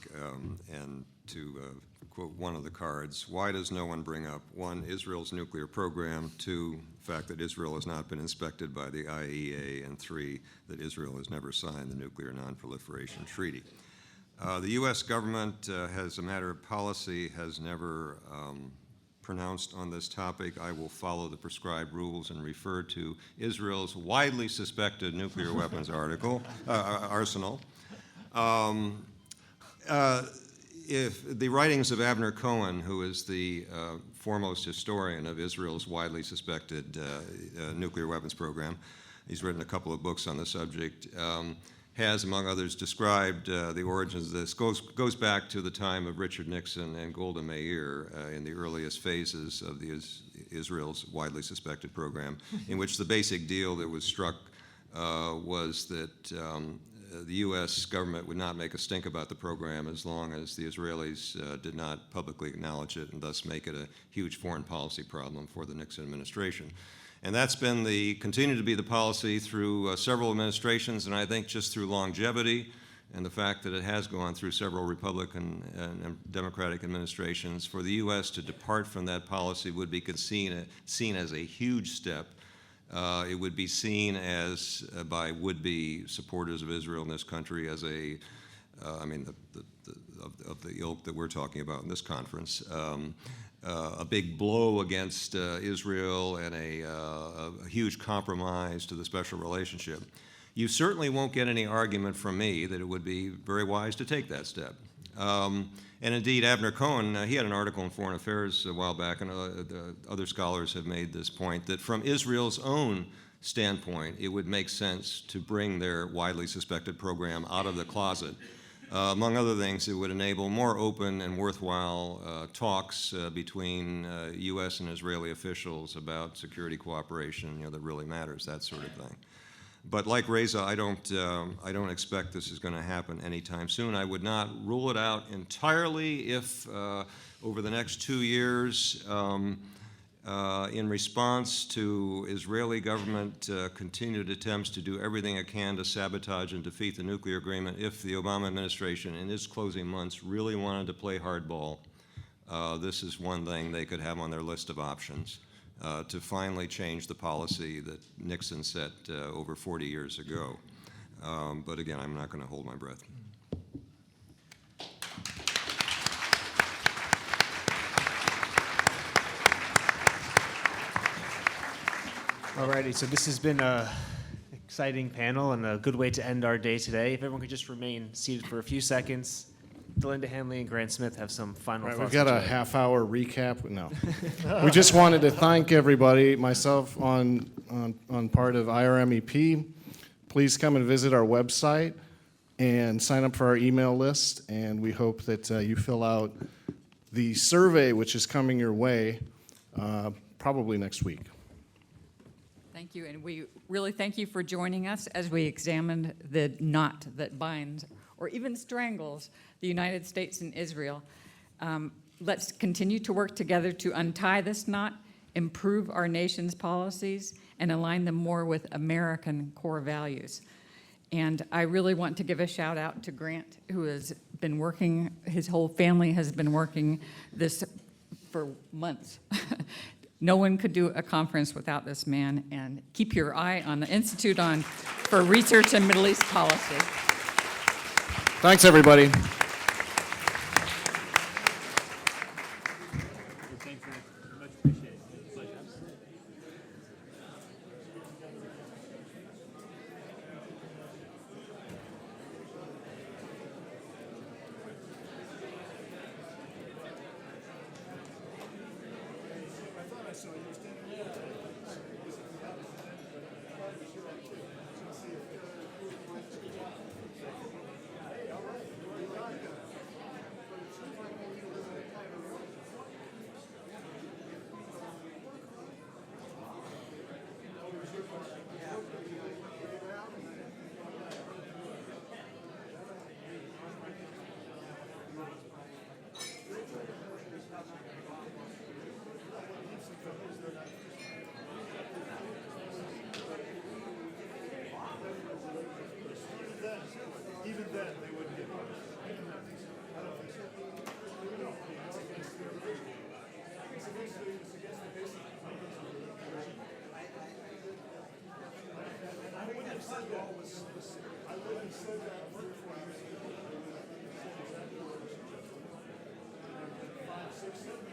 and to quote one of the cards, why does no one bring up, 1, Israel's nuclear program, 2, the fact that Israel has not been inspected by the IAEA, and 3, that Israel has never signed the Nuclear Non-Proliferation Treaty. The U.S. government, as a matter of policy, has never pronounced on this topic. I will follow the prescribed rules and refer to Israel's widely suspected nuclear weapons arsenal. If the writings of Avner Cohen, who is the foremost historian of Israel's widely suspected nuclear weapons program, he's written a couple of books on the subject, has, among others, described the origins of this. Goes back to the time of Richard Nixon and Golda Meir in the earliest phases of Israel's widely suspected program, in which the basic deal that was struck was that the U.S. government would not make a stink about the program as long as the Israelis did not publicly acknowledge it, and thus make it a huge foreign policy problem for the Nixon administration. And that's been continued to be the policy through several administrations, and I think just through longevity and the fact that it has gone through several Republican and Democratic administrations. For the U.S. to depart from that policy would be seen as a huge step It would be seen as, by would-be supporters of Israel in this country as a, of the ilk that we're talking about in this conference, a big blow against Israel and a huge compromise to the special relationship. You certainly won't get any argument from me that it would be very wise to take that step. And indeed, Avner Cohen, he had an article in Foreign Affairs a while back, and other scholars have made this point, that from Israel's own standpoint, it would make sense to bring their widely suspected program out of the closet. Among other things, it would enable more open and worthwhile talks between U.S. and Israeli officials about security cooperation, that really matters, that sort of thing. But like Reza, I don't expect this is going to happen anytime soon. I would not rule it out entirely if over the next 2 years, in response to Israeli government continued attempts to do everything it can to sabotage and defeat the nuclear agreement, if the Obama administration in its closing months really wanted to play hardball, this is one thing they could have on their list of options. To finally change the policy that Nixon set over 40 years ago. But again, I'm not going to hold my breath. Alrighty, so this has been an exciting panel and a good way to end our day today. If everyone could just remain seated for a few seconds. Delinda Hanley and Grant Smith have some final thoughts. We've got a half-hour recap. No. We just wanted to thank everybody, myself on part of IRmep. Please come and visit our website and sign up for our email list, and we hope that you fill out the survey, which is coming your way probably next week. Thank you, and we really thank you for joining us as we examined the knot that binds or even strangles the United States and Israel. Let's continue to work together to untie this knot, improve our nation's policies, and align them more with American core values. And I really want to give a shout out to Grant, who has been working, his whole family has been working this for months. No one could do a conference without this man, and keep your eye on the Institute for Research in Middle East Policy. Thanks, everybody. Even then, they wouldn't get much. I don't think so. I wouldn't have said that. I wouldn't have said that 3 or 4 years ago. 5, 6, 7